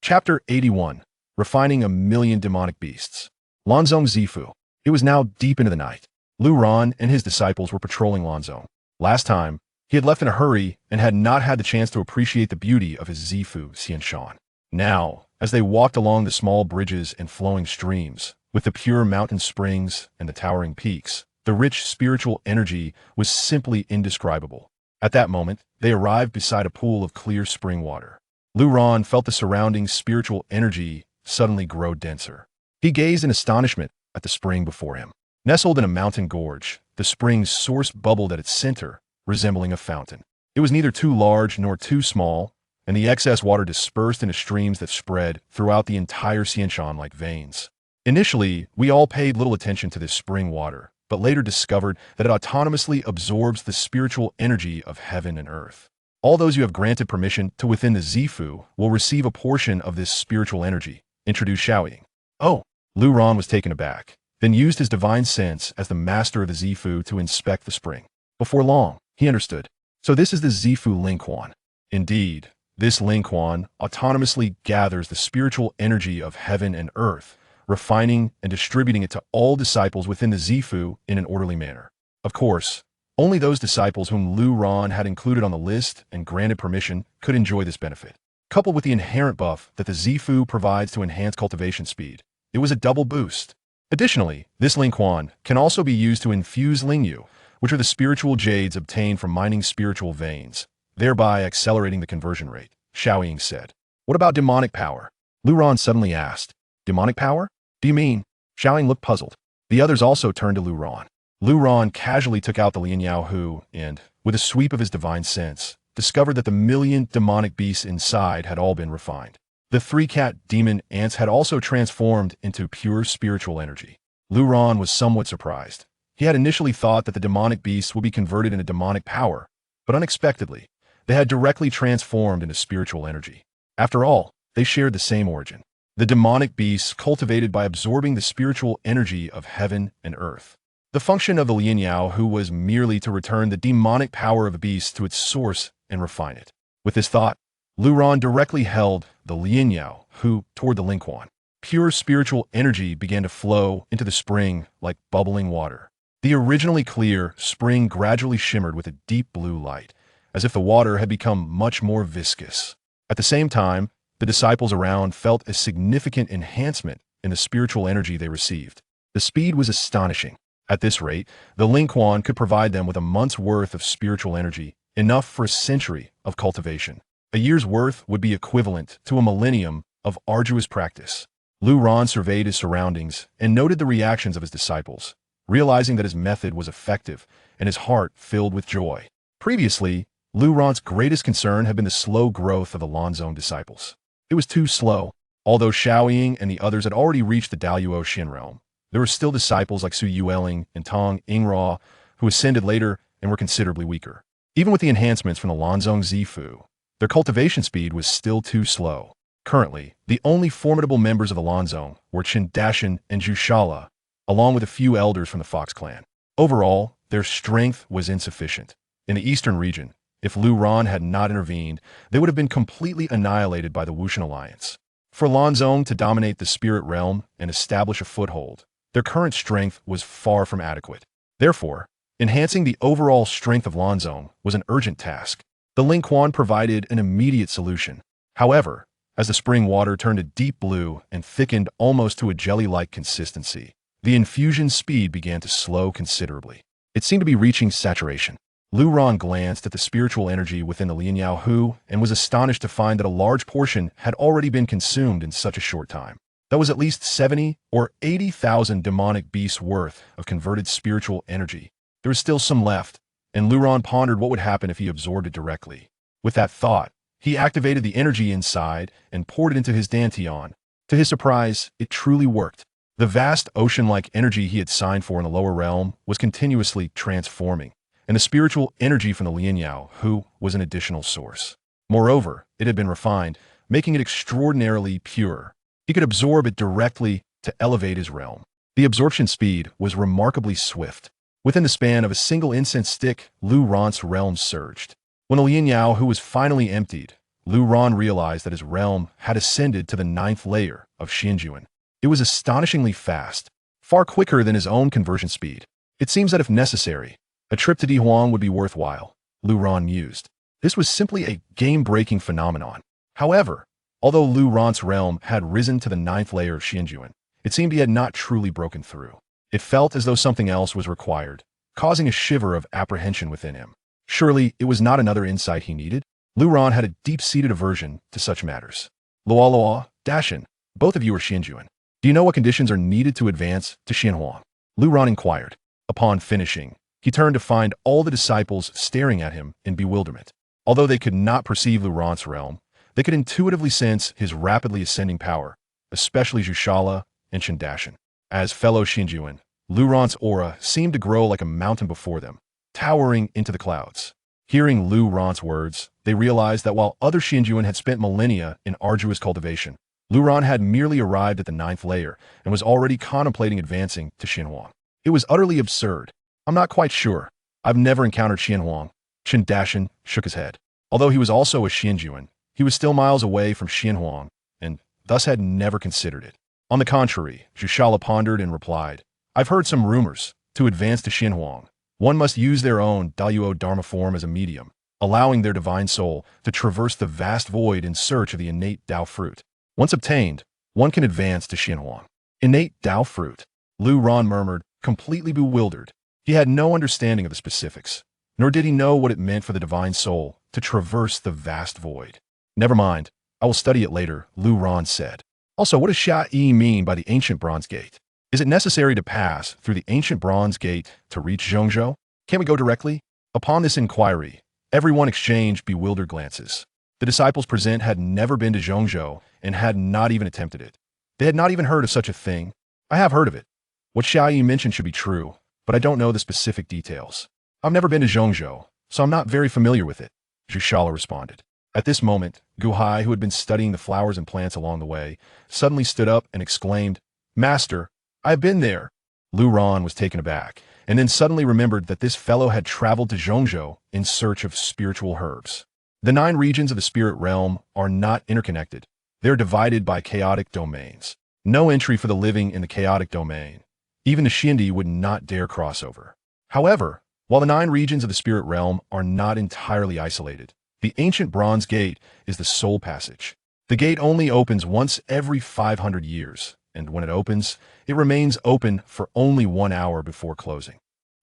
Chapter 81. Refining a Million Demonic Beasts. Lanzong Zifu. It was now deep into the night. Lu Ran and his disciples were patrolling Lanzong. Last time, he had left in a hurry and had not had the chance to appreciate the beauty of his Zifu, Xianxia. Now, as they walked along the small bridges and flowing streams, with the pure mountain springs and the towering peaks, the rich spiritual energy was simply indescribable. At that moment, they arrived beside a pool of clear spring water. Lu Ran felt the surrounding spiritual energy suddenly grow denser. He gazed in astonishment at the spring before him. Nestled in a mountain gorge, the spring's source bubbled at its center, resembling a fountain. It was neither too large nor too small, and the excess water dispersed into streams that spread throughout the entire Xianxia like veins. Initially, we all paid little attention to this spring water, but later discovered that it autonomously absorbs the spiritual energy of heaven and earth. All those you have granted permission to within the Zifu will receive a portion of this spiritual energy, introduced Xiaoying. Oh, Lu Ran was taken aback, then used his divine sense as the master of the Zifu to inspect the spring. Before long, he understood. So this is the Zifu Lingquan. Indeed, this Lingquan autonomously gathers the spiritual energy of heaven and earth, refining and distributing it to all disciples within the Zifu in an orderly manner. Of course, only those disciples whom Lu Ran had included on the list and granted permission could enjoy this benefit. Coupled with the inherent buff that the Zifu provides to enhance cultivation speed, it was a double boost. Additionally, this Lingquan can also be used to infuse Lingyu, which are the spiritual jades obtained from mining spiritual veins, thereby accelerating the conversion rate, Xiaoying said. What about demonic power? Lu Ran suddenly asked. Demonic power? Do you mean? Xiaoying looked puzzled. The others also turned to Lu Ran. Lu Ran casually took out the Lianyao Hu and, with a sweep of his divine sense, discovered that the million demonic beasts inside had all been refined. The three-cat demon ants had also transformed into pure spiritual energy. Lu Ran was somewhat surprised. He had initially thought that the demonic beasts would be converted into demonic power, but unexpectedly, they had directly transformed into spiritual energy. After all, they shared the same origin. The demonic beasts cultivated by absorbing the spiritual energy of heaven and earth. The function of the Lianyao Hu was merely to return the demonic power of a beast to its source and refine it. With this thought, Lu Ran directly held the Lianyao Hu toward the Lingquan. Pure spiritual energy began to flow into the spring like bubbling water. The originally clear spring gradually shimmered with a deep blue light, as if the water had become much more viscous. At the same time, the disciples around felt a significant enhancement in the spiritual energy they received. The speed was astonishing. At this rate, the Lingquan could provide them with a month's worth of spiritual energy, enough for a century of cultivation. A year's worth would be equivalent to a millennium of arduous practice. Lu Ran surveyed his surroundings and noted the reactions of his disciples, realizing that his method was effective and his heart filled with joy. Previously, Lu Ran's greatest concern had been the slow growth of the Lanzong disciples. It was too slow. Although Xiaoying and the others had already reached the Daluo Xin realm, there were still disciples like Su Yueling and Tong Yingra who ascended later and were considerably weaker. Even with the enhancements from the Lanzong Zifu, their cultivation speed was still too slow. Currently, the only formidable members of the Lanzong were Qin Dashan and Zhu Shala, along with a few elders from the Fox clan. Overall, their strength was insufficient. In the eastern region, if Lu Ran had not intervened, they would have been completely annihilated by the Wuxian alliance. For Lanzong to dominate the spirit realm and establish a foothold, their current strength was far from adequate. Therefore, enhancing the overall strength of Lanzong was an urgent task. The Lingquan provided an immediate solution. However, as the spring water turned a deep blue and thickened almost to a jelly-like consistency, the infusion speed began to slow considerably. It seemed to be reaching saturation. Lu Ran glanced at the spiritual energy within the Lianyao Hu and was astonished to find that a large portion had already been consumed in such a short time. That was at least 70 or 80,000 demonic beasts worth of converted spiritual energy. There was still some left, and Lu Ran pondered what would happen if he absorbed it directly. With that thought, he activated the energy inside and poured it into his Dantian. To his surprise, it truly worked. The vast ocean-like energy he had signed for in the lower realm was continuously transforming, and the spiritual energy from the Lianyao Hu was an additional source. Moreover, it had been refined, making it extraordinarily pure. He could absorb it directly to elevate his realm. The absorption speed was remarkably swift. Within the span of a single incense stick, Lu Ran's realm surged. When the Lianyao Hu was finally emptied, Lu Ran realized that his realm had ascended to the 9th layer of Xianxia. It was astonishingly fast, far quicker than his own conversion speed. It seems that if necessary, a trip to Dihuang would be worthwhile, Lu Ran mused. This was simply a game-breaking phenomenon. However, although Lu Ran's realm had risen to the 9th layer of Xianxia, it seemed he had not truly broken through. It felt as though something else was required, causing a shiver of apprehension within him. Surely, it was not another insight he needed? Lu Ran had a deep-seated aversion to such matters. Loa, Dashin, both of you are Xianxia. Do you know what conditions are needed to advance to Xianhuang? Lu Ran inquired. Upon finishing, he turned to find all the disciples staring at him in bewilderment. Although they could not perceive Lu Ran's realm, they could intuitively sense his rapidly ascending power, especially Xianxia and Dashin. As fellow Xianxia, Lu Ran's aura seemed to grow like a mountain before them, towering into the clouds. Hearing Lu Ran's words, they realized that while other Xianxia had spent millennia in arduous cultivation, Lu Ran had merely arrived at the 9th layer and was already contemplating advancing to Xianhuang. It was utterly absurd. I'm not quite sure. I've never encountered Xianhuang. Dashin shook his head. Although he was also a Xianxia, he was still miles away from Xianhuang, and thus had never considered it. On the contrary, Xianxia pondered and replied, I've heard some rumors. To advance to Xianhuang, one must use their own Daluo Dharma form as a medium, allowing their divine soul to traverse the vast void in search of the innate Dao fruit. Once obtained, one can advance to Xianhuang. Innate Dao fruit, Lu Ran murmured, completely bewildered. He had no understanding of the specifics, nor did he know what it meant for the divine soul to traverse the vast void. Never mind, I will study it later, Lu Ran said. Also, what does Xianxia mean by the ancient bronze gate? Is it necessary to pass through the ancient bronze gate to reach Zhongzhou? Can't we go directly? Upon this inquiry, everyone exchanged bewildered glances. The disciples present had never been to Zhongzhou and had not even attempted it. They had not even heard of such a thing. I have heard of it. What Xianxia mentioned should be true, but I don't know the specific details. I've never been to Zhongzhou, so I'm not very familiar with it, Xianxia responded. At this moment, Guhai, who had been studying the flowers and plants along the way, suddenly stood up and exclaimed, Master, I've been there. Lu Ran was taken aback, and then suddenly remembered that this fellow had traveled to Zhongzhou in search of spiritual herbs. The 9 regions of the spirit realm are not interconnected. They're divided by chaotic domains. No entry for the living in the chaotic domain. Even the Xindi would not dare cross over. However, while the 9 regions of the spirit realm are not entirely isolated, the ancient bronze gate is the soul passage. The gate only opens once every 500 years, and when it opens, it remains open for only 1 hour before closing.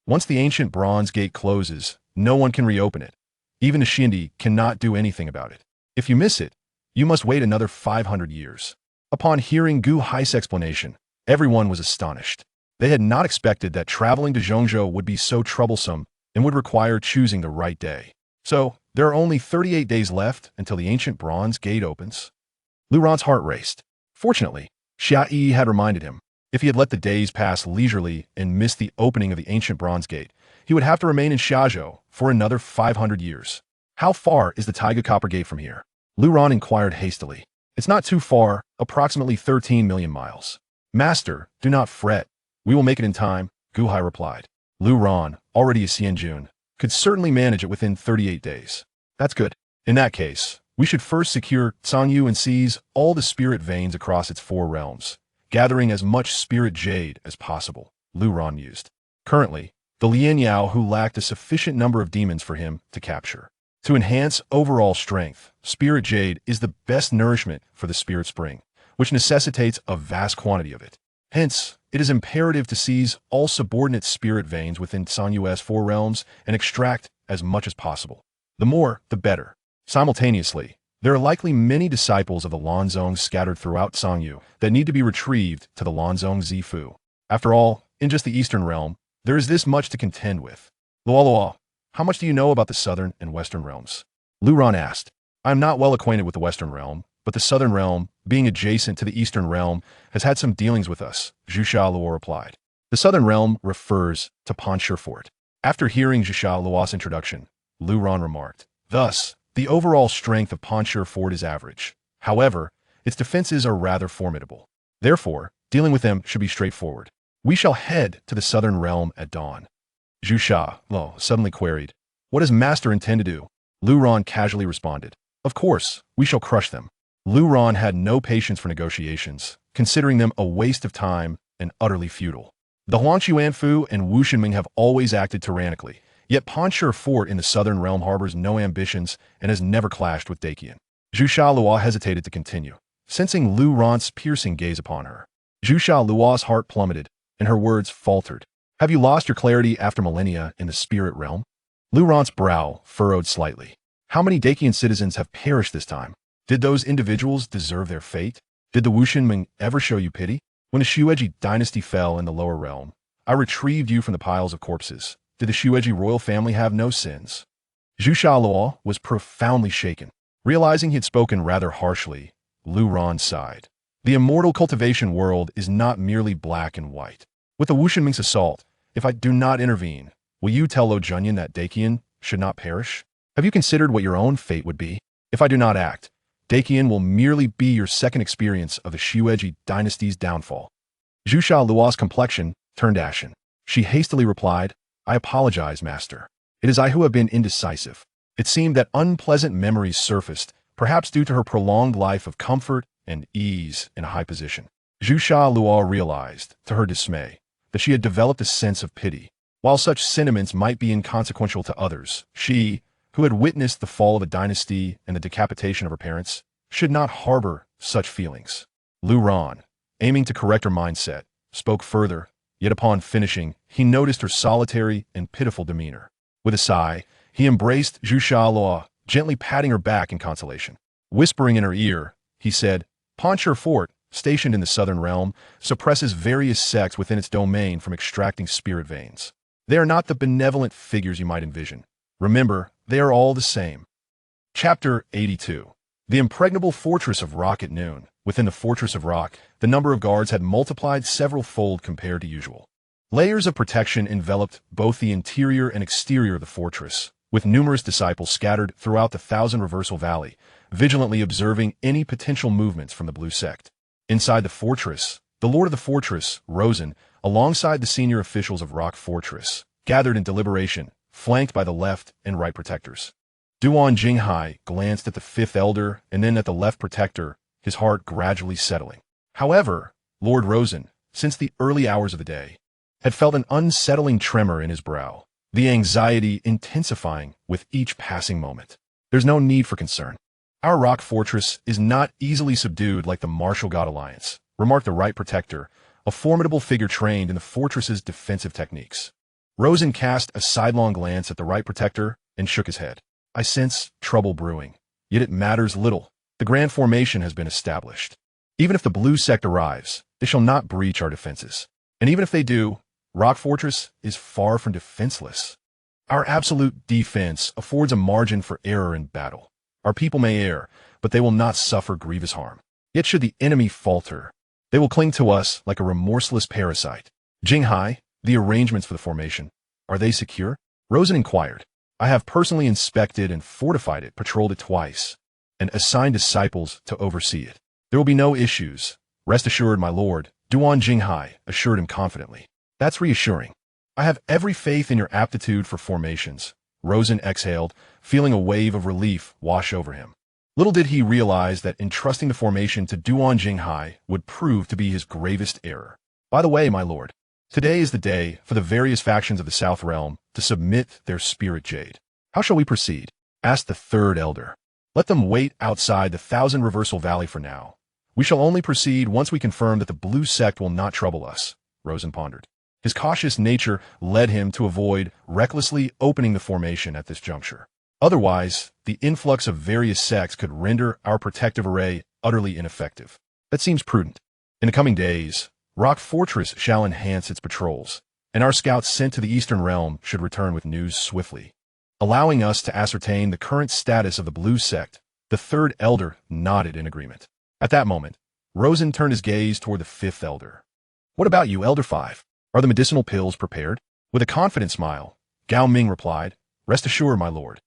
Once the ancient bronze gate closes, no one can reopen it. Even the Xindi cannot do anything about it. If you miss it, you must wait another 500 years. Upon hearing Gu Hai's explanation, everyone was astonished. They had not expected that traveling to Zhongzhou would be so troublesome and would require choosing the right day. So, there are only 38 days left until the ancient bronze gate opens. Lu Ran's heart raced. Fortunately, Xianxia had reminded him, if he had let the days pass leisurely and missed the opening of the ancient bronze gate, he would have to remain in Xiazhou for another 500 years. How far is the Taiga Copper Gate from here? Lu Ran inquired hastily. It's not too far, approximately 13 million miles. Master, do not fret. We will make it in time, Gu Hai replied. Lu Ran, already a Xianjun, could certainly manage it within 38 days. That's good. In that case, we should first secure Sangyu and seize all the spirit veins across its 4 realms, gathering as much spirit jade as possible, Lu Ran mused. Currently, the Lian Yao who lacked a sufficient number of demons for him to capture. To enhance overall strength, spirit jade is the best nourishment for the spirit spring, which necessitates a vast quantity of it. Hence, it is imperative to seize all subordinate spirit veins within Sanyu's 4 realms and extract as much as possible. The more, the better. Simultaneously, there are likely many disciples of the Lanzong scattered throughout Sangyu that need to be retrieved to the Lanzong Zifu. After all, in just the eastern realm, there is this much to contend with. Luo, how much do you know about the southern and western realms? Lu Ran asked. I am not well acquainted with the western realm, but the southern realm, being adjacent to the eastern realm, has had some dealings with us, Zhuxia Luo replied. The southern realm refers to Panshi Fort. After hearing Zhuxia Luo's introduction, Lu Ran remarked, thus, the overall strength of Panshi Fort is average. However, its defenses are rather formidable. Therefore, dealing with them should be straightforward. We shall head to the southern realm at dawn. Zhuxia Luo suddenly queried, what does Master intend to do? Lu Ran casually responded, Of course, we shall crush them. Lu Ron had no patience for negotiations, considering them a waste of time and utterly futile. The Huangquanfu and Wu Shenming have always acted tyrannically, yet Panshur Fort in the southern realm harbors no ambitions and has never clashed with Dakian. Zhu Luo hesitated to continue, sensing Lu Ron's piercing gaze upon her. Zhu Luo's heart plummeted, and her words faltered. Have you lost your clarity after millennia in the spirit realm? Lu Ron's brow furrowed slightly. How many Dakian citizens have perished this time? Did those individuals deserve their fate? Did the Wu Shenming ever show you pity? When the Xueji dynasty fell in the lower realm, I retrieved you from the piles of corpses. Did the Xueji royal family have no sins? Zhu Luo was profoundly shaken. Realizing he had spoken rather harshly, Lu Ron sighed. The immortal cultivation world is not merely black and white. With the Wu Shenming's assault, if I do not intervene, will you tell Lo Junyan that Dakian should not perish? Have you considered what your own fate would be? If I do not act, Dakian will merely be your second experience of the Xueji dynasty's downfall. Zhu Luo's complexion turned ashen. She hastily replied, I apologize, master. It is I who have been indecisive. It seemed that unpleasant memories surfaced, perhaps due to her prolonged life of comfort and ease in a high position. Zhu Luo realized, to her dismay, that she had developed a sense of pity. While such sentiments might be inconsequential to others, she, who had witnessed the fall of a dynasty and the decapitation of her parents, should not harbor such feelings. Lu Ron, aiming to correct her mindset, spoke further, yet upon finishing, he noticed her solitary and pitiful demeanor. With a sigh, he embraced Zhu Luo, gently patting her back in consolation. Whispering in her ear, he said, Panshur Fort, stationed in the southern realm, suppresses various sects within its domain from extracting spirit veins. They are not the benevolent figures you might envision. Remember, they are all the same. Chapter 82. The impregnable fortress of Rock at noon. Within the fortress of Rock, the number of guards had multiplied several-fold compared to usual. Layers of protection enveloped both the interior and exterior of the fortress, with numerous disciples scattered throughout the Thousand Reversal Valley, vigilantly observing any potential movements from the Blue Sect. Inside the fortress, the Lord of the Fortress, Rosen, alongside the senior officials of Rock Fortress, gathered in deliberation, flanked by the left and right protectors. Dihuang Jinghai glanced at the fifth elder and then at the left protector, his heart gradually settling. However, Lord Rosen, since the early hours of the day, had felt an unsettling tremor in his brow, the anxiety intensifying with each passing moment. There's no need for concern. Our Rock Fortress is not easily subdued like the Martial God Alliance, remarked the right protector, a formidable figure trained in the fortress's defensive techniques. Rosen cast a sidelong glance at the right protector and shook his head. I sense trouble brewing, yet it matters little. The grand formation has been established. Even if the Blue Sect arrives, they shall not breach our defenses. And even if they do, Rock Fortress is far from defenseless. Our absolute defense affords a margin for error in battle. Our people may err, but they will not suffer grievous harm. Yet should the enemy falter, they will cling to us like a remorseless parasite. Jinghai, the arrangements for the formation, are they secure? Rosen inquired. I have personally inspected and fortified it, patrolled it twice, and assigned disciples to oversee it. There will be no issues. Rest assured, my lord, Dihuang Jinghai assured him confidently. That's reassuring. I have every faith in your aptitude for formations. Rosen exhaled, feeling a wave of relief wash over him. Little did he realize that entrusting the formation to Dihuang Jinghai would prove to be his gravest error. By the way, my lord, today is the day for the various factions of the South Realm to submit their spirit jade. How shall we proceed? Asked the third elder. Let them wait outside the Thousand Reversal Valley for now. We shall only proceed once we confirm that the Blue Sect will not trouble us, Rosen pondered. His cautious nature led him to avoid recklessly opening the formation at this juncture. Otherwise, the influx of various sects could render our protective array utterly ineffective. That seems prudent. In the coming days, Rock Fortress shall enhance its patrols, and our scouts sent to the Eastern Realm should return with news swiftly. Allowing us to ascertain the current status of the Blue Sect, the third elder nodded in agreement. At that moment, Rosen turned his gaze toward the fifth elder. What about you, Elder 5? Are the medicinal pills prepared? With a confident smile, Gao Ming replied, Rest assured, my lord.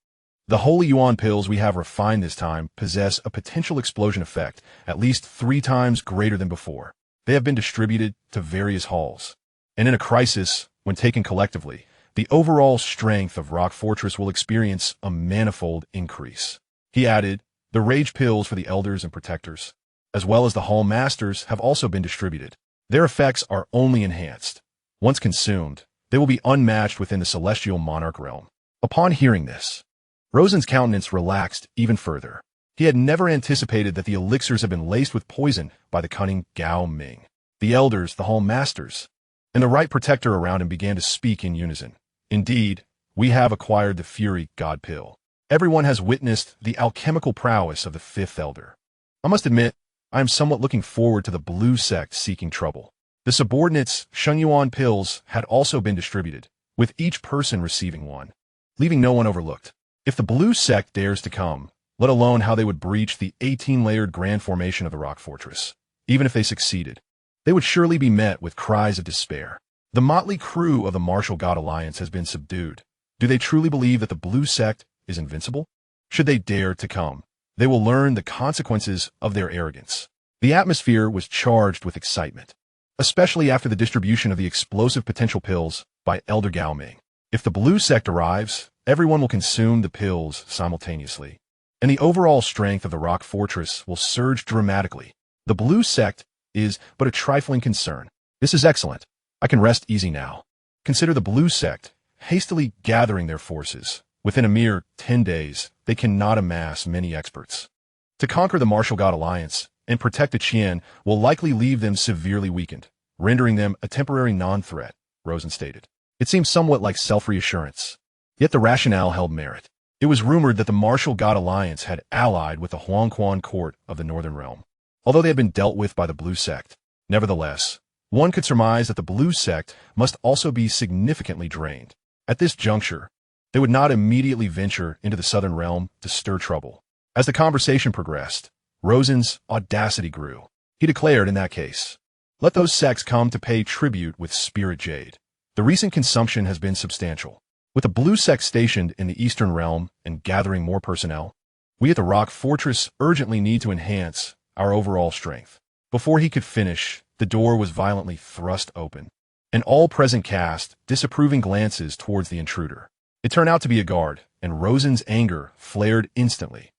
The Holy Yuan pills we have refined this time possess a potential explosion effect at least 3 times greater than before. They have been distributed to various halls. And in a crisis, when taken collectively, the overall strength of Rock Fortress will experience a manifold increase. He added, The rage pills for the elders and protectors, as well as the hall masters, have also been distributed. Their effects are only enhanced. Once consumed, they will be unmatched within the celestial monarch realm. Upon hearing this, Rosen's countenance relaxed even further. He had never anticipated that the elixirs had been laced with poison by the cunning Gao Ming. The elders, the hall masters, and the right protector around him began to speak in unison. Indeed, we have acquired the Fury God Pill. Everyone has witnessed the alchemical prowess of the fifth elder. I must admit, I am somewhat looking forward to the blue sect seeking trouble. The subordinates' Shenyuan pills had also been distributed, with each person receiving one, leaving no one overlooked. If the blue sect dares to come, let alone how they would breach the 18-layered grand formation of the rock fortress. Even if they succeeded, they would surely be met with cries of despair. The motley crew of the Martial God Alliance has been subdued. Do they truly believe that the blue sect is invincible? Should they dare to come, they will learn the consequences of their arrogance. The atmosphere was charged with excitement, especially after the distribution of the explosive potential pills by Elder Gao Ming. If the blue sect arrives, everyone will consume the pills simultaneously, and the overall strength of the rock fortress will surge dramatically. The blue sect is but a trifling concern. This is excellent. I can rest easy now. Consider the blue sect hastily gathering their forces. Within a mere 10 days, they cannot amass many experts. To conquer the Martial God Alliance and protect the Qian will likely leave them severely weakened, rendering them a temporary non-threat, Rosen stated. It seemed somewhat like self-reassurance. Yet the rationale held merit. It was rumored that the Martial God Alliance had allied with the Huangquan court of the Northern Realm, although they had been dealt with by the Blue Sect. Nevertheless, one could surmise that the Blue Sect must also be significantly drained. At this juncture, they would not immediately venture into the Southern Realm to stir trouble. As the conversation progressed, Rosen's audacity grew. He declared in that case, let those sects come to pay tribute with Spirit Jade. The recent consumption has been substantial. With the Blue Sect stationed in the Eastern Realm and gathering more personnel, we at the Rock Fortress urgently need to enhance our overall strength. Before he could finish, the door was violently thrust open, and all present cast disapproving glances towards the intruder. It turned out to be a guard, and Rosen's anger flared instantly.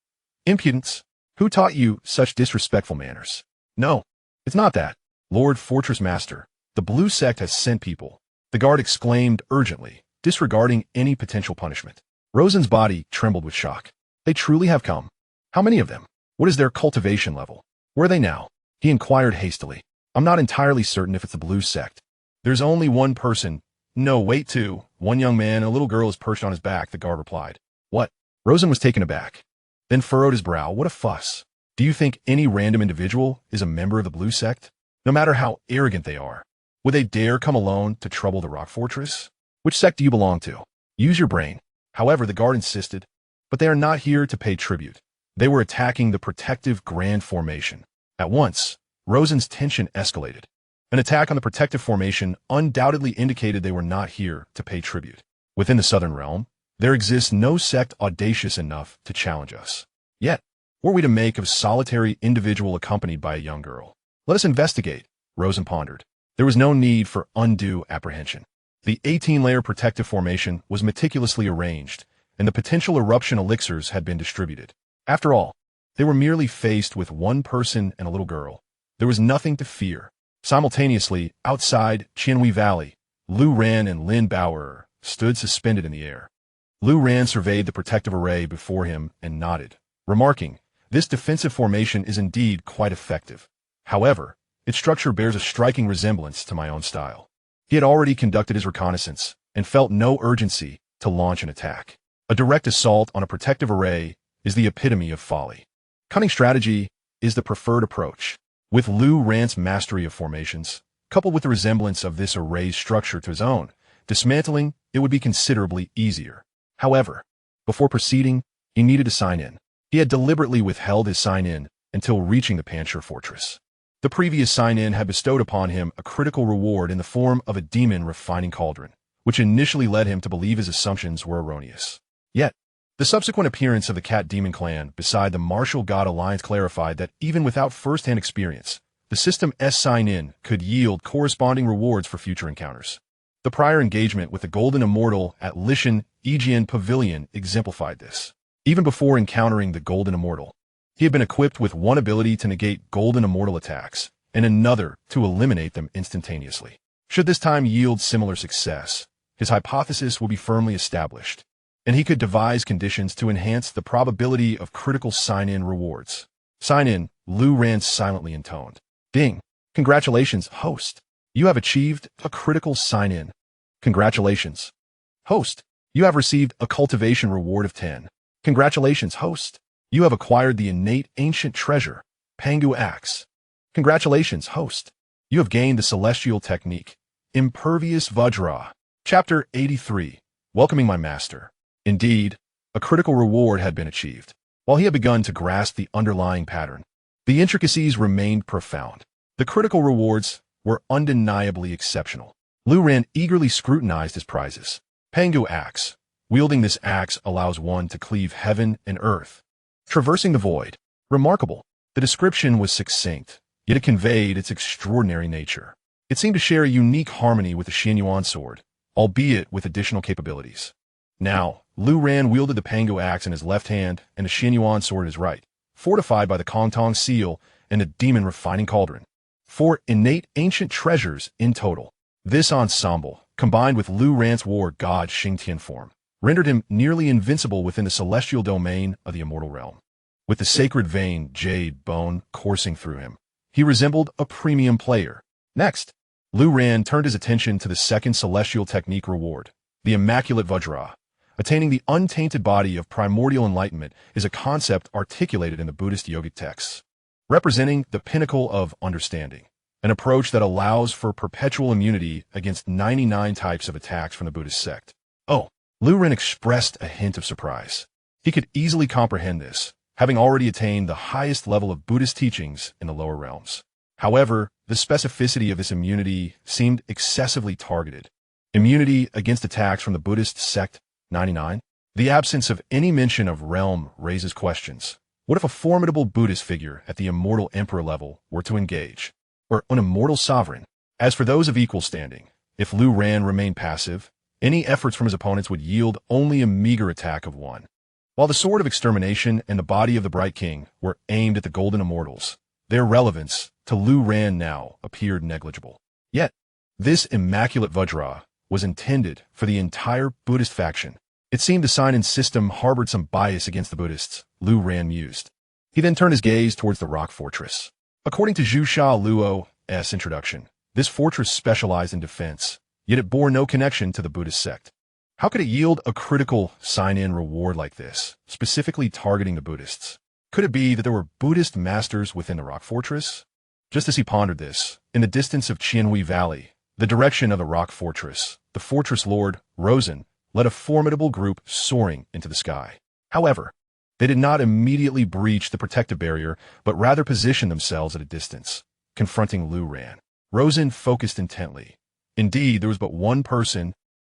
Impudence! Who taught you such disrespectful manners? No, it's not that. Lord Fortress Master, the Blue Sect has sent people. The guard exclaimed urgently, disregarding any potential punishment. Rosen's body trembled with shock. They truly have come. How many of them? What is their cultivation level? Where are they now? He inquired hastily. I'm not entirely certain if it's the Blue Sect. There's only one person. No, wait, two. One young man and a little girl is perched on his back, the guard replied. What? Rosen was taken aback, then furrowed his brow. What a fuss. Do you think any random individual is a member of the Blue Sect? No matter how arrogant they are, would they dare come alone to trouble the Rock Fortress? Which sect do you belong to? Use your brain. However, the guard insisted, but they are not here to pay tribute. They were attacking the protective grand formation. At once, Rosen's tension escalated. An attack on the protective formation undoubtedly indicated they were not here to pay tribute. Within the Southern Realm, there exists no sect audacious enough to challenge us. Yet, what were we to make of a solitary individual accompanied by a young girl? Let us investigate, Rosen pondered. There was no need for undue apprehension. The 18-layer protective formation was meticulously arranged, and the potential eruption elixirs had been distributed. After all, they were merely faced with one person and a little girl. There was nothing to fear. Simultaneously, outside Qianhui Valley, Lu Ran and Lin Bauer stood suspended in the air. Lu Ran surveyed the protective array before him and nodded, remarking, this defensive formation is indeed quite effective. However, its structure bears a striking resemblance to my own style. He had already conducted his reconnaissance and felt no urgency to launch an attack. A direct assault on a protective array is the epitome of folly. Cunning strategy is the preferred approach. With Lu Ran's mastery of formations, coupled with the resemblance of this array's structure to his own, dismantling it would be considerably easier. However, before proceeding, he needed to sign in. He had deliberately withheld his sign-in until reaching the Panchur fortress. The previous sign-in had bestowed upon him a critical reward in the form of a demon refining cauldron, which initially led him to believe his assumptions were erroneous. Yet, the subsequent appearance of the Cat Demon clan beside the Martial God Alliance clarified that even without first-hand experience, the System S sign-in could yield corresponding rewards for future encounters. The prior engagement with the Golden Immortal at Lishan Aegean Pavilion exemplified this. Even before encountering the Golden Immortal, He had been equipped with one ability to negate golden immortal attacks, and another to eliminate them instantaneously. Should this time yield similar success, his hypothesis will be firmly established, and he could devise conditions to enhance the probability of critical sign-in rewards. Sign in, Lu Ran silently intoned. Ding. Congratulations, host. You have achieved a critical sign-in. Congratulations. Host, you have received a cultivation reward of 10. Congratulations, host. You have acquired the innate ancient treasure, Pangu Axe. Congratulations, host. You have gained the celestial technique, Impervious Vajra. Chapter 83. Welcoming my master. Indeed, a critical reward had been achieved. While he had begun to grasp the underlying pattern, the intricacies remained profound. The critical rewards were undeniably exceptional. Lu Ran eagerly scrutinized his prizes. Pangu Axe. Wielding this axe allows one to cleave heaven and earth, traversing the void. Remarkable. The description was succinct, yet it conveyed its extraordinary nature. It seemed to share a unique harmony with the Xianxia sword, albeit with additional capabilities. Now, Lu Ran wielded the Pangu axe in his left hand and the Xianxia sword in his right, fortified by the Kongtong seal and the demon refining cauldron. 4 innate ancient treasures in total. This ensemble, combined with Lu Ran's war god Xingtian form, rendered him nearly invincible within the celestial domain of the Immortal Realm. With the sacred vein jade bone coursing through him, he resembled a premium player. Next, Lu Ran turned his attention to the second celestial technique reward, the Immaculate Vajra. Attaining the untainted body of primordial enlightenment is a concept articulated in the Buddhist yogic texts, representing the pinnacle of understanding, an approach that allows for perpetual immunity against 99 types of attacks from the Buddhist sect. Oh, Lu Ran expressed a hint of surprise. He could easily comprehend this, having already attained the highest level of Buddhist teachings in the lower realms. However, the specificity of this immunity seemed excessively targeted. Immunity against attacks from the Buddhist sect, 99? The absence of any mention of realm raises questions. What if a formidable Buddhist figure at the immortal emperor level were to engage? Or an immortal sovereign? As for those of equal standing, if Lu Ran remained passive, any efforts from his opponents would yield only a meager attack of 1. While the sword of extermination and the body of the Bright King were aimed at the golden immortals, their relevance to Lu Ran now appeared negligible. Yet, this immaculate Vajra was intended for the entire Buddhist faction. It seemed the sign-in system harbored some bias against the Buddhists, Lu Ran mused. He then turned his gaze towards the rock fortress. According to Zhusha Luo's introduction, this fortress specialized in defense, yet it bore no connection to the Buddhist sect. How could it yield a critical sign-in reward like this, specifically targeting the Buddhists? Could it be that there were Buddhist masters within the rock fortress? Just as he pondered this, in the distance of Qianhui Valley, the direction of the rock fortress, the fortress lord, Rosen, led a formidable group soaring into the sky. However, they did not immediately breach the protective barrier, but rather positioned themselves at a distance, confronting Lu Ran. Rosen focused intently. Indeed, there was but one person,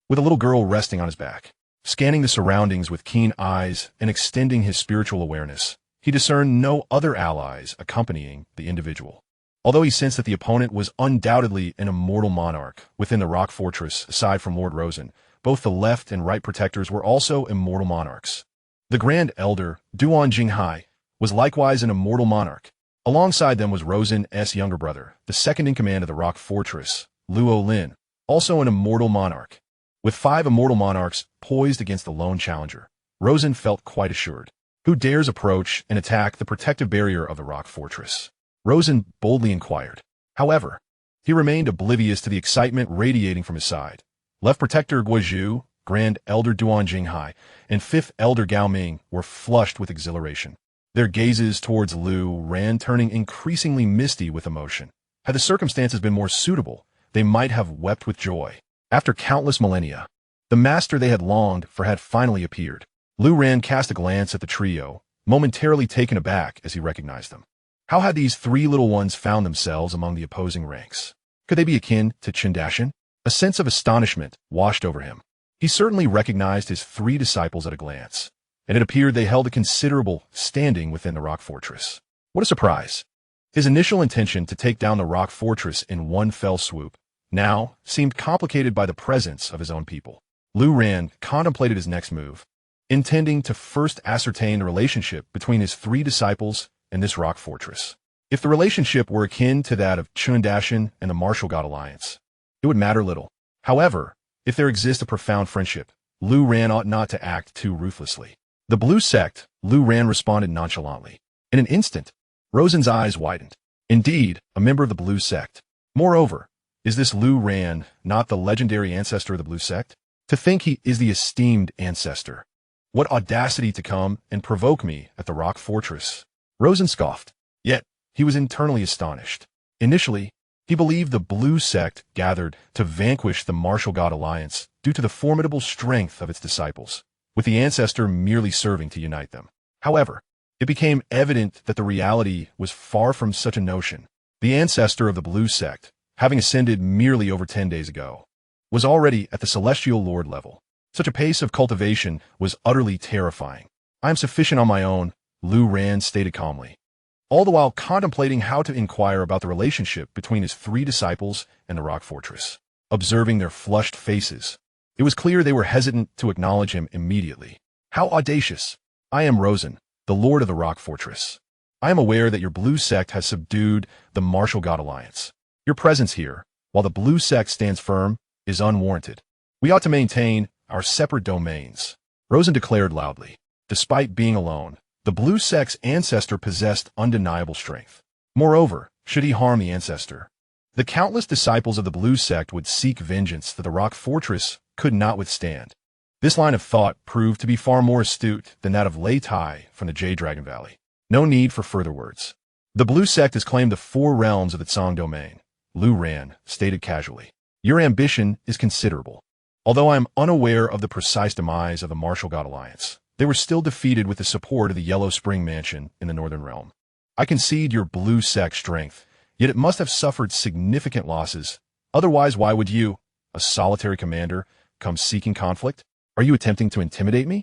with a little girl resting on his back. Scanning the surroundings with keen eyes and extending his spiritual awareness, he discerned no other allies accompanying the individual. Although he sensed that the opponent was undoubtedly an immortal monarch within the rock fortress aside from Lord Rosen, both the left and right protectors were also immortal monarchs. The Grand Elder, Dihuang Jinghai, was likewise an immortal monarch. Alongside them was Rosen's younger brother, the second in command of the rock fortress, Luo Lin, also an immortal monarch. With 5 immortal monarchs poised against the lone challenger, Rosen felt quite assured. Who dares approach and attack the protective barrier of the rock fortress? Rosen boldly inquired. However, he remained oblivious to the excitement radiating from his side. Left Protector Guozhu, Grand Elder Dihuang Jinghai, and 5th Elder Gao Ming were flushed with exhilaration. Their gazes towards Lu Ran turning increasingly misty with emotion. Had the circumstances been more suitable, they might have wept with joy. After countless millennia, the master they had longed for had finally appeared. Lu Ran cast a glance at the trio, momentarily taken aback as he recognized them. How had these 3 little ones found themselves among the opposing ranks? Could they be akin to Qindashen? A sense of astonishment washed over him. He certainly recognized his 3 disciples at a glance, and it appeared they held a considerable standing within the rock fortress. What a surprise! His initial intention to take down the rock fortress in one fell swoop now seemed complicated by the presence of his own people. Lu Ran contemplated his next move. intending to first ascertain the relationship between his 3 disciples and this rock fortress. If the relationship were akin to that of Xianxia and the Martial God Alliance, it would matter little. However, if there exists a profound friendship, Lu Ran ought not to act too ruthlessly. The Blue Sect, Lu Ran responded nonchalantly. In an instant, Rosen's eyes widened. Indeed, a member of the Blue Sect. Moreover, is this Lu Ran not the legendary ancestor of the Blue Sect? To think he is the esteemed ancestor. What audacity to come and provoke me at the rock fortress. Rosen scoffed. Yet, he was internally astonished. Initially, he believed the Blue Sect gathered to vanquish the Martial God Alliance due to the formidable strength of its disciples, with the Ancestor merely serving to unite them. However, it became evident that the reality was far from such a notion. The Ancestor of the Blue Sect, having ascended merely over 10 days ago, was already at the Celestial Lord level. Such a pace of cultivation was utterly terrifying. I am sufficient on my own, Lu Ran stated calmly, all the while contemplating how to inquire about the relationship between his 3 disciples and the rock fortress. Observing their flushed faces, it was clear they were hesitant to acknowledge him immediately. How audacious! I am Rosen, the Lord of the rock fortress. I am aware that your Blue Sect has subdued the Martial God Alliance. Your presence here, while the Blue Sect stands firm, is unwarranted. We ought to maintain our separate domains, Rosen declared loudly. Despite being alone, the Blue Sect's ancestor possessed undeniable strength. Moreover, should he harm the ancestor, the countless disciples of the Blue Sect would seek vengeance that the rock fortress could not withstand. This line of thought proved to be far more astute than that of Lei Tai from the Jade Dragon Valley. No need for further words. The Blue Sect has claimed the 4 realms of its Song domain, Lu Ran stated casually. Your ambition is considerable. Although I am unaware of the precise demise of the Martial God Alliance, they were still defeated with the support of the Yellow Spring Mansion in the Northern Realm. I concede your Blue Sect strength, yet it must have suffered significant losses. Otherwise, why would you, a solitary commander, come seeking conflict? Are you attempting to intimidate me?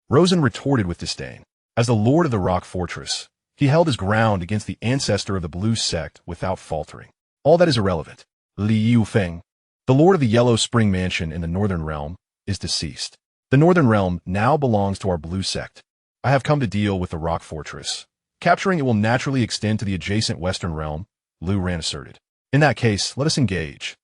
Rosen retorted with disdain. As the Lord of the Rock Fortress, he held his ground against the ancestor of the Blue Sect without faltering. All that is irrelevant. Li Yufeng, the Lord of the Yellow Spring Mansion in the Northern Realm, is deceased. The Northern Realm now belongs to our Blue Sect. I have come to deal with the Rock Fortress. Capturing it will naturally extend to the adjacent Western Realm, Lu Ran asserted. In that case, let us engage.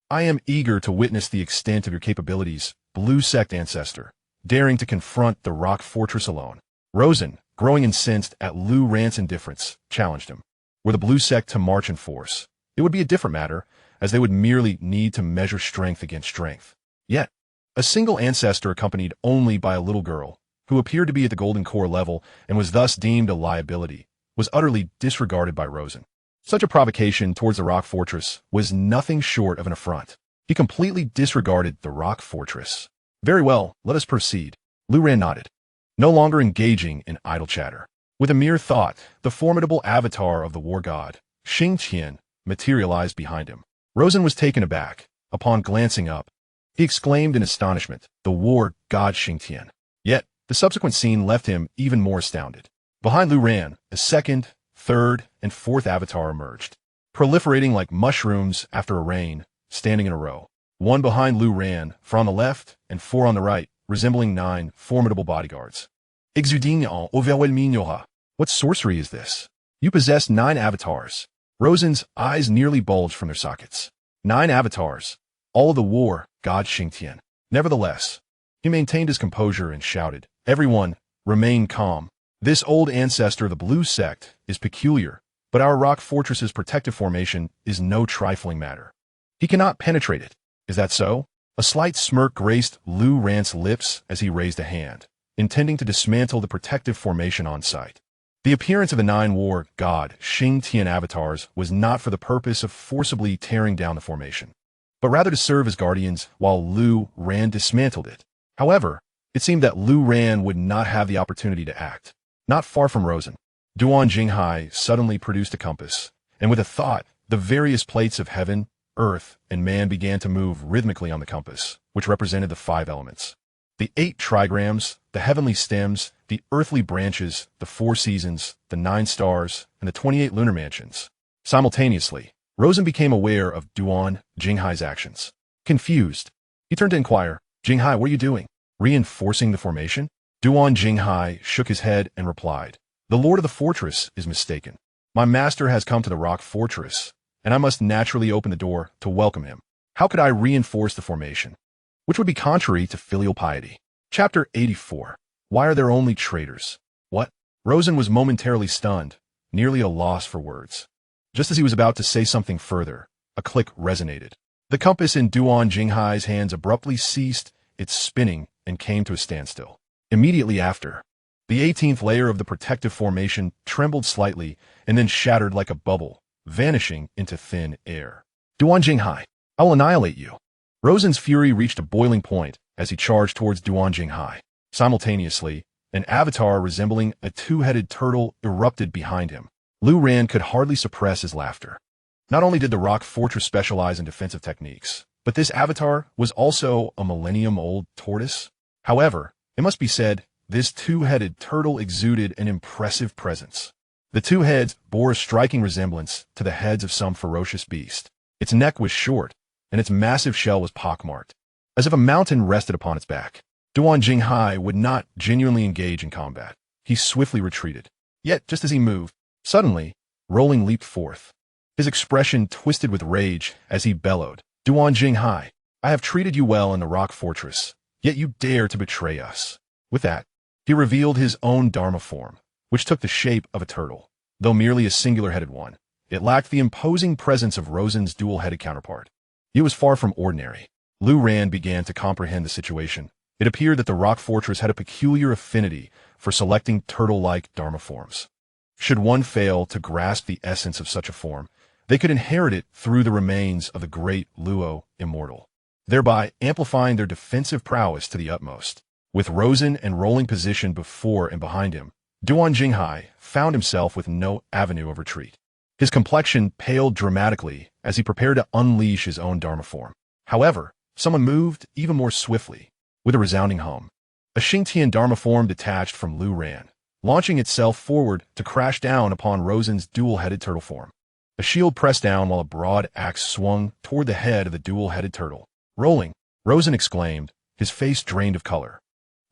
I am eager to witness the extent of your capabilities, Blue Sect ancestor, daring to confront the Rock Fortress alone. Rosen, growing incensed at Lu Ran's indifference, challenged him. Were the Blue Sect to march in force, it would be a different matter, as they would merely need to measure strength against strength. Yet, a single ancestor accompanied only by a little girl, who appeared to be at the Golden Core level and was thus deemed a liability, was utterly disregarded by Rosen. Such a provocation towards the Rock Fortress was nothing short of an affront. He completely disregarded the Rock Fortress. Very well, let us proceed. Lu Ran nodded, no longer engaging in idle chatter. With a mere thought, the formidable avatar of the war god, Xianxia, materialized behind him. Rosen was taken aback. Upon glancing up, he exclaimed in astonishment, the war god Xianxia. Yet, the subsequent scene left him even more astounded. Behind Lu Ran, a 2nd, 3rd, and 4th avatar emerged, proliferating like mushrooms after a rain, standing in a row. 1 behind Lu Ran, 4 on the left, and 4 on the right, resembling 9 formidable bodyguards. Exuding overwhelming. What sorcery is this? You possess 9 avatars. Rosen's eyes nearly bulged from their sockets. 9 avatars, all of the war god Xianxia. Nevertheless, he maintained his composure and shouted, everyone, remain calm. This old ancestor of the Blue Sect is peculiar, but our rock fortress's protective formation is no trifling matter. He cannot penetrate it. Is that so? A slight smirk graced Lu Ran's lips as he raised a hand, intending to dismantle the protective formation on sight. The appearance of the 9 war god Xianxia avatars was not for the purpose of forcibly tearing down the formation, but rather to serve as guardians while Lu Ran dismantled it. However, it seemed that Lu Ran would not have the opportunity to act. Not far from Rosen, Dihuang Jinghai suddenly produced a compass, and with a thought, the various plates of heaven, earth, and man began to move rhythmically on the compass, which represented the 5 elements. The 8 trigrams, the heavenly stems, the earthly branches, the 4 seasons, the 9 stars, and the 28 lunar mansions. Simultaneously, Rosen became aware of Dihuang Jinghai's actions. Confused, he turned to inquire, Jinghai, what are you doing? Reinforcing the formation? Duan Jinghai shook his head and replied, "The lord of the fortress is mistaken. My master has come to the rock fortress, and I must naturally open the door to welcome him. How could I reinforce the formation? Which would be contrary to filial piety." Chapter 84. Why are there only traitors? What? Rosen was momentarily stunned, nearly a loss for words. Just as he was about to say something further, a click resonated. The compass in Duan Jinghai's hands abruptly ceased its spinning and came to a standstill. Immediately after, the 18th layer of the protective formation trembled slightly and then shattered like a bubble, vanishing into thin air. "Duan Jinghai, I will annihilate you." Rosen's fury reached a boiling point as he charged towards Duan Jinghai. Simultaneously, an avatar resembling a two-headed turtle erupted behind him. Lu Ran could hardly suppress his laughter. Not only did the rock fortress specialize in defensive techniques, but this avatar was also a millennium-old tortoise. However, it must be said, this two-headed turtle exuded an impressive presence. The two heads bore a striking resemblance to the heads of some ferocious beast. Its neck was short, and its massive shell was pockmarked, as if a mountain rested upon its back. Duan Jinghai would not genuinely engage in combat. He swiftly retreated. Yet, just as he moved, suddenly, Rolling leaped forth. His expression twisted with rage as he bellowed, "Duan Jinghai, I have treated you well in the rock fortress, yet you dare to betray us." With that, he revealed his own Dharma form, which took the shape of a turtle. Though merely a singular-headed one, it lacked the imposing presence of Rosen's dual-headed counterpart. It was far from ordinary. Lu Ran began to comprehend the situation. It appeared that the rock fortress had a peculiar affinity for selecting turtle-like Dharma forms. Should one fail to grasp the essence of such a form, they could inherit it through the remains of the great Luo immortal, thereby amplifying their defensive prowess to the utmost. With Rosen and Rolling positioned before and behind him, Duan Jinghai found himself with no avenue of retreat. His complexion paled dramatically as he prepared to unleash his own Dharma form. However, someone moved even more swiftly. With a resounding hum, a Xianxia Dharma form detached from Lu Ran, launching itself forward to crash down upon Rosen's dual-headed turtle form. A shield pressed down while a broad axe swung toward the head of the dual-headed turtle. "Rolling!" Rosen exclaimed, his face drained of color.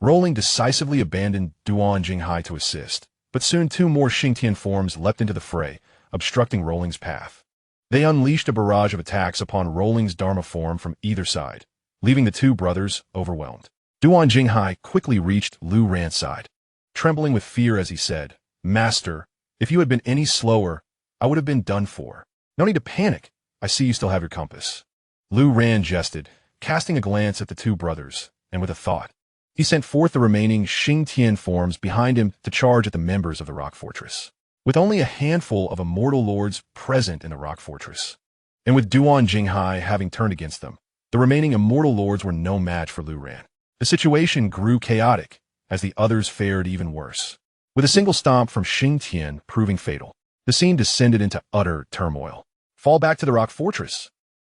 Rolling decisively abandoned Duan Jinghai to assist, but soon two more Xianxia forms leapt into the fray, obstructing Rolling's path. They unleashed a barrage of attacks upon Rolling's Dharma form from either side, leaving the two brothers overwhelmed. Duan Jinghai quickly reached Lu Ran's side, trembling with fear as he said, "Master, if you had been any slower, I would have been done for." "No need to panic. I see you still have your compass." Lu Ran jested, casting a glance at the two brothers, and with a thought, he sent forth the remaining Xianxia forms behind him to charge at the members of the rock fortress. With only a handful of immortal lords present in the rock fortress, and with Duan Jinghai having turned against them, the remaining immortal lords were no match for Lu Ran. The situation grew chaotic as the others fared even worse. With a single stomp from Xianxia proving fatal, the scene descended into utter turmoil. "Fall back to the rock fortress!"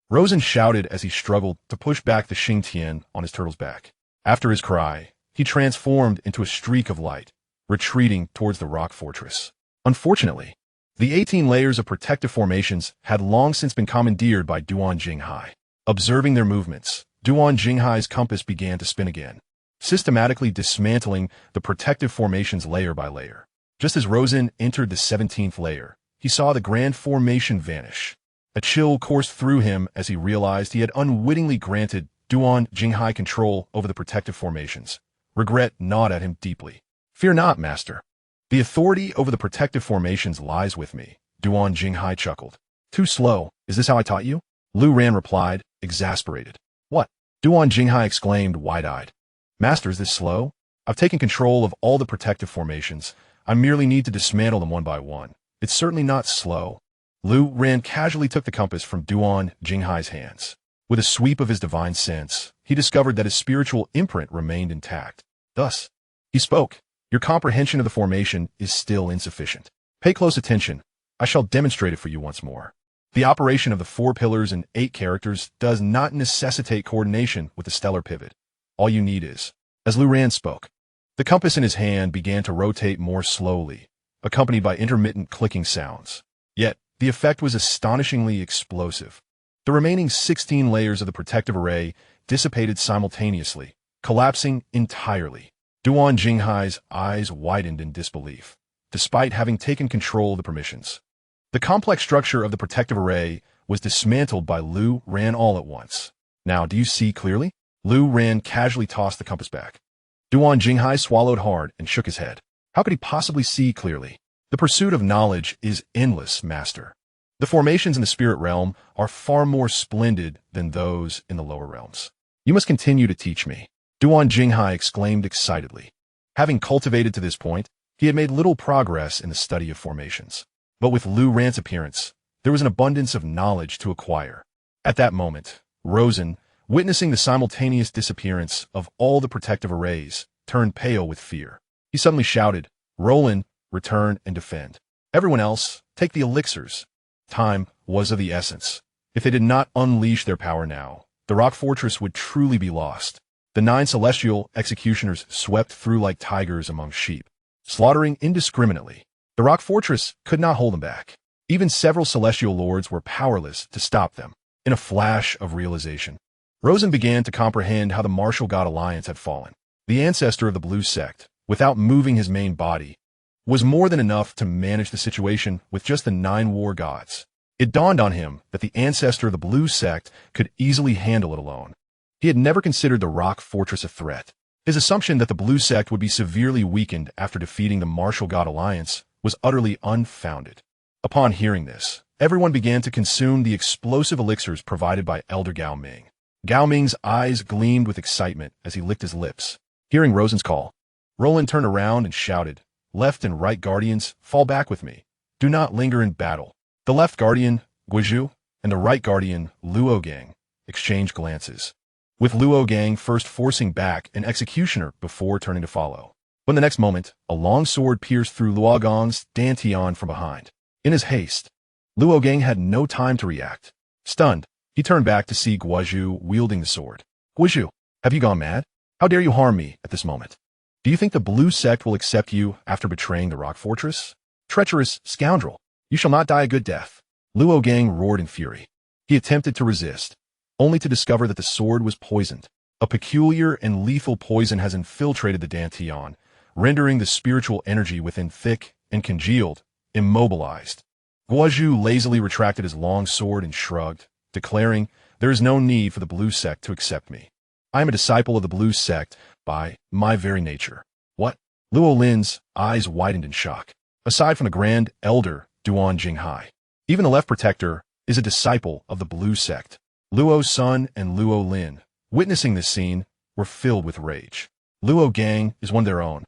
Rosen shouted as he struggled to push back the Xianxia on his turtle's back. After his cry, he transformed into a streak of light, retreating towards the rock fortress. Unfortunately, the 18 layers of protective formations had long since been commandeered by Duan Jinghai. Observing their movements, Duan Jinghai's compass began to spin again, systematically dismantling the protective formations layer by layer. Just as Rosen entered the 17th layer, he saw the grand formation vanish. A chill coursed through him as he realized he had unwittingly granted Duan Jinghai control over the protective formations. Regret gnawed at him deeply. "Fear not, master. The authority over the protective formations lies with me," Duan Jinghai chuckled. "Too slow. Is this how I taught you?" Lu Ran replied, exasperated. "What?" Duan Jinghai exclaimed, wide-eyed. "Master, is this slow? I've taken control of all the protective formations. I merely need to dismantle them one by one. It's certainly not slow." Lu Ran casually took the compass from Duan Jinghai's hands. With a sweep of his divine sense, he discovered that his spiritual imprint remained intact. Thus, he spoke, "Your comprehension of the formation is still insufficient. Pay close attention. I shall demonstrate it for you once more. The operation of the 4 pillars and 8 characters does not necessitate coordination with the stellar pivot. All you need is..." As Lu Ran spoke, the compass in his hand began to rotate more slowly, accompanied by intermittent clicking sounds. Yet, the effect was astonishingly explosive. The remaining 16 layers of the protective array dissipated simultaneously, collapsing entirely. Duan Jinghai's eyes widened in disbelief, despite having taken control of the permissions. The complex structure of the protective array was dismantled by Lu Ran all at once. Now, do you see clearly? Lu Ran casually tossed the compass back. Duan Jinghai swallowed hard and shook his head. How could he possibly see clearly? The pursuit of knowledge is endless, master. The formations in the spirit realm are far more splendid than those in the lower realms. You must continue to teach me. Duan Jinghai exclaimed excitedly. Having cultivated to this point, he had made little progress in the study of formations. But with Lu Ran's appearance, there was an abundance of knowledge to acquire. At that moment, Rosen, witnessing the simultaneous disappearance of all the protective arrays, turned pale with fear. He suddenly shouted, "Roland, return and defend. Everyone else, take the elixirs." Time was of the essence. If they did not unleash their power now, the rock fortress would truly be lost. The 9 celestial executioners swept through like tigers among sheep, slaughtering indiscriminately. The rock fortress could not hold them back. Even several celestial lords were powerless to stop them. In a flash of realization, Rosen began to comprehend how the martial god alliance had fallen. The ancestor of the blue sect, without moving his main body, was more than enough to manage the situation with just the 9 war gods. It dawned on him that the ancestor of the blue sect could easily handle it alone. He had never considered the rock fortress a threat. His assumption that the blue sect would be severely weakened after defeating the martial god alliance was utterly unfounded. Upon hearing this, everyone began to consume the explosive elixirs provided by Elder Gao Ming. Gao Ming's eyes gleamed with excitement as he licked his lips. Hearing Rosen's call, Roland turned around and shouted, "Left and right guardians, fall back with me. Do not linger in battle." The left guardian, Guizhou, and the right guardian, Luo Gang, exchanged glances, with Luo Gang first forcing back an executioner before turning to follow. But in the next moment, a long sword pierced through Luo Gang's dantian from behind. In his haste, Luo Gang had no time to react. Stunned, he turned back to see Guizhou wielding the sword. "Guizhou, have you gone mad? How dare you harm me at this moment? Do you think the blue sect will accept you after betraying the rock fortress? Treacherous scoundrel, you shall not die a good death." Luo Gang roared in fury. He attempted to resist, only to discover that the sword was poisoned. A peculiar and lethal poison has infiltrated the dantian, rendering the spiritual energy within thick and congealed, immobilized. Guizhou lazily retracted his long sword and shrugged, declaring, "There is no need for the blue sect to accept me. I am a disciple of the blue sect by my very nature." "What?" Luo Lin's eyes widened in shock. Aside from the Grand Elder Duan Jinghai, even the left protector is a disciple of the blue sect. Luo's son and Luo Lin, witnessing this scene, were filled with rage. "Luo Gang is one of their own.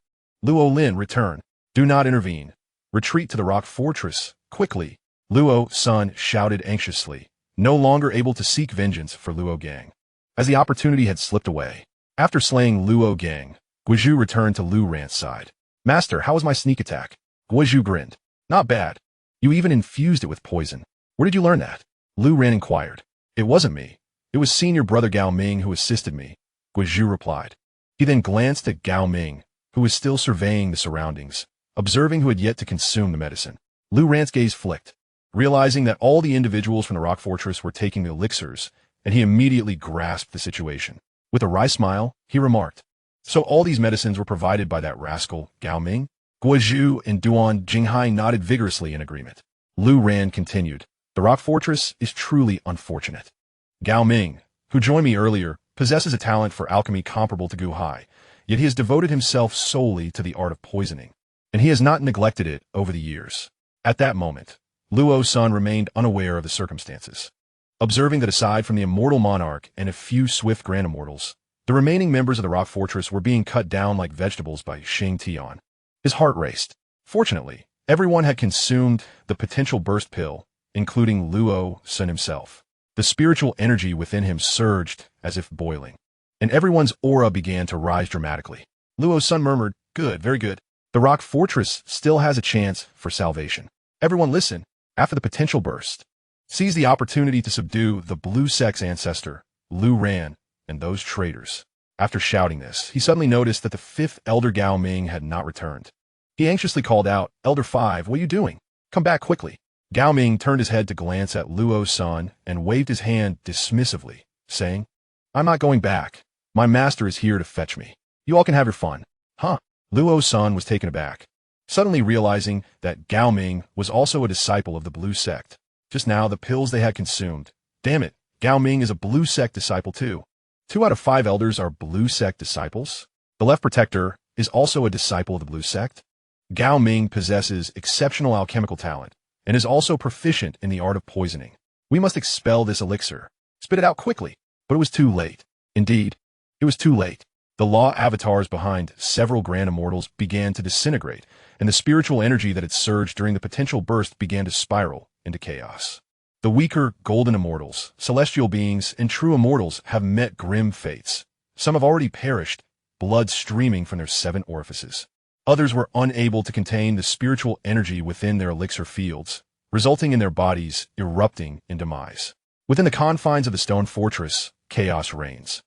Luo Lin, return. Do not intervene. Retreat to the rock fortress, quickly." Luo Sun shouted anxiously, no longer able to seek vengeance for Luo Gang, as the opportunity had slipped away. After slaying Luo Gang, Guizhou returned to Lu Ran's side. "Master, how was my sneak attack?" Guizhou grinned. "Not bad. You even infused it with poison. Where did you learn that?" Lu Ran inquired. "It wasn't me. It was senior brother Gao Ming who assisted me," Guizhou replied. He then glanced at Gao Ming, who was still surveying the surroundings, observing who had yet to consume the medicine. Lu Ran's gaze flicked, realizing that all the individuals from the rock fortress were taking the elixirs, and he immediately grasped the situation. With a wry smile, he remarked, "So all these medicines were provided by that rascal, Gao Ming?" Guizhou and Duan Jinghai nodded vigorously in agreement. Lu Ran continued, "The rock fortress is truly unfortunate. Gao Ming, who joined me earlier, possesses a talent for alchemy comparable to Gu Hai, yet he has devoted himself solely to the art of poisoning, and he has not neglected it over the years." At that moment, Luo Sun remained unaware of the circumstances. Observing that aside from the immortal monarch and a few swift grand immortals, the remaining members of the rock fortress were being cut down like vegetables by Xianxia. His heart raced. Fortunately, everyone had consumed the potential burst pill, including Luo Sun himself. The spiritual energy within him surged as if boiling, and everyone's aura began to rise dramatically. Luo Sun murmured, "Good, very good. The rock fortress still has a chance for salvation. Everyone listen. After the potential burst, seize the opportunity to subdue the blue sect's ancestor, Lu Ran, and those traitors." After shouting this, he suddenly noticed that the 5th Elder Gao Ming had not returned. He anxiously called out, "Elder 5, what are you doing? Come back quickly." Gao Ming turned his head to glance at Luo Sun and waved his hand dismissively, saying, "I'm not going back. My master is here to fetch me. You all can have your fun." Huh? Luo's son was taken aback, suddenly realizing that Gao Ming was also a disciple of the Blue Sect. Just now, the pills they had consumed. Damn it, Gao Ming is a Blue Sect disciple too. 2 out of 5 elders are Blue Sect disciples. The Left Protector is also a disciple of the Blue Sect. Gao Ming possesses exceptional alchemical talent and is also proficient in the art of poisoning. We must expel this elixir. Spit it out quickly. But it was too late. Indeed, it was too late. The law avatars behind several grand immortals began to disintegrate, and the spiritual energy that had surged during the potential burst began to spiral into chaos. The weaker golden immortals, celestial beings, and true immortals have met grim fates. Some have already perished, blood streaming from their 7 orifices. Others were unable to contain the spiritual energy within their elixir fields, resulting in their bodies erupting in demise. Within the confines of the stone fortress, chaos reigns.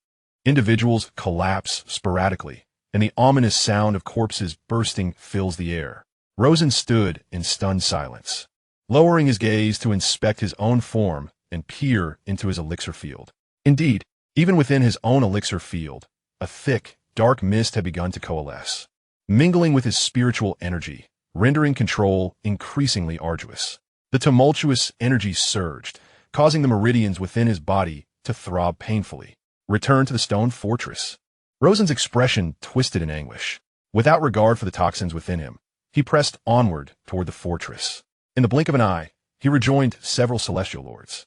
Individuals collapse sporadically, and the ominous sound of corpses bursting fills the air. Rosen stood in stunned silence, lowering his gaze to inspect his own form and peer into his elixir field. Indeed, even within his own elixir field, a thick, dark mist had begun to coalesce, mingling with his spiritual energy, rendering control increasingly arduous. The tumultuous energy surged, causing the meridians within his body to throb painfully. Return to the stone fortress. Rosen's expression twisted in anguish. Without regard for the toxins within him, he pressed onward toward the fortress. In the blink of an eye, he rejoined several celestial lords.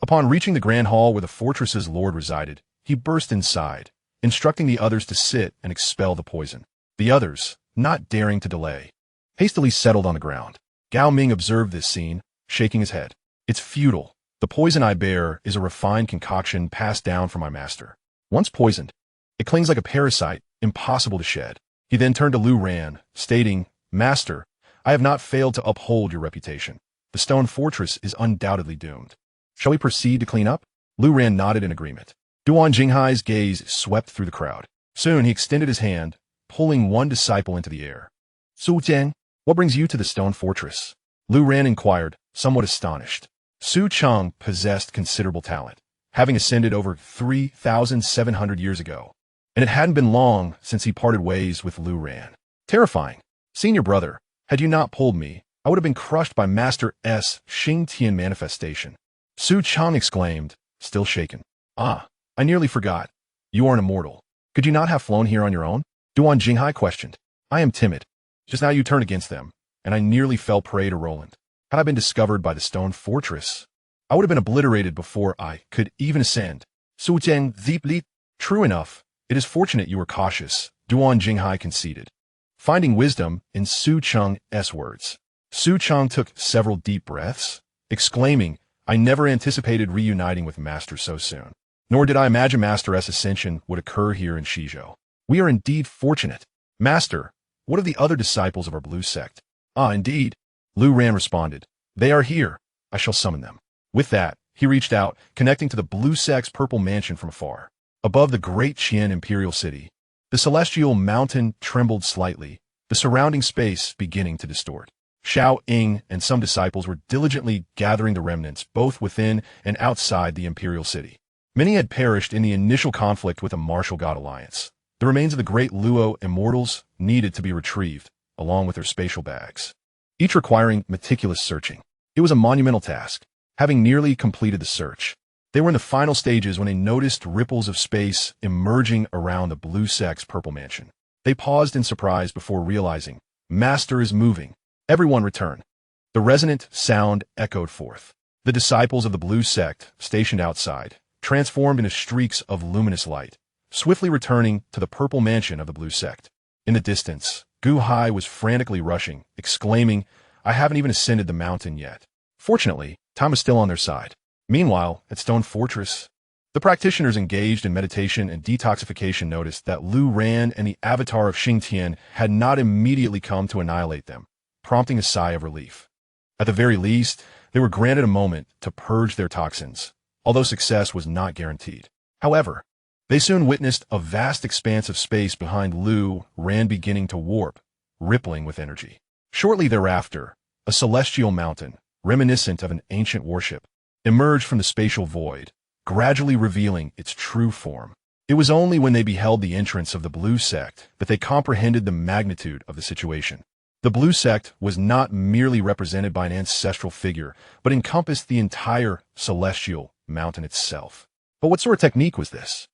Upon reaching the grand hall where the fortress's lord resided, he burst inside, instructing the others to sit and expel the poison. The others, not daring to delay, hastily settled on the ground. Gao Ming observed this scene, shaking his head. It's futile. The poison I bear is a refined concoction passed down from my master. Once poisoned, it clings like a parasite, impossible to shed. He then turned to Lu Ran, stating, Master, I have not failed to uphold your reputation. The stone fortress is undoubtedly doomed. Shall we proceed to clean up? Lu Ran nodded in agreement. Duan Jinghai's gaze swept through the crowd. Soon he extended his hand, pulling one disciple into the air. Su Jiang, what brings you to the stone fortress? Lu Ran inquired, somewhat astonished. Su Cheng possessed considerable talent, having ascended over 3,700 years ago, and it hadn't been long since he parted ways with Lu Ran. Terrifying. Senior brother, had you not pulled me, I would have been crushed by Master S. Xingtian manifestation. Su Cheng exclaimed, still shaken. Ah, I nearly forgot. You are an immortal. Could you not have flown here on your own? Duan Jinghai questioned. I am timid. Just now you turned against them, and I nearly fell prey to Roland. Had I been discovered by the stone fortress, I would have been obliterated before I could even ascend. Su Jiang deeply. True enough, it is fortunate you were cautious, Duan Jinghai conceded, finding wisdom in Su Cheng's words. Su Cheng took several deep breaths, exclaiming, I never anticipated reuniting with Master so soon. Nor did I imagine Master S' ascension would occur here in Shizhou. We are indeed fortunate. Master, what of the other disciples of our Blue Sect? Ah, indeed. Lu Ran responded. They are here. I shall summon them. With that, he reached out, connecting to the Blue Sect's purple mansion from afar. Above the great Qian imperial city, the celestial mountain trembled slightly, the surrounding space beginning to distort. Xiao Ying and some disciples were diligently gathering the remnants both within and outside the imperial city. Many had perished in the initial conflict with the martial god alliance. The remains of the great Luo immortals needed to be retrieved, along with their spatial bags, each requiring meticulous searching. It was a monumental task. Having nearly completed the search, they were in the final stages when they noticed ripples of space emerging around the Blue Sect's purple mansion. They paused in surprise before realizing, Master is moving. Everyone return. The resonant sound echoed forth. The disciples of the Blue Sect, stationed outside, transformed into streaks of luminous light, swiftly returning to the purple mansion of the Blue Sect. In the distance, Gu Hai was frantically rushing, exclaiming, I haven't even ascended the mountain yet. Fortunately, time was still on their side. Meanwhile, at Stone Fortress, the practitioners engaged in meditation and detoxification noticed that Lu Ran and the avatar of Xingtian had not immediately come to annihilate them, prompting a sigh of relief. At the very least, they were granted a moment to purge their toxins, although success was not guaranteed. However, they soon witnessed a vast expanse of space behind Lu Ran beginning to warp, rippling with energy. Shortly thereafter, a celestial mountain, reminiscent of an ancient warship, emerged from the spatial void, gradually revealing its true form. It was only when they beheld the entrance of the Blue Sect that they comprehended the magnitude of the situation. The Blue Sect was not merely represented by an ancestral figure, but encompassed the entire celestial mountain itself. But what sort of technique was this?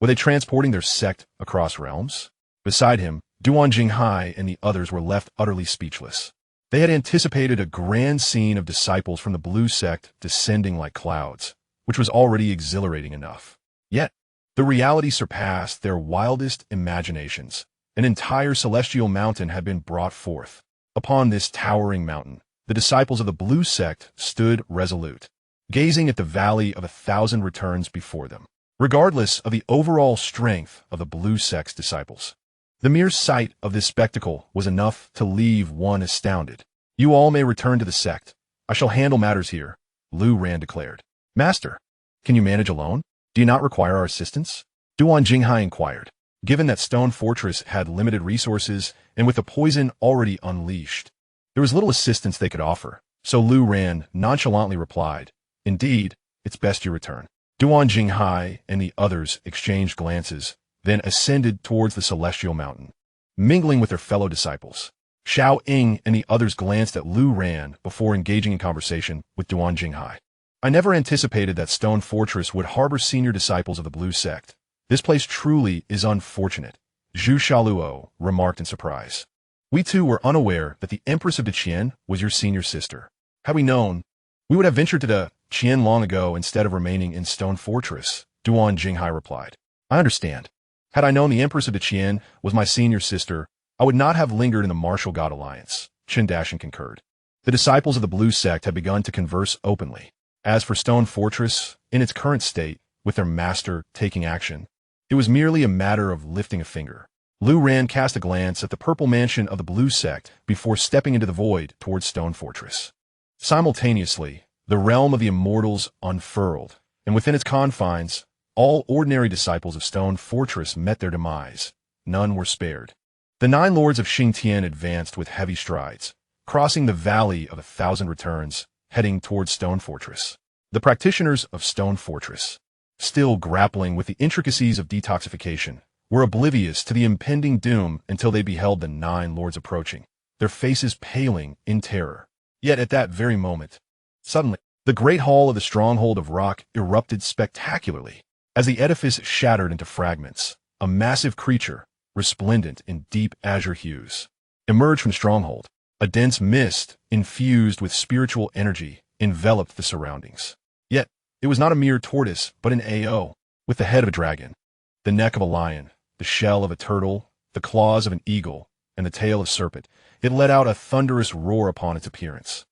Were they transporting their sect across realms? Beside him, Dihuang Jinghai and the others were left utterly speechless. They had anticipated a grand scene of disciples from the Blue Sect descending like clouds, which was already exhilarating enough. Yet, the reality surpassed their wildest imaginations. An entire celestial mountain had been brought forth. Upon this towering mountain, the disciples of the Blue Sect stood resolute, gazing at the valley of 1,000 returns before them, regardless of the overall strength of the Blue Sect's disciples. The mere sight of this spectacle was enough to leave one astounded. "You all may return to the sect. I shall handle matters here," Lu Ran declared. "Master, can you manage alone? Do you not require our assistance?" Dihuang Jinghai inquired. Given that Stone Fortress had limited resources and with the poison already unleashed, there was little assistance they could offer, so Lu Ran nonchalantly replied, "Indeed, it's best you return." Dihuang Jinghai and the others exchanged glances, then ascended towards the celestial mountain, mingling with their fellow disciples. Xiao Ying and the others glanced at Lu Ran before engaging in conversation with Dihuang Jinghai. "I never anticipated that Stone Fortress would harbor senior disciples of the Blue Sect. This place truly is unfortunate," Zhu Shaluo remarked in surprise. "We too were unaware that the Empress of Diqian was your senior sister. Had we known, we would have ventured to the Qian long ago instead of remaining in Stone Fortress," Dihuang Jinghai replied. "I understand. Had I known the Empress of Diqian was my senior sister, I would not have lingered in the Martial God Alliance," Chen Dashin concurred. The disciples of the Blue Sect had begun to converse openly. As for Stone Fortress, in its current state, with their master taking action, it was merely a matter of lifting a finger. Lu Ran cast a glance at the purple mansion of the Blue Sect before stepping into the void towards Stone Fortress. Simultaneously, the realm of the immortals unfurled, and within its confines, all ordinary disciples of Stone Fortress met their demise. None were spared. The 9 lords of Xingtian advanced with heavy strides, crossing the valley of 1,000 returns, heading towards Stone Fortress. The practitioners of Stone Fortress, still grappling with the intricacies of detoxification, were oblivious to the impending doom until they beheld the 9 lords approaching, their faces paling in terror. Yet at that very moment, suddenly, the great hall of the stronghold of rock erupted spectacularly. As the edifice shattered into fragments, a massive creature, resplendent in deep azure hues, emerged from the stronghold. A dense mist, infused with spiritual energy, enveloped the surroundings. Yet, it was not a mere tortoise, but an AO, with the head of a dragon, the neck of a lion, the shell of a turtle, the claws of an eagle, and the tail of a serpent. It let out a thunderous roar upon its appearance,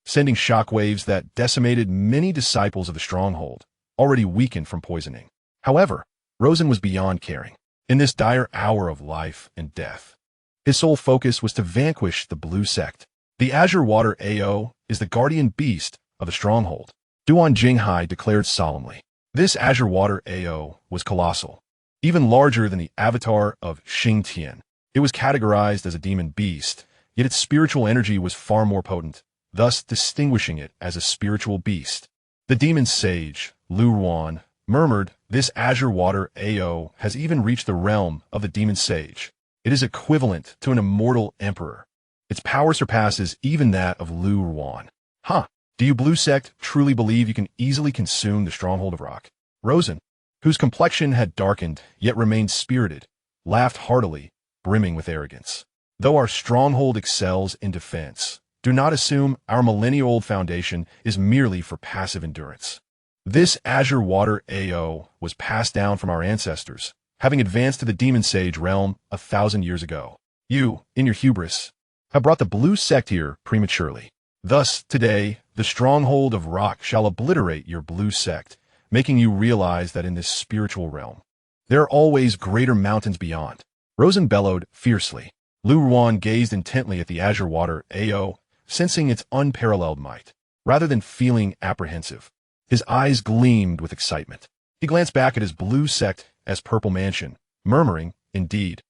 sending shockwaves that decimated many disciples of the stronghold, already weakened from poisoning. However, Rosen was beyond caring. In this dire hour of life and death, his sole focus was to vanquish the Blue Sect. The Azure Water AO is the guardian beast of the stronghold, Dihuang Jinghai declared solemnly. This Azure Water AO was colossal, even larger than the avatar of Xingtian. It was categorized as a demon beast, yet its spiritual energy was far more potent, thus distinguishing it as a spiritual beast. The demon sage, Lu Ruan, murmured, "This Azure Water AO has even reached the realm of the demon sage. It is equivalent to an immortal emperor. Its power surpasses even that of Lu Ruan." "Huh, do you Blue Sect truly believe you can easily consume the stronghold of rock?" Rosen, whose complexion had darkened yet remained spirited, laughed heartily, brimming with arrogance. "Though our stronghold excels in defense, do not assume our millennia-old foundation is merely for passive endurance. This Azure Water AO was passed down from our ancestors, having advanced to the Demon Sage realm 1,000 years ago. You, in your hubris, have brought the Blue Sect here prematurely. Thus, today, the stronghold of rock shall obliterate your Blue Sect, making you realize that in this spiritual realm, there are always greater mountains beyond." Rosen bellowed fiercely. Lu Ruan gazed intently at the Azure Water AO, sensing its unparalleled might. Rather than feeling apprehensive, his eyes gleamed with excitement. He glanced back at his Blue Sect as Purple Mansion, murmuring, "Indeed,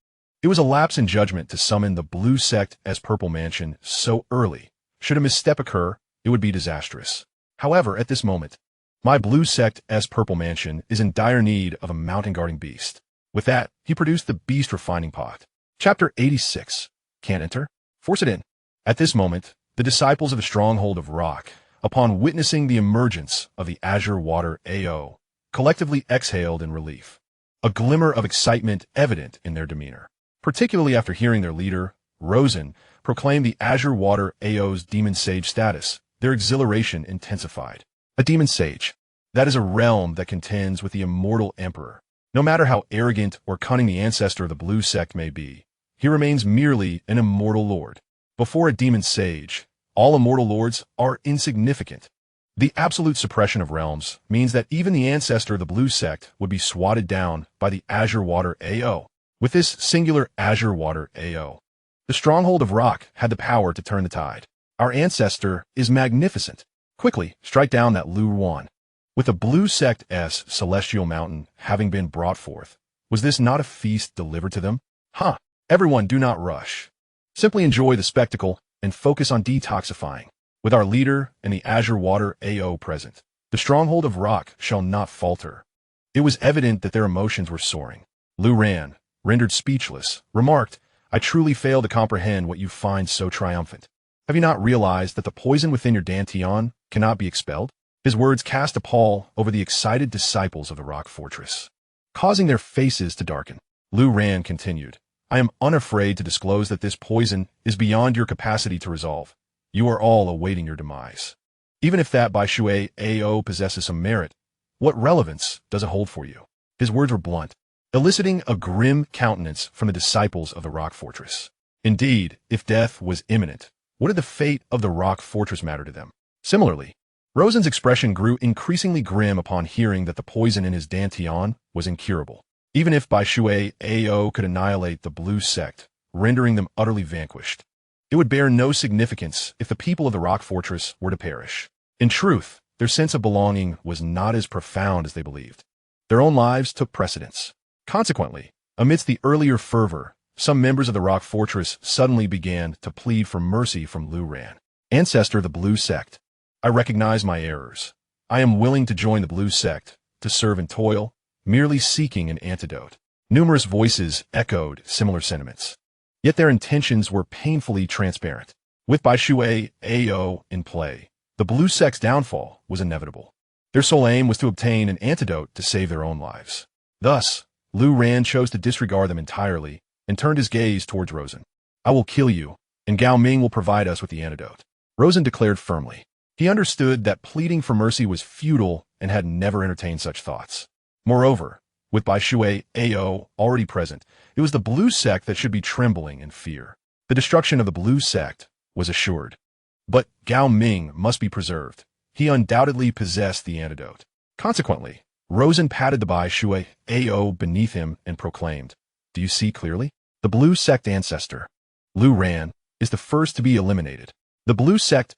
it was a lapse in judgment to summon the Blue Sect as Purple Mansion so early. Should a misstep occur, it would be disastrous." However, at this moment, My blue sect's purple mansion is in dire need of a mountain guarding beast. With that, he produced the beast refining pot. Chapter 86. Can't enter? Force it in. At this moment, the disciples of the stronghold of rock, upon witnessing the emergence of the azure water AO, collectively exhaled in relief. A glimmer of excitement evident in their demeanor. Particularly after hearing their leader, Rosen, proclaim the azure water AO's demon sage status, their exhilaration intensified. A demon sage. That is a realm that contends with the immortal emperor. No matter how arrogant or cunning the ancestor of the blue sect may be, he remains merely an immortal lord. Before a demon sage, all immortal lords are insignificant. The absolute suppression of realms means that even the ancestor of the blue sect would be swatted down by the azure water AO. With this singular azure water AO, the stronghold of rock had the power to turn the tide. Our ancestor is magnificent. Quickly, strike down that Dihuang. With the blue sect's celestial mountain having been brought forth, was this not a feast delivered to them? Everyone do not rush. Simply enjoy the spectacle and focus on detoxifying. With our leader and the azure water AO present, the stronghold of rock shall not falter. It was evident that their emotions were soaring. Dihuang, rendered speechless, remarked, I truly fail to comprehend what you find so triumphant. Have you not realized that the poison within your dantian cannot be expelled? His words cast a pall over the excited disciples of the rock fortress, causing their faces to darken. Dihuang continued, I am unafraid to disclose that this poison is beyond your capacity to resolve. You are all awaiting your demise. Even if that Bai Shui AO possesses some merit, what relevance does it hold for you? His words were blunt, eliciting a grim countenance from the disciples of the rock fortress. Indeed, if death was imminent, what did the fate of the rock fortress matter to them? Similarly, Rosen's expression grew increasingly grim upon hearing that the poison in his dantian was incurable. Even if Bai Shui AO could annihilate the blue sect, rendering them utterly vanquished, it would bear no significance if the people of the rock fortress were to perish. In truth, their sense of belonging was not as profound as they believed. Their own lives took precedence. Consequently, amidst the earlier fervor, some members of the rock fortress suddenly began to plead for mercy from Dihuang. Ancestor of the blue sect, I recognize my errors. I am willing to join the blue sect, to serve and toil, merely seeking an antidote. Numerous voices echoed similar sentiments. Yet their intentions were painfully transparent. With Bai Shui AO in play, the blue sect's downfall was inevitable. Their sole aim was to obtain an antidote to save their own lives. Thus, Dihuang chose to disregard them entirely and turned his gaze towards Rosen. I will kill you, and Gao Ming will provide us with the antidote. Rosen declared firmly. He understood that pleading for mercy was futile and had never entertained such thoughts. Moreover, with Bai Shui AO already present, it was the blue sect that should be trembling in fear. The destruction of the blue sect was assured. But Gao Ming must be preserved. He undoubtedly possessed the antidote. Consequently, Rosen patted the Bai Shui AO beneath him and proclaimed, Do you see clearly? The blue sect ancestor, Dihuang, is the first to be eliminated. The blue sect's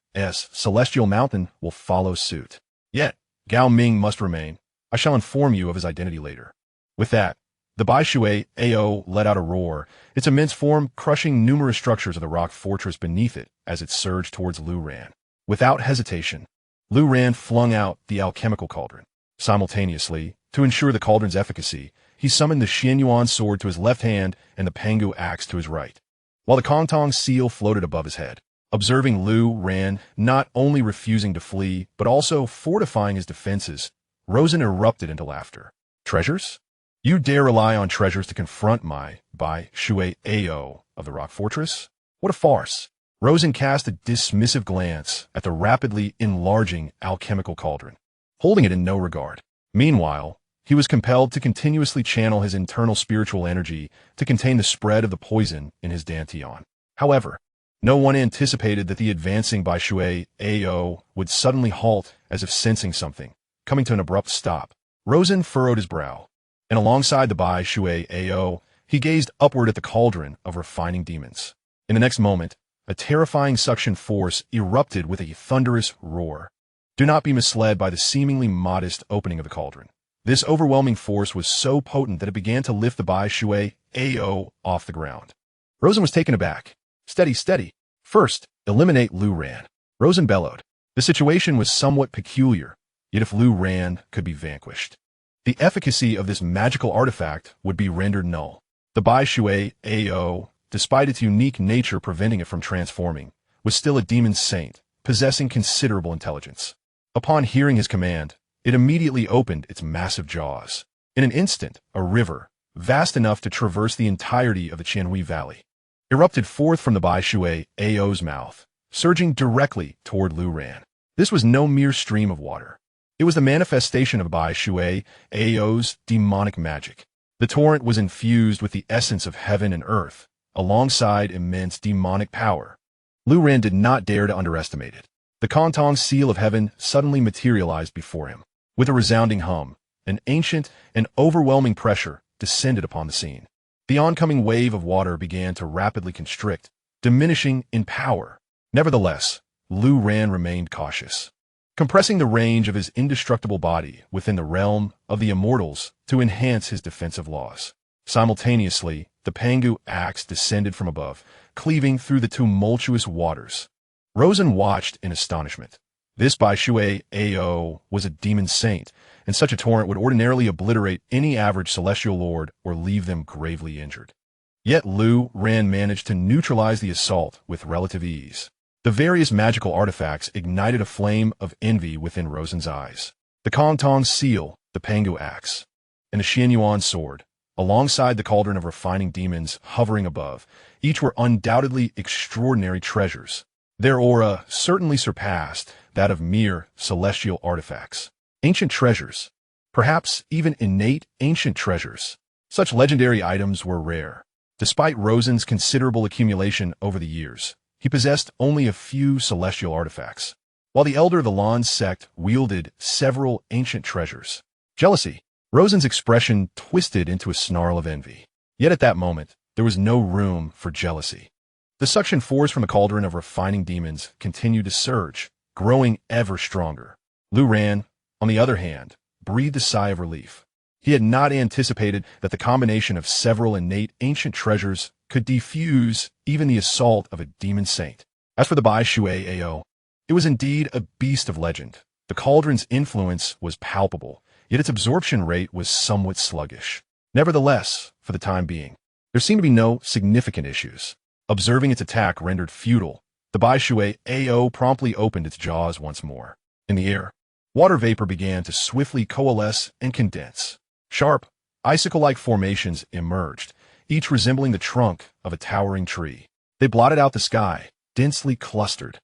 celestial mountain will follow suit. Yet, Gao Ming must remain. I shall inform you of his identity later. With that, the Bai Shui AO let out a roar, its immense form crushing numerous structures of the rock fortress beneath it as it surged towards Dihuang. Without hesitation, Dihuang flung out the alchemical cauldron. Simultaneously, to ensure the cauldron's efficacy, he summoned the Xianyuan sword to his left hand and the Pangu axe to his right, while the Kongtong seal floated above his head. Observing Dihuang not only refusing to flee, but also fortifying his defenses, Rosen erupted into laughter. Treasures? You dare rely on treasures to confront my Bai Shui AO of the rock fortress? What a farce! Rosen cast a dismissive glance at the rapidly enlarging alchemical cauldron, holding it in no regard. Meanwhile, he was compelled to continuously channel his internal spiritual energy to contain the spread of the poison in his dantian. However, no one anticipated that the advancing Bai Shui AO would suddenly halt as if sensing something, coming to an abrupt stop. Rosen furrowed his brow, and alongside the Bai Shui AO, he gazed upward at the cauldron of refining demons. In the next moment, a terrifying suction force erupted with a thunderous roar. Do not be misled by the seemingly modest opening of the cauldron. This overwhelming force was so potent that it began to lift the Bai Shui AO off the ground. Rosen was taken aback. Steady, steady. First, eliminate Dihuang. Rosen bellowed. The situation was somewhat peculiar, Yet if Lu Ran could be vanquished, the efficacy of this magical artifact would be rendered null. The Bai Shui AO, despite its unique nature preventing it from transforming, was still a demon saint, possessing considerable intelligence. Upon hearing his command, it immediately opened its massive jaws. In an instant, a river, vast enough to traverse the entirety of the Qianhui Valley, erupted forth from the Bai Shui AO's mouth, surging directly toward Lu Ran. This was no mere stream of water. It was the manifestation of Bai Shui AO's demonic magic. The torrent was infused with the essence of heaven and earth, alongside immense demonic power. Lu Ran did not dare to underestimate it. The Kantong seal of heaven suddenly materialized before him. With a resounding hum, an ancient and overwhelming pressure descended upon the scene. The oncoming wave of water began to rapidly constrict, diminishing in power. Nevertheless, Lu Ran remained cautious, compressing the range of his indestructible body within the realm of the immortals to enhance his defensive laws. Simultaneously, the Pangu axe descended from above, cleaving through the tumultuous waters. Rosen watched in astonishment. This Bai Shui AO was a demon saint, and such a torrent would ordinarily obliterate any average celestial lord or leave them gravely injured. Yet Lu Ran managed to neutralize the assault with relative ease. The various magical artifacts ignited a flame of envy within Rosen's eyes. The Kongtong seal, the Pangu axe, and the Xianyuan sword, alongside the cauldron of refining demons hovering above, each were undoubtedly extraordinary treasures. Their aura certainly surpassed that of mere celestial artifacts. Ancient treasures, perhaps even innate ancient treasures. Such legendary items were rare. Despite Rosen's considerable accumulation over the years, he possessed only a few celestial artifacts, while the elder of the Lan sect wielded several ancient treasures. Jealousy. Rosen's expression twisted into a snarl of envy. Yet at that moment, there was no room for jealousy. The suction force from the cauldron of refining demons continued to surge, growing ever stronger. Lu Ran, on the other hand, breathed a sigh of relief. He had not anticipated that the combination of several innate ancient treasures could defuse even the assault of a demon saint. As for the Bai Shui AO, it was indeed a beast of legend. The cauldron's influence was palpable, yet its absorption rate was somewhat sluggish. Nevertheless, for the time being, there seemed to be no significant issues. Observing its attack rendered futile, the Bai Shui AO promptly opened its jaws once more. In the air, water vapor began to swiftly coalesce and condense. Sharp, icicle-like formations emerged, each resembling the trunk of a towering tree. They blotted out the sky, densely clustered.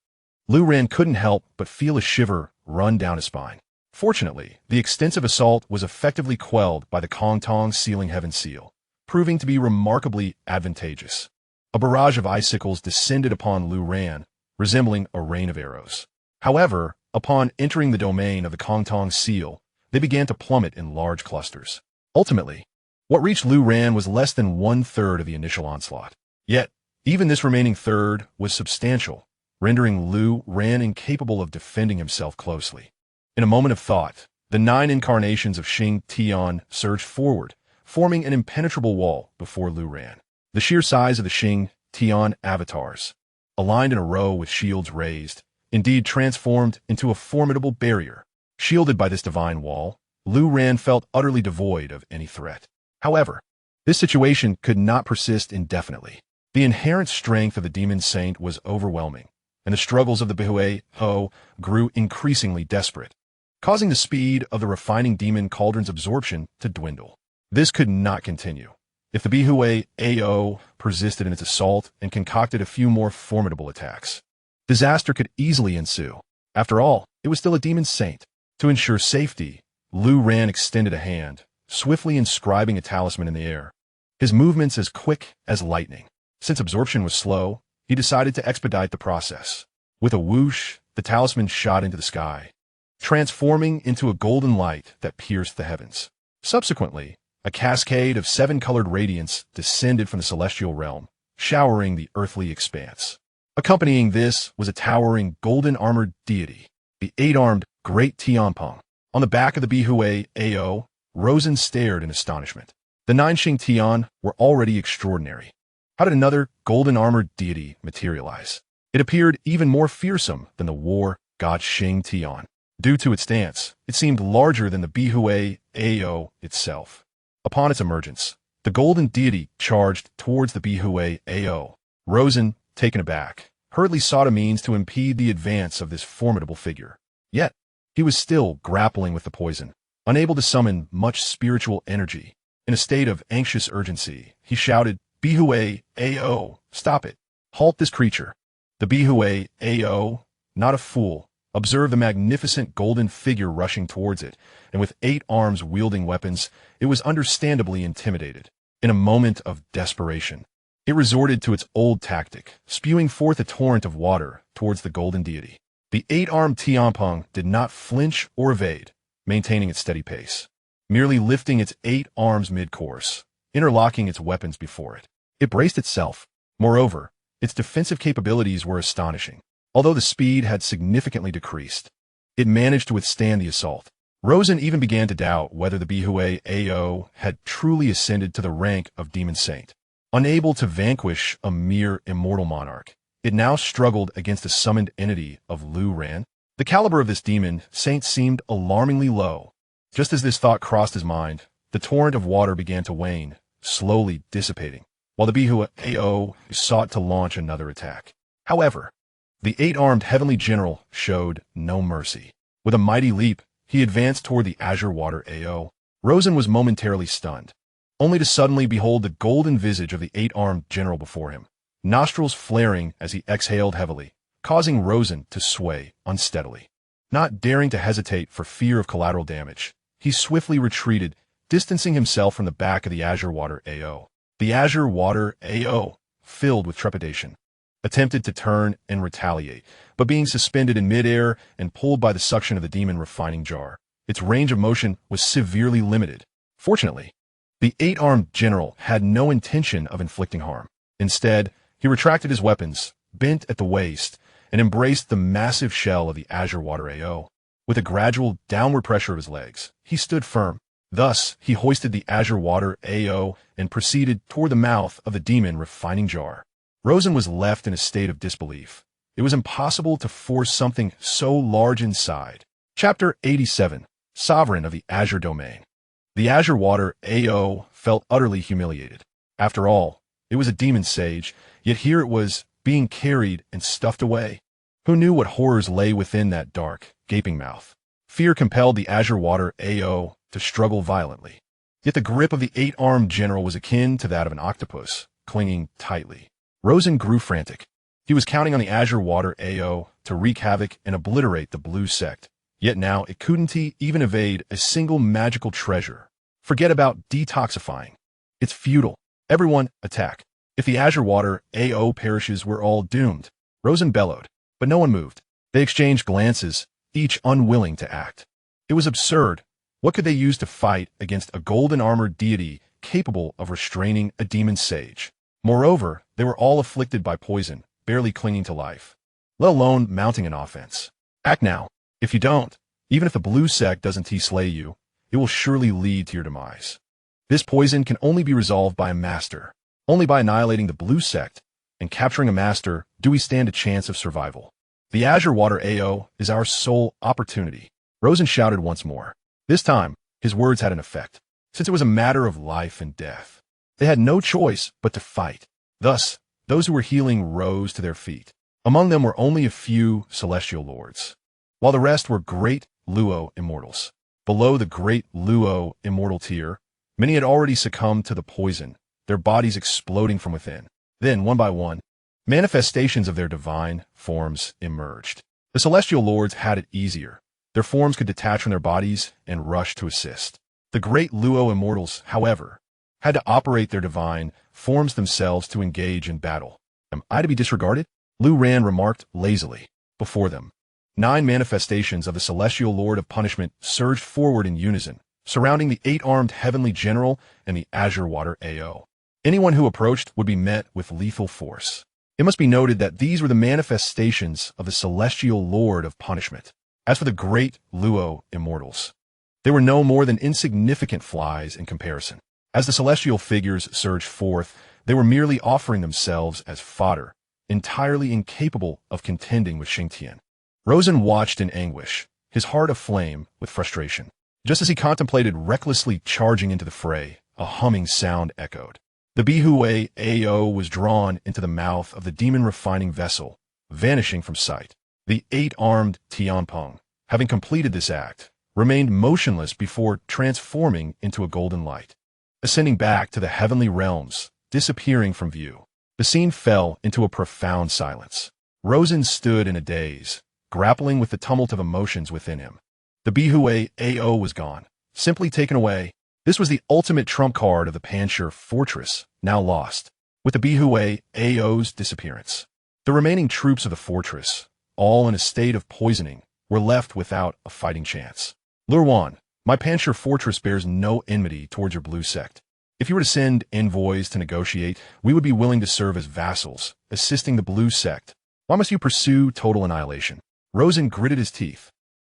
Lu Ran couldn't help but feel a shiver run down his spine. Fortunately, the extensive assault was effectively quelled by the Kongtong sealing heaven seal, proving to be remarkably advantageous. A barrage of icicles descended upon Lu Ran, resembling a rain of arrows. However, upon entering the domain of the Kongtong seal, they began to plummet in large clusters. Ultimately, what reached Lu Ran was less than one-third of the initial onslaught. Yet, even this remaining third was substantial, rendering Lu Ran incapable of defending himself closely. In a moment of thought, the 9 incarnations of Xing Tian surged forward, forming an impenetrable wall before Lu Ran. The sheer size of the Xing Tian avatars, aligned in a row with shields raised, indeed transformed into a formidable barrier. Shielded by this divine wall, Lu Ran felt utterly devoid of any threat. However, this situation could not persist indefinitely. The inherent strength of the demon saint was overwhelming, and the struggles of the Bihui Ho grew increasingly desperate, causing the speed of the refining demon cauldron's absorption to dwindle. This could not continue. If the Bihui AO persisted in its assault and concocted a few more formidable attacks, disaster could easily ensue. After all, it was still a demon saint. To ensure safety, Lu Ran extended a hand, swiftly inscribing a talisman in the air, his movements as quick as lightning. Since absorption was slow, he decided to expedite the process. With a whoosh, the talisman shot into the sky, transforming into a golden light that pierced the heavens. Subsequently, a cascade of 7-colored radiance descended from the celestial realm, showering the earthly expanse. Accompanying this was a towering golden-armored deity, the 8-armed Great Tianpeng. On the back of the Bihui AO, Rosen stared in astonishment. The 9 Xing Tian were already extraordinary. How did another golden-armored deity materialize? It appeared even more fearsome than the war god Xing Tian. Due to its stance, it seemed larger than the Bihue Ao itself. Upon its emergence, the golden deity charged towards the Bihue Ao. Rosen, taken aback, hurriedly sought a means to impede the advance of this formidable figure. Yet, he was still grappling with the poison, unable to summon much spiritual energy. In a state of anxious urgency, he shouted, "Bihue Ao, stop it! Halt this creature!" The Bihue Ao, not a fool, observed the magnificent golden figure rushing towards it, and with 8 arms wielding weapons, it was understandably intimidated. In a moment of desperation, it resorted to its old tactic, spewing forth a torrent of water towards the golden deity. The 8-armed Tianpeng did not flinch or evade, maintaining its steady pace, merely lifting its 8 arms mid-course, interlocking its weapons before it. It braced itself. Moreover, its defensive capabilities were astonishing. Although the speed had significantly decreased, it managed to withstand the assault. Rosen even began to doubt whether the Bihue Ao had truly ascended to the rank of Demon Saint. Unable to vanquish a mere immortal monarch, it now struggled against a summoned entity of Lu Ran. The caliber of this demon saint seemed alarmingly low. Just as this thought crossed his mind, the torrent of water began to wane, slowly dissipating, while the Bihue Ao sought to launch another attack. However, the 8-armed heavenly general showed no mercy. With a mighty leap, he advanced toward the azure water Ao. Rosen was momentarily stunned, only to suddenly behold the golden visage of the 8-armed general before him, nostrils flaring as he exhaled heavily, causing Rosen to sway unsteadily. Not daring to hesitate for fear of collateral damage, he swiftly retreated, distancing himself from the back of the azure water Ao. The azure water Ao, filled with trepidation, attempted to turn and retaliate, but being suspended in midair and pulled by the suction of the demon refining jar, its range of motion was severely limited. Fortunately, the 8-armed general had no intention of inflicting harm. Instead, he retracted his weapons, bent at the waist, and embraced the massive shell of the azure water Ao. With a gradual downward pressure of his legs, he stood firm. Thus, he hoisted the azure water Ao and proceeded toward the mouth of the demon refining jar. Rosen was left in a state of disbelief. It was impossible to force something so large inside. Chapter 87, Sovereign of the Azure Domain. The azure water Ao felt utterly humiliated. After all, it was a demon sage, yet here it was being carried and stuffed away. Who knew what horrors lay within that dark, gaping mouth? Fear compelled the azure water Ao to struggle violently. Yet the grip of the 8-armed general was akin to that of an octopus, clinging tightly. Rosen grew frantic. He was counting on the azure water Ao to wreak havoc and obliterate the blue sect. Yet now it couldn't even evade a single magical treasure. Forget about detoxifying. It's futile. Everyone, attack. If the azure water Ao perishes, we're all doomed. Rosen bellowed, but no one moved. They exchanged glances, each unwilling to act. It was absurd. What could they use to fight against a golden-armored deity capable of restraining a demon sage? Moreover, they were all afflicted by poison, barely clinging to life, let alone mounting an offense. Act now. If you don't, even if the blue sect doesn't slay you, it will surely lead to your demise. This poison can only be resolved by a master. Only by annihilating the blue sect and capturing a master do we stand a chance of survival. The azure water Ao is our sole opportunity. Rosen shouted once more. This time, his words had an effect, since it was a matter of life and death. They had no choice but to fight. Thus, those who were healing rose to their feet. Among them were only a few celestial lords, while the rest were great Luo immortals. Below the great Luo immortal tier, many had already succumbed to the poison, their bodies exploding from within. Then, one by one, manifestations of their divine forms emerged. The celestial lords had it easier. Their forms could detach from their bodies and rush to assist. The great Luo immortals, however, had to operate their divine forms themselves to engage in battle. Am I to be disregarded? Lu Ran remarked lazily. Before them, 9 manifestations of the celestial lord of punishment surged forward in unison, surrounding the 8-armed heavenly general and the azure water Ao. Anyone who approached would be met with lethal force. It must be noted that these were the manifestations of the celestial lord of punishment. As for the great Luo immortals, they were no more than insignificant flies in comparison. As the celestial figures surged forth, they were merely offering themselves as fodder, entirely incapable of contending with Xianxia. Rosen watched in anguish. his heart aflame with frustration. Just as he contemplated recklessly charging into the fray, a humming sound echoed. The Bihue Ao was drawn into the mouth of the demon-refining vessel, vanishing from sight. The 8-armed Tianpeng, having completed this act, remained motionless before transforming into a golden light, ascending back to the heavenly realms, disappearing from view. The scene fell into a profound silence. Rosen stood in a daze, grappling with the tumult of emotions within him. The Bihue Ao was gone, simply taken away. This was the ultimate trump card of the Panshir fortress, now lost. With the Bihue Ao's disappearance, the remaining troops of the fortress, all in a state of poisoning, were left without a fighting chance. Luowan, my Panshir fortress bears no enmity towards your blue sect. If you were to send envoys to negotiate, we would be willing to serve as vassals, assisting the blue sect. Why must you pursue total annihilation? Rosen gritted his teeth,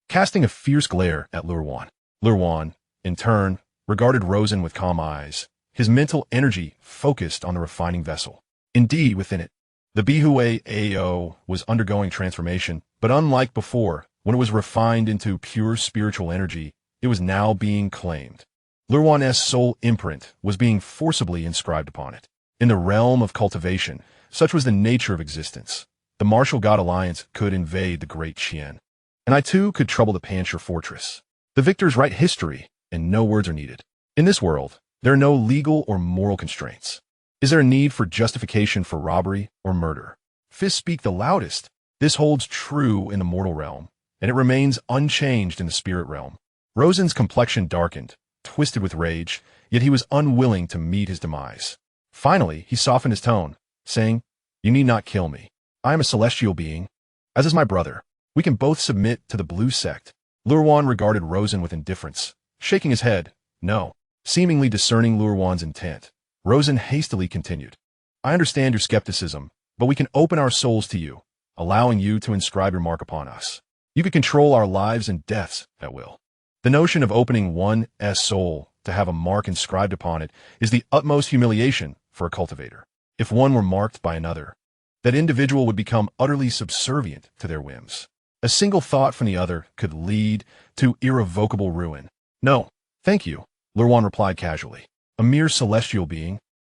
casting a fierce glare at Luowan. Luowan, in turn, regarded Rosen with calm eyes, his mental energy focused on the refining vessel. Indeed, within it, the Bihue Ao was undergoing transformation, but unlike before, when it was refined into pure spiritual energy, it was now being claimed. Luowan's soul imprint was being forcibly inscribed upon it. In the realm of cultivation, such was the nature of existence. The martial god alliance could invade the great Qian, and I too could trouble the Panshir fortress. The victors write history, and no words are needed. In this world, there are no legal or moral constraints. Is there a need for justification for robbery or murder? Fists speak the loudest. This holds true in the mortal realm, and it remains unchanged in the spirit realm. Rosen's complexion darkened, twisted with rage, yet he was unwilling to meet his demise. Finally, he softened his tone, saying, "You need not kill me. I am a celestial being, as is my brother. We can both submit to the blue sect." Luowan regarded Rosen with indifference, shaking his head, no. Seemingly discerning Luowan's intent, Rosen hastily continued, "I understand your skepticism, but we can open our souls to you, allowing you to inscribe your mark upon us. You could control our lives and deaths at will." The notion of opening one's soul to have a mark inscribed upon it is the utmost humiliation for a cultivator. If one were marked by another, that individual would become utterly subservient to their whims. A single thought from the other could lead to irrevocable ruin. "No, thank you," Luowan replied casually. "A mere celestial being.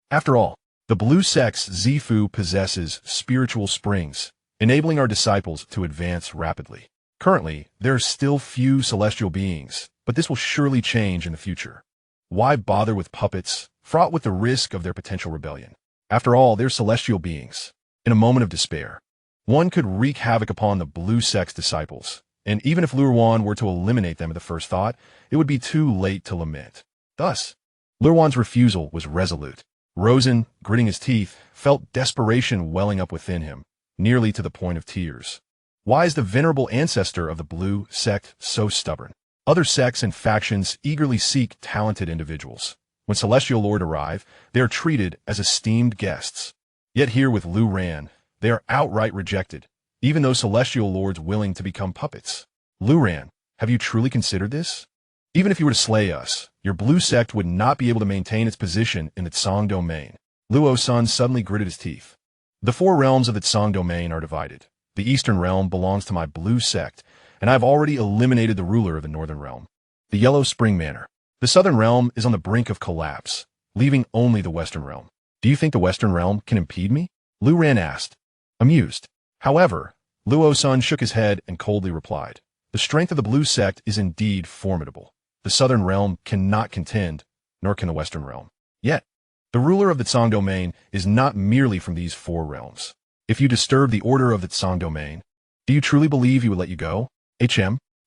After all, the blue sect's Zifu possesses spiritual springs, enabling our disciples to advance rapidly. Currently, there are still few celestial beings, but this will surely change in the future. Why bother with puppets, fraught with the risk of their potential rebellion? After all, they're celestial beings." In a moment of despair, one could wreak havoc upon the blue sect's disciples, and even if Luowan were to eliminate them at the first thought, it would be too late to lament. Thus, Luowan's refusal was resolute. Rosen, gritting his teeth, felt desperation welling up within him, nearly to the point of tears. Why is the venerable ancestor of the blue sect so stubborn? Other sects and factions eagerly seek talented individuals. When Celestial Lord arrive, they are treated as esteemed guests. Yet here with Lu Ran, they are outright rejected, even though Celestial Lords willing to become puppets. Lu Ran, have you truly considered this? Even if you were to slay us, your blue sect would not be able to maintain its position in the Tsang domain. Luo Sun suddenly gritted his teeth. The 4 realms of the Tsang domain are divided. The eastern realm belongs to my blue sect, and I have already eliminated the ruler of the northern realm, the Yellow Spring Manor. The southern realm is on the brink of collapse, leaving only the western realm. Do you think the western realm can impede me? Lu Ran asked, amused. However, Luo Sun shook his head and coldly replied, "The strength of the blue sect is indeed formidable. The southern realm cannot contend, nor can the western realm. Yet, the ruler of the Tsang domain is not merely from these 4 realms. If you disturb the order of the Tsang domain, do you truly believe he would let you go?"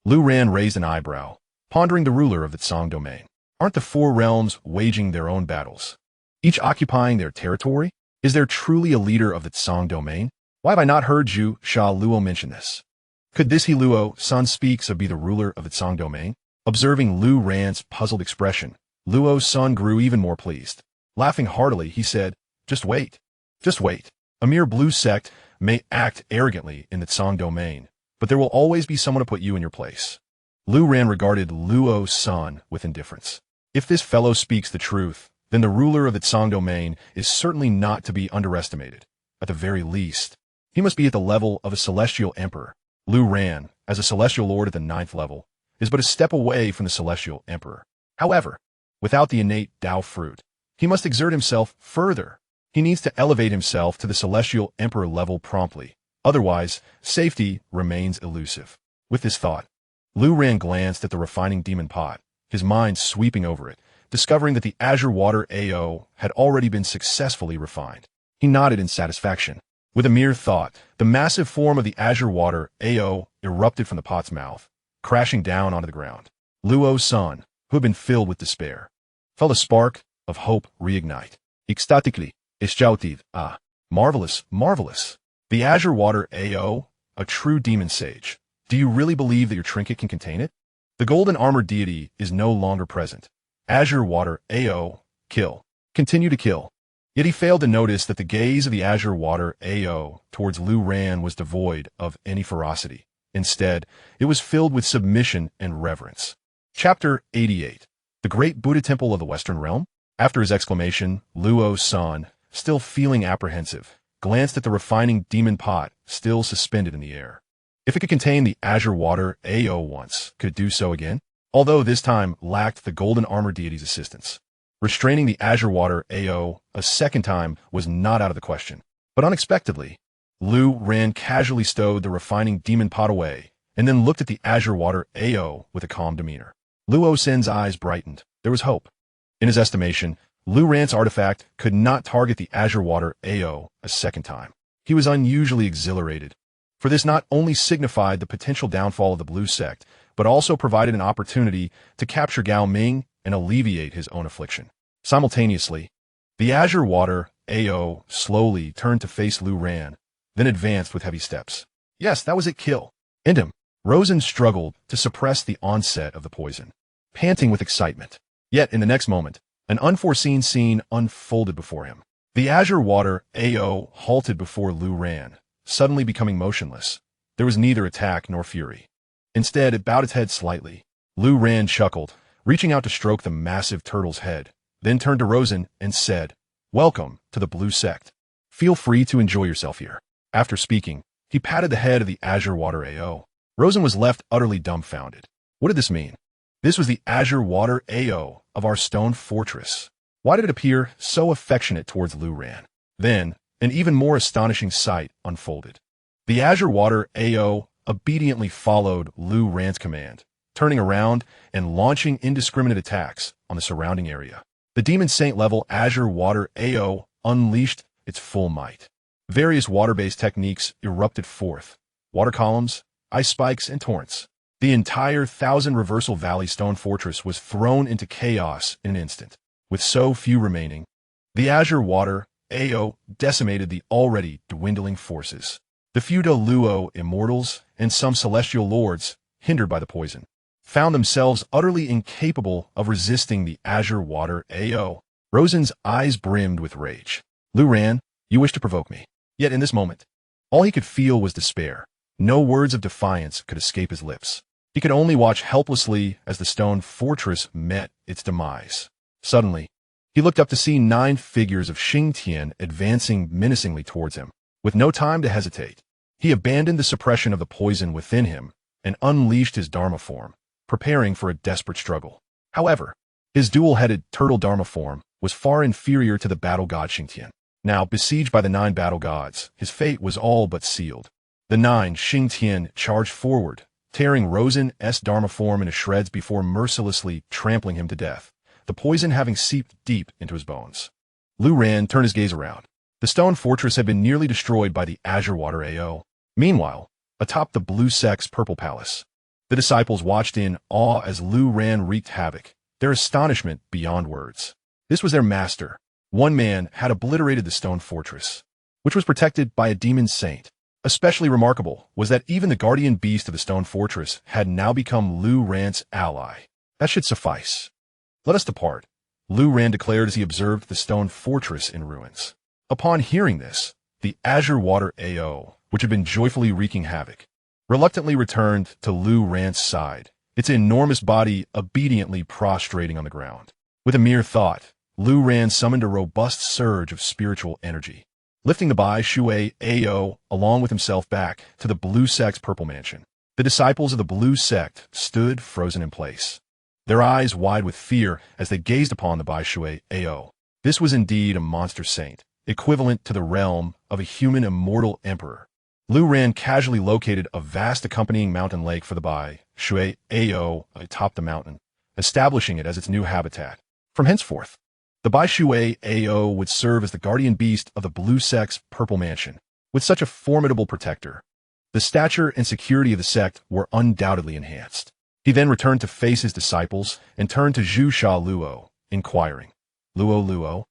Lu Ran raised an eyebrow, pondering the ruler of the Tsang domain. Aren't the 4 realms waging their own battles, each occupying their territory? Is there truly a leader of the Tsang domain? Why have I not heard Zhu Sha Luo mention this? Could this he Luo Sun speaks of be the ruler of the Tsang domain? Observing Lu Ran's puzzled expression, Luo Sun grew even more pleased. Laughing heartily, he said, "Just wait. Just wait. A mere blue sect may act arrogantly in the Tsang domain, but there will always be someone to put you in your place." Lu Ran regarded Luo Sun with indifference. If this fellow speaks the truth, then the ruler of the Tsang domain is certainly not to be underestimated. At the very least, he must be at the level of a celestial emperor. Lu Ran, as a Celestial Lord at the 9th level, is but a step away from the Celestial Emperor. However, without the innate Tao fruit, he must exert himself further. He needs to elevate himself to the Celestial Emperor level promptly. Otherwise, safety remains elusive. With this thought, Lu Ran glanced at the refining demon pot, his mind sweeping over it, discovering that the azure water AO had already been successfully refined. He nodded in satisfaction. With a mere thought, the massive form of the azure water AO erupted from the pot's mouth, crashing down onto the ground. Luo's son, who had been filled with despair, felt a spark of hope reignite. Ecstatically, shouted, "Ah, marvelous, marvelous. The azure water AO, a true demon sage. Do you really believe that your trinket can contain it?" The golden armored deity is no longer present. Azure water AO, kill. Continue to kill. Yet he failed to notice that the gaze of the azure water AO towards Lu Ran was devoid of any ferocity. Instead, it was filled with submission and reverence. Chapter 88. The Great Buddha Temple of the Western Realm. After his exclamation, Luo's son, still feeling apprehensive, glanced at the refining demon pot still suspended in the air. If it could contain the azure water AO once, could it do so again? Although this time lacked the golden armor deity's assistance. Restraining the azure water AO a second time was not out of the question. But unexpectedly, Lu Ran casually stowed the refining demon pot away and then looked at the azure water AO with a calm demeanor. Luo Sen's eyes brightened. There was hope. In his estimation, Lu Ran's artifact could not target the azure water AO a second time. He was unusually exhilarated, for this not only signified the potential downfall of the Blue Sect, but also provided an opportunity to capture Gao Ming and alleviate his own affliction. Simultaneously, the azure water AO slowly turned to face Lu Ran, then advanced with heavy steps. Yes, that was it, kill. End him. Rosen struggled to suppress the onset of the poison, panting with excitement. Yet in the next moment, an unforeseen scene unfolded before him. The azure water AO halted before Lu Ran, suddenly becoming motionless. There was neither attack nor fury. Instead, it bowed its head slightly. Lu Ran chuckled, reaching out to stroke the massive turtle's head, then turned to Rosen and said, "Welcome to the Blue Sect. Feel free to enjoy yourself here." After speaking, he patted the head of the azure water AO. Rosen was left utterly dumbfounded. What did this mean? This was the azure water AO of our stone fortress. Why did it appear so affectionate towards Lu Ran? Then, an even more astonishing sight unfolded. The azure water AO obediently followed Lu Ran's command, turning around and launching indiscriminate attacks on the surrounding area. The Demon Saint level azure water AO unleashed its full might. Various water-based techniques erupted forth: water columns, ice spikes, and torrents. The entire 1,000 Reversal Valley stone fortress was thrown into chaos in an instant. With so few remaining, the azure water AO decimated the already dwindling forces. The few Luo immortals and some celestial lords, hindered by the poison, found themselves utterly incapable of resisting the azure water AO. Rosen's eyes brimmed with rage. Lu Ran, you wish to provoke me. Yet in this moment, all he could feel was despair. No words of defiance could escape his lips. He could only watch helplessly as the stone fortress met its demise. Suddenly, he looked up to see 9 figures of Xianxia advancing menacingly towards him. With no time to hesitate, he abandoned the suppression of the poison within him and unleashed his Dharma form, preparing for a desperate struggle. However, his dual-headed turtle Dharma form was far inferior to the battle god Xianxia. Now, besieged by the 9 battle gods, his fate was all but sealed. The 9 Xianxia charged forward, tearing Rosen's Dharma form into shreds before mercilessly trampling him to death, the poison having seeped deep into his bones. Lu Ran turned his gaze around. The stone fortress had been nearly destroyed by the azure water AO. Meanwhile, atop the Blue Sect's purple palace, the disciples watched in awe as Lu Ran wreaked havoc, their astonishment beyond words. This was their master. One man had obliterated the stone fortress, which was protected by a demon saint. Especially remarkable was that even the guardian beast of the stone fortress had now become Lu Ran's ally. That should suffice. Let us depart, Lu Ran declared as he observed the stone fortress in ruins. Upon hearing this, the azure water AO, which had been joyfully wreaking havoc, reluctantly returned to Lu Ran's side, its enormous body obediently prostrating on the ground. With a mere thought, Lu Ran summoned a robust surge of spiritual energy, lifting the Bai Shui AO along with himself back to the Blue Sect's purple mansion. The disciples of the blue sect stood frozen in place, their eyes wide with fear as they gazed upon the Bai Shui Ao. This was indeed a monster saint, equivalent to the realm of a human immortal emperor. Lu Ran casually located a vast accompanying mountain lake for the Bai Shui Ao atop the mountain, establishing it as its new habitat. From henceforth, the Bai Shui Ao would serve as the guardian beast of the blue sect's purple mansion. With such a formidable protector, the stature and security of the sect were undoubtedly enhanced. He then returned to face his disciples and turned to Zhu Sha Luo, inquiring, Luo,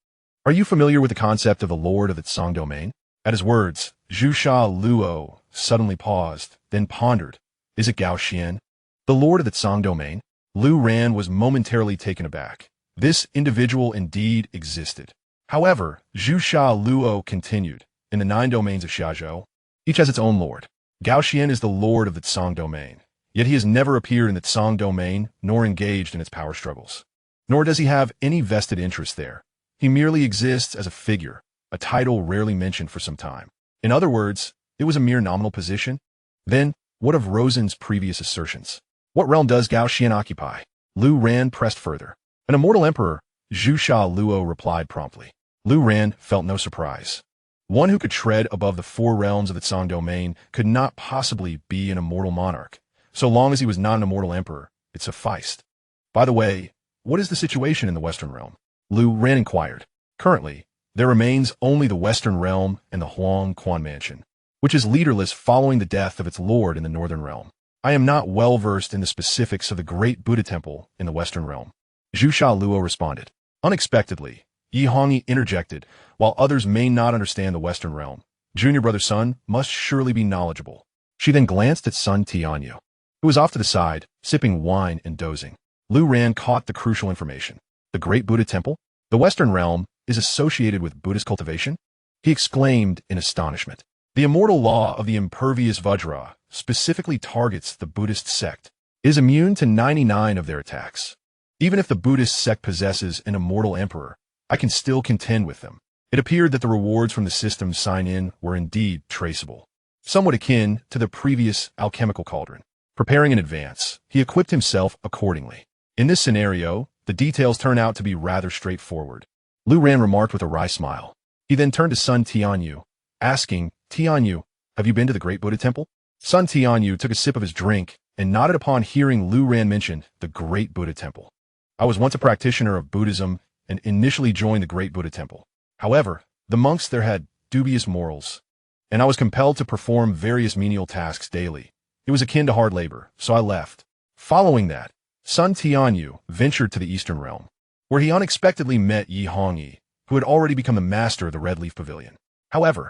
are you familiar with the concept of the Lord of the Tsang domain? At his words, Zhu Sha Luo suddenly paused, then pondered, is it Gao Xian, the Lord of the Tsang domain? Lu Ran was momentarily taken aback. This individual indeed existed. However, Zhu Sha Luo continued, in the 9 domains of Xiazhou, each has its own lord. Gao Xian is the lord of the Tsang domain, yet he has never appeared in the Tsang domain nor engaged in its power struggles. Nor does he have any vested interest there. He merely exists as a figure, a title rarely mentioned for some time. In other words, it was a mere nominal position. Then, what of Rosen's previous assertions? What realm does Gao Xian occupy? Lu Ran pressed further. An immortal emperor, Zhu Sha Luo replied promptly. Lu Ran felt no surprise. One who could tread above the 4 realms of the Tsang domain could not possibly be an immortal monarch. So long as he was not an immortal emperor, it sufficed. By the way, what is the situation in the Western Realm? Lu Ran inquired. Currently, there remains only the Western Realm and the Huang Quan Mansion, which is leaderless following the death of its lord in the Northern Realm. I am not well versed in the specifics of the Great Buddha Temple in the Western Realm. Zhu Sha Luo responded. Unexpectedly, Dihuang interjected, while others may not understand the Western Realm, junior brother Sun must surely be knowledgeable. She then glanced at Sun Tianyu, who was off to the side, sipping wine and dozing. Lu Ran caught the crucial information. The Great Buddha Temple? The Western Realm is associated with Buddhist cultivation? He exclaimed in astonishment. The immortal law of the impervious Vajra specifically targets the Buddhist sect. It is immune to 99 of their attacks. Even if the Buddhist sect possesses an immortal emperor, I can still contend with them. It appeared that the rewards from the system's sign-in were indeed traceable, somewhat akin to the previous alchemical cauldron. Preparing in advance, he equipped himself accordingly. In this scenario, the details turn out to be rather straightforward. Lu Ran remarked with a wry smile. He then turned to Sun Tianyu, asking, Tianyu, have you been to the Great Buddha Temple? Sun Tianyu took a sip of his drink and nodded upon hearing Lu Ran mention the Great Buddha Temple. I was once a practitioner of Buddhism and initially joined the Great Buddha Temple. However, the monks there had dubious morals, and I was compelled to perform various menial tasks daily. It was akin to hard labor, so I left. Following that, Sun Tianyu ventured to the Eastern Realm, where he unexpectedly met Yi Hongyi, who had already become the master of the Red Leaf Pavilion. However,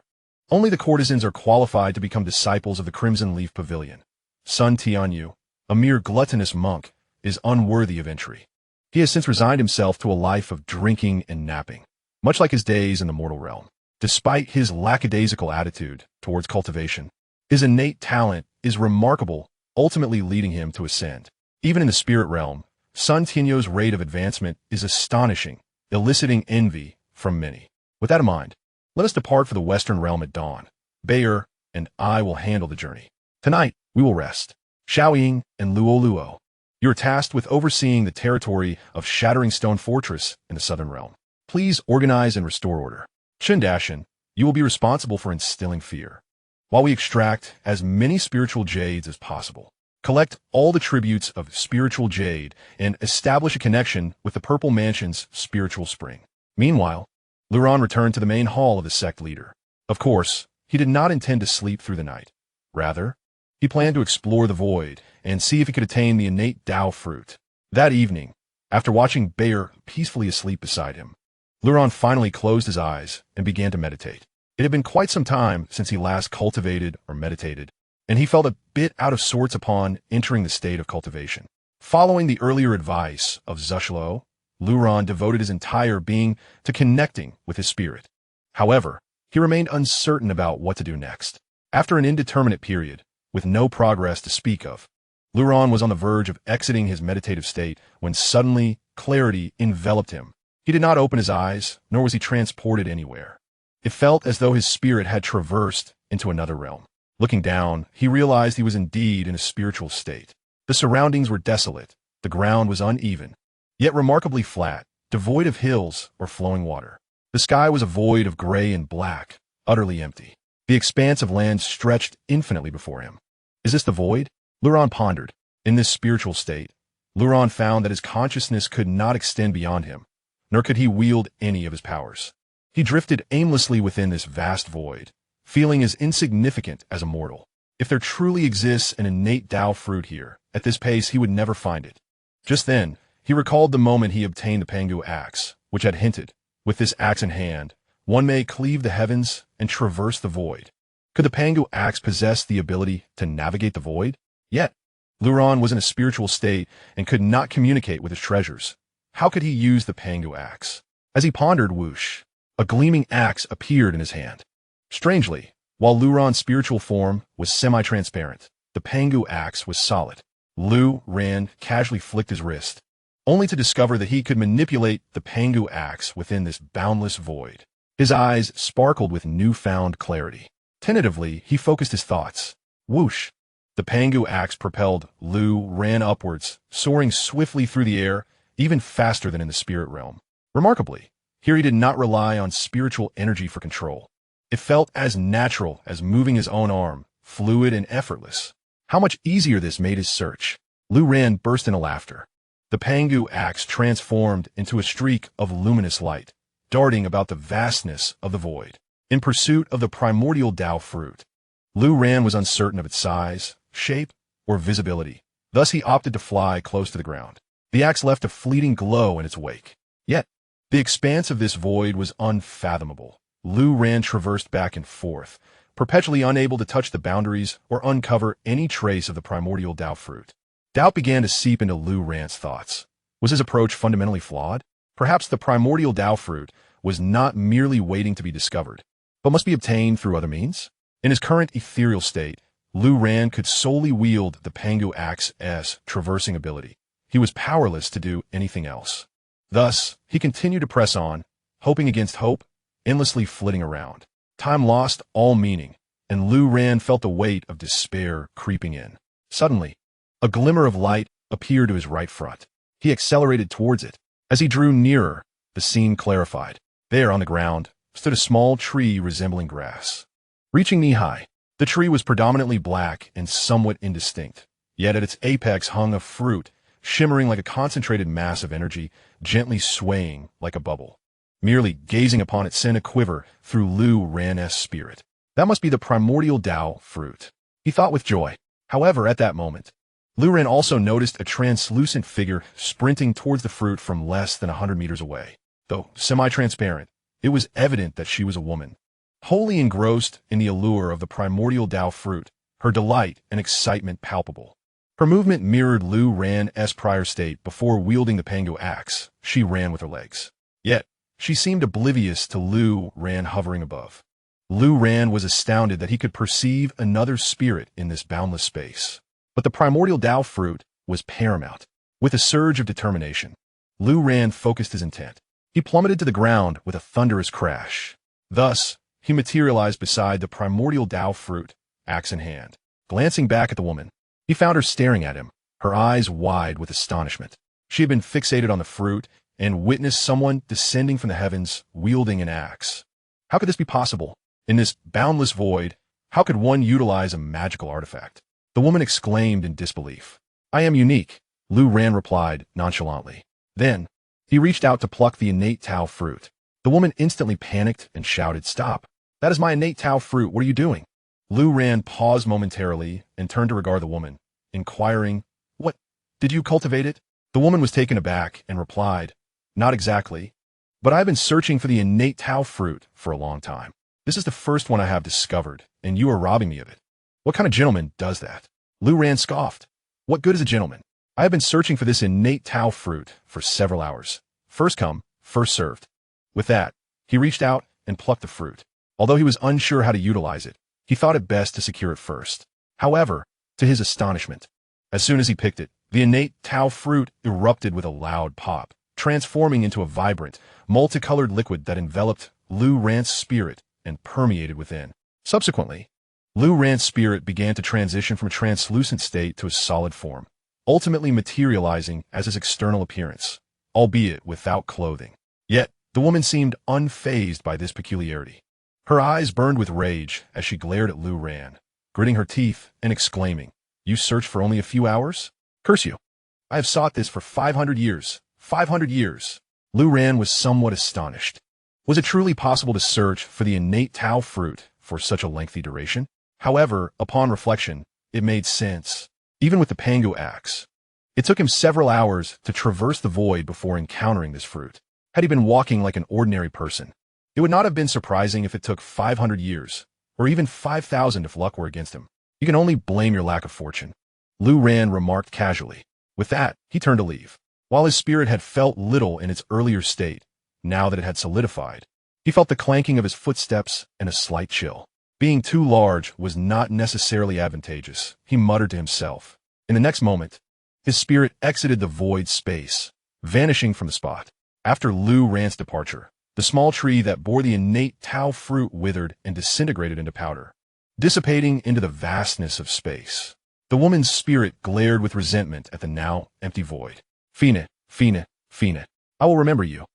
only the courtesans are qualified to become disciples of the Crimson Leaf Pavilion. Sun Tianyu, a mere gluttonous monk, is unworthy of entry. He has since resigned himself to a life of drinking and napping, much like his days in the mortal realm. Despite his lackadaisical attitude towards cultivation, his innate talent is remarkable, ultimately leading him to ascend. Even in the spirit realm, Sun Tianyu's rate of advancement is astonishing, eliciting envy from many. With that in mind, let us depart for the Western Realm at dawn. Bayer and I will handle the journey. Tonight, we will rest. Xiaoying and Luo, you are tasked with overseeing the territory of Shattering Stone Fortress in the Southern Realm. Please organize and restore order. Chundashan, you will be responsible for instilling fear, while we extract as many spiritual jades as possible. Collect all the tributes of spiritual jade and establish a connection with the Purple Mansion's spiritual spring. Meanwhile, Luran returned to the main hall of the sect leader. Of course, he did not intend to sleep through the night. Rather, he planned to explore the void and see if he could attain the innate Tao fruit. That evening, after watching Bayer peacefully asleep beside him, Luran finally closed his eyes and began to meditate. It had been quite some time since he last cultivated or meditated, and he felt a bit out of sorts upon entering the state of cultivation. Following the earlier advice of Zushlo, Luran devoted his entire being to connecting with his spirit. However, he remained uncertain about what to do next. After an indeterminate period, with no progress to speak of, Luran was on the verge of exiting his meditative state when suddenly clarity enveloped him. He did not open his eyes, nor was he transported anywhere. It felt as though his spirit had traversed into another realm. Looking down, he realized he was indeed in a spiritual state. The surroundings were desolate, the ground was uneven, yet remarkably flat, devoid of hills or flowing water. The sky was a void of gray and black, utterly empty. The expanse of land stretched infinitely before him. Is this the void? Luron pondered. In this spiritual state, Luron found that his consciousness could not extend beyond him, nor could he wield any of his powers. He drifted aimlessly within this vast void, feeling as insignificant as a mortal. If there truly exists an innate Tao fruit here, at this pace he would never find it. Just then, he recalled the moment he obtained the Pangu axe, which had hinted, with this axe in hand, one may cleave the heavens and traverse the void. Could the Pangu axe possess the ability to navigate the void? Yet, Luron was in a spiritual state and could not communicate with his treasures. How could he use the Pangu axe? As he pondered, whoosh, a gleaming axe appeared in his hand. Strangely, while Luron's spiritual form was semi-transparent, the Pangu axe was solid. Luron casually flicked his wrist, only to discover that he could manipulate the Pangu axe within this boundless void. His eyes sparkled with newfound clarity. Tentatively, he focused his thoughts. Whoosh! The Pangu axe propelled Luron upwards, soaring swiftly through the air, even faster than in the spirit realm. Remarkably, here he did not rely on spiritual energy for control. It felt as natural as moving his own arm, fluid and effortless. How much easier this made his search. Luron burst into laughter. The Pangu axe transformed into a streak of luminous light, darting about the vastness of the void, in pursuit of the primordial Tao fruit. Luron was uncertain of its size, shape, or visibility. Thus he opted to fly close to the ground. The axe left a fleeting glow in its wake. Yet, the expanse of this void was unfathomable. Luron traversed back and forth, perpetually unable to touch the boundaries or uncover any trace of the primordial Tao fruit. Doubt began to seep into Luron's thoughts. Was his approach fundamentally flawed? Perhaps the primordial Tao fruit was not merely waiting to be discovered, but must be obtained through other means? In his current ethereal state, Luron could solely wield the Pangu axe's traversing ability. He was powerless to do anything else. Thus, he continued to press on, hoping against hope, endlessly flitting around. Time lost all meaning, and Luron felt the weight of despair creeping in. Suddenly, a glimmer of light appeared to his right front. He accelerated towards it. As he drew nearer, the scene clarified. There, on the ground, stood a small tree resembling grass. Reaching knee-high, the tree was predominantly black and somewhat indistinct. Yet at its apex hung a fruit, shimmering like a concentrated mass of energy, gently swaying like a bubble. Merely gazing upon it sent a quiver through Luron's spirit. That must be the primordial Tao fruit, he thought with joy. However, at that moment, Luron also noticed a translucent figure sprinting towards the fruit from less than 100 meters away. Though semi-transparent, it was evident that she was a woman. Wholly engrossed in the allure of the primordial Tao fruit, her delight and excitement palpable. Her movement mirrored Luron's prior state before wielding the Pangu axe. She ran with her legs. Yet, she seemed oblivious to Luron hovering above. Luron was astounded that he could perceive another spirit in this boundless space. But the primordial Tao fruit was paramount. With a surge of determination, Luron focused his intent. He plummeted to the ground with a thunderous crash. Thus, he materialized beside the primordial Tao fruit, axe in hand. Glancing back at the woman, he found her staring at him, her eyes wide with astonishment. She had been fixated on the fruit and witnessed someone descending from the heavens wielding an axe. How could this be possible? In this boundless void, how could one utilize a magical artifact? The woman exclaimed in disbelief. I am unique, Luron replied nonchalantly. Then, he reached out to pluck the innate Tao fruit. The woman instantly panicked and shouted, Stop! That is my innate Tao fruit, what are you doing? Luron paused momentarily and turned to regard the woman, inquiring, What, did you cultivate it? The woman was taken aback and replied, Not exactly, but I've been searching for the innate Tao fruit for a long time. This is the first one I have discovered, and you are robbing me of it. What kind of gentleman does that? Luron scoffed. What good is a gentleman? I have been searching for this innate Tao fruit for several hours. First come, first served. With that, he reached out and plucked the fruit. Although he was unsure how to utilize it, he thought it best to secure it first. However, to his astonishment, as soon as he picked it, the innate Tao fruit erupted with a loud pop, transforming into a vibrant, multicolored liquid that enveloped Luron's spirit and permeated within. Subsequently, Lu Ran's spirit began to transition from a translucent state to a solid form, ultimately materializing as his external appearance, albeit without clothing. Yet, the woman seemed unfazed by this peculiarity. Her eyes burned with rage as she glared at Lu Ran, gritting her teeth and exclaiming, "You searched for only a few hours? Curse you! I have sought this for 500 years. 500 years!" Lu Ran was somewhat astonished. Was it truly possible to search for the innate Tao fruit for such a lengthy duration? However, upon reflection, it made sense. Even with the Pangu axe, it took him several hours to traverse the void before encountering this fruit. Had he been walking like an ordinary person, it would not have been surprising if it took 500 years, or even 5,000 if luck were against him. You can only blame your lack of fortune, Lu Ran remarked casually. With that, he turned to leave. While his spirit had felt little in its earlier state, now that it had solidified, he felt the clanking of his footsteps and a slight chill. Being too large was not necessarily advantageous, he muttered to himself. In the next moment, his spirit exited the void space, vanishing from the spot. After Lu Ran's departure, the small tree that bore the innate Tao fruit withered and disintegrated into powder, dissipating into the vastness of space. The woman's spirit glared with resentment at the now empty void. "Fina, Fina, Fina, I will remember you.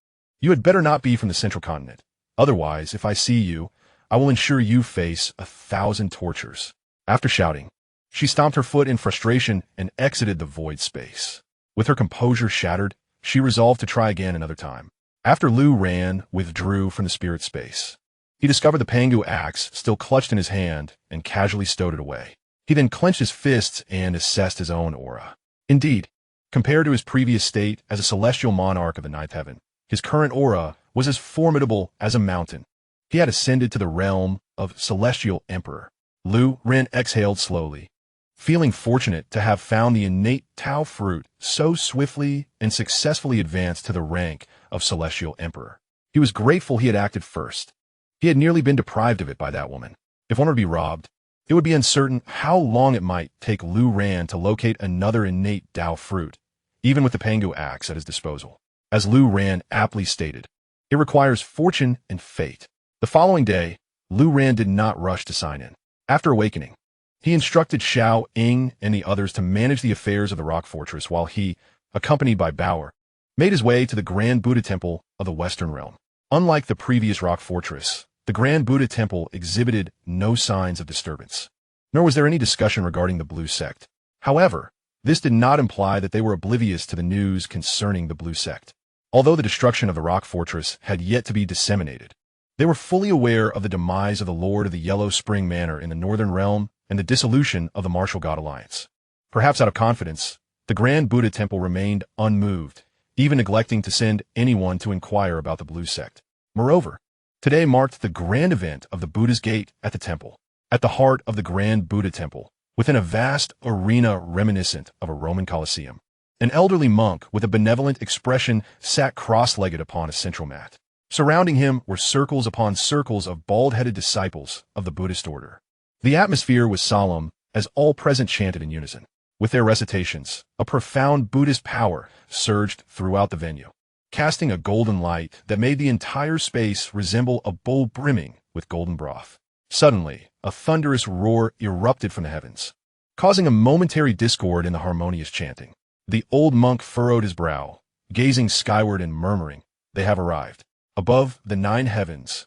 You had better not be from the central continent. Otherwise, if I see you, I will ensure you face 1,000 tortures." After shouting, she stomped her foot in frustration and exited the void space. With her composure shattered, she resolved to try again another time. After Lu Ran withdrew from the spirit space, he discovered the Pangu axe still clutched in his hand and casually stowed it away. He then clenched his fists and assessed his own aura. Indeed, compared to his previous state as a celestial monarch of the ninth heaven, his current aura was as formidable as a mountain. He had ascended to the realm of celestial emperor. Lu Ran exhaled slowly, feeling fortunate to have found the innate Tao fruit so swiftly and successfully advanced to the rank of celestial emperor. He was grateful he had acted first. He had nearly been deprived of it by that woman. If one were to be robbed, it would be uncertain how long it might take Lu Ran to locate another innate Tao fruit, even with the Pangu axe at his disposal. As Lu Ran aptly stated, it requires fortune and fate. The following day, Lu Ran did not rush to sign in. After awakening, he instructed Xiao Ying and the others to manage the affairs of the rock fortress while he, accompanied by Bauer, made his way to the Grand Buddha Temple of the Western Realm. Unlike the previous rock fortress, the Grand Buddha Temple exhibited no signs of disturbance, nor was there any discussion regarding the Blue Sect. However, this did not imply that they were oblivious to the news concerning the Blue Sect. Although the destruction of the rock fortress had yet to be disseminated, they were fully aware of the demise of the Lord of the Yellow Spring Manor in the Northern Realm and the dissolution of the Martial God Alliance. Perhaps out of confidence, the Grand Buddha Temple remained unmoved, even neglecting to send anyone to inquire about the Blue Sect. Moreover, today marked the grand event of the Buddha's Gate at the temple. At the heart of the Grand Buddha Temple, within a vast arena reminiscent of a Roman Colosseum, an elderly monk with a benevolent expression sat cross-legged upon a central mat. Surrounding him were circles upon circles of bald-headed disciples of the Buddhist order. The atmosphere was solemn as all present chanted in unison. With their recitations, a profound Buddhist power surged throughout the venue, casting a golden light that made the entire space resemble a bowl brimming with golden broth. Suddenly, a thunderous roar erupted from the heavens, causing a momentary discord in the harmonious chanting. The old monk furrowed his brow, gazing skyward and murmuring, "They have arrived." Above the 9 heavens,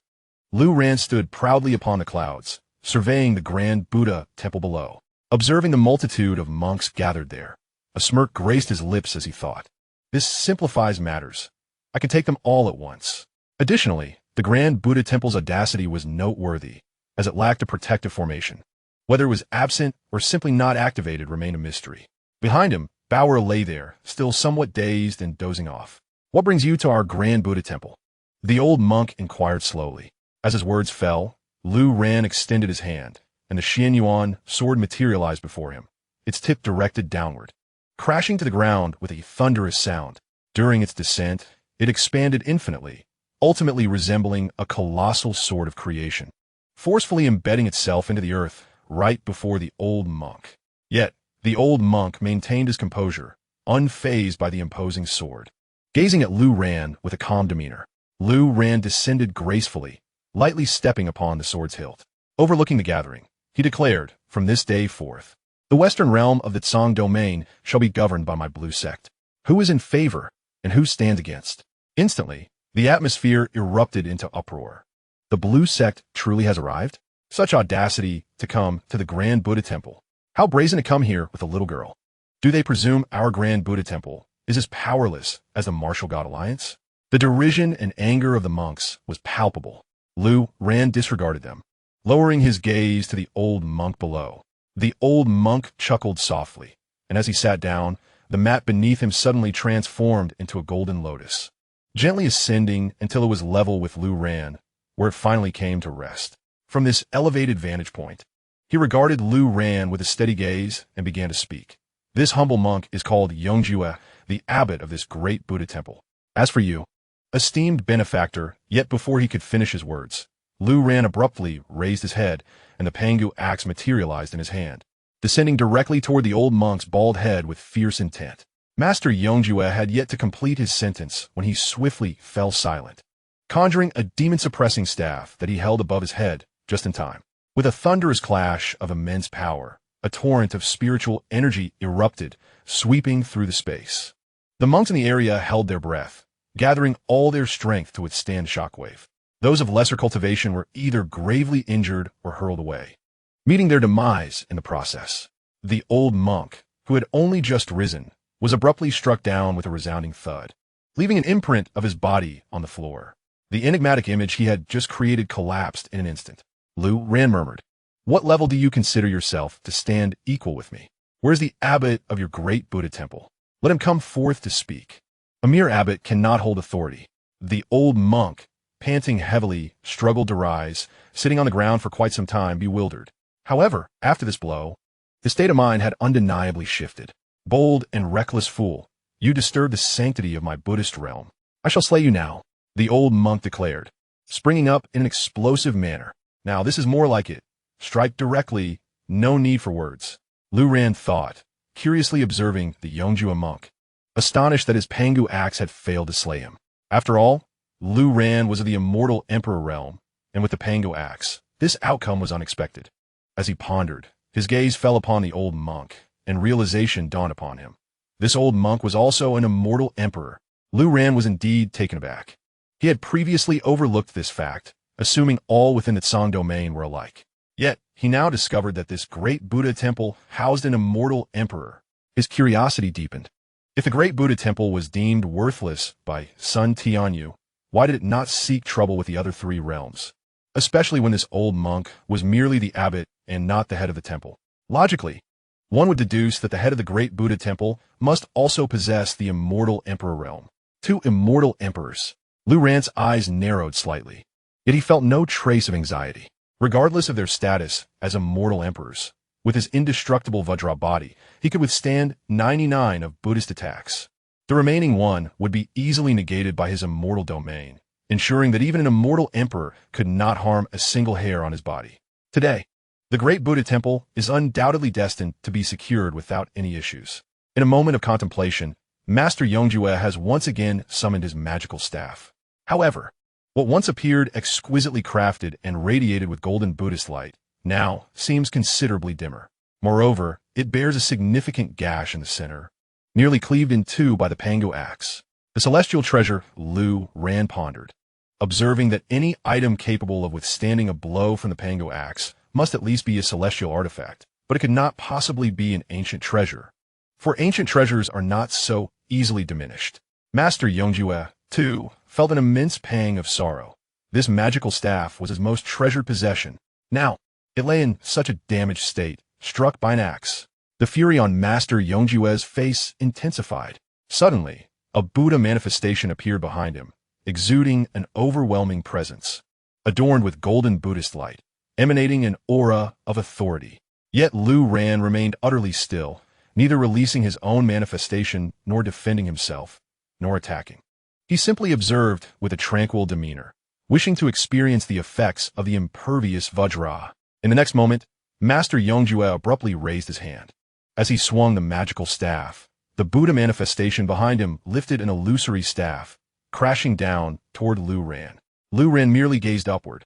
Lu Ran stood proudly upon the clouds, surveying the Grand Buddha Temple below. Observing the multitude of monks gathered there, a smirk graced his lips as he thought, "This simplifies matters. I can take them all at once." Additionally, the Grand Buddha Temple's audacity was noteworthy, as it lacked a protective formation. Whether it was absent or simply not activated remained a mystery. Behind him, Bauer lay there, still somewhat dazed and dozing off. "What brings you to our Grand Buddha Temple?" The old monk inquired slowly. As his words fell, Lu Ran extended his hand, and the Xianxia sword materialized before him, its tip directed downward, crashing to the ground with a thunderous sound. During its descent, it expanded infinitely, ultimately resembling a colossal sword of creation, forcefully embedding itself into the earth right before the old monk. Yet, the old monk maintained his composure, unfazed by the imposing sword. Gazing at Lu Ran with a calm demeanor, Lu Ran descended gracefully, lightly stepping upon the sword's hilt. Overlooking the gathering, he declared, "From this day forth, the western realm of the Tsang domain shall be governed by my blue sect. Who is in favor, and who stands against?" Instantly, the atmosphere erupted into uproar. The blue sect truly has arrived? Such audacity to come to the Grand Buddha Temple. How brazen to come here with a little girl. Do they presume our Grand Buddha Temple is as powerless as the Martial God Alliance? The derision and anger of the monks was palpable. Lu Ran disregarded them, lowering his gaze to the old monk below. The old monk chuckled softly, and as he sat down, the mat beneath him suddenly transformed into a golden lotus, gently ascending until it was level with Lu Ran, where it finally came to rest. From this elevated vantage point, he regarded Lu Ran with a steady gaze and began to speak. "This humble monk is called Xianxia, the abbot of this great Buddha temple. As for you, esteemed benefactor," yet before he could finish his words, Lu Ran abruptly raised his head, and the Pangu axe materialized in his hand, descending directly toward the old monk's bald head with fierce intent. Master Xianxia had yet to complete his sentence when he swiftly fell silent, conjuring a demon-suppressing staff that he held above his head just in time. With a thunderous clash of immense power, a torrent of spiritual energy erupted, sweeping through the space. The monks in the area held their breath, gathering all their strength to withstand shockwave. Those of lesser cultivation were either gravely injured or hurled away, meeting their demise in the process. The old monk, who had only just risen, was abruptly struck down with a resounding thud, leaving an imprint of his body on the floor. The enigmatic image he had just created collapsed in an instant. Lu Ran murmured, "What level do you consider yourself to stand equal with me? Where's the abbot of your great Buddha temple? Let him come forth to speak." A mere abbot cannot hold authority. The old monk, panting heavily, struggled to rise, sitting on the ground for quite some time, bewildered. However, after this blow, his state of mind had undeniably shifted. "Bold and reckless fool, you disturb the sanctity of my Buddhist realm. I shall slay you now," the old monk declared, springing up in an explosive manner. "Now this is more like it. Strike directly, no need for words." Lu Ran thought, curiously observing the Xianxia monk, astonished that his Pangu axe had failed to slay him. After all, Lu Ran was of the Immortal Emperor realm, and with the Pangu axe, this outcome was unexpected. As he pondered, his gaze fell upon the old monk, and realization dawned upon him. This old monk was also an immortal emperor. Lu Ran was indeed taken aback. He had previously overlooked this fact, assuming all within the Tsang domain were alike. Yet, he now discovered that this great Buddha temple housed an immortal emperor. His curiosity deepened. If the great Buddha temple was deemed worthless by Sun Tianyu, why did it not seek trouble with the other three realms? Especially when this old monk was merely the abbot and not the head of the temple. Logically, one would deduce that the head of the great Buddha temple must also possess the immortal emperor realm. Two immortal emperors. Lu Ran's eyes narrowed slightly, yet he felt no trace of anxiety. Regardless of their status as immortal emperors, with his indestructible Vajra body, he could withstand 99 of Buddhist attacks. The remaining one would be easily negated by his immortal domain, ensuring that even an immortal emperor could not harm a single hair on his body. Today, the great Buddha temple is undoubtedly destined to be secured without any issues. In a moment of contemplation, Master Xianxia has once again summoned his magical staff. However, what once appeared exquisitely crafted and radiated with golden Buddhist light now seems considerably dimmer. Moreover, it bears a significant gash in the center, nearly cleaved in two by the Pangu axe. The celestial treasure, Lu Ran pondered, observing that any item capable of withstanding a blow from the Pangu axe must at least be a celestial artifact, but it could not possibly be an ancient treasure, for ancient treasures are not so easily diminished. Master Xianxia, too, felt an immense pang of sorrow. This magical staff was his most treasured possession. Now, it lay in such a damaged state, struck by an axe. The fury on Master Xianxia's face intensified. Suddenly, a Buddha manifestation appeared behind him, exuding an overwhelming presence, adorned with golden Buddhist light, emanating an aura of authority. Yet Lu Ran remained utterly still, neither releasing his own manifestation nor defending himself, nor attacking. He simply observed with a tranquil demeanor, wishing to experience the effects of the impervious Vajra. In the next moment, Master Xianxia abruptly raised his hand. As he swung the magical staff, the Buddha manifestation behind him lifted an illusory staff, crashing down toward Lu Ran. Lu Ran merely gazed upward,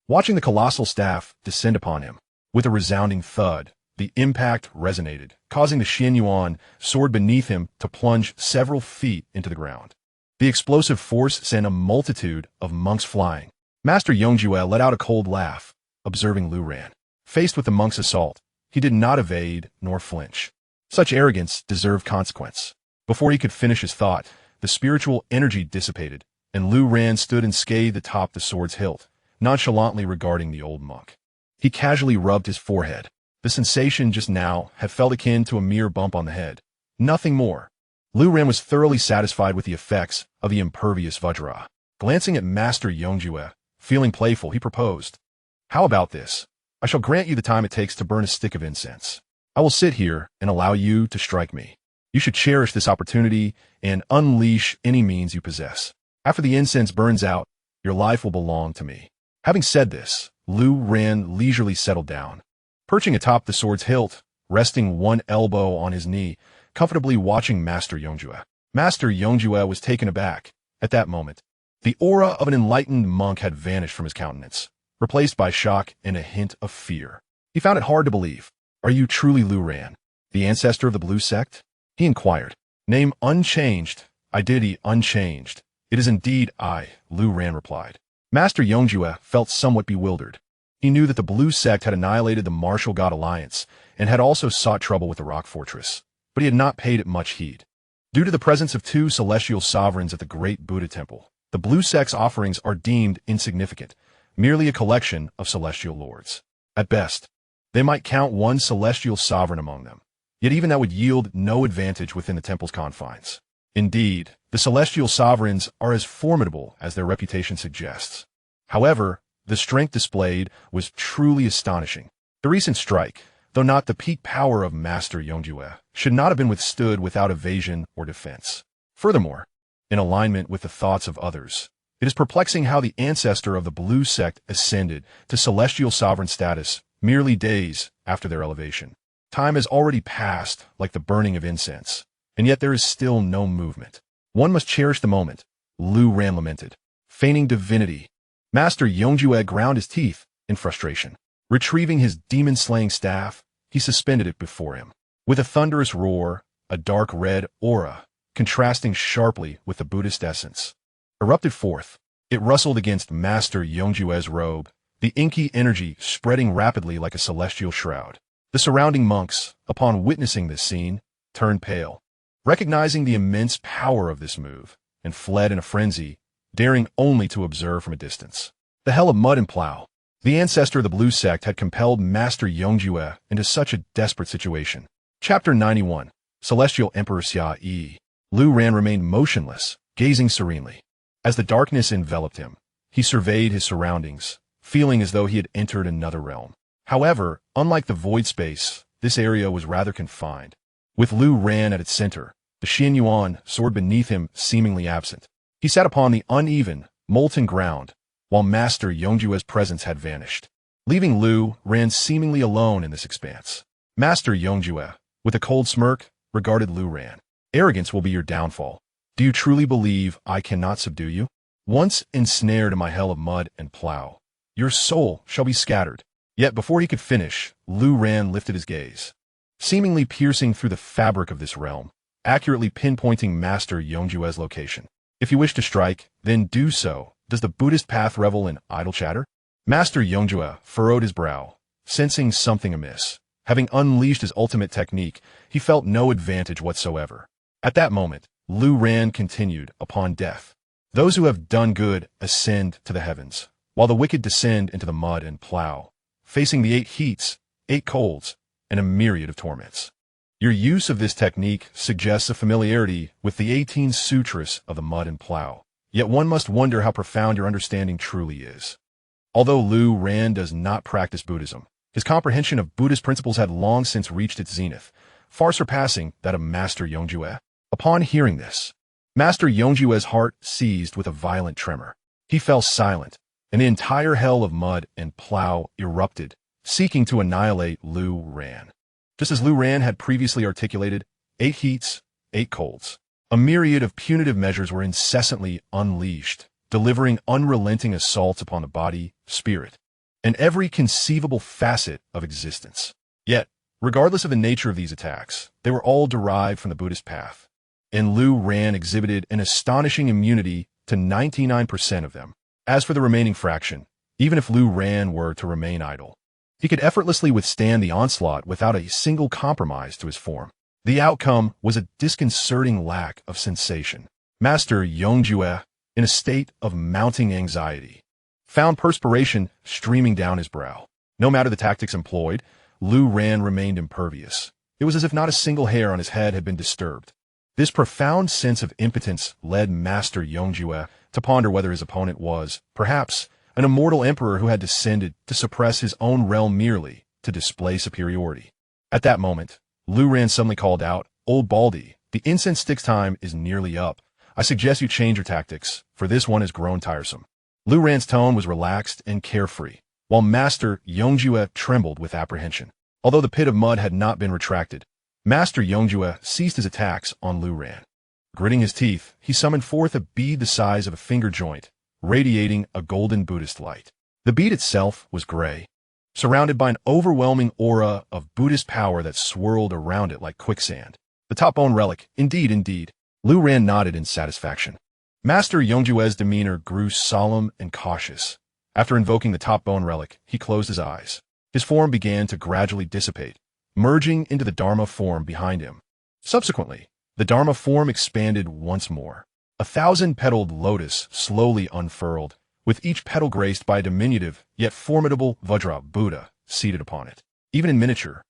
watching the colossal staff descend upon him. With a resounding thud, the impact resonated, causing the Xianxia sword beneath him to plunge several feet into the ground. The explosive force sent a multitude of monks flying. Master Xianxia let out a cold laugh, observing Lu Ran. Faced with the monk's assault, he did not evade nor flinch. Such arrogance deserved consequence. Before he could finish his thought, the spiritual energy dissipated, and Lu Ran stood unscathed atop the sword's hilt, nonchalantly regarding the old monk. He casually rubbed his forehead. The sensation just now had felt akin to a mere bump on the head. Nothing more. Lu Ran was thoroughly satisfied with the effects of the impervious Vajra. Glancing at Master Xianxia, feeling playful, he proposed, "How about this? I shall grant you the time it takes to burn a stick of incense. I will sit here and allow you to strike me. You should cherish this opportunity and unleash any means you possess. After the incense burns out, your life will belong to me." Having said this, Lu Ran leisurely settled down. Perching atop the sword's hilt, resting one elbow on his knee, comfortably watching Master Xianxia. Master Xianxia was taken aback. At that moment, the aura of an enlightened monk had vanished from his countenance, replaced by shock and a hint of fear. He found it hard to believe. "Are you truly Lu Ran, the ancestor of the Blue Sect?" he inquired. "Name unchanged, identity unchanged. It is indeed I," Lu Ran replied. Master Xianxia felt somewhat bewildered. He knew that the Blue Sect had annihilated the Martial God Alliance and had also sought trouble with the Rock Fortress, but he had not paid it much heed. Due to the presence of two celestial sovereigns at the Great Buddha Temple, the Blue Sect's offerings are deemed insignificant, merely a collection of celestial lords. At best, they might count one celestial sovereign among them, yet even that would yield no advantage within the temple's confines. Indeed, the celestial sovereigns are as formidable as their reputation suggests. However, the strength displayed was truly astonishing. The recent strike, though not the peak power of Master Xianxia, should not have been withstood without evasion or defense. Furthermore, in alignment with the thoughts of others, it is perplexing how the ancestor of the Blue Sect ascended to celestial sovereign status merely days after their elevation. Time has already passed like the burning of incense, and yet there is still no movement. One must cherish the moment, Lu Ran lamented. Feigning divinity, Master Xianxia ground his teeth in frustration. Retrieving his demon-slaying staff, he suspended it before him. With a thunderous roar, a dark red aura, contrasting sharply with the Buddhist essence, erupted forth. It rustled against Master Xianxia's robe, the inky energy spreading rapidly like a celestial shroud. The surrounding monks, upon witnessing this scene, turned pale, recognizing the immense power of this move, and fled in a frenzy, daring only to observe from a distance. The hell of mud and plow. The ancestor of the Blue Sect had compelled Master Xianxia into such a desperate situation. Chapter 91. Celestial Emperor Xia. Lu Ran remained motionless, gazing serenely. As the darkness enveloped him, he surveyed his surroundings, feeling as though he had entered another realm. However, unlike the void space, this area was rather confined. With Lu Ran at its center, the Xianxia sword beneath him seemingly absent. He sat upon the uneven, molten ground, while Master Xianxia's presence had vanished, leaving Lu Ran seemingly alone in this expanse. Master Xianxia, with a cold smirk, regarded Lu Ran. "Arrogance will be your downfall. Do you truly believe I cannot subdue you? Once ensnared in my hell of mud and plow, your soul shall be scattered." Yet before he could finish, Lu Ran lifted his gaze, seemingly piercing through the fabric of this realm, accurately pinpointing Master Xianxia's location. "If you wish to strike, then do so. Does the Buddhist path revel in idle chatter?" Master Xianxia furrowed his brow, sensing something amiss. Having unleashed his ultimate technique, he felt no advantage whatsoever. At that moment, Lu Ran continued upon death. "Those who have done good ascend to the heavens, while the wicked descend into the mud and plow, facing the 8 heats, 8 colds, and a myriad of torments." Your use of this technique suggests a familiarity with the 18 sutras of the mud and plow. Yet one must wonder how profound your understanding truly is. Although Lu Ran does not practice Buddhism, his comprehension of Buddhist principles had long since reached its zenith, far surpassing that of Master Xianxia. Upon hearing this, Master Xianxia's heart seized with a violent tremor. He fell silent, and the entire hell of mud and plow erupted, seeking to annihilate Lu Ran. Just as Lu Ran had previously articulated, 8 heats, 8 colds. A myriad of punitive measures were incessantly unleashed, delivering unrelenting assaults upon the body, spirit, and every conceivable facet of existence. Yet, regardless of the nature of these attacks, they were all derived from the Buddhist path, and Lu Ran exhibited an astonishing immunity to 99% of them. As for the remaining fraction, even if Lu Ran were to remain idle, he could effortlessly withstand the onslaught without a single compromise to his form. The outcome was a disconcerting lack of sensation. Master Yongjue, in a state of mounting anxiety, found perspiration streaming down his brow. No matter the tactics employed, Lu Ran remained impervious. It was as if not a single hair on his head had been disturbed. This profound sense of impotence led Master Yongjue to ponder whether his opponent was, perhaps, an immortal emperor who had descended to suppress his own realm merely to display superiority. At that moment, Lu Ran suddenly called out, "Old Baldy, the incense stick's time is nearly up. I suggest you change your tactics, for this one has grown tiresome." Lu Ran's tone was relaxed and carefree, while Master Yongjue trembled with apprehension. Although the pit of mud had not been retracted, Master Yongjue ceased his attacks on Lu Ran. Gritting his teeth, he summoned forth a bead the size of a finger joint, radiating a golden Buddhist light. The bead itself was gray, surrounded by an overwhelming aura of Buddhist power that swirled around it like quicksand. The top bone relic, indeed. Lu Ran nodded in satisfaction. Master Yongjue's demeanor grew solemn and cautious. After invoking the top bone relic, he closed his eyes. His form began to gradually dissipate, merging into the Dharma form behind him. Subsequently, the Dharma form expanded once more. A 1,000-petaled lotus slowly unfurled, with each petal graced by a diminutive yet formidable Vajra Buddha seated upon it. Even in miniature,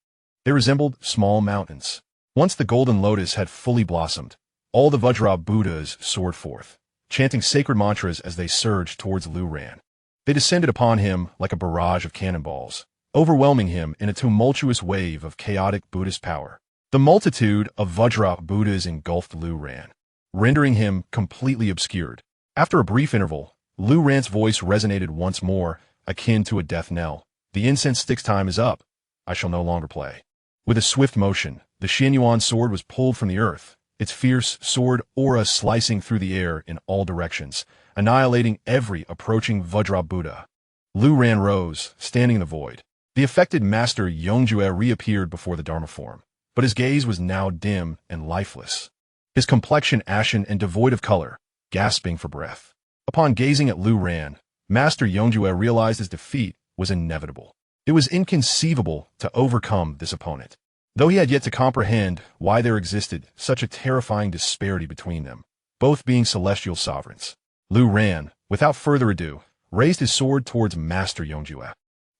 they resembled small mountains. Once the golden lotus had fully blossomed, all the Vajra Buddhas soared forth, chanting sacred mantras as they surged towards Lu Ran. They descended upon him like a barrage of cannonballs, overwhelming him in a tumultuous wave of chaotic Buddhist power. The multitude of Vajra Buddhas engulfed Lu Ran, rendering him completely obscured. After a brief interval, Lu Ran's voice resonated once more, akin to a death knell. "The incense stick's time is up. I shall no longer play." With a swift motion, the Xianxia sword was pulled from the earth, its fierce sword aura slicing through the air in all directions, annihilating every approaching Vajra Buddha. Lu Ran rose, standing in the void. The affected Master Yongjue reappeared before the Dharma form, but his gaze was now dim and lifeless, his complexion ashen and devoid of color, gasping for breath. Upon gazing at Lu Ran, Master Yongjue realized his defeat was inevitable. It was inconceivable to overcome this opponent, though he had yet to comprehend why there existed such a terrifying disparity between them, both being celestial sovereigns. Lu Ran, without further ado, raised his sword towards Master Yongjue,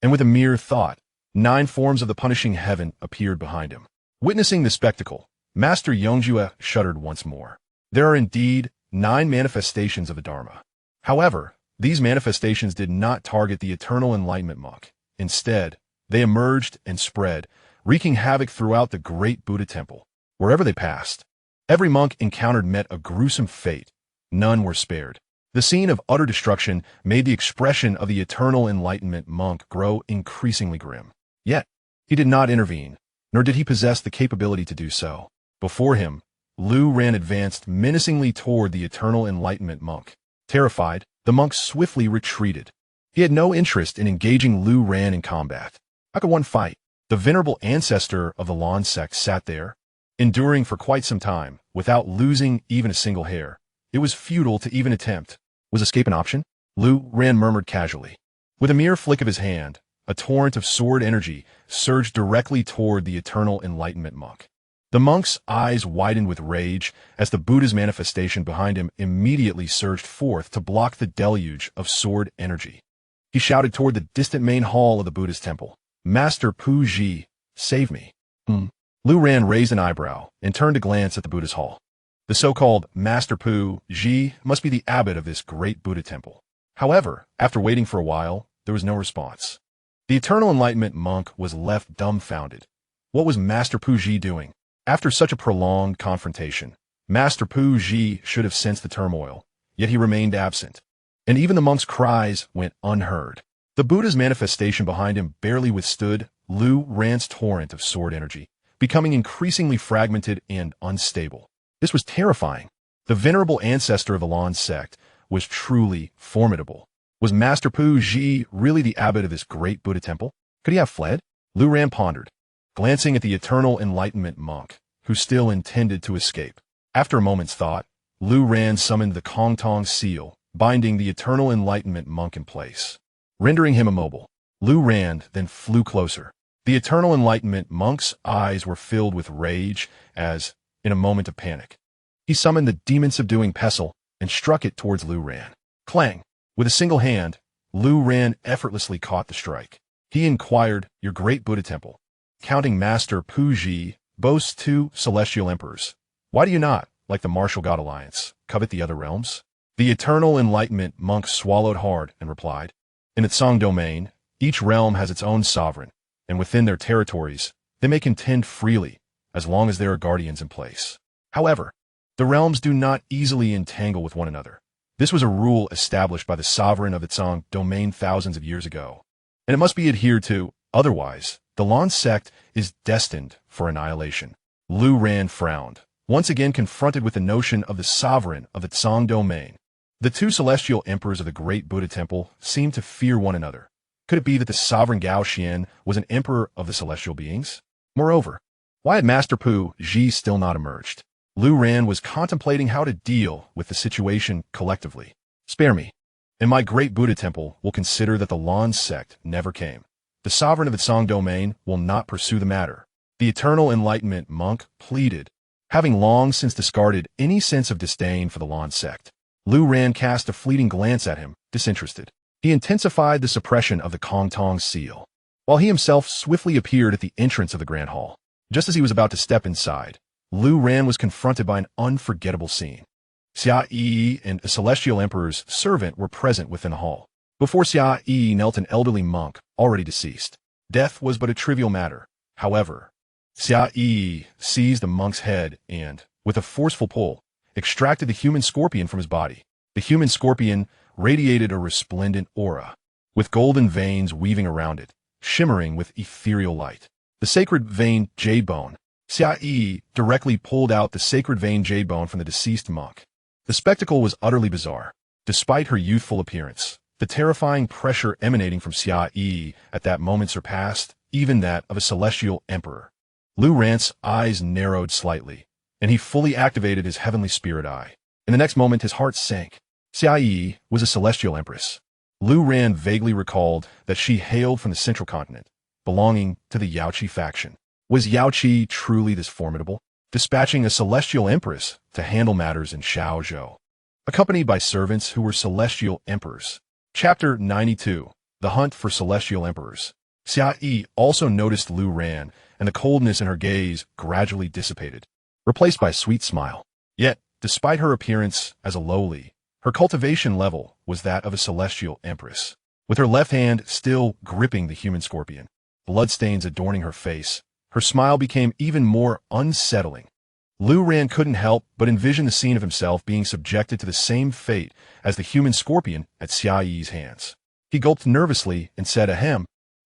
and with a mere thought, 9 forms of the punishing heaven appeared behind him. Witnessing the spectacle, Master Yongjue shuddered once more. There are indeed 9 manifestations of the Dharma. However, these manifestations did not target the eternal enlightenment monk. Instead, they emerged and spread, wreaking havoc throughout the great Buddha temple. Wherever they passed, every monk encountered met a gruesome fate. None were spared. The scene of utter destruction made the expression of the eternal enlightenment monk grow increasingly grim. Yet, he did not intervene, nor did he possess the capability to do so. Before him, Lu Ran advanced menacingly toward the eternal enlightenment monk. Terrified, the monk swiftly retreated. He had no interest in engaging Lu Ran in combat. How could one fight? The venerable ancestor of the Lan sect sat there, enduring for quite some time, without losing even a single hair. It was futile to even attempt. Was escape an option? Lu Ran murmured casually. With a mere flick of his hand, a torrent of sword energy surged directly toward the eternal enlightenment monk. The monk's eyes widened with rage as the Buddha's manifestation behind him immediately surged forth to block the deluge of sword energy. He shouted toward the distant main hall of the Buddha's temple, "Master Pu Ji, save me." Lu Ran raised an eyebrow and turned to glance at the Buddha's hall. The so-called Master Pu Ji must be the abbot of this great Buddha temple. However, after waiting for a while, there was no response. The eternal enlightenment monk was left dumbfounded. What was Master Pu Ji doing? After such a prolonged confrontation, Master Pu Ji should have sensed the turmoil, yet he remained absent, and even the monk's cries went unheard. The Buddha's manifestation behind him barely withstood Lu Ran's torrent of sword energy, becoming increasingly fragmented and unstable. This was terrifying. The venerable ancestor of the Lan sect was truly formidable. Was Master Pu Ji really the abbot of this great Buddha temple? Could he have fled? Lu Ran pondered, glancing at the eternal enlightenment monk, who still intended to escape. After a moment's thought, Lu Ran summoned the Kong Tong seal, binding the eternal enlightenment monk in place, rendering him immobile. Lu Ran then flew closer. The eternal enlightenment monk's eyes were filled with rage as, in a moment of panic, he summoned the demon-subduing pestle and struck it towards Lu Ran. Clang! With a single hand, Lu Ran effortlessly caught the strike. He inquired, "Your great Buddha temple, counting Master Pu Ji, boasts 2 celestial emperors. Why do you not, like the martial god alliance, covet the other realms?" The eternal enlightenment monk swallowed hard and replied, "In its Song domain, each realm has its own sovereign, and within their territories, they may contend freely, as long as there are guardians in place. However, the realms do not easily entangle with one another. This was a rule established by the sovereign of the Tsang domain thousands of years ago, and it must be adhered to, otherwise, the Lan sect is destined for annihilation." Lu Ran frowned, once again confronted with the notion of the sovereign of the Tsang domain. The 2 celestial emperors of the great Buddha temple seemed to fear one another. Could it be that the sovereign Gao Xian was an emperor of the celestial beings? Moreover, why had Master Pu Ji still not emerged? Lu Ran was contemplating how to deal with the situation collectively. "Spare me, and my great Buddha temple will consider that the Lan sect never came. The sovereign of the Tsang domain will not pursue the matter," the eternal enlightenment monk pleaded, having long since discarded any sense of disdain for the Lan sect. Lu Ran cast a fleeting glance at him, disinterested. He intensified the suppression of the Kong Tong seal, while he himself swiftly appeared at the entrance of the Grand Hall. Just as he was about to step inside, Lu Ran was confronted by an unforgettable scene. Xia Yi and a celestial emperor's servant were present within the hall. Before Xia Yi knelt an elderly monk, already deceased. Death was but a trivial matter. However, Xia Yi seized the monk's head and, with a forceful pull, extracted the human scorpion from his body. The human scorpion radiated a resplendent aura, with golden veins weaving around it, shimmering with ethereal light. The sacred vein jade bone. Xia Yi directly pulled out the sacred vein jade bone from the deceased monk. The spectacle was utterly bizarre. Despite her youthful appearance, the terrifying pressure emanating from Xia Yi at that moment surpassed even that of a celestial emperor. Lu Ran's eyes narrowed slightly, and he fully activated his heavenly spirit eye. In the next moment, his heart sank. Xia Yi was a celestial empress. Lu Ran vaguely recalled that she hailed from the central continent, belonging to the Yaoqi faction. Was Yaoqi truly this formidable, dispatching a celestial empress to handle matters in Xiaozhou, accompanied by servants who were celestial emperors? Chapter 92. The Hunt for Celestial Emperors. Xia Yi also noticed Lu Ran, and the coldness in her gaze gradually dissipated, replaced by a sweet smile. Yet, despite her appearance as a lowly, her cultivation level was that of a celestial empress. With her left hand still gripping the human scorpion, bloodstains adorning her face, her smile became even more unsettling. Lu Ran couldn't help but envision the scene of himself being subjected to the same fate as the human scorpion at Xia Yi's hands. He gulped nervously and said, "Ahem,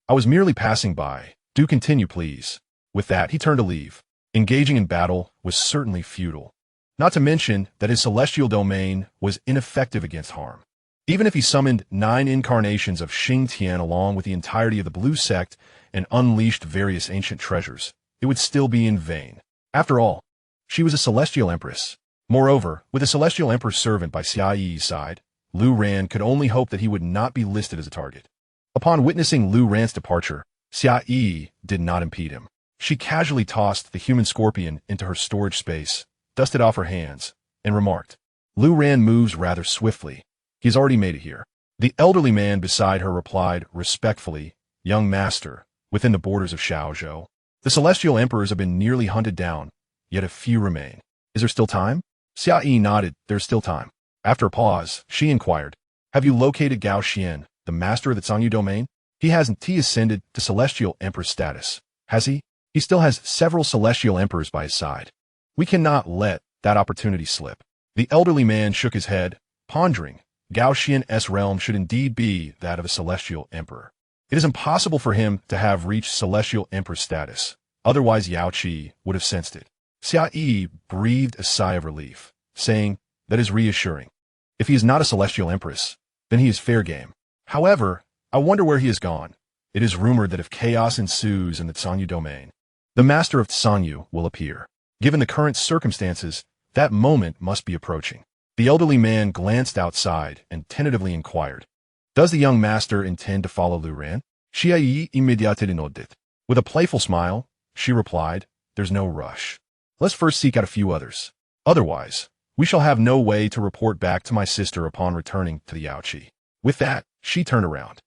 I was merely passing by. Do continue, please." With that, he turned to leave. Engaging in battle was certainly futile. Not to mention that his celestial domain was ineffective against harm. Even if he summoned 9 incarnations of Xing Tian along with the entirety of the Blue Sect and unleashed various ancient treasures, it would still be in vain. After all, she was a celestial empress. Moreover, with a celestial emperor's servant by Xia Yi's side, Lu Ran could only hope that he would not be listed as a target. Upon witnessing Lu Ran's departure, Xia Yi did not impede him. She casually tossed the human scorpion into her storage space, dusted off her hands, and remarked, "Lu Ran moves rather swiftly. He's already made it here." The elderly man beside her replied respectfully, "Young master, within the borders of Xiaozhou, the celestial emperors have been nearly hunted down, yet a few remain. Is there still time?" Xia Yi nodded. "There's still time." After a pause, she inquired, "Have you located Gao Xian, the master of the Tsangyu domain? He ascended to celestial emperor status. Has he? He still has several celestial emperors by his side. We cannot let that opportunity slip." The elderly man shook his head, pondering. Gao Xian's realm should indeed be that of a celestial emperor. It is impossible for him to have reached celestial emperor status. Otherwise, Yaoqi would have sensed it. Xia Yi breathed a sigh of relief, saying, "That is reassuring. If he is not a celestial empress, then he is fair game." However, I wonder where he has gone. It is rumored that if chaos ensues in the Tsanyu domain, the master of Tsanyu will appear. Given the current circumstances, that moment must be approaching. The elderly man glanced outside and tentatively inquired, "Does the young master intend to follow Lu Ran?" Xianxia immediately nodded. With a playful smile, she replied, "There's no rush. Let's first seek out a few others. Otherwise, we shall have no way to report back to my sister upon returning to the Yaoqi." With that, she turned around.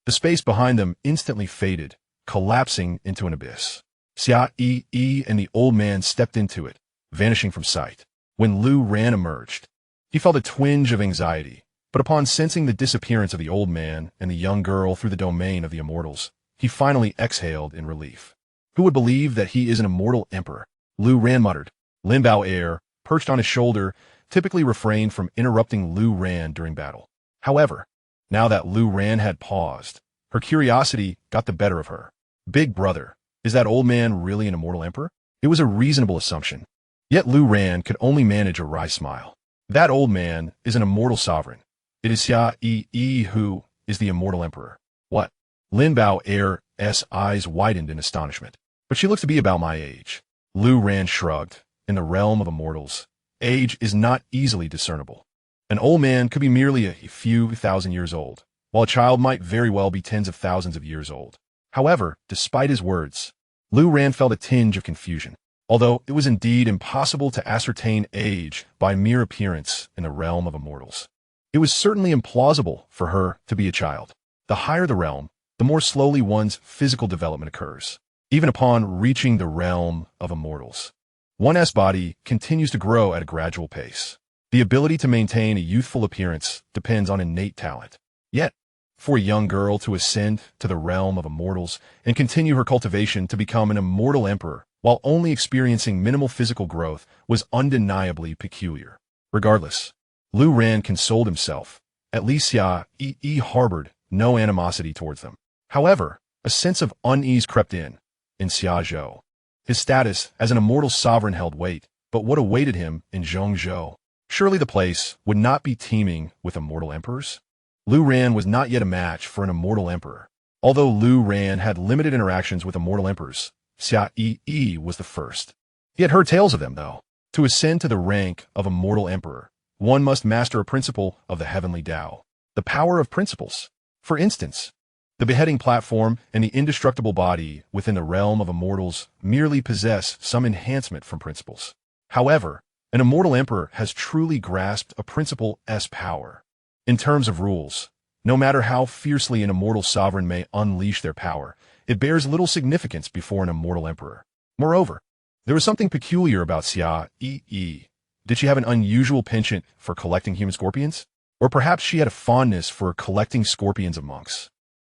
The space behind them instantly faded, collapsing into an abyss. Xianxia and the old man stepped into it, vanishing from sight. When Lu Ran emerged, he felt a twinge of anxiety, but upon sensing the disappearance of the old man and the young girl through the domain of the immortals, he finally exhaled in relief. Who would believe that he is an immortal emperor? Lu Ran muttered. Lin Bao, perched on his shoulder, typically refrained from interrupting Lu Ran during battle. However, now that Lu Ran had paused, her curiosity got the better of her. Big brother, is that old man really an immortal emperor? It was a reasonable assumption. Yet Lu Ran could only manage a wry smile. That old man is an immortal sovereign. It is Xianxia who is the immortal emperor. What? Lin Bao's eyes widened in astonishment. But she looks to be about my age. Lu Ran shrugged. In the realm of immortals, age is not easily discernible. An old man could be merely a few thousand years old, while a child might very well be tens of thousands of years old. However, despite his words, Lu Ran felt a tinge of confusion. Although it was indeed impossible to ascertain age by mere appearance in the realm of immortals, it was certainly implausible for her to be a child. The higher the realm, the more slowly one's physical development occurs. Even upon reaching the realm of immortals, one's body continues to grow at a gradual pace. The ability to maintain a youthful appearance depends on innate talent. Yet, for a young girl to ascend to the realm of immortals and continue her cultivation to become an immortal emperor while only experiencing minimal physical growth was undeniably peculiar. Regardless, Lu Ran consoled himself. At least Xianxia harbored no animosity towards them. However, a sense of unease crept in Xiazhou. His status as an immortal sovereign held weight, but what awaited him in Zhongzhou? Surely the place would not be teeming with immortal emperors? Lu Ran was not yet a match for an immortal emperor. Although Lu Ran had limited interactions with immortal emperors, Xianxia was the first. He had heard tales of them, though. To ascend to the rank of immortal emperor, one must master a principle of the heavenly Tao. The power of principles. For instance, the beheading platform and the indestructible body within the realm of immortals merely possess some enhancement from principles. However, an immortal emperor has truly grasped a principle's power. In terms of rules, no matter how fiercely an immortal sovereign may unleash their power, it bears little significance before an immortal emperor. Moreover, there was something peculiar about Xianxia. Did she have an unusual penchant for collecting human scorpions? Or perhaps she had a fondness for collecting scorpions of monks?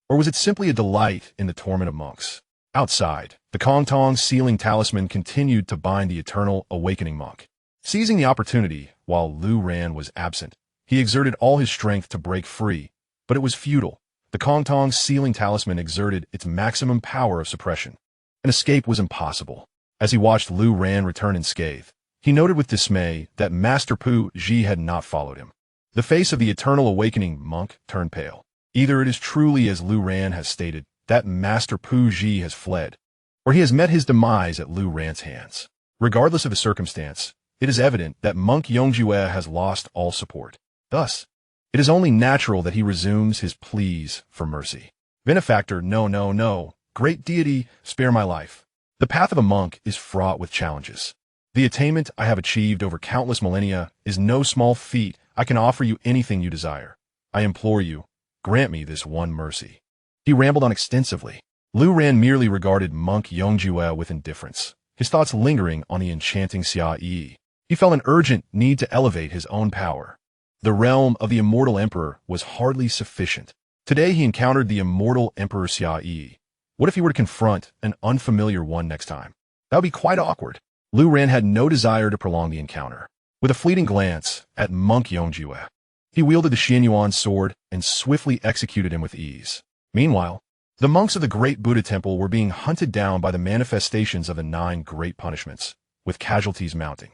Or was it simply a delight in the torment of monks? Outside, the Kongtong sealing talisman continued to bind the eternal awakening monk. Seizing the opportunity while Lu Ran was absent, he exerted all his strength to break free, but it was futile. The Kongtong sealing talisman exerted its maximum power of suppression. An escape was impossible. As he watched Lu Ran return unscathed, he noted with dismay that Master Pu Ji had not followed him. The face of the eternal awakening monk turned pale. Either it is truly as Lu Ran has stated, that Master Pu Ji has fled, or he has met his demise at Lu Ran's hands. Regardless of the circumstance, it is evident that Monk Yongjue has lost all support. Thus, it is only natural that he resumes his pleas for mercy. Benefactor, no, great deity, spare my life. The path of a monk is fraught with challenges. The attainment I have achieved over countless millennia is no small feat. I can offer you anything you desire. I implore you, grant me this one mercy. He rambled on extensively. Lu Ran merely regarded Monk Yongjue with indifference, his thoughts lingering on the enchanting Xianxia. He felt an urgent need to elevate his own power. The realm of the immortal emperor was hardly sufficient. Today he encountered the immortal emperor Xianxia. What if he were to confront an unfamiliar one next time? That would be quite awkward. Lu Ran had no desire to prolong the encounter. With a fleeting glance at Monk Yongjue, he wielded the Xianyuan sword and swiftly executed him with ease. Meanwhile, the monks of the Great Buddha Temple were being hunted down by the manifestations of the 9 great punishments, with casualties mounting.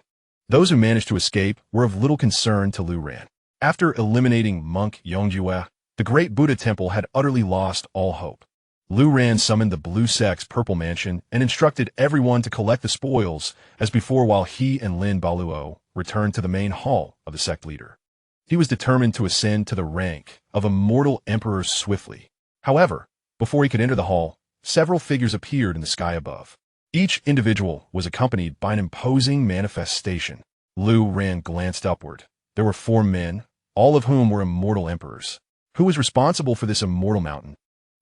Those who managed to escape were of little concern to Lu Ran. After eliminating Monk Yongjue, The great Buddha temple had utterly lost all hope. Lu Ran summoned the Blue Sect's Purple Mansion and instructed everyone to collect the spoils as before while he and Lin Baluo returned to the main hall of the sect leader. He was determined to ascend to the rank of Immortal Emperor swiftly. However, before he could enter the hall, several figures appeared in the sky above. Each individual was accompanied by an imposing manifestation. Lu Ran glanced upward. There were 4 men, all of whom were immortal emperors. Who was responsible for this immortal mountain?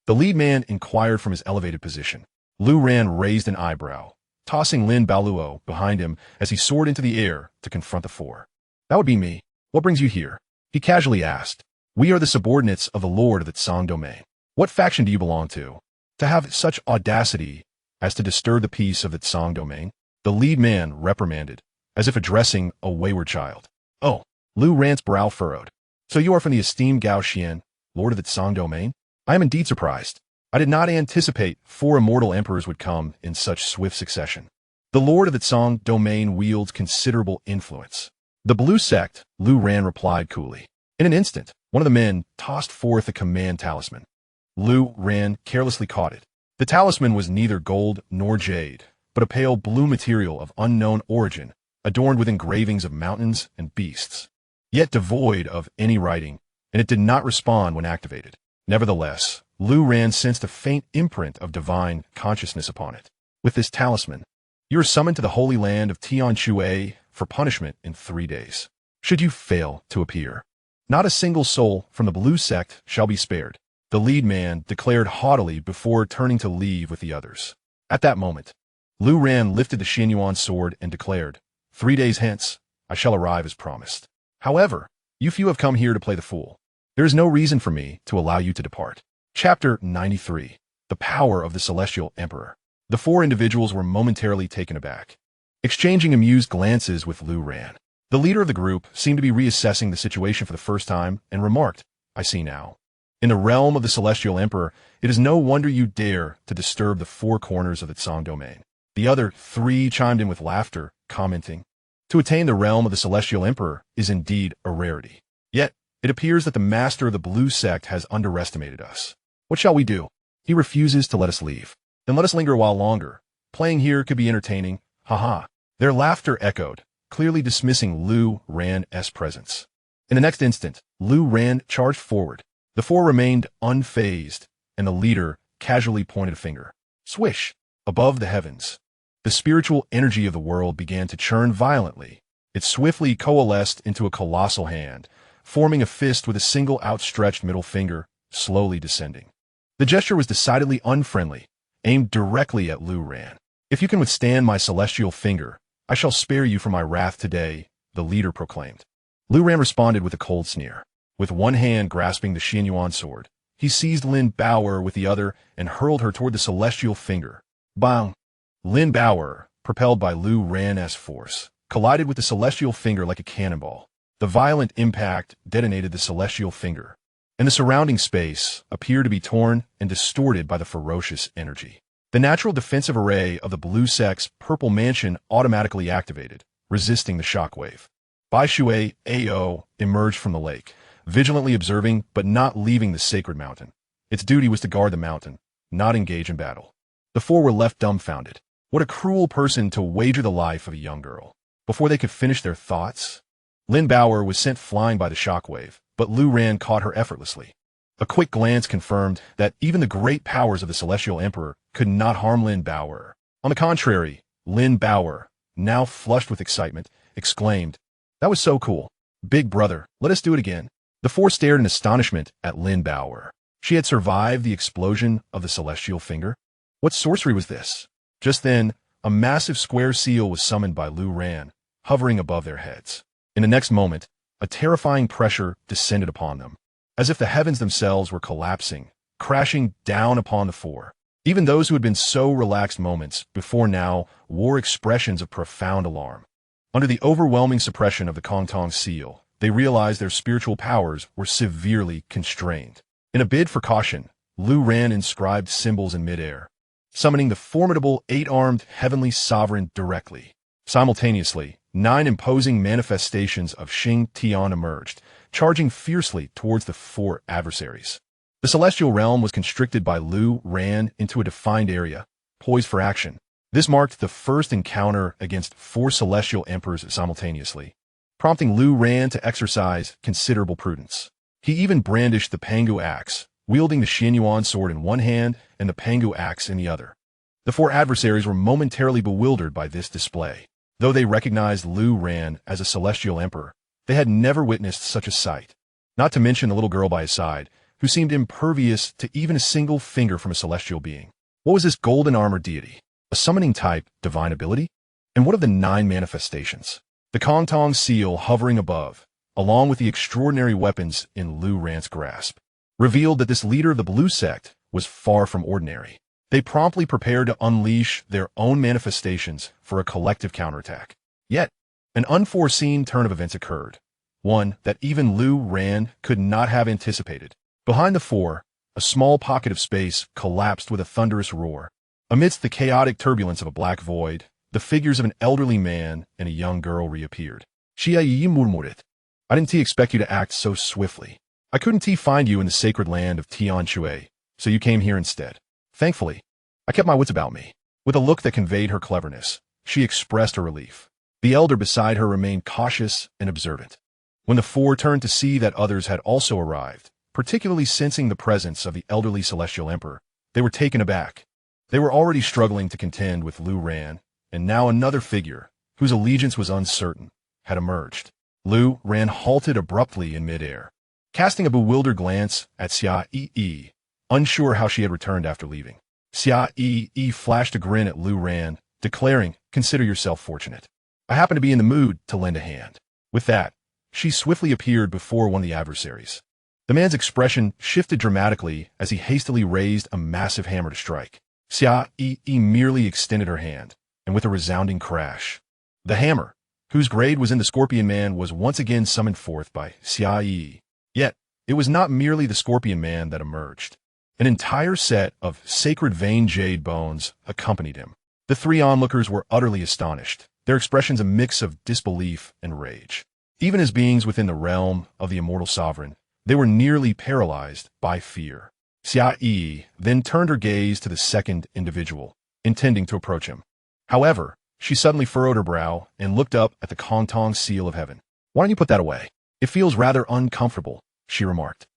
The lead man inquired from his elevated position. Lu Ran raised an eyebrow, tossing Lin Baluo behind him as he soared into the air to confront the 4. That would be me. What brings you here? He casually asked. We are the subordinates of the Lord of the Tsang domain. What faction do you belong to? To have such audacity as to disturb the peace of the Tsang domain? The lead man reprimanded, as if addressing a wayward child. Oh, Lu Ran's brow furrowed. So you are from the esteemed Gao Xian, Lord of the Tsang domain? I am indeed surprised. I did not anticipate 4 immortal emperors would come in such swift succession. The Lord of the Tsang domain wields considerable influence. The Blue Sect, Lu Ran replied coolly. In an instant, one of the men tossed forth a command talisman. Lu Ran carelessly caught it. The talisman was neither gold nor jade, but a pale blue material of unknown origin, adorned with engravings of mountains and beasts, yet devoid of any writing, and it did not respond when activated. Nevertheless, Lu Ran sensed a faint imprint of divine consciousness upon it. With this talisman, you are summoned to the holy land of Tianshui for punishment in 3 days. Should you fail to appear, not a single soul from the Blue Sect shall be spared, the lead man declared haughtily before turning to leave with the others. At that moment, Lu Ran lifted the Xianxia sword and declared, 3 days hence, I shall arrive as promised. However, you few have come here to play the fool. There is no reason for me to allow you to depart. Chapter 93. The Power of the Celestial Emperor. The 4 individuals were momentarily taken aback, exchanging amused glances with Lu Ran. The leader of the group seemed to be reassessing the situation for the first time and remarked, I see now. In the realm of the Celestial Emperor, it is no wonder you dare to disturb the 4 corners of the Tsang domain. The other 3 chimed in with laughter, commenting, to attain the realm of the Celestial Emperor is indeed a rarity. Yet, it appears that the master of the Blue Sect has underestimated us. What shall we do? He refuses to let us leave. Then let us linger a while longer. Playing here could be entertaining. Haha. Their laughter echoed, clearly dismissing Lu Ran's presence. In the next instant, Lu Ran charged forward. The 4 remained unfazed, and the leader casually pointed a finger. Swish! Above the heavens, the spiritual energy of the world began to churn violently. It swiftly coalesced into a colossal hand, forming a fist with a single outstretched middle finger, slowly descending. The gesture was decidedly unfriendly, aimed directly at Lu Ran. If you can withstand my celestial finger, I shall spare you from my wrath today, the leader proclaimed. Lu Ran responded with a cold sneer. With one hand grasping the Xianxia sword, he seized Lin Baoer with the other and hurled her toward the celestial finger. Bang! Lin Baoer, propelled by Lu Ran's force, collided with the celestial finger like a cannonball. The violent impact detonated the celestial finger, and the surrounding space appeared to be torn and distorted by the ferocious energy. The natural defensive array of the Blue Sect's Purple Mansion automatically activated, resisting the shockwave. Bai Shui Ao emerged from the lake, vigilantly observing but not leaving the sacred mountain. Its duty was to guard the mountain, not engage in battle. The 4 were left dumbfounded. What a cruel person to wager the life of a young girl. Before they could finish their thoughts, Lin Baoer was sent flying by the shockwave, but Lu Ran caught her effortlessly. A quick glance confirmed that even the great powers of the Celestial Emperor could not harm Lin Baoer. On the contrary, Lin Baoer, now flushed with excitement, exclaimed, That was so cool. Big brother, let us do it again. The 4 stared in astonishment at Lin Baoer. She had survived the explosion of the celestial finger. What sorcery was this? Just then, a massive square seal was summoned by Lu Ran, hovering above their heads. In the next moment, a terrifying pressure descended upon them, as if the heavens themselves were collapsing, crashing down upon the 4. Even those who had been so relaxed moments before now wore expressions of profound alarm. Under the overwhelming suppression of the Kongtong seal, they realized their spiritual powers were severely constrained. In a bid for caution, Lu Ran inscribed symbols in midair, summoning the formidable 8-armed heavenly sovereign directly. Simultaneously, 9 imposing manifestations of Xing Tian emerged, charging fiercely towards the four adversaries. The celestial realm was constricted by Lu Ran into a defined area, poised for action. This marked the first encounter against four celestial emperors simultaneously, prompting Lu Ran to exercise considerable prudence. He even brandished the Pangu axe, wielding the Xianyuan sword in one hand and the Pangu axe in the other. The four adversaries were momentarily bewildered by this display. Though they recognized Lu Ran as a celestial emperor, they had never witnessed such a sight, not to mention the little girl by his side, who seemed impervious to even a single finger from a celestial being. What was this golden armored deity? A summoning type, divine ability? And what of the 9 manifestations? The Kongtong seal hovering above, along with the extraordinary weapons in Lu Ran's grasp, revealed that this leader of the Blue Sect was far from ordinary. They promptly prepared to unleash their own manifestations for a collective counterattack. Yet, an unforeseen turn of events occurred, one that even Lu Ran could not have anticipated. Behind the four, a small pocket of space collapsed with a thunderous roar. Amidst the chaotic turbulence of a black void, the figures of an elderly man and a young girl reappeared. Xianxia murmured, "I didn't expect you to act so swiftly. I couldn't find you in the sacred land of Tianshui, so you came here instead. Thankfully, I kept my wits about me." With a look that conveyed her cleverness, she expressed her relief. The elder beside her remained cautious and observant. When the four turned to see that others had also arrived, particularly sensing the presence of the elderly celestial emperor, they were taken aback. They were already struggling to contend with Lu Ran, and now another figure, whose allegiance was uncertain, had emerged. Lu Ran halted abruptly in midair, casting a bewildered glance at Xianxia, unsure how she had returned after leaving. Xianxia flashed a grin at Lu Ran, declaring, "Consider yourself fortunate. I happen to be in the mood to lend a hand." With that, she swiftly appeared before one of the adversaries. The man's expression shifted dramatically as he hastily raised a massive hammer to strike. Xianxia merely extended her hand, and with a resounding crash, the hammer, whose grade was in the Scorpion Man, was once again summoned forth by Xianxia. Yet, it was not merely the Scorpion Man that emerged. An entire set of sacred vein jade bones accompanied him. The three onlookers were utterly astonished, their expressions a mix of disbelief and rage. Even as beings within the realm of the Immortal Sovereign, they were nearly paralyzed by fear. Xianxia then turned her gaze to the second individual, intending to approach him. However, she suddenly furrowed her brow and looked up at the Kongtong seal of heaven. "Why don't you put that away? It feels rather uncomfortable," she remarked.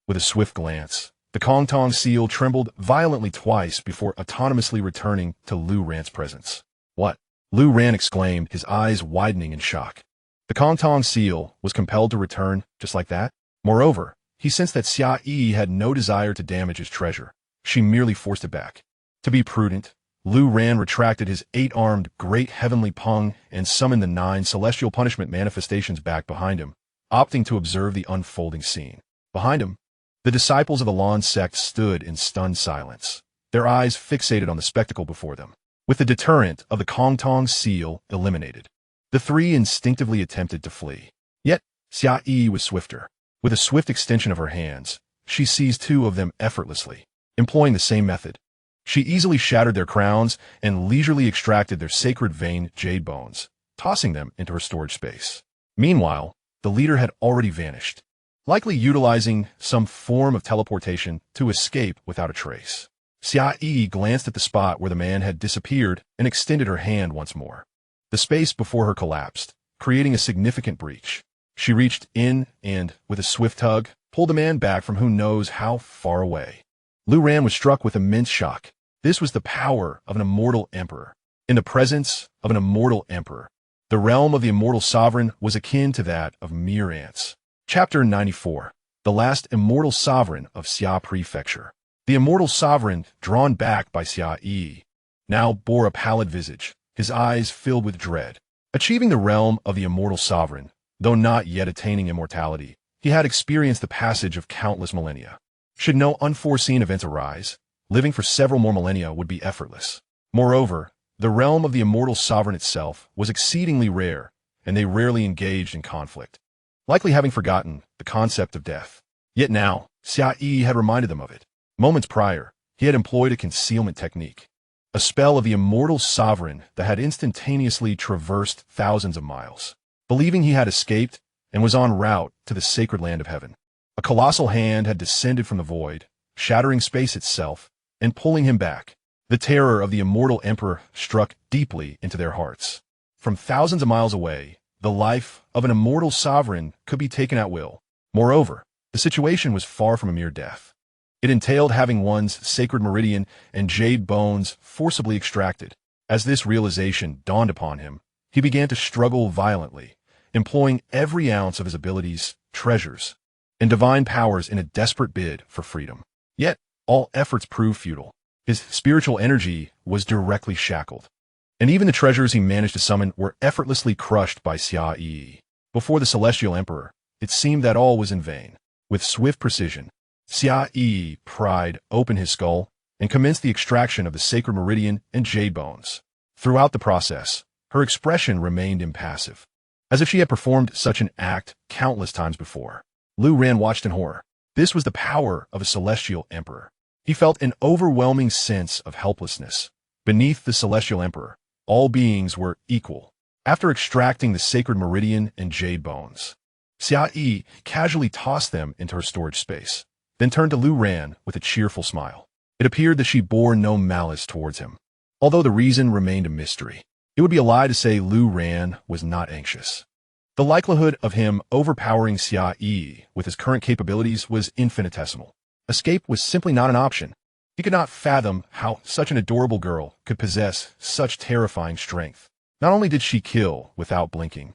With a swift glance, the Kongtong seal trembled violently twice before autonomously returning to Lu Ran's presence. "What?" Lu Ran exclaimed, his eyes widening in shock. The Kongtong seal was compelled to return just like that? Moreover, he sensed that Xianxia had no desire to damage his treasure. She merely forced it back. To be prudent, Lu Ran retracted his 8-armed great heavenly pung and summoned the 9 celestial punishment manifestations back behind him, opting to observe the unfolding scene. Behind him, the disciples of the Lan sect stood in stunned silence, their eyes fixated on the spectacle before them. With the deterrent of the Kongtong seal eliminated, the three instinctively attempted to flee. Yet, Xianxia was swifter. With a swift extension of her hands, she seized 2 of them effortlessly, employing the same method. She easily shattered their crowns and leisurely extracted their sacred vein jade bones, tossing them into her storage space. Meanwhile, the leader had already vanished, likely utilizing some form of teleportation to escape without a trace. Xianxia glanced at the spot where the man had disappeared and extended her hand once more. The space before her collapsed, creating a significant breach. She reached in and, with a swift tug, pulled the man back from who knows how far away. Lu Ran was struck with immense shock. This was the power of an immortal emperor. In the presence of an immortal emperor, the realm of the Immortal Sovereign was akin to that of mere ants. Chapter 94. The Last Immortal Sovereign of Xia Prefecture. The Immortal Sovereign, drawn back by Xianxia, now bore a pallid visage, his eyes filled with dread. Achieving the realm of the Immortal Sovereign, though not yet attaining immortality, he had experienced the passage of countless millennia. Should no unforeseen events arise, living for several more millennia would be effortless. Moreover, the realm of the Immortal Sovereign itself was exceedingly rare, and they rarely engaged in conflict, likely having forgotten the concept of death. Yet now, Xianxia had reminded them of it. Moments prior, he had employed a concealment technique, a spell of the Immortal Sovereign that had instantaneously traversed thousands of miles. Believing he had escaped, and was en route to the sacred land of heaven. A colossal hand had descended from the void, shattering space itself, and pulling him back. The terror of the immortal emperor struck deeply into their hearts. From thousands of miles away, the life of an immortal sovereign could be taken at will. Moreover, the situation was far from a mere death. It entailed having one's sacred meridian and jade bones forcibly extracted. As this realization dawned upon him, he began to struggle violently, employing every ounce of his abilities, treasures, and divine powers in a desperate bid for freedom. Yet, all efforts proved futile. His spiritual energy was directly shackled, and even the treasures he managed to summon were effortlessly crushed by Xianxia. Before the Celestial Emperor, it seemed that all was in vain. With swift precision, Xianxia pried open his skull and commenced the extraction of the sacred meridian and jade bones. Throughout the process, her expression remained impassive, as if she had performed such an act countless times before. Lu Ran watched in horror. This was the power of a celestial emperor. He felt an overwhelming sense of helplessness. Beneath the celestial emperor, all beings were equal. After extracting the sacred meridian and jade bones, Xianxia casually tossed them into her storage space, then turned to Lu Ran with a cheerful smile. It appeared that she bore no malice towards him, although the reason remained a mystery. It would be a lie to say Lu Ran was not anxious. The likelihood of him overpowering Xianxia with his current capabilities was infinitesimal. Escape was simply not an option. He could not fathom how such an adorable girl could possess such terrifying strength. Not only did she kill without blinking,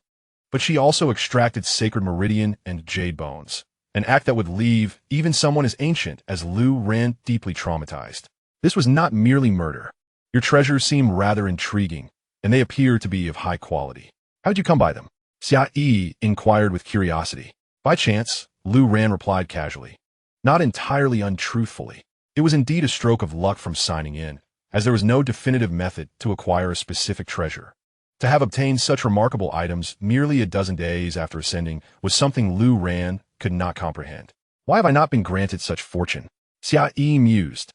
but she also extracted sacred meridian and jade bones, an act that would leave even someone as ancient as Lu Ran deeply traumatized. This was not merely murder. Your treasures seem rather intriguing, and they appear to be of high quality. How'd you come by them? Xianxia inquired with curiosity. By chance, Lu Ran replied casually, not entirely untruthfully. It was indeed a stroke of luck from signing in, as there was no definitive method to acquire a specific treasure. To have obtained such remarkable items merely a dozen days after ascending was something Lu Ran could not comprehend. Why have I not been granted such fortune? Xianxia mused,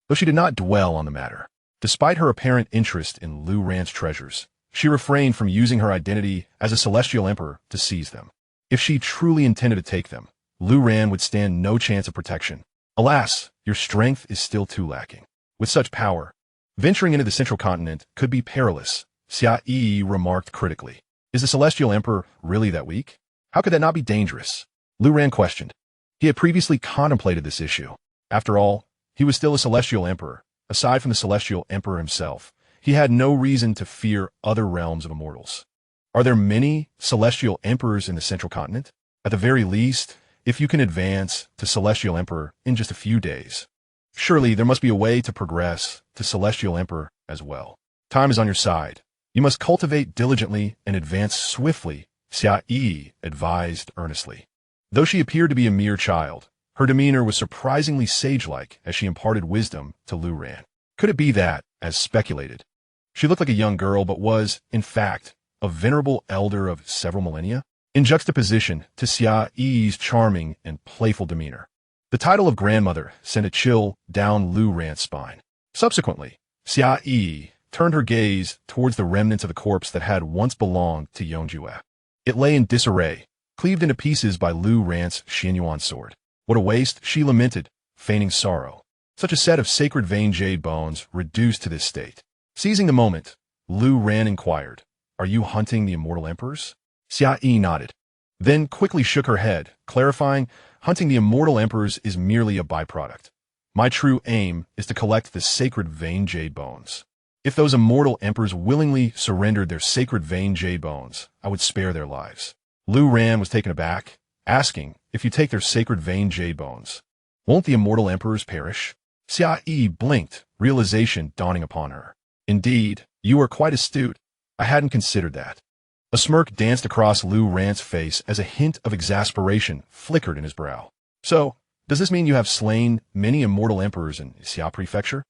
though she did not dwell on the matter. Despite her apparent interest in Lu Ran's treasures, she refrained from using her identity as a celestial emperor to seize them. If she truly intended to take them, Lu Ran would stand no chance of protection. Alas, your strength is still too lacking. With such power, venturing into the central continent could be perilous, Xianxia remarked critically. Is the celestial emperor really that weak? How could that not be dangerous? Lu Ran questioned. He had previously contemplated this issue. After all, he was still a celestial emperor. Aside from the celestial emperor himself, he had no reason to fear other realms of immortals. Are there many celestial emperors in the central continent? At the very least, if you can advance to celestial emperor in just a few days, surely there must be a way to progress to celestial emperor as well. Time is on your side. You must cultivate diligently and advance swiftly, Xianxia advised earnestly. Though she appeared to be a mere child, her demeanor was surprisingly sage-like as she imparted wisdom to Lu Ran. Could it be that, as speculated, she looked like a young girl but was, in fact, a venerable elder of several millennia? In juxtaposition to Xianxia's charming and playful demeanor, the title of grandmother sent a chill down Lu Ran's spine. Subsequently, Xianxia turned her gaze towards the remnants of the corpse that had once belonged to Xianxia. It lay in disarray, cleaved into pieces by Lu Ran's Xianyuan sword. What a waste, she lamented, feigning sorrow. Such a set of sacred vein jade bones reduced to this state. Seizing the moment, Lu Ran inquired, are you hunting the immortal emperors? Xianxia nodded, then quickly shook her head, clarifying, hunting the immortal emperors is merely a byproduct. My true aim is to collect the sacred vein jade bones. If those immortal emperors willingly surrendered their sacred vein jade bones, I would spare their lives. Lu Ran was taken aback, asking, if you take their sacred vein jade bones, won't the immortal emperors perish? Xianxia blinked, realization dawning upon her. Indeed, you are quite astute. I hadn't considered that. A smirk danced across Lu Ran's face as a hint of exasperation flickered in his brow. So, does this mean you have slain many immortal emperors in Xia Prefecture?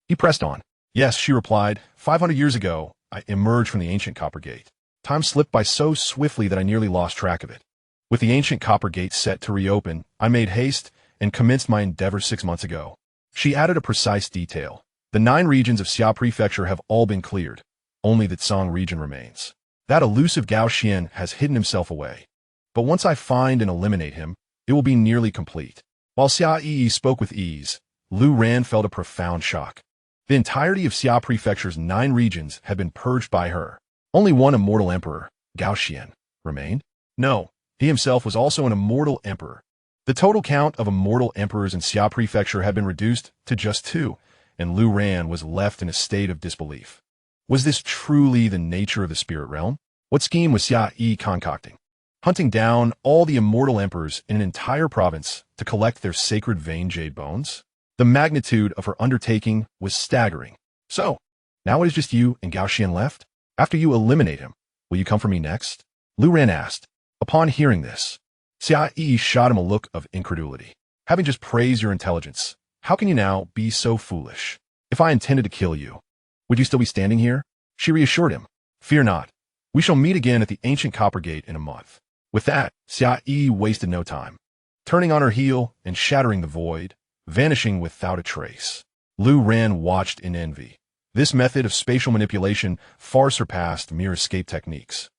He pressed on. Yes, she replied. 500 years ago, I emerged from the ancient Copper Gate. Time slipped by so swiftly that I nearly lost track of it. With the ancient Copper Gate set to reopen, I made haste and commenced my endeavor 6 months ago. She added a precise detail. The 9 regions of Xia Prefecture have all been cleared. Only the Tsang region remains. That elusive Gao Xian has hidden himself away. but once I find and eliminate him, it will be nearly complete. While Xia spoke with ease, Lu Ran felt a profound shock. The entirety of Xia Prefecture's 9 regions had been purged by her. Only one immortal emperor, Gao Xian, remained. No, he himself was also an immortal emperor. The total count of immortal emperors in Xia Prefecture had been reduced to just 2, and Lu Ran was left in a state of disbelief. Was this truly the nature of the spirit realm? What scheme was Xia concocting? Hunting down all the immortal emperors in an entire province to collect their sacred vein jade bones? The magnitude of her undertaking was staggering. So, now it is just you and Gao Xian left? After you eliminate him, will you come for me next? Lu Ran asked. Upon hearing this, Xia shot him a look of incredulity. Having just praised your intelligence, how can you now be so foolish? If I intended to kill you, would you still be standing here? She reassured him. Fear not. We shall meet again at the ancient Copper Gate in a month. With that, Xia wasted no time. Turning on her heel and shattering the void, vanishing without a trace. Lu Ran watched in envy. This method of spatial manipulation far surpassed mere escape techniques,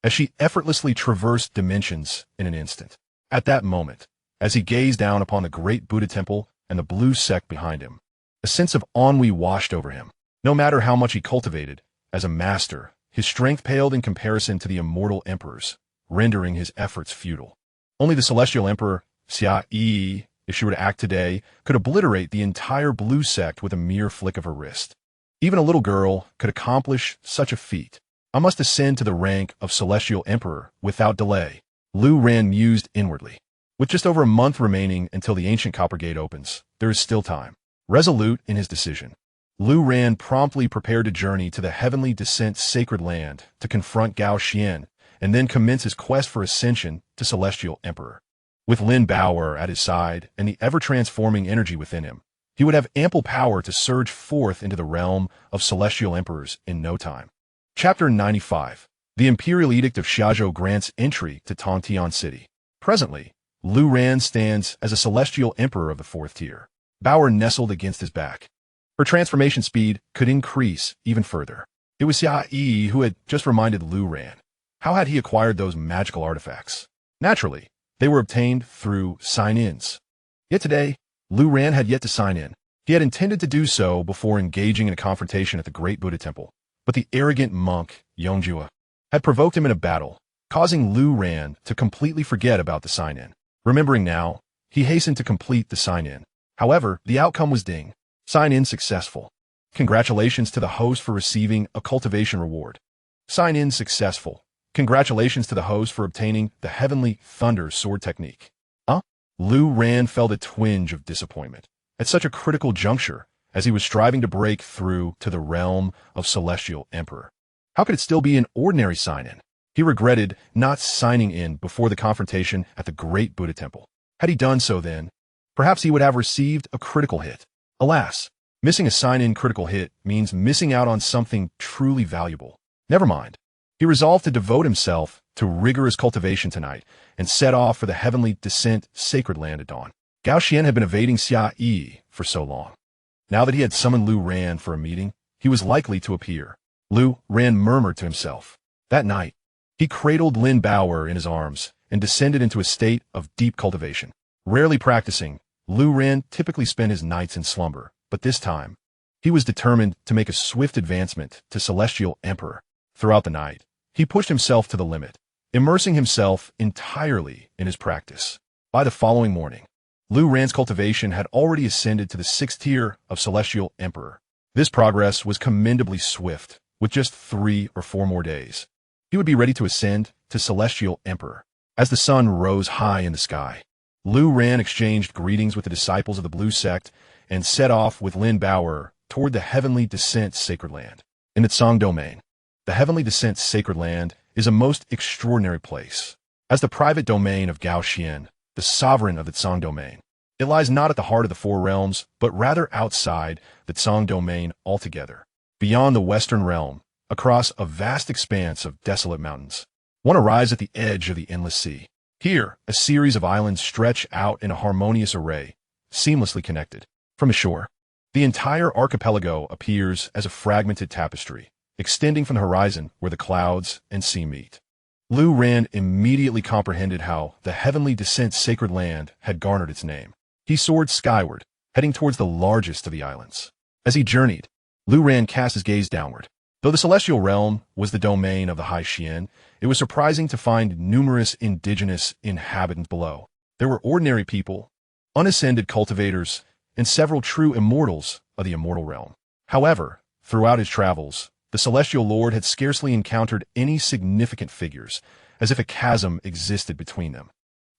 as she effortlessly traversed dimensions in an instant. At that moment, as he gazed down upon the great Buddha temple and the blue sect behind him, a sense of ennui washed over him. No matter how much he cultivated, as a master, his strength paled in comparison to the immortal emperors, rendering his efforts futile. Only the celestial emperor, Xia, if she were to act today, could obliterate the entire blue sect with a mere flick of her wrist. Even a little girl could accomplish such a feat. I must ascend to the rank of celestial emperor without delay. Lu Ran mused inwardly. With just over a month remaining until the ancient Copper Gate opens, there is still time. Resolute in his decision, Lu Ran promptly prepared to journey to the heavenly descent sacred land to confront Gao Xian and then commence his quest for ascension to celestial emperor. With Lin Bauer at his side and the ever-transforming energy within him, he would have ample power to surge forth into the realm of celestial emperors in no time. Chapter 95. The Imperial Edict of Xiazhou grants entry to Tongtian City. Presently, Lu Ran stands as a celestial emperor of the 4th tier. Bauer nestled against his back. Her transformation speed could increase even further. It was Xia who had just reminded Lu Ran. How had he acquired those magical artifacts? Naturally, they were obtained through sign-ins. Yet today, Lu Ran had yet to sign in. He had intended to do so before engaging in a confrontation at the Great Buddha Temple, but the arrogant monk, Xianxia, had provoked him in a battle, causing Lu Ran to completely forget about the sign-in. Remembering now, he hastened to complete the sign-in. However, the outcome was ding. Sign-in successful. Congratulations to the host for receiving a cultivation reward. Sign-in successful. Congratulations to the host for obtaining the Heavenly Thunder Sword Technique. Lu Ran felt a twinge of disappointment at such a critical juncture as he was striving to break through to the realm of Celestial Emperor. How could it still be an ordinary sign-in? He regretted not signing in before the confrontation at the Great Buddha Temple. Had he done so then, perhaps he would have received a critical hit. Alas, missing a sign-in critical hit means missing out on something truly valuable. Never mind. He resolved to devote himself to rigorous cultivation tonight and set off for the heavenly descent sacred land at dawn. Gao Xian had been evading Xia for so long. Now that he had summoned Lu Ran for a meeting, he was likely to appear. Lu Ran murmured to himself. That night, he cradled Lin Bauer in his arms and descended into a state of deep cultivation. Rarely practicing, Lu Ran typically spent his nights in slumber, but this time, he was determined to make a swift advancement to Celestial Emperor. Throughout the night, he pushed himself to the limit, immersing himself entirely in his practice. By the following morning, Lu Ran's cultivation had already ascended to the 6th tier of Celestial Emperor. This progress was commendably swift. With just 3 or 4 more days, he would be ready to ascend to Celestial Emperor. As the sun rose high in the sky, Lu Ran exchanged greetings with the disciples of the Blue Sect and set off with Lin Bauer toward the Heavenly Descent Sacred Land. In the Tsang Domain, the Heavenly Descent Sacred Land is a most extraordinary place. As the private domain of Gao Xian, the sovereign of the Tsang Domain, it lies not at the heart of the 4 realms, but rather outside the Tsang Domain altogether. Beyond the Western Realm, across a vast expanse of desolate mountains, one arrives at the edge of the endless sea. Here, a series of islands stretch out in a harmonious array, seamlessly connected. From the shore, the entire archipelago appears as a fragmented tapestry, extending from the horizon where the clouds and sea meet. Lu Ran immediately comprehended how the heavenly descent sacred land had garnered its name. He soared skyward, heading towards the largest of the islands. As he journeyed, Lu Ran cast his gaze downward. Though the celestial realm was the domain of the High Xian, it was surprising to find numerous indigenous inhabitants below. There were ordinary people, unascended cultivators, and several true immortals of the Immortal Realm. However, throughout his travels, the Celestial Lord had scarcely encountered any significant figures, as if a chasm existed between them.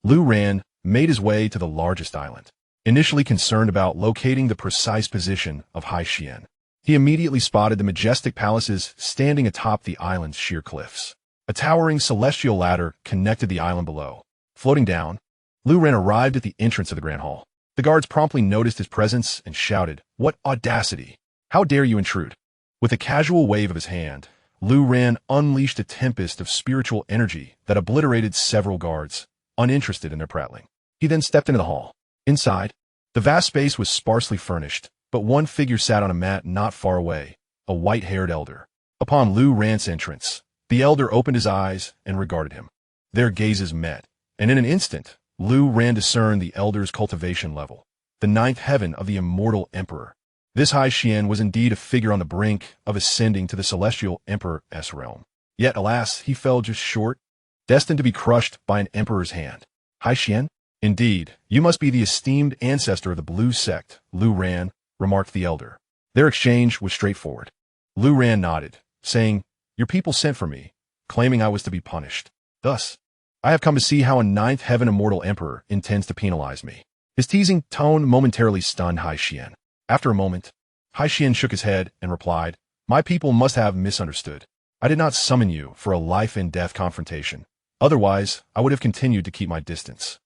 Lu Ran made his way to the largest island, initially concerned about locating the precise position of High Xian. He immediately spotted the majestic palaces standing atop the island's sheer cliffs. A towering celestial ladder connected the island below. Floating down, Lu Ran arrived at the entrance of the Grand Hall. The guards promptly noticed his presence and shouted, "What audacity! How dare you intrude?" With a casual wave of his hand, Lu Ran unleashed a tempest of spiritual energy that obliterated several guards, uninterested in their prattling. He then stepped into the hall. Inside, the vast space was sparsely furnished, but one figure sat on a mat not far away, a white-haired elder. Upon Lu Ran's entrance, the elder opened his eyes and regarded him. Their gazes met, and in an instant, Lu Ran discerned the elder's cultivation level, the ninth heaven of the immortal emperor. This High Xian was indeed a figure on the brink of ascending to the celestial emperor's realm. Yet, alas, he fell just short, destined to be crushed by an emperor's hand. High Xian? Indeed, you must be the esteemed ancestor of the Blue Sect, Lu Ran, remarked the elder. Their exchange was straightforward. Lu Ran nodded, saying, "Your people sent for me, claiming I was to be punished. Thus, I have come to see how a ninth heaven immortal emperor intends to penalize me." His teasing tone momentarily stunned High Xian. After a moment, High Xian shook his head and replied, "My people must have misunderstood. I did not summon you for a life-and-death confrontation. Otherwise, I would have continued to keep my distance."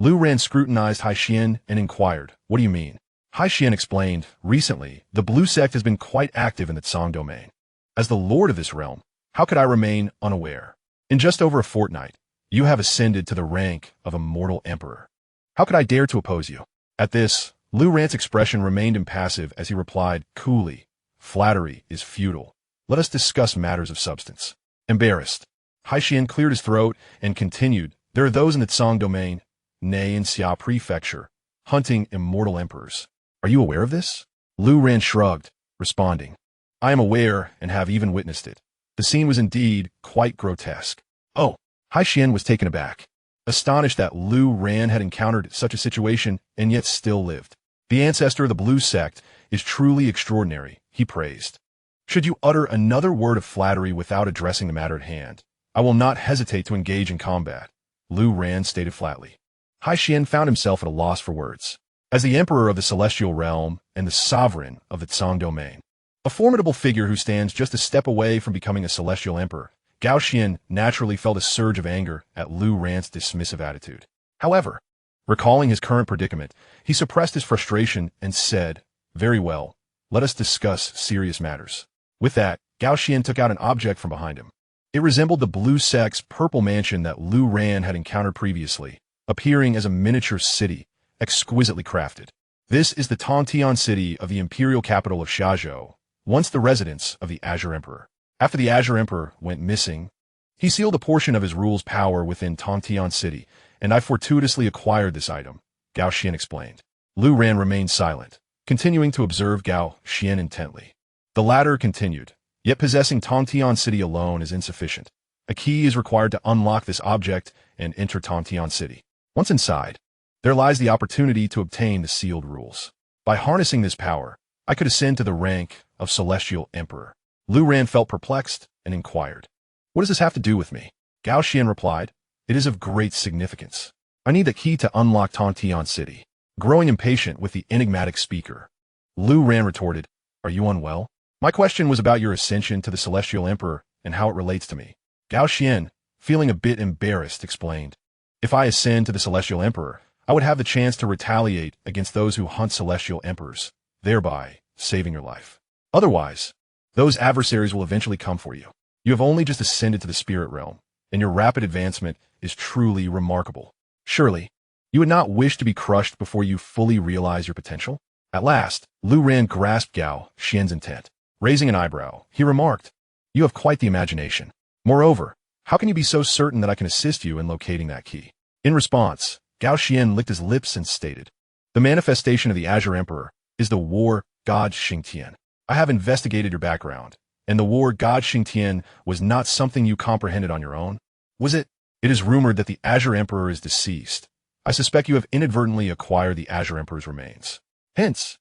Lu Ran scrutinized High Xian and inquired, "What do you mean?" High Xian explained, "Recently, the Blue Sect has been quite active in the Tsang domain. As the lord of this realm, how could I remain unaware? In just over a fortnight, you have ascended to the rank of immortal emperor. How could I dare to oppose you?" At this, Lu Ran's expression remained impassive as he replied coolly, "Flattery is futile. Let us discuss matters of substance." Embarrassed, High Xian cleared his throat and continued, "There are those in the Tsang domain, nay in Xia prefecture, hunting immortal emperors. Are you aware of this?" Lu Ran shrugged, responding, "I am aware and have even witnessed it. The scene was indeed quite grotesque." Oh, High Xian was taken aback, astonished that Lu Ran had encountered such a situation and yet still lived. "The ancestor of the Blue Sect is truly extraordinary," he praised. "Should you utter another word of flattery without addressing the matter at hand, I will not hesitate to engage in combat," Lu Ran stated flatly. High Xian found himself at a loss for words. As the emperor of the celestial realm and the sovereign of the Tsang domain, a formidable figure who stands just a step away from becoming a celestial emperor, Gao Xian naturally felt a surge of anger at Lu Ran's dismissive attitude. However, recalling his current predicament, he suppressed his frustration and said, "Very well, let us discuss serious matters." With that, Gao Xian took out an object from behind him. It resembled the Blue Sect's purple mansion that Lu Ran had encountered previously, appearing as a miniature city, exquisitely crafted. This is the Tongtian city of the imperial capital of Xiazhou, once the residence of the Azure Emperor. After the Azure Emperor went missing, he sealed a portion of his rule's power within Tongtian city, and I fortuitously acquired this item, Gao Xian explained. Lu Ran remained silent, continuing to observe Gao Xian intently. The latter continued, "Yet possessing Tongtian city alone is insufficient. A key is required to unlock this object and enter Tongtian city. Once inside, there lies the opportunity to obtain the sealed rules. By harnessing this power, I could ascend to the rank of Celestial Emperor." Lu Ran felt perplexed and inquired, "What does this have to do with me?" Gao Xian replied, "It is of great significance. I need the key to unlock Tongtian city." Growing impatient with the enigmatic speaker, Lu Ran retorted, "Are you unwell? My question was about your ascension to the Celestial Emperor and how it relates to me." Gao Xian, feeling a bit embarrassed, explained, "If I ascend to the Celestial Emperor, I would have the chance to retaliate against those who hunt Celestial Emperors, thereby saving your life. Otherwise, those adversaries will eventually come for you. You have only just ascended to the Spirit Realm, and your rapid advancement is truly remarkable. Surely, you would not wish to be crushed before you fully realize your potential?" At last, Lu Ran grasped Gao Xian's intent. Raising an eyebrow, he remarked, "You have quite the imagination. Moreover, How can you be so certain that I can assist you in locating that key? In response, Gao Xian licked his lips and stated, the manifestation of the Azure Emperor is the war god Xingtian. I have investigated your background, and the war god Xingtian was not something you comprehended on your own, was it? It is rumored that the Azure Emperor is deceased. I suspect you have inadvertently acquired the Azure Emperor's remains. Hence,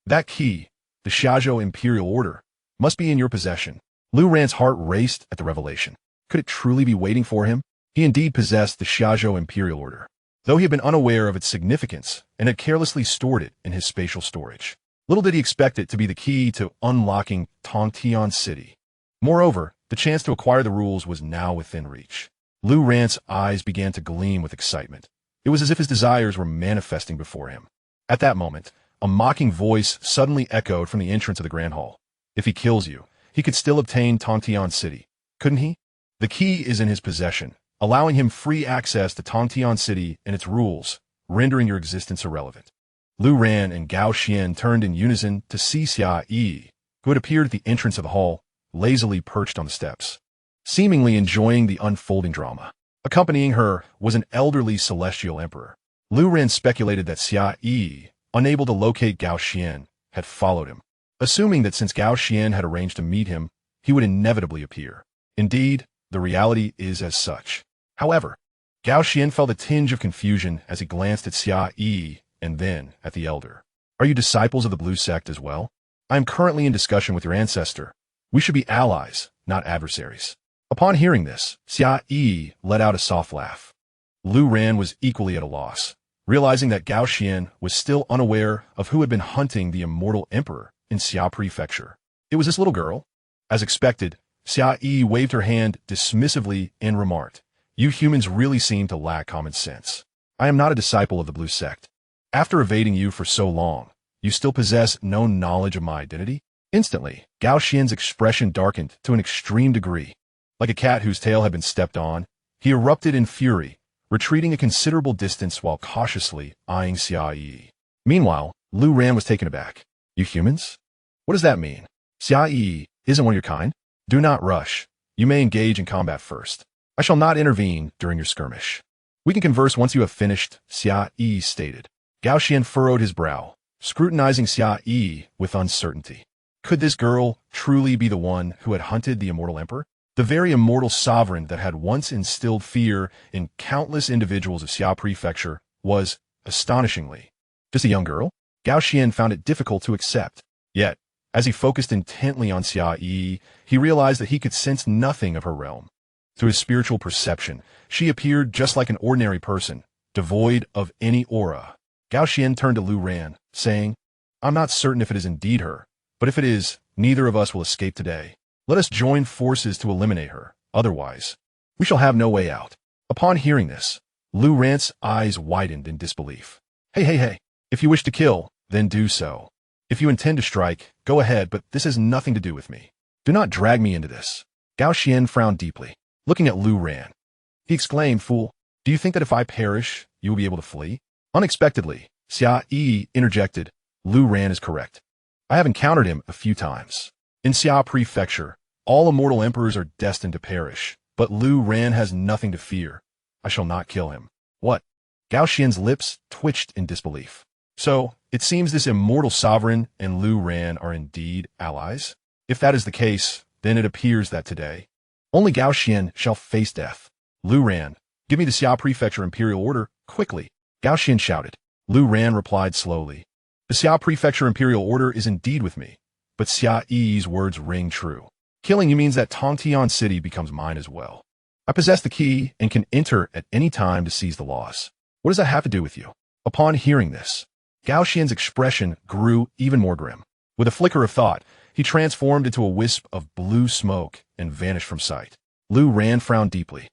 that key, the Xiaozhou Imperial Order, must be in your possession. Lu Ran's heart raced at the revelation. Could it truly be waiting for him? He indeed possessed the Xiaozhou Imperial Order, though he had been unaware of its significance and had carelessly stored it in his spatial storage. Little did he expect it to be the key to unlocking Tongtian City. Moreover, the chance to acquire the rules was now within reach. Lu Ran's eyes began to gleam with excitement. It was as if his desires were manifesting before him. At that moment, a mocking voice suddenly echoed from the entrance of the Grand Hall. If he kills you, he could still obtain Tongtian City, couldn't he? The key is in his possession, allowing him free access to Tongtian City and its rules, rendering your existence irrelevant. Lu Ran and Gao Xian turned in unison to see Xia Yi, who had appeared at the entrance of the hall, lazily perched on the steps, seemingly enjoying the unfolding drama. Accompanying her was an elderly celestial emperor. Lu Ran speculated that Xia Yi, unable to locate Gao Xian, had followed him, assuming that since Gao Xian had arranged to meet him, he would inevitably appear. Indeed, the reality is as such. However, Gao Xian felt a tinge of confusion as he glanced at Xia Yi and then at the elder. Are you disciples of the Blue Sect as well? I am currently in discussion with your ancestor. We should be allies, not adversaries. Upon hearing this, Xia Yi let out a soft laugh. Lu Ran was equally at a loss, realizing that Gao Xian was still unaware of who had been hunting the Immortal Emperor in Xia Prefecture. It was this little girl. As expected, Xia Yi waved her hand dismissively and remarked, you humans really seem to lack common sense. I am not a disciple of the Blue Sect. After evading you for so long, you still possess no knowledge of my identity? Instantly, Gao Xian's expression darkened to an extreme degree. Like a cat whose tail had been stepped on, he erupted in fury, retreating a considerable distance while cautiously eyeing Xia Yi. Meanwhile, Lu Ran was taken aback. You humans? What does that mean? Xia Yi isn't one of your kind? Do not rush. You may engage in combat first. I shall not intervene during your skirmish. We can converse once you have finished, Xia Yi stated. Gao Xian furrowed his brow, scrutinizing Xia Yi with uncertainty. Could this girl truly be the one who had hunted the Immortal Emperor? The very immortal sovereign that had once instilled fear in countless individuals of Xia Prefecture was, astonishingly, just a young girl? Gao Xian found it difficult to accept. Yet, as he focused intently on Xia Yi, he realized that he could sense nothing of her realm. Through his spiritual perception, she appeared just like an ordinary person, devoid of any aura. Gao Xian turned to Lu Ran, saying, I'm not certain if it is indeed her, but if it is, neither of us will escape today. Let us join forces to eliminate her. Otherwise, we shall have no way out. Upon hearing this, Lu Ran's eyes widened in disbelief. Hey. If you wish to kill, then do so. If you intend to strike, go ahead, but this has nothing to do with me. Do not drag me into this. Gao Xian frowned deeply, looking at Lu Ran. He exclaimed, Fool, do you think that if I perish, you will be able to flee? Unexpectedly, Xia Yi interjected, Lu Ran is correct. I have encountered him a few times. In Xia Prefecture, all immortal emperors are destined to perish, but Lu Ran has nothing to fear. I shall not kill him. What? Gao Xian's lips twitched in disbelief. So, it seems this immortal sovereign and Lu Ran are indeed allies? If that is the case, then it appears that today, only Gao Xian shall face death. Lu Ran, give me the Xia Prefecture Imperial Order, quickly. Gao Xian shouted. Lu Ran replied slowly. The Xia Prefecture Imperial Order is indeed with me, but Xia Yi's words ring true. Killing you means that Tongtian City becomes mine as well. I possess the key and can enter at any time to seize the loss. What does that have to do with you? Upon hearing this, Gao Xian's expression grew even more grim. With a flicker of thought, he transformed into a wisp of blue smoke and vanished from sight. Lu Ran frowned deeply.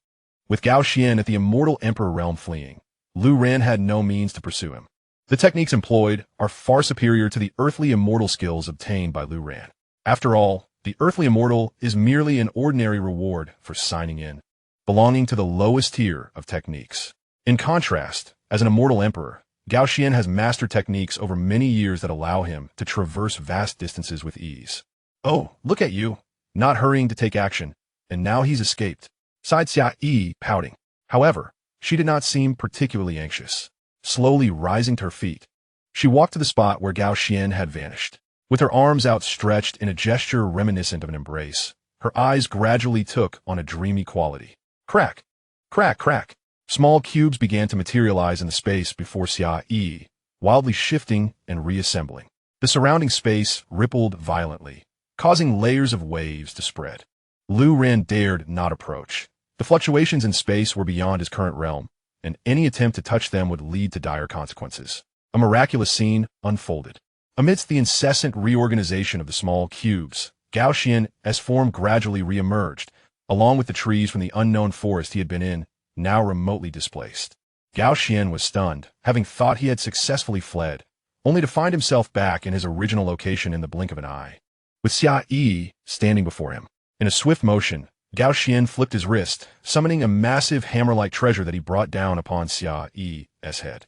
With Gao Xian at the Immortal Emperor realm fleeing, Lu Ran had no means to pursue him. The techniques employed are far superior to the earthly immortal skills obtained by Lu Ran. After all, the earthly immortal is merely an ordinary reward for signing in, belonging to the lowest tier of techniques. In contrast, as an immortal emperor, Gao Xian has mastered techniques over many years that allow him to traverse vast distances with ease. Oh, look at you, not hurrying to take action, and now he's escaped. sighed Xia, pouting. However, she did not seem particularly anxious. Slowly rising to her feet, she walked to the spot where Gao Xian had vanished. With her arms outstretched in a gesture reminiscent of an embrace, her eyes gradually took on a dreamy quality. Crack! Crack, crack! Small cubes began to materialize in the space before Xia, wildly shifting and reassembling. The surrounding space rippled violently, causing layers of waves to spread. Lu Ran dared not approach. The fluctuations in space were beyond his current realm, and any attempt to touch them would lead to dire consequences. A miraculous scene unfolded. Amidst the incessant reorganization of the small cubes, Gao Xian's form gradually re-emerged, along with the trees from the unknown forest he had been in, now remotely displaced. Gao Xian was stunned, having thought he had successfully fled, only to find himself back in his original location in the blink of an eye. With Xia standing before him. In a swift motion, Gao Xian flipped his wrist, summoning a massive hammer-like treasure that he brought down upon Xia's head.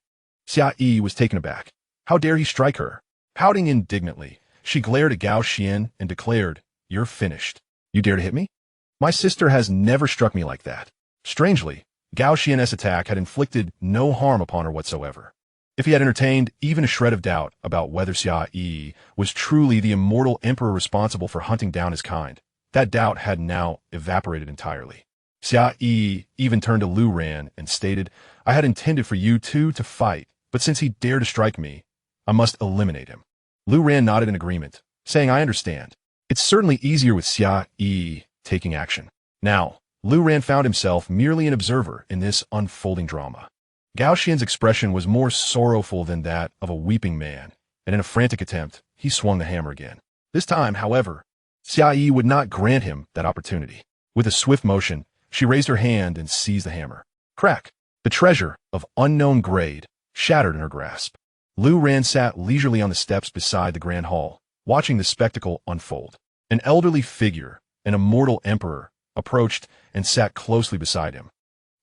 Xia was taken aback. How dare he strike her? Pouting indignantly, she glared at Gao Xian and declared, "You're finished. You dare to hit me? My sister has never struck me like that." Strangely, Gao Xian's attack had inflicted no harm upon her whatsoever. If he had entertained even a shred of doubt about whether Xia was truly the immortal emperor responsible for hunting down his kind, that doubt had now evaporated entirely. Xia even turned to Lu Ran and stated, "I had intended for you two to fight, but since he dared to strike me, I must eliminate him." Lu Ran nodded in agreement, saying, "I understand. It's certainly easier with Xia taking action." Now, Lu Ran found himself merely an observer in this unfolding drama. Gao Xian's expression was more sorrowful than that of a weeping man, and in a frantic attempt, he swung the hammer again. This time, however, Xia would not grant him that opportunity. With a swift motion, she raised her hand and seized the hammer. Crack! The treasure, of unknown grade, shattered in her grasp. Lu Ran sat leisurely on the steps beside the grand hall, watching the spectacle unfold. An elderly figure, an immortal emperor, approached and sat closely beside him.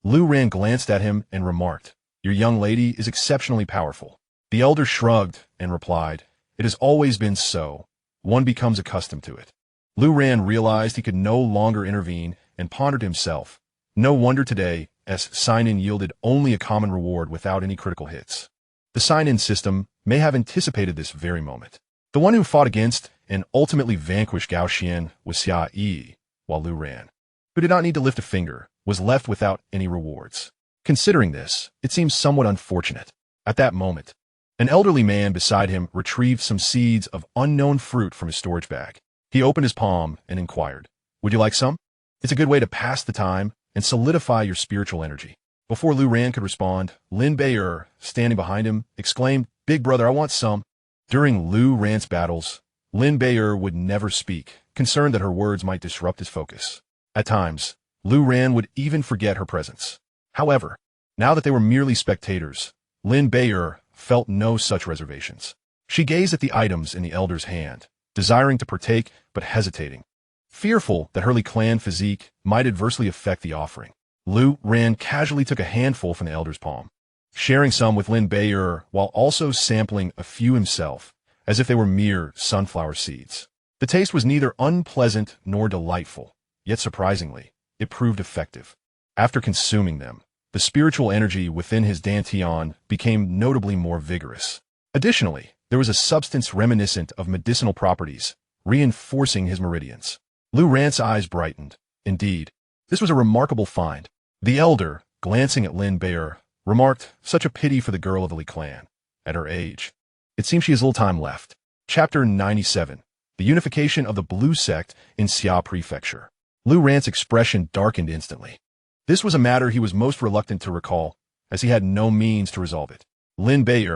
Lu Ran glanced at him and remarked, "Your young lady is exceptionally powerful." The elder shrugged and replied, "It has always been so. One becomes accustomed to it." Lu Ran realized he could no longer intervene and pondered himself. No wonder today, as sign-in yielded only a common reward without any critical hits. The sign-in system may have anticipated this very moment. The one who fought against and ultimately vanquished Gao Xian was Xia, while Lu Ran, who did not need to lift a finger, was left without any rewards. Considering this, it seems somewhat unfortunate. At that moment, an elderly man beside him retrieved some seeds of unknown fruit from his storage bag. He opened his palm and inquired, "Would you like some? It's a good way to pass the time and solidify your spiritual energy." Before Lu Ran could respond, Lin Bei, standing behind him, exclaimed, "Big brother, I want some." During Lu Ran's battles, Lin Bei would never speak, concerned that her words might disrupt his focus. At times, Lu Ran would even forget her presence. However, now that they were merely spectators, Lin Bei felt no such reservations. She gazed at the items in the elder's hand, desiring to partake but hesitating, fearful that her clan physique might adversely affect the offering. Lu Ran casually took a handful from the elder's palm, sharing some with Lin Bei while also sampling a few himself, as if they were mere sunflower seeds. The taste was neither unpleasant nor delightful, yet surprisingly, it proved effective. After consuming them, the spiritual energy within his dantian became notably more vigorous. Additionally, there was a substance reminiscent of medicinal properties, reinforcing his meridians. Lu Ran's eyes brightened. Indeed, this was a remarkable find. The elder, glancing at Lin Bei, remarked, "Such a pity for the girl of the Li clan. At her age, it seems she has little time left." Chapter 97. The Unification of the Blue Sect in Xia Prefecture. Lu Ran's expression darkened instantly. This was a matter he was most reluctant to recall, as he had no means to resolve it. Lin Bei,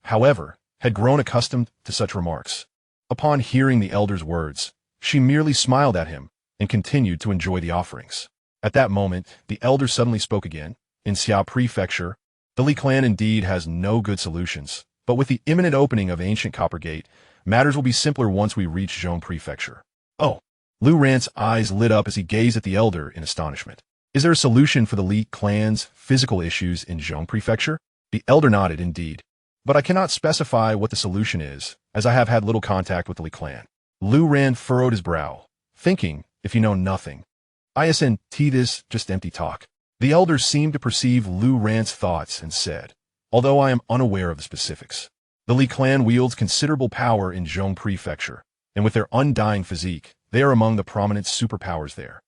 however, had grown accustomed to such remarks. Upon hearing the elder's words, she merely smiled at him and continued to enjoy the offerings. At that moment, the elder suddenly spoke again. "In Xia Prefecture, the Li clan indeed has no good solutions, but with the imminent opening of Ancient Copper Gate, matters will be simpler once we reach Zhong Prefecture." "Oh!" Lu Ran's eyes lit up as he gazed at the elder in astonishment. "Is there a solution for the Li clan's physical issues in Zhong Prefecture?" The elder nodded, "Indeed. But I cannot specify what the solution is, as I have had little contact with the Li clan." Lu Ran furrowed his brow, thinking, if you know nothing, Isn't this just empty talk? The elder seemed to perceive Lu Ran's thoughts and said, although I am unaware of the specifics, the Li clan wields considerable power in Zhong Prefecture, and with their undying physique, they are among the prominent superpowers there.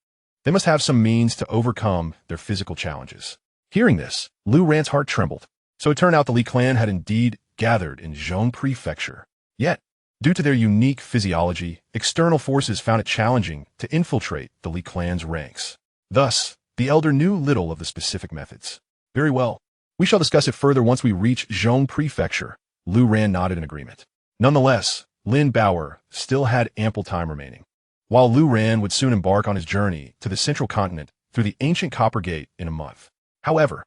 They must have some means to overcome their physical challenges. Hearing this, Lu Ran's heart trembled. So it turned out the Li clan had indeed gathered in Zhong Prefecture. Yet, due to their unique physiology, external forces found it challenging to infiltrate the Li clan's ranks. Thus, the elder knew little of the specific methods. Very well. We shall discuss it further once we reach Zhong Prefecture. Lu Ran nodded in agreement. Nonetheless, Lin Bauer still had ample time remaining. While Lu Ran would soon embark on his journey to the central continent through the ancient Copper Gate in a month. However,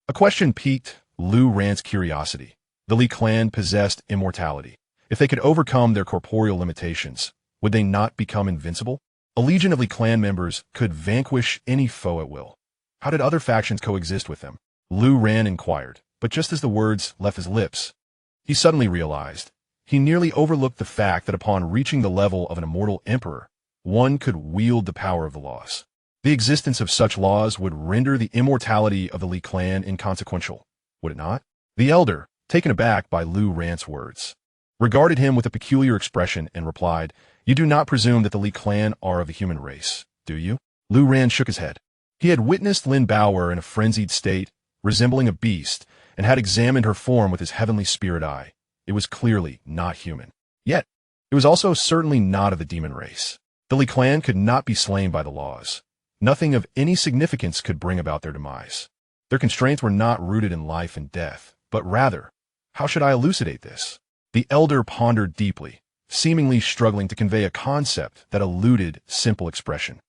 a question piqued Lu Ran's curiosity. The Li clan possessed immortality. If they could overcome their corporeal limitations, would they not become invincible? A legion of Li clan members could vanquish any foe at will. How did other factions coexist with them? Lu Ran inquired, but just as the words left his lips, he suddenly realized he nearly overlooked the fact that upon reaching the level of an immortal emperor, one could wield the power of the laws. The existence of such laws would render the immortality of the Li clan inconsequential, would it not? The elder, taken aback by Lu Ran's words, regarded him with a peculiar expression and replied, "You do not presume that the Li clan are of the human race, do you?" Lu Ran shook his head. He had witnessed Lin Bauer in a frenzied state, resembling a beast, and had examined her form with his heavenly spirit eye. It was clearly not human. Yet, it was also certainly not of the demon race. The Li clan could not be slain by the laws. Nothing of any significance could bring about their demise. Their constraints were not rooted in life and death, but rather, how should I elucidate this? The elder pondered deeply, seemingly struggling to convey a concept that eluded simple expression.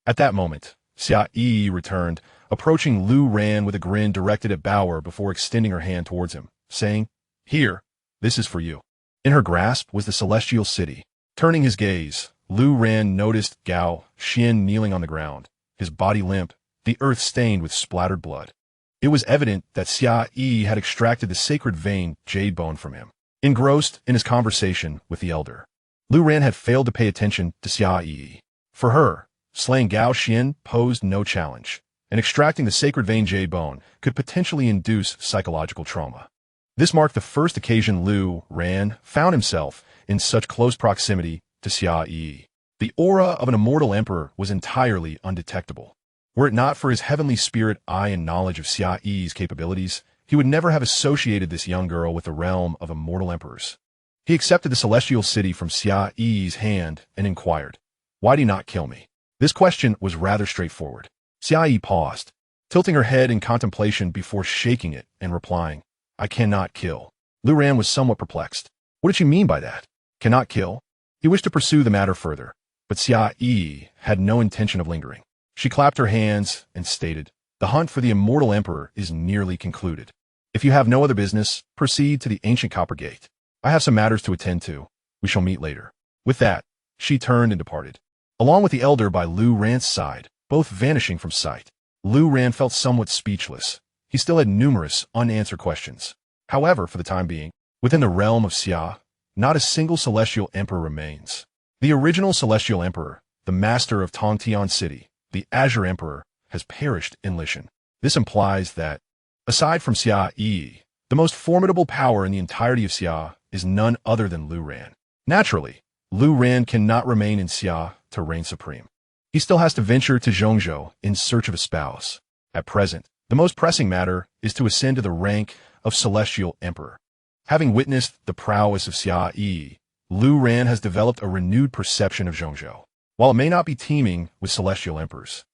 At that moment, Xianxia returned, approaching Lu Ran with a grin directed at Bauer before extending her hand towards him, saying, "Here, this is for you." In her grasp was the celestial city. Turning his gaze, Lu Ran noticed Gao Xian kneeling on the ground, his body limp, the earth stained with splattered blood. It was evident that Xianxia had extracted the sacred vein jade bone from him. Engrossed in his conversation with the elder, Lu Ran had failed to pay attention to Xianxia. For her, slaying Gao Xian posed no challenge, and extracting the sacred vein jade bone could potentially induce psychological trauma. This marked the first occasion Lu Ran found himself in such close proximity to Xianxia. The aura of an immortal emperor was entirely undetectable. Were it not for his heavenly spirit eye and knowledge of Xianxia's capabilities, he would never have associated this young girl with the realm of immortal emperors. He accepted the celestial city from Xianxia's hand and inquired, "Why do you not kill me?" This question was rather straightforward. Xianxia paused, tilting her head in contemplation before shaking it and replying, "I cannot kill." Lu Ran was somewhat perplexed. What did she mean by that? Cannot kill? He wished to pursue the matter further, but Xianxia had no intention of lingering. She clapped her hands and stated, "The hunt for the immortal emperor is nearly concluded. If you have no other business, proceed to the ancient Copper Gate. I have some matters to attend to. We shall meet later." With that, she turned and departed, along with the elder by Lu Ran's side, both vanishing from sight. Lu Ran felt somewhat speechless. He still had numerous unanswered questions. However, for the time being, within the realm of Xia, not a single celestial emperor remains. The original celestial emperor, the master of Tongtian City, the Azure Emperor, has perished in Lishan. This implies that, aside from Xianxia, the most formidable power in the entirety of Xia is none other than Lu Ran. Naturally, Lu Ran cannot remain in Xia to reign supreme. He still has to venture to Zhongzhou in search of a spouse. At present, the most pressing matter is to ascend to the rank of Celestial Emperor. Having witnessed the prowess of Xianxia, Lu Ran has developed a renewed perception of Zhongzhou. While it may not be teeming with Celestial Emperors,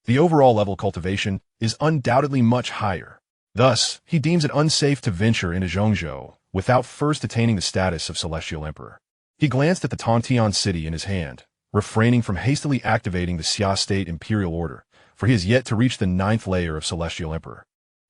the overall level of cultivation is undoubtedly much higher. Thus, he deems it unsafe to venture into Zhongzhou without first attaining the status of Celestial Emperor. He glanced at the Tongtian city in his hand, refraining from hastily activating the Xia State Imperial Order, for he has yet to reach the 9th layer of Celestial Emperor.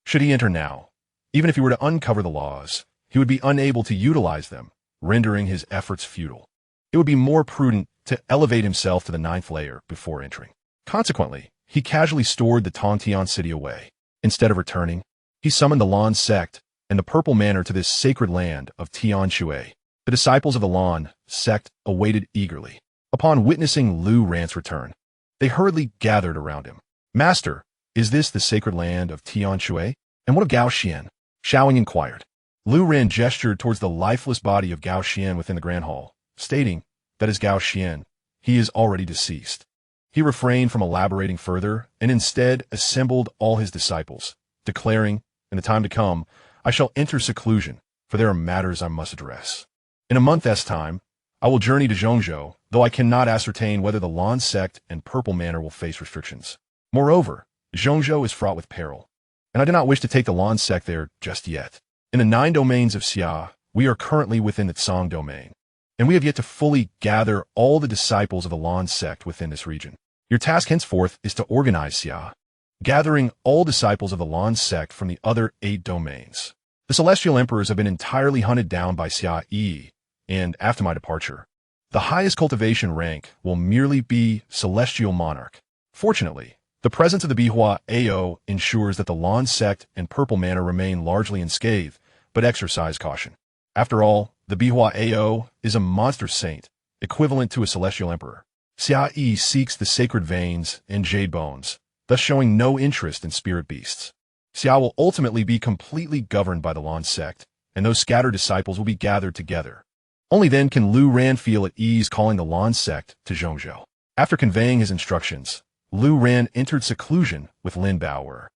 Should he enter now, even if he were to uncover the laws, he would be unable to utilize them, rendering his efforts futile. It would be more prudent to elevate himself to the 9th layer before entering. Consequently, he casually stored the Tongtian city away. Instead of returning, he summoned the Lan sect and the Purple Manor to this sacred land of Tianshui. The disciples of the Lan sect awaited eagerly. Upon witnessing Lu Ran's return, They hurriedly gathered around him. Master, is this the sacred land of Tianshui? And what of Gao Xian? Xiaoying inquired. Lu Ran gestured towards the lifeless body of Gao Xian within the Grand Hall, stating that is Gao Xian. He is already deceased. He refrained from elaborating further and instead assembled all his disciples, declaring, in the time to come, I shall enter seclusion, for there are matters I must address. In a month's time, I will journey to Zhongzhou, though I cannot ascertain whether the Lan sect and Purple Manor will face restrictions. Moreover, Zhongzhou is fraught with peril, and I do not wish to take the Lan sect there just yet. In the 9 domains of Xia, we are currently within the Tsang domain, and we have yet to fully gather all the disciples of the Lan sect within this region. Your task henceforth is to organize Xia, gathering all disciples of the Lan sect from the other 8 domains. The Celestial Emperors have been entirely hunted down by Xia Yi, and after my departure, the highest cultivation rank will merely be Celestial Monarch. Fortunately, the presence of the Bihua Ao ensures that the Lan sect and Purple Manor remain largely unscathed, but exercise caution. After all, the Bihua Ao is a monster saint, equivalent to a Celestial Emperor. Xia Yi seeks the sacred veins and jade bones, thus showing no interest in spirit beasts. Xia will ultimately be completely governed by the Lan sect, and those scattered disciples will be gathered together. Only then can Lu Ran feel at ease calling the Lan sect to Zhongzhou. After conveying his instructions, Lu Ran entered seclusion with Lin Baoer.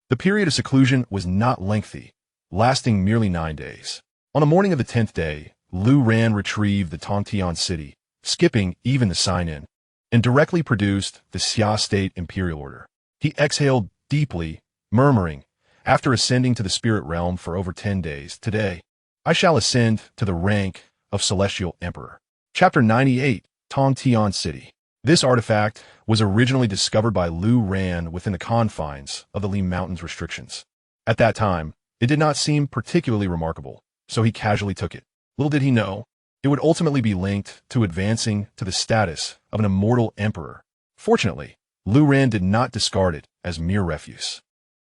The period of seclusion was not lengthy, lasting merely 9 days. On the morning of the 10th day, Lu Ran retrieved the Tongtian city, skipping even the sign-in, and directly produced the Xia State Imperial Order. He exhaled deeply, murmuring, after ascending to the spirit realm for over 10 days, today, I shall ascend to the rank of Celestial Emperor. Chapter 98, Tongtian City. This artifact was originally discovered by Lu Ran within the confines of the Li Mountains restrictions. At that time, it did not seem particularly remarkable, so he casually took it. Little did he know, it would ultimately be linked to advancing to the status of an immortal emperor. Fortunately, Lu Ran did not discard it as mere refuse.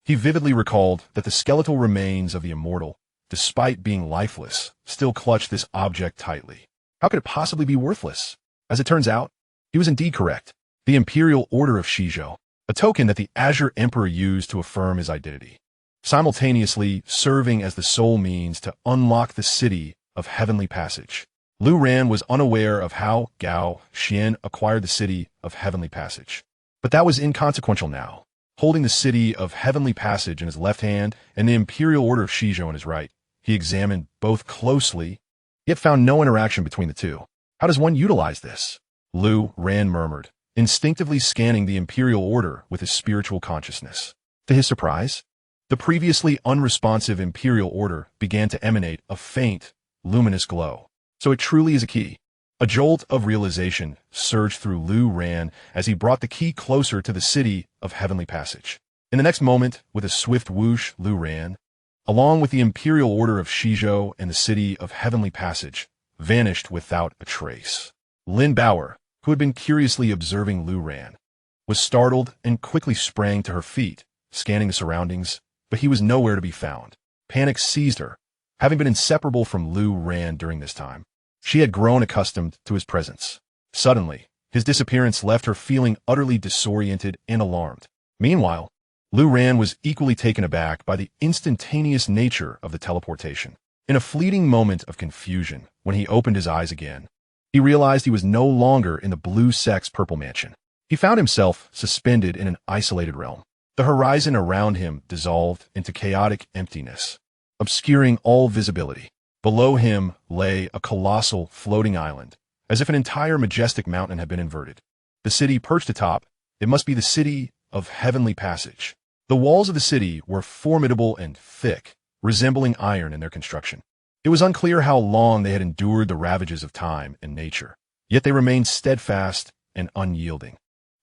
He vividly recalled that the skeletal remains of the immortal, despite being lifeless, still clutched this object tightly. How could it possibly be worthless? As it turns out, he was indeed correct. The Imperial Order of Shizhou, a token that the Azure Emperor used to affirm his identity, simultaneously serving as the sole means to unlock the city of Heavenly Passage. Lu Ran was unaware of how Gao Xian acquired the city of Heavenly Passage. But that was inconsequential now. Holding the city of Heavenly Passage in his left hand and the Imperial Order of Shizhou in his right, he examined both closely, yet found no interaction between the two. How does one utilize this? Lu Ran murmured, instinctively scanning the Imperial Order with his spiritual consciousness. To his surprise, the previously unresponsive Imperial Order began to emanate a faint, luminous glow. So it truly is a key. A jolt of realization surged through Lu Ran as he brought the key closer to the city of Heavenly Passage. In the next moment, with a swift whoosh, Lu Ran, along with the Imperial Order of Shizhou and the city of Heavenly Passage, vanished without a trace. Lin Baoer, who had been curiously observing Lu Ran, was startled and quickly sprang to her feet, scanning the surroundings, but he was nowhere to be found. Panic seized her, having been inseparable from Lu Ran during this time. She had grown accustomed to his presence. Suddenly, his disappearance left her feeling utterly disoriented and alarmed. Meanwhile, Lu Ran was equally taken aback by the instantaneous nature of the teleportation. In a fleeting moment of confusion, when he opened his eyes again, he realized he was no longer in the Blue Sect's Purple Mansion. He found himself suspended in an isolated realm. The horizon around him dissolved into chaotic emptiness, obscuring all visibility. Below him lay a colossal floating island, as if an entire majestic mountain had been inverted. The city perched atop, it must be the city of Heavenly Passage. The walls of the city were formidable and thick, resembling iron in their construction. It was unclear how long they had endured the ravages of time and nature, yet they remained steadfast and unyielding.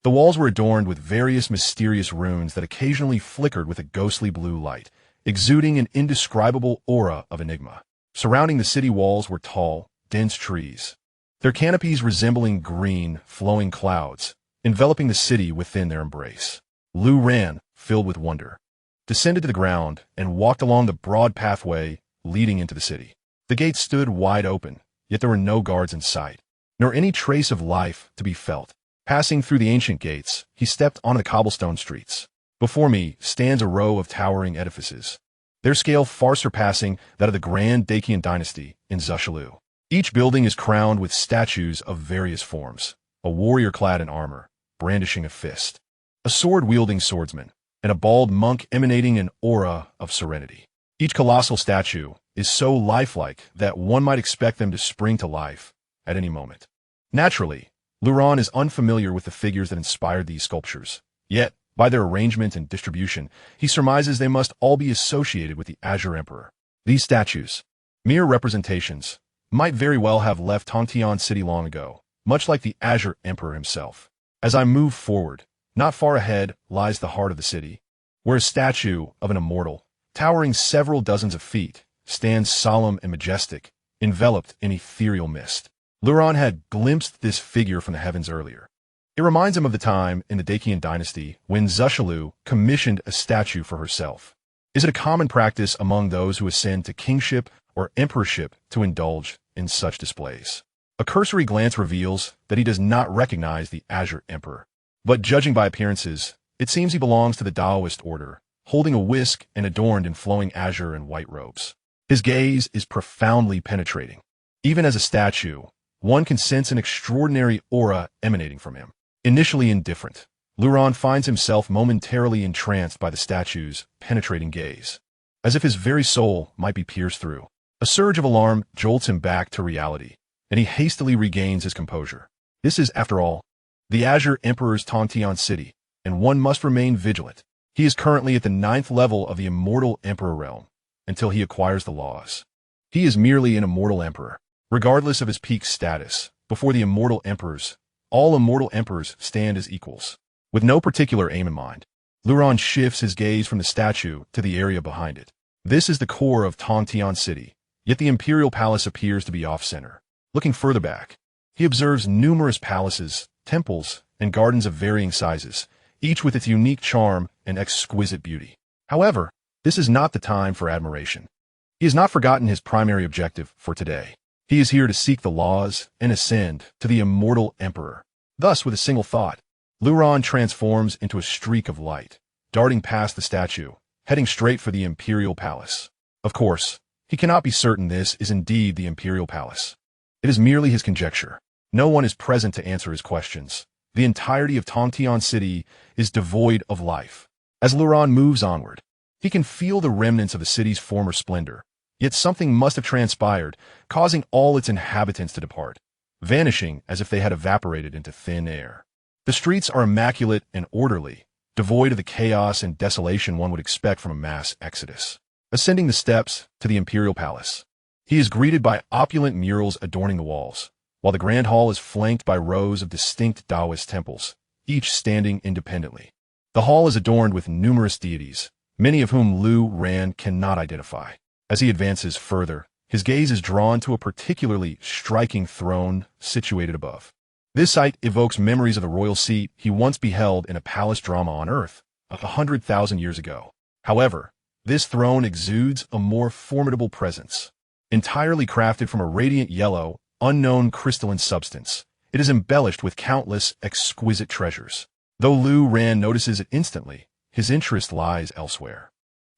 The walls were adorned with various mysterious runes that occasionally flickered with a ghostly blue light, exuding an indescribable aura of enigma. Surrounding the city walls were tall, dense trees, their canopies resembling green, flowing clouds, enveloping the city within their embrace. Lu Ran, filled with wonder, descended to the ground and walked along the broad pathway leading into the city. The gates stood wide open, yet there were no guards in sight, nor any trace of life to be felt. Passing through the ancient gates, he stepped onto the cobblestone streets. Before me stands a row of towering edifices, their scale far surpassing that of the Grand Dacian dynasty in Xushalu. Each building is crowned with statues of various forms, a warrior clad in armor, brandishing a fist, a sword-wielding swordsman, and a bald monk emanating an aura of serenity. Each colossal statue is so lifelike that one might expect them to spring to life at any moment. Naturally, Luron is unfamiliar with the figures that inspired these sculptures, yet, by their arrangement and distribution, he surmises they must all be associated with the Azure Emperor. These statues, mere representations, might very well have left Tongtian City long ago, much like the Azure Emperor himself. As I move forward, not far ahead lies the heart of the city, where a statue of an immortal, towering several dozens of feet, stands solemn and majestic, enveloped in ethereal mist. Luron had glimpsed this figure from the heavens earlier. It reminds him of the time in the Dacian dynasty when Xushalu commissioned a statue for herself. Is it a common practice among those who ascend to kingship or emperorship to indulge in such displays? A cursory glance reveals that he does not recognize the Azure Emperor. But judging by appearances, it seems he belongs to the Taoist order, holding a whisk and adorned in flowing azure and white robes. His gaze is profoundly penetrating. Even as a statue, one can sense an extraordinary aura emanating from him. Initially indifferent, Luron finds himself momentarily entranced by the statue's penetrating gaze, as if his very soul might be pierced through. A surge of alarm jolts him back to reality, and he hastily regains his composure. This is, after all, the Azure Emperor's Tongtian City, and one must remain vigilant. He is currently at the 9th level of the Immortal Emperor realm, until he acquires the laws. He is merely an Immortal Emperor. Regardless of his peak status, before the Immortal Emperors, all Immortal Emperors stand as equals. With no particular aim in mind, Luron shifts his gaze from the statue to the area behind it. This is the core of Tongtian City, yet the Imperial Palace appears to be off-center. Looking further back, he observes numerous palaces, temples, and gardens of varying sizes, each with its unique charm and exquisite beauty. However, this is not the time for admiration. He has not forgotten his primary objective for today. He is here to seek the laws and ascend to the Immortal Emperor. Thus, with a single thought, Luron transforms into a streak of light, darting past the statue, heading straight for the Imperial Palace. Of course, he cannot be certain this is indeed the Imperial Palace. It is merely his conjecture. No one is present to answer his questions. The entirety of Tongtian City is devoid of life. As Luron moves onward, he can feel the remnants of the city's former splendor. Yet something must have transpired, causing all its inhabitants to depart, vanishing as if they had evaporated into thin air. The streets are immaculate and orderly, devoid of the chaos and desolation one would expect from a mass exodus. Ascending the steps to the Imperial Palace, he is greeted by opulent murals adorning the walls, while the Grand Hall is flanked by rows of distinct Taoist temples, each standing independently. The hall is adorned with numerous deities, many of whom Luron cannot identify. As he advances further, his gaze is drawn to a particularly striking throne situated above. This sight evokes memories of the royal seat he once beheld in a palace drama on Earth, 100,000 years ago. However, this throne exudes a more formidable presence. Entirely crafted from a radiant yellow, unknown crystalline substance, it is embellished with countless exquisite treasures. Though Luron notices it instantly, his interest lies elsewhere.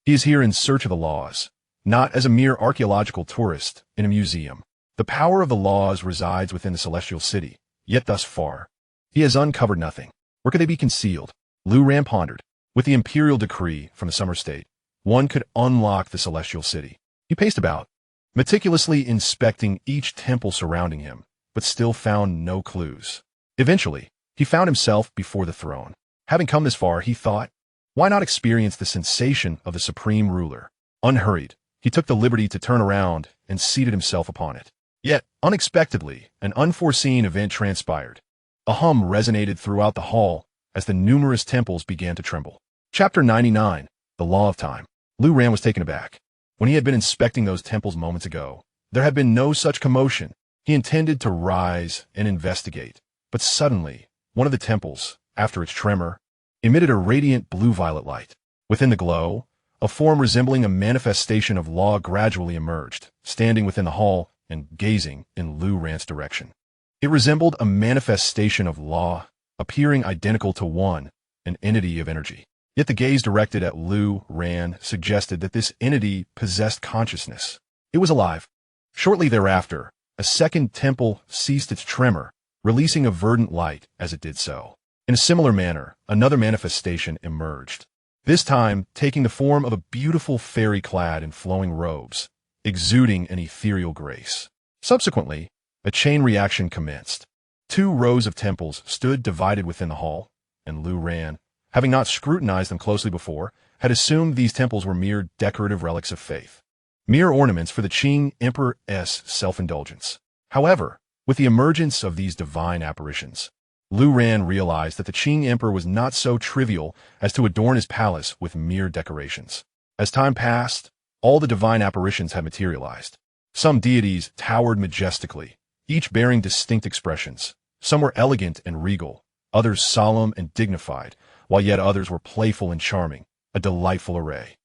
He is here in search of the laws, not as a mere archaeological tourist in a museum. The power of the laws resides within the Celestial City, yet thus far, he has uncovered nothing. Where could they be concealed? Luron pondered. With the imperial decree from the Summer State, one could unlock the Celestial City. He paced about, meticulously inspecting each temple surrounding him, but still found no clues. Eventually, he found himself before the throne. Having come this far, he thought, why not experience the sensation of the supreme ruler? Unhurried, he took the liberty to turn around and seated himself upon it. Yet, unexpectedly, an unforeseen event transpired. A hum resonated throughout the hall as the numerous temples began to tremble. Chapter 99, The Law of Time. Luron was taken aback. When he had been inspecting those temples moments ago, there had been no such commotion. He intended to rise and investigate, but suddenly, one of the temples, after its tremor, emitted a radiant blue-violet light. Within the glow, a form resembling a manifestation of law gradually emerged, standing within the hall and gazing in Luron's direction. It resembled a manifestation of law, appearing identical to one, an entity of energy. Yet the gaze directed at Lu Ran suggested that this entity possessed consciousness. It was alive. Shortly thereafter, a second temple ceased its tremor, releasing a verdant light as it did so. In a similar manner, another manifestation emerged, this time taking the form of a beautiful fairy clad in flowing robes, exuding an ethereal grace. Subsequently, a chain reaction commenced. 2 rows of temples stood divided within the hall, and Lu Ran, having not scrutinized them closely before, had assumed these temples were mere decorative relics of faith, mere ornaments for the Qing Emperor's self-indulgence. However, with the emergence of these divine apparitions, Lu Ran realized that the Qing Emperor was not so trivial as to adorn his palace with mere decorations. As time passed, all the divine apparitions had materialized. Some deities towered majestically, each bearing distinct expressions. Some were elegant and regal, others solemn and dignified, while yet others were playful and charming, a delightful array.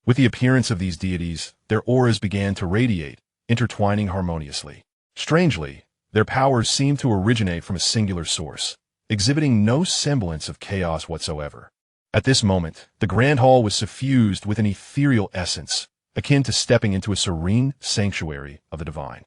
With the appearance of these deities, their auras began to radiate, intertwining harmoniously. Strangely, their powers seemed to originate from a singular source, exhibiting no semblance of chaos whatsoever. At this moment, the grand hall was suffused with an ethereal essence, akin to stepping into a serene sanctuary of the divine.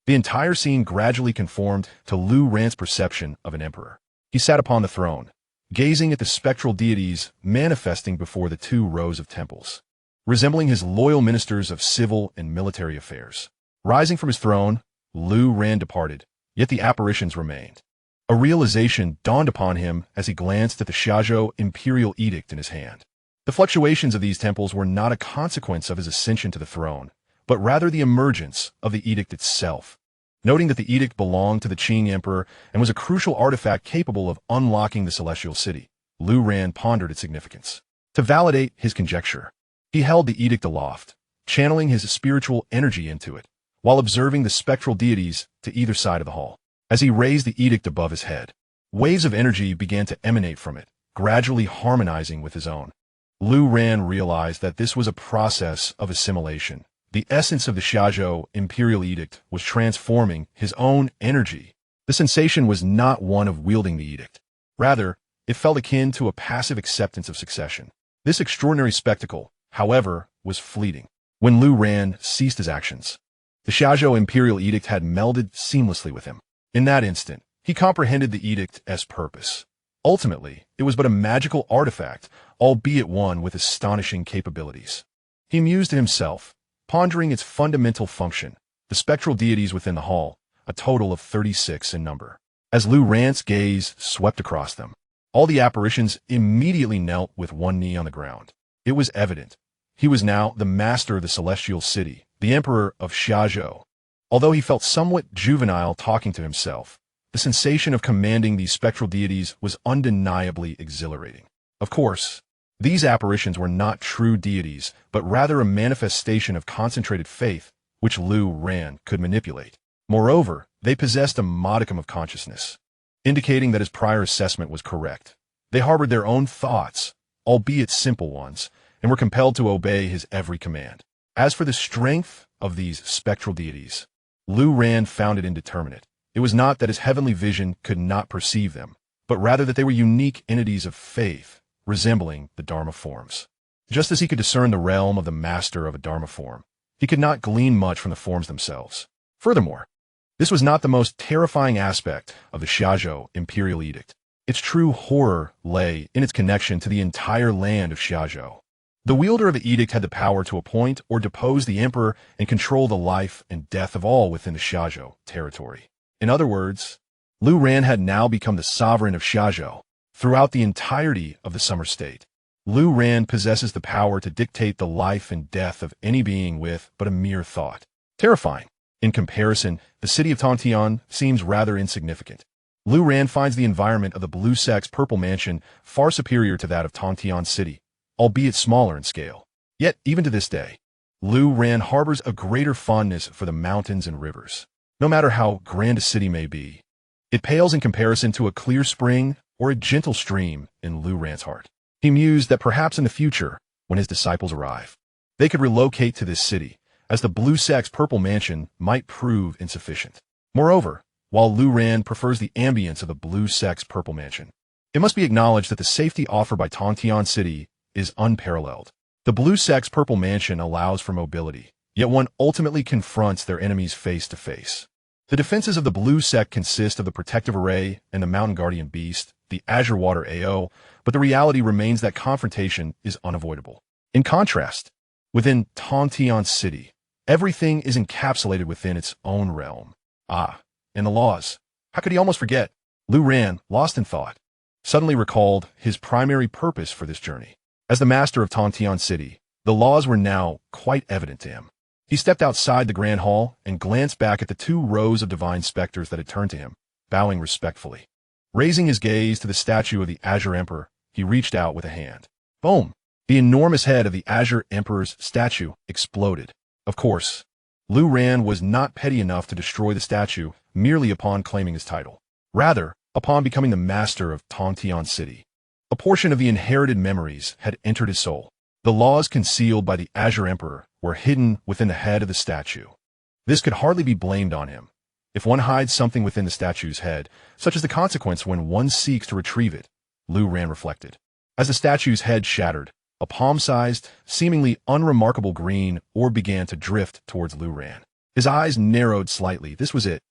The entire scene gradually conformed to Lu Ran's perception of an emperor. He sat upon the throne, gazing at the spectral deities manifesting before the 2 rows of temples, resembling his loyal ministers of civil and military affairs. Rising from his throne, Lu Ran departed, yet the apparitions remained. A realization dawned upon him as he glanced at the Xianxia imperial edict in his hand. The fluctuations of these temples were not a consequence of his ascension to the throne, but rather the emergence of the edict itself. Noting that the edict belonged to the Qing Emperor and was a crucial artifact capable of unlocking the celestial city, Lu Ran pondered its significance. To validate his conjecture, he held the edict aloft, channeling his spiritual energy into it, while observing the spectral deities to either side of the hall. As he raised the edict above his head, waves of energy began to emanate from it, gradually harmonizing with his own. Lu Ran realized that this was a process of assimilation. The essence of the Xianxia imperial edict was transforming his own energy. The sensation was not one of wielding the edict. Rather, it felt akin to a passive acceptance of succession. This extraordinary spectacle, however, was fleeting. When Lu Ran ceased his actions, the Xianxia imperial edict had melded seamlessly with him. In that instant, he comprehended the edict's purpose. Ultimately, it was but a magical artifact, albeit one with astonishing capabilities. He mused to himself, pondering its fundamental function. The spectral deities within the hall, a total of 36 in number. As Lu Ran's gaze swept across them, all the apparitions immediately knelt with one knee on the ground. It was evident. He was now the master of the celestial city, the emperor of Xianxia. Although he felt somewhat juvenile talking to himself, the sensation of commanding these spectral deities was undeniably exhilarating. Of course, these apparitions were not true deities, but rather a manifestation of concentrated faith, which Lu Ran could manipulate. Moreover, they possessed a modicum of consciousness, indicating that his prior assessment was correct. They harbored their own thoughts, albeit simple ones, and were compelled to obey his every command. As for the strength of these spectral deities, Lu Ran found it indeterminate. It was not that his heavenly vision could not perceive them, but rather that they were unique entities of faith, resembling the Dharma forms. Just as he could discern the realm of the master of a Dharma form, he could not glean much from the forms themselves. Furthermore, this was not the most terrifying aspect of the Xianxia imperial edict. Its true horror lay in its connection to the entire land of Xianxia. The wielder of the edict had the power to appoint or depose the emperor and control the life and death of all within the Xianxia territory. In other words, Lu Ran had now become the sovereign of Xianxia. Throughout the entirety of the Summer State, Lu Ran possesses the power to dictate the life and death of any being with but a mere thought. Terrifying. In comparison, the city of Tontian seems rather insignificant. Lu Ran finds the environment of the Blue Sect's Purple Mansion far superior to that of Tontian City, albeit smaller in scale. Yet, even to this day, Lu Ran harbors a greater fondness for the mountains and rivers. No matter how grand a city may be, it pales in comparison to a clear spring or a gentle stream in Lu Ran's heart. He mused that perhaps in the future, when his disciples arrive, they could relocate to this city, as the Blue Sect's Purple Mansion might prove insufficient. Moreover, while Lu Ran prefers the ambience of the Blue Sect's Purple Mansion, It must be acknowledged that the safety offered by Tongtian City is unparalleled. The Blue Sect's purple mansion allows for mobility, yet one ultimately confronts their enemies face to face. The defenses of the Blue Sect consist of the Protective Array and the Mountain Guardian Beast, the Azure Water AO, but the reality remains that confrontation is unavoidable. In contrast, within Tongtian City, everything is encapsulated within its own realm. And the laws. How could he almost forget? Lu Ran, lost in thought, suddenly recalled his primary purpose for this journey. As the master of Tongtian City, the laws were now quite evident to him. He stepped outside the Grand Hall and glanced back at the 2 rows of divine specters that had turned to him, bowing respectfully. Raising his gaze to the statue of the Azure Emperor, he reached out with a hand. Boom! The enormous head of the Azure Emperor's statue exploded. Of course, Lu Ran was not petty enough to destroy the statue merely upon claiming his title. Rather, upon becoming the master of Tongtian City. A portion of the inherited memories had entered his soul. The laws concealed by the Azure Emperor were hidden within the head of the statue. This could hardly be blamed on him. If one hides something within the statue's head, such as the consequence when one seeks to retrieve it, Lu Ran reflected. As the statue's head shattered, a palm-sized, seemingly unremarkable green orb began to drift towards Lu Ran. His eyes narrowed slightly. This was it.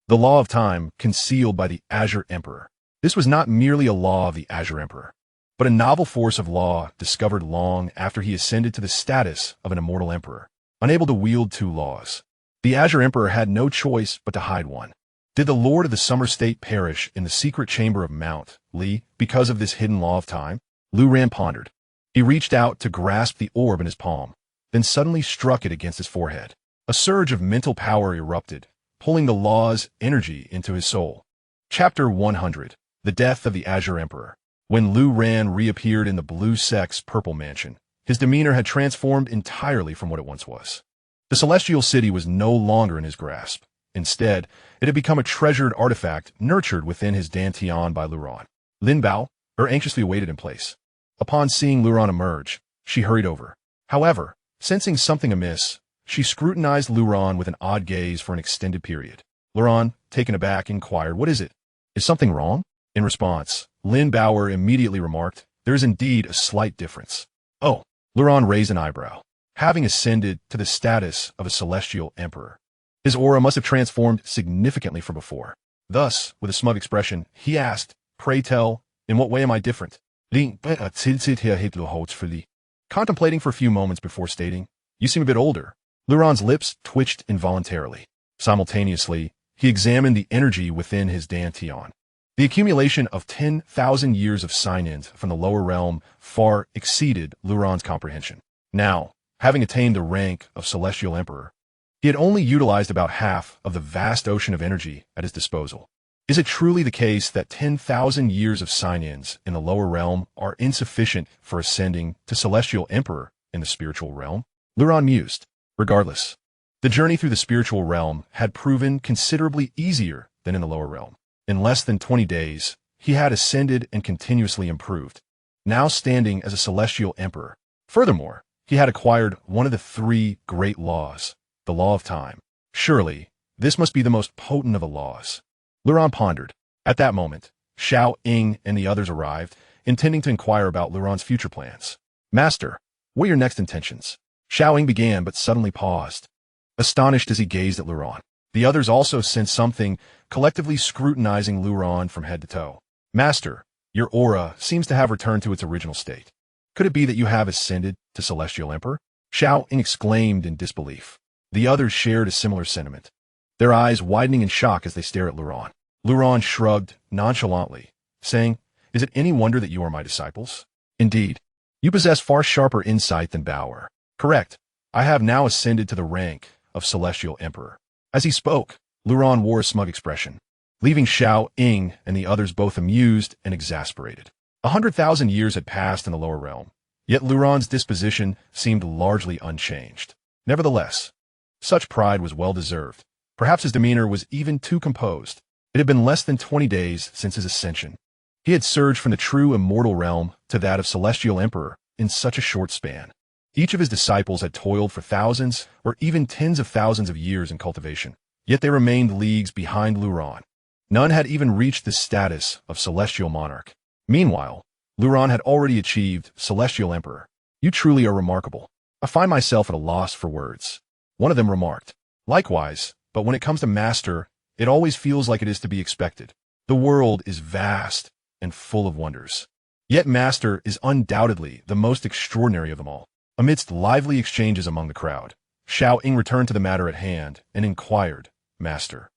The law of time concealed by the Azure Emperor. This was not merely a law of the Azure Emperor, but a novel force of law discovered long after he ascended to the status of an immortal emperor, unable to wield 2 laws. The Azure Emperor had no choice but to hide one. Did the Lord of the Summer State perish in the secret chamber of Mount Li because of this hidden law of time? Lu Ran pondered. He reached out to grasp the orb in his palm, then suddenly struck it against his forehead. A surge of mental power erupted, pulling the law's energy into his soul. Chapter 100. The Death of the Azure Emperor. When Lu Ran reappeared in the Blue Sect's purple mansion, his demeanor had transformed entirely from what it once was. The celestial city was no longer in his grasp. Instead, it had become a treasured artifact nurtured within his Dantian by Lu Ran. Lin Bao, anxiously awaited in place. Upon seeing Lu Ran emerge, she hurried over. However, sensing something amiss, she scrutinized Lu Ran with an odd gaze for an extended period. Lu Ran, taken aback, inquired, "What is it? Is something wrong?" In response, Lin Bauer immediately remarked, "There is indeed a slight difference." Oh, Lu Ran raised an eyebrow. Having ascended to the status of a celestial emperor, his aura must have transformed significantly from before. Thus, with a smug expression, he asked, "Pray tell, in what way am I different?" Contemplating for a few moments before stating, "You seem a bit older." Lu Ran's lips twitched involuntarily. Simultaneously, he examined the energy within his Dantian. The accumulation of 10,000 years of sign-ins from the lower realm far exceeded Lu Ran's comprehension. Now, having attained the rank of Celestial Emperor, he had only utilized about half of the vast ocean of energy at his disposal. Is it truly the case that 10,000 years of sign-ins in the lower realm are insufficient for ascending to Celestial Emperor in the spiritual realm? Lu Ran mused. Regardless, the journey through the spiritual realm had proven considerably easier than in the lower realm. In less than 20 days, he had ascended and continuously improved, now standing as a Celestial Emperor. Furthermore, he had acquired one of the 3 great laws, the law of time. Surely, this must be the most potent of the laws. Lu Ran pondered. At that moment, Xiao Ying and the others arrived, intending to inquire about Lu Ran's future plans. "Master, what are your next intentions?" Xiao Ying began but suddenly paused, astonished as he gazed at Lu Ran. The others also sensed something, collectively scrutinizing Lu Ran from head to toe. "Master, your aura seems to have returned to its original state. Could it be that you have ascended to Celestial Emperor?" Xiao Ying exclaimed in disbelief. The others shared a similar sentiment, their eyes widening in shock as they stared at Lu Ran. Lu Ran shrugged nonchalantly, saying, "Is it any wonder that you are my disciples? Indeed, you possess far sharper insight than Bauer. Correct, I have now ascended to the rank of Celestial Emperor." As he spoke, Lu Ran wore a smug expression, leaving Xiao Ying and the others both amused and exasperated. 100,000 years had passed in the lower realm, yet Lu Ran's disposition seemed largely unchanged. Nevertheless, such pride was well-deserved. Perhaps his demeanor was even too composed. It had been less than 20 days since his ascension. He had surged from the true immortal realm to that of Celestial Emperor in such a short span. Each of his disciples had toiled for thousands or even tens of thousands of years in cultivation, yet they remained leagues behind Lu Ran. None had even reached the status of Celestial Monarch. Meanwhile, Lu Ran had already achieved Celestial Emperor. You truly are remarkable. I find myself at a loss for words. One of them remarked. Likewise, but when it comes to Master, it always feels like it is to be expected. The world is vast and full of wonders. Yet Master is undoubtedly the most extraordinary of them all. Amidst lively exchanges among the crowd, Xiao Ying returned to the matter at hand and inquired, Master,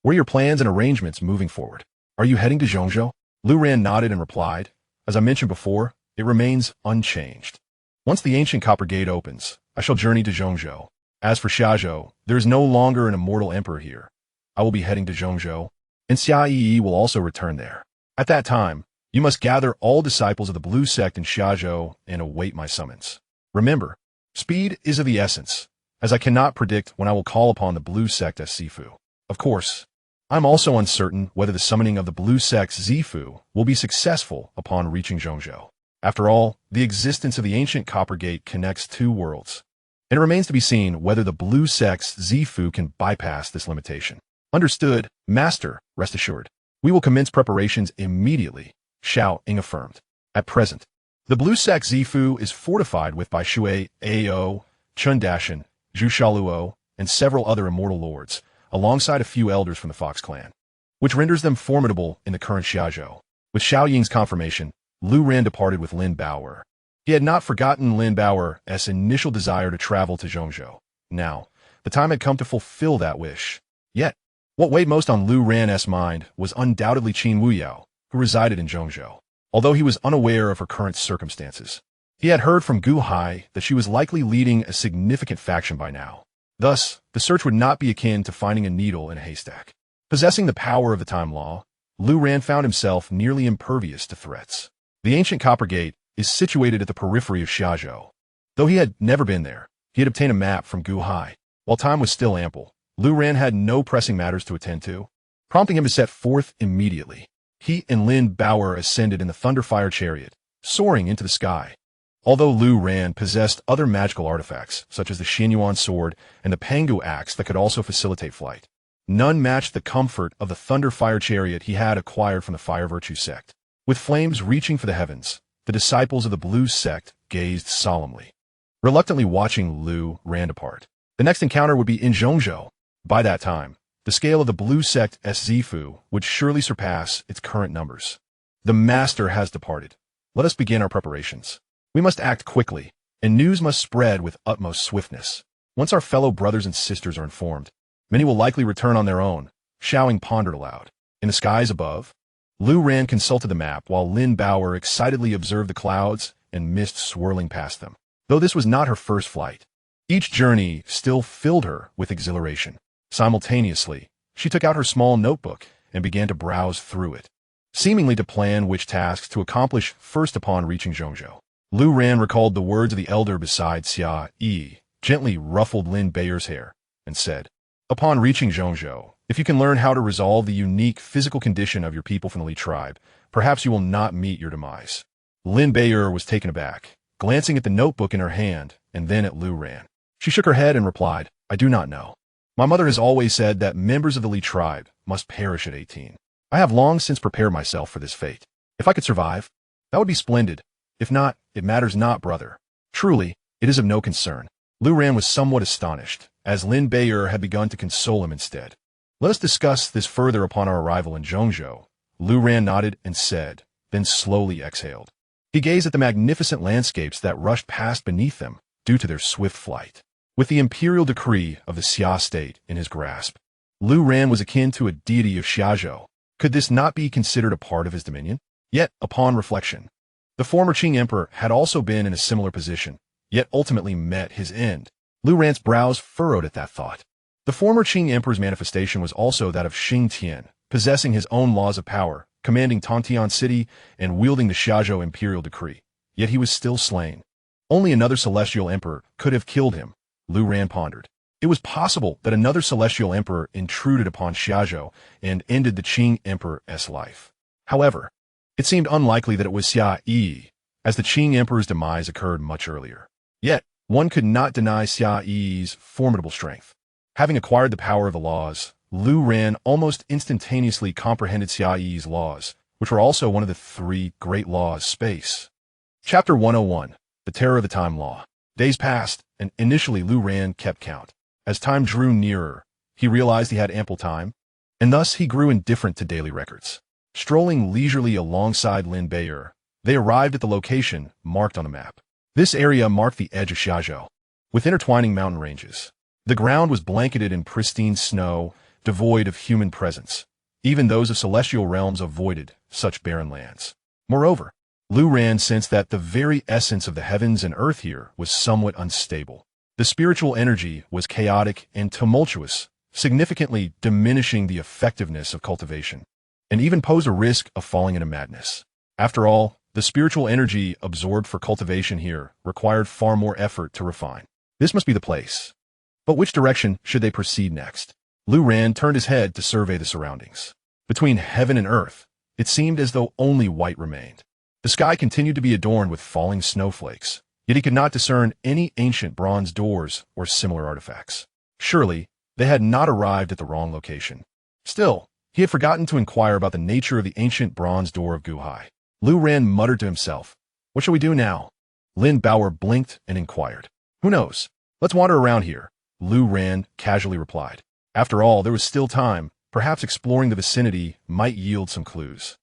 what are your plans and arrangements moving forward? Are you heading to Xianxia? Lu Ran nodded and replied, as I mentioned before, it remains unchanged. Once the ancient Copper Gate opens, I shall journey to Xianxia. As for Xiazhou, there is no longer an immortal emperor here. I will be heading to Xianxia, and Xia Yi will also return there. At that time, you must gather all disciples of the Blue Sect in Xiazhou and await my summons. Remember, speed is of the essence, as I cannot predict when I will call upon the Blue Sect as Sifu. Of course, I'm also uncertain whether the summoning of the Blue Sect's Zifu will be successful upon reaching Xianxia. After all, the existence of the ancient Copper Gate connects two worlds, and it remains to be seen whether the Blue Sect's Zifu can bypass this limitation. Understood, Master, rest assured. We will commence preparations immediately, Xiao Ying affirmed. At present, the Blue Sect Zifu is fortified with by Shui, Ao, Chun Dashan, Zhu Shaluo, and several other immortal lords, alongside a few elders from the Fox clan, which renders them formidable in the current Xiazhou. With Xiao Ying's confirmation, Lu Ran departed with Lin Baoer. He had not forgotten Lin Baoer's initial desire to travel to Xianxia. Now, the time had come to fulfill that wish. Yet, what weighed most on Lu Ran's mind was undoubtedly Qin Wuyao, who resided in Xianxia. Although he was unaware of her current circumstances, he had heard from Gu Hai that she was likely leading a significant faction by now. Thus, the search would not be akin to finding a needle in a haystack. Possessing the power of the time law, Lu Ran found himself nearly impervious to threats. The ancient Copper Gate is situated at the periphery of Xiazhou. Though he had never been there, he had obtained a map from Gu Hai. While time was still ample, Lu Ran had no pressing matters to attend to, prompting him to set forth immediately. He and Lin Baoer ascended in the Thunderfire chariot, soaring into the sky. Although Lu Ran possessed other magical artifacts, such as the Xianyuan sword and the Pangu axe that could also facilitate flight, none matched the comfort of the Thunderfire chariot he had acquired from the Fire Virtue sect. With flames reaching for the heavens, the disciples of the Blue Sect gazed solemnly, reluctantly watching Lu Ran depart. The next encounter would be in Xianxia. By that time, the scale of the Blue Sect Zifu would surely surpass its current numbers. The Master has departed. Let us begin our preparations. We must act quickly, and news must spread with utmost swiftness. Once our fellow brothers and sisters are informed, many will likely return on their own. Xiao Ying pondered aloud. In the skies above, Lu Ran consulted the map while Lin Baoer excitedly observed the clouds and mist swirling past them. Though this was not her first flight, each journey still filled her with exhilaration. Simultaneously, she took out her small notebook and began to browse through it, seemingly to plan which tasks to accomplish first upon reaching Xianxia. Lu Ran recalled the words of the elder beside Xia Yi, gently ruffled Lin Baoer's hair, and said, upon reaching Xianxia, if you can learn how to resolve the unique physical condition of your people from the Li tribe, perhaps you will not meet your demise. Lin Baoer was taken aback, glancing at the notebook in her hand and then at Lu Ran. She shook her head and replied, I do not know. My mother has always said that members of the Li tribe must perish at 18. I have long since prepared myself for this fate. If I could survive, that would be splendid. If not, it matters not, brother. Truly, it is of no concern. Lu Ran was somewhat astonished, as Lin Baoer had begun to console him instead. Let us discuss this further upon our arrival in Xianxia. Lu Ran nodded and said, then slowly exhaled. He gazed at the magnificent landscapes that rushed past beneath them due to their swift flight. With the imperial decree of the Xia state in his grasp, Lu Ran was akin to a deity of Xiazhou. Could this not be considered a part of his dominion? Yet, upon reflection, the former Qing emperor had also been in a similar position, yet ultimately met his end. Lu Ran's brows furrowed at that thought. The former Qing emperor's manifestation was also that of Xing Tian, possessing his own laws of power, commanding Tontian City and wielding the Xiazhou imperial decree. Yet he was still slain. Only another celestial emperor could have killed him, Lu Ran pondered. It was possible that another celestial emperor intruded upon Xiazhou and ended the Qing emperor's life. However, it seemed unlikely that it was Xia Yi, as the Qing emperor's demise occurred much earlier. Yet, one could not deny Xia Yi's formidable strength. Having acquired the power of the laws, Lu Ran almost instantaneously comprehended Xia Yi's laws, which were also one of the three great laws, space. Chapter 101, The Terror of the Time Law. Days passed, and initially Lu Ran kept count. As time drew nearer, he realized he had ample time, and thus he grew indifferent to daily records. Strolling leisurely alongside Lin Bayer, they arrived at the location marked on the map. This area marked the edge of Xianxia, with intertwining mountain ranges. The ground was blanketed in pristine snow, devoid of human presence. Even those of celestial realms avoided such barren lands. Moreover, Lu Ran sensed that the very essence of the heavens and earth here was somewhat unstable. The spiritual energy was chaotic and tumultuous, significantly diminishing the effectiveness of cultivation, and even posed a risk of falling into madness. After all, the spiritual energy absorbed for cultivation here required far more effort to refine. This must be the place. But which direction should they proceed next? Lu Ran turned his head to survey the surroundings. Between heaven and earth, it seemed as though only white remained. The sky continued to be adorned with falling snowflakes, yet he could not discern any ancient bronze doors or similar artifacts. Surely, they had not arrived at the wrong location. Still, he had forgotten to inquire about the nature of the ancient bronze door of Guhai. Lu Ran muttered to himself, "What shall we do now?" Lin Baoer blinked and inquired. "Who knows? Let's wander around here," Lu Ran casually replied. After all, there was still time. Perhaps exploring the vicinity might yield some clues.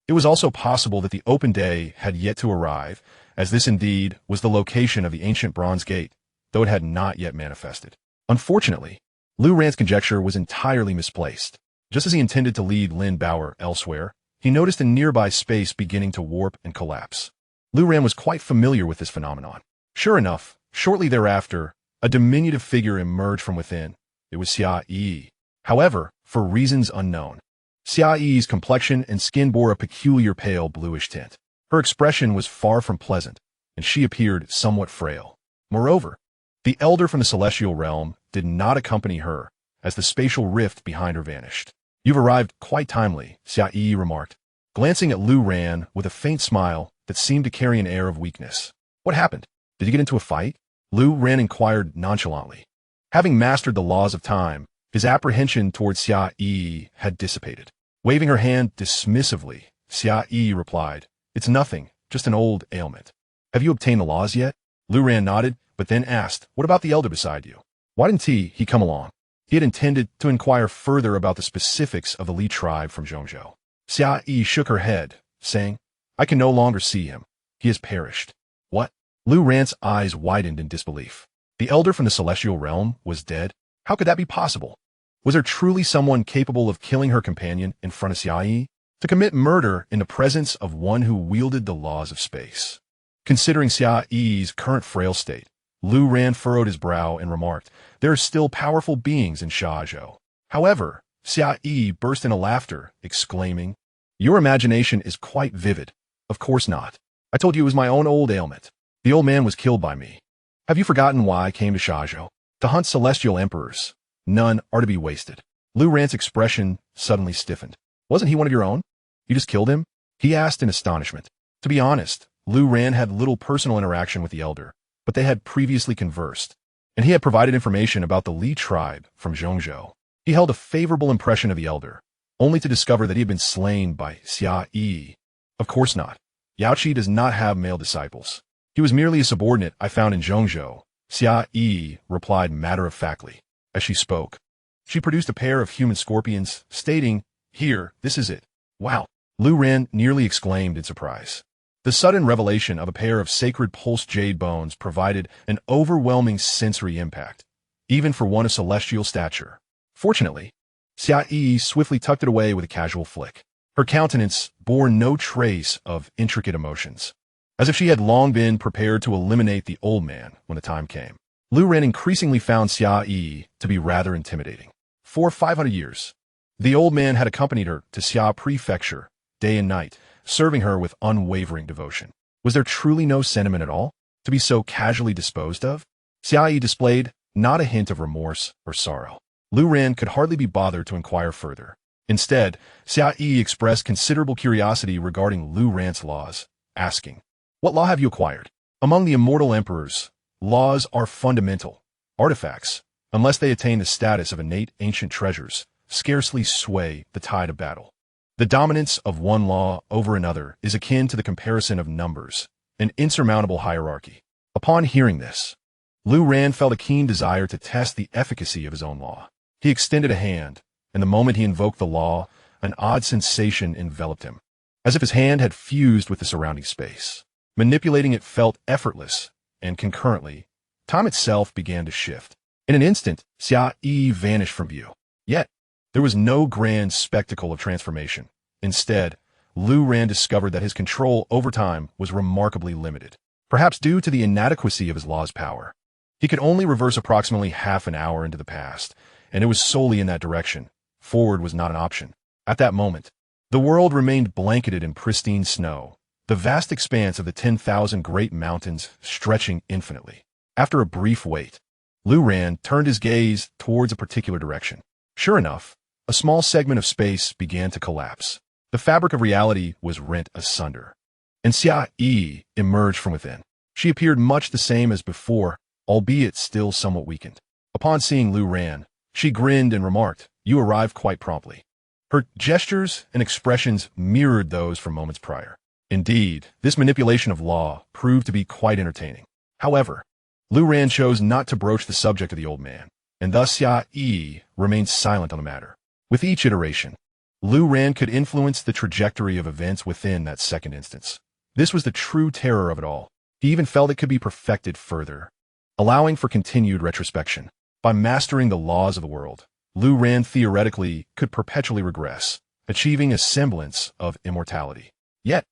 It was also possible that the open day had yet to arrive, as this indeed was the location of the ancient bronze gate, though it had not yet manifested. Unfortunately, Lu Ran's conjecture was entirely misplaced. Just as he intended to lead Lin Baoer elsewhere, he noticed a nearby space beginning to warp and collapse. Lu Ran was quite familiar with this phenomenon. Sure enough, shortly thereafter, a diminutive figure emerged from within. It was Xianxia. However, for reasons unknown, Xianxia's complexion and skin bore a peculiar pale bluish tint. Her expression was far from pleasant, and she appeared somewhat frail. Moreover, the elder from the celestial realm did not accompany her, as the spatial rift behind her vanished. "You've arrived quite timely," Xianxia remarked, glancing at Lu Ran with a faint smile that seemed to carry an air of weakness. "What happened? Did you get into a fight?" Lu Ran inquired nonchalantly. Having mastered the laws of time, his apprehension towards Xianxia had dissipated. Waving her hand dismissively, Xianxia replied, "It's nothing, just an old ailment." "Have you obtained the laws yet?" Lu Ran nodded, but then asked, "What about the elder beside you? Why didn't he come along?" He had intended to inquire further about the specifics of the Li tribe from Zhongzhou. Xianxia shook her head, saying, "I can no longer see him. He has perished." "What?" Lu Ran's eyes widened in disbelief. The elder from the celestial realm was dead? How could that be possible? Was there truly someone capable of killing her companion in front of Xianxia? To commit murder in the presence of one who wielded the laws of space? Considering Xianxia's current frail state, Lu Ran furrowed his brow and remarked, "There are still powerful beings in Xianxia." However, Xianxia burst into laughter, exclaiming, "Your imagination is quite vivid. Of course not. I told you it was my own old ailment. The old man was killed by me. Have you forgotten why I came to Xianxia? To hunt celestial emperors. None are to be wasted." Lu Ran's expression suddenly stiffened. "Wasn't he one of your own? You just killed him?" he asked in astonishment. To be honest, Lu Ran had little personal interaction with the elder, but they had previously conversed, and he had provided information about the Li tribe from Zhongzhou. He held a favorable impression of the elder, only to discover that he had been slain by Xianxia. "Of course not. Yaoqi does not have male disciples. He was merely a subordinate I found in Zhongzhou," Xianxia replied matter-of-factly. As she spoke, she produced a pair of human scorpions, stating, "Here, this is it." "Wow!" Lu Ran nearly exclaimed in surprise. The sudden revelation of a pair of sacred pulsed jade bones provided an overwhelming sensory impact, even for one of celestial stature. Fortunately, Xianxia swiftly tucked it away with a casual flick. Her countenance bore no trace of intricate emotions, as if she had long been prepared to eliminate the old man when the time came. Lu Ran increasingly found Xianxia to be rather intimidating. For 500 years, the old man had accompanied her to Xia Prefecture, day and night, serving her with unwavering devotion. Was there truly no sentiment at all, to be so casually disposed of? Xianxia displayed not a hint of remorse or sorrow. Lu Ran could hardly be bothered to inquire further. Instead, Xianxia expressed considerable curiosity regarding Lu Ran's laws, asking, "What law have you acquired?" "Among the immortal emperors, laws are fundamental. Artifacts, unless they attain the status of innate ancient treasures, scarcely sway the tide of battle. The dominance of one law over another is akin to the comparison of numbers, an insurmountable hierarchy. Upon hearing this, Lu Ran felt a keen desire to test the efficacy of his own law. He extended a hand, and the moment he invoked the law, an odd sensation enveloped him, as if his hand had fused with the surrounding space. Manipulating it felt effortless, and concurrently, time itself began to shift. In an instant, Xianxia vanished from view. Yet, there was no grand spectacle of transformation. Instead, Lu Ran discovered that his control over time was remarkably limited, perhaps due to the inadequacy of his law's power. He could only reverse approximately half an hour into the past, and it was solely in that direction. Forward was not an option. At that moment, the world remained blanketed in pristine snow, the vast expanse of the 10,000 great mountains stretching infinitely. After a brief wait, Lu Ran turned his gaze towards a particular direction. Sure enough, a small segment of space began to collapse. The fabric of reality was rent asunder, and Xianxia emerged from within. She appeared much the same as before, albeit still somewhat weakened. Upon seeing Lu Ran, she grinned and remarked, "You arrived quite promptly." Her gestures and expressions mirrored those from moments prior. Indeed, this manipulation of law proved to be quite entertaining. However, Lu Ran chose not to broach the subject of the old man, and thus Xianxia remained silent on the matter. With each iteration, Lu Ran could influence the trajectory of events within that second instance. This was the true terror of it all. He even felt it could be perfected further, allowing for continued retrospection. By mastering the laws of the world, Lu Ran theoretically could perpetually regress, achieving a semblance of immortality. Yet,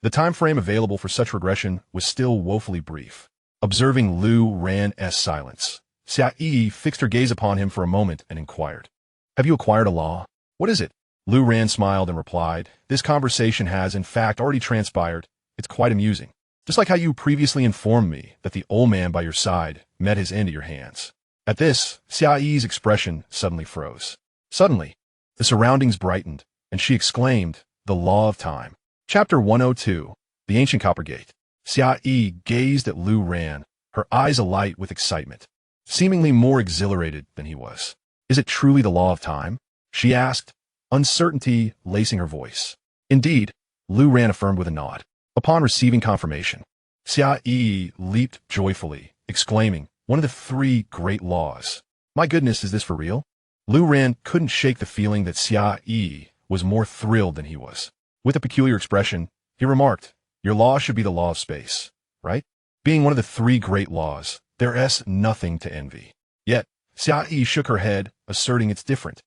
the time frame available for such regression was still woefully brief. Observing Lu Ran's silence, Xianxia fixed her gaze upon him for a moment and inquired, "Have you acquired a law? What is it?" Lu Ran smiled and replied, "This conversation has, in fact, already transpired. It's quite amusing. Just like how you previously informed me that the old man by your side met his end at your hands." At this, Xianxia's expression suddenly froze. Suddenly, the surroundings brightened, and she exclaimed, "The law of time." Chapter 102, The Ancient Copper Gate. Xianxia gazed at Lu Ran, her eyes alight with excitement, seemingly more exhilarated than he was. "Is it truly the law of time?" she asked, uncertainty lacing her voice. "Indeed," Lu Ran affirmed with a nod. Upon receiving confirmation, Xianxia leaped joyfully, exclaiming, "One of the three great laws. My goodness, is this for real?" Lu Ran couldn't shake the feeling that Xianxia was more thrilled than he was. With a peculiar expression, he remarked, "Your law should be the law of space, right? Being one of the three great laws, there's nothing to envy." Yet, Xianxia shook her head, asserting it's different.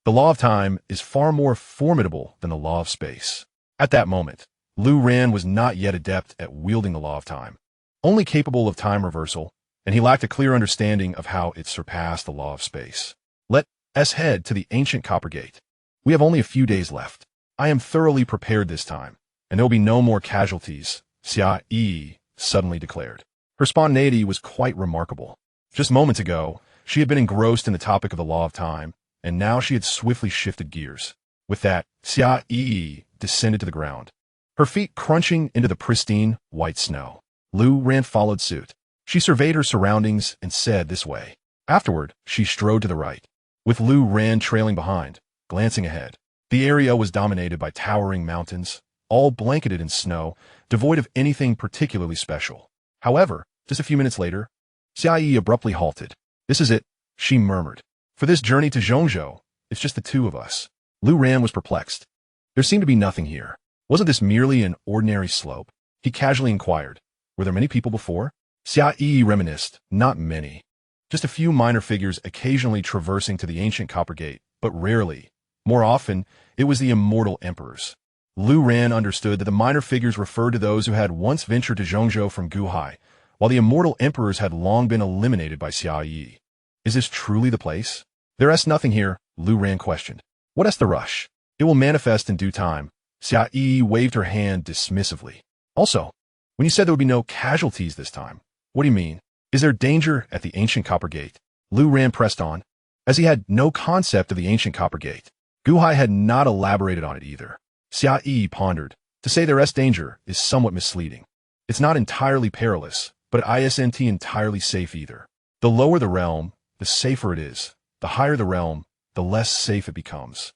The law of time is far more formidable than the law of space. At that moment, Lu Ran was not yet adept at wielding the law of time, only capable of time reversal, and he lacked a clear understanding of how it surpassed the law of space. Let's head to the ancient Copper Gate. We have only a few days left. I am thoroughly prepared this time, and there will be no more casualties, Xianxia suddenly declared. Her spontaneity was quite remarkable. Just moments ago, she had been engrossed in the topic of the law of time, and now she had swiftly shifted gears. With that, Xianxia descended to the ground, her feet crunching into the pristine, white snow. Lu Ran followed suit. She surveyed her surroundings and said this way. Afterward, she strode to the right, with Lu Ran trailing behind, glancing ahead. The area was dominated by towering mountains, all blanketed in snow, devoid of anything particularly special. However, just a few minutes later, Xianxia abruptly halted. "This is it," she murmured. "For this journey to Xianxia, it's just the two of us." Lu Ran was perplexed. There seemed to be nothing here. Wasn't this merely an ordinary slope? He casually inquired, "Were there many people before?" Xianxia reminisced, "Not many. Just a few minor figures occasionally traversing to the ancient Copper Gate, but rarely. More often, it was the immortal emperors." Lu Ran understood that the minor figures referred to those who had once ventured to Xianxia from Guhai, while the immortal emperors had long been eliminated by Xianxia. "Is this truly the place?" "There's nothing here," Lu Ran questioned. "What's the rush? It will manifest in due time." Xianxia waved her hand dismissively. "Also, when you said there would be no casualties this time, what do you mean? Is there danger at the ancient Copper Gate?" Lu Ran pressed on, as he had no concept of the ancient Copper Gate. Guhai had not elaborated on it either. Xianxia pondered. To say there's danger is somewhat misleading. It's not entirely perilous, but it isn't entirely safe either. The lower the realm, the safer it is. The higher the realm, the less safe it becomes.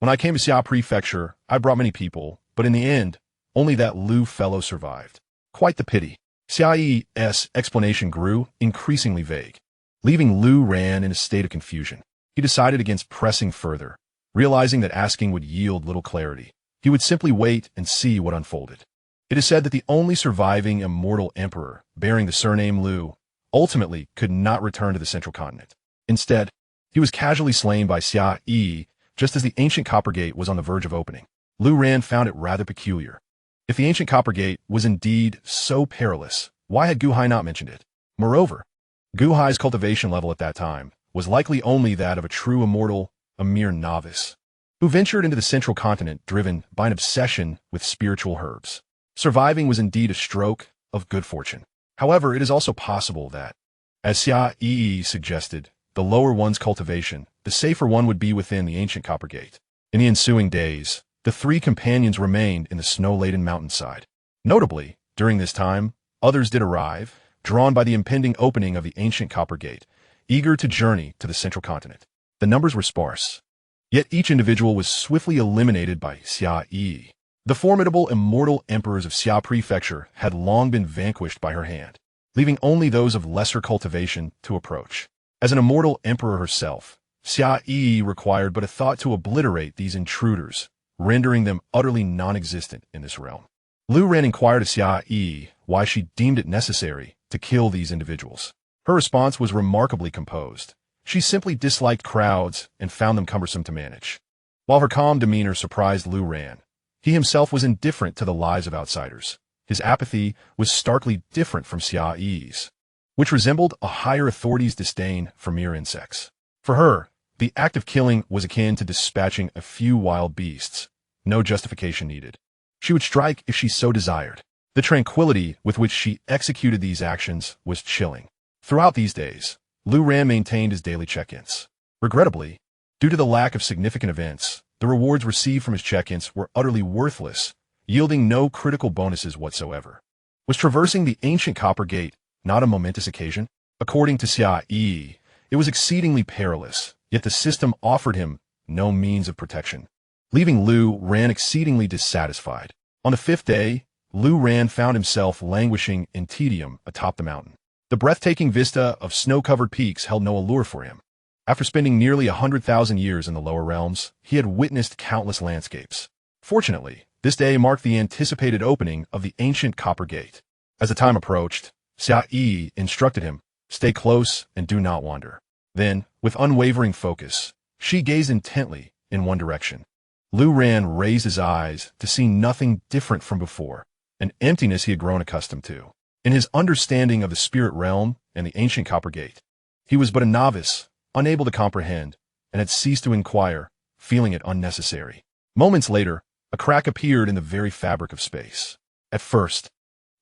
When I came to Xia Prefecture, I brought many people, but in the end, only that Lu fellow survived. Quite the pity. Xia Yi's explanation grew increasingly vague. Leaving Lu Ran in a state of confusion. He decided against pressing further, realizing that asking would yield little clarity. He would simply wait and see what unfolded. It is said that the only surviving immortal emperor, bearing the surname Lu, ultimately could not return to the central continent. Instead, he was casually slain by Xia Yi just as the ancient Copper Gate was on the verge of opening. Lu Ran found it rather peculiar. If the ancient Copper Gate was indeed so perilous, why had Gu Hai not mentioned it? Moreover, Gu Hai's cultivation level at that time was likely only that of a true immortal, a mere novice, who ventured into the central continent driven by an obsession with spiritual herbs. Surviving was indeed a stroke of good fortune. However, it is also possible that, as Xia Yi suggested, the lower one's cultivation, the safer one would be within the ancient Copper Gate. In the ensuing days, the three companions remained in the snow-laden mountainside. Notably, during this time, others did arrive, drawn by the impending opening of the ancient Copper Gate, eager to journey to the central continent. The numbers were sparse, yet each individual was swiftly eliminated by Xia Yi. The formidable immortal emperors of Xia Prefecture had long been vanquished by her hand, leaving only those of lesser cultivation to approach. As an immortal emperor herself, Xia Yi required but a thought to obliterate these intruders, rendering them utterly non-existent in this realm. Lu Ran inquired of Xia Yi why she deemed it necessary to kill these individuals. Her response was remarkably composed. She simply disliked crowds and found them cumbersome to manage. While her calm demeanor surprised Lu Ran, he himself was indifferent to the lives of outsiders. His apathy was starkly different from Xia Yi's, which resembled a higher authority's disdain for mere insects. For her, the act of killing was akin to dispatching a few wild beasts, no justification needed. She would strike if she so desired. The tranquility with which she executed these actions was chilling. Throughout these days, Lu Ran maintained his daily check-ins. Regrettably, due to the lack of significant events, the rewards received from his check-ins were utterly worthless, yielding no critical bonuses whatsoever. Was traversing the ancient Copper Gate not a momentous occasion? According to Xia Yi, it was exceedingly perilous, yet the system offered him no means of protection, leaving Lu Ran exceedingly dissatisfied. On the fifth day, Lu Ran found himself languishing in tedium atop the mountain. The breathtaking vista of snow-covered peaks held no allure for him. After spending nearly 100,000 years in the lower realms, he had witnessed countless landscapes. Fortunately, this day marked the anticipated opening of the ancient Copper Gate. As the time approached, Xia Yi instructed him, "Stay close and do not wander." Then, with unwavering focus, she gazed intently in one direction. Lu Ran raised his eyes to see nothing different from before, an emptiness he had grown accustomed to. In his understanding of the spirit realm and the ancient Copper Gate, he was but a novice, unable to comprehend, and had ceased to inquire, feeling it unnecessary. Moments later, a crack appeared in the very fabric of space. At first,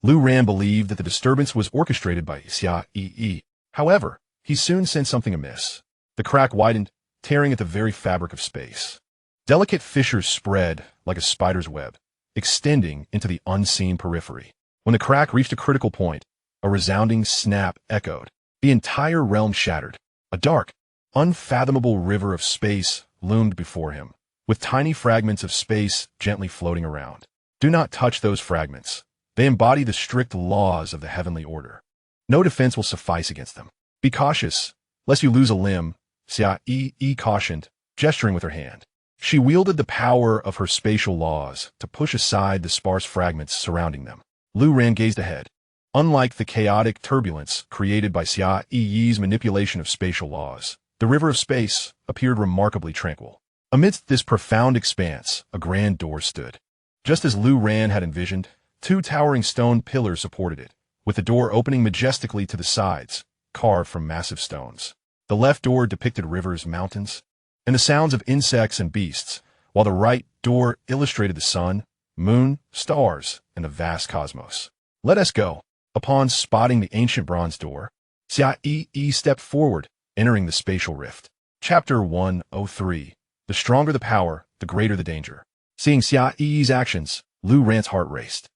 Lu Ran believed that the disturbance was orchestrated by Xia Yi. However, he soon sensed something amiss. The crack widened, tearing at the very fabric of space. Delicate fissures spread like a spider's web, extending into the unseen periphery. When the crack reached a critical point, a resounding snap echoed. The entire realm shattered. A dark, unfathomable river of space loomed before him, with tiny fragments of space gently floating around. Do not touch those fragments. They embody the strict laws of the heavenly order. No defense will suffice against them. Be cautious, lest you lose a limb, Xia Yi cautioned, gesturing with her hand. She wielded the power of her spatial laws to push aside the sparse fragments surrounding them. Lu Ran gazed ahead. Unlike the chaotic turbulence created by Xia Yi's manipulation of spatial laws, the river of space appeared remarkably tranquil. Amidst this profound expanse, a grand door stood. Just as Lu Ran had envisioned, two towering stone pillars supported it, with the door opening majestically to the sides, carved from massive stones. The left door depicted rivers, mountains, and the sounds of insects and beasts, while the right door illustrated the sun, moon, stars, and the vast cosmos. Let us go. Upon spotting the ancient bronze door, Xia Yi stepped forward, entering the spatial rift. Chapter 103. The stronger the power, the greater the danger. Seeing Xia Yi's actions, Lu Ran's heart raced.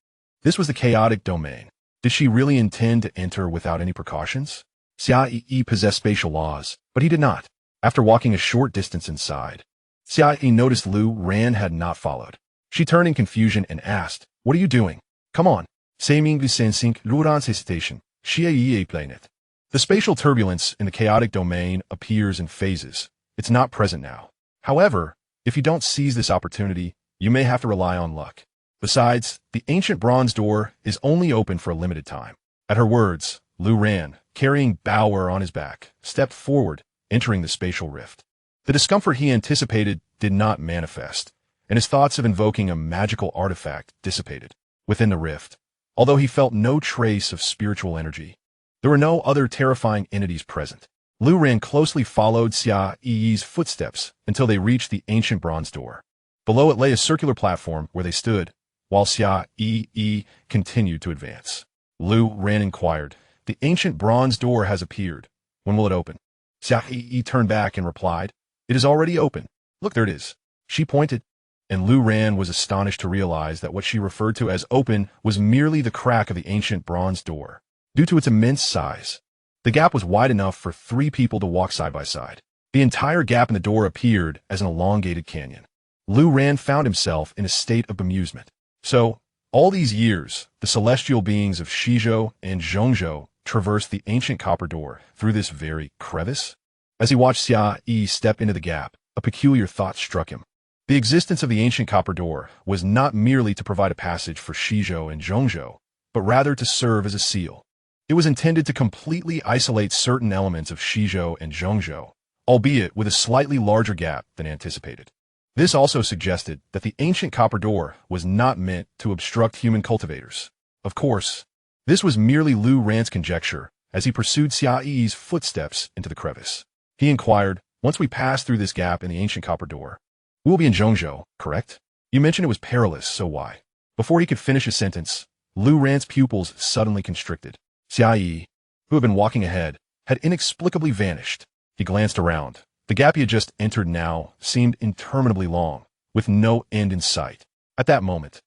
This was the chaotic domain. Did she really intend to enter without any precautions? Xia Yi possessed spatial laws, but he did not. After walking a short distance inside, Xianxia noticed Lu Ran had not followed. She turned in confusion and asked, "What are you doing? Come on." Saming Vicensink Luran's hesitation. Xie planet. The spatial turbulence in the chaotic domain appears in phases. It's not present now. However, if you don't seize this opportunity, you may have to rely on luck. Besides, the ancient bronze door is only open for a limited time. At her words, Lu Ran, carrying Bauer on his back, stepped forward, entering the spatial rift. The discomfort he anticipated did not manifest, and his thoughts of invoking a magical artifact dissipated. Within the rift, although he felt no trace of spiritual energy, there were no other terrifying entities present. Lu Ran closely followed Xiaoyi's footsteps until they reached the ancient bronze door. Below it lay a circular platform where they stood, while Xiaoyi continued to advance. Lu Ran inquired, "The ancient bronze door has appeared. When will it open?" Xiaoyi turned back and replied, "It is already open. Look, there it is." She pointed, and Lu Ran was astonished to realize that what she referred to as open was merely the crack of the ancient bronze door. Due to its immense size, the gap was wide enough for 3 people to walk side by side. The entire gap in the door appeared as an elongated canyon. Lu Ran found himself in a state of bemusement. So, all these years, the celestial beings of Shizhou and Zhongzhou traversed the ancient copper door through this very crevice? As he watched Xia step into the gap, a peculiar thought struck him. The existence of the ancient copper door was not merely to provide a passage for Shizhou and Zhongzhou, but rather to serve as a seal. It was intended to completely isolate certain elements of Shizhou and Zhongzhou, albeit with a slightly larger gap than anticipated. This also suggested that the ancient copper door was not meant to obstruct human cultivators. Of course, this was merely Lu Ran's conjecture as he pursued Xiaoyi's footsteps into the crevice. He inquired, "Once we pass through this gap in the ancient copper door, we will be in Zhongzhou, correct? You mentioned it was perilous, so why?" Before he could finish his sentence, Lu Ran's pupils suddenly constricted. Xiaoyi, who had been walking ahead, had inexplicably vanished. He glanced around. The gap he had just entered now seemed interminably long, with no end in sight. At that moment,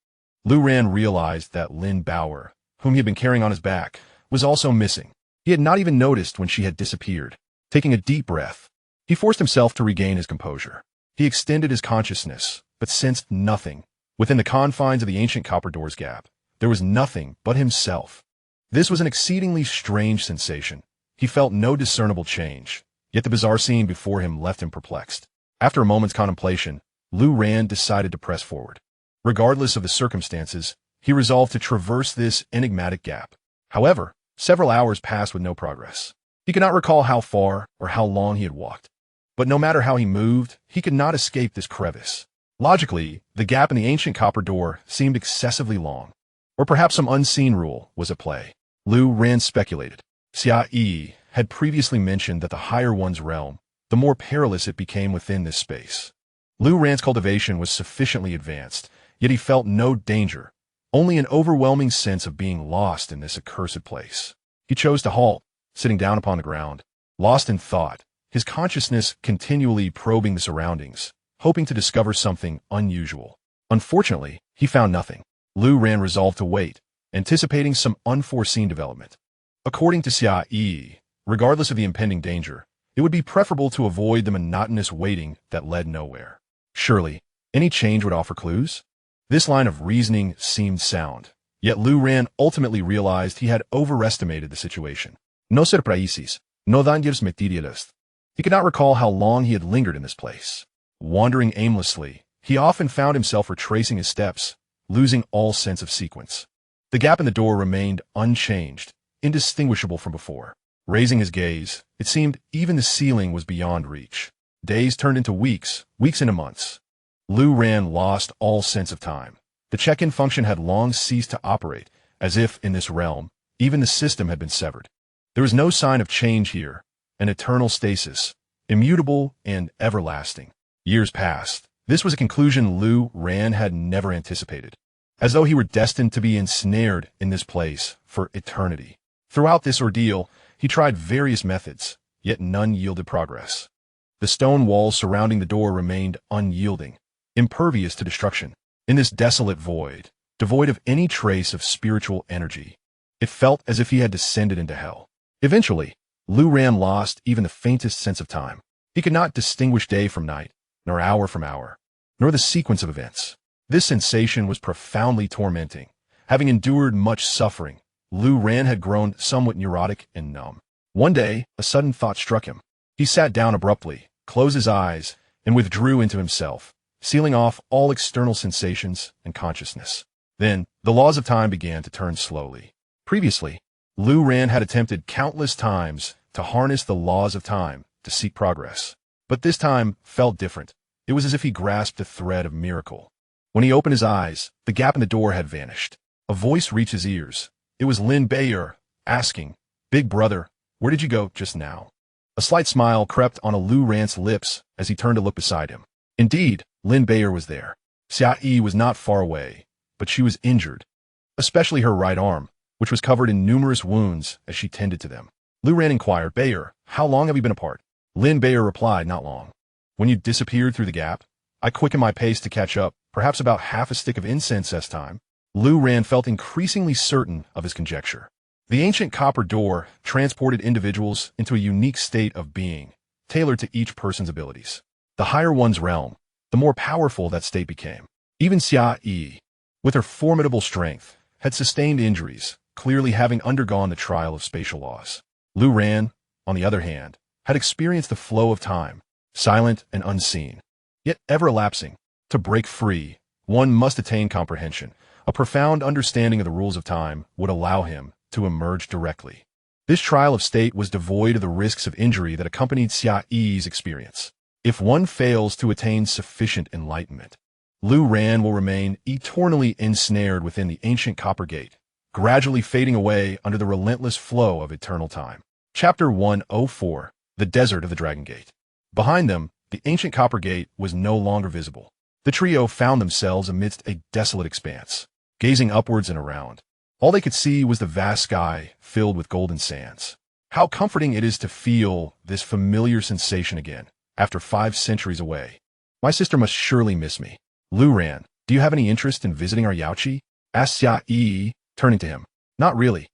Lu Ran realized that Lin Bauer, whom he had been carrying on his back, was also missing. He had not even noticed when she had disappeared. Taking a deep breath, he forced himself to regain his composure. He extended his consciousness, but sensed nothing. Within the confines of the ancient copper door's gap, there was nothing but himself. This was an exceedingly strange sensation. He felt no discernible change, yet the bizarre scene before him left him perplexed. After a moment's contemplation, Lu Ran decided to press forward. Regardless of the circumstances, he resolved to traverse this enigmatic gap. However, several hours passed with no progress. He could not recall how far or how long he had walked. But no matter how he moved, he could not escape this crevice. Logically, the gap in the ancient copper door seemed excessively long. Or perhaps some unseen rule was at play. Lu Ran speculated. Xiaoyi had previously mentioned that the higher one's realm, the more perilous it became within this space. Lu Ran's cultivation was sufficiently advanced, yet he felt no danger, only an overwhelming sense of being lost in this accursed place. He chose to halt, sitting down upon the ground, lost in thought, his consciousness continually probing the surroundings, hoping to discover something unusual. Unfortunately, he found nothing. Lu Ran resolved to wait, anticipating some unforeseen development. According to Xiaoyi, regardless of the impending danger, it would be preferable to avoid the monotonous waiting that led nowhere. Surely, any change would offer clues? This line of reasoning seemed sound, yet Lu Ran ultimately realized he had overestimated the situation. No surprises, no dangers materiales. He could not recall how long he had lingered in this place. Wandering aimlessly, he often found himself retracing his steps, losing all sense of sequence. The gap in the door remained unchanged, indistinguishable from before. Raising his gaze, it seemed even the ceiling was beyond reach. Days turned into weeks, weeks into months. Lu Ran lost all sense of time. The check-in function had long ceased to operate, as if, in this realm, even the system had been severed. There was no sign of change here, an eternal stasis, immutable and everlasting. Years passed. This was a conclusion Lu Ran had never anticipated, as though he were destined to be ensnared in this place for eternity. Throughout this ordeal, he tried various methods, yet none yielded progress. The stone walls surrounding the door remained unyielding, impervious to destruction. In this desolate void, devoid of any trace of spiritual energy, it felt as if he had descended into hell. Eventually, Lu Ran lost even the faintest sense of time. He could not distinguish day from night, nor hour from hour, nor the sequence of events. This sensation was profoundly tormenting. Having endured much suffering, Lu Ran had grown somewhat neurotic and numb. One day, a sudden thought struck him. He sat down abruptly, closed his eyes, and withdrew into himself, sealing off all external sensations and consciousness. Then, the laws of time began to turn slowly. Previously, Lu Ran had attempted countless times to harness the laws of time to seek progress. But this time felt different. It was as if he grasped a thread of miracle. When he opened his eyes, the gap in the door had vanished. A voice reached his ears. It was Lin Bayer, asking, "Big brother, where did you go just now?" A slight smile crept on Lu Ran's lips as he turned to look beside him. Indeed, Lin Bayer was there. Xianxia was not far away, but she was injured, especially her right arm, which was covered in numerous wounds as she tended to them. Lu Ran inquired, "Bayer, how long have we been apart?" Lin Bayer replied, "Not long. When you disappeared through the gap, I quickened my pace to catch up, perhaps about half a stick of incense this time." Lu Ran felt increasingly certain of his conjecture. The ancient copper door transported individuals into a unique state of being, tailored to each person's abilities. The higher one's realm, the more powerful that state became. Even Xianxia, with her formidable strength, had sustained injuries, clearly having undergone the trial of spatial laws. Lu Ran, on the other hand, had experienced the flow of time, silent and unseen, yet ever-elapsing. To break free, one must attain comprehension. A profound understanding of the rules of time would allow him to emerge directly. This trial of state was devoid of the risks of injury that accompanied Xianxia's experience. If one fails to attain sufficient enlightenment, Lu Ran will remain eternally ensnared within the ancient copper gate, gradually fading away under the relentless flow of eternal time. Chapter 104: The Desert of the Dragon Gate. Behind them, the ancient copper gate was no longer visible. The trio found themselves amidst a desolate expanse, gazing upwards and around. All they could see was the vast sky filled with golden sands. How comforting it is to feel this familiar sensation again, after 5 centuries away. My sister must surely miss me. Lu Ran, do you have any interest in visiting our Yaoqi? Asked Xianxia, turning to him. Not really.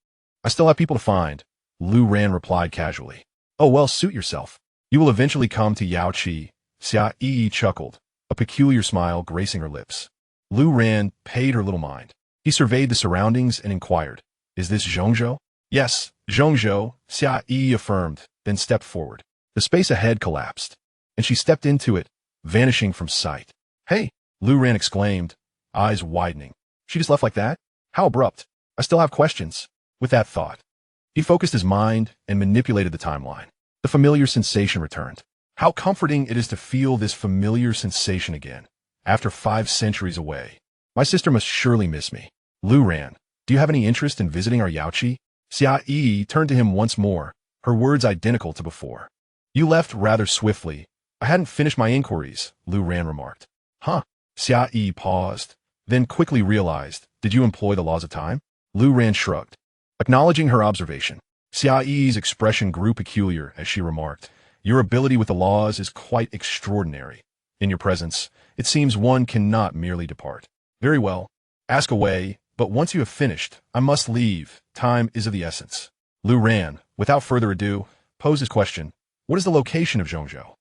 I still have people to find, Lu Ran replied casually. Oh well, suit yourself. You will eventually come to Yaoqi. Xianxia chuckled, a peculiar smile gracing her lips. Lu Ran paid her little mind. He surveyed the surroundings and inquired, "Is this Xianxia?" "Yes, Xianxia," Xianxia affirmed, then stepped forward. The space ahead collapsed, and she stepped into it, vanishing from sight. "Hey!" Lu Ran exclaimed, eyes widening. "She just left like that? How abrupt. I still have questions." With that thought, he focused his mind and manipulated the timeline. The familiar sensation returned. How comforting it is to feel this familiar sensation again, after 5 centuries away. My sister must surely miss me. Lu Ran, do you have any interest in visiting our Yaoqi? Xianxia turned to him once more, her words identical to before. You left rather swiftly. I hadn't finished my inquiries, Lu Ran remarked. Huh? Xianxia paused, then quickly realized, did you employ the laws of time? Lu Ran shrugged, acknowledging her observation. Xianxia's expression grew peculiar as she remarked, your ability with the laws is quite extraordinary. In your presence, it seems one cannot merely depart. Very well. Ask away, but once you have finished, I must leave. Time is of the essence. Lu Ran, without further ado, posed his question. What is the location of Xianxia?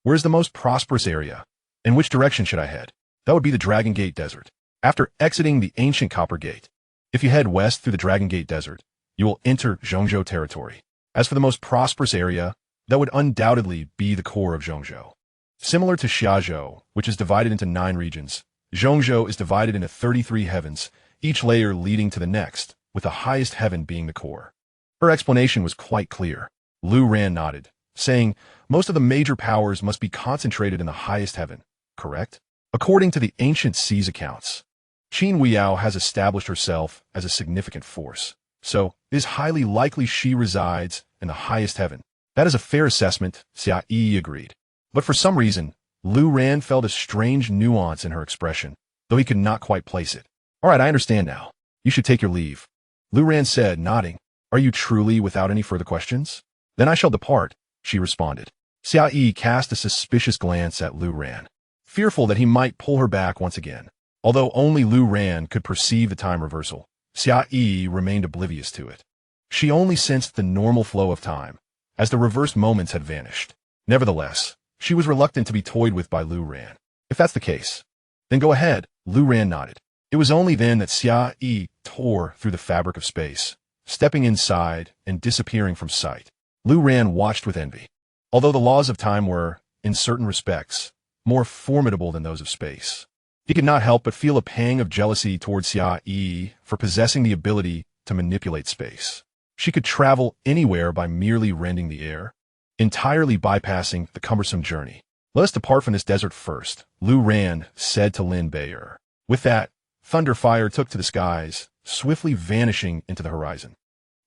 Where is the most prosperous area? In which direction should I head? That would be the Dragon Gate Desert. After exiting the ancient Copper Gate, if you head west through the Dragon Gate Desert, you will enter Xianxia territory. As for the most prosperous area, that would undoubtedly be the core of Xianxia. Similar to Xiazhou, which is divided into 9 regions, Xianxia is divided into 33 heavens, each layer leading to the next, with the highest heaven being the core. Her explanation was quite clear. Lu Ran nodded, saying, most of the major powers must be concentrated in the highest heaven, correct? According to the ancient seas accounts, Qin Weiyao has established herself as a significant force, so it is highly likely she resides in the highest heaven. That is a fair assessment, Xianxia agreed. But for some reason, Lu Ran felt a strange nuance in her expression, though he could not quite place it. All right, I understand now. You should take your leave. Lu Ran said, nodding. Are you truly without any further questions? Then I shall depart, she responded. Xianxia cast a suspicious glance at Lu Ran, fearful that he might pull her back once again. Although only Lu Ran could perceive the time reversal, Xianxia remained oblivious to it. She only sensed the normal flow of time, as the reversed moments had vanished. Nevertheless, She was reluctant to be toyed with by Lu Ran. If that's the case, then go ahead, Lu Ran nodded. It was only then that Xia tore through the fabric of space, stepping inside and disappearing from sight. Lu Ran watched with envy. Although the laws of time were, in certain respects, more formidable than those of space, he could not help but feel a pang of jealousy towards Xia for possessing the ability to manipulate space. She could travel anywhere by merely rending the air, entirely bypassing the cumbersome journey. Let us depart from this desert first, Lu Ran said to Lin Bei'er. With that, Thunderfire took to the skies, swiftly vanishing into the horizon.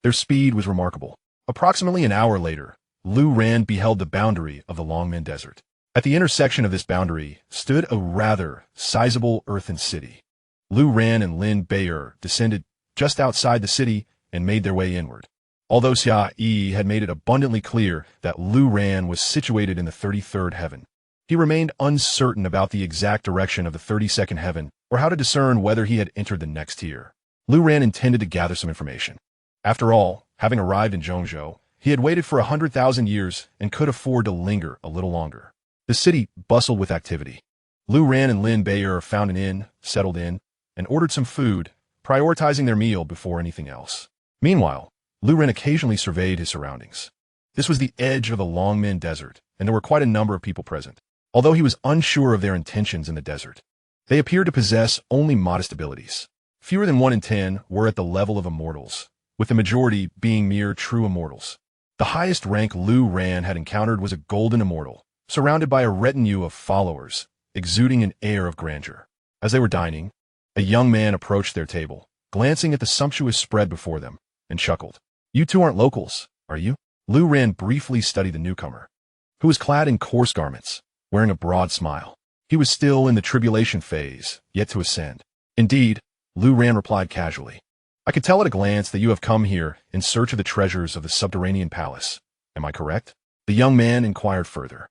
Their speed was remarkable. Approximately an hour later, Lu Ran beheld the boundary of the Longmen Desert. At the intersection of this boundary stood a rather sizable earthen city. Lu Ran and Lin Bei'er descended just outside the city and made their way inward. Although Xia had made it abundantly clear that Lu Ran was situated in the 33rd heaven, he remained uncertain about the exact direction of the 32nd heaven or how to discern whether he had entered the next tier. Lu Ran intended to gather some information. After all, having arrived in Zhongzhou, he had waited for 100,000 years and could afford to linger a little longer. The city bustled with activity. Lu Ran and Lin Bei'er found an inn, settled in, and ordered some food, prioritizing their meal before anything else. Meanwhile, Lu Ran occasionally surveyed his surroundings. This was the edge of the Longmen Desert, and there were quite a number of people present. Although he was unsure of their intentions in the desert, they appeared to possess only modest abilities. Fewer than 1 in 10 were at the level of immortals, with the majority being mere true immortals. The highest rank Lu Ran had encountered was a golden immortal, surrounded by a retinue of followers, exuding an air of grandeur. As they were dining, a young man approached their table, glancing at the sumptuous spread before them, and chuckled. "You two aren't locals, are you?" Lu Ran briefly studied the newcomer, who was clad in coarse garments, wearing a broad smile. He was still in the tribulation phase, yet to ascend. "Indeed," Lu Ran replied casually. "I could tell at a glance that you have come here in search of the treasures of the subterranean palace. Am I correct?" The young man inquired further.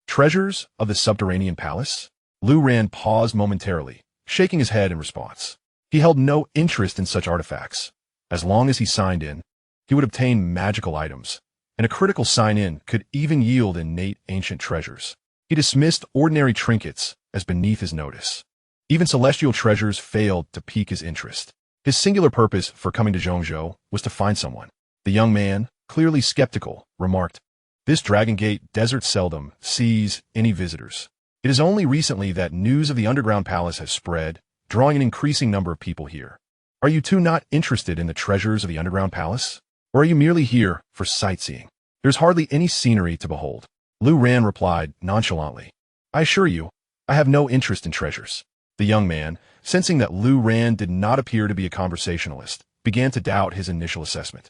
"Treasures of the subterranean palace?" Lu Ran paused momentarily, shaking his head in response. He held no interest in such artifacts. As long as he signed in, he would obtain magical items, and a critical sign-in could even yield innate ancient treasures. He dismissed ordinary trinkets as beneath his notice. Even celestial treasures failed to pique his interest. His singular purpose for coming to Zhongzhou was to find someone. The young man, clearly skeptical, remarked, "This Dragon Gate desert seldom sees any visitors. It is only recently that news of the underground palace has spread, drawing an increasing number of people here. Are you two not interested in the treasures of the underground palace? Or are you merely here for sightseeing? There's hardly any scenery to behold." Lu Ran replied nonchalantly, "I assure you, I have no interest in treasures." The young man, sensing that Lu Ran did not appear to be a conversationalist, began to doubt his initial assessment.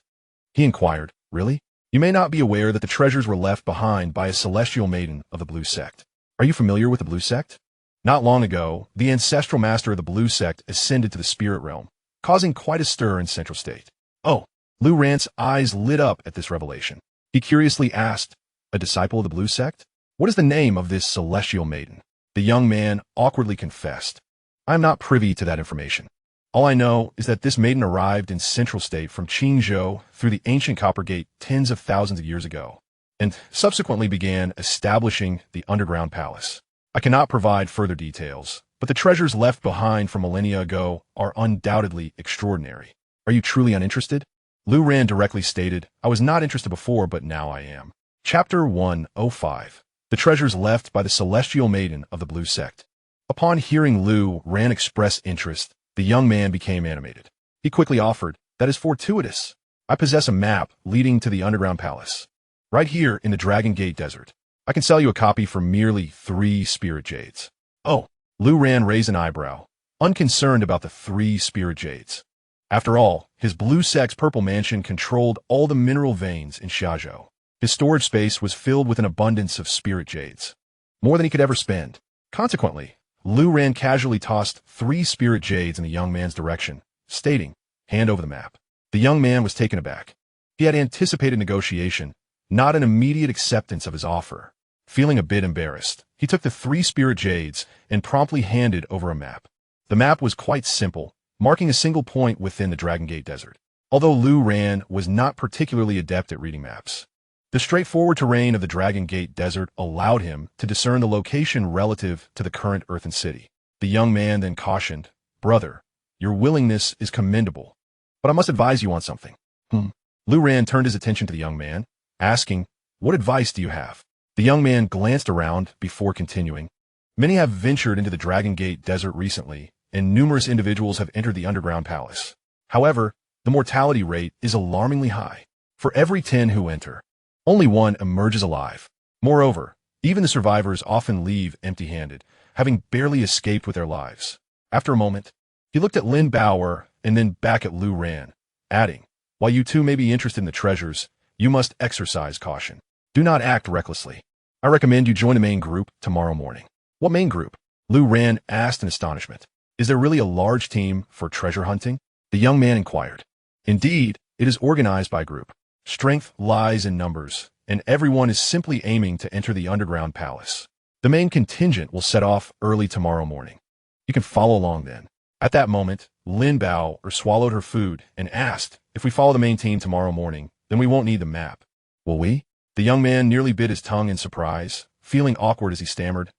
He inquired, "Really? You may not be aware that the treasures were left behind by a celestial maiden of the Blue Sect. Are you familiar with the Blue Sect? Not long ago, the ancestral master of the Blue Sect ascended to the Spirit Realm, causing quite a stir in Central State." "Oh." Lu Ran's eyes lit up at this revelation. He curiously asked, "A disciple of the Blue Sect? What is the name of this celestial maiden?" The young man awkwardly confessed, "I am not privy to that information. All I know is that this maiden arrived in Central State from Qingzhou through the ancient Copper Gate tens of thousands of years ago, and subsequently began establishing the underground palace. I cannot provide further details, but the treasures left behind from millennia ago are undoubtedly extraordinary. Are you truly uninterested?" Lu Ran directly stated, "I was not interested before, but now I am." Chapter 105. The treasures left by the celestial maiden of the Blue Sect. Upon hearing Lu Ran express interest, the young man became animated. He quickly offered, "That is fortuitous. I possess a map leading to the underground palace, right here in the Dragon Gate Desert. I can sell you a copy for merely 3 spirit jades." "Oh." Lu Ran raised an eyebrow, unconcerned about the 3 spirit jades. After all, his Blue Sect's purple mansion controlled all the mineral veins in Xianxia. His storage space was filled with an abundance of spirit jades, more than he could ever spend. Consequently, Lu Ran casually tossed 3 spirit jades in the young man's direction, stating, "Hand over the map." The young man was taken aback. He had anticipated negotiation, not an immediate acceptance of his offer. Feeling a bit embarrassed, he took the 3 spirit jades and promptly handed over a map. The map was quite simple, marking a single point within the Dragon Gate Desert. Although Lu Ran was not particularly adept at reading maps, The straightforward terrain of the Dragon Gate Desert allowed him to discern the location relative to the current earthen city. The young man then cautioned, "Brother, your willingness is commendable, but I must advise you on something." Lu Ran turned his attention to the young man, asking, "What advice do you have?" The young man glanced around before continuing. "Many have ventured into the Dragon Gate Desert recently, and numerous individuals have entered the underground palace. However, the mortality rate is alarmingly high. For every 10 who enter, only 1 emerges alive. Moreover, even the survivors often leave empty-handed, having barely escaped with their lives." After a moment, he looked at Lin Baoer and then back at Lu Ran, adding, "While you two may be interested in the treasures, you must exercise caution. Do not act recklessly. I recommend you join the main group tomorrow morning." "What main group?" Lu Ran asked in astonishment. "Is there really a large team for treasure hunting?" The young man inquired. "Indeed, it is organized by group. Strength lies in numbers, and everyone is simply aiming to enter the underground palace. The main contingent will set off early tomorrow morning. You can follow along then." At that moment, Lin Bao swallowed her food and asked, "If we follow the main team tomorrow morning, then we won't need the map, will we?" The young man nearly bit his tongue in surprise, feeling awkward as he stammered,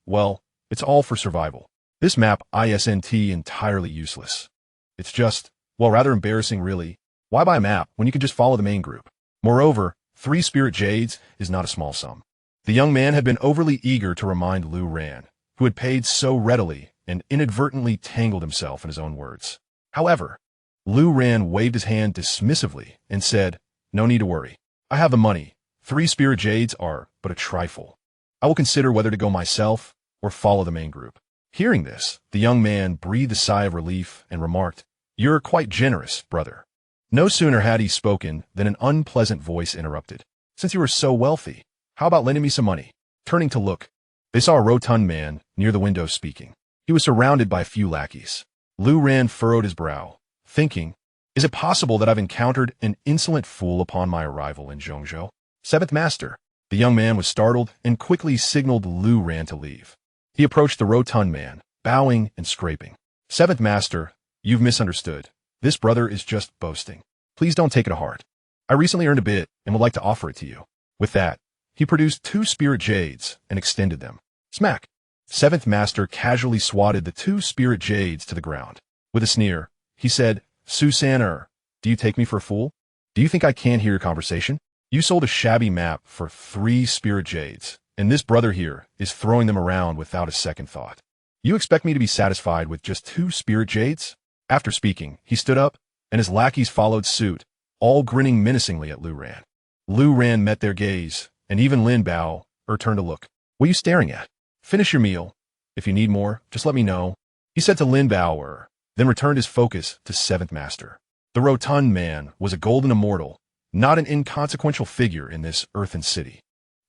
Well, it's all for survival. This map isn't entirely useless. It's just, well, rather embarrassing really. Why buy a map when you can just follow the main group? Moreover, 3 spirit jades is not a small sum." The young man had been overly eager to remind Lu Ran, who had paid so readily and inadvertently tangled himself in his own words. However, Lu Ran waved his hand dismissively and said, "No need to worry. I have the money. 3 spirit jades are but a trifle. I will consider whether to go myself or follow the main group." Hearing this, the young man breathed a sigh of relief and remarked, "You're quite generous, brother." No sooner had he spoken than an unpleasant voice interrupted. "Since you are so wealthy, how about lending me some money?" Turning to look, they saw a rotund man near the window speaking. He was surrounded by a few lackeys. Lu Ran furrowed his brow, thinking, "Is it possible that I've encountered an insolent fool upon my arrival in Zhongzhou?" "Seventh Master." The young man was startled and quickly signaled Lu Ran to leave. He approached the rotund man, bowing and scraping. "Seventh Master, you've misunderstood. This brother is just boasting. Please don't take it to heart. I recently earned a bit and would like to offer it to you." With that, he produced 2 spirit jades and extended them. Smack! Seventh Master casually swatted the 2 spirit jades to the ground. With a sneer, he said, "Su Saner, do you take me for a fool? Do you think I can't hear your conversation? You sold a shabby map for 3 spirit jades, and this brother here is throwing them around without a second thought. You expect me to be satisfied with just 2 spirit jades?" After speaking, he stood up, and his lackeys followed suit, all grinning menacingly at Lu Ran. Lu Ran met their gaze, and even Lin Bao turned to look. "What are you staring at? Finish your meal. If you need more, just let me know," he said to Lin Bao, then returned his focus to Seventh Master. The rotund man was a golden immortal, not an inconsequential figure in this earthen city.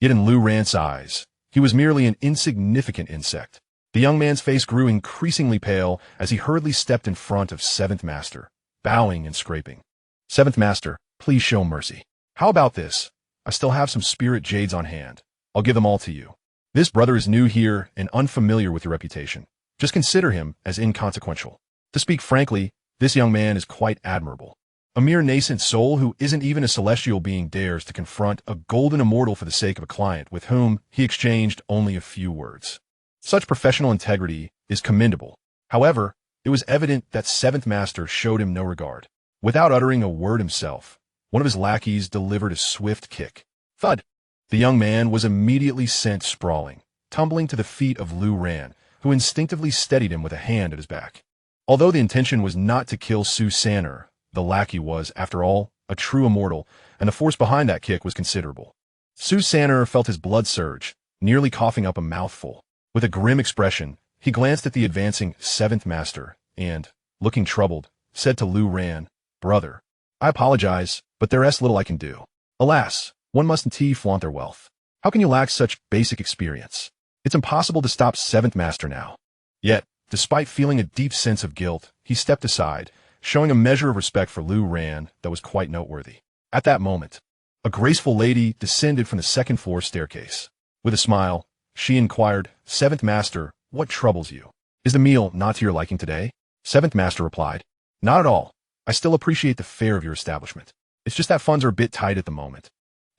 Yet in Lu Ran's eyes, he was merely an insignificant insect. The young man's face grew increasingly pale as he hurriedly stepped in front of Seventh Master, bowing and scraping. "Seventh Master, please show mercy. How about this? I still have some spirit jades on hand. I'll give them all to you. This brother is new here and unfamiliar with your reputation. Just consider him as inconsequential. To speak frankly, this young man is quite admirable. A mere nascent soul who isn't even a celestial being dares to confront a golden immortal for the sake of a client with whom he exchanged only a few words. Such professional integrity is commendable. However, it was evident that Seventh Master showed him no regard. Without uttering a word himself, one of his lackeys delivered a swift kick. Thud! The young man was immediately sent sprawling, tumbling to the feet of Lu Ran, who instinctively steadied him with a hand at his back. Although the intention was not to kill Su Saner, the lackey was, after all, a true immortal, and the force behind that kick was considerable. Su Saner felt his blood surge, nearly coughing up a mouthful. With a grim expression, he glanced at the advancing Seventh Master and, looking troubled, said to Lu Ran, "Brother, I apologize, but there is little I can do. Alas, one mustn't flaunt their wealth. How can you lack such basic experience? It's impossible to stop Seventh Master now." Yet, despite feeling a deep sense of guilt, he stepped aside, showing a measure of respect for Lu Ran that was quite noteworthy. At that moment, a graceful lady descended from the second-floor staircase. With a smile, she inquired, "Seventh Master, what troubles you? Is the meal not to your liking today?" Seventh Master replied, "Not at all. I still appreciate the fare of your establishment. It's just that funds are a bit tight at the moment."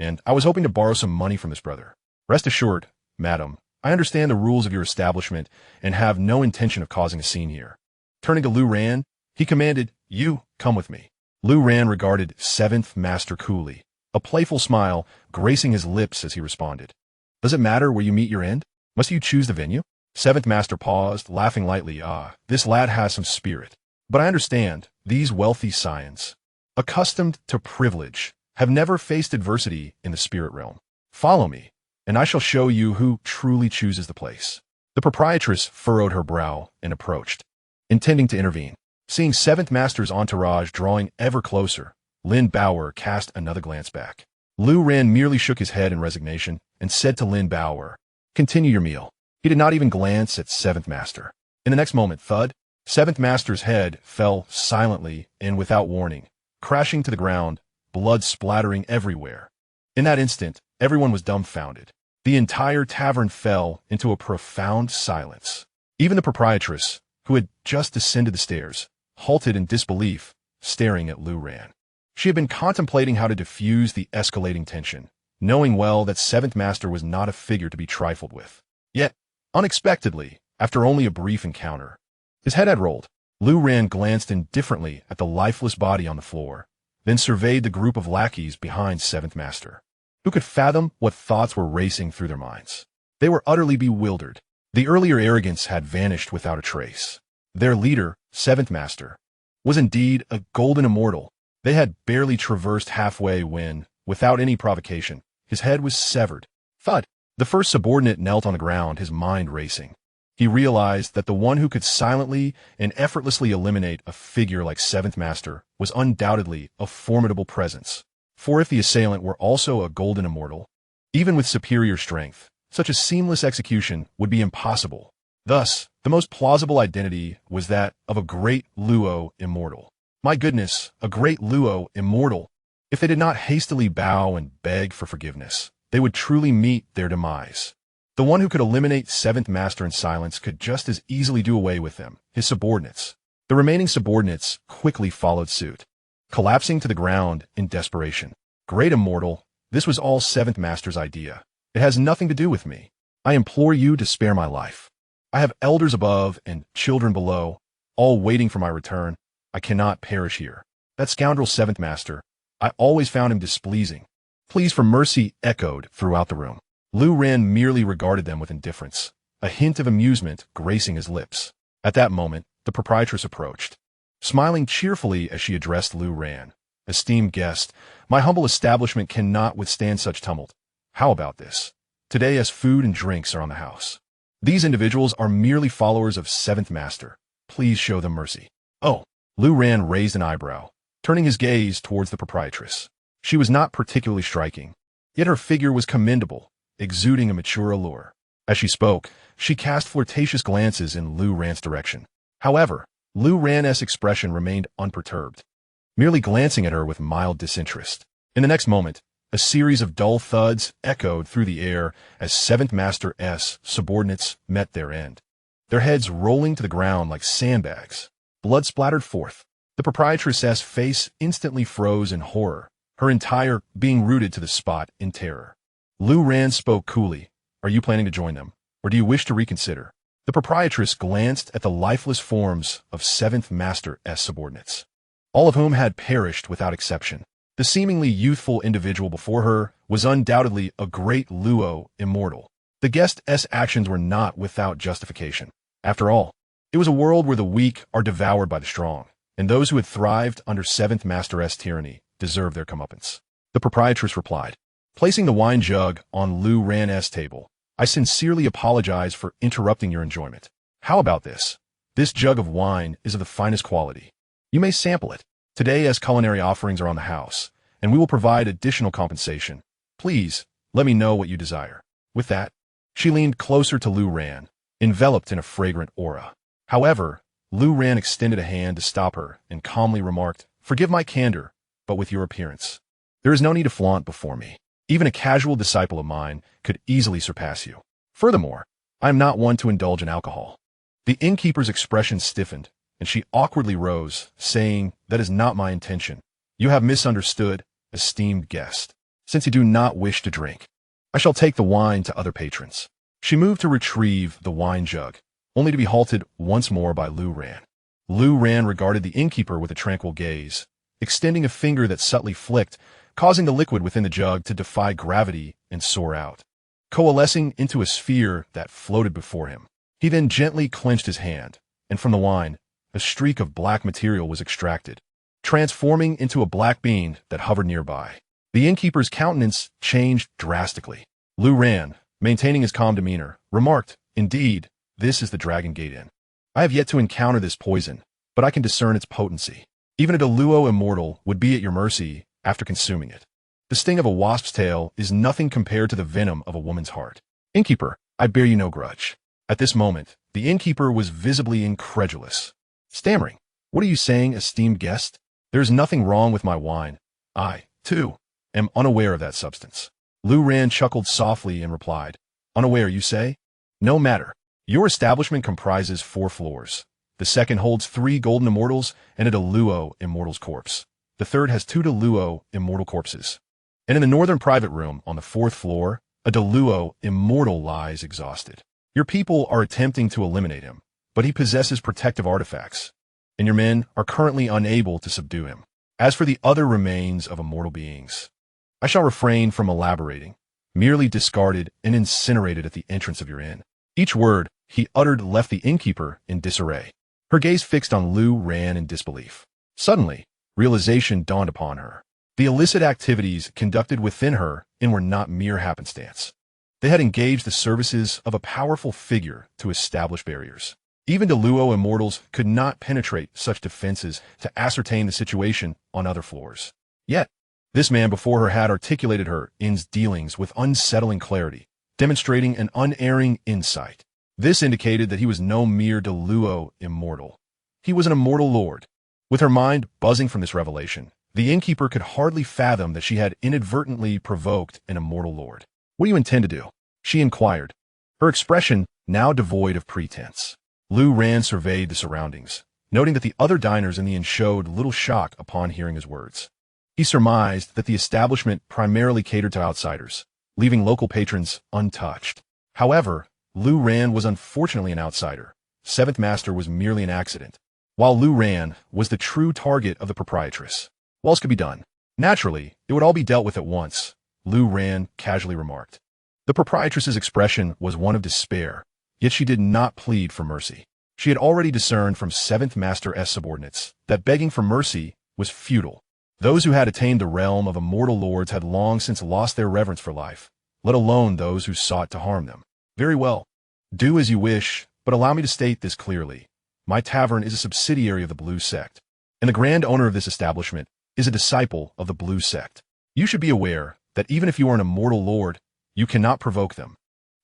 and I was hoping to borrow some money from this brother. Rest assured, madam, I understand the rules of your establishment and have no intention of causing a scene here. Turning to Lu Ran, he commanded, "You, come with me." Lu Ran regarded Seventh Master coolly, a playful smile gracing his lips as he responded. "Does it matter where you meet your end? Must you choose the venue?" Seventh Master paused, laughing lightly. This lad has some spirit. But I understand, these wealthy scions, accustomed to privilege, have never faced adversity in the spirit realm. Follow me, and I shall show you who truly chooses the place. The proprietress furrowed her brow and approached, intending to intervene. Seeing Seventh Master's entourage drawing ever closer, Lin Bauer cast another glance back. Lu Ran merely shook his head in resignation and said to Lin Bauer, "Continue your meal." He did not even glance at Seventh Master. In the next moment, thud, Seventh Master's head fell silently and without warning, crashing to the ground, blood splattering everywhere. In that instant, everyone was dumbfounded. The entire tavern fell into a profound silence. Even the proprietress, who had just descended the stairs, halted in disbelief, staring at Lu Ran. She had been contemplating how to diffuse the escalating tension, knowing well that Seventh Master was not a figure to be trifled with. Yet, unexpectedly, after only a brief encounter, his head had rolled. Lu Ran glanced indifferently at the lifeless body on the floor, then surveyed the group of lackeys behind Seventh Master. Who could fathom what thoughts were racing through their minds? They were utterly bewildered. The earlier arrogance had vanished without a trace. Their leader, Seventh Master, was indeed a golden immortal. They had barely traversed halfway when, without any provocation, his head was severed. Thud! The first subordinate knelt on the ground, his mind racing. He realized that the one who could silently and effortlessly eliminate a figure like Seventh Master was undoubtedly a formidable presence. For if the assailant were also a golden immortal, even with superior strength, such a seamless execution would be impossible. Thus, the most plausible identity was that of a great Luo immortal. My goodness, a great Luo immortal! If they did not hastily bow and beg for forgiveness, they would truly meet their demise. The one who could eliminate Seventh Master in silence could just as easily do away with them, his subordinates. The remaining subordinates quickly followed suit, collapsing to the ground in desperation. Great immortal, this was all Seventh Master's idea. It has nothing to do with me. I implore you to spare my life. I have elders above and children below, all waiting for my return. I cannot perish here. That scoundrel Seventh Master, I always found him displeasing. Pleas for mercy echoed throughout the room. Lu Ran merely regarded them with indifference, a hint of amusement gracing his lips. At that moment, the proprietress approached, smiling cheerfully as she addressed Lu Ran. "Esteemed guest, my humble establishment cannot withstand such tumult. How about this? Today, as food and drinks are on the house. These individuals are merely followers of Seventh Master. Please show them mercy." "Oh." Lu Ran raised an eyebrow, turning his gaze towards the proprietress. She was not particularly striking, yet her figure was commendable, exuding a mature allure. As she spoke, she cast flirtatious glances in Lu Ran's direction. However, Lu Ran's expression remained unperturbed, merely glancing at her with mild disinterest. In the next moment, a series of dull thuds echoed through the air as Seventh Master's subordinates met their end, their heads rolling to the ground like sandbags. Blood splattered forth. The proprietress's face instantly froze in horror, her entire being rooted to the spot in terror. Lu Ran spoke coolly. "Are you planning to join them, or do you wish to reconsider?" The proprietress glanced at the lifeless forms of Seventh Master's subordinates, all of whom had perished without exception. The seemingly youthful individual before her was undoubtedly a great Luo immortal. The guest's actions were not without justification. After all, it was a world where the weak are devoured by the strong, and those who had thrived under Seventh Master's tyranny deserved their comeuppance. The proprietress replied, placing the wine jug on Lu Ran's table. "I sincerely apologize for interrupting your enjoyment. How about this? This jug of wine is of the finest quality. You may sample it. Today, as culinary offerings are on the house, and we will provide additional compensation. Please, let me know what you desire." With that, she leaned closer to Lu Ran, enveloped in a fragrant aura. However, Lu Ran extended a hand to stop her and calmly remarked, "Forgive my candor, but with your appearance, there is no need to flaunt before me. Even a casual disciple of mine could easily surpass you. Furthermore, I am not one to indulge in alcohol." The innkeeper's expression stiffened, and she awkwardly rose, saying, "That is not my intention. You have misunderstood, esteemed guest." since you do not wish to drink. I shall take the wine to other patrons." She moved to retrieve the wine jug, only to be halted once more by Lu Ran. Lu Ran regarded the innkeeper with a tranquil gaze, extending a finger that subtly flicked, causing the liquid within the jug to defy gravity and soar out, coalescing into a sphere that floated before him. He then gently clenched his hand, and from the wine, a streak of black material was extracted, transforming into a black bean that hovered nearby. The innkeeper's countenance changed drastically. Lu Ran, maintaining his calm demeanor, remarked, "Indeed, this is the Dragon Gate Inn. I have yet to encounter this poison, but I can discern its potency. Even a Diluo immortal would be at your mercy after consuming it. The sting of a wasp's tail is nothing compared to the venom of a woman's heart. Innkeeper, I bear you no grudge." At this moment, the innkeeper was visibly incredulous. Stammering, "What are you saying, esteemed guest? There is nothing wrong with my wine. I, too, am unaware of that substance." Lu Ran chuckled softly and replied, "Unaware, you say? No matter. Your establishment comprises 4 floors. The second holds 3 golden immortals and a Diluo immortal's corpse. The third has 2 Diluo immortal corpses. And in the northern private room on the 4th floor, a Diluo immortal lies exhausted. Your people are attempting to eliminate him, but he possesses protective artifacts, and your men are currently unable to subdue him. As for the other remains of immortal beings, I shall refrain from elaborating, merely discarded and incinerated at the entrance of your inn." Each word he uttered left the innkeeper in disarray. Her gaze fixed on Lu Ran in disbelief. Suddenly, realization dawned upon her. The illicit activities conducted within her inn were not mere happenstance. They had engaged the services of a powerful figure to establish barriers. Even Diluo immortals could not penetrate such defenses to ascertain the situation on other floors. Yet, this man before her had articulated her inn's dealings with unsettling clarity, demonstrating an unerring insight. This indicated that he was no mere Diluo immortal. He was an immortal lord. With her mind buzzing from this revelation, the innkeeper could hardly fathom that she had inadvertently provoked an immortal lord. "What do you intend to do?" she inquired, her expression now devoid of pretense. Lu Ran surveyed the surroundings, noting that the other diners in the inn showed little shock upon hearing his words. He surmised that the establishment primarily catered to outsiders, leaving local patrons untouched. However, Lu Ran was unfortunately an outsider. 7th Master was merely an accident, while Lu Ran was the true target of the proprietress. What else could be done? Naturally, it would all be dealt with at once, Lu Ran casually remarked. The proprietress's expression was one of despair, yet she did not plead for mercy. She had already discerned from 7th Master's subordinates that begging for mercy was futile. Those who had attained the realm of immortal lords had long since lost their reverence for life, let alone those who sought to harm them. "Very well. Do as you wish, but allow me to state this clearly. My tavern is a subsidiary of the Blue Sect, and the grand owner of this establishment is a disciple of the Blue Sect. You should be aware that even if you are an immortal lord, you cannot provoke them."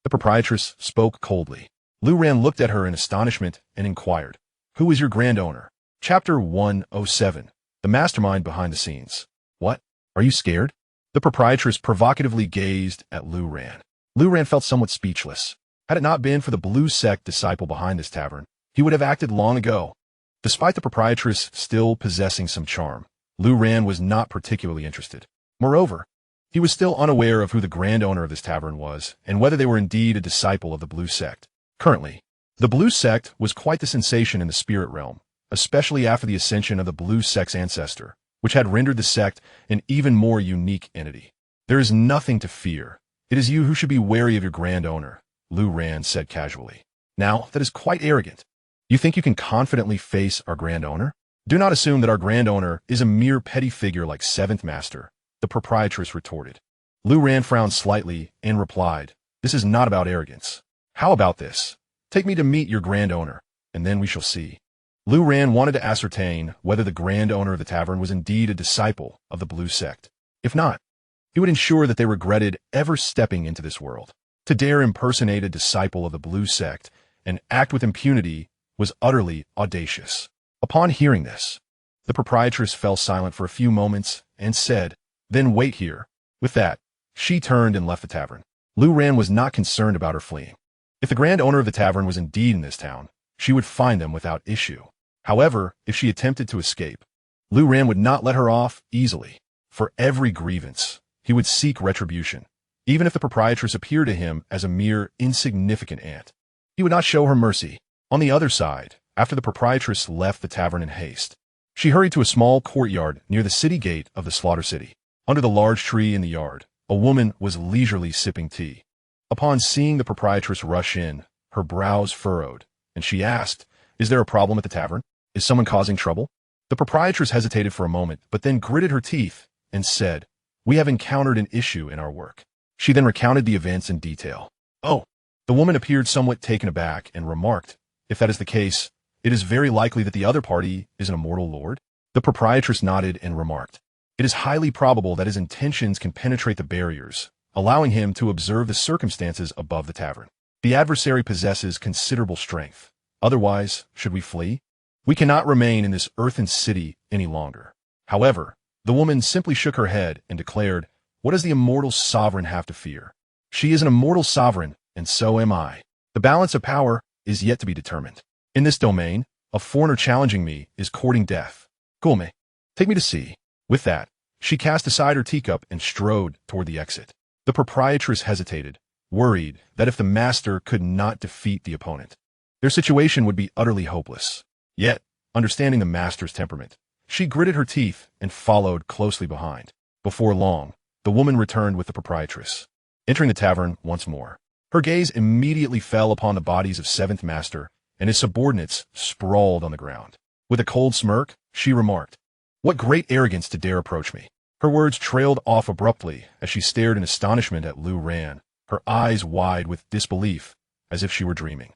The proprietress spoke coldly. Lu Ran looked at her in astonishment and inquired, "Who is your grand owner?" Chapter 107. The mastermind behind the scenes. "What? Are you scared?" The proprietress provocatively gazed at Lu Ran. Lu Ran felt somewhat speechless. Had it not been for the Blue Sect disciple behind this tavern, he would have acted long ago. Despite the proprietress still possessing some charm, Lu Ran was not particularly interested. Moreover, he was still unaware of who the grand owner of this tavern was and whether they were indeed a disciple of the Blue Sect. Currently, the Blue Sect was quite the sensation in the spirit realm, especially after the ascension of the Blue Sect's Ancestor, which had rendered the sect an even more unique entity. "There is nothing to fear. It is you who should be wary of your grand owner," Lu Ran said casually. "Now, that is quite arrogant. You think you can confidently face our grand owner? Do not assume that our grand owner is a mere petty figure like 7th Master," the proprietress retorted. Lu Ran frowned slightly and replied, "This is not about arrogance. How about this? Take me to meet your grand owner, and then we shall see." Lu Ran wanted to ascertain whether the grand owner of the tavern was indeed a disciple of the Blue Sect. If not, he would ensure that they regretted ever stepping into this world. To dare impersonate a disciple of the Blue Sect and act with impunity was utterly audacious. Upon hearing this, the proprietress fell silent for a few moments and said, "Then wait here." With that, she turned and left the tavern. Lu Ran was not concerned about her fleeing. If the grand owner of the tavern was indeed in this town, she would find them without issue. However, if she attempted to escape, Lu Ran would not let her off easily. For every grievance, he would seek retribution, even if the proprietress appeared to him as a mere insignificant ant. He would not show her mercy. On the other side, after the proprietress left the tavern in haste, she hurried to a small courtyard near the city gate of the slaughter city. Under the large tree in the yard, a woman was leisurely sipping tea. Upon seeing the proprietress rush in, her brows furrowed, and she asked, "Is there a problem at the tavern? Is someone causing trouble?" The proprietress hesitated for a moment, but then gritted her teeth and said, "We have encountered an issue in our work." She then recounted the events in detail. "Oh." The woman appeared somewhat taken aback and remarked, "If that is the case, it is very likely that the other party is an immortal lord." The proprietress nodded and remarked, "It is highly probable that his intentions can penetrate the barriers, allowing him to observe the circumstances above the tavern. The adversary possesses considerable strength. Otherwise, should we flee? We cannot remain in this earthen city any longer." However, the woman simply shook her head and declared, "What does the immortal sovereign have to fear? She is an immortal sovereign, and so am I. The balance of power is yet to be determined. In this domain, a foreigner challenging me is courting death. Gulme, take me to sea." With that, she cast aside her teacup and strode toward the exit. The proprietress hesitated, worried that if the master could not defeat the opponent, their situation would be utterly hopeless. Yet, understanding the master's temperament, she gritted her teeth and followed closely behind. Before long, the woman returned with the proprietress. Entering the tavern once more, her gaze immediately fell upon the bodies of Seventh Master and his subordinates sprawled on the ground. With a cold smirk, she remarked, "What great arrogance to dare approach me." Her words trailed off abruptly as she stared in astonishment at Lu Ran, her eyes wide with disbelief, as if she were dreaming.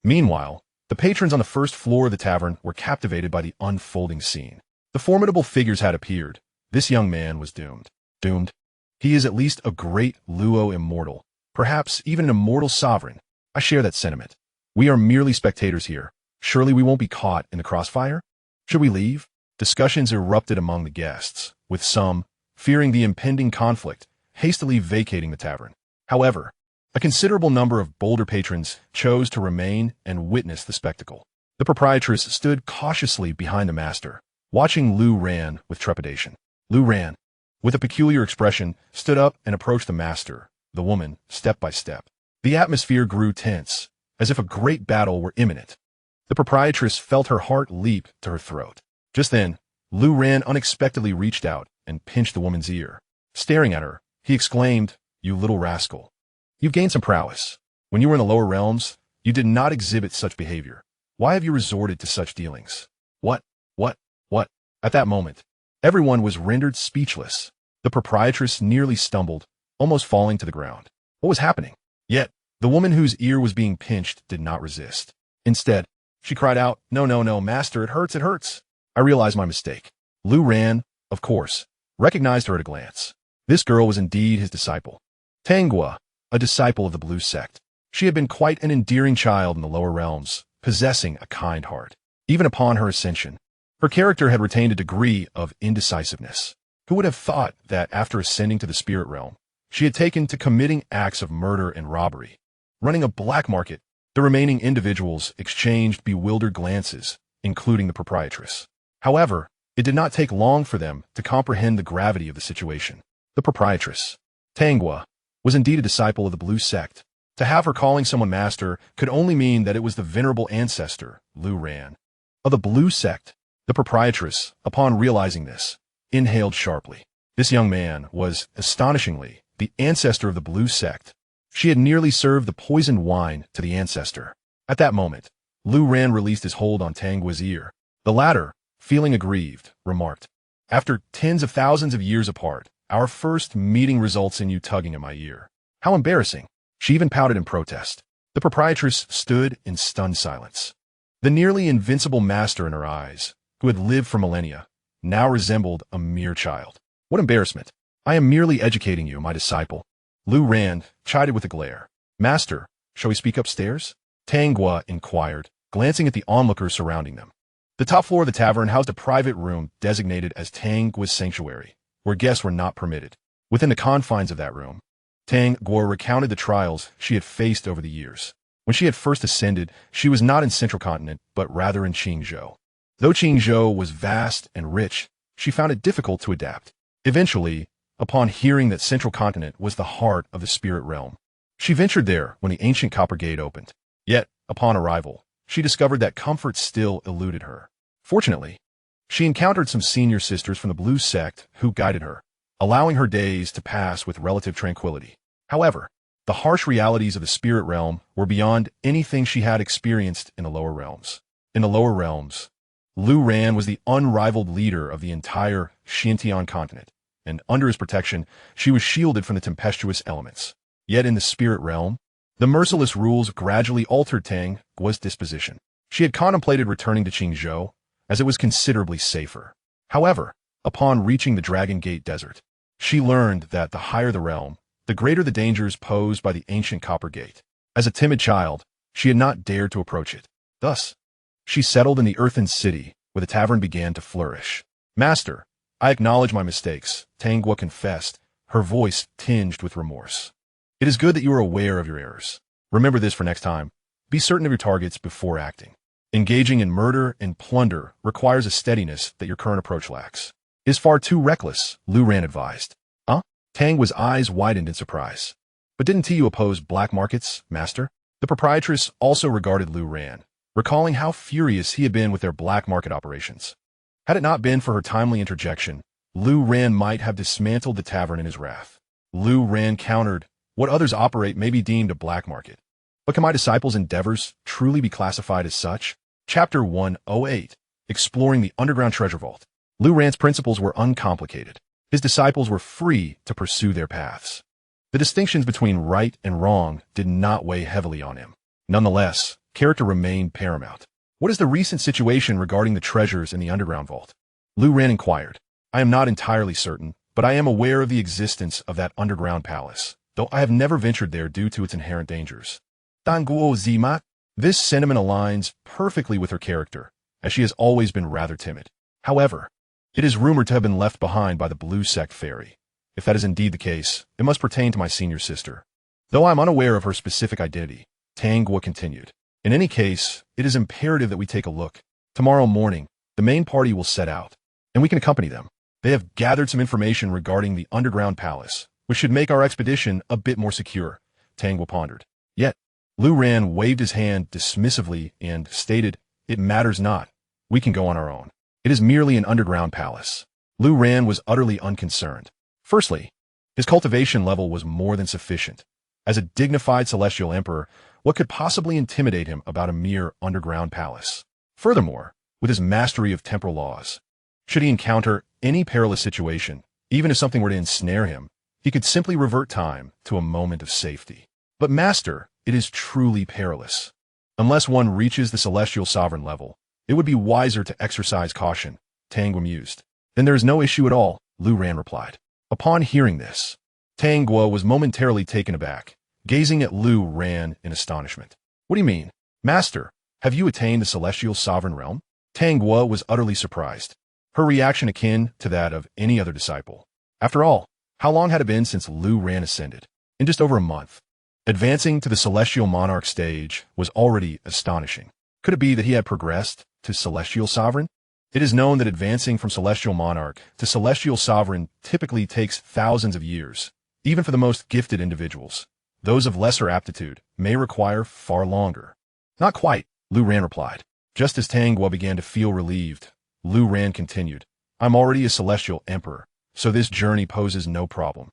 Meanwhile, the patrons on the first floor of the tavern were captivated by the unfolding scene. The formidable figures had appeared. This young man was doomed. Doomed? He is at least a great Luo immortal, perhaps even an immortal sovereign. I share that sentiment. We are merely spectators here. Surely we won't be caught in the crossfire? Should we leave? Discussions erupted among the guests, with some, fearing the impending conflict, hastily vacating the tavern. However, a considerable number of bolder patrons chose to remain and witness the spectacle. The proprietress stood cautiously behind the master, watching Lu Ran with trepidation. Lu Ran, with a peculiar expression, stood up and approached the master, the woman, step by step. The atmosphere grew tense, as if a great battle were imminent. The proprietress felt her heart leap to her throat. Just then, Lu Ran unexpectedly reached out and pinched the woman's ear. Staring at her, he exclaimed, "You little rascal. You've gained some prowess. When you were in the lower realms, you did not exhibit such behavior. Why have you resorted to such dealings?" What? At that moment, everyone was rendered speechless. The proprietress nearly stumbled, almost falling to the ground. What was happening? Yet, the woman whose ear was being pinched did not resist. Instead, she cried out, No, master, it hurts. I realize my mistake." Lu Ran, of course, recognized her at a glance. This girl was indeed his disciple. Tangua, a disciple of the Blue Sect. She had been quite an endearing child in the lower realms, possessing a kind heart. Even upon her ascension, her character had retained a degree of indecisiveness. Who would have thought that after ascending to the spirit realm, she had taken to committing acts of murder and robbery, running a black market? The remaining individuals exchanged bewildered glances, including the proprietress. However, it did not take long for them to comprehend the gravity of the situation. The proprietress, Tangua, was indeed a disciple of the Blue Sect. To have her calling someone master could only mean that it was the venerable ancestor, Lu Ran, of the Blue Sect. The proprietress, upon realizing this, inhaled sharply. This young man was, astonishingly, the ancestor of the Blue Sect. She had nearly served the poisoned wine to the ancestor. At that moment, Lu Ran released his hold on Tangua's ear. The latter, feeling aggrieved, remarked, "After tens of thousands of years apart, our first meeting results in you tugging at my ear. How embarrassing." She even pouted in protest. The proprietress stood in stunned silence. The nearly invincible master in her eyes, who had lived for millennia, now resembled a mere child. What embarrassment! I am merely educating you, my disciple. Lu Ran chided with a glare. Master, shall we speak upstairs? Tangua inquired, glancing at the onlookers surrounding them. The top floor of the tavern housed a private room designated as Tangua's sanctuary, where guests were not permitted. Within the confines of that room, Tangua recounted the trials she had faced over the years. When she had first ascended, she was not in Central Continent, but rather in Qingzhou. Though Qingzhou was vast and rich, she found it difficult to adapt. Eventually, upon hearing that Central Continent was the heart of the spirit realm. She ventured there when the ancient copper gate opened. Yet, upon arrival, she discovered that comfort still eluded her. Fortunately, she encountered some senior sisters from the Blue Sect who guided her, allowing her days to pass with relative tranquility. However, the harsh realities of the spirit realm were beyond anything she had experienced in the lower realms. In the lower realms, Lu Ran was the unrivaled leader of the entire Xianxia continent, and under his protection, she was shielded from the tempestuous elements. Yet in the spirit realm, the merciless rules gradually altered Tang Guo's disposition. She had contemplated returning to Qingzhou, as it was considerably safer. However, upon reaching the Dragon Gate Desert, she learned that the higher the realm, the greater the dangers posed by the ancient Copper Gate. As a timid child, she had not dared to approach it. Thus, she settled in the Earthen City, where the tavern began to flourish. "Master, I acknowledge my mistakes," Tang Guo confessed, her voice tinged with remorse. "It is good that you are aware of your errors. Remember this for next time. Be certain of your targets before acting. Engaging in murder and plunder requires a steadiness that your current approach lacks. It is far too reckless," Lu Ran advised. "Huh?" Tang Guo's eyes widened in surprise. "But didn't you oppose black markets, master?" The proprietress also regarded Lu Ran, recalling how furious he had been with their black market operations. Had it not been for her timely interjection, Lu Ran might have dismantled the tavern in his wrath. Lu Ran countered, "What others operate may be deemed a black market. But can my disciples' endeavors truly be classified as such?" Chapter 108, Exploring the Underground Treasure Vault. Lu Ran's principles were uncomplicated. His disciples were free to pursue their paths. The distinctions between right and wrong did not weigh heavily on him. Nonetheless, character remained paramount. "What is the recent situation regarding the treasures in the underground vault?" Lu Ran inquired. "I am not entirely certain, but I am aware of the existence of that underground palace, though I have never ventured there due to its inherent dangers." Dan Guo Zima. This sentiment aligns perfectly with her character, as she has always been rather timid. However, it is rumored to have been left behind by the Blue Sect fairy. If that is indeed the case, it must pertain to my senior sister. Though I am unaware of her specific identity, Tang Guo continued. "In any case, it is imperative that we take a look. Tomorrow morning, the main party will set out, and we can accompany them. They have gathered some information regarding the underground palace, which should make our expedition a bit more secure," Tang Guo pondered. Yet, Lu Ran waved his hand dismissively and stated, "It matters not. We can go on our own. It is merely an underground palace." Lu Ran was utterly unconcerned. Firstly, his cultivation level was more than sufficient. As a dignified celestial emperor, what could possibly intimidate him about a mere underground palace? Furthermore, with his mastery of temporal laws, should he encounter any perilous situation, even if something were to ensnare him, he could simply revert time to a moment of safety. "But master, it is truly perilous. Unless one reaches the celestial sovereign level, it would be wiser to exercise caution," Tang Guo mused. "Then there is no issue at all," Lu Ran replied. Upon hearing this, Tang Guo was momentarily taken aback, gazing at Lu Ran in astonishment. "What do you mean? Master, have you attained the celestial sovereign realm?" Tang Guo was utterly surprised, her reaction akin to that of any other disciple. After all, how long had it been since Lu Ran ascended? In just over a month. Advancing to the Celestial Monarch stage was already astonishing. Could it be that he had progressed to Celestial Sovereign? It is known that advancing from Celestial Monarch to Celestial Sovereign typically takes thousands of years, even for the most gifted individuals. Those of lesser aptitude may require far longer. "Not quite," Lu Ran replied. Just as Tang Guo began to feel relieved, Lu Ran continued, "I'm already a Celestial Emperor, so this journey poses no problem.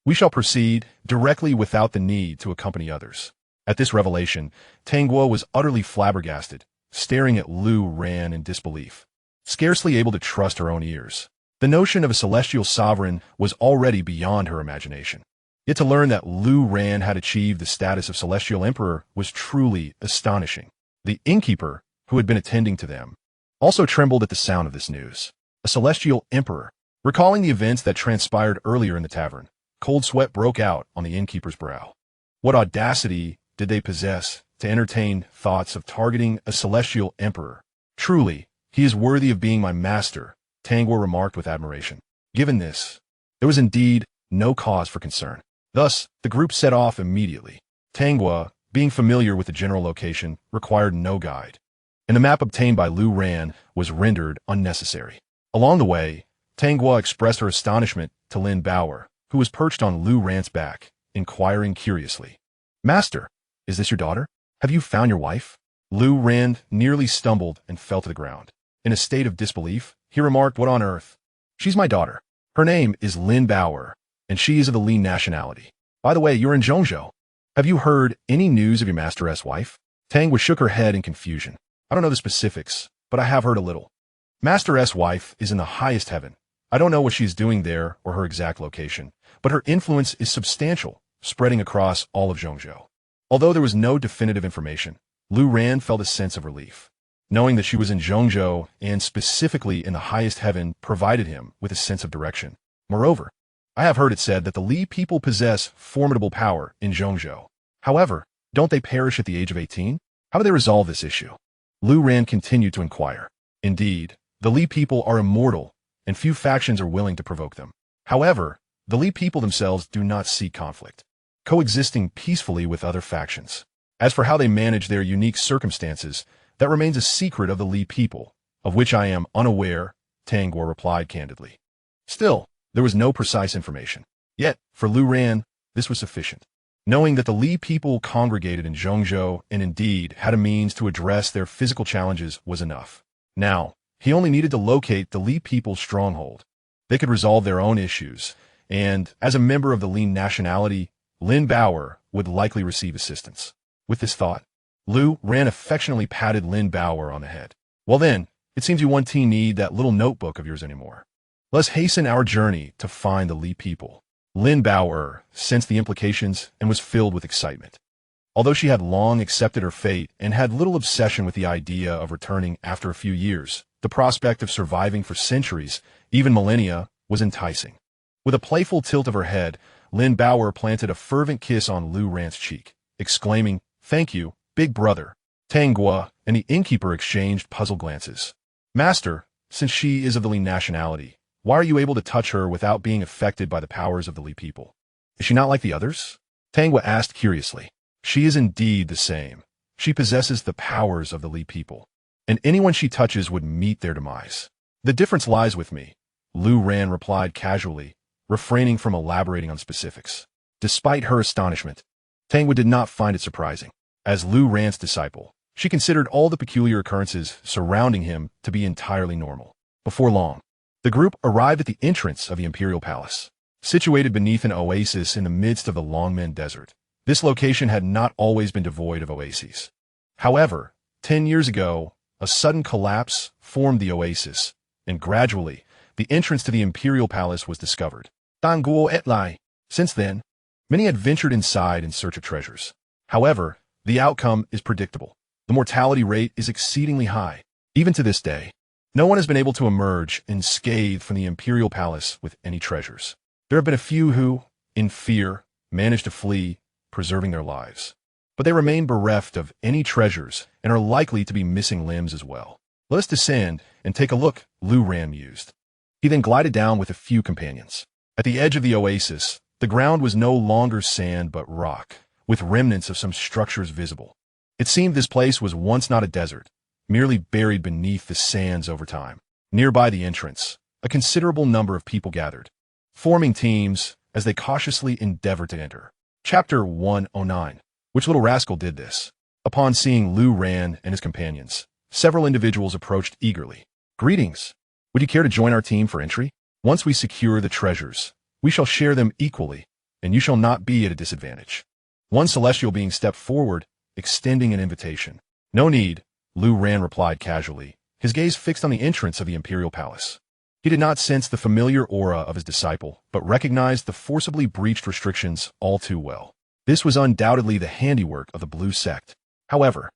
We shall proceed directly without the need to accompany others." At this revelation, Tang Guo was utterly flabbergasted, staring at Lu Ran in disbelief, scarcely able to trust her own ears. The notion of a celestial sovereign was already beyond her imagination. Yet to learn that Lu Ran had achieved the status of celestial emperor was truly astonishing. The innkeeper, who had been attending to them, also trembled at the sound of this news. A celestial emperor. Recalling the events that transpired earlier in the tavern, cold sweat broke out on the innkeeper's brow. What audacity did they possess to entertain thoughts of targeting a celestial emperor? "Truly, he is worthy of being my master," Tang Guo remarked with admiration. Given this, there was indeed no cause for concern. Thus, the group set off immediately. Tang Guo, being familiar with the general location, required no guide, and the map obtained by Lu Ran was rendered unnecessary. Along the way, Tang Guo expressed her astonishment to Lin Bauer, who was perched on Lu Ran's back, inquiring curiously. "Master, is this your daughter? Have you found your wife?" Lu Ran nearly stumbled and fell to the ground. In a state of disbelief, he remarked, "What on earth?" "She's my daughter. Her name is Lin Bauer, and she is of the Lin nationality. By the way, you're in Zhongzhou. Have you heard any news of your master's wife?" Tangwa shook her head in confusion. "I don't know the specifics, but I have heard a little. Master's wife is in the highest heaven. I don't know what she's doing there or her exact location, but her influence is substantial, spreading across all of Zhongzhou." Although there was no definitive information, Lu Ran felt a sense of relief. Knowing that she was in Zhongzhou and specifically in the highest heaven provided him with a sense of direction. Moreover, I have heard it said that the Li people possess formidable power in Zhongzhou. However, don't they perish at the age of 18? How do they resolve this issue? Lu Ran continued to inquire. Indeed, the Li people are immortal, and few factions are willing to provoke them. However, the Li people themselves do not seek conflict, coexisting peacefully with other factions. As for how they manage their unique circumstances, that remains a secret of the Li people, of which I am unaware, Tangwa replied candidly. Still, there was no precise information. Yet, for Lu Ran, this was sufficient. Knowing that the Li people congregated in Zhongzhou and indeed had a means to address their physical challenges was enough. Now, he only needed to locate the Li people's stronghold. They could resolve their own issues, and, as a member of the Li nationality, Lin Bauer would likely receive assistance. With this thought, Lu Ran affectionately patted Lin Bauer on the head. "Well then, it seems you won't need that little notebook of yours anymore. Let's hasten our journey to find the Li people." Lin Bauer sensed the implications and was filled with excitement. Although she had long accepted her fate and had little obsession with the idea of returning after a few years, the prospect of surviving for centuries, even millennia, was enticing. With a playful tilt of her head, Lin Bauer planted a fervent kiss on Lu Ran's cheek, exclaiming, "Thank you, big brother." Tangwa and the innkeeper exchanged puzzled glances. "Master, since she is of the Li nationality, why are you able to touch her without being affected by the powers of the Li people? Is she not like the others?" Tangwa asked curiously. "She is indeed the same. She possesses the powers of the Li people, and anyone she touches would meet their demise. The difference lies with me," Lu Ran replied casually, refraining from elaborating on specifics. Despite her astonishment, Tangwa did not find it surprising. As Lu Ran's disciple, she considered all the peculiar occurrences surrounding him to be entirely normal. Before long, the group arrived at the entrance of the Imperial Palace. Situated beneath an oasis in the midst of the Longmen Desert, this location had not always been devoid of oases. However, 10 years ago, a sudden collapse formed the oasis, and gradually, the entrance to the Imperial Palace was discovered. Danguo et Lai. Since then, many had ventured inside in search of treasures. However, the outcome is predictable. The mortality rate is exceedingly high. Even to this day, no one has been able to emerge unscathed from the Imperial Palace with any treasures. There have been a few who, in fear, managed to flee, preserving their lives. But they remain bereft of any treasures and are likely to be missing limbs as well. "Let us descend and take a look," Lu Ran mused. He then glided down with a few companions. At the edge of the oasis, the ground was no longer sand but rock, with remnants of some structures visible. It seemed this place was once not a desert, merely buried beneath the sands over time. Nearby the entrance, a considerable number of people gathered, forming teams as they cautiously endeavored to enter. Chapter 109. Which little rascal did this? Upon seeing Lu Ran and his companions, several individuals approached eagerly. "Greetings. Would you care to join our team for entry? Once we secure the treasures, we shall share them equally, and you shall not be at a disadvantage." One celestial being stepped forward, extending an invitation. "No need," Lu Ran replied casually, his gaze fixed on the entrance of the Imperial Palace. He did not sense the familiar aura of his disciple, but recognized the forcibly breached restrictions all too well. This was undoubtedly the handiwork of the Blue Sect. However,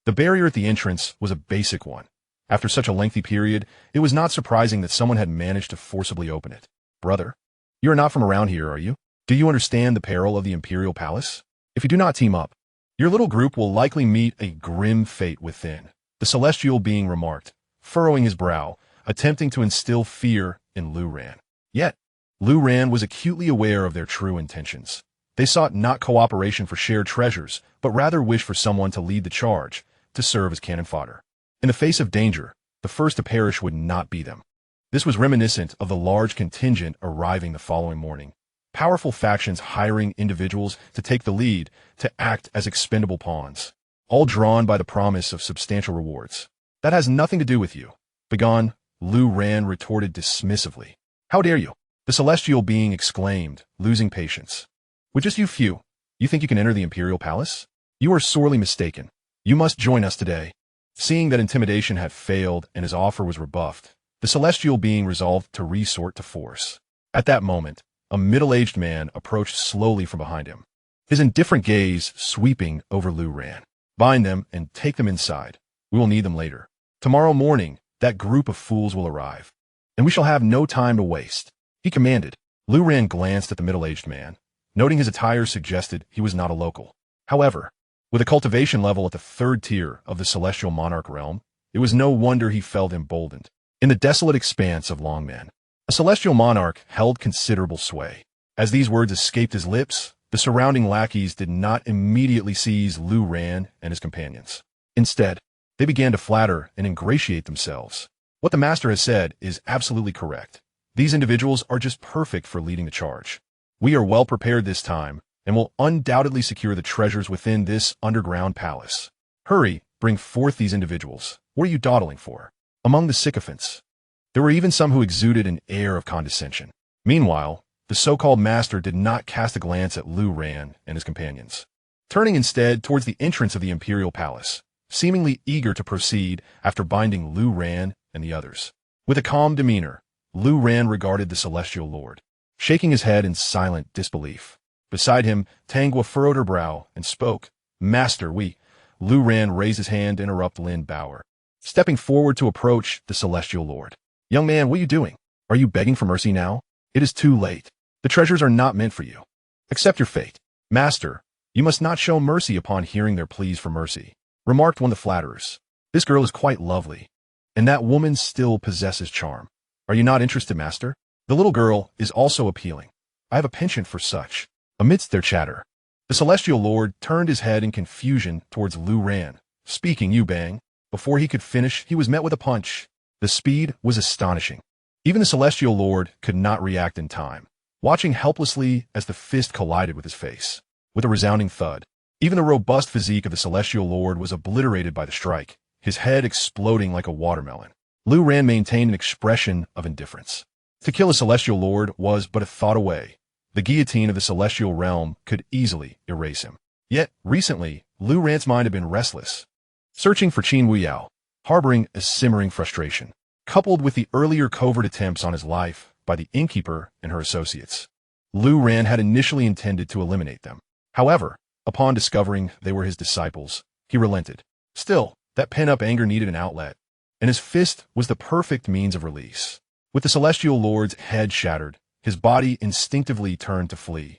the barrier at the entrance was a basic one. After such a lengthy period, it was not surprising that someone had managed to forcibly open it. "Brother, you are not from around here, are you? Do you understand the peril of the Imperial Palace? If you do not team up, your little group will likely meet a grim fate within," the celestial being remarked, furrowing his brow, attempting to instill fear in Lu Ran. Yet, Lu Ran was acutely aware of their true intentions. They sought not cooperation for shared treasures, but rather wished for someone to lead the charge, to serve as cannon fodder. In the face of danger, the first to perish would not be them. This was reminiscent of the large contingent arriving the following morning, powerful factions hiring individuals to take the lead, to act as expendable pawns, all drawn by the promise of substantial rewards. That has nothing to do with you. Begone, Lu Ran retorted dismissively. How dare you? The celestial being exclaimed, losing patience. With just you few, you think you can enter the Imperial Palace? You are sorely mistaken. You must join us today. Seeing that intimidation had failed and his offer was rebuffed, the celestial being resolved to resort to force. At that moment, a middle-aged man approached slowly from behind him, his indifferent gaze sweeping over Lu Ran. Bind them and take them inside. We will need them later. Tomorrow morning, that group of fools will arrive, and we shall have no time to waste, he commanded. Lu Ran glanced at the middle-aged man, noting his attire suggested he was not a local. However, with a cultivation level at the 3rd tier of the celestial monarch realm, it was no wonder he felt emboldened. In the desolate expanse of Longman, a celestial monarch held considerable sway. As these words escaped his lips, the surrounding lackeys did not immediately seize Lu Ran and his companions. Instead, they began to flatter and ingratiate themselves. What the master has said is absolutely correct. These individuals are just perfect for leading the charge. We are well prepared this time, and will undoubtedly secure the treasures within this underground palace. Hurry, bring forth these individuals. What are you dawdling for? Among the sycophants, there were even some who exuded an air of condescension. Meanwhile, the so-called master did not cast a glance at Lu Ran and his companions, turning instead towards the entrance of the Imperial Palace, seemingly eager to proceed after binding Lu Ran and the others. With a calm demeanor, Lu Ran regarded the Celestial Lord, shaking his head in silent disbelief. Beside him, Tangua furrowed her brow and spoke. Master, Lu Ran raised his hand to interrupt Lin Bauer, stepping forward to approach the Celestial Lord. Young man, what are you doing? Are you begging for mercy now? It is too late. The treasures are not meant for you. Accept your fate. Master, you must not show mercy upon hearing their pleas for mercy, remarked one of the flatterers. This girl is quite lovely, and that woman still possesses charm. Are you not interested, master? The little girl is also appealing. I have a penchant for such. Amidst their chatter, the Celestial Lord turned his head in confusion towards Lu Ran, speaking you bang. Before he could finish, he was met with a punch. The speed was astonishing. Even the Celestial Lord could not react in time, watching helplessly as the fist collided with his face. With a resounding thud, even the robust physique of the Celestial Lord was obliterated by the strike, his head exploding like a watermelon. Lu Ran maintained an expression of indifference. To kill a Celestial Lord was but a thought away. The guillotine of the Celestial Realm could easily erase him. Yet, recently, Lu Ran's mind had been restless, searching for Qin Wuyao, harboring a simmering frustration, coupled with the earlier covert attempts on his life by the innkeeper and her associates. Lu Ran had initially intended to eliminate them. However, upon discovering they were his disciples, he relented. Still, that pent-up anger needed an outlet, and his fist was the perfect means of release. With the Celestial Lord's head shattered, his body instinctively turned to flee,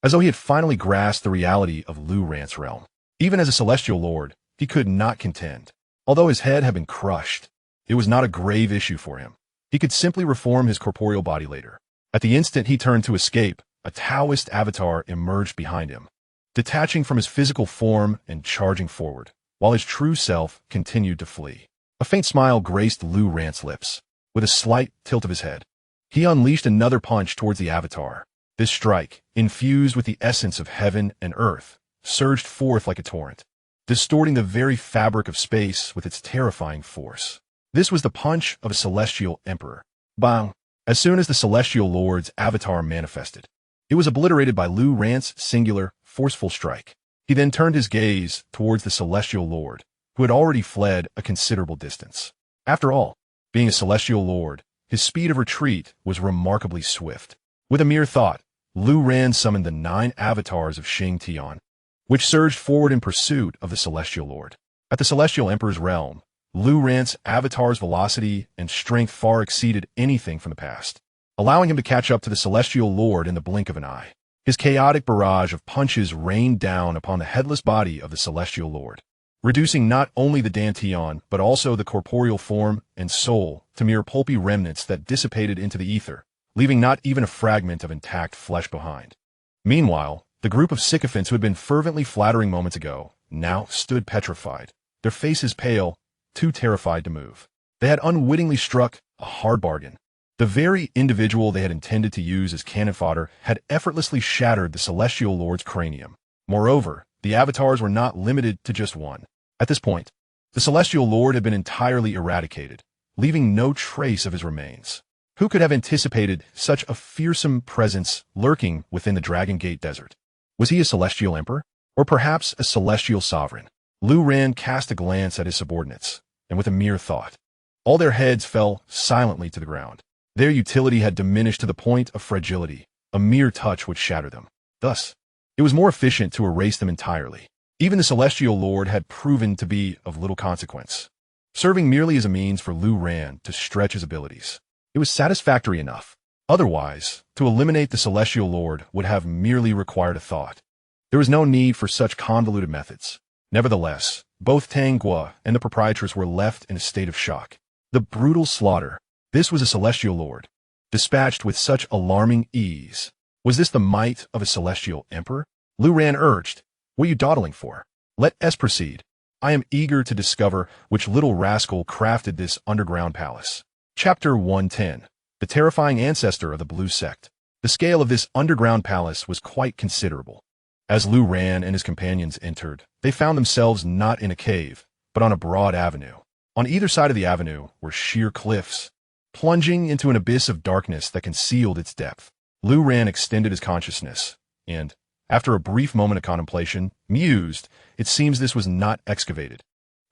as though he had finally grasped the reality of Lu Ran's realm. Even as a Celestial Lord, he could not contend. Although his head had been crushed, it was not a grave issue for him. He could simply reform his corporeal body later. At the instant he turned to escape, a Taoist avatar emerged behind him, detaching from his physical form and charging forward, while his true self continued to flee. A faint smile graced Lu Ran's lips. With a slight tilt of his head, he unleashed another punch towards the avatar. This strike, infused with the essence of heaven and earth, surged forth like a torrent, distorting the very fabric of space with its terrifying force. This was the punch of a celestial emperor. Bang! As soon as the Celestial Lord's avatar manifested, it was obliterated by Lu Ran's singular, forceful strike. He then turned his gaze towards the Celestial Lord, who had already fled a considerable distance. After all, being a Celestial Lord, his speed of retreat was remarkably swift. With a mere thought, Lu Ran summoned the 9 avatars of Xianxia, which surged forward in pursuit of the Celestial Lord. At the Celestial Emperor's realm, Lu Ran's avatar's velocity and strength far exceeded anything from the past, allowing him to catch up to the Celestial Lord in the blink of an eye. His chaotic barrage of punches rained down upon the headless body of the Celestial Lord, reducing not only the Dantian but also the corporeal form and soul to mere pulpy remnants that dissipated into the ether, leaving not even a fragment of intact flesh behind. Meanwhile, the group of sycophants who had been fervently flattering moments ago now stood petrified, their faces pale, too terrified to move. They had unwittingly struck a hard bargain. The very individual they had intended to use as cannon fodder had effortlessly shattered the Celestial Lord's cranium. Moreover, the avatars were not limited to just one. At this point, the Celestial Lord had been entirely eradicated, leaving no trace of his remains. Who could have anticipated such a fearsome presence lurking within the Dragon Gate Desert? Was he a Celestial Emperor? Or perhaps a Celestial Sovereign? Lu Ran cast a glance at his subordinates, and with a mere thought, all their heads fell silently to the ground. Their utility had diminished to the point of fragility. A mere touch would shatter them. Thus, it was more efficient to erase them entirely. Even the Celestial Lord had proven to be of little consequence, serving merely as a means for Lu Ran to stretch his abilities. It was satisfactory enough. Otherwise, to eliminate the Celestial Lord would have merely required a thought. There was no need for such convoluted methods. Nevertheless, both Tang Guo and the proprietress were left in a state of shock. The brutal slaughter. This was a Celestial Lord, dispatched with such alarming ease. Was this the might of a Celestial Emperor? Lu Ran urged, "What are you dawdling for? Let us proceed. I am eager to discover which little rascal crafted this underground palace." Chapter 110. The terrifying ancestor of the Blue Sect. The scale of this underground palace was quite considerable. As Lu Ran and his companions entered, they found themselves not in a cave, but on a broad avenue. On either side of the avenue were sheer cliffs, plunging into an abyss of darkness that concealed its depth. Lu Ran extended his consciousness, and, after a brief moment of contemplation, mused, it seems this was not excavated,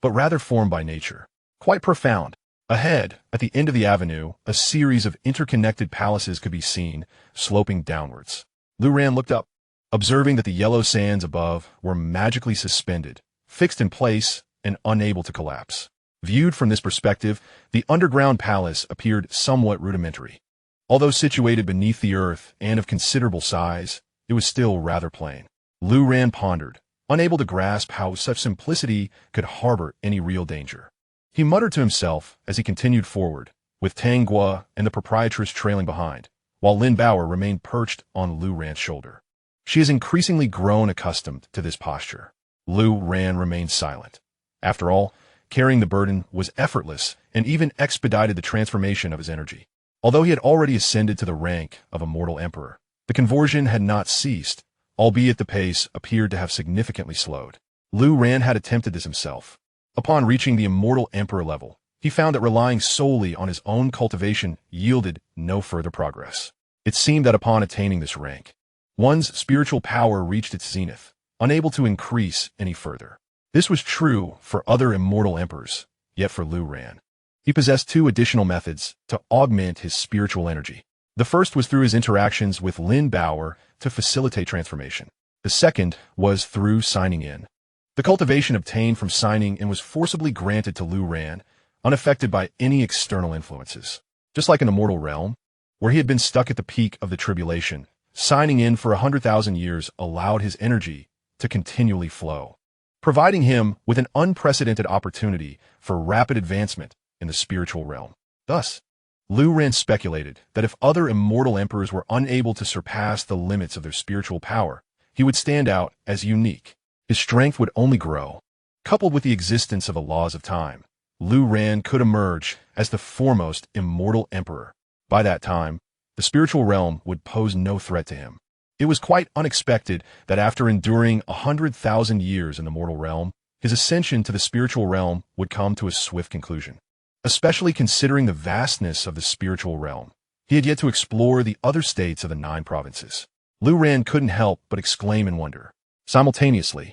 but rather formed by nature. Quite profound. Ahead, at the end of the avenue, a series of interconnected palaces could be seen, sloping downwards. Lu Ran looked up, observing that the yellow sands above were magically suspended, fixed in place, and unable to collapse. Viewed from this perspective, the underground palace appeared somewhat rudimentary. Although situated beneath the earth and of considerable size, it was still rather plain. Lu Ran pondered, unable to grasp how such simplicity could harbor any real danger. He muttered to himself as he continued forward, with Tang Guo and the proprietress trailing behind, while Lin Bauer remained perched on Lu Ran's shoulder. She has increasingly grown accustomed to this posture. Lu Ran remained silent. After all, carrying the burden was effortless and even expedited the transformation of his energy. Although he had already ascended to the rank of Immortal Emperor, the conversion had not ceased, albeit the pace appeared to have significantly slowed. Lu Ran had attempted this himself. Upon reaching the Immortal Emperor level, he found that relying solely on his own cultivation yielded no further progress. It seemed that upon attaining this rank, one's spiritual power reached its zenith, unable to increase any further. This was true for other Immortal Emperors, yet for Lu Ran, he possessed two additional methods to augment his spiritual energy. The first was through his interactions with Lin Bauer to facilitate transformation. The second was through signing in. The cultivation obtained from signing in was forcibly granted to Lu Ran, unaffected by any external influences. Just like in Immortal Realm, where he had been stuck at the peak of the tribulation, signing in for 100,000 years allowed his energy to continually flow, providing him with an unprecedented opportunity for rapid advancement in the spiritual realm. Thus, Lu Ran speculated that if other immortal emperors were unable to surpass the limits of their spiritual power, he would stand out as unique. His strength would only grow. Coupled with the existence of the laws of time, Lu Ran could emerge as the foremost immortal emperor. By that time, the spiritual realm would pose no threat to him. It was quite unexpected that after enduring 100,000 years in the mortal realm, his ascension to the spiritual realm would come to a swift conclusion. Especially considering the vastness of the spiritual realm, he had yet to explore the other states of the 9 provinces. Lu Ran couldn't help but exclaim in wonder. Simultaneously,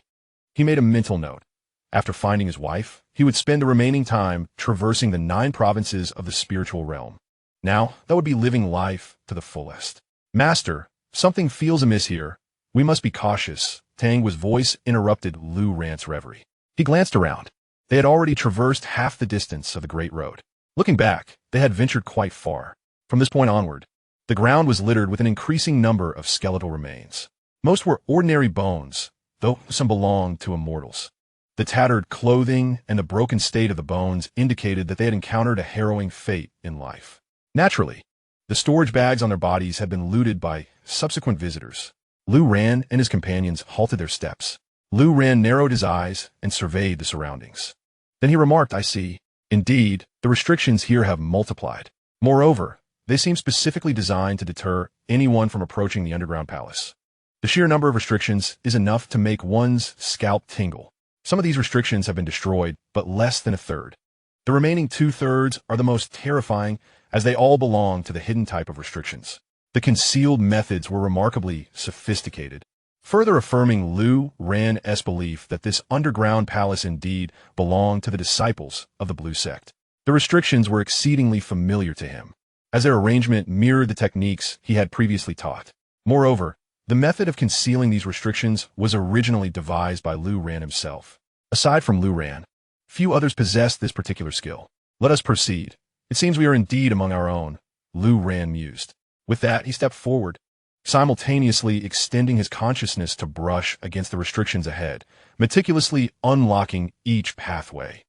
he made a mental note. After finding his wife, he would spend the remaining time traversing the 9 provinces of the spiritual realm. Now, that would be living life to the fullest. Master, something feels amiss here. We must be cautious. Tang Guo's voice interrupted Lu Ran's reverie. He glanced around. They had already traversed half the distance of the Great Road. Looking back, they had ventured quite far. From this point onward, the ground was littered with an increasing number of skeletal remains. Most were ordinary bones, though some belonged to immortals. The tattered clothing and the broken state of the bones indicated that they had encountered a harrowing fate in life. Naturally, the storage bags on their bodies had been looted by subsequent visitors. Lu Ran and his companions halted their steps. Lu Ran narrowed his eyes and surveyed the surroundings. Then he remarked, "I see. Indeed, the restrictions here have multiplied. Moreover, They seem specifically designed to deter anyone from approaching the underground palace. The sheer number of restrictions is enough to make one's scalp tingle. Some of these restrictions have been destroyed, but less than a third. The remaining two-thirds are the most terrifying, as they all belong to the hidden type of restrictions. The concealed methods were remarkably sophisticated, further affirming Lu Ran's belief that this underground palace indeed belonged to the disciples of the Blue Sect. The restrictions were exceedingly familiar to him, as their arrangement mirrored the techniques he had previously taught. Moreover, the method of concealing these restrictions was originally devised by Lu Ran himself. Aside from Lu Ran, few others possessed this particular skill. Let us proceed. It seems we are indeed among our own, Lu Ran mused. With that, he stepped forward, simultaneously extending his consciousness to brush against the restrictions ahead, meticulously unlocking each pathway.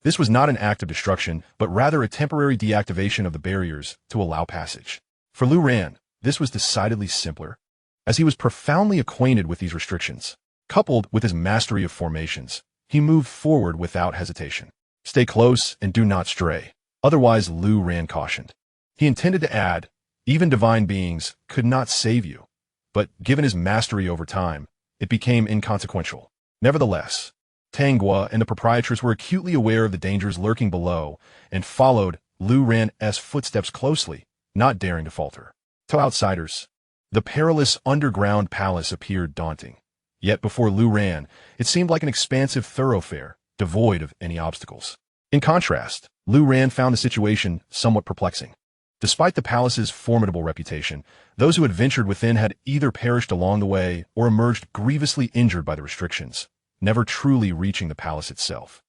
This was not an act of destruction, but rather a temporary deactivation of the barriers to allow passage. For Lu Ran, this was decidedly simpler, as he was profoundly acquainted with these restrictions. Coupled with his mastery of formations, he moved forward without hesitation. Stay close and do not stray, otherwise Lu Ran cautioned. He intended to add, even divine beings could not save you, but given his mastery over time, it became inconsequential. Nevertheless, Tanghua and the proprietress were acutely aware of the dangers lurking below and followed Lu Ran's footsteps closely, not daring to falter. To outsiders, the perilous underground palace appeared daunting. Yet before Lu Ran, it seemed like an expansive thoroughfare, devoid of any obstacles. In contrast, Lu Ran found the situation somewhat perplexing. Despite the palace's formidable reputation, those who had ventured within had either perished along the way or emerged grievously injured by the restrictions, never truly reaching the palace itself.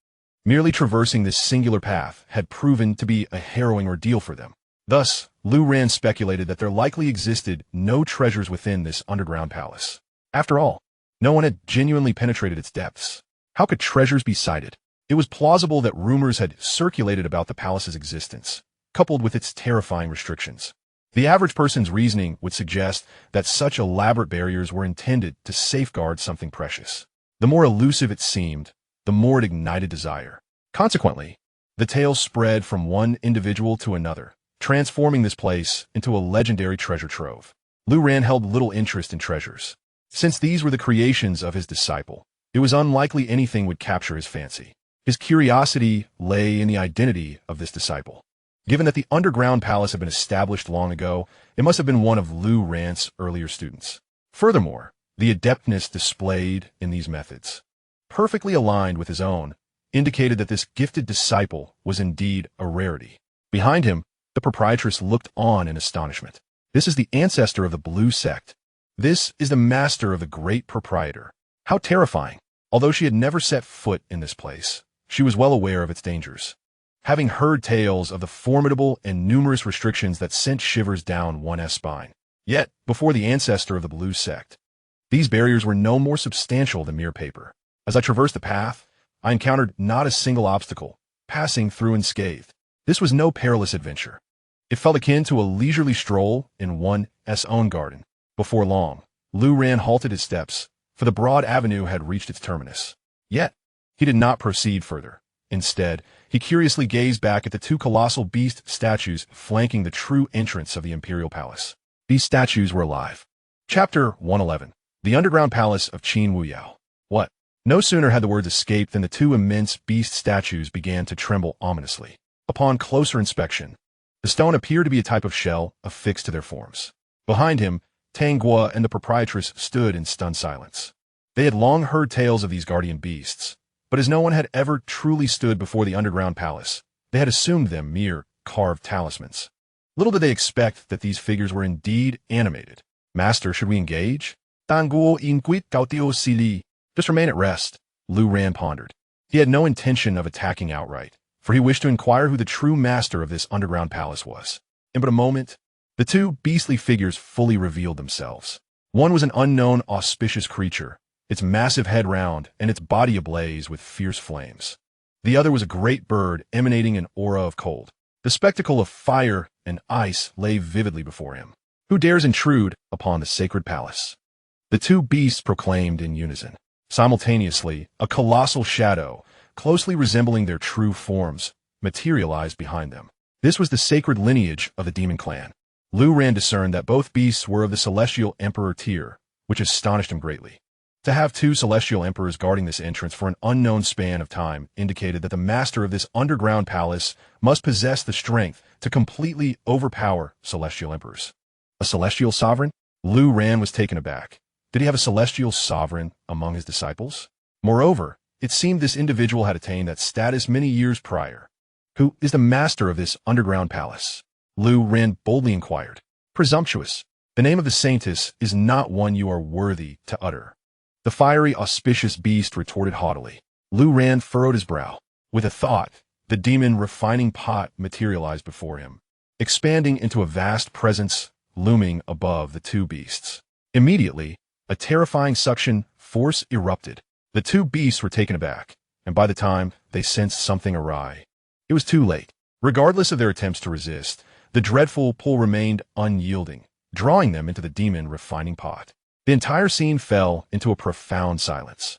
Merely traversing this singular path had proven to be a harrowing ordeal for them. Thus, Lu Ran speculated that there likely existed no treasures within this underground palace. After all, no one had genuinely penetrated its depths. How could treasures be sighted? It was plausible that rumors had circulated about the palace's existence, coupled with its terrifying restrictions. The average person's reasoning would suggest that such elaborate barriers were intended to safeguard something precious. The more elusive it seemed, the more it ignited desire. Consequently, the tale spread from one individual to another, transforming this place into a legendary treasure trove. Lu Ran held little interest in treasures. Since these were the creations of his disciple, it was unlikely anything would capture his fancy. His curiosity lay in the identity of this disciple. Given that the underground palace had been established long ago, it must have been one of Lu Ran's earlier students. Furthermore, the adeptness displayed in these methods, perfectly aligned with his own, indicated that this gifted disciple was indeed a rarity. Behind him, the proprietress looked on in astonishment. This is the ancestor of the Blue Sect. This is the master of the great proprietor. How terrifying! Although she had never set foot in this place, she was well aware of its dangers. Having heard tales of the formidable and numerous restrictions that sent shivers down one's spine. Yet, before the ancestor of the Blue Sect, these barriers were no more substantial than mere paper. As I traversed the path, I encountered not a single obstacle, passing through unscathed. This was no perilous adventure. It felt akin to a leisurely stroll in one's own garden. Before long, Lu Ran halted his steps, for the broad avenue had reached its terminus. Yet, he did not proceed further. Instead, he curiously gazed back at the two colossal beast statues flanking the true entrance of the imperial palace. These statues were alive. Chapter 111. The Underground Palace of Qin Wuyao. What? No sooner had the words escaped than the two immense beast statues began to tremble ominously. Upon closer inspection, the stone appeared to be a type of shell affixed to their forms. Behind him, Tanghua and the proprietress stood in stunned silence. They had long heard tales of these guardian beasts, but as no one had ever truly stood before the underground palace, they had assumed them mere carved talismans. Little did they expect that these figures were indeed animated. Master, should we engage? Tanguo inquit cautio sili. Just remain at rest, Lu Ran pondered. He had no intention of attacking outright, for he wished to inquire who the true master of this underground palace was. In but a moment, the two beastly figures fully revealed themselves. One was an unknown, auspicious creature, its massive head round and its body ablaze with fierce flames. The other was a great bird emanating an aura of cold. The spectacle of fire and ice lay vividly before him. Who dares intrude upon the sacred palace? The two beasts proclaimed in unison. Simultaneously, a colossal shadow, closely resembling their true forms, materialized behind them. This was the sacred lineage of the demon clan. Lu Ran discerned that both beasts were of the celestial emperor tier, which astonished him greatly. To have two celestial emperors guarding this entrance for an unknown span of time indicated that the master of this underground palace must possess the strength to completely overpower celestial emperors. A celestial sovereign? Lu Ran was taken aback. Did he have a celestial sovereign among his disciples? Moreover, it seemed this individual had attained that status many years prior. Who is the master of this underground palace? Lu Ran boldly inquired. Presumptuous. The name of the saintess is not one you are worthy to utter. The fiery, auspicious beast retorted haughtily. Lu Ran furrowed his brow. With a thought, the demon refining pot materialized before him, expanding into a vast presence looming above the two beasts. Immediately, a terrifying suction force erupted. The two beasts were taken aback, and by the time they sensed something awry, it was too late. Regardless of their attempts to resist, the dreadful pull remained unyielding, drawing them into the demon refining pot. The entire scene fell into a profound silence.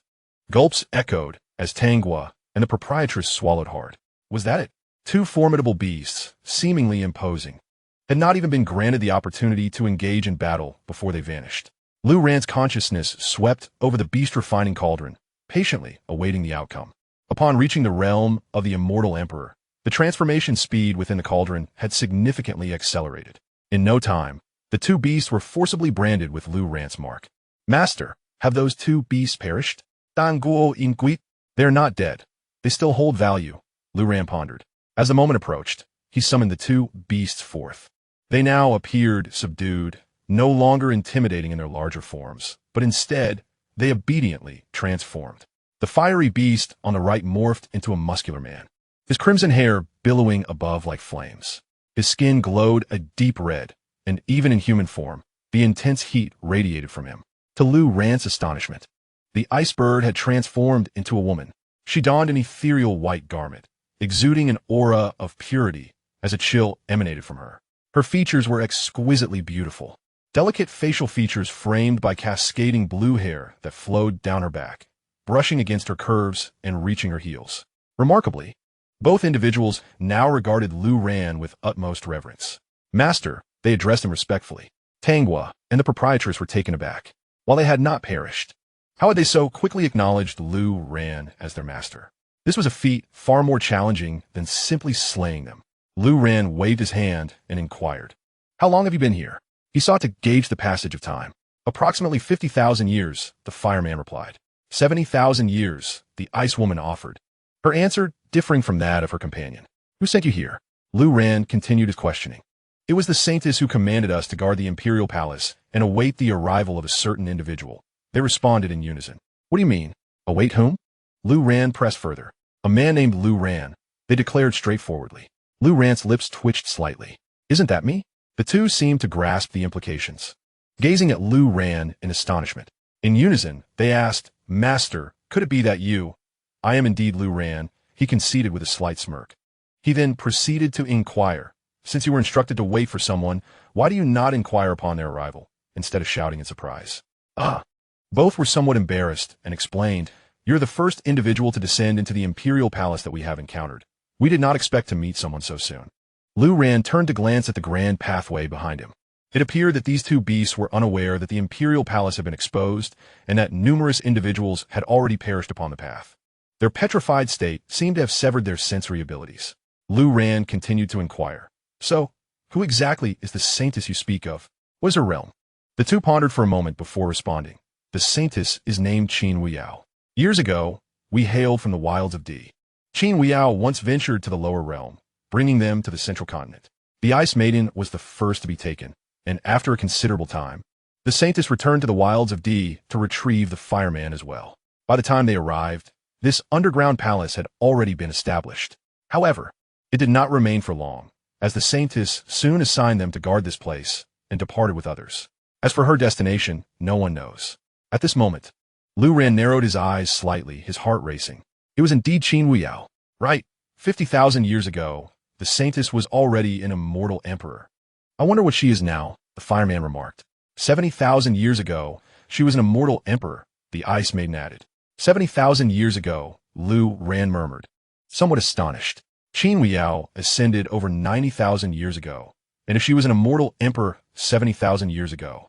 Gulps echoed as Tanghua and the proprietress swallowed hard. Was that it? Two formidable beasts, seemingly imposing, had not even been granted the opportunity to engage in battle before they vanished. Lu Ran's consciousness swept over the beast-refining cauldron, patiently awaiting the outcome. Upon reaching the realm of the Immortal Emperor, the transformation speed within the cauldron had significantly accelerated. In no time, the two beasts were forcibly branded with Lu Ran's mark. Master, have those two beasts perished? Dan Guo Inquit? They are not dead. They still hold value, Lu Ran pondered. As the moment approached, he summoned the two beasts forth. They now appeared subdued, no longer intimidating in their larger forms, but instead, they obediently transformed. The fiery beast on the right morphed into a muscular man, his crimson hair billowing above like flames. His skin glowed a deep red, and even in human form, the intense heat radiated from him. To Lu Ran's astonishment, the ice bird had transformed into a woman. She donned an ethereal white garment, exuding an aura of purity as a chill emanated from her. Her features were exquisitely beautiful, delicate facial features framed by cascading blue hair that flowed down her back, brushing against her curves and reaching her heels. Remarkably, both individuals now regarded Lu Ran with utmost reverence. Master, they addressed him respectfully. Tanghua and the proprietress were taken aback. While they had not perished, how had they so quickly acknowledged Lu Ran as their master? This was a feat far more challenging than simply slaying them. Lu Ran waved his hand and inquired, "How long have you been here?" He sought to gauge the passage of time. "Approximately 50,000 years, the fireman replied. 70,000 years, the ice woman offered, her answer differing from that of her companion. "Who sent you here?" Lu Ran continued his questioning. "It was the saintess who commanded us to guard the imperial palace and await the arrival of a certain individual." They responded in unison. "What do you mean? Await whom?" Lu Ran pressed further. "A man named Lu Ran," they declared straightforwardly. Lu Ran's lips twitched slightly. "Isn't that me?" The two seemed to grasp the implications, gazing at Lu Ran in astonishment. In unison, they asked, "Master, could it be that you?" "I am indeed Lu Ran," he conceded with a slight smirk. He then proceeded to inquire, "Since you were instructed to wait for someone, why do you not inquire upon their arrival?" instead of shouting in surprise. "Ah." Both were somewhat embarrassed and explained, "You're the first individual to descend into the imperial palace that we have encountered. We did not expect to meet someone so soon." Lu Ran turned to glance at the grand pathway behind him. It appeared that these two beasts were unaware that the imperial palace had been exposed and that numerous individuals had already perished upon the path. Their petrified state seemed to have severed their sensory abilities. Lu Ran continued to inquire, "So, who exactly is the saintess you speak of? What is her realm?" The two pondered for a moment before responding. "The saintess is named Qin Weiyao. Years ago, we hailed from the wilds of D. Qin Weiyao once ventured to the lower realm, bringing them to the central continent. The Ice Maiden was the first to be taken, and after a considerable time, the saintess returned to the wilds of D to retrieve the fireman as well. By the time they arrived, this underground palace had already been established. However, it did not remain for long, as the saintess soon assigned them to guard this place and departed with others. As for her destination, no one knows." At this moment, Lu Ran narrowed his eyes slightly, his heart racing. It was indeed Qin Weiyao. Right, 50,000 years ago, the saintess was already an immortal emperor. "I wonder what she is now," the fireman remarked. 70,000 years ago, she was an immortal emperor, the Ice Maiden added. 70,000 years ago, Lu Ran murmured, somewhat astonished. Qin Huiyao ascended over 90,000 years ago, and if she was an immortal emperor 70,000 years ago,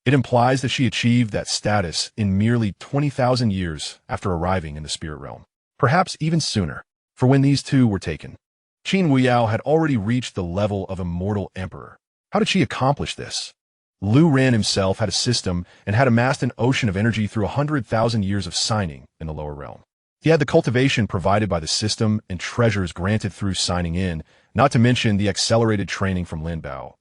it implies that she achieved that status in merely 20,000 years after arriving in the spirit realm. Perhaps even sooner, for when these two were taken, Qin Huiyao had already reached the level of immortal emperor. How did she accomplish this? Lu Ran himself had a system and had amassed an ocean of energy through 100,000 years of signing in the lower realm. He had the cultivation provided by the system and treasures granted through signing in, not to mention the accelerated training from Lin Bao.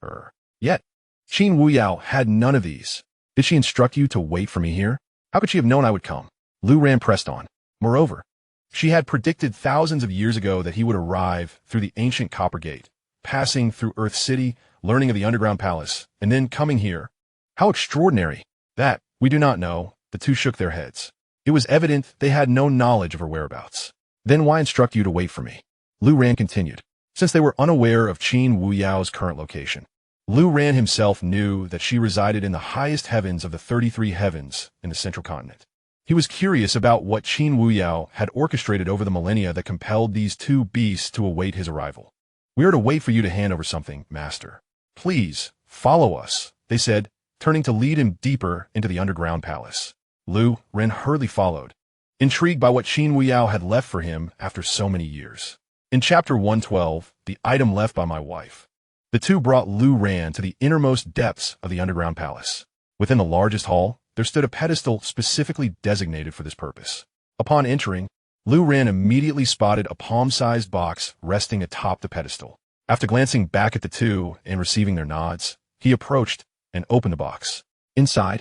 Yet, Qin Huiyao had none of these. Did she instruct you to wait for me here? How could she have known I would come? Lu Ran pressed on. Moreover, she had predicted thousands of years ago that he would arrive through the ancient Copper Gate, passing through Earth City, learning of the underground palace, and then coming here. How extraordinary! That, we do not know. The two shook their heads. It was evident they had no knowledge of her whereabouts. Then why instruct you to wait for me? Lu Ran continued. Since they were unaware of Qin Huiyao's current location, Lu Ran himself knew that she resided in the highest heavens of the 33 heavens in the central continent. He was curious about what Qin Huiyao had orchestrated over the millennia that compelled these two beasts to await his arrival. We are to wait for you to hand over something, Master. Please, follow us, they said, turning to lead him deeper into the underground palace. Lu Ran hurriedly followed, intrigued by what Qin Huiyao had left for him after so many years. In Chapter 112, the item left by my wife, the two brought Lu Ran to the innermost depths of the underground palace. Within the largest hall, there stood a pedestal specifically designated for this purpose. Upon entering, Lu Ran immediately spotted a palm-sized box resting atop the pedestal. After glancing back at the two and receiving their nods, he approached and opened the box. Inside,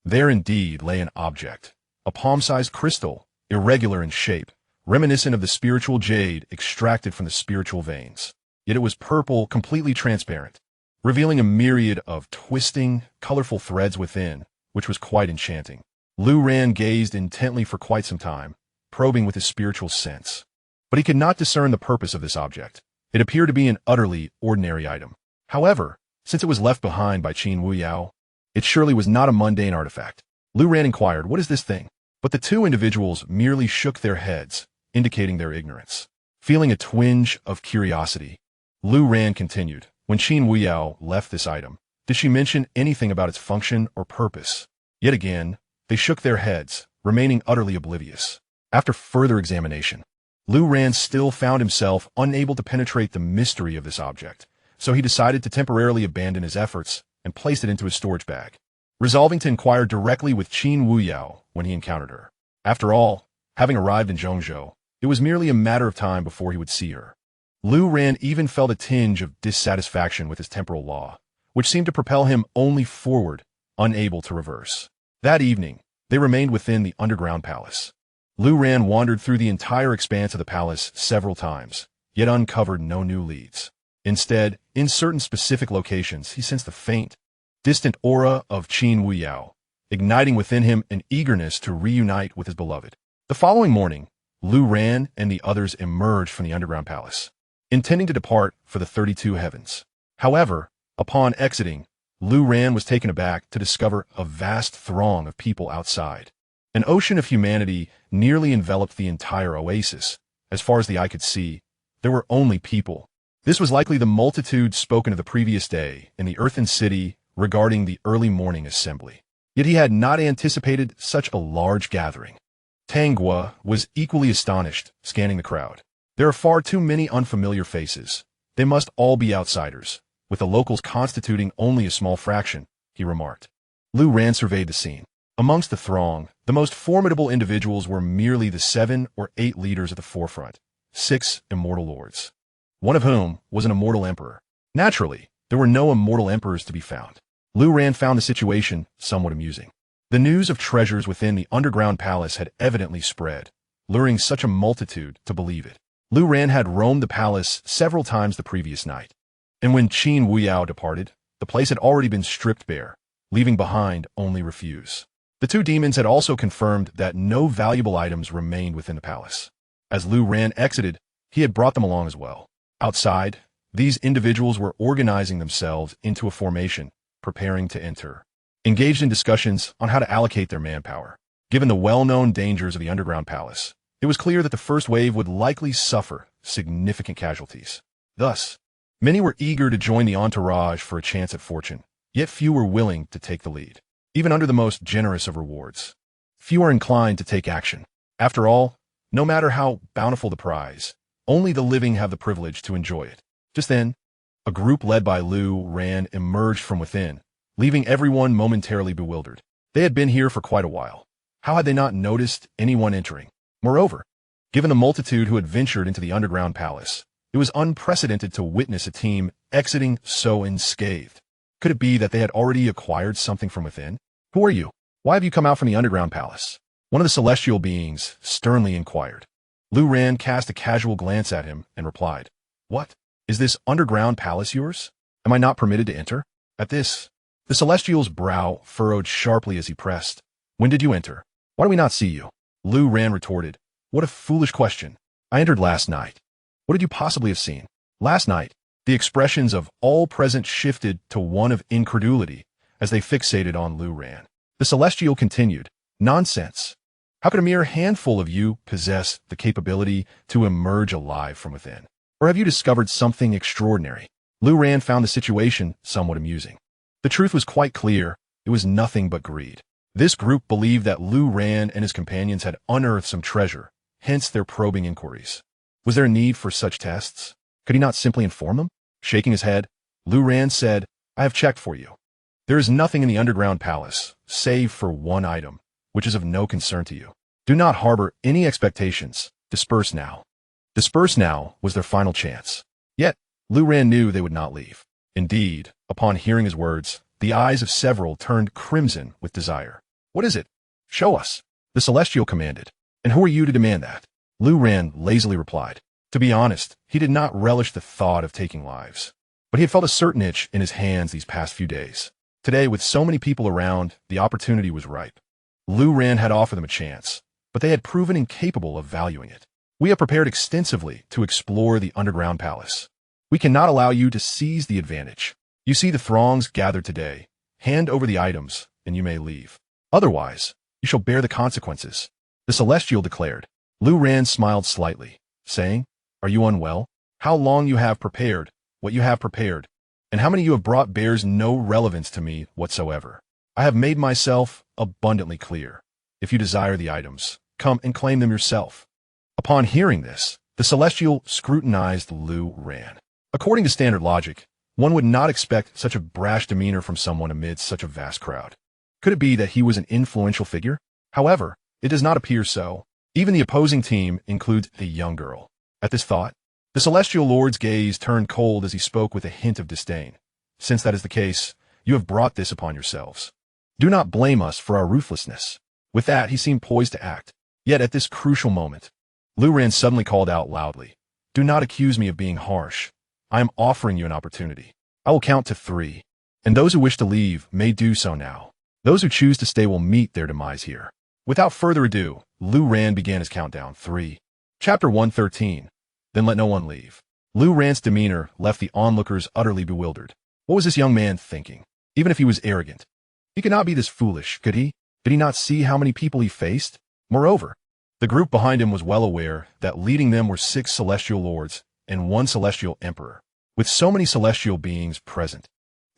there indeed lay an object, a palm-sized crystal, irregular in shape, reminiscent of the spiritual jade extracted from the spiritual veins. Yet it was purple, completely transparent, revealing a myriad of twisting, colorful threads within, which was quite enchanting. Lu Ran gazed intently for quite some time, probing with his spiritual sense. But he could not discern the purpose of this object. It appeared to be an utterly ordinary item. However, since it was left behind by Qin Huiyao, it surely was not a mundane artifact. Lu Ran inquired, "What is this thing?" But the two individuals merely shook their heads, indicating their ignorance. Feeling a twinge of curiosity, Lu Ran continued, "When Qin Huiyao left this item, did she mention anything about its function or purpose?" Yet again, they shook their heads, remaining utterly oblivious. After further examination, Lu Ran still found himself unable to penetrate the mystery of this object, so he decided to temporarily abandon his efforts and placed it into his storage bag, resolving to inquire directly with Qin Huiyao when he encountered her. After all, having arrived in Zhongzhou, it was merely a matter of time before he would see her. Lu Ran even felt a tinge of dissatisfaction with his temporal law, which seemed to propel him only forward, unable to reverse. That evening, they remained within the underground palace. Lu Ran wandered through the entire expanse of the palace several times, yet uncovered no new leads. Instead, in certain specific locations, he sensed the faint, distant aura of Qin Huiyao, igniting within him an eagerness to reunite with his beloved. The following morning, Lu Ran and the others emerged from the underground palace, intending to depart for the 32 heavens. However, upon exiting, Lu Ran was taken aback to discover a vast throng of people outside. An ocean of humanity nearly enveloped the entire oasis. As far as the eye could see, there were only people. This was likely the multitude spoken of the previous day in the earthen city regarding the early morning assembly. Yet he had not anticipated such a large gathering. Tanghua was equally astonished, scanning the crowd. There are far too many unfamiliar faces. They must all be outsiders, with the locals constituting only a small fraction, he remarked. Lu Ran surveyed the scene. Amongst the throng, the most formidable individuals were merely the 7 or 8 leaders at the forefront, 6 immortal lords, one of whom was an immortal emperor. Naturally, there were no immortal emperors to be found. Lu Ran found the situation somewhat amusing. The news of treasures within the underground palace had evidently spread, luring such a multitude to believe it. Lu Ran had roamed the palace several times the previous night, and when Qin Huiyao departed, the place had already been stripped bare, leaving behind only refuse. The two demons had also confirmed that no valuable items remained within the palace. As Lu Ran exited, he had brought them along as well. Outside, these individuals were organizing themselves into a formation, preparing to enter, engaged in discussions on how to allocate their manpower. Given the well-known dangers of the underground palace, it was clear that the first wave would likely suffer significant casualties. Thus, many were eager to join the entourage for a chance at fortune, yet few were willing to take the lead. Even under the most generous of rewards, few are inclined to take action. After all, no matter how bountiful the prize, only the living have the privilege to enjoy it. Just then, a group led by Lu Ran emerged from within, leaving everyone momentarily bewildered. They had been here for quite a while. How had they not noticed anyone entering? Moreover, given the multitude who had ventured into the underground palace, it was unprecedented to witness a team exiting so unscathed. Could it be that they had already acquired something from within? Who are you? Why have you come out from the underground palace? One of the celestial beings sternly inquired. Lu Ran cast a casual glance at him and replied, "What? Is this underground palace yours? Am I not permitted to enter?" At this, the celestial's brow furrowed sharply as he pressed. "When did you enter? Why do we not see you?" Lu Ran retorted, "What a foolish question. I entered last night. What did you possibly have seen?" Last night, the expressions of all present shifted to one of incredulity as they fixated on Lu Ran. The celestial continued, "Nonsense. How could a mere handful of you possess the capability to emerge alive from within? Or have you discovered something extraordinary?" Lu Ran found the situation somewhat amusing. The truth was quite clear. It was nothing but greed. This group believed that Lu Ran and his companions had unearthed some treasure, hence their probing inquiries. Was there a need for such tests? Could he not simply inform them? Shaking his head, Lu Ran said, "I have checked for you. There is nothing in the underground palace, save for one item, which is of no concern to you. Do not harbor any expectations. Disperse now." Disperse now was their final chance. Yet, Lu Ran knew they would not leave. Indeed, upon hearing his words, the eyes of several turned crimson with desire. "What is it? Show us," the celestial commanded. "And who are you to demand that?" Lu Ran lazily replied. To be honest, he did not relish the thought of taking lives. But he had felt a certain itch in his hands these past few days. Today, with so many people around, the opportunity was ripe. Lu Ran had offered them a chance, but they had proven incapable of valuing it. "We have prepared extensively to explore the underground palace. We cannot allow you to seize the advantage. You see the throngs gathered today. Hand over the items, and you may leave. Otherwise, you shall bear the consequences," the celestial declared. Lu Ran smiled slightly, saying, "Are you unwell? How long you have prepared, what you have prepared, and how many you have brought bears no relevance to me whatsoever. I have made myself abundantly clear. If you desire the items, come and claim them yourself." Upon hearing this, the celestial scrutinized Lu Ran. According to standard logic, one would not expect such a brash demeanor from someone amid such a vast crowd. Could it be that he was an influential figure? However, it does not appear so. Even the opposing team includes a young girl. At this thought, the celestial lord's gaze turned cold as he spoke with a hint of disdain. "Since that is the case, you have brought this upon yourselves. Do not blame us for our ruthlessness." With that, he seemed poised to act. Yet at this crucial moment, Lu Ran suddenly called out loudly, "Do not accuse me of being harsh. I am offering you an opportunity. I will count to 3, and those who wish to leave may do so now. Those who choose to stay will meet their demise here." Without further ado, Lu Ran began his countdown. 3. Chapter 113. Then let no one leave. Lu Ran's demeanor left the onlookers utterly bewildered. What was this young man thinking? Even if he was arrogant, he could not be this foolish, could he? Did he not see how many people he faced? Moreover, the group behind him was well aware that leading them were 6 celestial lords and 1 celestial emperor. With so many celestial beings present,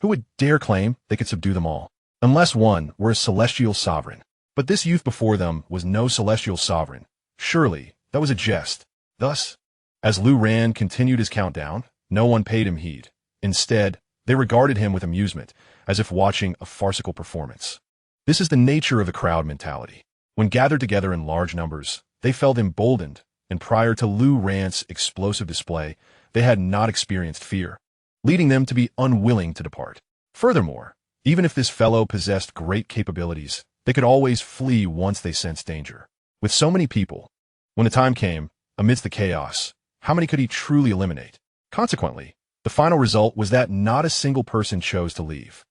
who would dare claim they could subdue them all? Unless one were a celestial sovereign. But this youth before them was no celestial sovereign. Surely, that was a jest. Thus, as Lu Ran continued his countdown, no one paid him heed. Instead, they regarded him with amusement, as if watching a farcical performance. This is the nature of the crowd mentality. When gathered together in large numbers, they felt emboldened, and prior to Lu Ran's explosive display, they had not experienced fear, leading them to be unwilling to depart. Furthermore, even if this fellow possessed great capabilities, they could always flee once they sensed danger. With so many people, when the time came, amidst the chaos, how many could he truly eliminate? Consequently, the final result was that not a single person chose to leave.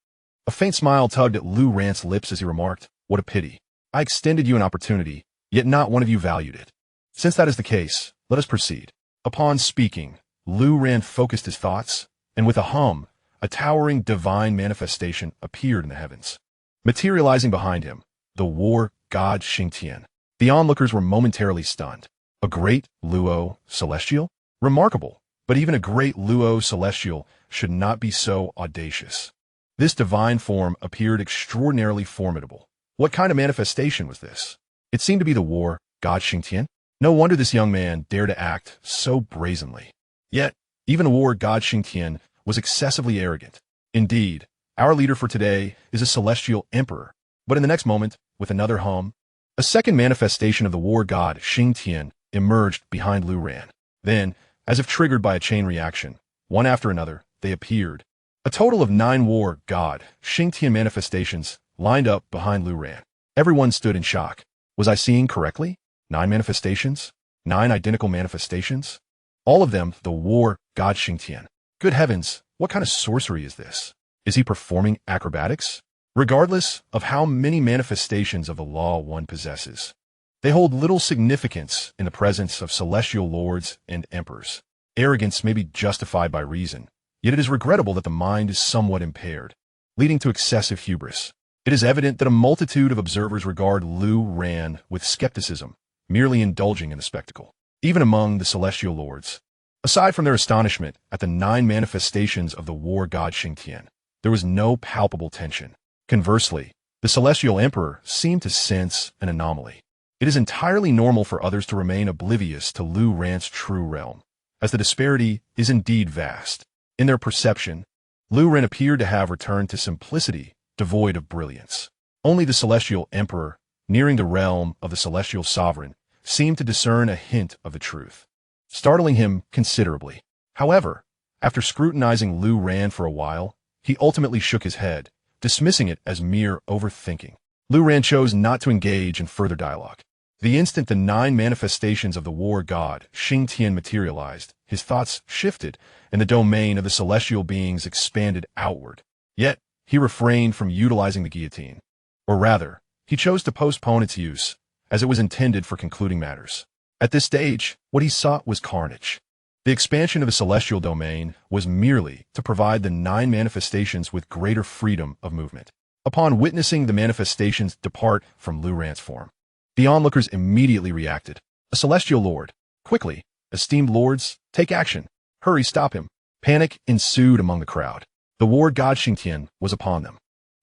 A faint smile tugged at Lu Ran's lips as he remarked, "What a pity. I extended you an opportunity, yet not one of you valued it. Since that is the case, let us proceed." Upon speaking, Lu Ran focused his thoughts, and with a hum, a towering divine manifestation appeared in the heavens. Materializing behind him, the war god Xianxia. The onlookers were momentarily stunned. A great Luo celestial? Remarkable, but even a great Luo celestial should not be so audacious. This divine form appeared extraordinarily formidable. What kind of manifestation was this? It seemed to be the war god Xianxia. No wonder this young man dared to act so brazenly. Yet, even the war god Xianxia was excessively arrogant. Indeed, our leader for today is a celestial emperor. But in the next moment, with another hum, a second manifestation of the war god Xianxia emerged behind Lu Ran. Then, as if triggered by a chain reaction, one after another, they appeared. A total of 9 war god Xianxia manifestations lined up behind Lu Ran. Everyone stood in shock. Was I seeing correctly? 9 manifestations? 9 identical manifestations? All of them the war god Xianxia. Good heavens, what kind of sorcery is this? Is he performing acrobatics? Regardless of how many manifestations of the law one possesses, they hold little significance in the presence of celestial lords and emperors. Arrogance may be justified by reason, yet it is regrettable that the mind is somewhat impaired, leading to excessive hubris. It is evident that a multitude of observers regard Lu Ran with skepticism, merely indulging in the spectacle. Even among the celestial lords, aside from their astonishment at the 9 manifestations of the war god Xianxia, there was no palpable tension. Conversely, the celestial emperor seemed to sense an anomaly. It is entirely normal for others to remain oblivious to Lu Ran's true realm, as the disparity is indeed vast. In their perception, Lu Ran appeared to have returned to simplicity, devoid of brilliance. Only the celestial emperor, nearing the realm of the celestial sovereign, seemed to discern a hint of the truth, startling him considerably. However, after scrutinizing Lu Ran for a while, he ultimately shook his head, dismissing it as mere overthinking. Lu Ran chose not to engage in further dialogue. The instant the 9 manifestations of the war god Xianxia materialized, his thoughts shifted, and the domain of the celestial beings expanded outward. Yet, he refrained from utilizing the guillotine. Or rather, he chose to postpone its use, as it was intended for concluding matters. At this stage, what he sought was carnage. The expansion of the celestial domain was merely to provide the 9 manifestations with greater freedom of movement. Upon witnessing the manifestations depart from Lu Ran's form, the onlookers immediately reacted. A celestial lord. Quickly, esteemed lords, take action. Hurry, stop him. Panic ensued among the crowd. The war god Xianxia was upon them,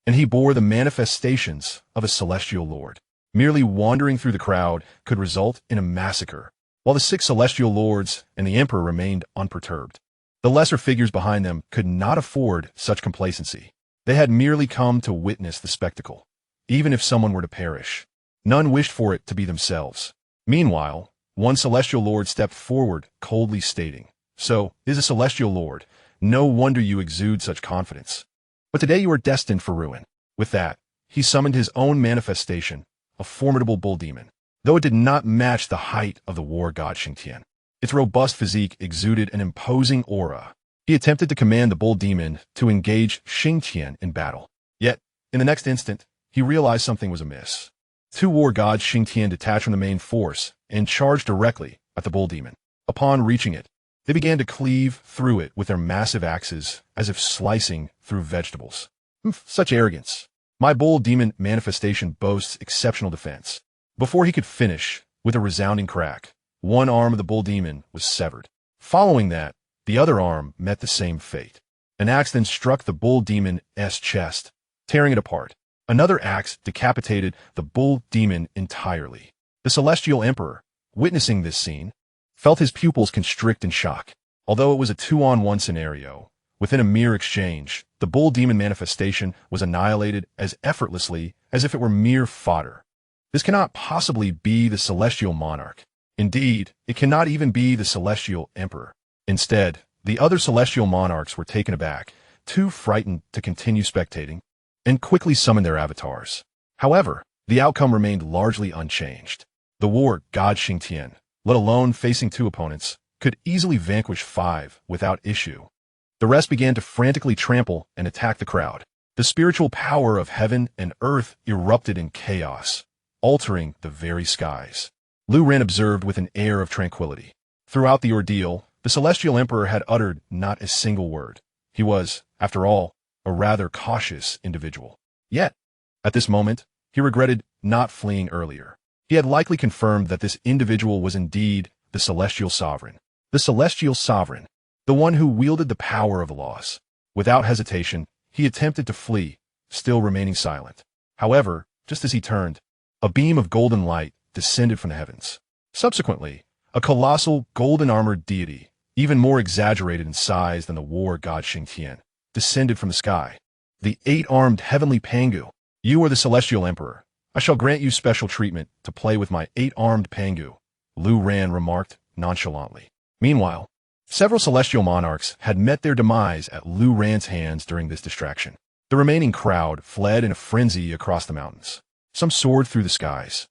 and he bore the manifestations of a celestial lord. Merely wandering through the crowd could result in a massacre, while the 6 celestial lords and the emperor remained unperturbed. The lesser figures behind them could not afford such complacency. They had merely come to witness the spectacle. Even if someone were to perish, none wished for it to be themselves. Meanwhile, one celestial lord stepped forward, coldly stating, "So, is a celestial lord. No wonder you exude such confidence. But today you are destined for ruin." With that, he summoned his own manifestation, a formidable bull demon. Though it did not match the height of the war god Xianxia, its robust physique exuded an imposing aura. He attempted to command the bull demon to engage Xianxia in battle. Yet, in the next instant, he realized something was amiss. 2 war gods Xianxia detached from the main force and charged directly at the bull demon. Upon reaching it, they began to cleave through it with their massive axes, as if slicing through vegetables. Such arrogance. My bull demon manifestation boasts exceptional defense. Before he could finish, with a resounding crack, one arm of the bull demon was severed. Following that, the other arm met the same fate. An axe then struck the bull demon's chest, tearing it apart. Another axe decapitated the bull demon entirely. The celestial emperor, witnessing this scene, felt his pupils constrict in shock. Although it was a 2-on-1 scenario, within a mere exchange, the bull demon manifestation was annihilated as effortlessly as if it were mere fodder. This cannot possibly be the celestial monarch. Indeed, it cannot even be the celestial emperor. Instead, the other celestial monarchs were taken aback, too frightened to continue spectating, and quickly summoned their avatars. However, the outcome remained largely unchanged. The war god Xianxia, let alone facing 2 opponents, could easily vanquish 5 without issue. The rest began to frantically trample and attack the crowd. The spiritual power of heaven and earth erupted in chaos, altering the very skies. Lu Ran observed with an air of tranquility. Throughout the ordeal, the celestial emperor had uttered not a single word. He was, after all, a rather cautious individual. Yet, at this moment, he regretted not fleeing earlier. He had likely confirmed that this individual was indeed the celestial sovereign. The the celestial sovereign, the one who wielded the power of the laws. Without hesitation, he attempted to flee, still remaining silent. However, just as he turned, a beam of golden light descended from the heavens. Subsequently, a colossal golden-armored deity, even more exaggerated in size than the war god Xianxia, descended from the sky. The eight-armed heavenly Pangu. You are the celestial emperor. I shall grant you special treatment to play with my eight-armed Pangu, Lu Ran remarked nonchalantly. Meanwhile, several celestial monarchs had met their demise at Lu Ran's hands during this distraction. The remaining crowd fled in a frenzy across the mountains. Some soared through the skies.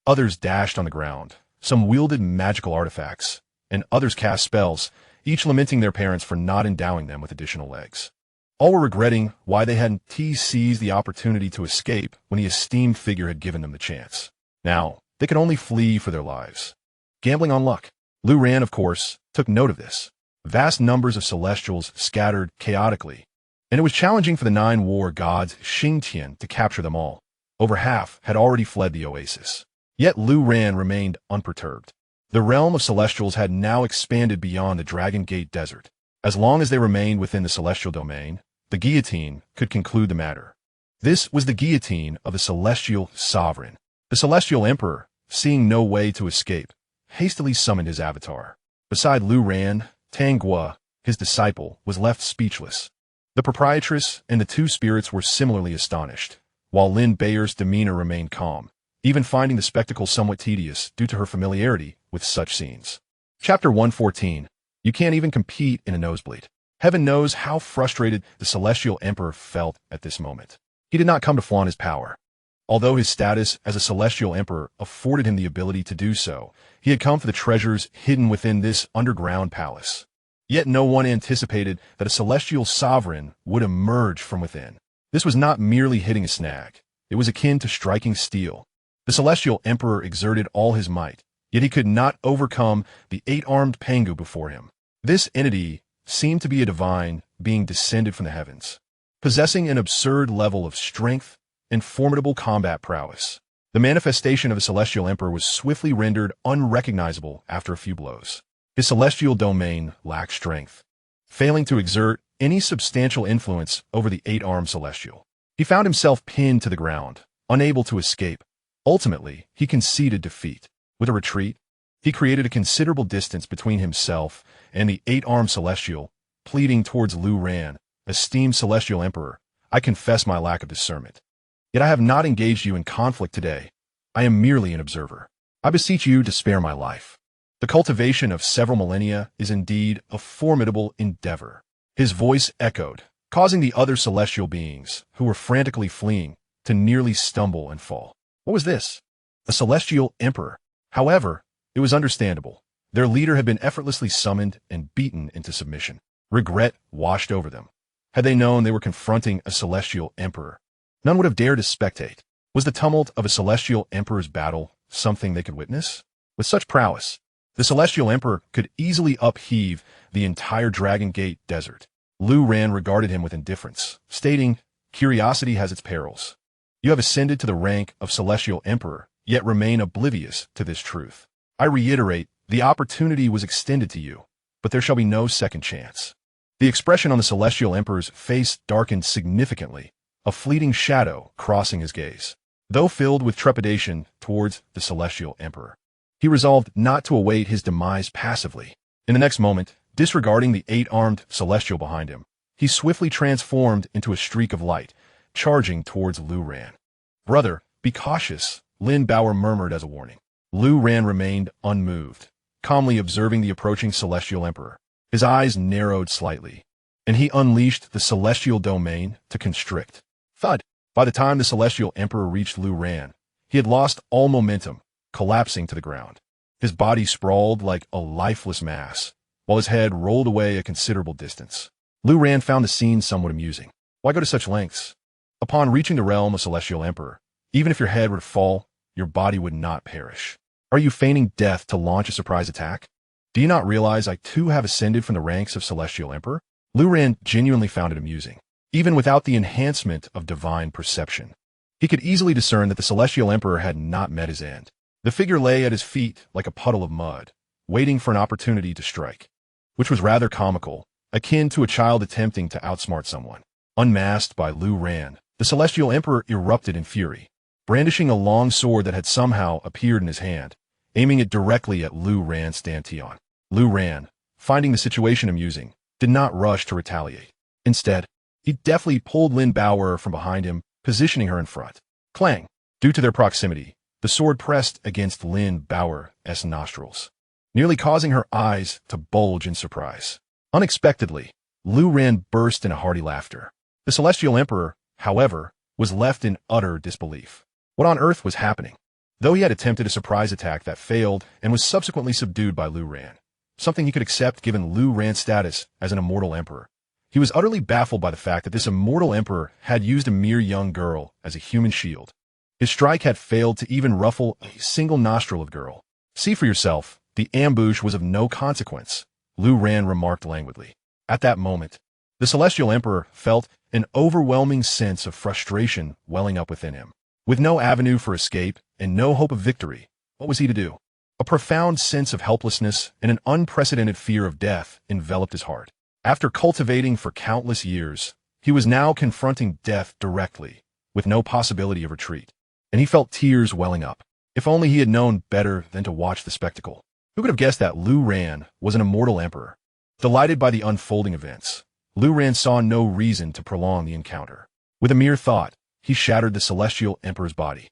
Others dashed on the ground. Some wielded magical artifacts, and others cast spells, each lamenting their parents for not endowing them with additional legs. All were regretting why they hadn't seized the opportunity to escape when the esteemed figure had given them the chance. Now, they could only flee for their lives. Gambling on luck. Lu Ran, of course, took note of this. Vast numbers of celestials scattered chaotically, and it was challenging for the 9 war gods Xianxia to capture them all. Over half had already fled the oasis. Yet Lu Ran remained unperturbed. The realm of celestials had now expanded beyond the Dragon Gate Desert. As long as they remained within the celestial domain, the guillotine could conclude the matter. This was the guillotine of the celestial sovereign. The celestial emperor, seeing no way to escape, hastily summoned his avatar. Beside Lu Ran, Tanguo, his disciple, was left speechless. The proprietress and the 2 spirits were similarly astonished, while Lin Bayer's demeanor remained calm, even finding the spectacle somewhat tedious due to her familiarity with such scenes. Chapter 114. You can't even compete in a nosebleed. Heaven knows how frustrated the celestial emperor felt at this moment. He did not come to flaunt his power. Although his status as a celestial emperor afforded him the ability to do so, he had come for the treasures hidden within this underground palace. Yet no one anticipated that a celestial sovereign would emerge from within. This was not merely hitting a snag. It was akin to striking steel. The celestial emperor exerted all his might, yet he could not overcome the 8-armed Pangu before him. This entity seemed to be a divine being descended from the heavens, possessing an absurd level of strength and formidable combat prowess. The manifestation of the celestial emperor was swiftly rendered unrecognizable after a few blows. His celestial domain lacked strength, failing to exert any substantial influence over the 8-armed celestial. He found himself pinned to the ground, unable to escape. Ultimately, he conceded defeat. With a retreat, he created a considerable distance between himself and the 8-armed celestial, pleading towards Lu Ran, esteemed celestial emperor, I confess my lack of discernment. Yet I have not engaged you in conflict today. I am merely an observer. I beseech you to spare my life. The cultivation of several millennia is indeed a formidable endeavor. His voice echoed, causing the other celestial beings, who were frantically fleeing, to nearly stumble and fall. What was this? A celestial emperor. However, it was understandable. Their leader had been effortlessly summoned and beaten into submission. Regret washed over them. Had they known they were confronting a celestial emperor, none would have dared to spectate. Was the tumult of a celestial emperor's battle something they could witness? With such prowess, the celestial emperor could easily upheave the entire Dragon Gate Desert. Lu Ran regarded him with indifference, stating, Curiosity has its perils. You have ascended to the rank of celestial emperor, yet remain oblivious to this truth. I reiterate, the opportunity was extended to you, but there shall be no second chance. The expression on the celestial emperor's face darkened significantly, a fleeting shadow crossing his gaze. Though filled with trepidation towards the celestial emperor, he resolved not to await his demise passively. In the next moment, disregarding the 8-armed celestial behind him, he swiftly transformed into a streak of light, charging towards Lu Ran. Brother, be cautious, Lin Bauer murmured as a warning. Lu Ran remained unmoved, calmly observing the approaching celestial emperor. His eyes narrowed slightly, and he unleashed the celestial domain to constrict. Thud! By the time the celestial emperor reached Lu Ran, he had lost all momentum, collapsing to the ground. His body sprawled like a lifeless mass, while his head rolled away a considerable distance. Lu Ran found the scene somewhat amusing. Why go to such lengths? Upon reaching the realm of celestial emperor, even if your head were to fall, your body would not perish. Are you feigning death to launch a surprise attack? Do you not realize I too have ascended from the ranks of celestial emperor? Lu Ran genuinely found it amusing. Even without the enhancement of divine perception, he could easily discern that the celestial emperor had not met his end. The figure lay at his feet like a puddle of mud, waiting for an opportunity to strike. which was rather comical, akin to a child attempting to outsmart someone. Unmasked by Lu Ran, the Celestial Emperor erupted in fury, brandishing a long sword that had somehow appeared in his hand, aiming it directly at Lu Ran's Dantian. Lu Ran, finding the situation amusing, did not rush to retaliate. Instead, he deftly pulled Lin Bauer from behind him, positioning her in front. Clang! Due to their proximity, the sword pressed against Lin Bauer's nostrils, nearly causing her eyes to bulge in surprise. Unexpectedly, Lu Ran burst into hearty laughter. The Celestial Emperor, however, was left in utter disbelief. What on earth was happening? Though he had attempted a surprise attack that failed and was subsequently subdued by Lu Ran, something he could accept given Lu Ran's status as an immortal emperor, he was utterly baffled by the fact that this immortal emperor had used a mere young girl as a human shield. His strike had failed to even ruffle a single nostril of the girl. See for yourself, the ambush was of no consequence, Lu Ran remarked languidly. At that moment, the Celestial Emperor felt an overwhelming sense of frustration welling up within him. With no avenue for escape and no hope of victory, what was he to do? A profound sense of helplessness and an unprecedented fear of death enveloped his heart. After cultivating for countless years, he was now confronting death directly, with no possibility of retreat. And he felt tears welling up. If only he had known better than to watch the spectacle. Who could have guessed that Lu Ran was an immortal emperor? Delighted by the unfolding events, Lu Ran saw no reason to prolong the encounter. With a mere thought, he shattered the Celestial Emperor's body.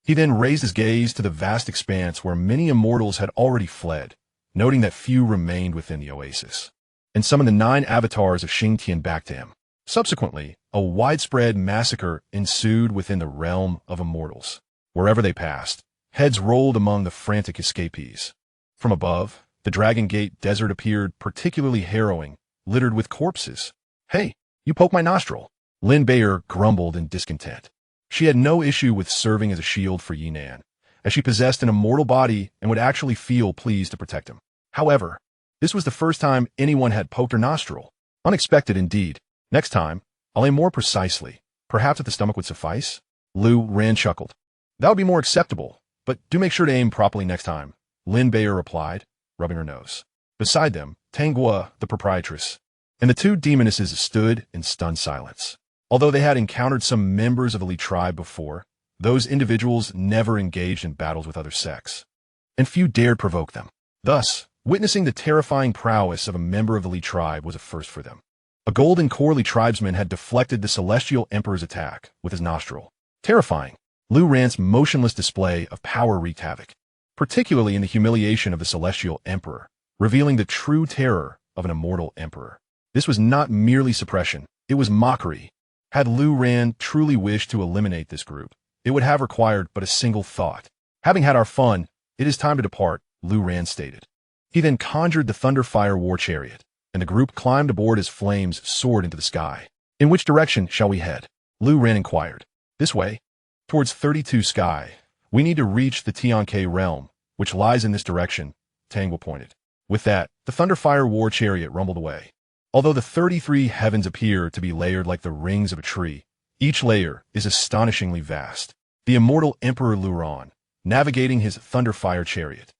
He then raised his gaze to the vast expanse where many immortals had already fled, noting that few remained within the oasis, and summoned the 9 avatars of Xianxia back to him. Subsequently, a widespread massacre ensued within the realm of immortals. Wherever they passed, heads rolled among the frantic escapees. From above, the Dragon Gate desert appeared particularly harrowing, littered with corpses. "Hey, you poke my nostril," Lin Bauer grumbled in discontent. She had no issue with serving as a shield for Yinan, as she possessed an immortal body and would actually feel pleased to protect him. However, this was the first time anyone had poked her nostril. Unexpected indeed. Next time, I'll aim more precisely. Perhaps if the stomach would suffice? Lu Ran chuckled. That would be more acceptable, but do make sure to aim properly next time, Lin Bauer replied, rubbing her nose. Beside them, Tanghua, the proprietress, and the 2 demonesses stood in stunned silence. Although they had encountered some members of the Li tribe before, those individuals never engaged in battles with other sects, and few dared provoke them. Thus, witnessing the terrifying prowess of a member of the Li tribe was a first for them. A golden Corley tribesman had deflected the Celestial Emperor's attack with his nostril. Terrifying, Lu Ran's motionless display of power wreaked havoc, particularly in the humiliation of the Celestial Emperor, revealing the true terror of an immortal emperor. This was not merely suppression, it was mockery. Had Lu Ran truly wished to eliminate this group, it would have required but a single thought. Having had our fun, it is time to depart, Lu Ran stated. He then conjured the Thunderfire war chariot, and the group climbed aboard as flames soared into the sky. In which direction shall we head? Lu Ran inquired. This way. Towards 32 Sky. We need to reach the Tianke realm, which lies in this direction, Tanghua pointed. With that, the Thunderfire war chariot rumbled away. Although the 33 heavens appear to be layered like the rings of a tree, each layer is astonishingly vast. The immortal Emperor Lu Ran, navigating his Thunderfire chariot,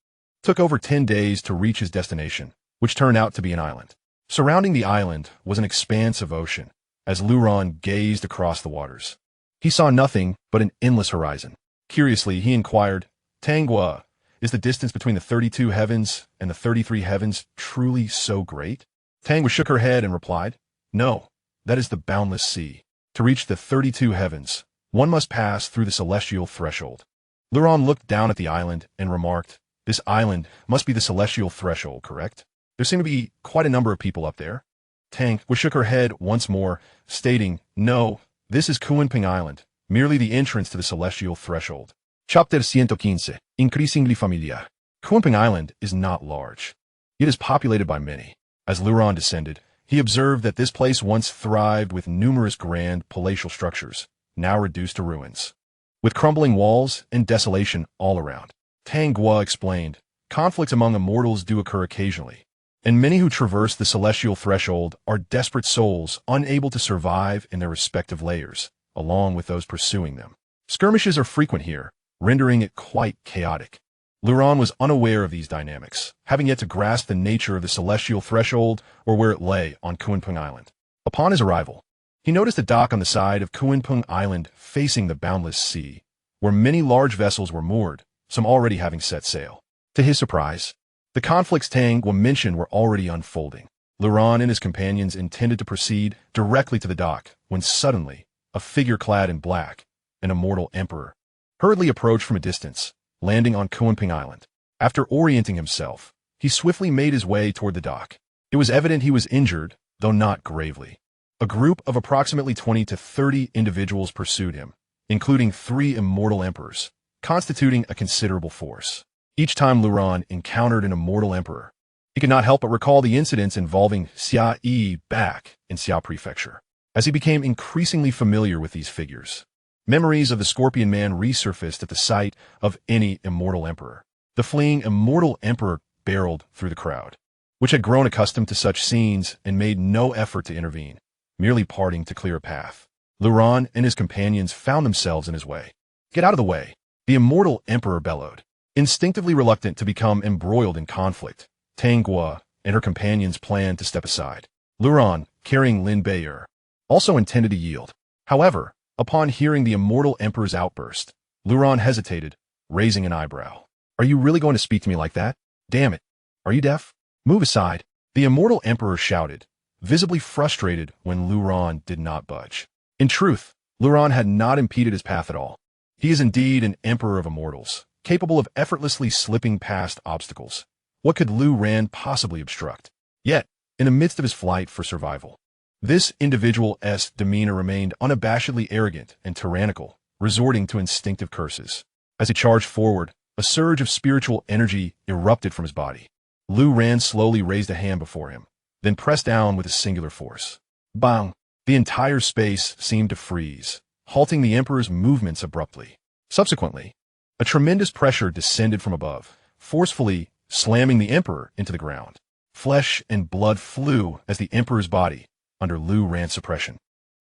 took over 10 days to reach his destination, which turned out to be an island. Surrounding the island was an expanse of ocean, as Lu Ran gazed across the waters. He saw nothing but an endless horizon. Curiously, he inquired, Tanghua, is the distance between the 32 heavens and the 33 heavens truly so great? Tanghua shook her head and replied, No, that is the boundless sea. To reach the 32 heavens, one must pass through the celestial threshold. Lu Ran looked down at the island and remarked, This island must be the celestial threshold, correct? There seem to be quite a number of people up there. Tanghua shook her head once more, stating, No, this is Kunping Island, merely the entrance to the celestial threshold. Chapter 115, Increasingly Familiar. Kunping Island is not large. It is populated by many. As Lu Ran descended, he observed that this place once thrived with numerous grand palatial structures, now reduced to ruins, with crumbling walls and desolation all around. Tanghua explained, conflicts among immortals do occur occasionally, and many who traverse the celestial threshold are desperate souls unable to survive in their respective layers, along with those pursuing them. Skirmishes are frequent here, rendering it quite chaotic. Luran was unaware of these dynamics, having yet to grasp the nature of the celestial threshold or where it lay on Kuanping Island. Upon his arrival, he noticed a dock on the side of Kuanping Island facing the boundless sea, where many large vessels were moored, some already having set sail. To his surprise, the conflicts Tang Hua mentioned were already unfolding. Luran and his companions intended to proceed directly to the dock when suddenly, a figure clad in black, an immortal emperor, hurriedly approached from a distance, landing on Kuanping Island. After orienting himself, he swiftly made his way toward the dock. It was evident he was injured, though not gravely. A group of approximately 20 to 30 individuals pursued him, including 3 immortal emperors, constituting a considerable force. Each time Luran encountered an immortal emperor, he could not help but recall the incidents involving Xia back in Xia Prefecture. As he became increasingly familiar with these figures, memories of the Scorpion Man resurfaced at the sight of any immortal emperor. The fleeing immortal emperor barreled through the crowd, which had grown accustomed to such scenes and made no effort to intervene, merely parting to clear a path. Luran and his companions found themselves in his way. "Get out of the way," the immortal emperor bellowed. Instinctively reluctant to become embroiled in conflict, Tang Hua and her companions planned to step aside. Luran, carrying Lin Bei'er, also intended to yield. However, upon hearing the immortal emperor's outburst, Luran hesitated, raising an eyebrow. "Are you really going to speak to me like that? Damn it. Are you deaf? Move aside," the immortal emperor shouted, visibly frustrated when Luran did not budge. In truth, Luran had not impeded his path at all. He is indeed an emperor of immortals, capable of effortlessly slipping past obstacles. What could Luran possibly obstruct? Yet, in the midst of his flight for survival, this individual's demeanor remained unabashedly arrogant and tyrannical, resorting to instinctive curses. As he charged forward, a surge of spiritual energy erupted from his body. Luran slowly raised a hand before him, then pressed down with a singular force. Bang! The entire space seemed to freeze, halting the Emperor's movements abruptly. Subsequently, a tremendous pressure descended from above, forcefully slamming the Emperor into the ground. Flesh and blood flew as the Emperor's body, under Luran's suppression,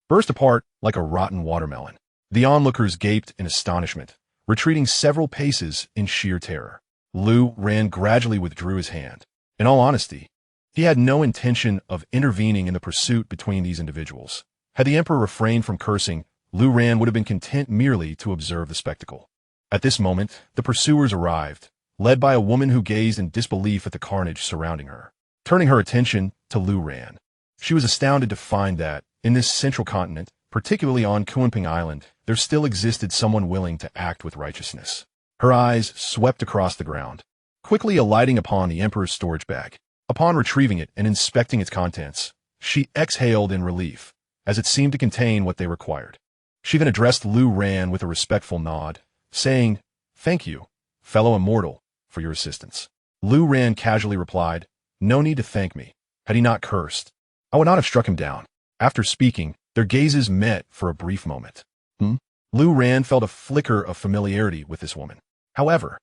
burst apart like a rotten watermelon. The onlookers gaped in astonishment, retreating several paces in sheer terror. Luran gradually withdrew his hand. In all honesty, he had no intention of intervening in the pursuit between these individuals. Had the Emperor refrained from cursing, Luran would have been content merely to observe the spectacle. At this moment, the pursuers arrived, led by a woman who gazed in disbelief at the carnage surrounding her. Turning her attention to Luran, she was astounded to find that, in this central continent, particularly on Kuanping Island, there still existed someone willing to act with righteousness. Her eyes swept across the ground, quickly alighting upon the Emperor's storage bag. Upon retrieving it and inspecting its contents, she exhaled in relief, as it seemed to contain what they required. She then addressed Luran with a respectful nod, saying, "Thank you, fellow immortal, for your assistance." Luran casually replied, "No need to thank me. Had he not cursed, I would not have struck him down." After speaking, their gazes met for a brief moment. Luran felt a flicker of familiarity with this woman. However,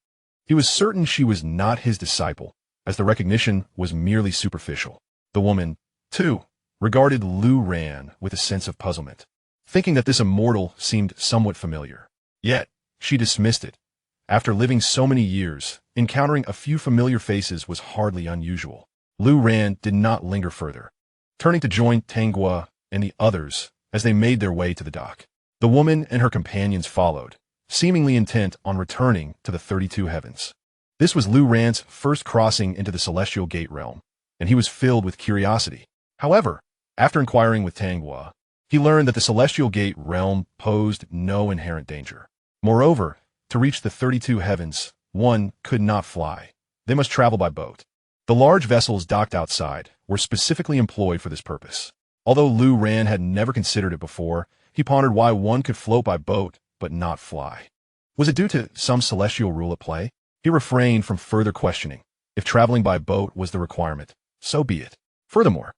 he was certain she was not his disciple, as the recognition was merely superficial. The woman, too, regarded Luran with a sense of puzzlement, thinking that this immortal seemed somewhat familiar. Yet, she dismissed it. After living so many years, encountering a few familiar faces was hardly unusual. Luran did not linger further, turning to join Tang Hua and the others as they made their way to the dock. The woman and her companions followed, seemingly intent on returning to the 32 heavens. This was Luran's first crossing into the celestial gate realm, and he was filled with curiosity. However, after inquiring with Tang Hua, he learned that the celestial gate realm posed no inherent danger. Moreover, to reach the 32 heavens, one could not fly. They must travel by boat. The large vessels docked outside were specifically employed for this purpose. Although Luran had never considered it before, he pondered why one could float by boat but not fly. Was it due to some celestial rule at play? He refrained from further questioning. If traveling by boat was the requirement, so be it. Furthermore,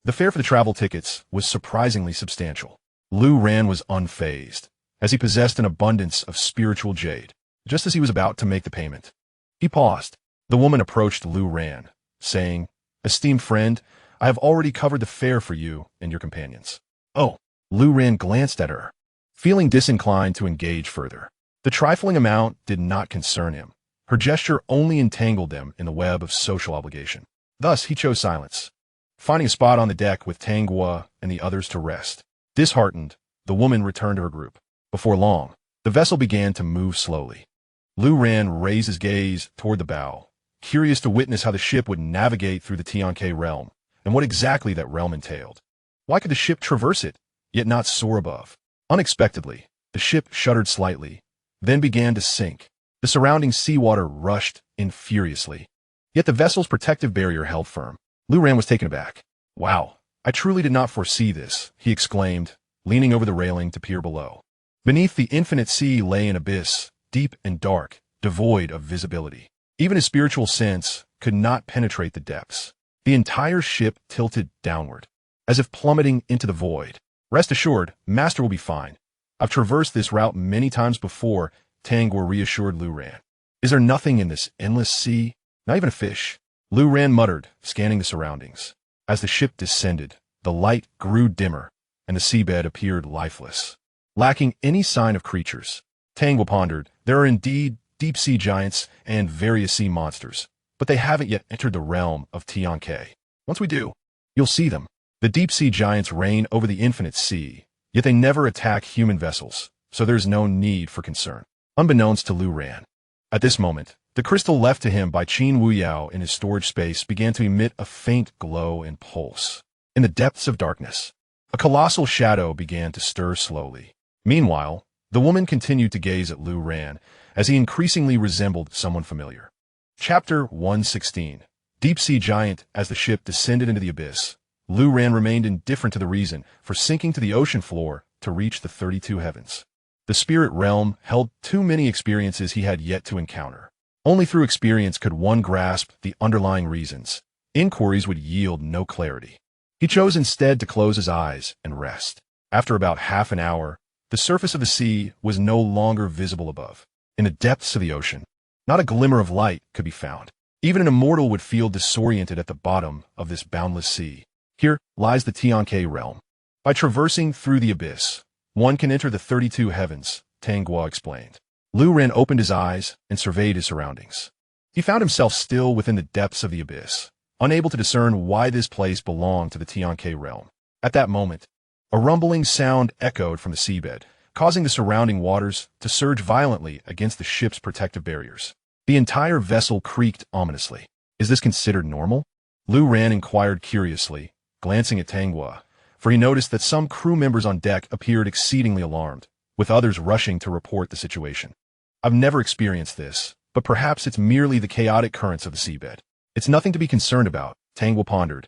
the fare for the travel tickets was surprisingly substantial. Luran was unfazed, as he possessed an abundance of spiritual jade. Just as he was about to make the payment, he paused. The woman approached Luran, saying, "Esteemed friend, I have already covered the fare for you and your companions." Oh, Luran glanced at her, feeling disinclined to engage further. The trifling amount did not concern him. Her gesture only entangled them in the web of social obligation. Thus, he chose silence, finding a spot on the deck with Tanghua and the others to rest. Disheartened, the woman returned to her group. Before long, the vessel began to move slowly. Lu Ran raised his gaze toward the bow, curious to witness how the ship would navigate through the Xianxia realm, and what exactly that realm entailed. Why could the ship traverse it, yet not soar above? Unexpectedly, the ship shuddered slightly, then began to sink. The surrounding seawater rushed in furiously. Yet the vessel's protective barrier held firm. Lu Ran was taken aback. Wow, I truly did not foresee this, he exclaimed, leaning over the railing to peer below. Beneath the infinite sea lay an abyss, deep and dark, devoid of visibility. Even his spiritual sense could not penetrate the depths. The entire ship tilted downward, as if plummeting into the void. Rest assured, Master will be fine. I've traversed this route many times before, Tanghua reassured Lu Ran. Is there nothing in this endless sea? Not even a fish? Lu Ran muttered, scanning the surroundings. As the ship descended, the light grew dimmer, and the seabed appeared lifeless, lacking any sign of creatures. Tanghua pondered, there are indeed deep-sea giants and various sea monsters, but they haven't yet entered the realm of Xianxia. Once we do, you'll see them. The deep-sea giants reign over the infinite sea, yet they never attack human vessels, so there's no need for concern. Unbeknownst to Lu Ran, at this moment, the crystal left to him by Qin Wuyao in his storage space began to emit a faint glow and pulse. In the depths of darkness, a colossal shadow began to stir slowly. Meanwhile, the woman continued to gaze at Lu Ran as he increasingly resembled someone familiar. Chapter 116. Deep-sea giant. As the ship descended into the abyss, Lu Ran remained indifferent to the reason for sinking to the ocean floor to reach the 32 heavens. The spirit realm held too many experiences he had yet to encounter. Only through experience could one grasp the underlying reasons. Inquiries would yield no clarity. He chose instead to close his eyes and rest. After about half an hour, the surface of the sea was no longer visible above. In the depths of the ocean, not a glimmer of light could be found. Even an immortal would feel disoriented at the bottom of this boundless sea. Here lies the Xianxia realm. By traversing through the abyss, one can enter the 32 heavens, Tanghua explained. Lu Ran opened his eyes and surveyed his surroundings. He found himself still within the depths of the abyss, unable to discern why this place belonged to the Xianxia realm. At that moment, a rumbling sound echoed from the seabed, causing the surrounding waters to surge violently against the ship's protective barriers. The entire vessel creaked ominously. Is this considered normal? Lu Ran inquired curiously, glancing at Tanghua, for he noticed that some crew members on deck appeared exceedingly alarmed, with others rushing to report the situation. I've never experienced this, but perhaps it's merely the chaotic currents of the seabed. It's nothing to be concerned about, Tanghua pondered.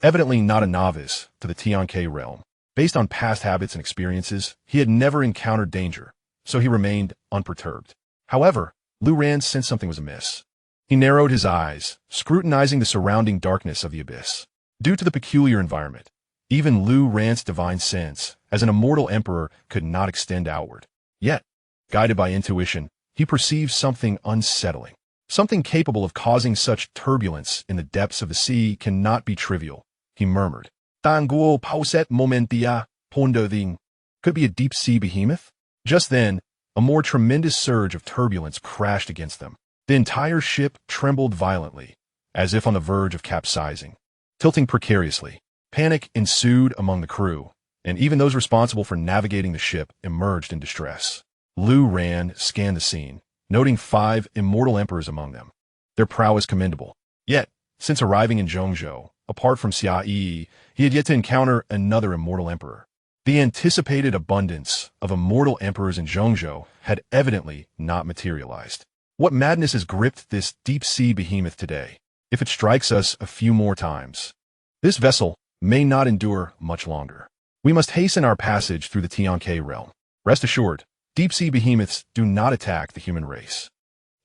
Evidently not a novice to the Xianxia realm. Based on past habits and experiences, he had never encountered danger, so he remained unperturbed. However, Lu Ran sensed something was amiss. He narrowed his eyes, scrutinizing the surrounding darkness of the abyss. Due to the peculiar environment, even Lu Ran's divine sense, as an immortal emperor, could not extend outward. Yet, guided by intuition, he perceived something unsettling. Something capable of causing such turbulence in the depths of the sea cannot be trivial, he murmured. Tanguo pauset momentia pondering. Could be a deep-sea behemoth? Just then, a more tremendous surge of turbulence crashed against them. The entire ship trembled violently, as if on the verge of capsizing. Tilting precariously, panic ensued among the crew, and even those responsible for navigating the ship emerged in distress. Lu Ran scanned the scene, noting 5 immortal emperors among them. Their prowess commendable. Yet, since arriving in Zhongzhou, apart from Xia Yi, he had yet to encounter another immortal emperor. The anticipated abundance of immortal emperors in Zhongzhou had evidently not materialized. What madness has gripped this deep-sea behemoth today? If it strikes us a few more times, this vessel may not endure much longer. We must hasten our passage through the Xianxia realm. Rest assured, deep-sea behemoths do not attack the human race.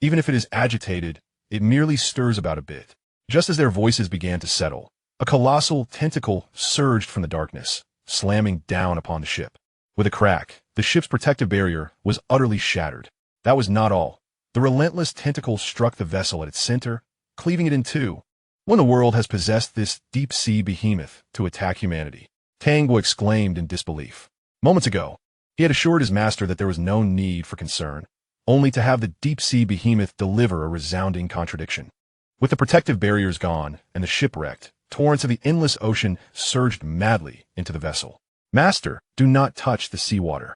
Even if it is agitated, it merely stirs about a bit. Just as their voices began to settle, a colossal tentacle surged from the darkness, slamming down upon the ship. With a crack, the ship's protective barrier was utterly shattered. That was not all. The relentless tentacle struck the vessel at its center, cleaving it in two. When the world has possessed this deep-sea behemoth to attack humanity, Tanghua exclaimed in disbelief. Moments ago, he had assured his master that there was no need for concern. only to have the deep-sea behemoth deliver a resounding contradiction. With the protective barriers gone and the ship wrecked, torrents of the endless ocean surged madly into the vessel. Master, do not touch the seawater.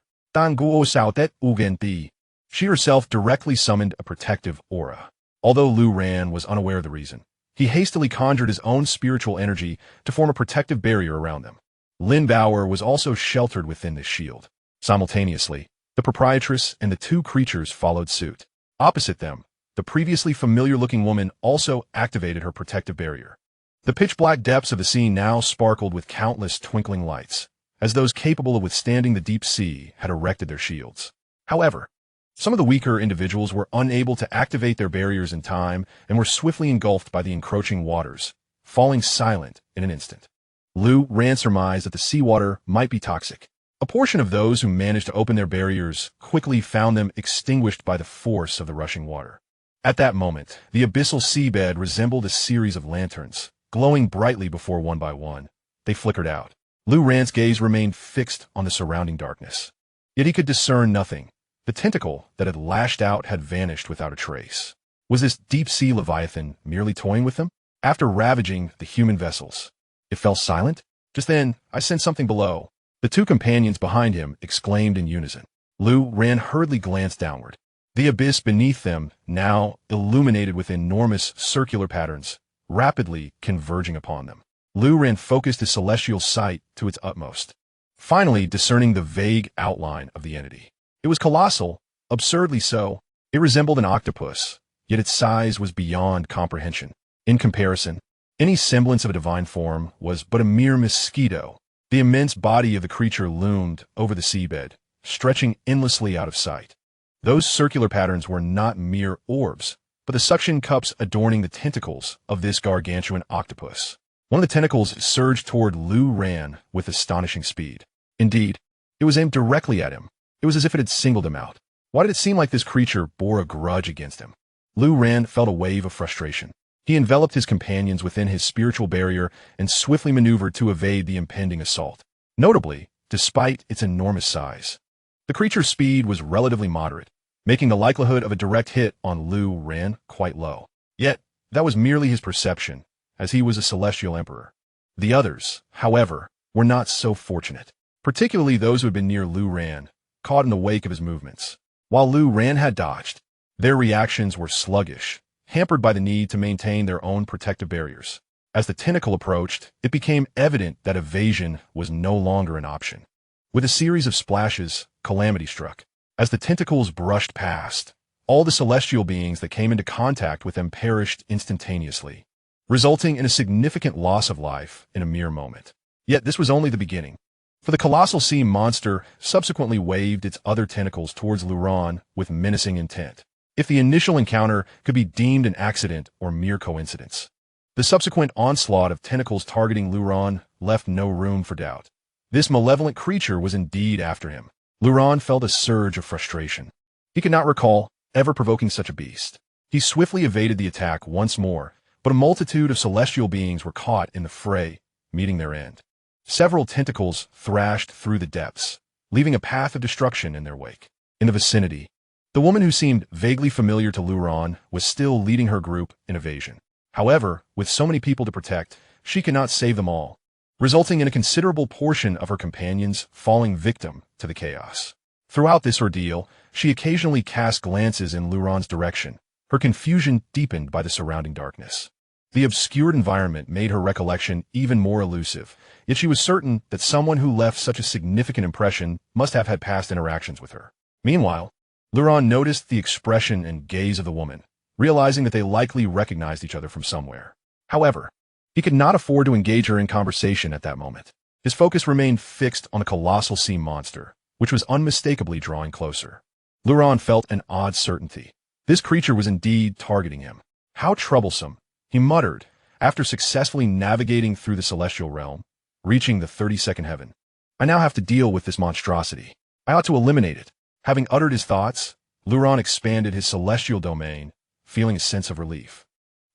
She herself directly summoned a protective aura. Although Lu Ran was unaware of the reason, he hastily conjured his own spiritual energy to form a protective barrier around them. Lin Bauer was also sheltered within this shield. Simultaneously, the proprietress and the two creatures followed suit. Opposite them, the previously familiar-looking woman also activated her protective barrier. The pitch-black depths of the sea now sparkled with countless twinkling lights, as those capable of withstanding the deep sea had erected their shields. However, some of the weaker individuals were unable to activate their barriers in time and were swiftly engulfed by the encroaching waters, falling silent in an instant. Lu Ran surmised that the seawater might be toxic. A portion of those who managed to open their barriers quickly found them extinguished by the force of the rushing water. At that moment, the abyssal seabed resembled a series of lanterns, glowing brightly before one by one. They flickered out. Lu Ran's gaze remained fixed on the surrounding darkness. Yet he could discern nothing. The tentacle that had lashed out had vanished without a trace. Was this deep-sea leviathan merely toying with them? After ravaging the human vessels, it fell silent? Just then, I sensed something below. The two companions behind him exclaimed in unison. Lu Ran hurriedly glanced downward. The abyss beneath them, now illuminated with enormous circular patterns, rapidly converging upon them. Lu Ran focused his celestial sight to its utmost, finally discerning the vague outline of the entity. It was colossal, absurdly so. It resembled an octopus, yet its size was beyond comprehension. In comparison, any semblance of a divine form was but a mere mosquito. The immense body of the creature loomed over the seabed, stretching endlessly out of sight. Those circular patterns were not mere orbs, but the suction cups adorning the tentacles of this gargantuan octopus. One of the tentacles surged toward Lu Ran with astonishing speed. Indeed, it was aimed directly at him. It was as if it had singled him out. Why did it seem like this creature bore a grudge against him? Lu Ran felt a wave of frustration. He enveloped his companions within his spiritual barrier and swiftly maneuvered to evade the impending assault. Notably, despite its enormous size, the creature's speed was relatively moderate, making the likelihood of a direct hit on Lu Ran quite low. Yet, that was merely his perception, as he was a celestial emperor. The others, however, were not so fortunate, particularly those who had been near Lu Ran, caught in the wake of his movements. While Lu Ran had dodged, their reactions were sluggish, hampered by the need to maintain their own protective barriers. As the tentacle approached, it became evident that evasion was no longer an option. With a series of splashes, calamity struck. As the tentacles brushed past, all the celestial beings that came into contact with them perished instantaneously, resulting in a significant loss of life in a mere moment. Yet this was only the beginning, for the colossal sea monster subsequently waved its other tentacles towards Lu Ran with menacing intent. If the initial encounter could be deemed an accident or mere coincidence, the subsequent onslaught of tentacles targeting Lu Ran left no room for doubt. This malevolent creature was indeed after him. Lu Ran felt a surge of frustration. He could not recall ever provoking such a beast. He swiftly evaded the attack once more, but a multitude of celestial beings were caught in the fray, meeting their end. Several tentacles thrashed through the depths, leaving a path of destruction in their wake. In the vicinity, the woman who seemed vaguely familiar to Lu Ran was still leading her group in evasion. However, with so many people to protect, she could not save them all, resulting in a considerable portion of her companions falling victim to the chaos. Throughout this ordeal, she occasionally cast glances in Lu Ran's direction, her confusion deepened by the surrounding darkness. The obscured environment made her recollection even more elusive, yet she was certain that someone who left such a significant impression must have had past interactions with her. Meanwhile, Lu Ran noticed the expression and gaze of the woman, realizing that they likely recognized each other from somewhere. However, he could not afford to engage her in conversation at that moment. His focus remained fixed on a colossal sea monster, which was unmistakably drawing closer. Lu Ran felt an odd certainty. This creature was indeed targeting him. How troublesome, he muttered, after successfully navigating through the celestial realm, reaching the 32nd heaven. I now have to deal with this monstrosity. I ought to eliminate it. Having uttered his thoughts, Lu Ran expanded his celestial domain, feeling a sense of relief.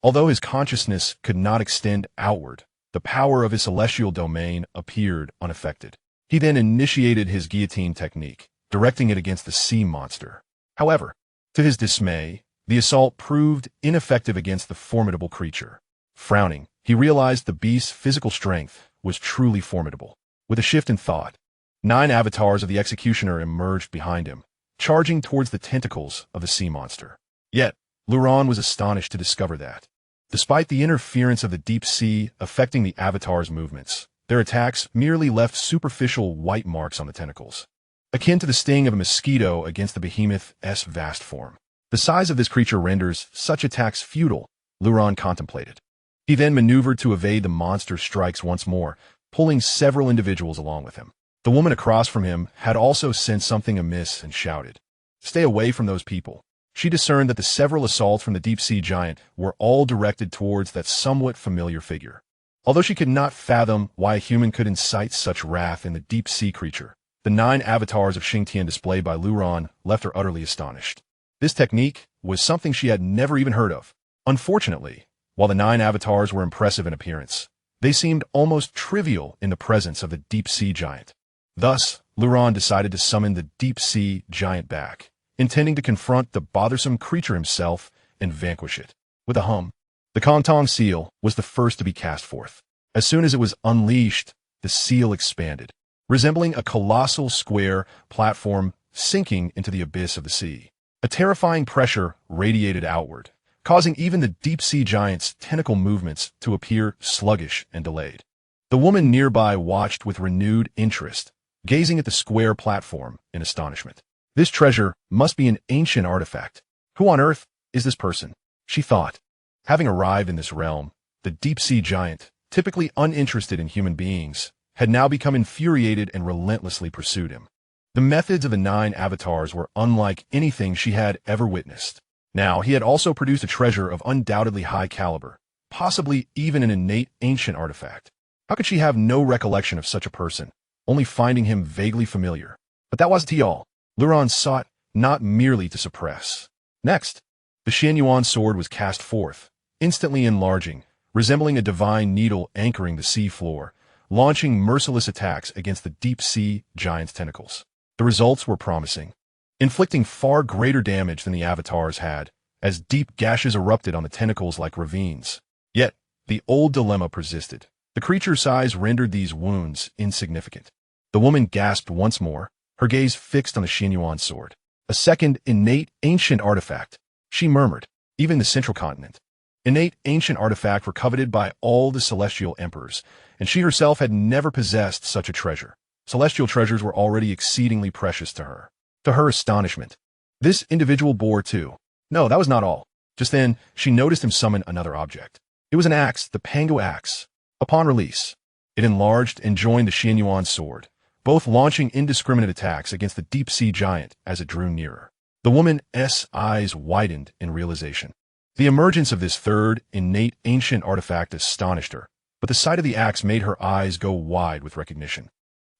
Although his consciousness could not extend outward, the power of his celestial domain appeared unaffected. He then initiated his guillotine technique, directing it against the sea monster. However, To his dismay, the assault proved ineffective against the formidable creature. Frowning, he realized the beast's physical strength was truly formidable. With a shift in thought, 9 avatars of the executioner emerged behind him, charging towards the tentacles of the sea monster. Yet, Luran was astonished to discover that, despite the interference of the deep sea affecting the avatar's movements, their attacks merely left superficial white marks on the tentacles, akin to the sting of a mosquito against the behemoth's vast form. The size of this creature renders such attacks futile, Luran contemplated. He then maneuvered to evade the monster's strikes once more, pulling several individuals along with him. The woman across from him had also sensed something amiss and shouted, "Stay away from those people." She discerned that the several assaults from the deep-sea giant were all directed towards that somewhat familiar figure. Although she could not fathom why a human could incite such wrath in the deep-sea creature, the 9 avatars of Xianxia displayed by Luran left her utterly astonished. This technique was something she had never even heard of. Unfortunately, while the 9 avatars were impressive in appearance, they seemed almost trivial in the presence of the deep-sea giant. Thus, Luran decided to summon the deep-sea giant back, intending to confront the bothersome creature himself and vanquish it. With a hum, the Kontong seal was the first to be cast forth. As soon as it was unleashed, the seal expanded, resembling a colossal square platform sinking into the abyss of the sea. A terrifying pressure radiated outward, causing even the deep-sea giant's tentacle movements to appear sluggish and delayed. The woman nearby watched with renewed interest, gazing at the square platform in astonishment. This treasure must be an ancient artifact. Who on earth is this person? She thought. Having arrived in this realm, the deep-sea giant, typically uninterested in human beings, had now become infuriated and relentlessly pursued him. The methods of the 9 avatars were unlike anything she had ever witnessed. Now, he had also produced a treasure of undoubtedly high caliber, possibly even an innate ancient artifact. How could she have no recollection of such a person, only finding him vaguely familiar? But that wasn't all. Luran sought not merely to suppress. Next, the Xianxia sword was cast forth, instantly enlarging, resembling a divine needle anchoring the sea floor, launching merciless attacks against the deep-sea giant's tentacles. The results were promising, inflicting far greater damage than the avatars had, as deep gashes erupted on the tentacles like ravines. Yet, the old dilemma persisted. The creature's size rendered these wounds insignificant. The woman gasped once more, her gaze fixed on the Xianxia sword. A second innate ancient artifact, she murmured. Even the central continent. Innate ancient artifact were coveted by all the celestial emperors, and she herself had never possessed such a treasure. Celestial treasures were already exceedingly precious to her. To her astonishment, this individual bore too. No, that was not all. Just then, she noticed him summon another object. It was an axe, the Pango axe. Upon release, it enlarged and joined the Xianxia sword, both launching indiscriminate attacks against the deep-sea giant as it drew nearer. The woman's eyes widened in realization. The emergence of this third, innate ancient artifact astonished her, but the sight of the axe made her eyes go wide with recognition.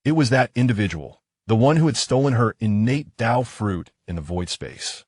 It was that individual, the one who had stolen her innate Tao fruit in the void space.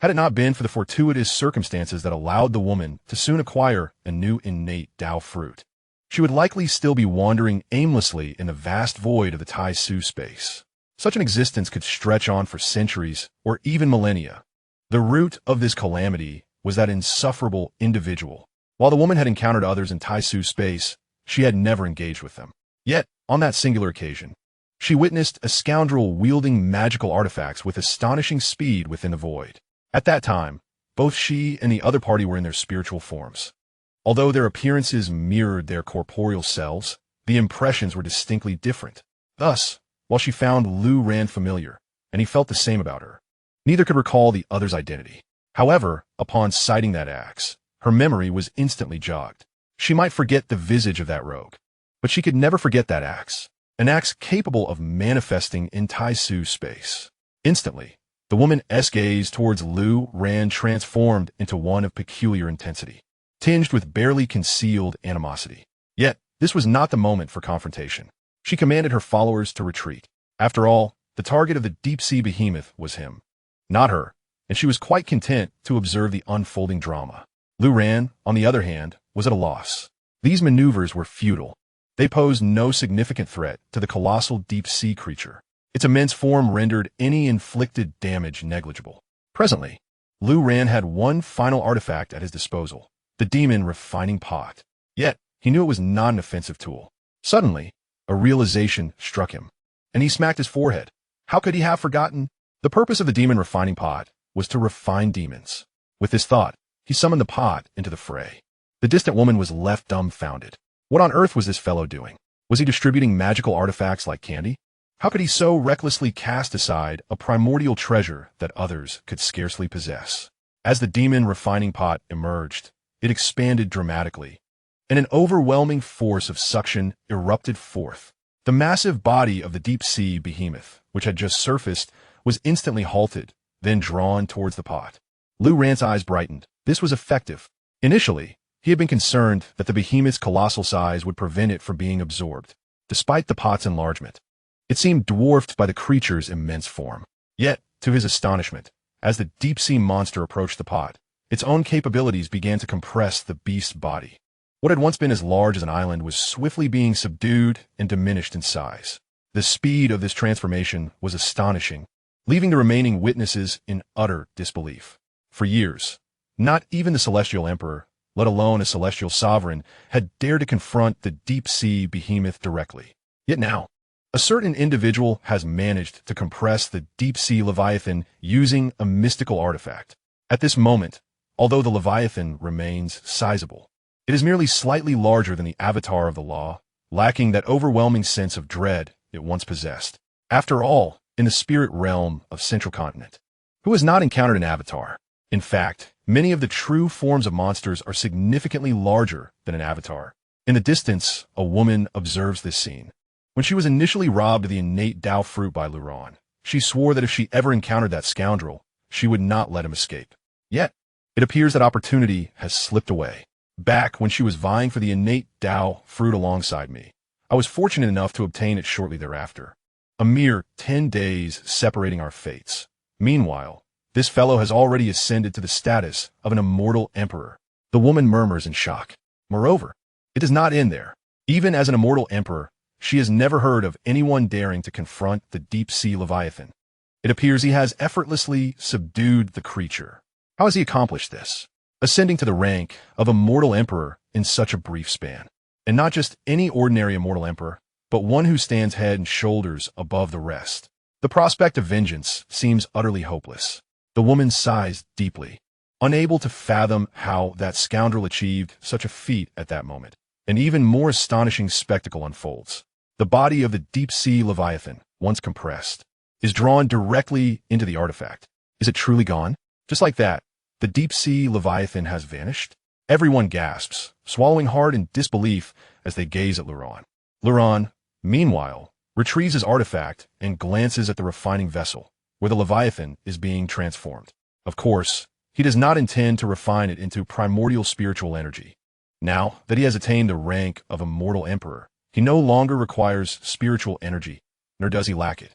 Had it not been for the fortuitous circumstances that allowed the woman to soon acquire a new innate Tao fruit, she would likely still be wandering aimlessly in the vast void of the Tai Su space. Such an existence could stretch on for centuries or even millennia. The root of this calamity was that insufferable individual. While the woman had encountered others in Tai Su space, she had never engaged with them. Yet, on that singular occasion, she witnessed a scoundrel wielding magical artifacts with astonishing speed within the void. At that time, both she and the other party were in their spiritual forms. Although their appearances mirrored their corporeal selves, the impressions were distinctly different. Thus, while she found Luran familiar, and he felt the same about her, neither could recall the other's identity. However, upon sighting that axe, her memory was instantly jogged. She might forget the visage of that rogue, but she could never forget that axe, an axe capable of manifesting in Tai Su space. Instantly, the woman's gaze towards Luran transformed into one of peculiar intensity, tinged with barely concealed animosity. Yet, this was not the moment for confrontation. She commanded her followers to retreat. After all, the target of the deep-sea behemoth was him, not her, and she was quite content to observe the unfolding drama. Luran, on the other hand, was at a loss. These maneuvers were futile. They posed no significant threat to the colossal deep-sea creature. Its immense form rendered any inflicted damage negligible. Presently, Lu Ran had one final artifact at his disposal, the demon refining pot. Yet, he knew it was not an offensive tool. Suddenly, a realization struck him, and he smacked his forehead. How could he have forgotten? The purpose of the demon refining pot was to refine demons. With this thought, he summoned the pot into the fray. The distant woman was left dumbfounded. What on earth was this fellow doing? Was he distributing magical artifacts like candy? How could he so recklessly cast aside a primordial treasure that others could scarcely possess? As the demon refining pot emerged, it expanded dramatically, and an overwhelming force of suction erupted forth. The massive body of the deep-sea behemoth, which had just surfaced, was instantly halted, then drawn towards the pot. Lu Ran's eyes brightened. This was effective. Initially, he had been concerned that the behemoth's colossal size would prevent it from being absorbed. Despite the pot's enlargement, it seemed dwarfed by the creature's immense form. Yet, to his astonishment, as the deep-sea monster approached the pot, its own capabilities began to compress the beast's body. What had once been as large as an island was swiftly being subdued and diminished in size. The speed of this transformation was astonishing, leaving the remaining witnesses in utter disbelief. For years, not even the Celestial Emperor, let alone a celestial sovereign, had dared to confront the deep-sea behemoth directly. Yet now, a certain individual has managed to compress the deep-sea Leviathan using a mystical artifact. At this moment, although the Leviathan remains sizable, it is merely slightly larger than the avatar of the law, lacking that overwhelming sense of dread it once possessed. After all, in the spirit realm of Central Continent, who has not encountered an avatar? In fact, many of the true forms of monsters are significantly larger than an avatar. In the distance, a woman observes this scene. When she was initially robbed of the innate Dao fruit by Lu Ran, she swore that if she ever encountered that scoundrel, she would not let him escape. Yet, it appears that opportunity has slipped away. Back when she was vying for the innate Dao fruit alongside me, I was fortunate enough to obtain it shortly thereafter. A mere 10 days separating our fates. Meanwhile, this fellow has already ascended to the status of an immortal emperor. The woman murmurs in shock. Moreover, it does not end there. Even as an immortal emperor, she has never heard of anyone daring to confront the deep-sea Leviathan. It appears he has effortlessly subdued the creature. How has he accomplished this? Ascending to the rank of immortal emperor in such a brief span. And not just any ordinary immortal emperor, but one who stands head and shoulders above the rest. The prospect of vengeance seems utterly hopeless. The woman sighs deeply, unable to fathom how that scoundrel achieved such a feat at that moment. An even more astonishing spectacle unfolds. The body of the deep-sea Leviathan, once compressed, is drawn directly into the artifact. Is it truly gone? Just like that, the deep-sea Leviathan has vanished? Everyone gasps, swallowing hard in disbelief as they gaze at Lu Ran. Lu Ran, meanwhile, retrieves his artifact and glances at the refining vessel, where the Leviathan is being transformed. Of course, he does not intend to refine it into primordial spiritual energy. Now that he has attained the rank of immortal emperor, he no longer requires spiritual energy, nor does he lack it.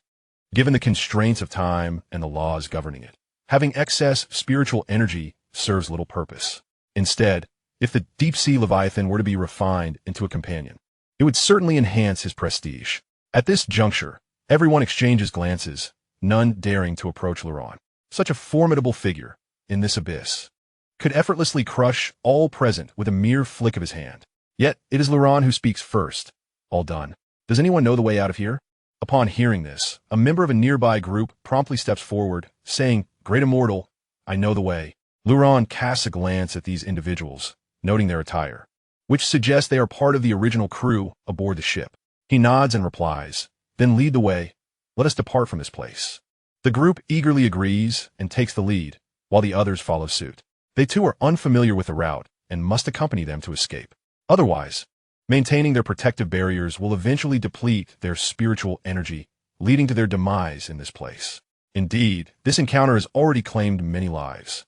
Given the constraints of time and the laws governing it, having excess spiritual energy serves little purpose. Instead, if the deep-sea Leviathan were to be refined into a companion, it would certainly enhance his prestige. At this juncture, everyone exchanges glances, none daring to approach Lu Ran. Such a formidable figure, in this abyss, could effortlessly crush all present with a mere flick of his hand. Yet, it is Lu Ran who speaks first. All done. Does anyone know the way out of here? Upon hearing this, a member of a nearby group promptly steps forward, saying, Great Immortal, I know the way. Lu Ran casts a glance at these individuals, noting their attire, which suggests they are part of the original crew aboard the ship. He nods and replies, Then lead the way. Let us depart from this place. The group eagerly agrees and takes the lead, while the others follow suit. They too are unfamiliar with the route and must accompany them to escape. Otherwise, maintaining their protective barriers will eventually deplete their spiritual energy, leading to their demise in this place. Indeed, this encounter has already claimed many lives.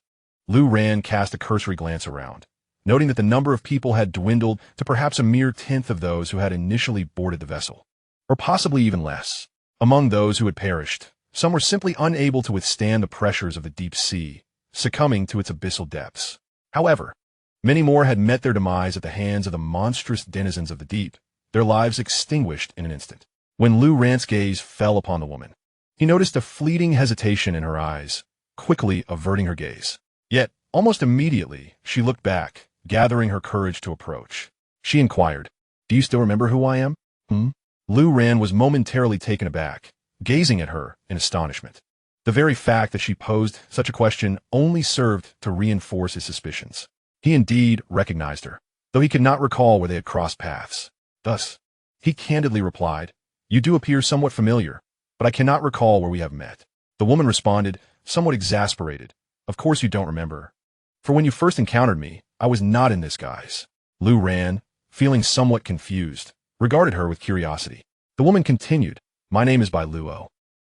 Lu Ran cast a cursory glance around, noting that the number of people had dwindled to perhaps a mere tenth of those who had initially boarded the vessel, or possibly even less. Among those who had perished, some were simply unable to withstand the pressures of the deep sea, succumbing to its abyssal depths. However, many more had met their demise at the hands of the monstrous denizens of the deep, their lives extinguished in an instant. When Lu Ran's gaze fell upon the woman, he noticed a fleeting hesitation in her eyes, quickly averting her gaze. Yet, almost immediately, she looked back, gathering her courage to approach. She inquired, "Do you still remember who I am?" Lu Ran was momentarily taken aback, gazing at her in astonishment. The very fact that she posed such a question only served to reinforce his suspicions. He indeed recognized her, though he could not recall where they had crossed paths. Thus, he candidly replied, "You do appear somewhat familiar, but I cannot recall where we have met." The woman responded, somewhat exasperated, "Of course you don't remember. For when you first encountered me, I was not in this guise." Lu Ran, feeling somewhat confused, regarded her with curiosity. The woman continued, "My name is Bai Luo.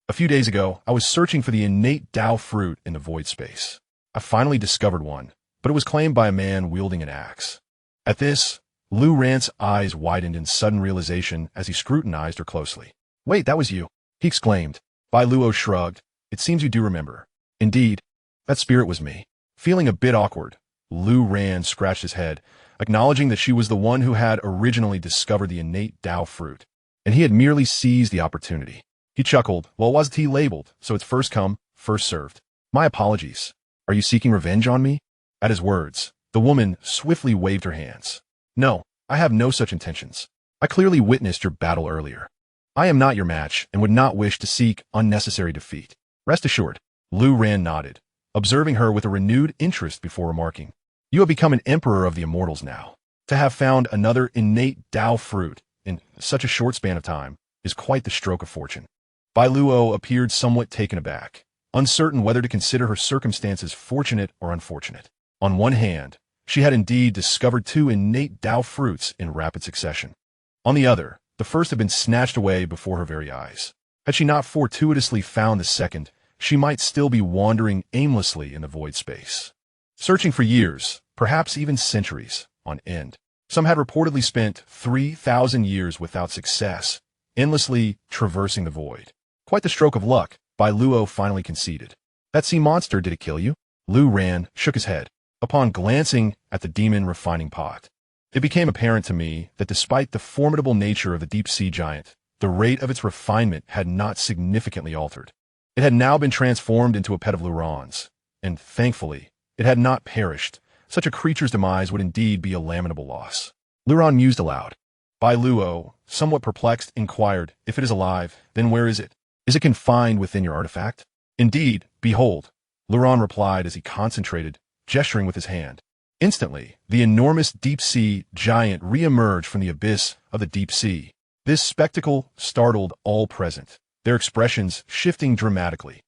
A few days ago, I was searching for the innate Tao fruit in the void space. I finally discovered one, but it was claimed by a man wielding an axe." At this, Lu Ran's eyes widened in sudden realization as he scrutinized her closely. "Wait, that was you," he exclaimed. Bai Luo shrugged. "It seems you do remember." "Indeed, that spirit was me." Feeling a bit awkward, Lu Ran scratched his head, acknowledging that she was the one who had originally discovered the innate Tao fruit, and he had merely seized the opportunity. He chuckled, "Well, wasn't he labeled, so it's first come, first served. My apologies. Are you seeking revenge on me?" At his words, the woman swiftly waved her hands. "No, I have no such intentions. I clearly witnessed your battle earlier. I am not your match and would not wish to seek unnecessary defeat. Rest assured." Lu Ran nodded, observing her with a renewed interest before remarking, "You have become an emperor of the immortals now. To have found another innate Tao fruit in such a short span of time is quite the stroke of fortune." Bai Luo appeared somewhat taken aback, uncertain whether to consider her circumstances fortunate or unfortunate. On one hand, she had indeed discovered two innate Tao fruits in rapid succession. On the other, the first had been snatched away before her very eyes. Had she not fortuitously found the second, she might still be wandering aimlessly in the void space, searching for years, perhaps even centuries, on end. Some had reportedly spent 3,000 years without success, endlessly traversing the void. Quite the stroke of luck, Bai Luo finally conceded. "That sea monster, did it kill you?" Lu Ran shook his head. Upon glancing at the demon refining pot, it became apparent to me that despite the formidable nature of the deep sea giant, the rate of its refinement had not significantly altered. It had now been transformed into a pet of Luran's, and thankfully, it had not perished. Such a creature's demise would indeed be a lamentable loss. Luran mused aloud. Bai Luo, somewhat perplexed, inquired, "If it is alive, then where is it? Is it confined within your artifact?" "Indeed, behold," Luran replied as he concentrated, gesturing with his hand. Instantly, the enormous deep-sea giant re-emerged from the abyss of the deep sea. This spectacle startled all present, their expressions shifting dramatically.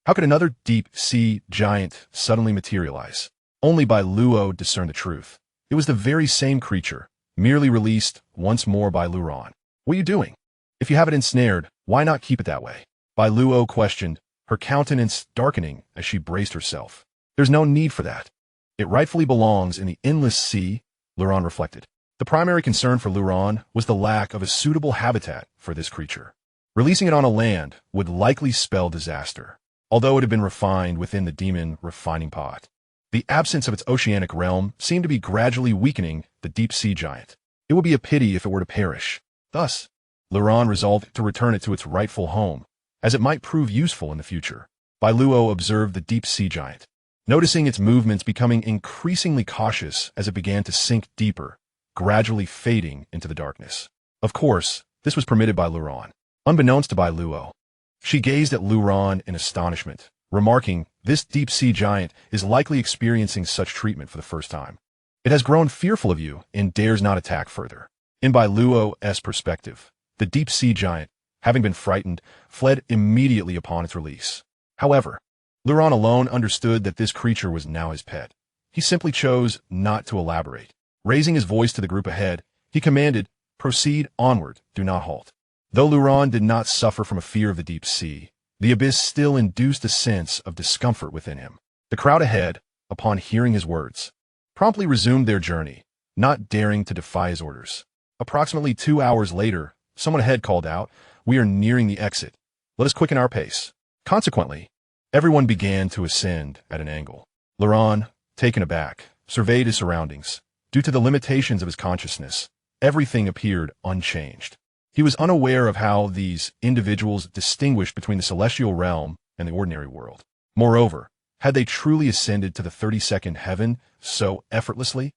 How could another deep-sea giant suddenly materialize? Only Bai Luo discerned the truth. It was the very same creature, merely released once more by Luran. "What are you doing? If you have it ensnared, why not keep it that way?" Bai Luo questioned, her countenance darkening as she braced herself. "There's no need for that. It rightfully belongs in the endless sea," Luran reflected. The primary concern for Luran was the lack of a suitable habitat for this creature. Releasing it on a land would likely spell disaster, although it had been refined within the demon refining pot. The absence of its oceanic realm seemed to be gradually weakening the deep-sea giant. It would be a pity if it were to perish. Thus, Luran resolved to return it to its rightful home, as it might prove useful in the future. Bai Luo observed the deep-sea giant, noticing its movements becoming increasingly cautious as it began to sink deeper, gradually fading into the darkness. Of course, this was permitted by Luran, unbeknownst to Bai Luo. She gazed at Luran in astonishment, remarking, "This deep-sea giant is likely experiencing such treatment for the first time. It has grown fearful of you and dares not attack further." In Bai Luo's perspective, the deep-sea giant, having been frightened, fled immediately upon its release. However, Luran alone understood that this creature was now his pet. He simply chose not to elaborate. Raising his voice to the group ahead, he commanded, "Proceed onward, do not halt." Though Luran did not suffer from a fear of the deep sea, the abyss still induced a sense of discomfort within him. The crowd ahead, upon hearing his words, promptly resumed their journey, not daring to defy his orders. Approximately 2 hours later, someone ahead called out, "We are nearing the exit. Let us quicken our pace." Consequently, everyone began to ascend at an angle. Luran, taken aback, surveyed his surroundings. Due to the limitations of his consciousness, everything appeared unchanged. He was unaware of how these individuals distinguished between the celestial realm and the ordinary world. Moreover, Had they truly ascended to the 32nd heaven so effortlessly?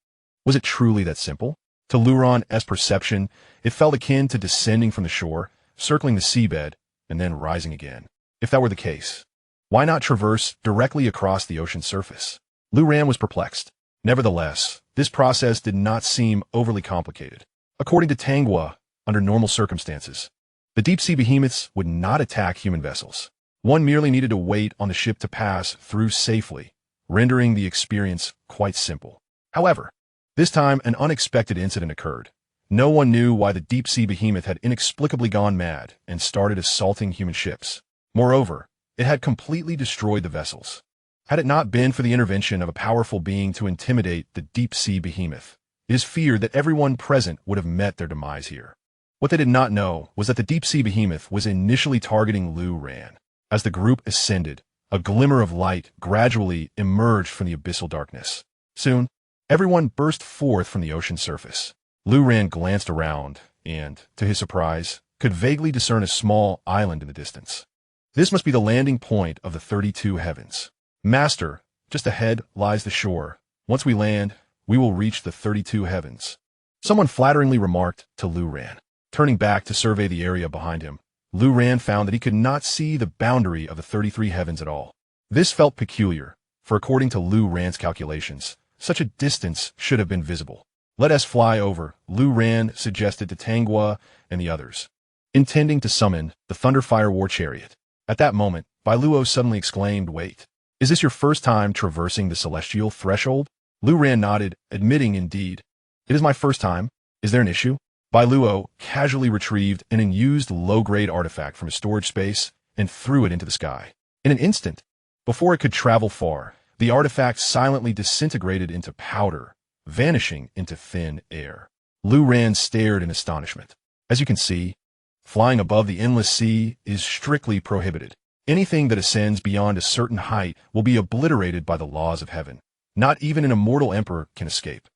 Was it truly that simple? To Luron's perception, it felt akin to descending from the shore, circling the seabed, and then rising again. If that were the case, why not traverse directly across the ocean's surface? Luron was perplexed. Nevertheless, this process did not seem overly complicated. According to Tangua, under normal circumstances, the deep-sea behemoths would not attack human vessels. One merely needed to wait on the ship to pass through safely, rendering the experience quite simple. However, this time an unexpected incident occurred. No one knew why the deep-sea behemoth had inexplicably gone mad and started assaulting human ships. Moreover, it had completely destroyed the vessels. Had it not been for the intervention of a powerful being to intimidate the deep-sea behemoth, it is feared that everyone present would have met their demise here. What they did not know was that the deep-sea behemoth was initially targeting Luron. As the group ascended, a glimmer of light gradually emerged from the abyssal darkness. Soon, everyone burst forth from the ocean surface. Luron glanced around and, to his surprise, could vaguely discern a small island in the distance. This must be the landing point of the 32 heavens. Master, just ahead lies the shore. Once we land, we will reach the 32 heavens. Someone flatteringly remarked to Luron. Turning back to survey the area behind him, Luron found that he could not see the boundary of the 33 heavens at all. This felt peculiar, for according to Luron's calculations, such a distance should have been visible. Let us fly over, Luron suggested to Tangua and the others, intending to summon the Thunderfire War Chariot. At that moment, Bailuo suddenly exclaimed, "Wait, is this your first time traversing the celestial threshold?" Luron nodded, admitting indeed, "It is my first time. Is there an issue?" Bailuo casually retrieved an unused low-grade artifact from his storage space and threw it into the sky. In an instant, before it could travel far, the artifact silently disintegrated into powder, vanishing into thin air. Luron stared in astonishment. As you can see, flying above the endless sea is strictly prohibited. Anything that ascends beyond a certain height will be obliterated by the laws of heaven. Not even an immortal emperor can escape.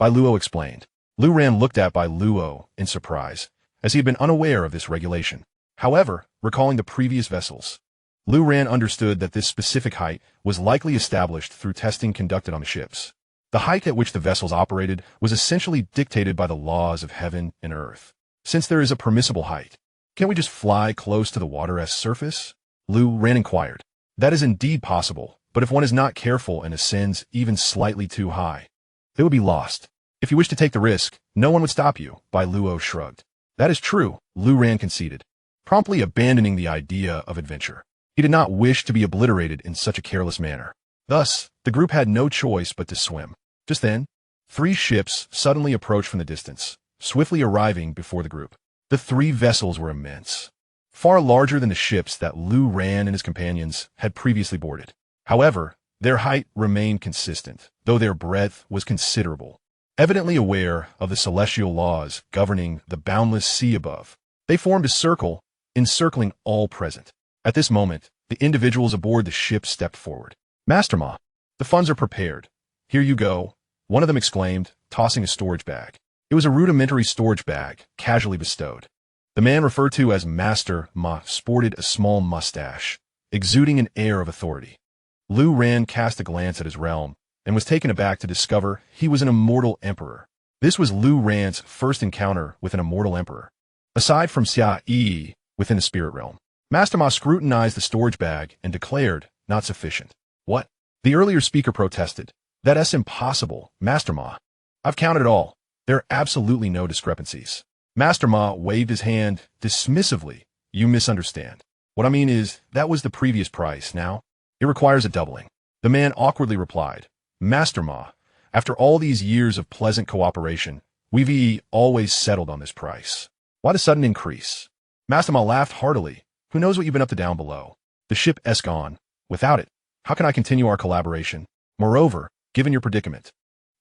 Bailuo explained. Luron looked at Bailuo in surprise, as he had been unaware of this regulation. However, recalling the previous vessels, Luron understood that this specific height was likely established through testing conducted on the ships. The height at which the vessels operated was essentially dictated by the laws of heaven and earth. Since there is a permissible height, can't we just fly close to the water's surface? Luron inquired. That is indeed possible, but if one is not careful and ascends even slightly too high, they would be lost. If you wish to take the risk, no one would stop you, Bailuo shrugged. That is true, Luron conceded, promptly abandoning the idea of adventure. He did not wish to be obliterated in such a careless manner. Thus, the group had no choice but to swim. Just then, 3 ships suddenly approached from the distance, swiftly arriving before the group. The 3 vessels were immense, far larger than the ships that Luron and his companions had previously boarded. However, their height remained consistent, though their breadth was considerable. Evidently aware of the celestial laws governing the boundless sea above, they formed a circle, encircling all present. At this moment, the individuals aboard the ship stepped forward. "Master Ma, the funds are prepared. Here you go," one of them exclaimed, tossing a storage bag. It was a rudimentary storage bag, casually bestowed. The man referred to as Master Ma sported a small mustache, exuding an air of authority. Luron cast a glance at his realm, and was taken aback to discover he was an immortal emperor. This was Luron's first encounter with an immortal emperor. Aside from Xianxia within the spirit realm, Master Ma scrutinized the storage bag and declared, "Not sufficient." "What?" The earlier speaker protested. "That's impossible, Master Ma. I've counted it all. There are absolutely no discrepancies." Master Ma waved his hand dismissively. "You misunderstand. What I mean is, that was the previous price. Now, it requires a doubling." The man awkwardly replied, "Master Ma, after all these years of pleasant cooperation, we've always settled on this price. Why the sudden increase?" Master Ma laughed heartily. "Who knows what you've been up to down below? The ship is gone. Without it, how can I continue our collaboration? Moreover, given your predicament,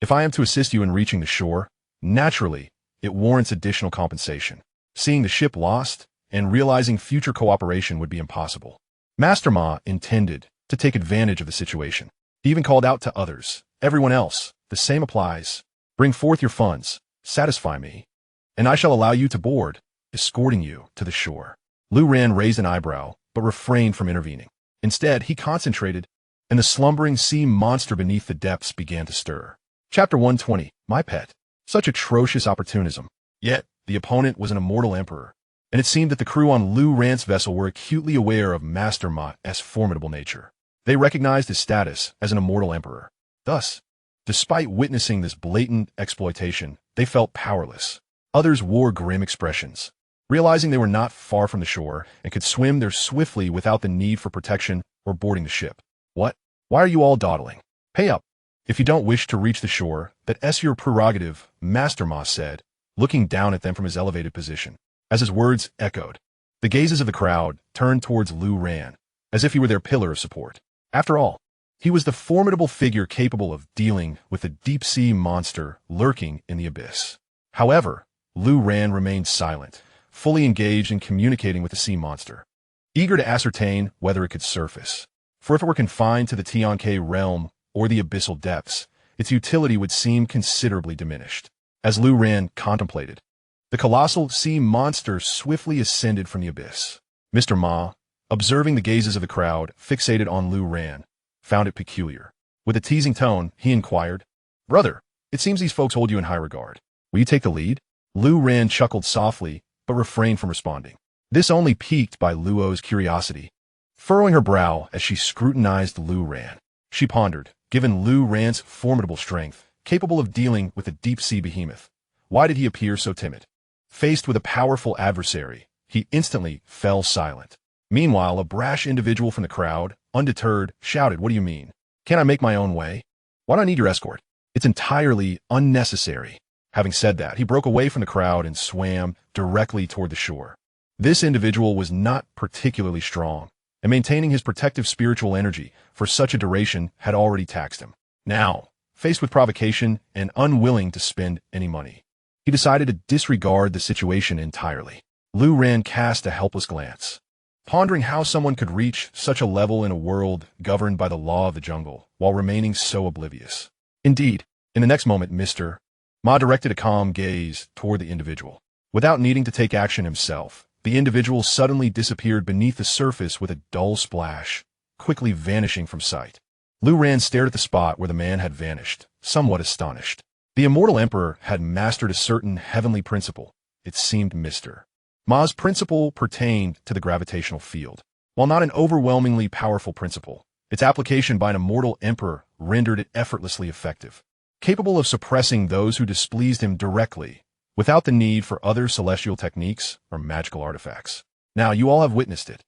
if I am to assist you in reaching the shore, naturally, it warrants additional compensation. Seeing the ship lost and realizing future cooperation would be impossible." Master Ma intended to take advantage of the situation. He even called out to others. "Everyone else, the same applies. Bring forth your funds, satisfy me, and I shall allow you to board, escorting you to the shore." Luron raised an eyebrow, but refrained from intervening. Instead, he concentrated and the slumbering sea monster beneath the depths began to stir. Chapter 120, My Pet. Such atrocious opportunism. Yet, the opponent was an immortal emperor, and it seemed that the crew on Lu Rant's vessel were acutely aware of Master Ma's formidable nature. They recognized his status as an immortal emperor. Thus, despite witnessing this blatant exploitation, they felt powerless. Others wore grim expressions, realizing they were not far from the shore and could swim there swiftly without the need for protection or boarding the ship. What? Why are you all dawdling? Pay up. If you don't wish to reach the shore, that's your prerogative, Master Ma said, looking down at them from his elevated position. As his words echoed, the gazes of the crowd turned towards Lu Ran, as if he were their pillar of support. After all, he was the formidable figure capable of dealing with the deep-sea monster lurking in the abyss. However, Lu Ran remained silent, fully engaged in communicating with the sea monster, eager to ascertain whether it could surface. For if it were confined to the Xianxia realm or the abyssal depths, its utility would seem considerably diminished. As Lu Ran contemplated, the colossal sea monster swiftly ascended from the abyss. Mr. Ma, observing the gazes of the crowd fixated on Lu Ran, found it peculiar. With a teasing tone, he inquired, "Brother, it seems these folks hold you in high regard. Will you take the lead?" Lu Ran chuckled softly, but refrained from responding. This only piqued by Luo's curiosity. Furrowing her brow as she scrutinized Lu Ran, she pondered, given Lu Ran's formidable strength, capable of dealing with a deep-sea behemoth, why did he appear so timid? Faced with a powerful adversary, he instantly fell silent. Meanwhile, a brash individual from the crowd, undeterred, shouted, "What do you mean? Can't I make my own way? Why do I need your escort? It's entirely unnecessary." Having said that, he broke away from the crowd and swam directly toward the shore. This individual was not particularly strong, and maintaining his protective spiritual energy for such a duration had already taxed him. Now, faced with provocation and unwilling to spend any money, he decided to disregard the situation entirely. Lu Ran cast a helpless glance, pondering how someone could reach such a level in a world governed by the law of the jungle while remaining so oblivious. Indeed, in the next moment, Mr. Ma directed a calm gaze toward the individual. Without needing to take action himself, the individual suddenly disappeared beneath the surface with a dull splash, quickly vanishing from sight. Lu Ran stared at the spot where the man had vanished, somewhat astonished. The immortal emperor had mastered a certain heavenly principle. It seemed Mr. Ma's principle pertained to the gravitational field. While not an overwhelmingly powerful principle, its application by an immortal emperor rendered it effortlessly effective, capable of suppressing those who displeased him directly, without the need for other celestial techniques or magical artifacts. Now, you all have witnessed it.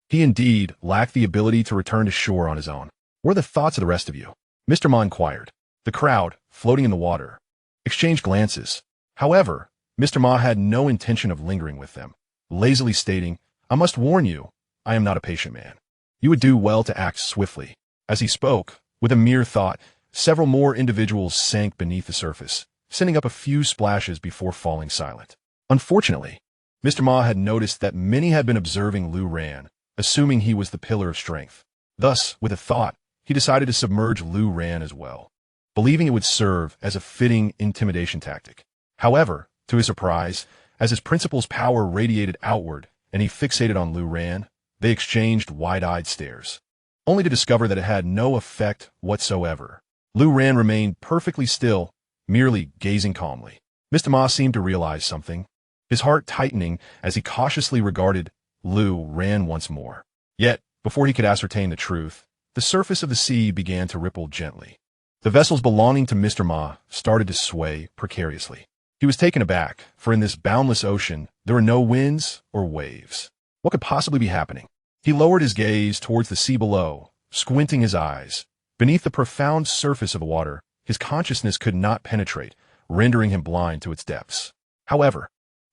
He indeed lacked the ability to return to shore on his own. What are the thoughts of the rest of you? Mr. Ma inquired. The crowd, floating in the water, exchanged glances. However, Mr. Ma had no intention of lingering with them, lazily stating, "I must warn you, I am not a patient man. You would do well to act swiftly." As he spoke, with a mere thought, several more individuals sank beneath the surface, sending up a few splashes before falling silent. Unfortunately, Mr. Ma had noticed that many had been observing Lu Ran, assuming he was the pillar of strength. Thus, with a thought, he decided to submerge Lu Ran as well, believing it would serve as a fitting intimidation tactic. However, to his surprise, as his principal's power radiated outward and he fixated on Lu Ran, they exchanged wide-eyed stares, only to discover that it had no effect whatsoever. Lu Ran remained perfectly still, merely gazing calmly. Mr. Ma seemed to realize something, his heart tightening as he cautiously regarded Lu Ran once more. Yet, before he could ascertain the truth, the surface of the sea began to ripple gently. The vessels belonging to Mr. Ma started to sway precariously. He was taken aback, for in this boundless ocean, there were no winds or waves. What could possibly be happening? He lowered his gaze towards the sea below, squinting his eyes. Beneath the profound surface of the water, his consciousness could not penetrate, rendering him blind to its depths. However,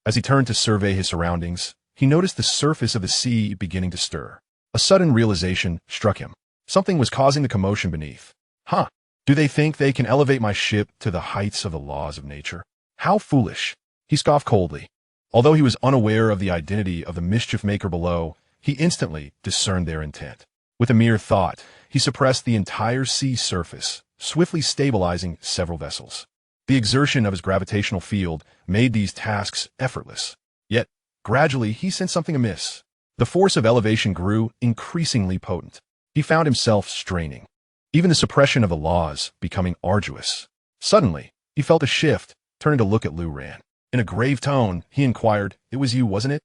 as he turned to survey his surroundings, he noticed the surface of the sea beginning to stir. A sudden realization struck him. Something was causing the commotion beneath. Huh, do they think they can elevate my ship to the heights of the laws of nature? How foolish! He scoffed coldly. Although he was unaware of the identity of the mischief maker below, he instantly discerned their intent. With a mere thought, he suppressed the entire sea surface, swiftly stabilizing several vessels. The exertion of his gravitational field made these tasks effortless. Yet, gradually, he sensed something amiss. The force of elevation grew increasingly potent. He found himself straining, even the suppression of the laws becoming arduous. Suddenly, he felt a shift, turning to look at Lu Ran. In a grave tone, he inquired, "It was you, wasn't it?"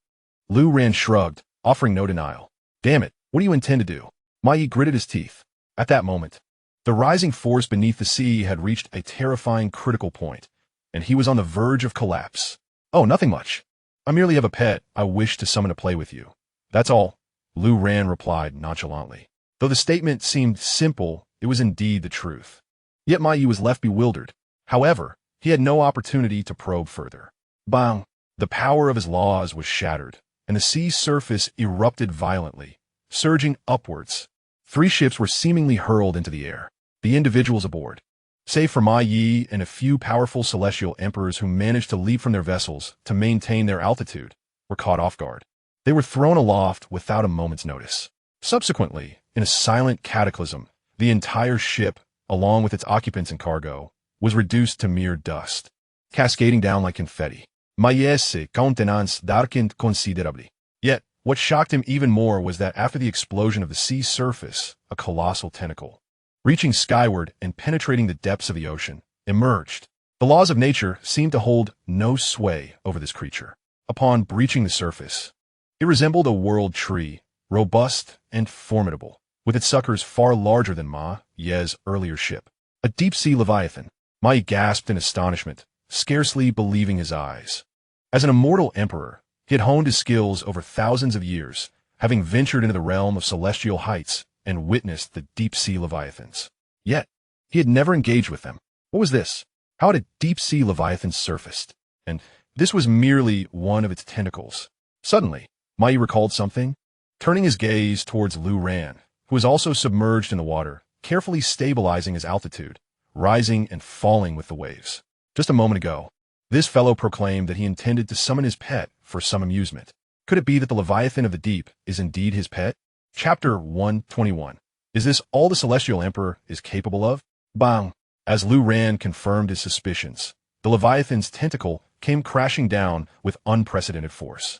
Lu Ran shrugged, offering no denial. "Damn it, what do you intend to do?" Ma Yi gritted his teeth. At that moment, the rising force beneath the sea had reached a terrifying critical point, and he was on the verge of collapse. "Oh, nothing much. I merely have a pet I wish to summon to play with you. That's all," Lu Ran replied nonchalantly. Though the statement seemed simple, it was indeed the truth. Yet Ma Yi was left bewildered. However, he had no opportunity to probe further. Bang! The power of his laws was shattered, and the sea's surface erupted violently, surging upwards. 3 ships were seemingly hurled into the air, the individuals aboard. Save for Ma Yi and a few powerful celestial emperors who managed to leap from their vessels to maintain their altitude, were caught off guard. They were thrown aloft without a moment's notice. Subsequently, in a silent cataclysm, the entire ship, along with its occupants and cargo, was reduced to mere dust, cascading down like confetti. Ma Yi's countenance darkened considerably. Yet, what shocked him even more was that after the explosion of the sea's surface, a colossal tentacle, reaching skyward and penetrating the depths of the ocean, emerged. The laws of nature seemed to hold no sway over this creature. Upon breaching the surface, it resembled a world tree, robust and formidable, with its suckers far larger than Ma Yi's earlier ship. A deep-sea leviathan. Ma Yi gasped in astonishment, scarcely believing his eyes. As an immortal emperor, he had honed his skills over thousands of years, having ventured into the realm of celestial heights and witnessed the deep-sea leviathans. Yet, he had never engaged with them. What was this? How had a deep-sea leviathan surfaced? And this was merely one of its tentacles. Suddenly, Ma Yi recalled something. Turning his gaze towards Lu Ran, who was also submerged in the water, carefully stabilizing his altitude, rising and falling with the waves. Just a moment ago, this fellow proclaimed that he intended to summon his pet for some amusement. Could it be that the Leviathan of the Deep is indeed his pet? Chapter 121. Is this all the Celestial Emperor is capable of? Bang! As Lu Ran confirmed his suspicions, the Leviathan's tentacle came crashing down with unprecedented force.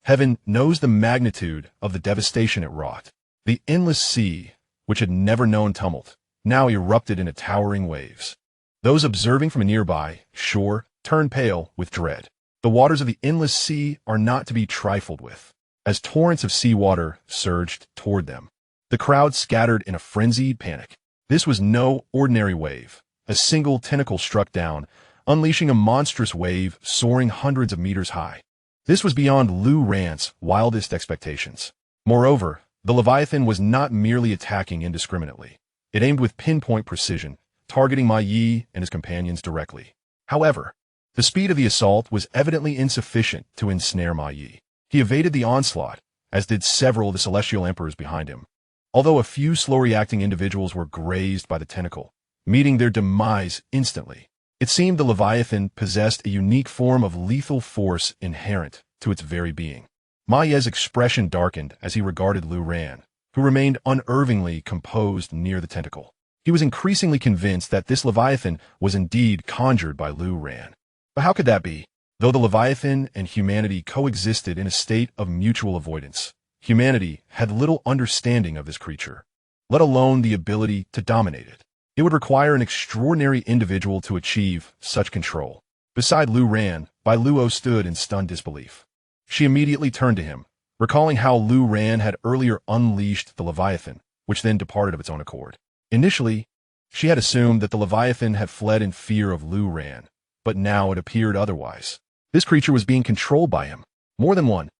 Heaven knows the magnitude of the devastation it wrought. The endless sea, which had never known tumult, now erupted into towering waves. Those observing from a nearby shore turned pale with dread. The waters of the endless sea are not to be trifled with. As torrents of seawater surged toward them, the crowd scattered in a frenzied panic. This was no ordinary wave. A single tentacle struck down, unleashing a monstrous wave soaring hundreds of meters high. This was beyond Lu Ran's wildest expectations. Moreover, the Leviathan was not merely attacking indiscriminately. It aimed with pinpoint precision, targeting Ma Yi and his companions directly. However, the speed of the assault was evidently insufficient to ensnare Ma Yi. He evaded the onslaught, as did several of the celestial emperors behind him. Although a few slow-reacting individuals were grazed by the tentacle, meeting their demise instantly, it seemed the Leviathan possessed a unique form of lethal force inherent to its very being. Ma Yi's expression darkened as he regarded Lu Ran, who remained unervingly composed near the tentacle. He was increasingly convinced that this Leviathan was indeed conjured by Lu Ran. But how could that be? Though the Leviathan and humanity coexisted in a state of mutual avoidance, humanity had little understanding of this creature, let alone the ability to dominate it. It would require an extraordinary individual to achieve such control. Beside Lu Ran, Bai Luo stood in stunned disbelief. She immediately turned to him, recalling how Lu Ran had earlier unleashed the Leviathan, which then departed of its own accord. Initially, she had assumed that the Leviathan had fled in fear of Lu Ran, but now it appeared otherwise. This creature was being controlled by him, more than one,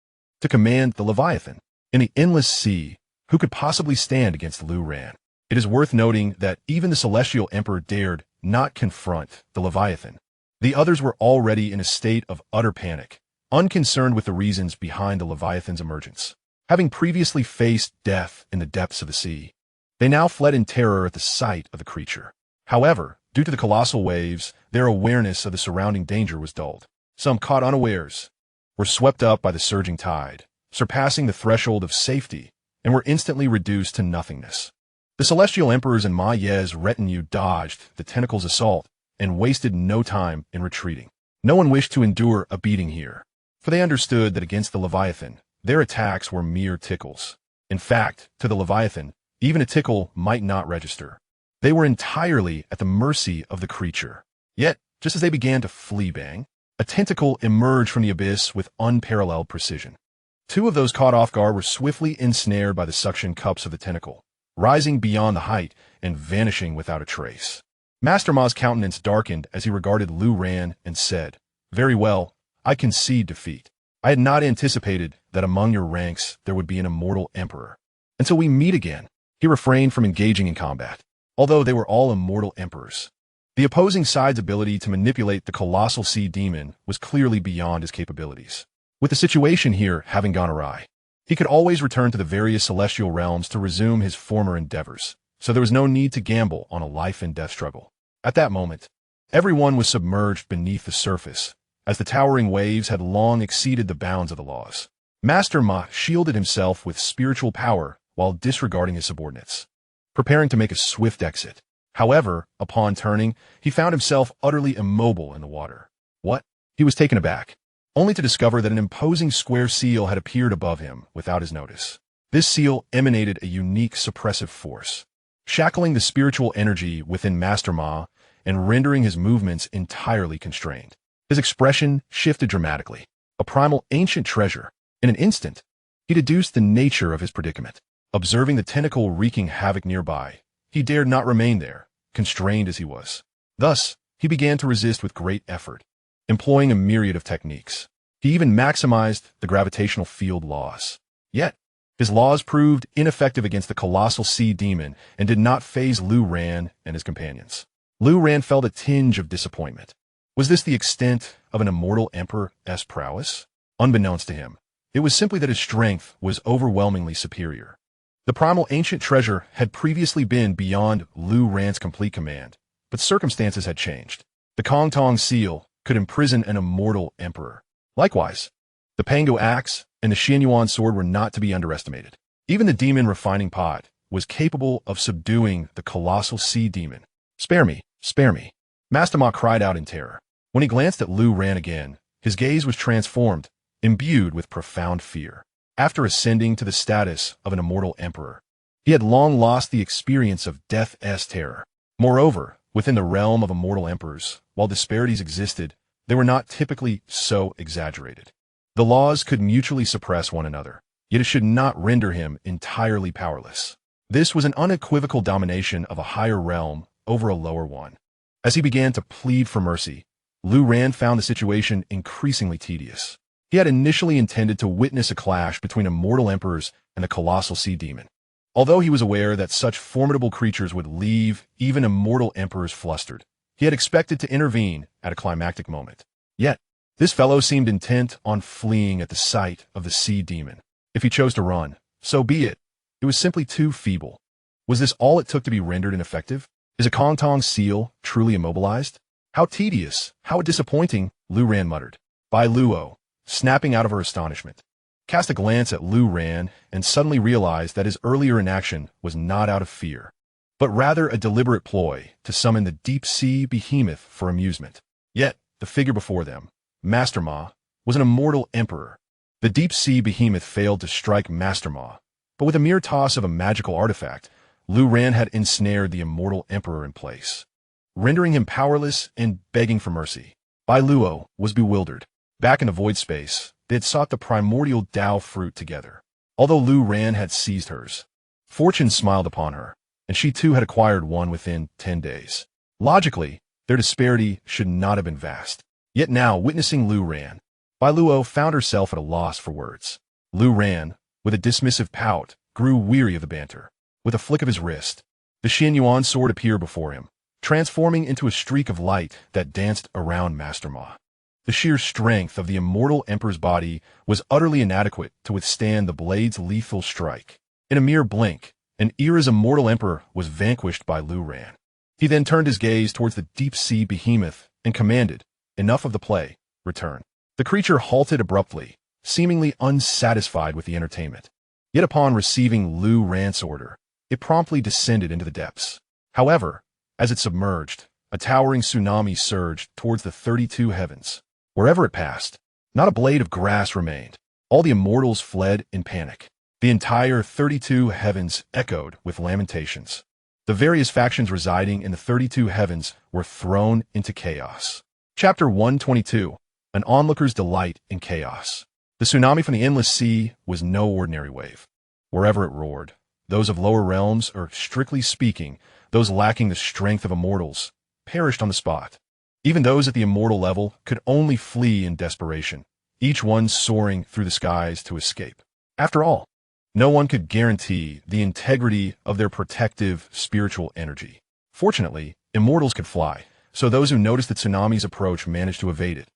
to command the Leviathan. In the endless sea, who could possibly stand against Lu Ran? It is worth noting that even the Celestial Emperor dared not confront the Leviathan. The others were already in a state of utter panic, unconcerned with the reasons behind the Leviathan's emergence. Having previously faced death in the depths of the sea, they now fled in terror at the sight of the creature. However, due to the colossal waves, their awareness of the surrounding danger was dulled. Some, caught unawares, were swept up by the surging tide, surpassing the threshold of safety, and were instantly reduced to nothingness. The Celestial Emperors and Ma Yi's retinue dodged the tentacle's assault and wasted no time in retreating. No one wished to endure a beating here, for they understood that against the Leviathan, their attacks were mere tickles. In fact, to the Leviathan, even a tickle might not register. They were entirely at the mercy of the creature. Yet, just as they began to flee bang, a tentacle emerged from the abyss with unparalleled precision. Two of those caught off guard were swiftly ensnared by the suction cups of the tentacle, rising beyond the height and vanishing without a trace. Master Ma's countenance darkened as he regarded Lu Ran and said, "Very well, I concede defeat. I had not anticipated that among your ranks there would be an immortal emperor. Until we meet again." He refrained from engaging in combat, although they were all immortal emperors. The opposing side's ability to manipulate the colossal sea demon was clearly beyond his capabilities. With the situation here having gone awry, he could always return to the various celestial realms to resume his former endeavors, so there was no need to gamble on a life-and-death struggle. At that moment, everyone was submerged beneath the surface, as the towering waves had long exceeded the bounds of the laws. Master Ma shielded himself with spiritual power while disregarding his subordinates, preparing to make a swift exit. However, upon turning, he found himself utterly immobile in the water. What? He was taken aback, only to discover that an imposing square seal had appeared above him without his notice. This seal emanated a unique suppressive force, shackling the spiritual energy within Master Ma and rendering his movements entirely constrained. His expression shifted dramatically. A primal ancient treasure. In an instant, he deduced the nature of his predicament. Observing the tentacle wreaking havoc nearby, he dared not remain there, constrained as he was. Thus, he began to resist with great effort, employing a myriad of techniques. He even maximized the gravitational field laws. Yet, his laws proved ineffective against the colossal sea demon and did not faze Lu Ran and his companions. Lu Ran felt a tinge of disappointment. Was this the extent of an immortal emperor's prowess? Unbeknownst to him, it was simply that his strength was overwhelmingly superior. The primal ancient treasure had previously been beyond Lu Ran's complete command, but circumstances had changed. The Kong Tong seal could imprison an immortal emperor. Likewise, the Pango axe and the Xianxia sword were not to be underestimated. Even the demon refining pot was capable of subduing the colossal sea demon. "Spare me, spare me," Master Ma cried out in terror. When he glanced at Lu Ran again, his gaze was transformed, imbued with profound fear. After ascending to the status of an immortal emperor, he had long lost the experience of death's terror. Moreover, within the realm of immortal emperors, while disparities existed, they were not typically so exaggerated. The laws could mutually suppress one another, yet it should not render him entirely powerless. This was an unequivocal domination of a higher realm over a lower one. As he began to plead for mercy, Lu Ran found the situation increasingly tedious. He had initially intended to witness a clash between immortal emperors and the colossal sea demon. Although he was aware that such formidable creatures would leave even immortal emperors flustered, he had expected to intervene at a climactic moment. Yet, this fellow seemed intent on fleeing at the sight of the sea demon. If he chose to run, so be it. It was simply too feeble. Was this all it took to be rendered ineffective? Is a Kong Tong seal truly immobilized? How tedious, how disappointing, Lu Ran muttered. Bai Luo, snapping out of her astonishment, cast a glance at Lu Ran and suddenly realized that his earlier inaction was not out of fear, but rather a deliberate ploy to summon the deep-sea behemoth for amusement. Yet, the figure before them, Master Ma, was an immortal emperor. The deep-sea behemoth failed to strike Master Ma, but with a mere toss of a magical artifact, Lu Ran had ensnared the immortal emperor in place, rendering him powerless and begging for mercy. Bai Luo was bewildered. Back in the void space, they had sought the primordial Dao fruit together. Although Lu Ran had seized hers, fortune smiled upon her, and she too had acquired one within 10 days. Logically, their disparity should not have been vast. Yet now, witnessing Lu Ran, Bai Luo found herself at a loss for words. Lu Ran, with a dismissive pout, grew weary of the banter. With a flick of his wrist, the Xianxia sword appeared before him, transforming into a streak of light that danced around Master Ma. The sheer strength of the immortal emperor's body was utterly inadequate to withstand the blade's lethal strike. In a mere blink, an era's immortal emperor was vanquished by Lu Ran. He then turned his gaze towards the deep-sea behemoth and commanded, "Enough of the play, return." The creature halted abruptly, seemingly unsatisfied with the entertainment. Yet upon receiving Lu Ran's order, it promptly descended into the depths. However, as it submerged, a towering tsunami surged towards the 32 heavens. Wherever it passed, not a blade of grass remained. All the immortals fled in panic. The entire 32 heavens echoed with lamentations. The various factions residing in the 32 heavens were thrown into chaos. Chapter 122. An onlooker's delight in chaos. The tsunami from the endless sea was no ordinary wave. Wherever it roared, those of lower realms, or strictly speaking, those lacking the strength of immortals, perished on the spot. Even those at the immortal level could only flee in desperation, each one soaring through the skies to escape. After all, no one could guarantee the integrity of their protective spiritual energy. Fortunately, immortals could fly, so those who noticed the tsunami's approach managed to evade it.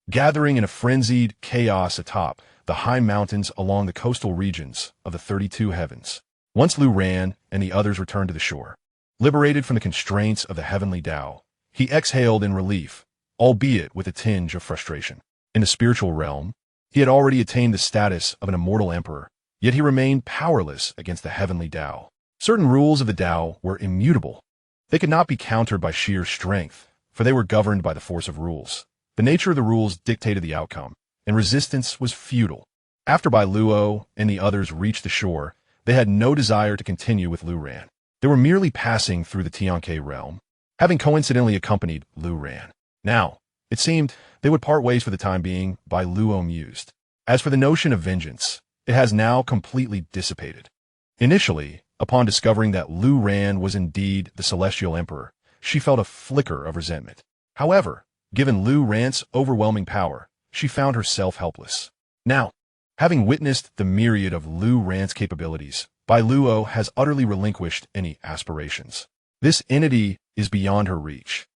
Gathering in a frenzied chaos atop the high mountains along the coastal regions of the 32 heavens. Once Lu ran and the others returned to the shore. Liberated from the constraints of the heavenly Tao, he exhaled in relief, albeit with a tinge of frustration. In the spiritual realm, he had already attained the status of an immortal emperor, yet he remained powerless against the heavenly Tao. Certain rules of the Tao were immutable. They could not be countered by sheer strength, for they were governed by the force of rules. The nature of the rules dictated the outcome, and resistance was futile. After Bai Luo and the others reached the shore, they had no desire to continue with Lu Ran. They were merely passing through the Xianxia realm, having coincidentally accompanied Lu Ran. Now, it seemed they would part ways for the time being, Bai Luo mused. As for the notion of vengeance, it has now completely dissipated. Initially, upon discovering that Lu Ran was indeed the celestial emperor, she felt a flicker of resentment. However, given Lu Ran's overwhelming power, she found herself helpless. Now, having witnessed the myriad of Lu Ran's capabilities, Bai Luo has utterly relinquished any aspirations. This entity is beyond her reach,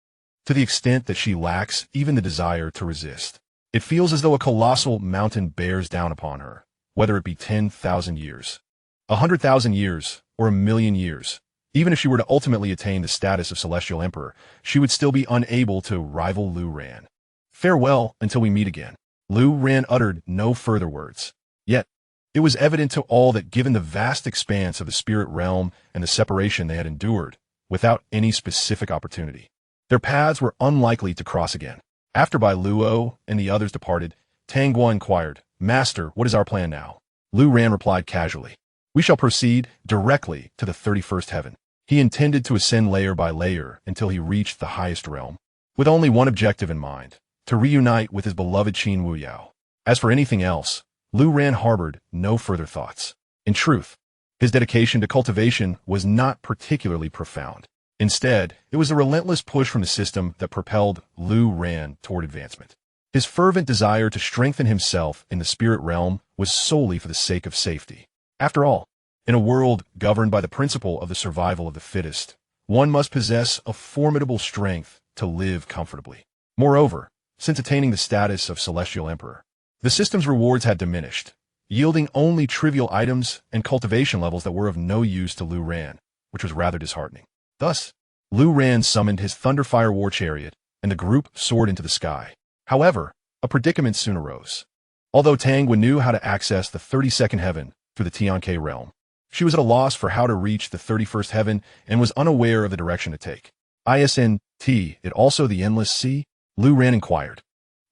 to the extent that she lacks even the desire to resist. It feels as though a colossal mountain bears down upon her, whether it be 10,000 years, 100,000 years, or 1,000,000 years. Even if she were to ultimately attain the status of Celestial Emperor, she would still be unable to rival Lu Ran. Farewell until we meet again. Lu Ran uttered no further words. Yet, it was evident to all that given the vast expanse of the spirit realm and the separation they had endured, without any specific opportunity, their paths were unlikely to cross again. After Bai Luo and the others departed, Tanguo inquired, "Master, what is our plan now?" Lu Ran replied casually, "We shall proceed directly to the 31st heaven." He intended to ascend layer by layer until he reached the highest realm, with only one objective in mind, to reunite with his beloved Qin Wuyao. As for anything else, Lu Ran harbored no further thoughts. In truth, his dedication to cultivation was not particularly profound. Instead, it was the relentless push from the system that propelled Lu Ran toward advancement. His fervent desire to strengthen himself in the spirit realm was solely for the sake of safety. After all, in a world governed by the principle of the survival of the fittest, one must possess a formidable strength to live comfortably. Moreover, since attaining the status of Celestial Emperor, the system's rewards had diminished, yielding only trivial items and cultivation levels that were of no use to Lu Ran, which was rather disheartening. Thus, Lu Ran summoned his Thunderfire War Chariot, and the group soared into the sky. However, a predicament soon arose. Although Tanguo knew how to access the 32nd heaven through the Xianxia realm, she was at a loss for how to reach the 31st heaven and was unaware of the direction to take. "Isn't it also the Endless Sea?" Lu Ran inquired.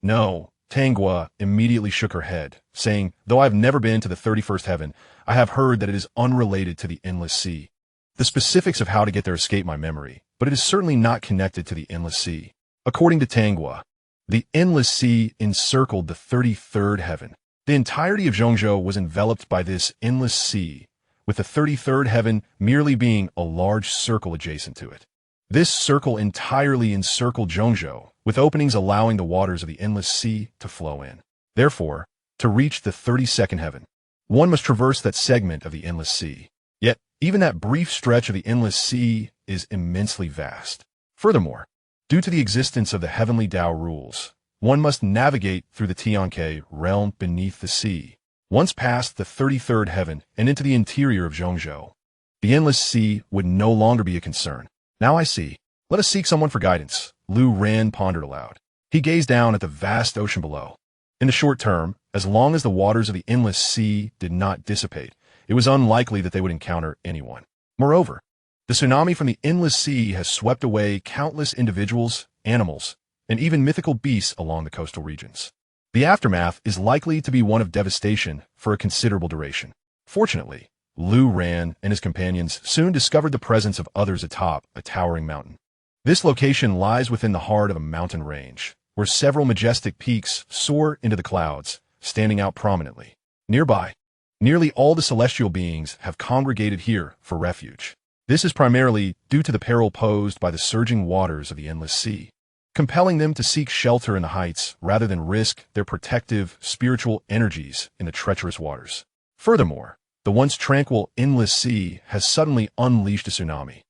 "No." Tanguo immediately shook her head, saying, "Though I have never been to the 31st heaven, I have heard that it is unrelated to the Endless Sea. The specifics of how to get there escape my memory, but it is certainly not connected to the Endless Sea." According to Tanguo, the Endless Sea encircled the 33rd heaven. The entirety of Zhongzhou was enveloped by this Endless Sea, with the 33rd heaven merely being a large circle adjacent to it. This circle entirely encircled Zhongzhou, with openings allowing the waters of the Endless Sea to flow in. Therefore, to reach the 32nd heaven, one must traverse that segment of the Endless Sea. Yet, even that brief stretch of the Endless Sea is immensely vast. Furthermore, due to the existence of the heavenly Tao rules, one must navigate through the Xianxia realm beneath the sea. Once past the 33rd heaven and into the interior of Zhongzhou, the Endless Sea would no longer be a concern. "Now I see. Let us seek someone for guidance," Lu Ran pondered aloud. He gazed down at the vast ocean below. In the short term, as long as the waters of the Endless Sea did not dissipate, it was unlikely that they would encounter anyone. Moreover, the tsunami from the Endless Sea has swept away countless individuals, animals, and even mythical beasts along the coastal regions. The aftermath is likely to be one of devastation for a considerable duration. Fortunately, Lu Ran and his companions soon discovered the presence of others atop a towering mountain. This location lies within the heart of a mountain range, where several majestic peaks soar into the clouds, standing out prominently. Nearby, nearly all the celestial beings have congregated here for refuge. This is primarily due to the peril posed by the surging waters of the endless sea, compelling them to seek shelter in the heights rather than risk their protective, spiritual energies in the treacherous waters. Furthermore, the once tranquil endless sea has suddenly unleashed a tsunami,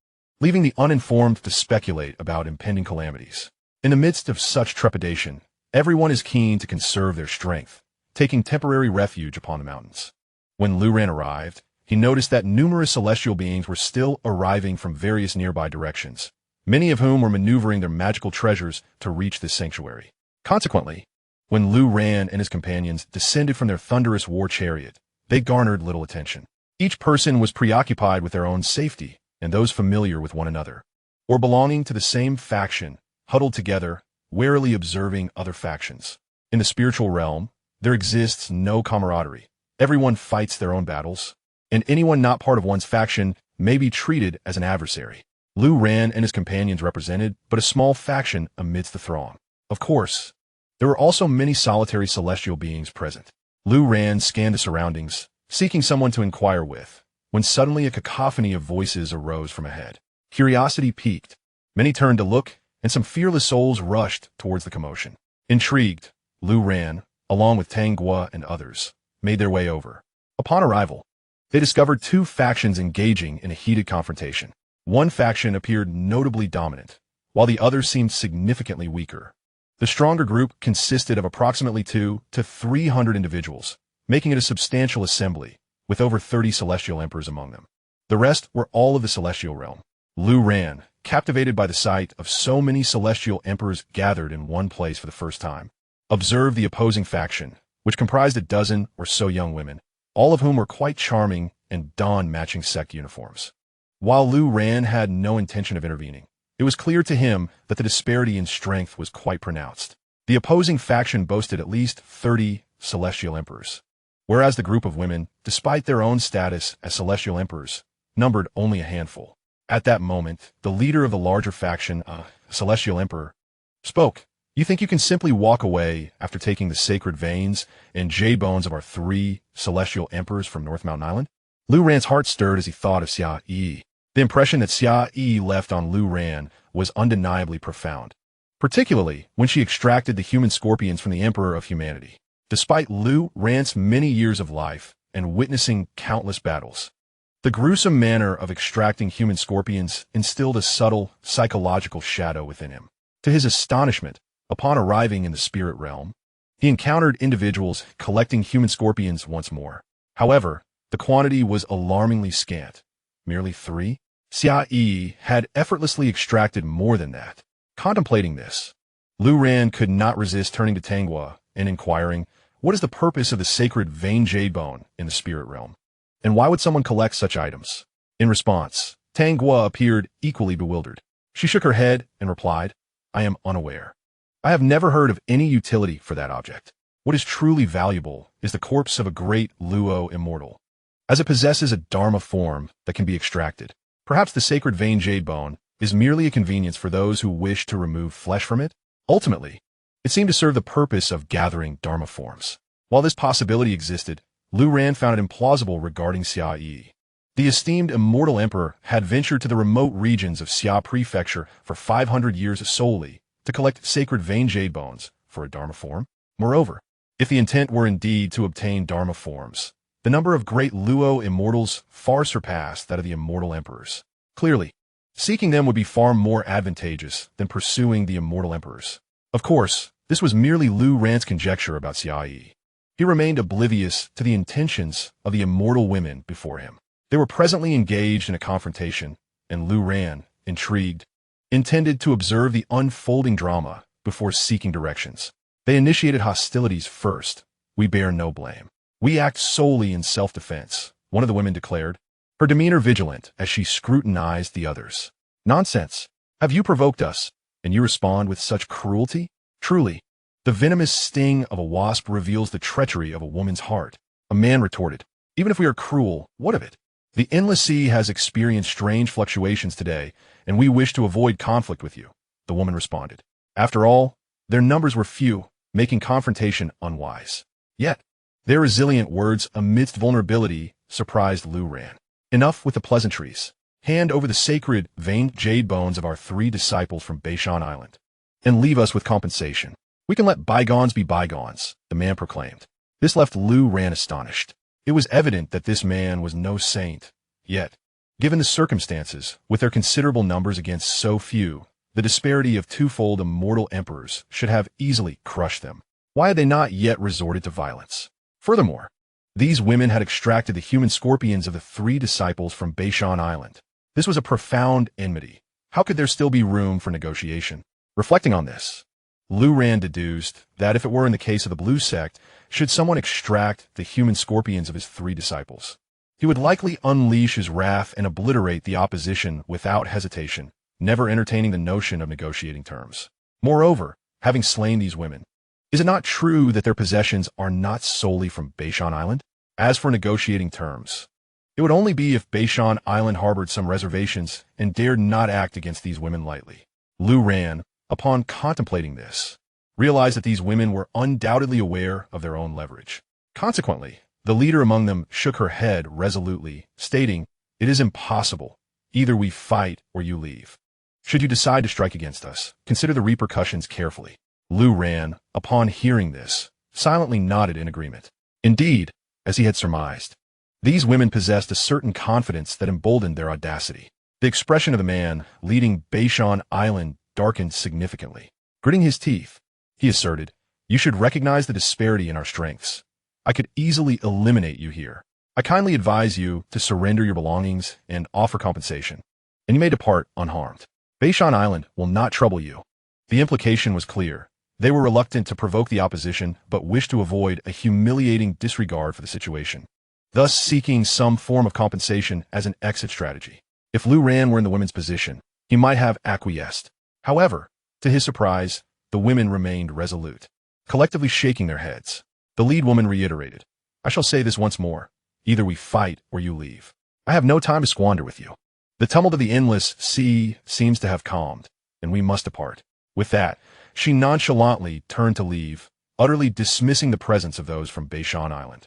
leaving the uninformed to speculate about impending calamities. In the midst of such trepidation, everyone is keen to conserve their strength, taking temporary refuge upon the mountains. When Lu Ran arrived, he noticed that numerous celestial beings were still arriving from various nearby directions, many of whom were maneuvering their magical treasures to reach this sanctuary. Consequently, when Lu Ran and his companions descended from their thunderous war chariot, they garnered little attention. Each person was preoccupied with their own safety and those familiar with one another, or belonging to the same faction, huddled together, warily observing other factions. In the spiritual realm, there exists no camaraderie. Everyone fights their own battles, and anyone not part of one's faction may be treated as an adversary. Lu Ran and his companions represented but a small faction amidst the throng. Of course, there were also many solitary celestial beings present. Lu Ran scanned the surroundings, seeking someone to inquire with, when suddenly a cacophony of voices arose from ahead. Curiosity piqued. Many turned to look, and some fearless souls rushed towards the commotion. Intrigued, Lu Ran, along with Tang Guo and others, made their way over. Upon arrival, they discovered two factions engaging in a heated confrontation. One faction appeared notably dominant, while the other seemed significantly weaker. The stronger group consisted of approximately 200 to 300 individuals, making it a substantial assembly, with over 30 celestial emperors among them. The rest were all of the celestial realm. Lu Ran, captivated by the sight of so many celestial emperors gathered in one place for the first time, observed the opposing faction, which comprised a dozen or so young women, all of whom were quite charming and donned matching sect uniforms. While Lu Ran had no intention of intervening, it was clear to him that the disparity in strength was quite pronounced. The opposing faction boasted at least 30 celestial emperors, whereas the group of women, despite their own status as celestial emperors, numbered only a handful. At that moment, the leader of the larger faction, celestial emperor, spoke. "You think you can simply walk away after taking the sacred veins and jade bones of our 3 celestial emperors from North Mountain Island?" Lu Ran's heart stirred as he thought of Xianxia. The impression that Xianxia left on Lu Ran was undeniably profound, particularly when she extracted the human scorpions from the Emperor of Humanity. Despite Lu Ran's many years of life and witnessing countless battles, the gruesome manner of extracting human scorpions instilled a subtle psychological shadow within him. To his astonishment, upon arriving in the spirit realm, he encountered individuals collecting human scorpions once more. However, the quantity was alarmingly scant, merely 3. Xianxia had effortlessly extracted more than that. Contemplating this, Lu Ran could not resist turning to Tang Guo and inquiring, "What is the purpose of the sacred vein jade bone in the spirit realm? And why would someone collect such items?" In response, Tang Guo appeared equally bewildered. She shook her head and replied, "I am unaware. I have never heard of any utility for that object. What is truly valuable is the corpse of a great Luo immortal, as it possesses a Dharma form that can be extracted. Perhaps the sacred vein jade bone is merely a convenience for those who wish to remove flesh from it. Ultimately, it seemed to serve the purpose of gathering Dharma forms." While this possibility existed, Lu Ran found it implausible regarding Xianxia. The esteemed Immortal Emperor had ventured to the remote regions of Xia Prefecture for 500 years solely to collect sacred vein jade bones for a Dharma form. Moreover, if the intent were indeed to obtain Dharma forms, the number of great Luo immortals far surpassed that of the Immortal Emperors. Clearly, seeking them would be far more advantageous than pursuing the Immortal Emperors. Of course, this was merely Lu Ran's conjecture about Xianxia. He remained oblivious to the intentions of the immortal women before him. They were presently engaged in a confrontation, and Lu Ran, intrigued, intended to observe the unfolding drama before seeking directions. "They initiated hostilities first. We bear no blame. We act solely in self-defense," one of the women declared, her demeanor vigilant as she scrutinized the others. "Nonsense. Have you provoked us, and you respond with such cruelty? Truly, the venomous sting of a wasp reveals the treachery of a woman's heart." A man retorted, "Even if we are cruel, what of it? The endless sea has experienced strange fluctuations today, and we wish to avoid conflict with you, the woman responded. After all, their numbers were few, making confrontation unwise. Yet, their resilient words amidst vulnerability surprised Lu Ran. Enough with the pleasantries. Hand over the sacred, veined jade bones of our 3 disciples from Beishan Island, and leave us with compensation. We can let bygones be bygones, the man proclaimed. This left Lu Ran astonished. It was evident that this man was no saint. Yet, given the circumstances, with their considerable numbers against so few, the disparity of twofold immortal emperors should have easily crushed them. Why had they not yet resorted to violence? Furthermore, these women had extracted the human scorpions of the 3 disciples from Beishan Island. This was a profound enmity. How could there still be room for negotiation? Reflecting on this, Lu Ran deduced that if it were in the case of the Blue Sect, should someone extract the human scorpions of his 3 disciples, he would likely unleash his wrath and obliterate the opposition without hesitation, never entertaining the notion of negotiating terms. Moreover, having slain these women, is it not true that their possessions are not solely from Beishan Island? As for negotiating terms, it would only be if Beishan Island harbored some reservations and dared not act against these women lightly. Lu Ran, upon contemplating this, realized that these women were undoubtedly aware of their own leverage. Consequently, the leader among them shook her head resolutely, stating, "It is impossible. Either we fight or you leave. Should you decide to strike against us, consider the repercussions carefully." Lu Ran, upon hearing this, silently nodded in agreement. Indeed, as he had surmised, these women possessed a certain confidence that emboldened their audacity. The expression of the man leading Beishan Island darkened significantly. Gritting his teeth, he asserted, "You should recognize the disparity in our strengths. I could easily eliminate you here. I kindly advise you to surrender your belongings and offer compensation, and you may depart unharmed. Beishan Island will not trouble you." The implication was clear. They were reluctant to provoke the opposition, but wished to avoid a humiliating disregard for the situation, thus seeking some form of compensation as an exit strategy. If Lu Ran were in the women's position, he might have acquiesced. However, to his surprise, the women remained resolute, collectively shaking their heads. The lead woman reiterated, "I shall say this once more. Either we fight or you leave. I have no time to squander with you. The tumult of the endless sea seems to have calmed, and we must depart." With that, she nonchalantly turned to leave, utterly dismissing the presence of those from Beishan Island.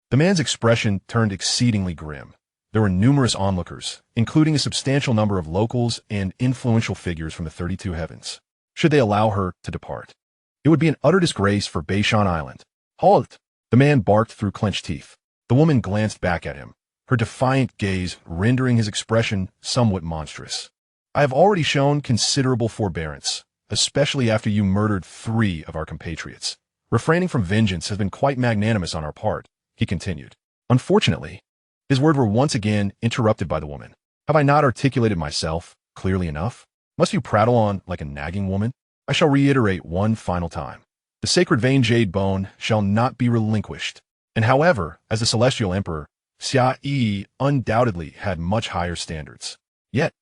The man's expression turned exceedingly grim. There were numerous onlookers, including a substantial number of locals and influential figures from the 32 heavens. Should they allow her to depart, it would be an utter disgrace for Beishan Island. "Halt!" The man barked through clenched teeth. The woman glanced back at him, her defiant gaze rendering his expression somewhat monstrous. "I have already shown considerable forbearance, especially after you murdered 3 of our compatriots. Refraining from vengeance has been quite magnanimous on our part," he continued. Unfortunately, his words were once again interrupted by the woman. "Have I not articulated myself clearly enough? Must you prattle on like a nagging woman? I shall reiterate one final time. The sacred vein jade bone shall not be relinquished." And however, as the celestial emperor, Xia undoubtedly had much higher standards. Yet,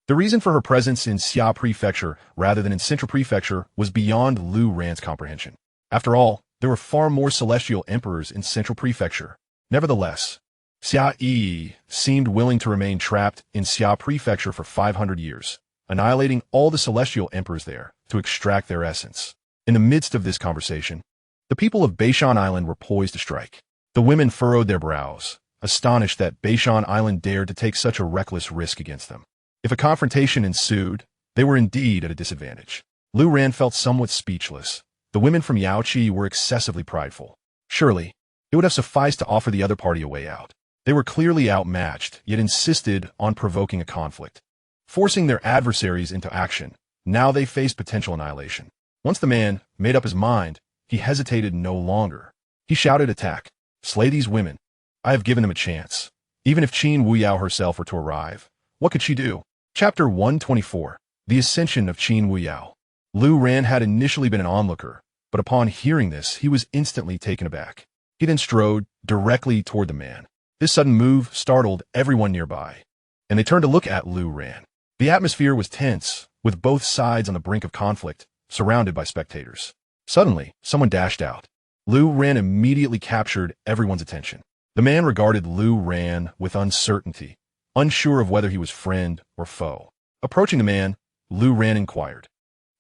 the reason for her presence in Xia Prefecture rather than in Central Prefecture was beyond Lu Ran's comprehension. After all, there were far more celestial emperors in Central Prefecture. Nevertheless, Xia seemed willing to remain trapped in Xia Prefecture for 500 years, annihilating all the celestial emperors there to extract their essence. In the midst of this conversation, the people of Beishan Island were poised to strike. The women furrowed their brows, astonished that Beishan Island dared to take such a reckless risk against them. If a confrontation ensued, they were indeed at a disadvantage. Lu Ran felt somewhat speechless. The women from Xianxia were excessively prideful. Surely, it would have sufficed to offer the other party a way out. They were clearly outmatched, yet insisted on provoking a conflict. Forcing their adversaries into action, now they faced potential annihilation. Once the man made up his mind, he hesitated no longer. He shouted, "Attack! Slay these women! I have given them a chance." Even if Qin Wuyao herself were to arrive, what could she do? Chapter 124. The Ascension of Qin Wuyao. Lu Ran had initially been an onlooker, but upon hearing this, he was instantly taken aback. He then strode directly toward the man. This sudden move startled everyone nearby, and they turned to look at Lu Ran. The atmosphere was tense, with both sides on the brink of conflict, surrounded by spectators. Suddenly, someone dashed out. Lu Ran immediately captured everyone's attention. The man regarded Lu Ran with uncertainty, unsure of whether he was friend or foe. Approaching the man, Lu Ran inquired,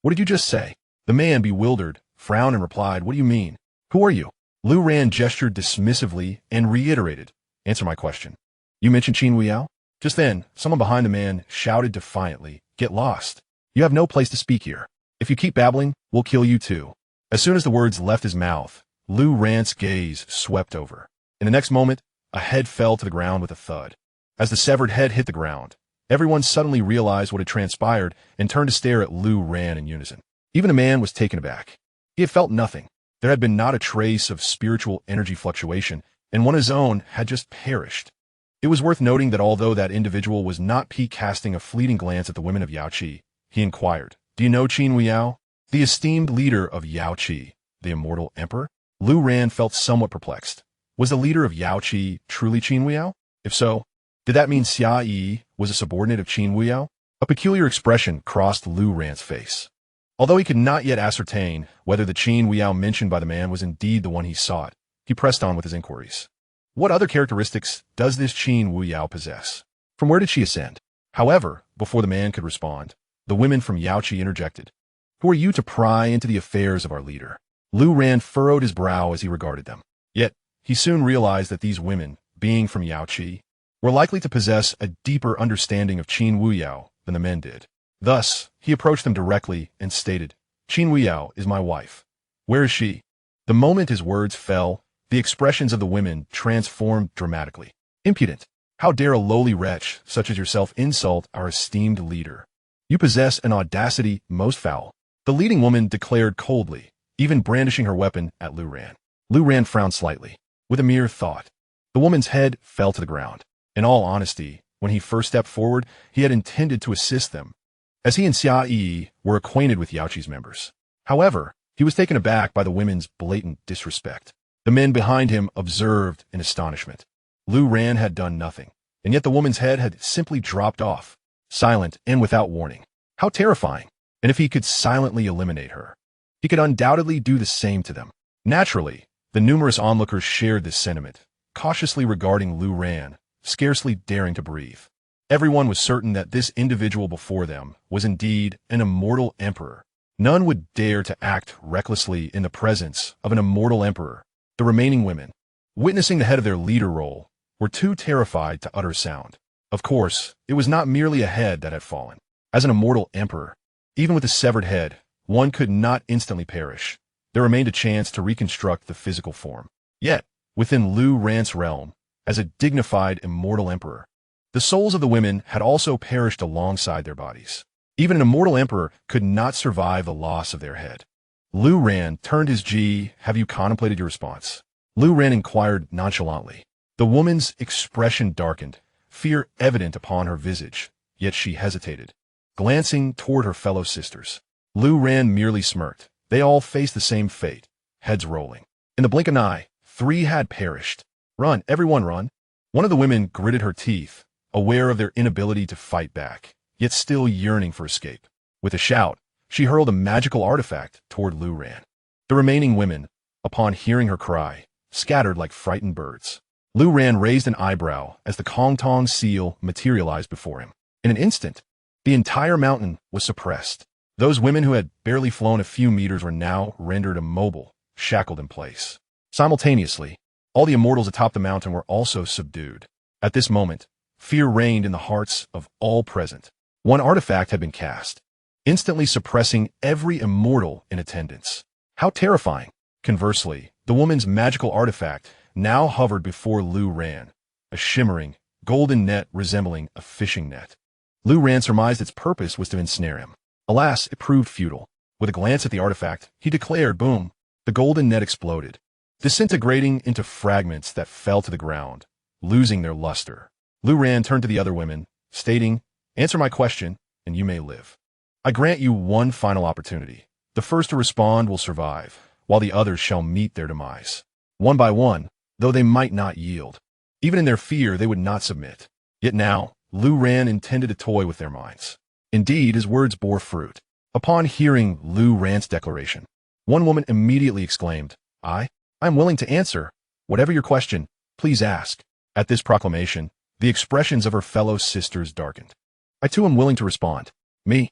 "What did you just say?" The man, bewildered, frowned and replied, "What do you mean? Who are you?" Lu Ran gestured dismissively and reiterated, "Answer my question." "You mentioned Qin Weiyao?" Just then, someone behind the man shouted defiantly, "Get lost. You have no place to speak here. If you keep babbling, we'll kill you too." As soon as the words left his mouth, Lu Ran's gaze swept over. In the next moment, a head fell to the ground with a thud. As the severed head hit the ground, everyone suddenly realized what had transpired and turned to stare at Lu Ran in unison. Even the man was taken aback. He had felt nothing. There had been not a trace of spiritual energy fluctuation, and one of his own had just perished. It was worth noting that although that individual was not peak casting a fleeting glance at the women of Yaoqi, he inquired, "Do you know Qin Weiyao?" The esteemed leader of Yaoqi, the Immortal Emperor? Lu Ran felt somewhat perplexed. Was the leader of Yaoqi truly Qin Weiyao? If so, did that mean Xia Yi was a subordinate of Qin Weiyao? A peculiar expression crossed Lu Ran's face. Although he could not yet ascertain whether the Qin Weiyao mentioned by the man was indeed the one he sought, he pressed on with his inquiries. What other characteristics does this Qin Weiyao possess? From where did she ascend? However, before the man could respond, the women from Yaoqi interjected. "Who are you to pry into the affairs of our leader?" Lu Ran furrowed his brow as he regarded them. Yet, he soon realized that these women, being from Yaoqi, were likely to possess a deeper understanding of Qin Weiyao than the men did. Thus, he approached them directly and stated, "Qin Weiyao is my wife. Where is she?" The moment his words fell, the expressions of the women transformed dramatically. "Impudent! How dare a lowly wretch such as yourself insult our esteemed leader? You possess an audacity most foul," the leading woman declared coldly, even brandishing her weapon at Lu Ran. Lu Ran frowned slightly. With a mere thought, the woman's head fell to the ground. In all honesty, when he first stepped forward, he had intended to assist them, as he and Xia Yi were acquainted with Yaoqi's members. However, he was taken aback by the women's blatant disrespect. The men behind him observed in astonishment. Lu Ran had done nothing, and yet the woman's head had simply dropped off, silent and without warning. How terrifying! And if he could silently eliminate her, he could undoubtedly do the same to them. Naturally, the numerous onlookers shared this sentiment, cautiously regarding Lu Ran, scarcely daring to breathe. Everyone was certain that this individual before them was indeed an immortal emperor. None would dare to act recklessly in the presence of an immortal emperor. The remaining women, witnessing the head of their leader roll, were too terrified to utter sound. Of course, it was not merely a head that had fallen. As an immortal emperor, even with a severed head, one could not instantly perish. There remained a chance to reconstruct the physical form. Yet, within Lu Ran's realm, as a dignified immortal emperor, the souls of the women had also perished alongside their bodies. Even an immortal emperor could not survive the loss of their head. Lu Ran turned his G. "Have you contemplated your response?" Lu Ran inquired nonchalantly. The woman's expression darkened, fear evident upon her visage, yet she hesitated, glancing toward her fellow sisters. Lu Ran merely smirked. They all faced the same fate, heads rolling. In the blink of an eye, 3 had perished. "Run, everyone run!" One of the women gritted her teeth, aware of their inability to fight back, yet still yearning for escape. With a shout, she hurled a magical artifact toward Lu Ran. The remaining women, upon hearing her cry, scattered like frightened birds. Lu Ran raised an eyebrow as the Kong Tong seal materialized before him. In an instant, the entire mountain was suppressed. Those women who had barely flown a few meters were now rendered immobile, shackled in place. Simultaneously, all the immortals atop the mountain were also subdued. At this moment, fear reigned in the hearts of all present. One artifact had been cast, instantly suppressing every immortal in attendance. How terrifying! Conversely, the woman's magical artifact now hovered before Lu Ran, a shimmering, golden net resembling a fishing net. Lu Ran surmised its purpose was to ensnare him. Alas, it proved futile. With a glance at the artifact, he declared, boom! The golden net exploded, disintegrating into fragments that fell to the ground, losing their luster. Lu Ran turned to the other women, stating, "Answer my question, and you may live. I grant you one final opportunity. The first to respond will survive, while the others shall meet their demise. One by one, though they might not yield. Even in their fear, they would not submit." Yet now, Lu Ran intended to toy with their minds. Indeed, his words bore fruit. Upon hearing Lu Ran's declaration, one woman immediately exclaimed, I am willing to answer. Whatever your question, please ask." At this proclamation, The expressions of her fellow sisters darkened. I too am willing to respond. Me,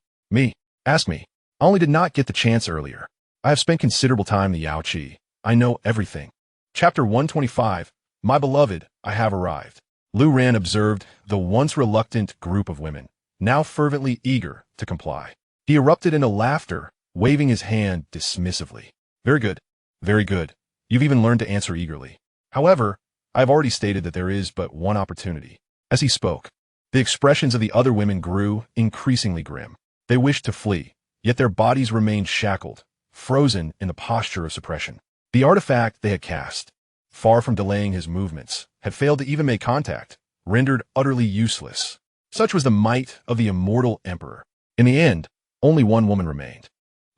ask me. I only did not get the chance earlier. I have spent considerable time in the Yaoqi. I know everything. Chapter 125, My beloved, I have arrived. Lu Ran observed the once reluctant group of women, now fervently eager to comply. He erupted into laughter, waving his hand dismissively. Very good. Very good. You've even learned to answer eagerly. However, I have already stated that there is but one opportunity. As he spoke, the expressions of the other women grew increasingly grim. They wished to flee, yet their bodies remained shackled, frozen in the posture of suppression. The artifact they had cast, far from delaying his movements, had failed to even make contact, rendered utterly useless. Such was the might of the immortal emperor. In the end, only one woman remained.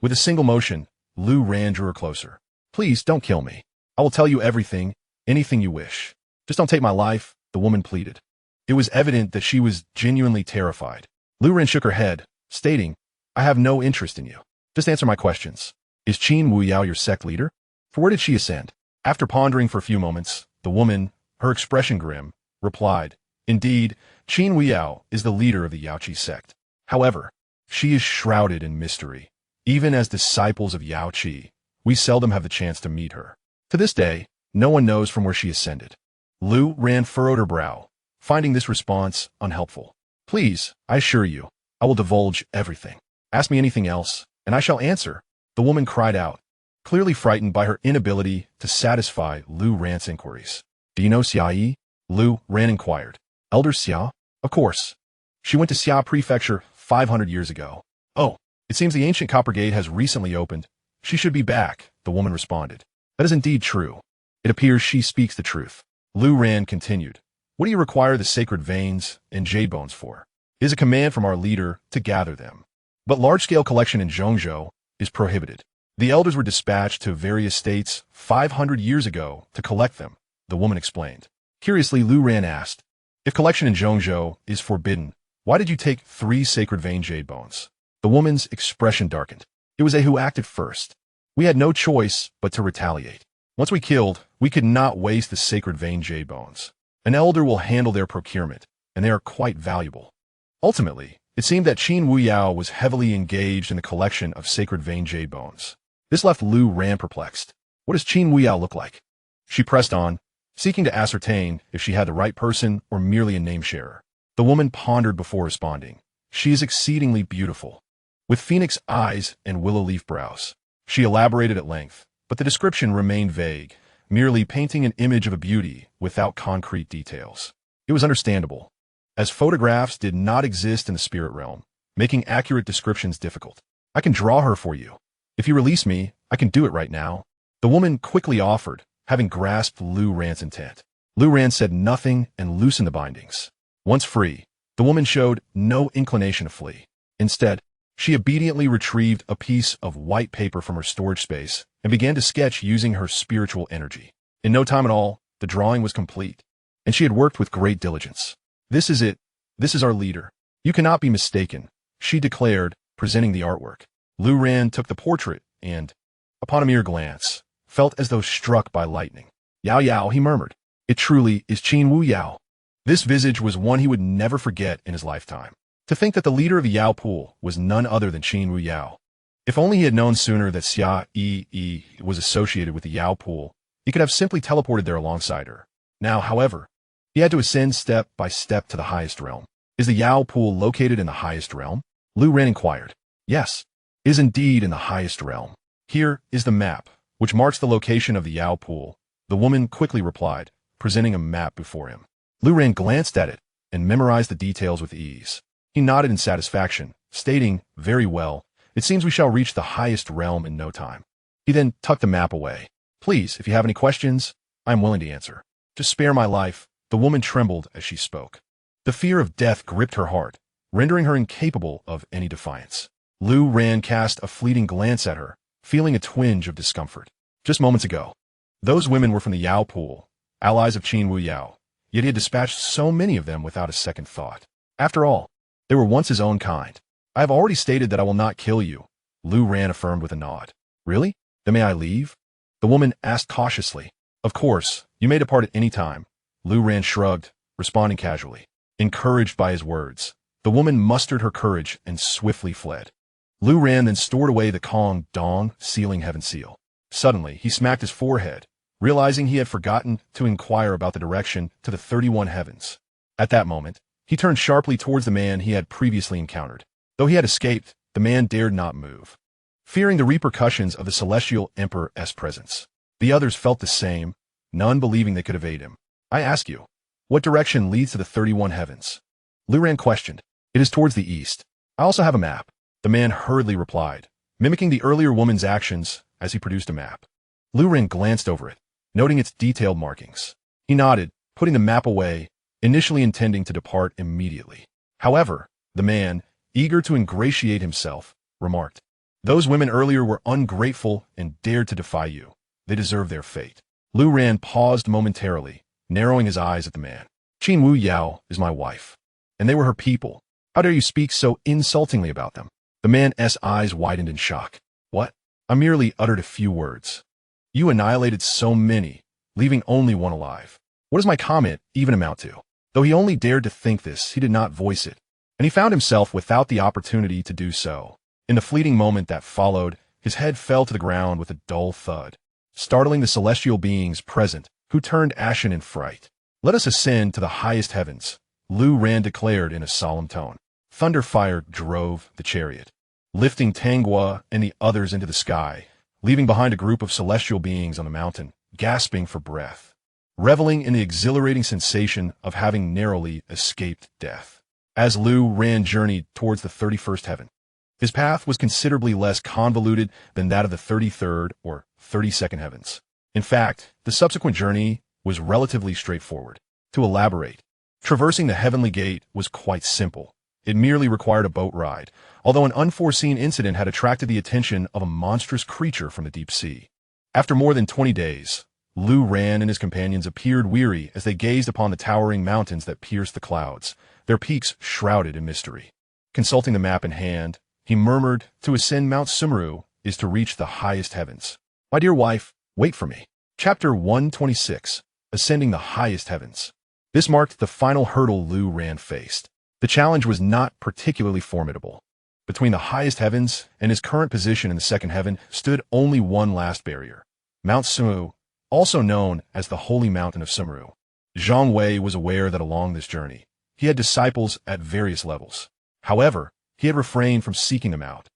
With a single motion, Lu Ran drew her closer. Please don't kill me. I will tell you everything, anything you wish. Just don't take my life, the woman pleaded. It was evident that she was genuinely terrified. Lu Ran shook her head, stating, I have no interest in you. Just answer my questions. Is Qin Wuyao your sect leader? For where did she ascend? After pondering for a few moments, the woman, her expression grim, replied, Indeed, Qin Wuyao is the leader of the Yaoqi sect. However, she is shrouded in mystery. Even as disciples of Yaoqi, we seldom have the chance to meet her. To this day, no one knows from where she ascended. Lu Ran furrowed her brow, finding this response unhelpful. Please, I assure you, I will divulge everything. Ask me anything else, and I shall answer, the woman cried out, clearly frightened by her inability to satisfy Lu Ran's inquiries. Do you know Xia Yi? Lu Ran inquired. Elder Xia? Of course. She went to Xia Prefecture 500 years ago. Oh, it seems the ancient Copper Gate has recently opened. She should be back, the woman responded. That is indeed true. It appears she speaks the truth. Lu Ran continued. What do you require the sacred veins and jade bones for? It is a command from our leader to gather them. But large-scale collection in Zhongzhou is prohibited. The elders were dispatched to various states 500 years ago to collect them, the woman explained. Curiously, Lu Ran asked, if collection in Zhongzhou is forbidden, why did you take 3 sacred vein jade bones? The woman's expression darkened. It was A who acted first. We had no choice but to retaliate. Once we killed, we could not waste the sacred vein jade bones. An elder will handle their procurement, and they are quite valuable. Ultimately, it seemed that Qin Wuyao was heavily engaged in the collection of sacred vein jade bones. This left Lu Ran perplexed. What does Qin Wuyao look like? She pressed on, seeking to ascertain if she had the right person or merely a name-sharer. The woman pondered before responding. She is exceedingly beautiful, with phoenix eyes and willow leaf brows. She elaborated at length, but the description remained vague, merely painting an image of a beauty without concrete details. It was understandable, as photographs did not exist in the spirit realm, making accurate descriptions difficult. I can draw her for you. If you release me, I can do it right now. The woman quickly offered, having grasped Lu Ran's intent. Lu Ran said nothing and loosened the bindings. Once free, the woman showed no inclination to flee. Instead, she obediently retrieved a piece of white paper from her storage space and began to sketch using her spiritual energy. In no time at all, the drawing was complete, and she had worked with great diligence. This is it. This is our leader. You cannot be mistaken, she declared, presenting the artwork. Lu Ran took the portrait and, upon a mere glance, felt as though struck by lightning. Yao Yao, he murmured. It truly is Qin Wuyao. This visage was one he would never forget in his lifetime. To think that the leader of the Yao pool was none other than Qin Wuyao. If only he had known sooner that Xia Yi was associated with the Yao pool, he could have simply teleported there alongside her. Now, however, he had to ascend step by step to the highest realm. Is the Yao pool located in the highest realm? Lu Ran inquired. Yes, it is indeed in the highest realm. Here is the map, which marks the location of the Yao pool, the woman quickly replied, presenting a map before him. Lu Ran glanced at it and memorized the details with ease. He nodded in satisfaction, stating, very well, it seems we shall reach the highest realm in no time. He then tucked the map away. Please, if you have any questions, I am willing to answer. Just spare my life. The woman trembled as she spoke. The fear of death gripped her heart, rendering her incapable of any defiance. Lu Ran cast a fleeting glance at her, feeling a twinge of discomfort. Just moments ago, those women were from the Yao pool, allies of Qin Wuyao, yet he had dispatched so many of them without a second thought. After all, they were once his own kind. I have already stated that I will not kill you, Lu Ran affirmed with a nod. Really? Then may I leave? The woman asked cautiously. Of course, you may depart at any time. Lu Ran shrugged, responding casually. Encouraged by his words, the woman mustered her courage and swiftly fled. Lu Ran then stored away the Kong Dong sealing heaven seal. Suddenly, he smacked his forehead, realizing he had forgotten to inquire about the direction to the 31 heavens. At that moment, he turned sharply towards the man he had previously encountered. Though he had escaped, the man dared not move, fearing the repercussions of the celestial emperor's presence. The others felt the same, none believing they could evade him. I ask you, what direction leads to the 31 heavens? Lu Ran questioned. It is towards the east. I also have a map. The man hurriedly replied, mimicking the earlier woman's actions as he produced a map. Lu Ran glanced over it, noting its detailed markings. He nodded, putting the map away, initially intending to depart immediately. However, the man, eager to ingratiate himself, remarked, those women earlier were ungrateful and dared to defy you. They deserve their fate. Lu Ran paused momentarily, narrowing his eyes at the man. Qin Wu Yao is my wife, and they were her people. How dare you speak so insultingly about them? The man's eyes widened in shock. What? I merely uttered a few words. You annihilated so many, leaving only one alive. What does my comment even amount to? Though he only dared to think this, he did not voice it, and he found himself without the opportunity to do so. In the fleeting moment that followed, his head fell to the ground with a dull thud, startling the celestial beings present, who turned ashen in fright. Let us ascend to the highest heavens, Lu Ran declared in a solemn tone. Thunderfire drove the chariot, lifting Tanghua and the others into the sky, leaving behind a group of celestial beings on the mountain, gasping for breath, reveling in the exhilarating sensation of having narrowly escaped death. As Lu Ran journeyed towards the 31st heaven, his path was considerably less convoluted than that of the 33rd or 32nd heavens. In fact, the subsequent journey was relatively straightforward. To elaborate, traversing the heavenly gate was quite simple. It merely required a boat ride, although an unforeseen incident had attracted the attention of a monstrous creature from the deep sea. After more than 20 days, Lu Ran and his companions appeared weary as they gazed upon the towering mountains that pierced the clouds, their peaks shrouded in mystery. Consulting the map in hand, he murmured, to ascend Mount Sumeru is to reach the highest heavens. My dear wife, wait for me. Chapter 126, Ascending the Highest Heavens. This marked the final hurdle Lu Ran faced. The challenge was not particularly formidable. Between the highest heavens and his current position in the second heaven stood only one last barrier, Mount Sumeru, also known as the Holy Mountain of Sumeru. Zhang Wei was aware that along this journey, he had disciples at various levels. However, he had refrained from seeking them out,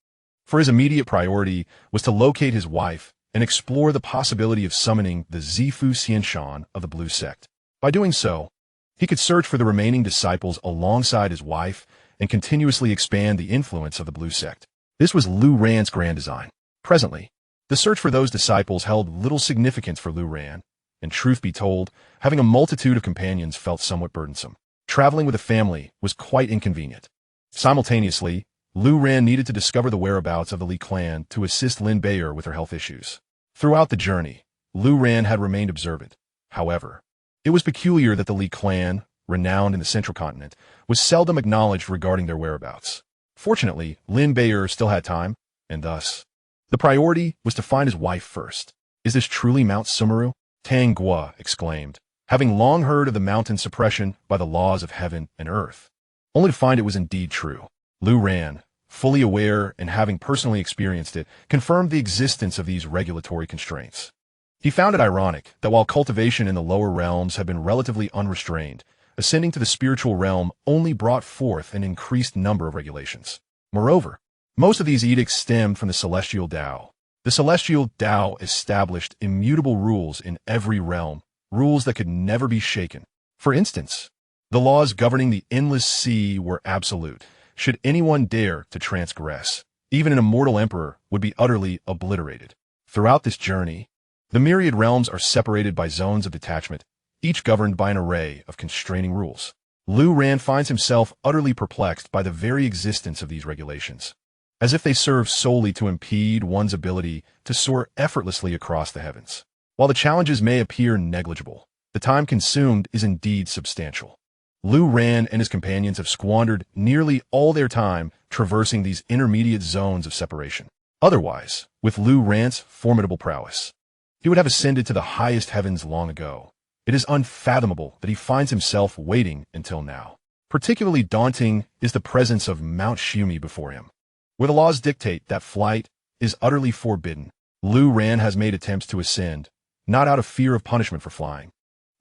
for his immediate priority was to locate his wife and explore the possibility of summoning the Zifu Xianxia of the Blue Sect. By doing so, he could search for the remaining disciples alongside his wife and continuously expand the influence of the Blue Sect. This was Lu Ran's grand design. Presently, the search for those disciples held little significance for Lu Ran, and truth be told, having a multitude of companions felt somewhat burdensome. Traveling with a family was quite inconvenient. Simultaneously, Lu Ran needed to discover the whereabouts of the Li clan to assist Lin Bei'er with her health issues. Throughout the journey, Lu Ran had remained observant. However, it was peculiar that the Li clan, renowned in the central continent, was seldom acknowledged regarding their whereabouts. Fortunately, Lin Bei'er still had time, and thus, the priority was to find his wife first. Is this truly Mount Sumeru? Tang Gua exclaimed, having long heard of the mountain suppression by the laws of heaven and earth, only to find it was indeed true. Lu Ran, fully aware and having personally experienced it, confirmed the existence of these regulatory constraints. He found it ironic that while cultivation in the lower realms had been relatively unrestrained, ascending to the spiritual realm only brought forth an increased number of regulations. Moreover, most of these edicts stemmed from the celestial Tao. The celestial Tao established immutable rules in every realm, rules that could never be shaken. For instance, the laws governing the endless sea were absolute. Should anyone dare to transgress, even an immortal emperor would be utterly obliterated. Throughout this journey, the myriad realms are separated by zones of detachment, each governed by an array of constraining rules. Lu Ran finds himself utterly perplexed by the very existence of these regulations, as if they serve solely to impede one's ability to soar effortlessly across the heavens. While the challenges may appear negligible, the time consumed is indeed substantial. Lu Ran and his companions have squandered nearly all their time traversing these intermediate zones of separation. Otherwise, with Lu Ran's formidable prowess, he would have ascended to the highest heavens long ago, It is unfathomable that he finds himself waiting until now. Particularly daunting is the presence of Mount Xiumi before him, where the laws dictate that flight is utterly forbidden. Lu Ran has made attempts to ascend, not out of fear of punishment for flying,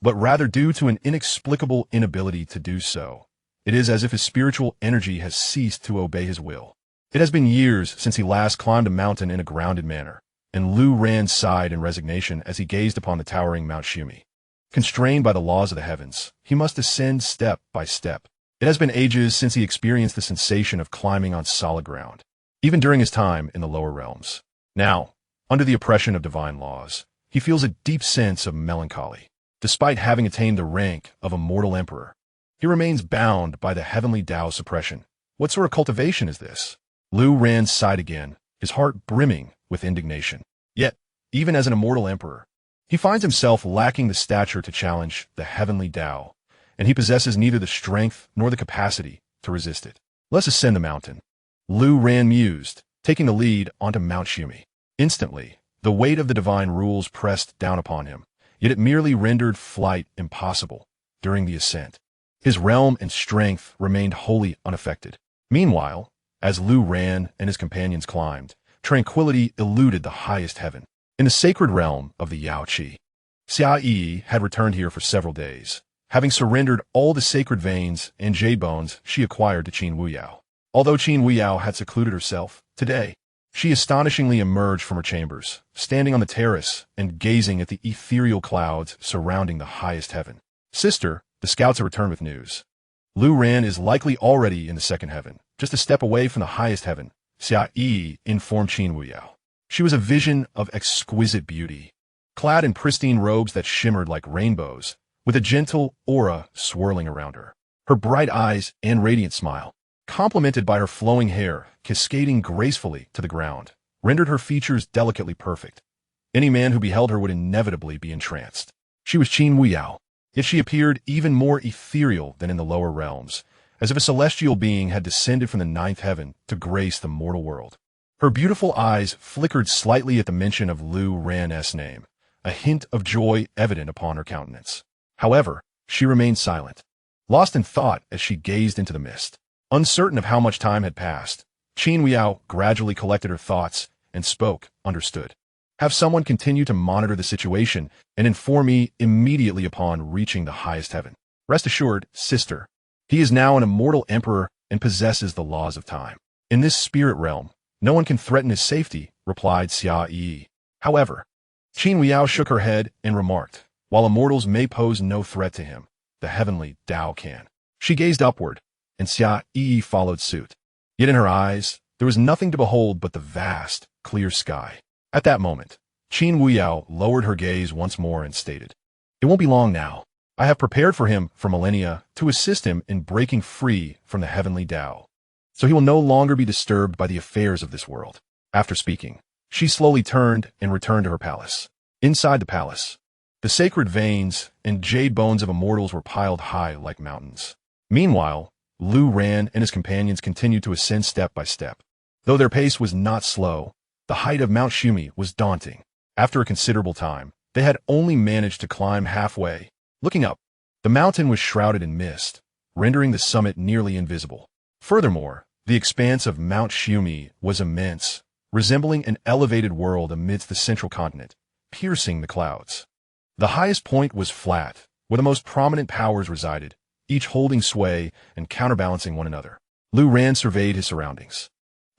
but rather due to an inexplicable inability to do so. It is as if his spiritual energy has ceased to obey his will. It has been years since he last climbed a mountain in a grounded manner, and Lu Ran sighed in resignation as he gazed upon the towering Mount Xiumi. Constrained by the laws of the heavens, he must ascend step by step. It has been ages since he experienced the sensation of climbing on solid ground, even during his time in the lower realms. Now, under the oppression of divine laws, he feels a deep sense of melancholy. Despite having attained the rank of Immortal Emperor, he remains bound by the heavenly Tao suppression. What sort of cultivation is this? Lu Ran sighed again, his heart brimming with indignation. Yet, even as an Immortal Emperor, he finds himself lacking the stature to challenge the heavenly Tao, and he possesses neither the strength nor the capacity to resist it. Let's ascend the mountain. Lu Ran mused, taking the lead onto Mount Xiumi. Instantly, the weight of the divine rules pressed down upon him, yet it merely rendered flight impossible during the ascent. His realm and strength remained wholly unaffected. Meanwhile, as Lu Ran and his companions climbed, tranquility eluded the highest heaven. In the sacred realm of the Yaoqi, Xianxia had returned here for several days, having surrendered all the sacred veins and jade bones she acquired to Qin Wuyao. Although Qin Wuyao had secluded herself, today, she astonishingly emerged from her chambers, standing on the terrace and gazing at the ethereal clouds surrounding the highest heaven. Sister, the scouts have returned with news. Lu Ran is likely already in the second heaven, just a step away from the highest heaven, Xianxia informed Qin Wuyao. She was a vision of exquisite beauty, clad in pristine robes that shimmered like rainbows, with a gentle aura swirling around her. Her bright eyes and radiant smile, complemented by her flowing hair cascading gracefully to the ground, rendered her features delicately perfect. Any man who beheld her would inevitably be entranced. She was Qin Wuyao, yet she appeared even more ethereal than in the lower realms, as if a celestial being had descended from the ninth heaven to grace the mortal world. Her beautiful eyes flickered slightly at the mention of Lu Ran's name, a hint of joy evident upon her countenance. However, she remained silent, lost in thought as she gazed into the mist. Uncertain of how much time had passed, Qin Wuyao gradually collected her thoughts and spoke, understood. Have someone continue to monitor the situation and inform me immediately upon reaching the highest heaven. Rest assured, sister, he is now an immortal emperor and possesses the laws of time. In this spirit realm, no one can threaten his safety, replied Xianxia. However, Qin Wuyao shook her head and remarked, while immortals may pose no threat to him, the heavenly Tao can. She gazed upward, and Xianxia followed suit. Yet in her eyes, there was nothing to behold but the vast, clear sky. At that moment, Qin Wuyao lowered her gaze once more and stated, "It won't be long now. I have prepared for him for millennia to assist him in breaking free from the heavenly Tao, so he will no longer be disturbed by the affairs of this world." After speaking, she slowly turned and returned to her palace. Inside the palace, the sacred veins and jade bones of immortals were piled high like mountains. Meanwhile, Lu Ran and his companions continued to ascend step by step. Though their pace was not slow, the height of Mount Xiumi was daunting. After a considerable time, they had only managed to climb halfway. Looking up, the mountain was shrouded in mist, rendering the summit nearly invisible. Furthermore, the expanse of Mount Xiumi was immense, resembling an elevated world amidst the central continent, piercing the clouds. The highest point was flat, where the most prominent powers resided, each holding sway and counterbalancing one another. Lu Ran surveyed his surroundings.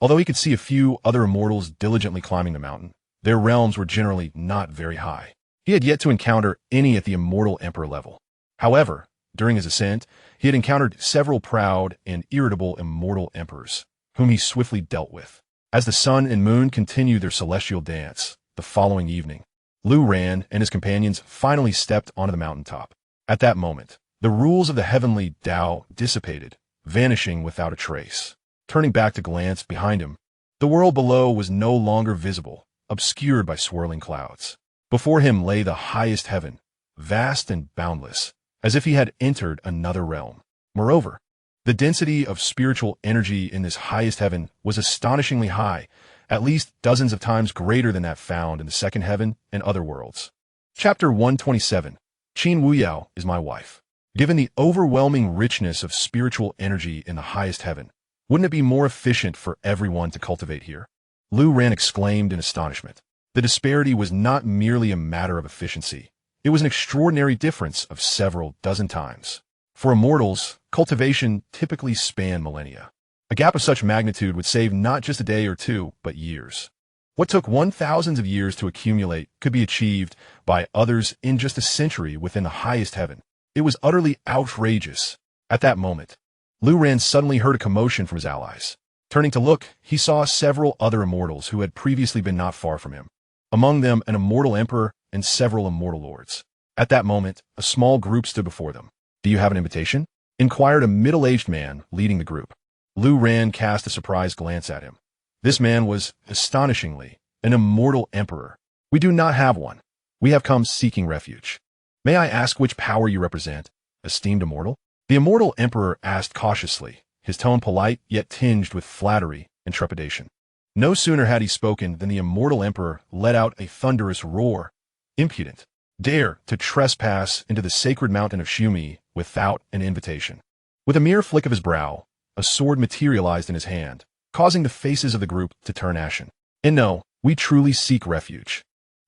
Although he could see a few other immortals diligently climbing the mountain, their realms were generally not very high. He had yet to encounter any at the Immortal Emperor level. However, during his ascent, he had encountered several proud and irritable Immortal Emperors, whom he swiftly dealt with. As the sun and moon continued their celestial dance, the following evening, Lu Ran and his companions finally stepped onto the mountaintop. At that moment, the rules of the heavenly Tao dissipated, vanishing without a trace. Turning back to glance behind him, the world below was no longer visible, obscured by swirling clouds. Before him lay the highest heaven, vast and boundless, as if he had entered another realm. Moreover, the density of spiritual energy in this highest heaven was astonishingly high, at least dozens of times greater than that found in the second heaven and other worlds. Chapter 127. Qin Wuyao is my wife. Given the overwhelming richness of spiritual energy in the highest heaven, wouldn't it be more efficient for everyone to cultivate here? Lu Ran exclaimed in astonishment. The disparity was not merely a matter of efficiency. It was an extraordinary difference of several dozen times. For immortals, cultivation typically spanned millennia. A gap of such magnitude would save not just a day or two, but years. What took 1,000s of years to accumulate could be achieved by others in just a century within the highest heaven. It was utterly outrageous. At that moment, Lu Ran suddenly heard a commotion from his allies. Turning to look, he saw several other immortals who had previously been not far from him. Among them, an immortal emperor and several immortal lords. At that moment, a small group stood before them. "Do you have an invitation?" inquired a middle-aged man leading the group. Lu Ran cast a surprised glance at him. This man was, astonishingly, an immortal emperor. "We do not have one. We have come seeking refuge. May I ask which power you represent, esteemed immortal?" The immortal emperor asked cautiously, his tone polite yet tinged with flattery and trepidation. No sooner had he spoken than the immortal emperor let out a thunderous roar. "Impudent! Dare to trespass into the sacred mountain of Shumi without an invitation." With a mere flick of his brow, a sword materialized in his hand, causing the faces of the group to turn ashen. "And no, we truly seek refuge.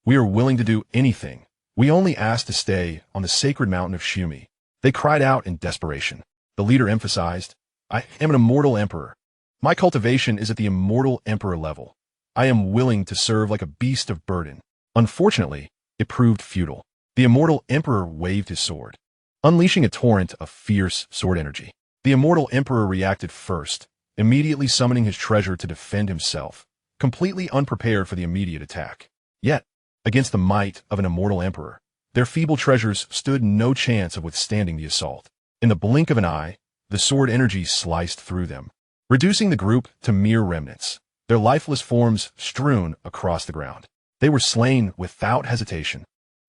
We are willing to do anything. We only ask to stay on the sacred mountain of Shumi." They cried out in desperation. The leader emphasized, "I am an immortal emperor. My cultivation is at the immortal emperor level. I am willing to serve like a beast of burden." Unfortunately, it proved futile. The immortal emperor waved his sword, unleashing a torrent of fierce sword energy. The immortal emperor reacted first, immediately summoning his treasure to defend himself, completely unprepared for the immediate attack. Yet, against the might of an immortal emperor, their feeble treasures stood no chance of withstanding the assault. In the blink of an eye, the sword energy sliced through them, reducing the group to mere remnants, their lifeless forms strewn across the ground. They were slain without hesitation.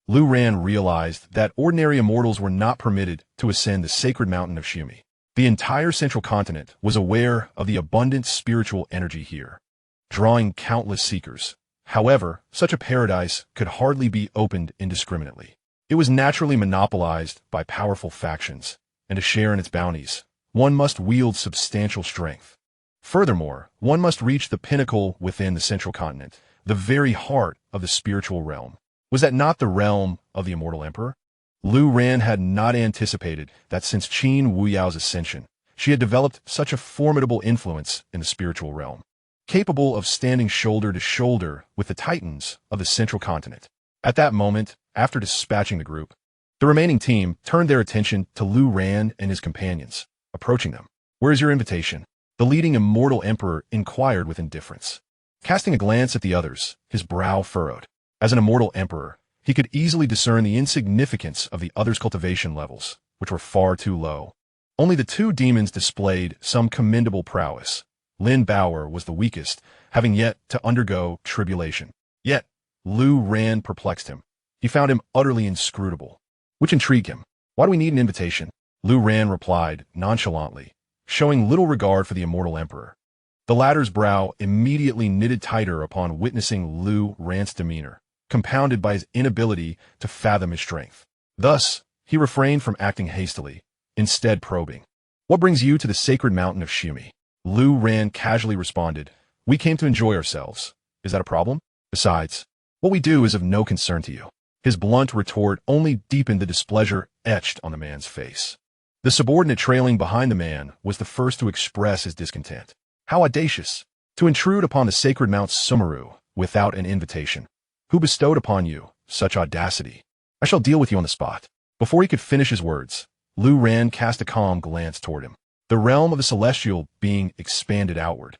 Lu Ran realized that ordinary immortals were not permitted to ascend the sacred mountain of Shumi. The entire central continent was aware of the abundant spiritual energy here, drawing countless seekers. However, such a paradise could hardly be opened indiscriminately. It was naturally monopolized by powerful factions, and to share in its bounties, one must wield substantial strength. Furthermore, one must reach the pinnacle within the central continent, the very heart of the spiritual realm. Was that not the realm of the immortal emperor? Lu Ran had not anticipated that since Qin Wuyao's ascension, she had developed such a formidable influence in the spiritual realm, capable of standing shoulder to shoulder with the titans of the central continent. At that moment, after dispatching the group, the remaining team turned their attention to Lu Ran and his companions, approaching them. "Where is your invitation?" the leading immortal emperor inquired with indifference. Casting a glance at the others, his brow furrowed. As an immortal emperor, he could easily discern the insignificance of the others' cultivation levels, which were far too low. Only the two demons displayed some commendable prowess. Lin Bauer was the weakest, having yet to undergo tribulation. Yet, Lu Ran perplexed him. He found him utterly inscrutable, which intrigued him. "Why do we need an invitation?" Lu Ran replied nonchalantly, showing little regard for the immortal emperor. The latter's brow immediately knitted tighter upon witnessing Lu Ran's demeanor, compounded by his inability to fathom his strength. Thus, he refrained from acting hastily, instead probing. "What brings you to the sacred mountain of Shumi?" Lu Ran casually responded, "We came to enjoy ourselves. Is that a problem? Besides, what we do is of no concern to you." His blunt retort only deepened the displeasure etched on the man's face. The subordinate trailing behind the man was the first to express his discontent. "How audacious! To intrude upon the sacred Mount Sumeru without an invitation. Who bestowed upon you such audacity? I shall deal with you on the spot." Before he could finish his words, Lu Ran cast a calm glance toward him, the realm of the celestial being expanded outward.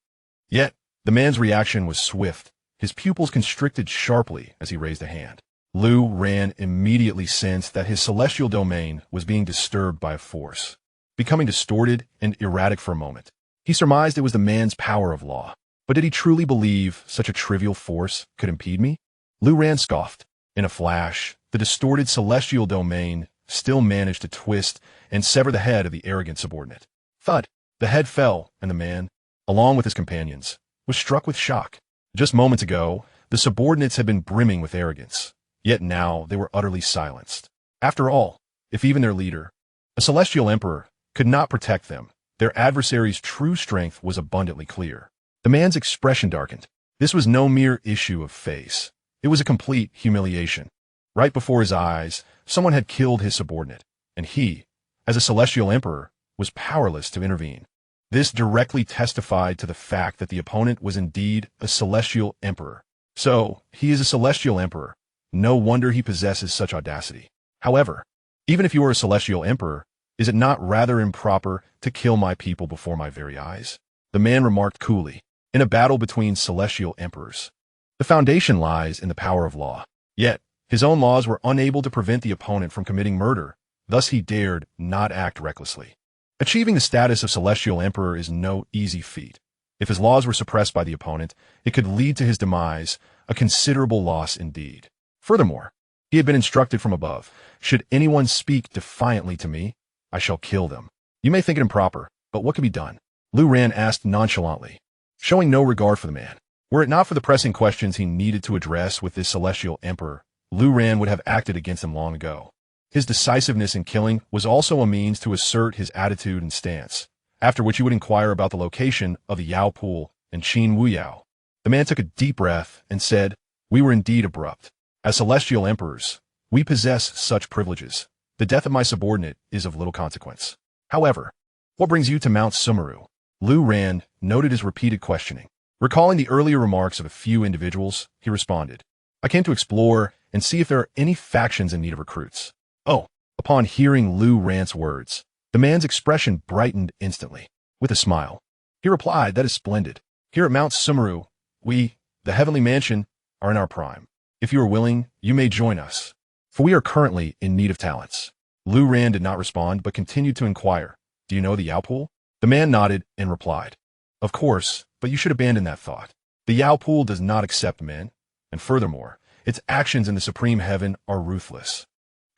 Yet, the man's reaction was swift, his pupils constricted sharply as he raised a hand. Lu Ran immediately sensed that his celestial domain was being disturbed by a force, becoming distorted and erratic for a moment. He surmised it was the man's power of law. But did he truly believe such a trivial force could impede me? Lu Ran scoffed. In a flash, the distorted celestial domain still managed to twist and sever the head of the arrogant subordinate. Thud! The head fell, and the man, along with his companions, was struck with shock. Just moments ago, the subordinates had been brimming with arrogance, yet now they were utterly silenced. After all, if even their leader, a celestial emperor, could not protect them, their adversary's true strength was abundantly clear. The man's expression darkened. This was no mere issue of face. It was a complete humiliation. Right before his eyes, someone had killed his subordinate, and he, as a celestial emperor, was powerless to intervene. This directly testified to the fact that the opponent was indeed a celestial emperor. So, he is a celestial emperor. No wonder he possesses such audacity. However, even if you are a celestial emperor, is it not rather improper to kill my people before my very eyes? The man remarked coolly. In a battle between celestial emperors, the foundation lies in the power of law. Yet, his own laws were unable to prevent the opponent from committing murder, thus he dared not act recklessly. Achieving the status of celestial emperor is no easy feat. If his laws were suppressed by the opponent, it could lead to his demise, a considerable loss indeed. Furthermore, he had been instructed from above, should anyone speak defiantly to me, I shall kill them. You may think it improper, but what can be done? Lu Ran asked nonchalantly, showing no regard for the man. Were it not for the pressing questions he needed to address with this celestial emperor, Lu Ran would have acted against him long ago. His decisiveness in killing was also a means to assert his attitude and stance, after which he would inquire about the location of the Yao Pool and Qin Wu Yao. The man took a deep breath and said, we were indeed abrupt. As celestial emperors, we possess such privileges. The death of my subordinate is of little consequence. However, what brings you to Mount Sumeru? Lu Ran noted his repeated questioning. Recalling the earlier remarks of a few individuals, he responded, I came to explore and see if there are any factions in need of recruits. Oh, upon hearing Lu Ran's words, the man's expression brightened instantly. With a smile, he replied, that is splendid. Here at Mount Sumeru, we, the Heavenly Mansion, are in our prime. If you are willing, you may join us, for we are currently in need of talents. Lu Ran did not respond, but continued to inquire, do you know the Yao Pool? The man nodded and replied, of course, but you should abandon that thought. The Yao Pool does not accept men, and furthermore, its actions in the Supreme Heaven are ruthless,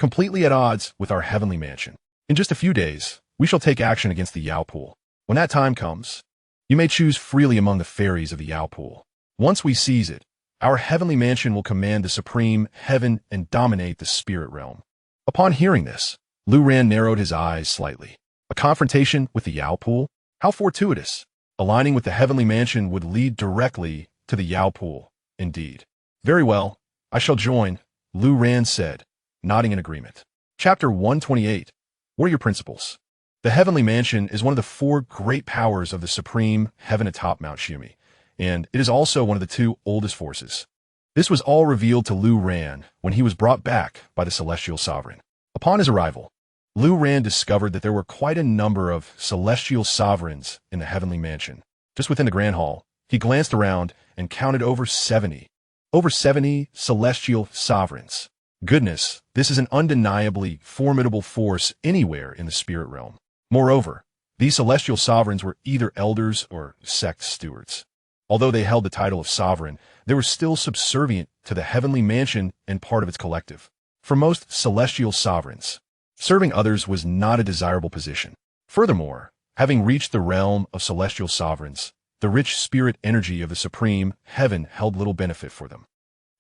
completely at odds with our Heavenly Mansion. In just a few days, we shall take action against the Yao Pool. When that time comes, you may choose freely among the fairies of the Yao Pool. Once we seize it, our Heavenly Mansion will command the Supreme Heaven and dominate the Spirit Realm. Upon hearing this, Lu Ran narrowed his eyes slightly. A confrontation with the Yao Pool? How fortuitous. Aligning with the Heavenly Mansion would lead directly to the Yao Pool, indeed. Very well, I shall join, Lu Ran said, nodding in agreement. Chapter 128. What are your principles? The Heavenly Mansion is one of the four great powers of the Supreme Heaven atop Mount Shumi, and it is also one of the two oldest forces. This was all revealed to Lu Ran when he was brought back by the Celestial Sovereign. Upon his arrival, Lu Ran discovered that there were quite a number of celestial sovereigns in the Heavenly Mansion. Just within the Grand Hall, he glanced around and counted over 70. Over 70 celestial sovereigns. Goodness, this is an undeniably formidable force anywhere in the spirit realm. Moreover, these celestial sovereigns were either elders or sect stewards. Although they held the title of sovereign, they were still subservient to the Heavenly Mansion and part of its collective. For most celestial sovereigns, serving others was not a desirable position. Furthermore, having reached the realm of celestial sovereigns, the rich spirit energy of the Supreme Heaven held little benefit for them.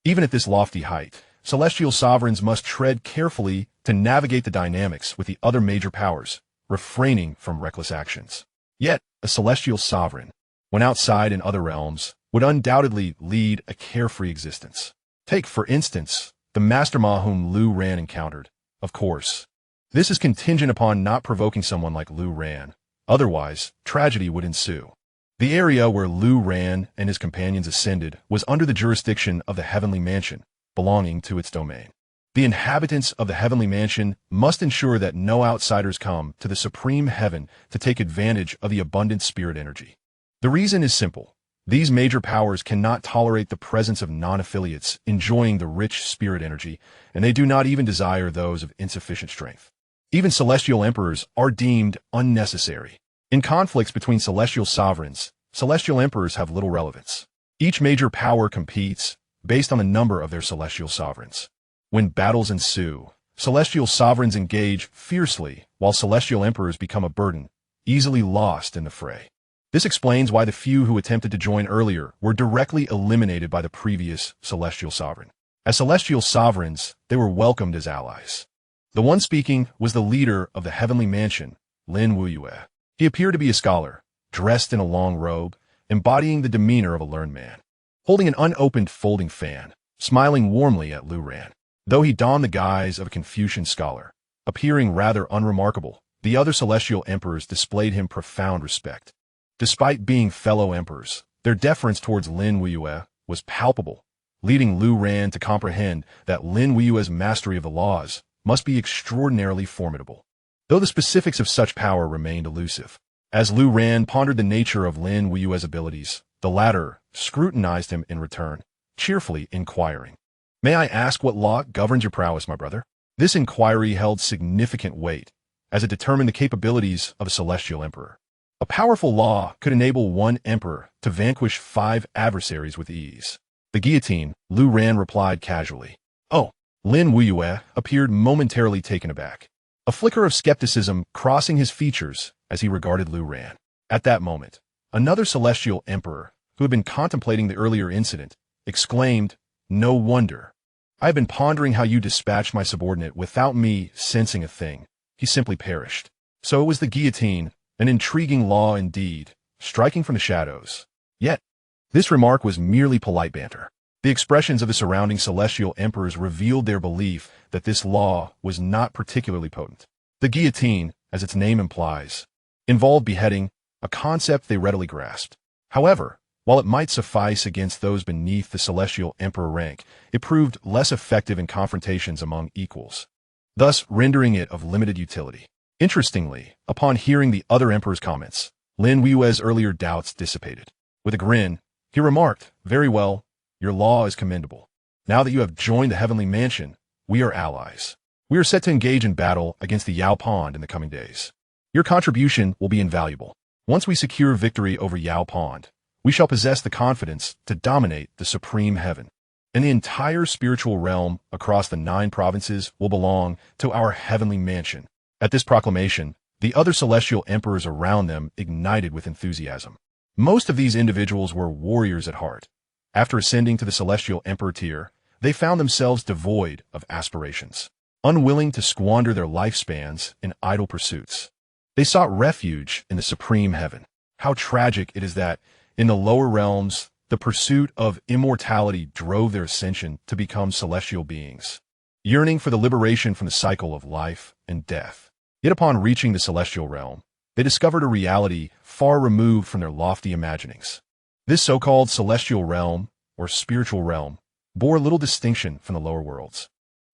Even at this lofty height, celestial sovereigns must tread carefully to navigate the dynamics with the other major powers, refraining from reckless actions. Yet, a celestial sovereign, when outside in other realms, would undoubtedly lead a carefree existence. Take, for instance, the Master Ma whom Lu Ran encountered. Of course, this is contingent upon not provoking someone like Lu Ran. Otherwise, tragedy would ensue. The area where Lu Ran and his companions ascended was under the jurisdiction of the Heavenly Mansion, belonging to its domain. The inhabitants of the Heavenly Mansion must ensure that no outsiders come to the Supreme Heaven to take advantage of the abundant spirit energy. The reason is simple. These major powers cannot tolerate the presence of non-affiliates enjoying the rich spirit energy, and they do not even desire those of insufficient strength. Even celestial emperors are deemed unnecessary. In conflicts between celestial sovereigns, celestial emperors have little relevance. Each major power competes based on the number of their celestial sovereigns. When battles ensue, celestial sovereigns engage fiercely, while celestial emperors become a burden, easily lost in the fray. This explains why the few who attempted to join earlier were directly eliminated by the previous celestial sovereign. As celestial sovereigns, they were welcomed as allies. The one speaking was the leader of the heavenly mansion, Lin Wuyue. He appeared to be a scholar, dressed in a long robe, embodying the demeanor of a learned man, holding an unopened folding fan, smiling warmly at Lu Ran. Though he donned the guise of a Confucian scholar, appearing rather unremarkable, the other celestial emperors displayed him profound respect. Despite being fellow emperors, their deference towards Lin Wuyue was palpable, leading Lu Ran to comprehend that Lin Wuyue's mastery of the laws must be extraordinarily formidable, though the specifics of such power remained elusive. As Lu Ran pondered the nature of Lin Wuyue's abilities, the latter scrutinized him in return, cheerfully inquiring, "May I ask what law governs your prowess, my brother?" This inquiry held significant weight, as it determined the capabilities of a celestial emperor. A powerful law could enable one emperor to vanquish 5 adversaries with ease. The guillotine, Lu Ran replied casually. "Oh." Lin Wuyue appeared momentarily taken aback, a flicker of skepticism crossing his features as he regarded Lu Ran. At that moment, another celestial emperor, who had been contemplating the earlier incident, exclaimed, "No wonder. I have been pondering how you dispatched my subordinate without me sensing a thing. He simply perished." So it was the guillotine, an intriguing law indeed, striking from the shadows. Yet, this remark was merely polite banter. The expressions of the surrounding celestial emperors revealed their belief that this law was not particularly potent. The guillotine, as its name implies, involved beheading, a concept they readily grasped. However, while it might suffice against those beneath the celestial emperor rank, it proved less effective in confrontations among equals, thus rendering it of limited utility. Interestingly, upon hearing the other emperor's comments, Lin Wuyue's earlier doubts dissipated. With a grin, he remarked, "Very well, your law is commendable. Now that you have joined the heavenly mansion, we are allies. We are set to engage in battle against the Yao Pond in the coming days. Your contribution will be invaluable. Once we secure victory over Yao Pond, we shall possess the confidence to dominate the supreme heaven, and the entire spiritual realm across the 9 provinces will belong to our heavenly mansion." At this proclamation, the other celestial emperors around them ignited with enthusiasm. Most of these individuals were warriors at heart. After ascending to the celestial emperor tier, they found themselves devoid of aspirations, unwilling to squander their lifespans in idle pursuits. They sought refuge in the supreme heaven. How tragic it is that, in the lower realms, the pursuit of immortality drove their ascension to become celestial beings, yearning for the liberation from the cycle of life and death. Yet upon reaching the celestial realm, they discovered a reality far removed from their lofty imaginings. This so-called celestial realm, or spiritual realm, bore little distinction from the lower worlds.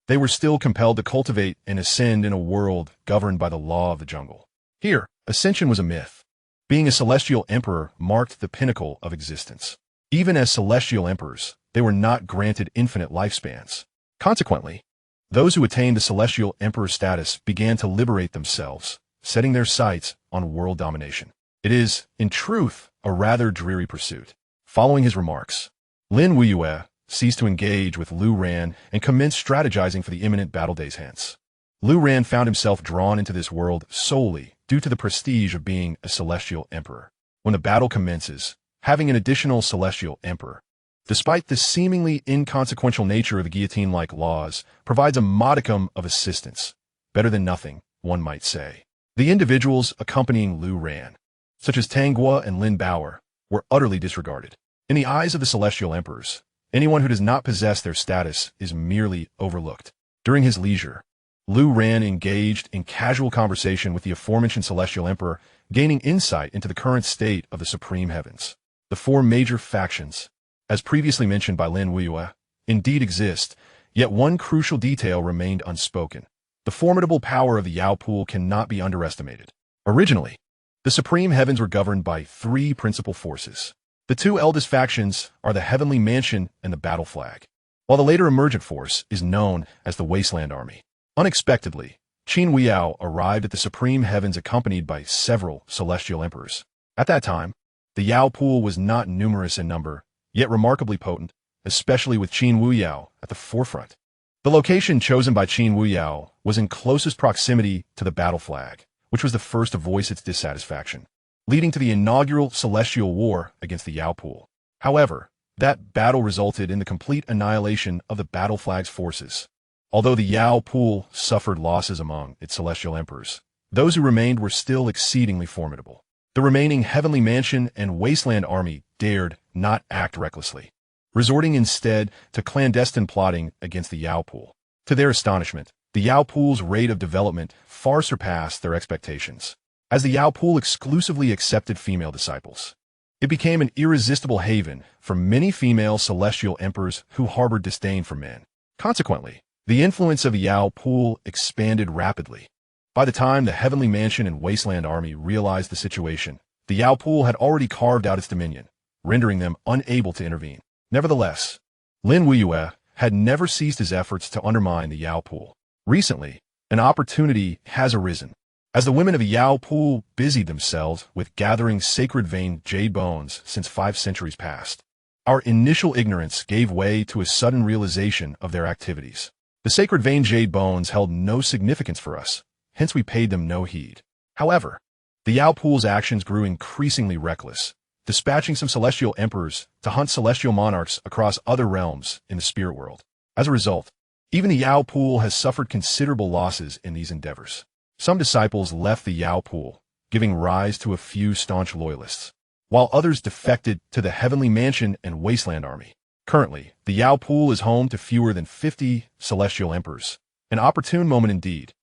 They were still compelled to cultivate and ascend in a world governed by the law of the jungle. Here, ascension was a myth. Being a celestial emperor marked the pinnacle of existence. Even as celestial emperors, they were not granted infinite lifespans. Consequently, those who attained the celestial emperor status began to liberate themselves, setting their sights on world domination. It is, in truth, a rather dreary pursuit. Following his remarks, Lin Wuyue ceased to engage with Lu Ran and commenced strategizing for the imminent battle days hence. Lu Ran found himself drawn into this world solely due to the prestige of being a celestial emperor. When the battle commences, having an additional celestial emperor, despite the seemingly inconsequential nature of the guillotine-like laws, provides a modicum of assistance. Better than nothing, one might say. The individuals accompanying Lu Ran, such as Tanghua and Lin Bauer, were utterly disregarded. In the eyes of the celestial emperors, anyone who does not possess their status is merely overlooked. During his leisure, Lu Ran engaged in casual conversation with the aforementioned celestial emperor, gaining insight into the current state of the supreme heavens. The 4 major factions, as previously mentioned by Lin Wuyue, indeed exist, yet one crucial detail remained unspoken. The formidable power of the Yao Pool cannot be underestimated. Originally, the supreme heavens were governed by 3 principal forces. The 2 eldest factions are the Heavenly Mansion and the Battle Flag, while the later emergent force is known as the Wasteland Army. Unexpectedly, Qin Huiyao arrived at the supreme heavens accompanied by several celestial emperors. At that time, the Yao Pool was not numerous in number, yet remarkably potent, especially with Qin Huiyao at the forefront. The location chosen by Qin Huiyao was in closest proximity to the Battle Flag, which was the first to voice its dissatisfaction, leading to the inaugural celestial war against the Yao Pool. However, that battle resulted in the complete annihilation of the Battle Flag's forces. Although the Yao pool suffered losses among its celestial emperors, those who remained were still exceedingly formidable. The remaining Heavenly Mansion and Wasteland army dared not act recklessly, resorting instead to clandestine plotting against the Yao pool. To their astonishment, the Yao pool's rate of development far surpassed their expectations. As the Yao pool exclusively accepted female disciples, it became an irresistible haven for many female celestial emperors who harbored disdain for men. Consequently, the influence of the Yao pool expanded rapidly. By the time the Heavenly Mansion and Wasteland army realized the situation, the Yao pool had already carved out its dominion, rendering them unable to intervene. Nevertheless, Lin Wuyue had never ceased his efforts to undermine the Yao pool. Recently, an opportunity has arisen. As the women of the Yao pool busied themselves with gathering sacred vein jade bones since 5 centuries past, our initial ignorance gave way to a sudden realization of their activities. The sacred vein jade bones held no significance for us, hence we paid them no heed. However, the Yao pool's actions grew increasingly reckless, dispatching some celestial emperors to hunt celestial monarchs across other realms in the spirit world. As a result, even the Yao pool has suffered considerable losses in these endeavors. Some disciples left the Yao pool, giving rise to a few staunch loyalists, while others defected to the Heavenly Mansion and Wasteland army. Currently, the Yao pool is home to fewer than 50 celestial emperors, an opportune moment indeed.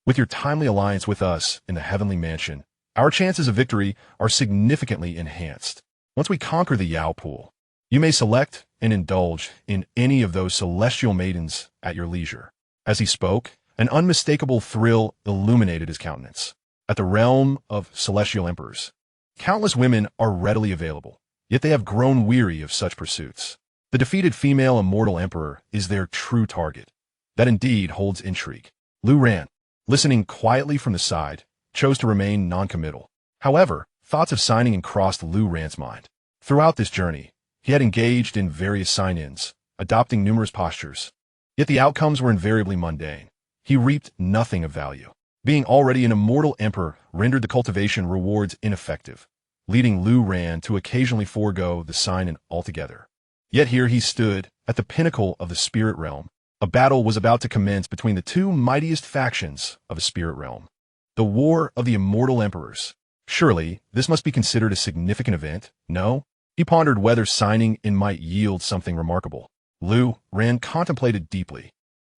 With your timely alliance with us in the Heavenly Mansion, our chances of victory are significantly enhanced. Once we conquer the Yao pool, you may select and indulge in any of those celestial maidens at your leisure. As he spoke, an unmistakable thrill illuminated his countenance. At the realm of celestial emperors, countless women are readily available, yet they have grown weary of such pursuits. The defeated female immortal emperor is their true target. That indeed holds intrigue. Lu Ran, listening quietly from the side, chose to remain non-committal. However, thoughts of signing in crossed Lu Ran's mind. Throughout this journey, he had engaged in various sign-ins, adopting numerous postures. Yet the outcomes were invariably mundane. He reaped nothing of value. Being already an immortal emperor rendered the cultivation rewards ineffective, leading Lu Ran to occasionally forego the sign-in altogether. Yet here he stood, at the pinnacle of the spirit realm. A battle was about to commence between the two mightiest factions of a spirit realm. The War of the Immortal Emperors. Surely, this must be considered a significant event, no? He pondered whether signing in might yield something remarkable. Lu Ran contemplated deeply,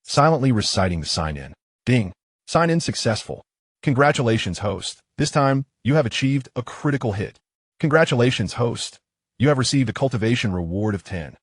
silently reciting the sign-in. Ding. Sign-in successful. Congratulations, host. This time, you have achieved a critical hit. Congratulations, host. You have received a cultivation reward of 10.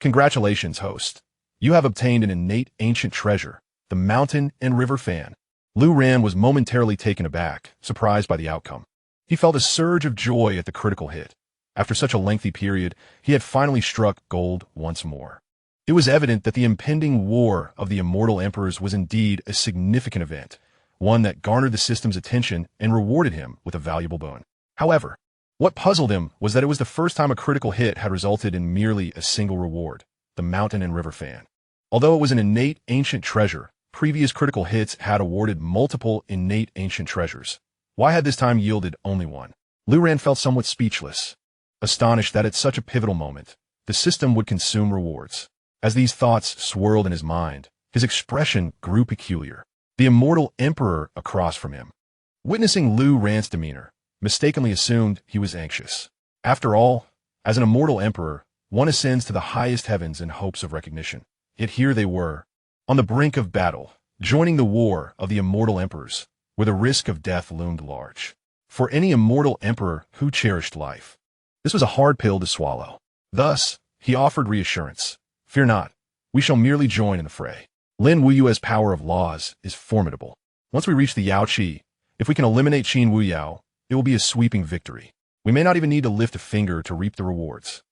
Congratulations, host. You have obtained an innate ancient treasure, the mountain and river fan. Lu Ran was momentarily taken aback, surprised by the outcome. He felt a surge of joy at the critical hit. After such a lengthy period, he had finally struck gold once more. It was evident that the impending War of the Immortal Emperors was indeed a significant event, one that garnered the system's attention and rewarded him with a valuable boon. However, what puzzled him was that it was the first time a critical hit had resulted in merely a single reward, the mountain and river fan. Although it was an innate ancient treasure, previous critical hits had awarded multiple innate ancient treasures. Why had this time yielded only one? Lu Ran felt somewhat speechless, astonished that at such a pivotal moment, the system would consume rewards. As these thoughts swirled in his mind, his expression grew peculiar. The immortal emperor across from him, witnessing Lu Ran's demeanor, mistakenly assumed he was anxious. After all, as an immortal emperor, one ascends to the highest heavens in hopes of recognition. Yet here they were, on the brink of battle, joining the war of the immortal emperors, where the risk of death loomed large. For any immortal emperor who cherished life, this was a hard pill to swallow. Thus, he offered reassurance. Fear not, we shall merely join in the fray. Lin Wuyue's power of laws is formidable. Once we reach the Yao Qi, if we can eliminate Qin Wuyao, it will be a sweeping victory. We may not even need to lift a finger to reap the rewards.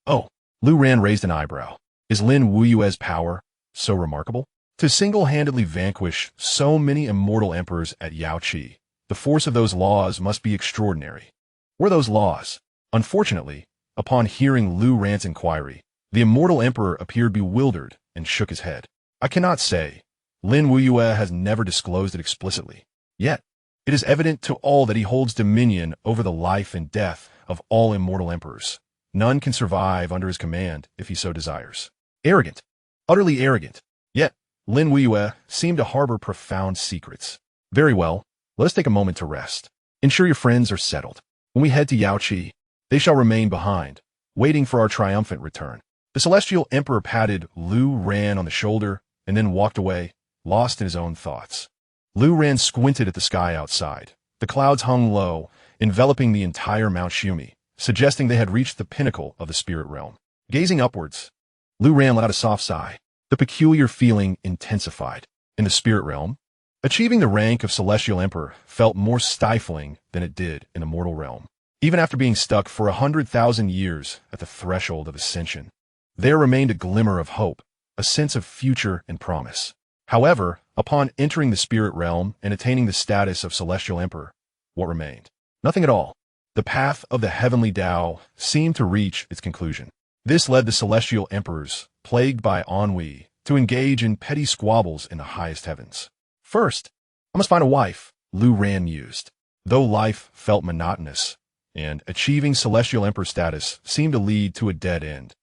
Oh, Lu Ran raised an eyebrow. Is Lin Wuyue's power so remarkable? To single-handedly vanquish so many immortal emperors at Yao Qi, the force of those laws must be extraordinary. Were those laws? Unfortunately, upon hearing Lu Ran's inquiry, the immortal emperor appeared bewildered and shook his head. I cannot say. Lin Wuyue has never disclosed it explicitly. Yet, it is evident to all that he holds dominion over the life and death of all immortal emperors. None can survive under his command if he so desires. Arrogant. Utterly arrogant. Yet, Lin Weiyue seemed to harbor profound secrets. Very well, let us take a moment to rest. Ensure your friends are settled. When we head to Yaoqi, they shall remain behind, waiting for our triumphant return. The Celestial Emperor patted Lu Ran on the shoulder and then walked away, lost in his own thoughts. Lu Ran squinted at the sky outside. The clouds hung low, enveloping the entire Mount Xiumi, suggesting they had reached the pinnacle of the spirit realm. Gazing upwards, Lu Ran let out a soft sigh. The peculiar feeling intensified. In the spirit realm, achieving the rank of Celestial Emperor felt more stifling than it did in the mortal realm. Even after being stuck for 100,000 years at the threshold of Ascension, there remained a glimmer of hope, a sense of future and promise. However, upon entering the spirit realm and attaining the status of Celestial Emperor, what remained? Nothing at all. The path of the heavenly Tao seemed to reach its conclusion. This led the Celestial Emperors, plagued by ennui, to engage in petty squabbles in the highest heavens. First, I must find a wife, Lu Ran mused. Though life felt monotonous, and achieving Celestial Emperor status seemed to lead to a dead end,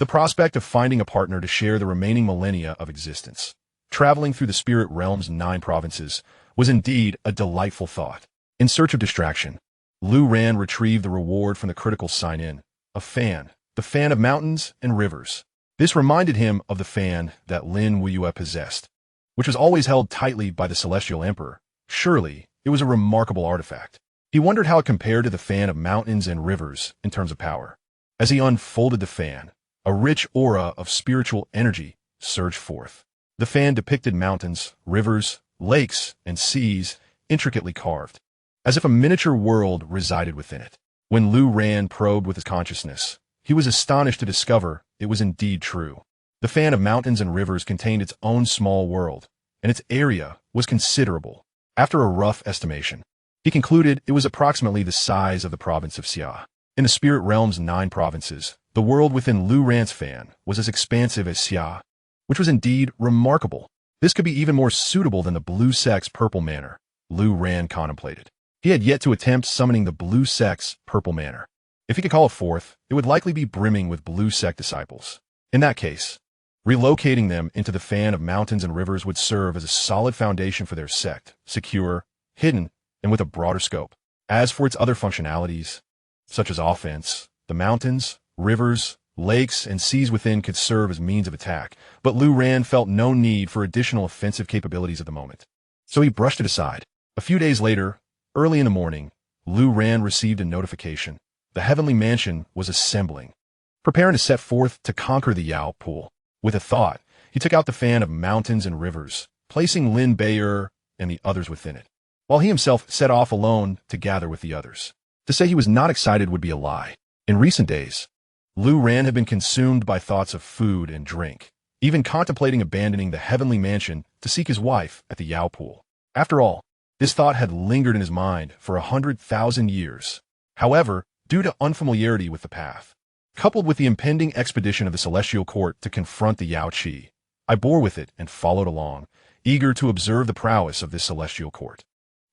the prospect of finding a partner to share the remaining millennia of existence, traveling through the spirit realm's 9 provinces, was indeed a delightful thought. In search of distraction, Lu Ran retrieved the reward from the critical sign-in, a fan, the fan of mountains and rivers. This reminded him of the fan that Lin Weiyue possessed, which was always held tightly by the Celestial Emperor. Surely, it was a remarkable artifact. He wondered how it compared to the fan of mountains and rivers in terms of power. As he unfolded the fan, a rich aura of spiritual energy surged forth. The fan depicted mountains, rivers, lakes, and seas intricately carved, as if a miniature world resided within it. When Lu Ran probed with his consciousness, he was astonished to discover it was indeed true. The fan of mountains and rivers contained its own small world, and its area was considerable. After a rough estimation, he concluded it was approximately the size of the province of Xia. In the spirit realm's 9 provinces, the world within Lu Ran's fan was as expansive as Xia, which was indeed remarkable. This could be even more suitable than the Blue Sect's Purple Manor, Lu Ran contemplated. He had yet to attempt summoning the Blue Sect's Purple Manor. If he could call it forth, it would likely be brimming with Blue Sect disciples. In that case, relocating them into the fan of mountains and rivers would serve as a solid foundation for their sect, secure, hidden, and with a broader scope. As for its other functionalities, such as offense, the mountains, rivers, lakes, and seas within could serve as means of attack, but Lu Ran felt no need for additional offensive capabilities at the moment. So he brushed it aside. A few days later, early in the morning, Lu Ran received a notification. The heavenly mansion was assembling, preparing to set forth to conquer the Yao Pool. With a thought, he took out the fan of mountains and rivers, placing Lin Bayer and the others within it, while he himself set off alone to gather with the others. To say he was not excited would be a lie. In recent days, Lu Ran had been consumed by thoughts of food and drink, even contemplating abandoning the heavenly mansion to seek his wife at the Yao Pool. After all, this thought had lingered in his mind for 100,000 years. However, due to unfamiliarity with the path, coupled with the impending expedition of the Celestial Court to confront the Yao Qi, I bore with it and followed along, eager to observe the prowess of this Celestial Court.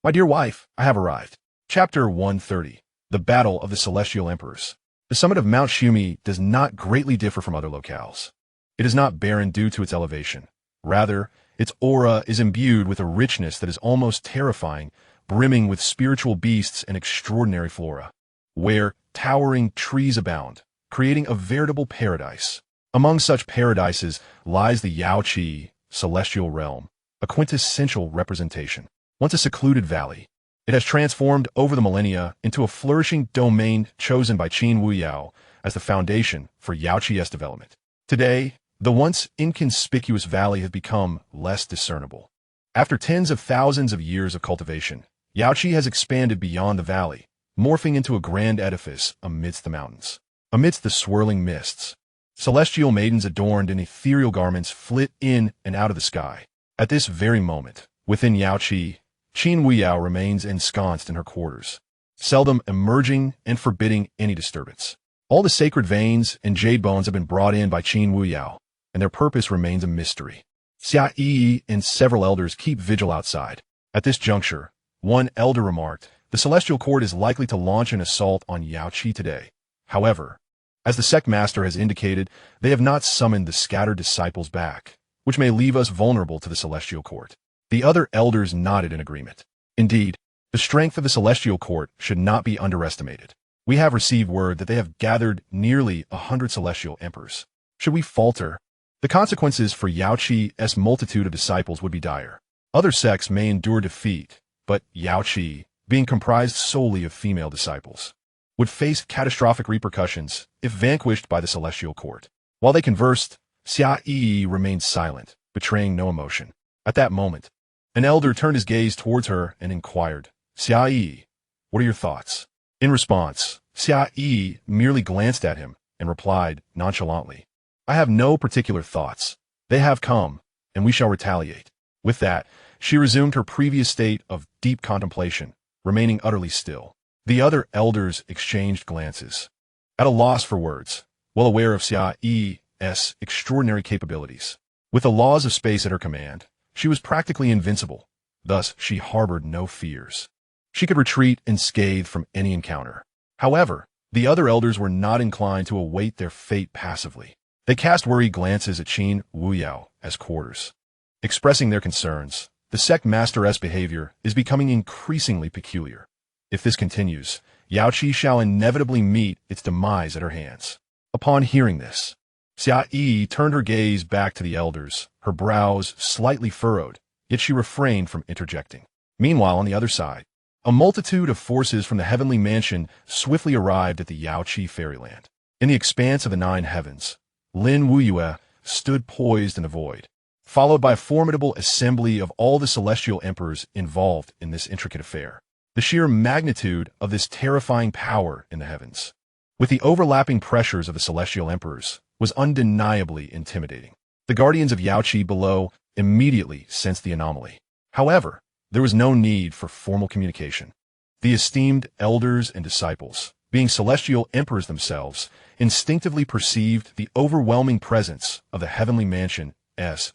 My dear wife, I have arrived. Chapter 130. The Battle of the Celestial Emperors. The summit of Mount Xiumi does not greatly differ from other locales. It is not barren due to its elevation. Rather, its aura is imbued with a richness that is almost terrifying, brimming with spiritual beasts and extraordinary flora, where towering trees abound, creating a veritable paradise. Among such paradises lies the Yaoqi Celestial Realm, a quintessential representation. Once a secluded valley, it has transformed over the millennia into a flourishing domain chosen by Qin Wuyao as the foundation for Yaoqi's development. Today, the once inconspicuous valley has become less discernible. After tens of thousands of years of cultivation, Yaoqi has expanded beyond the valley, morphing into a grand edifice amidst the mountains. Amidst the swirling mists, celestial maidens adorned in ethereal garments flit in and out of the sky. At this very moment, within Yaoqi, Qin Wuyao remains ensconced in her quarters, seldom emerging and forbidding any disturbance. All the sacred veins and jade bones have been brought in by Qin Wuyao, and their purpose remains a mystery. Xia Yi and several elders keep vigil outside. At this juncture, one elder remarked, "The Celestial Court is likely to launch an assault on Yaoqi today. However, as the sect master has indicated, they have not summoned the scattered disciples back. which may leave us vulnerable to the Celestial Court. The other elders nodded in agreement. Indeed, the strength of the Celestial Court should not be underestimated. We have received word that they have gathered nearly 100 Celestial Emperors. Should we falter, the consequences for Xianxia's multitude of disciples would be dire. Other sects may endure defeat, but Xianxia, being comprised solely of female disciples, would face catastrophic repercussions if vanquished by the Celestial Court. While they conversed, Xianxia remained silent, betraying no emotion. At that moment, an elder turned his gaze towards her and inquired, "Xianxia, what are your thoughts?" In response, Xianxia merely glanced at him and replied nonchalantly, "I have no particular thoughts. They have come, and we shall retaliate." With that, she resumed her previous state of deep contemplation, remaining utterly still. The other elders exchanged glances, at a loss for words, well aware of Xianxia's extraordinary capabilities. With the laws of space at her command, she was practically invincible, thus she harbored no fears. She could retreat unscathed from any encounter. However, the other elders were not inclined to await their fate passively. They cast worried glances at Qin Wuyao quarters, expressing their concerns. The sect master's behavior is becoming increasingly peculiar. If this continues, Xianxia shall inevitably meet its demise at her hands. Upon hearing this, Xianxia turned her gaze back to the elders, her brows slightly furrowed, yet she refrained from interjecting. Meanwhile, on the other side, a multitude of forces from the heavenly mansion swiftly arrived at the Xianxia fairyland. In the expanse of the 9 heavens, Lin Wuyue stood poised in the void, followed by a formidable assembly of all the celestial emperors involved in this intricate affair. The sheer magnitude of this terrifying power in the heavens, with the overlapping pressures of the celestial emperors, was undeniably intimidating. The guardians of Xianxia below immediately sensed the anomaly. However, there was no need for formal communication. The esteemed elders and disciples, being celestial emperors themselves, instinctively perceived the overwhelming presence of the heavenly mansion's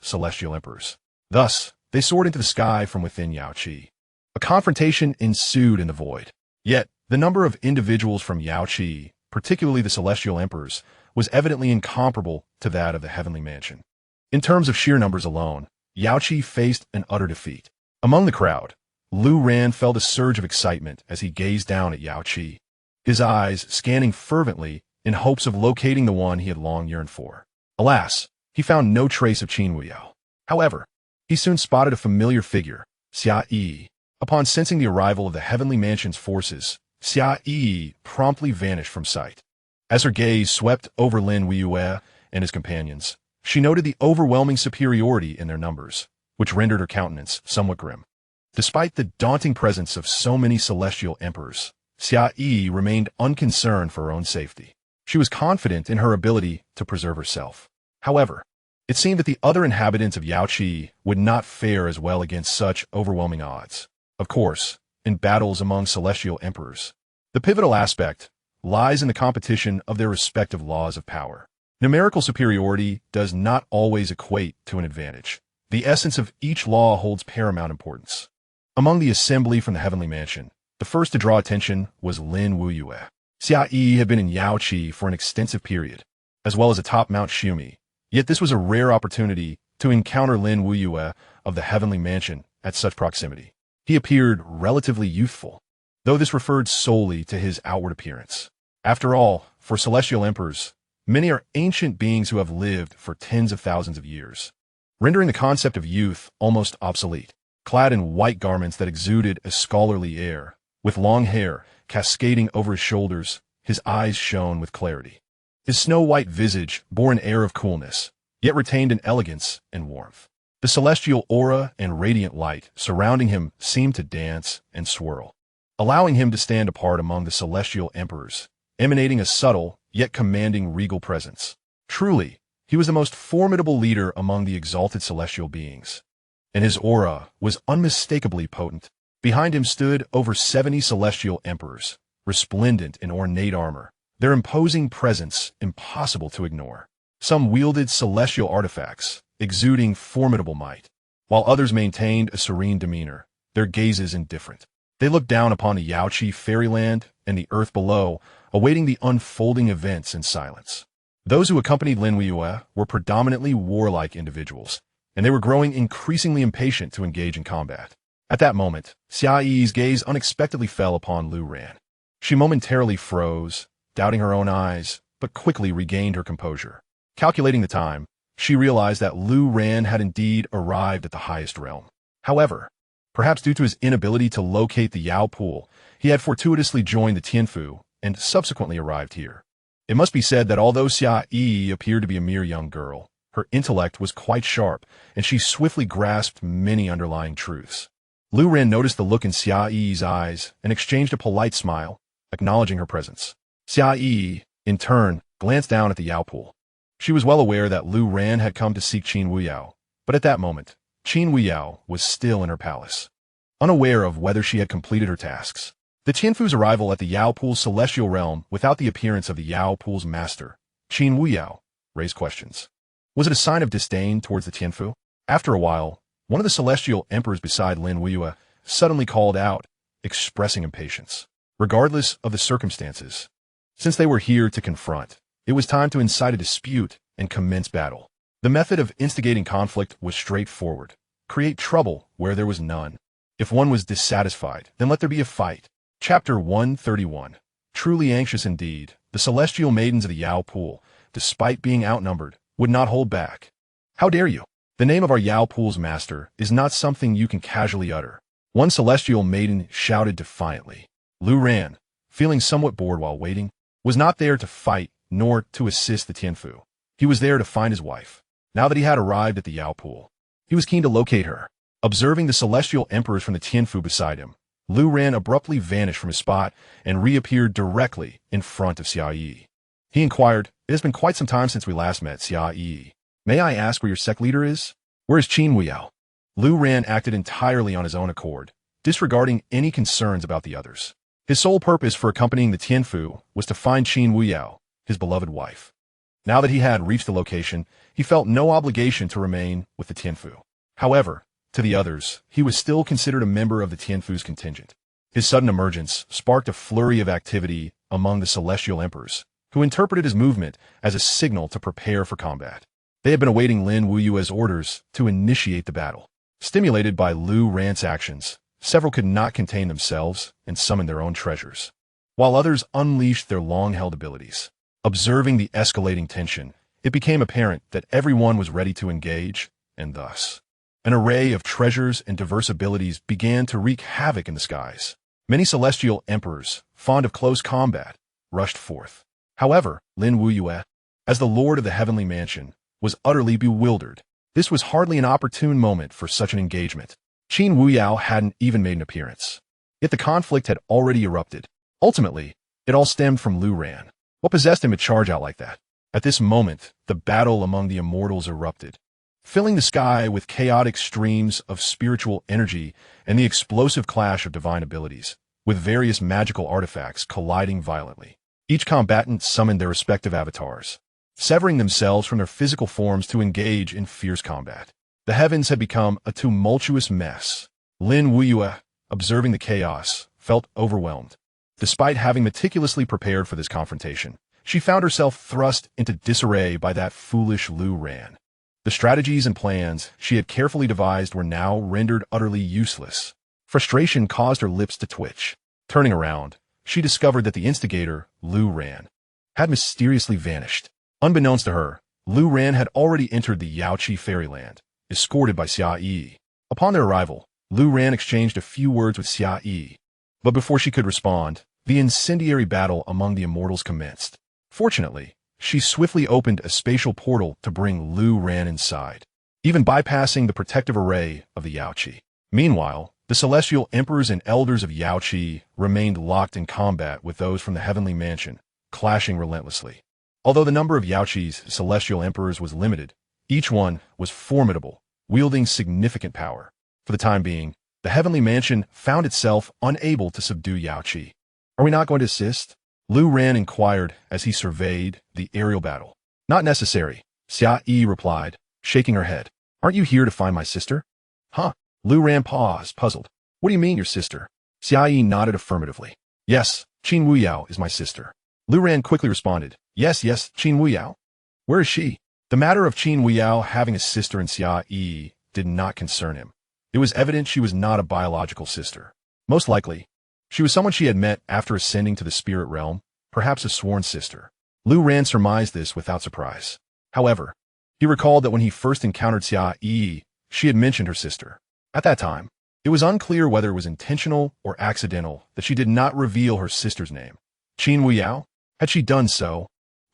celestial emperors. Thus, they soared into the sky from within Xianxia. A confrontation ensued in the void. Yet, the number of individuals from Xianxia, particularly the celestial emperors, was evidently incomparable to that of the heavenly mansion. In terms of sheer numbers alone, Xianxia faced an utter defeat. Among the crowd, Lu Ran felt a surge of excitement as he gazed down at Xianxia, his eyes scanning fervently in hopes of locating the one he had long yearned for. Alas, he found no trace of Qin Wuyao. However, he soon spotted a familiar figure, Xianxia. Upon sensing the arrival of the heavenly mansion's forces, Xianxia promptly vanished from sight. As her gaze swept over Lin Wuyue and his companions, she noted the overwhelming superiority in their numbers, which rendered her countenance somewhat grim. Despite the daunting presence of so many celestial emperors, Xianxia remained unconcerned for her own safety. She was confident in her ability to preserve herself. However, it seemed that the other inhabitants of Xianxia would not fare as well against such overwhelming odds. Of course, in battles among celestial emperors, the pivotal aspect lies in the competition of their respective laws of power. Numerical superiority does not always equate to an advantage. The essence of each law holds paramount importance. Among the assembly from the heavenly mansion, the first to draw attention was Lin Wuyue. Xianxia had been in Xianxia for an extensive period, as well as atop Mount Xiumi, yet this was a rare opportunity to encounter Lin Wuyue of the heavenly mansion at such proximity. He appeared relatively youthful, though this referred solely to his outward appearance. After all, for celestial emperors, many are ancient beings who have lived for tens of thousands of years, rendering the concept of youth almost obsolete. Clad in white garments that exuded a scholarly air, with long hair cascading over his shoulders, his eyes shone with clarity. His snow-white visage bore an air of coolness, yet retained an elegance and warmth. The celestial aura and radiant light surrounding him seemed to dance and swirl, allowing him to stand apart among the celestial emperors, emanating a subtle yet commanding regal presence. Truly, he was the most formidable leader among the exalted celestial beings, and his aura was unmistakably potent. Behind him stood over 70 celestial emperors, resplendent in ornate armor, their imposing presence impossible to ignore. Some wielded celestial artifacts, exuding formidable might, while others maintained a serene demeanor, their gazes indifferent. They looked down upon the Xianxia fairyland and the earth below, awaiting the unfolding events in silence. Those who accompanied Lin Wuyue were predominantly warlike individuals, and they were growing increasingly impatient to engage in combat. At that moment, Xiaoyi's gaze unexpectedly fell upon Lu Ran. She momentarily froze, doubting her own eyes, but quickly regained her composure. Calculating the time, she realized that Lu Ran had indeed arrived at the highest realm. However, perhaps due to his inability to locate the Yao pool, he had fortuitously joined the Tianfu and subsequently arrived here. It must be said that although Xia Yi appeared to be a mere young girl, her intellect was quite sharp, and she swiftly grasped many underlying truths. Lu Ran noticed the look in Xia Yi's eyes and exchanged a polite smile, acknowledging her presence. Xia Yi, in turn, glanced down at the Yao pool. She was well aware that Lu Ran had come to seek Qin Wuyao, but at that moment, Qin Wuyao was still in her palace, unaware of whether she had completed her tasks. The Tianfu's arrival at the Yao pool's celestial realm without the appearance of the Yao pool's master, Qin Wuyao, raised questions. Was it a sign of disdain towards the Tianfu? After a while, one of the celestial emperors beside Lin Wuyue suddenly called out, expressing impatience. Regardless of the circumstances, since they were here to confront, it was time to incite a dispute and commence battle. The method of instigating conflict was straightforward. Create trouble where there was none. If one was dissatisfied, then let there be a fight. Chapter 131. Truly anxious indeed, the celestial maidens of the Yao pool, despite being outnumbered, would not hold back. How dare you? The name of our Yao pool's master is not something you can casually utter. One celestial maiden shouted defiantly. Lu Ran, feeling somewhat bored while waiting, was not there to fight nor to assist the Tianfu. He was there to find his wife. Now that he had arrived at the Yao pool, he was keen to locate her. Observing the celestial emperors from the Tianfu beside him, Lu Ran abruptly vanished from his spot and reappeared directly in front of Xia Yi. He inquired, "It has been quite some time since we last met, Xia Yi. May I ask where your sect leader is? Where is Qin Wuyao?" Lu Ran acted entirely on his own accord, disregarding any concerns about the others. His sole purpose for accompanying the Tianfu was to find Qin Wuyao, his beloved wife. Now that he had reached the location, he felt no obligation to remain with the Tianfu. However, to the others, he was still considered a member of the Tianfu's contingent. His sudden emergence sparked a flurry of activity among the celestial emperors, who interpreted his movement as a signal to prepare for combat. They had been awaiting Lin Wuyue's orders to initiate the battle. Stimulated by Lu Ran's actions, several could not contain themselves and summoned their own treasures, while others unleashed their long-held abilities. Observing the escalating tension, it became apparent that everyone was ready to engage, and thus, an array of treasures and diverse abilities began to wreak havoc in the skies. Many celestial emperors, fond of close combat, rushed forth. However, Lin Wuyue, as the lord of the heavenly mansion, was utterly bewildered. This was hardly an opportune moment for such an engagement. Qin Wuyao hadn't even made an appearance. Yet the conflict had already erupted. Ultimately, it all stemmed from Lu Ran. What possessed him to charge out like that? At this moment, the battle among the immortals erupted, filling the sky with chaotic streams of spiritual energy and the explosive clash of divine abilities, with various magical artifacts colliding violently. Each combatant summoned their respective avatars, severing themselves from their physical forms to engage in fierce combat. The heavens had become a tumultuous mess. Lin Wuyue, observing the chaos, felt overwhelmed. Despite having meticulously prepared for this confrontation, she found herself thrust into disarray by that foolish Lu Ran. The strategies and plans she had carefully devised were now rendered utterly useless. Frustration caused her lips to twitch. Turning around, she discovered that the instigator, Lu Ran, had mysteriously vanished. Unbeknownst to her, Lu Ran had already entered the Yaoqi fairyland, escorted by Xia Yi. Upon their arrival, Lu Ran exchanged a few words with Xia Yi. But before she could respond, the incendiary battle among the immortals commenced. Fortunately, she swiftly opened a spatial portal to bring Lu Ran inside, even bypassing the protective array of the Yaoqi. Meanwhile, the celestial emperors and elders of Yaoqi remained locked in combat with those from the heavenly mansion, clashing relentlessly. Although the number of Yaoqi's celestial emperors was limited, each one was formidable, wielding significant power. For the time being, the heavenly mansion found itself unable to subdue Yaoqi. "Are we not going to assist?" Lu Ran inquired as he surveyed the aerial battle. "Not necessary," Xia Yi replied, shaking her head. "Aren't you here to find my sister?" "Huh?" Lu Ran paused, puzzled. "What do you mean, your sister?" Xia Yi nodded affirmatively. "Yes, Qin Wuyao is my sister." Lu Ran quickly responded. Yes, Qin Wuyao. Where is she?" The matter of Qin Weiyao having a sister in Xia Yi did not concern him. It was evident she was not a biological sister. Most likely, she was someone she had met after ascending to the spirit realm, perhaps a sworn sister. Lu Ran surmised this without surprise. However, he recalled that when he first encountered Xia Yi, she had mentioned her sister. At that time, it was unclear whether it was intentional or accidental that she did not reveal her sister's name. Qin Weiyao? Had she done so,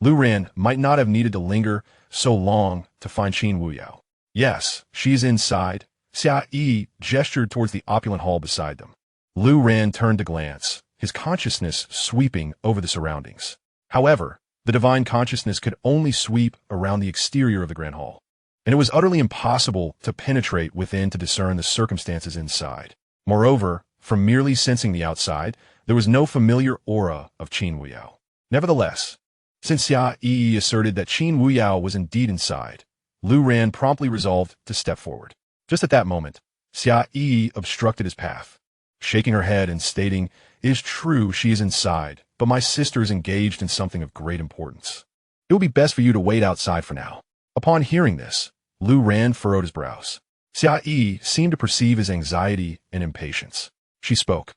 Lu Ran might not have needed to linger so long to find Qin Weiyao. Yes, she's inside. Xia Yi gestured towards the opulent hall beside them. Lu Ran turned to glance, his consciousness sweeping over the surroundings. However, the divine consciousness could only sweep around the exterior of the grand hall, and it was utterly impossible to penetrate within to discern the circumstances inside. Moreover, from merely sensing the outside, there was no familiar aura of Qin Weiyao. Nevertheless, since Xia Yi asserted that Qin Weiyao was indeed inside, Lu Ran promptly resolved to step forward. Just at that moment, Xia Yi obstructed his path, shaking her head and stating, "It is true she is inside, but my sister is engaged in something of great importance. It will be best for you to wait outside for now." Upon hearing this, Lu Ran furrowed his brows. Xia Yi seemed to perceive his anxiety and impatience. She spoke.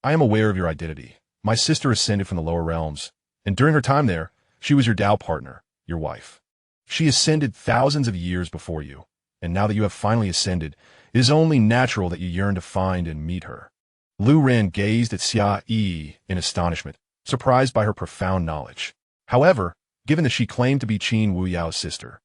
"I am aware of your identity. My sister ascended from the lower realms, and during her time there, she was your Dao partner, your wife. She ascended thousands of years before you, and now that you have finally ascended, it is only natural that you yearn to find and meet her." Lu Ran gazed at Xia Yi in astonishment, surprised by her profound knowledge. However, given that she claimed to be Qin Wuyao's sister,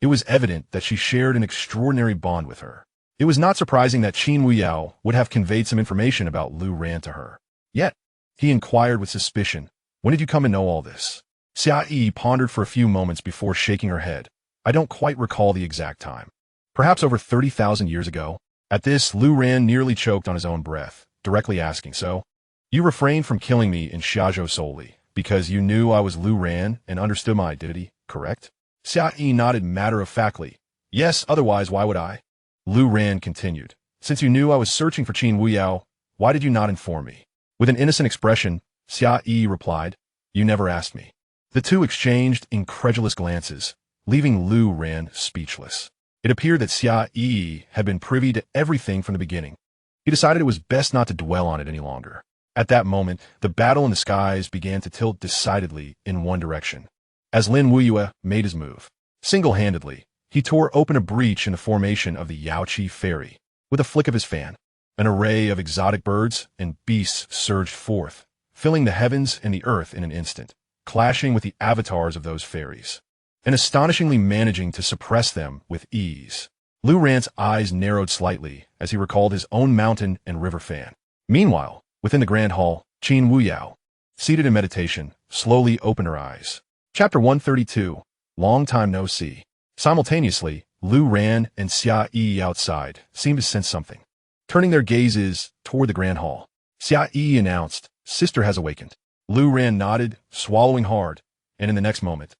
it was evident that she shared an extraordinary bond with her. It was not surprising that Qin Wuyao would have conveyed some information about Lu Ran to her. Yet, he inquired with suspicion, "When did you come to know all this?" Xia Yi pondered for a few moments before shaking her head. "I don't quite recall the exact time. Perhaps over 30,000 years ago." At this, Lu Ran nearly choked on his own breath, directly asking, "So, you refrained from killing me in Xiazhou solely because you knew I was Lu Ran and understood my identity, correct?" Xia Yi nodded matter-of-factly. "Yes, otherwise why would I?" Lu Ran continued, "Since you knew I was searching for Qin Wuyao, why did you not inform me?" With an innocent expression, Xia Yi replied, "You never asked me." The two exchanged incredulous glances, leaving Lu Ran speechless. It appeared that Xia Yi had been privy to everything from the beginning. He decided it was best not to dwell on it any longer. At that moment, the battle in the skies began to tilt decidedly in one direction. As Lin Wuyue made his move, single-handedly, he tore open a breach in the formation of the Yaoqi Fairy. With a flick of his fan, an array of exotic birds and beasts surged forth, filling the heavens and the earth in an instant, clashing with the avatars of those fairies, and astonishingly managing to suppress them with ease. Lu Ran's eyes narrowed slightly as he recalled his own mountain and river fan. Meanwhile, within the grand hall, Qin Wuyao, seated in meditation, slowly opened her eyes. Chapter 132, Long Time No See. Simultaneously, Lu Ran and Xia Yi outside seemed to sense something. Turning their gazes toward the grand hall, Xia Yi announced, "Sister has awakened." Lu Ran nodded, swallowing hard, and in the next moment,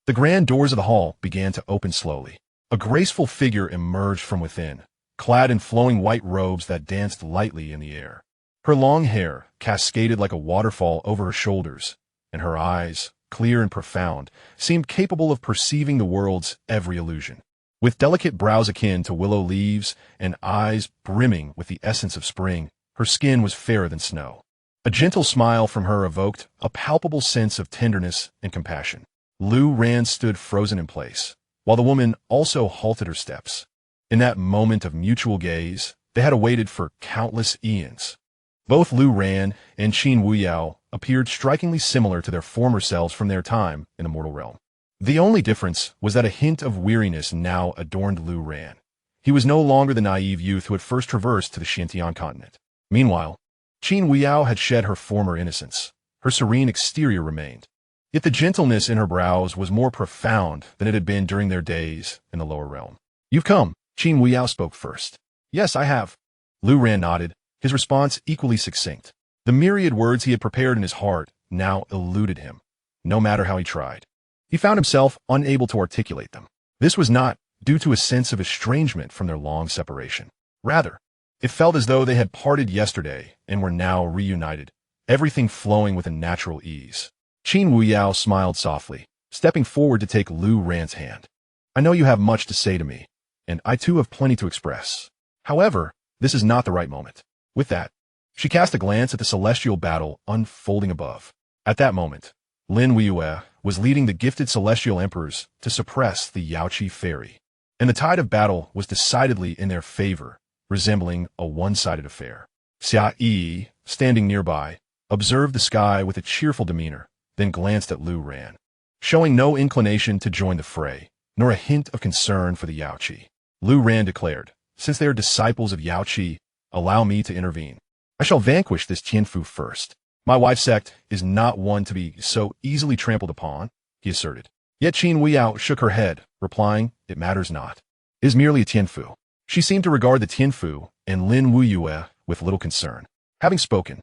the grand doors of the hall began to open slowly. A graceful figure emerged from within, clad in flowing white robes that danced lightly in the air. Her long hair cascaded like a waterfall over her shoulders, and her eyes, clear and profound, seemed capable of perceiving the world's every illusion. With delicate brows akin to willow leaves and eyes brimming with the essence of spring, her skin was fairer than snow. A gentle smile from her evoked a palpable sense of tenderness and compassion. Lu Ran stood frozen in place, while the woman also halted her steps. In that moment of mutual gaze, they had awaited for countless eons. Both Lu Ran and Qin Wuyao appeared strikingly similar to their former selves from their time in the Immortal Realm. The only difference was that a hint of weariness now adorned Lu Ran. He was no longer the naive youth who had first traversed to the Xianxia continent. Meanwhile, Qin Wuyao had shed her former innocence. Her serene exterior remained. Yet the gentleness in her brows was more profound than it had been during their days in the lower realm. "You've come," Qin Wuyao spoke first. "Yes, I have." Lu Ran nodded, his response equally succinct. The myriad words he had prepared in his heart now eluded him, no matter how he tried. He found himself unable to articulate them. This was not due to a sense of estrangement from their long separation. Rather, it felt as though they had parted yesterday and were now reunited, everything flowing with a natural ease. Qin Wuyao smiled softly, stepping forward to take Lu Ran's hand. I know you have much to say to me, and I too have plenty to express. However, this is not the right moment. With that, she cast a glance at the celestial battle unfolding above. At that moment, Lin Weiyue was leading the gifted celestial emperors to suppress the Xianxia fairy, and the tide of battle was decidedly in their favor, resembling a one-sided affair. Xia, standing nearby, observed the sky with a cheerful demeanor, then glanced at Lu Ran, showing no inclination to join the fray, nor a hint of concern for the Xianxia. Lu Ran declared, "Since they are disciples of Xianxia, allow me to intervene. I shall vanquish this Tianfu first. My wife's sect is not one to be so easily trampled upon," he asserted. Yet Qin Weiyao shook her head, replying, "It matters not. It is merely a Tianfu." She seemed to regard the Tianfu and Lin Weiyue with little concern. Having spoken,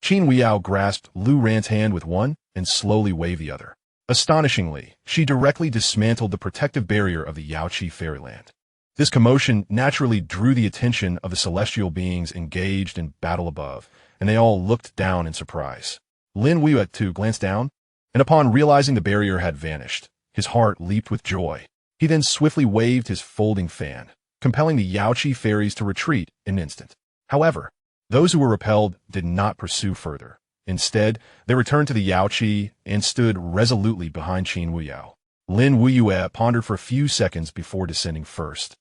Qin Weiyao grasped Lu Ran's hand with one and slowly waved the other. Astonishingly, she directly dismantled the protective barrier of the Xianxia fairyland. This commotion naturally drew the attention of the celestial beings engaged in battle above, and they all looked down in surprise. Lin Weiyue too glanced down, and upon realizing the barrier had vanished, his heart leaped with joy. He then swiftly waved his folding fan, compelling the Xianxia fairies to retreat in an instant. However, those who were repelled did not pursue further. Instead, they returned to the Xianxia and stood resolutely behind Qin Weiyao. Lin Weiyue pondered for a few seconds before descending first,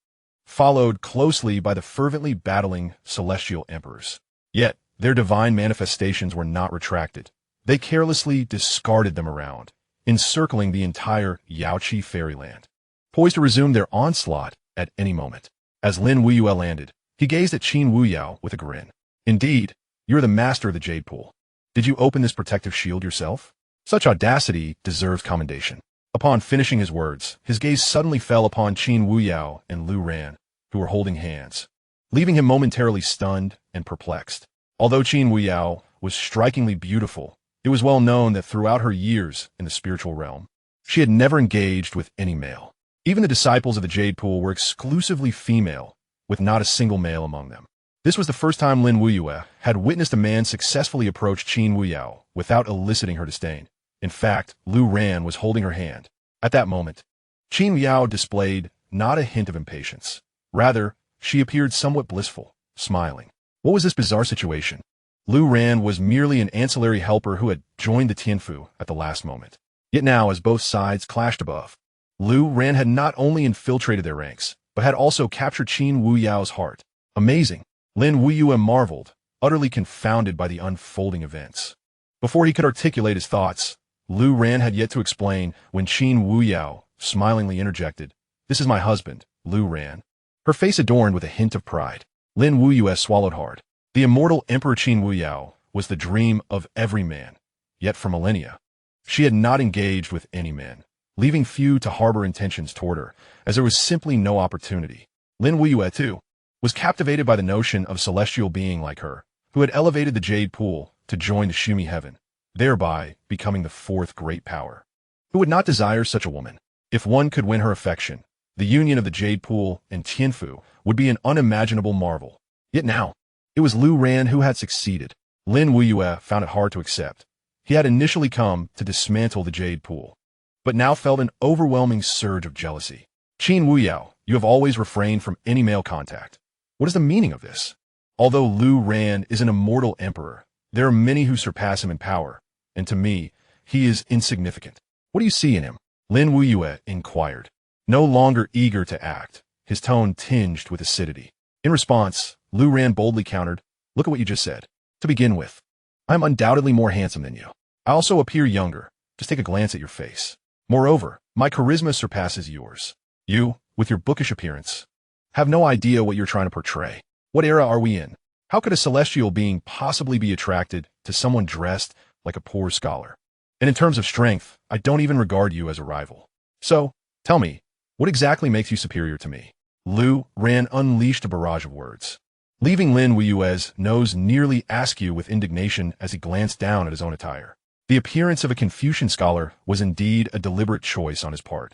followed closely by the fervently battling celestial emperors. Yet, their divine manifestations were not retracted. They carelessly discarded them around, encircling the entire Xianxia fairyland, poised to resume their onslaught at any moment. As Lin Weiyue landed, he gazed at Qin Weiyao with a grin. "Indeed, you're the master of the Jade Pool. Did you open this protective shield yourself? Such audacity deserves commendation." Upon finishing his words, his gaze suddenly fell upon Qin Weiyao and Lu Ran, who were holding hands, leaving him momentarily stunned and perplexed. Although Qin Weiyao was strikingly beautiful, it was well known that throughout her years in the spiritual realm, she had never engaged with any male. Even the disciples of the Jade Pool were exclusively female, with not a single male among them. This was the first time Lin Weiyue had witnessed a man successfully approach Qin Weiyao without eliciting her disdain. In fact, Lu Ran was holding her hand. At that moment, Qin Weiyao displayed not a hint of impatience. Rather, she appeared somewhat blissful, smiling. What was this bizarre situation? Lu Ran was merely an ancillary helper who had joined the Tianfu at the last moment. Yet now, as both sides clashed above, Lu Ran had not only infiltrated their ranks, but had also captured Qin Weyao's heart. Amazing! Lin Weiyue marveled, utterly confounded by the unfolding events. Before he could articulate his thoughts, Lu Ran had yet to explain when Qin Weiyao smilingly interjected, "This is my husband, Lu Ran." Her face adorned with a hint of pride. Lin Weiyue swallowed hard. The immortal Emperor Qin Weiyao was the dream of every man, yet for millennia, she had not engaged with any men, leaving few to harbor intentions toward her, as there was simply no opportunity. Lin Weiyue, too, was captivated by the notion of a celestial being like her, who had elevated the Jade Pool to join the Shumi Heaven, thereby becoming the fourth great power. Who would not desire such a woman? If one could win her affection, the union of the Jade Pool and Tianfu would be an unimaginable marvel. Yet now, it was Lu Ran who had succeeded. Lin Weiyue found it hard to accept. He had initially come to dismantle the Jade Pool, but now felt an overwhelming surge of jealousy. Qin Weiyao, you have always refrained from any male contact. What is the meaning of this? Although Lu Ran is an immortal emperor, there are many who surpass him in power, and to me, he is insignificant. What do you see in him? Lin Weiyue inquired, no longer eager to act, his tone tinged with acidity. In response, Lu Ran boldly countered, "Look at what you just said. To begin with, I am undoubtedly more handsome than you. I also appear younger. Just take a glance at your face. Moreover, my charisma surpasses yours. You, with your bookish appearance, have no idea what you're trying to portray. What era are we in? How could a celestial being possibly be attracted to someone dressed like a poor scholar? And in terms of strength, I don't even regard you as a rival. So, tell me, what exactly makes you superior to me?" Lu Ran unleashed a barrage of words, leaving Lin Weiyue's nose nearly askew with indignation as he glanced down at his own attire. The appearance of a Confucian scholar was indeed a deliberate choice on his part,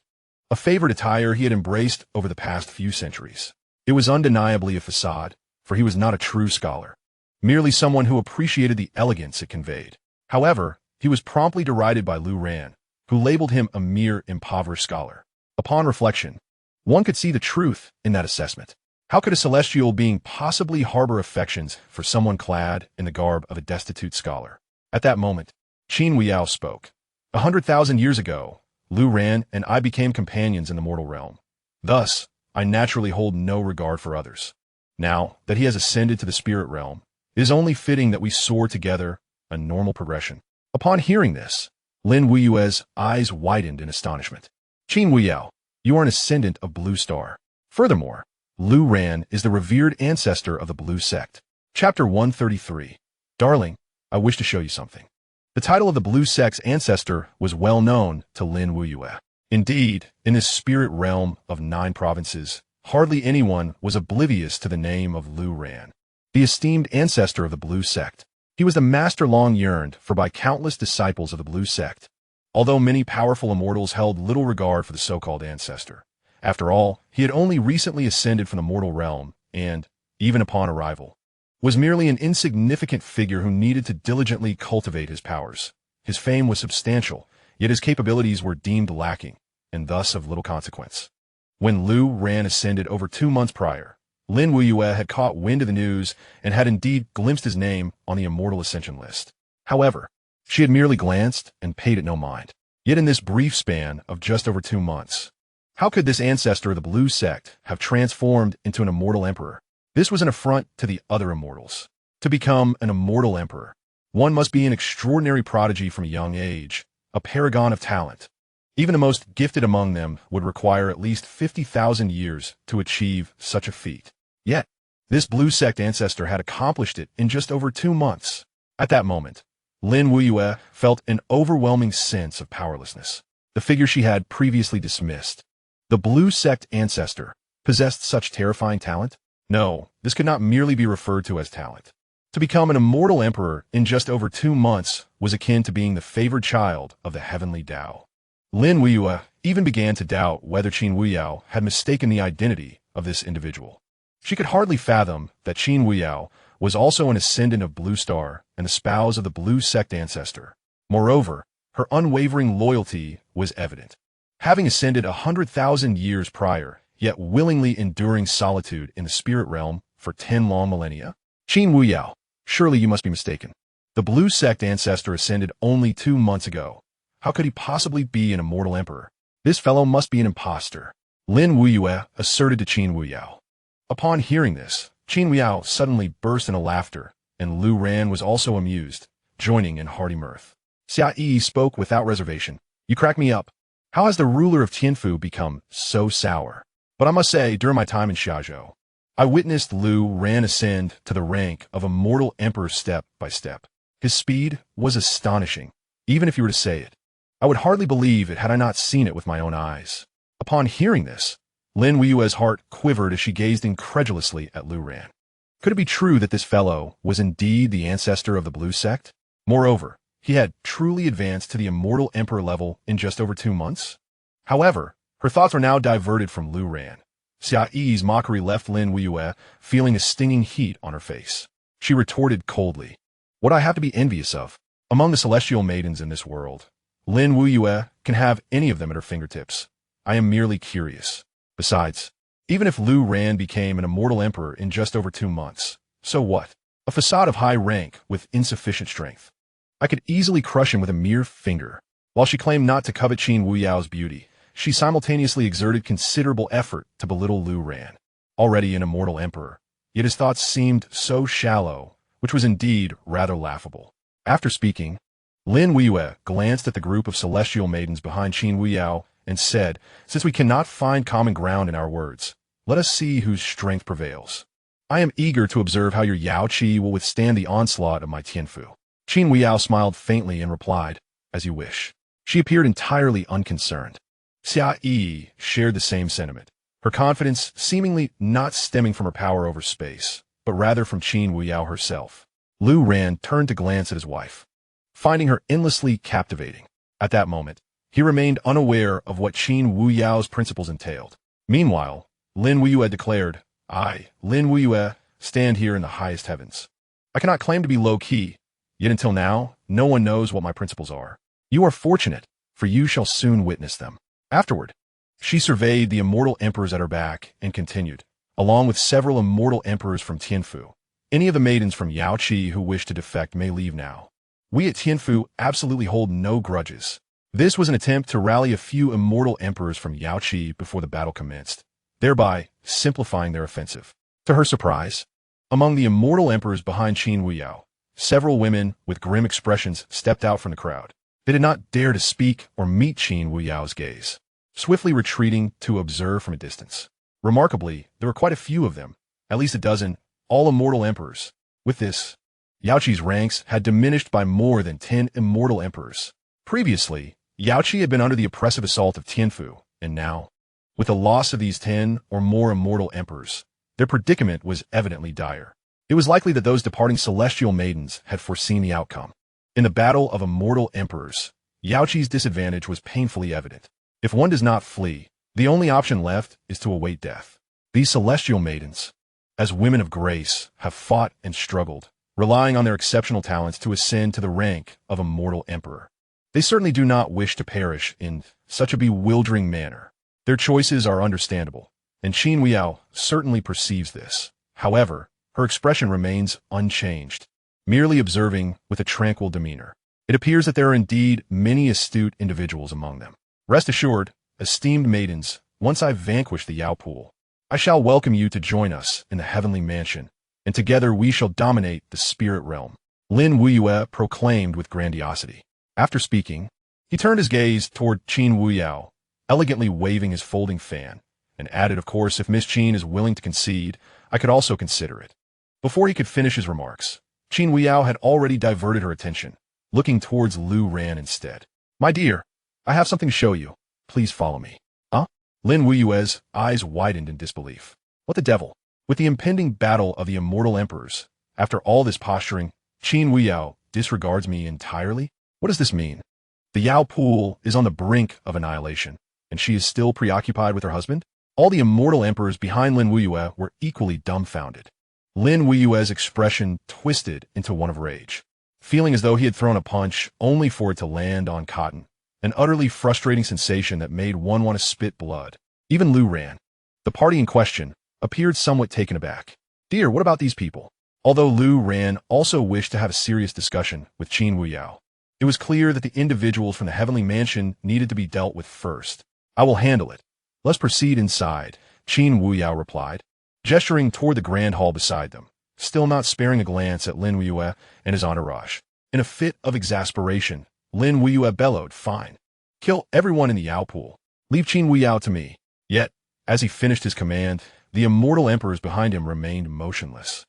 a favorite attire he had embraced over the past few centuries. It was undeniably a facade, for he was not a true scholar, merely someone who appreciated the elegance it conveyed. However, he was promptly derided by Lu Ran, who labeled him a mere impoverished scholar. Upon reflection, One could see the truth in that assessment. How could a celestial being possibly harbor affections for someone clad in the garb of a destitute scholar? At that moment, Qin Huiyao spoke. 100,000 years ago, Lu Ran and I became companions in the mortal realm. Thus, I naturally hold no regard for others. Now that he has ascended to the spirit realm, it is only fitting that we soar together, a normal progression. Upon hearing this, Lin Wuyue's eyes widened in astonishment. Qin Huiyao, you are an ascendant of Blue Star. Furthermore, Lu Ran is the revered ancestor of the Blue Sect. Chapter 133. Darling, I wish to show you something. The title of the Blue Sect's ancestor was well known to Lin Wuyue. Indeed, in this spirit realm of 9 provinces, hardly anyone was oblivious to the name of Lu Ran, the esteemed ancestor of the Blue Sect. He was the master long yearned for by countless disciples of the Blue Sect. Although many powerful immortals held little regard for the so-called ancestor. After all, he had only recently ascended from the mortal realm and, even upon arrival, was merely an insignificant figure who needed to diligently cultivate his powers. His fame was substantial, yet his capabilities were deemed lacking, and thus of little consequence. When Lu Ran ascended over 2 months prior, Lin Wuyue had caught wind of the news and had indeed glimpsed his name on the Immortal Ascension list. However, she had merely glanced and paid it no mind. Yet in this brief span of just over 2 months, how could this ancestor of the Blue Sect have transformed into an immortal emperor? This was an affront to the other immortals. To become an immortal emperor, one must be an extraordinary prodigy from a young age, a paragon of talent. Even the most gifted among them would require at least 50,000 years to achieve such a feat. Yet, this Blue Sect ancestor had accomplished it in just over 2 months. At that moment, Lin Wuyue felt an overwhelming sense of powerlessness. The figure she had previously dismissed, the Blue Sect ancestor, possessed such terrifying talent? No, this could not merely be referred to as talent. To become an immortal emperor in just over 2 months was akin to being the favored child of the heavenly Tao. Lin Wuyue even began to doubt whether Qin Huiyao had mistaken the identity of this individual. She could hardly fathom that Qin Huiyao was also an ascendant of Blue Star and the spouse of the Blue Sect ancestor. Moreover, her unwavering loyalty was evident. Having ascended 100,000 years prior, yet willingly enduring solitude in the spirit realm for 10 long millennia? Qin Huiyao, surely you must be mistaken. The Blue Sect ancestor ascended only 2 months ago. How could he possibly be an immortal emperor? This fellow must be an impostor, Lin Wuyue asserted to Qin Huiyao. Upon hearing this, Qin Huiyao suddenly burst into laughter, and Lu Ran was also amused, joining in hearty mirth. Xianxia spoke without reservation. You crack me up. How has the ruler of Tianfu become so sour? But I must say, during my time in Xiazhou, I witnessed Lu Ran ascend to the rank of immortal emperor step by step. His speed was astonishing, even if you were to say it. I would hardly believe it had I not seen it with my own eyes. Upon hearing this, Lin Wuyue's heart quivered as she gazed incredulously at Lu Ran. Could it be true that this fellow was indeed the ancestor of the Blue Sect? Moreover, he had truly advanced to the immortal emperor level in just over 2 months? However, her thoughts were now diverted from Lu Ran. Xiaoyi's mockery left Lin Wuyue feeling a stinging heat on her face. She retorted coldly, "What I have to be envious of? Among the celestial maidens in this world, Lin Wuyue can have any of them at her fingertips. I am merely curious. Besides, even if Lu Ran became an immortal emperor in just over 2 months, so what? A facade of high rank with insufficient strength. I could easily crush him with a mere finger." While she claimed not to covet Qin Huiyao's beauty, she simultaneously exerted considerable effort to belittle Lu Ran, already an immortal emperor. Yet his thoughts seemed so shallow, which was indeed rather laughable. After speaking, Lin Wuyue glanced at the group of celestial maidens behind Qin Huiyao and said, "Since we cannot find common ground in our words, let us see whose strength prevails. I am eager to observe how your Yao Qi will withstand the onslaught of my Tianfu." Qin Huiyao smiled faintly and replied, "As you wish." She appeared entirely unconcerned. Xiaoyi shared the same sentiment, her confidence seemingly not stemming from her power over space, but rather from Qin Huiyao herself. Lu Ran turned to glance at his wife, finding her endlessly captivating. At that moment, he remained unaware of what Qin Huiyao's principles entailed. Meanwhile, Lin Wuyue declared, "I, Lin Wuyue, stand here in the highest heavens. I cannot claim to be low-key, yet until now, no one knows what my principles are. You are fortunate, for you shall soon witness them." Afterward, She surveyed the immortal emperors at her back and continued, along with several immortal emperors from Tianfu. Any of the maidens from Yaoqi who wish to defect may leave now. We at Tianfu absolutely hold no grudges. This was an attempt to rally a few immortal emperors from Yaoqi before the battle commenced, thereby simplifying their offensive. To her surprise, among the immortal emperors behind Qin Wuyao, several women with grim expressions stepped out from the crowd. They did not dare to speak or meet Qin Wuyao's gaze, swiftly retreating to observe from a distance. Remarkably, there were quite a few of them, at least a dozen, all immortal emperors. With this, Yaoqi's ranks had diminished by more than 10 immortal emperors. Previously, Yaoqi had been under the oppressive assault of Tianfu, and now, with the loss of these 10 or more immortal emperors, their predicament was evidently dire. It was likely that those departing celestial maidens had foreseen the outcome. In the battle of immortal emperors, Yaoqi's disadvantage was painfully evident. If one does not flee, the only option left is to await death. These celestial maidens, as women of grace, have fought and struggled, relying on their exceptional talents to ascend to the rank of immortal emperor. They certainly do not wish to perish in such a bewildering manner. Their choices are understandable, and Qin Wuyao certainly perceives this. However, her expression remains unchanged, merely observing with a tranquil demeanor. It appears that there are indeed many astute individuals among them. Rest assured, esteemed maidens, once I vanquish the Yao Pool, I shall welcome you to join us in the heavenly mansion, and together we shall dominate the spirit realm, Lin Wuyue proclaimed with grandiosity. After speaking, he turned his gaze toward Qin Wuyao, elegantly waving his folding fan, and added, of course, if Miss Qin is willing to concede, I could also consider it. Before he could finish his remarks, Qin Wuyao had already diverted her attention, looking towards Lu Ran instead. My dear, I have something to show you. Please follow me. Huh? Lin Wuyue's eyes widened in disbelief. What the devil? With the impending battle of the immortal emperors, after all this posturing, Qin Wuyao disregards me entirely? What does this mean? The Yao Pool is on the brink of annihilation, and she is still preoccupied with her husband? All the immortal emperors behind Lin Wuyue were equally dumbfounded. Lin Wuyue's expression twisted into one of rage, feeling as though he had thrown a punch only for it to land on cotton, an utterly frustrating sensation that made one want to spit blood. Even Lu Ran, the party in question, appeared somewhat taken aback. Dear, what about these people? Although Lu Ran also wished to have a serious discussion with Qin Wuyao, it was clear that the individuals from the heavenly mansion needed to be dealt with first. I will handle it. Let's proceed inside, Qin Wuyao replied, gesturing toward the grand hall beside them, still not sparing a glance at Lin Wuyue and his entourage. In a fit of exasperation, Lin Wuyue bellowed, fine. Kill everyone in the Yao Pool. Leave Qin Wuyao to me. Yet, as he finished his command, the immortal emperors behind him remained motionless.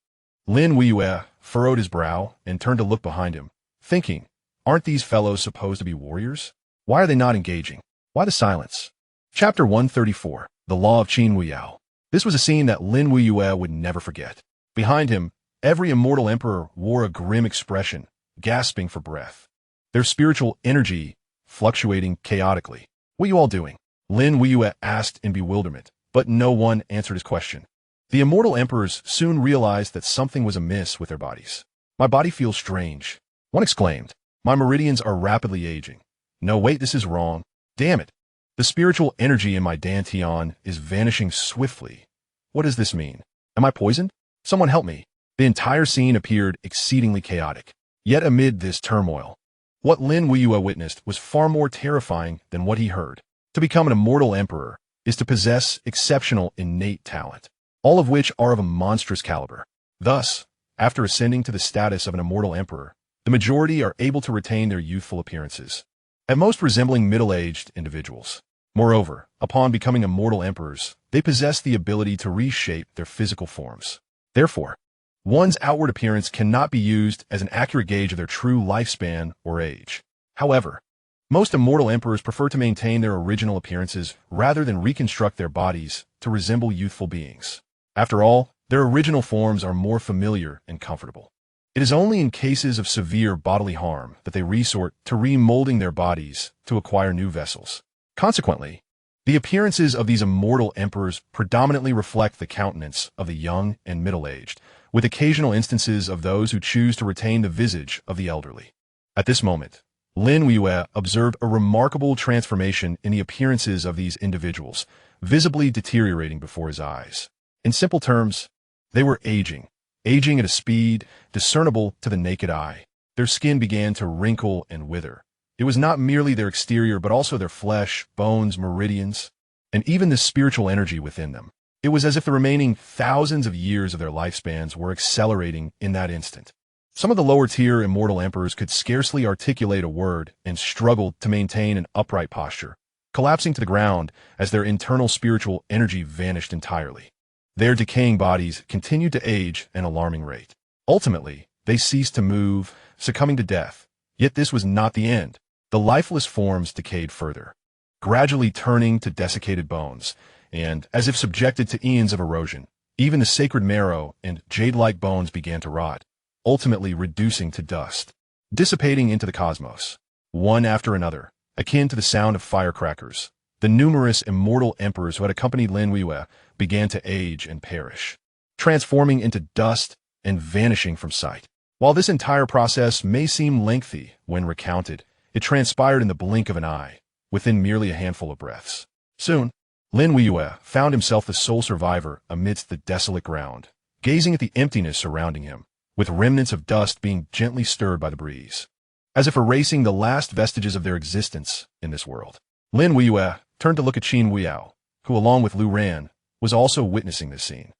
Lin Wuyue furrowed his brow and turned to look behind him, thinking, aren't these fellows supposed to be warriors? Why are they not engaging? Why the silence? Chapter 134, The Law of Qin Wuyao. This was a scene that Lin Wuyue would never forget. Behind him, every immortal emperor wore a grim expression, gasping for breath, their spiritual energy fluctuating chaotically. What are you all doing? Lin Wuyue asked in bewilderment, but no one answered his question. The immortal emperors soon realized that something was amiss with their bodies. My body feels strange, one exclaimed. My meridians are rapidly aging. No, wait, this is wrong. Damn it. The spiritual energy in my dantian is vanishing swiftly. What does this mean? Am I poisoned? Someone help me. The entire scene appeared exceedingly chaotic. Yet amid this turmoil, what Lin Wuyue witnessed was far more terrifying than what he heard. To become an immortal emperor is to possess exceptional innate talent, all of which are of a monstrous caliber. Thus, after ascending to the status of an immortal emperor, the majority are able to retain their youthful appearances, at most resembling middle-aged individuals. Moreover, upon becoming immortal emperors, they possess the ability to reshape their physical forms. Therefore, one's outward appearance cannot be used as an accurate gauge of their true lifespan or age. However, most immortal emperors prefer to maintain their original appearances rather than reconstruct their bodies to resemble youthful beings. After all, their original forms are more familiar and comfortable. It is only in cases of severe bodily harm that they resort to remolding their bodies to acquire new vessels. Consequently, the appearances of these immortal emperors predominantly reflect the countenance of the young and middle-aged, with occasional instances of those who choose to retain the visage of the elderly. At this moment, Lin Weiyue observed a remarkable transformation in the appearances of these individuals, visibly deteriorating before his eyes. In simple terms, they were aging at a speed discernible to the naked eye. Their skin began to wrinkle and wither. It was not merely their exterior, but also their flesh, bones, meridians, and even the spiritual energy within them. It was as if the remaining thousands of years of their lifespans were accelerating in that instant. Some of the lower-tier immortal emperors could scarcely articulate a word and struggled to maintain an upright posture, collapsing to the ground as their internal spiritual energy vanished entirely. Their decaying bodies continued to age at an alarming rate. Ultimately, they ceased to move, succumbing to death. Yet this was not the end. The lifeless forms decayed further, gradually turning to desiccated bones, and, as if subjected to eons of erosion, even the sacred marrow and jade-like bones began to rot, ultimately reducing to dust, dissipating into the cosmos. One after another, akin to the sound of firecrackers, the numerous immortal emperors who had accompanied Lin Weiyue began to age and perish, transforming into dust and vanishing from sight. While this entire process may seem lengthy when recounted, it transpired in the blink of an eye, within merely a handful of breaths. Soon, Lin Weiyue found himself the sole survivor amidst the desolate ground, gazing at the emptiness surrounding him, with remnants of dust being gently stirred by the breeze, as if erasing the last vestiges of their existence in this world. Lin Weiyue turned to look at Qin Weiyao, who, along with Lu Ran, was also witnessing this scene.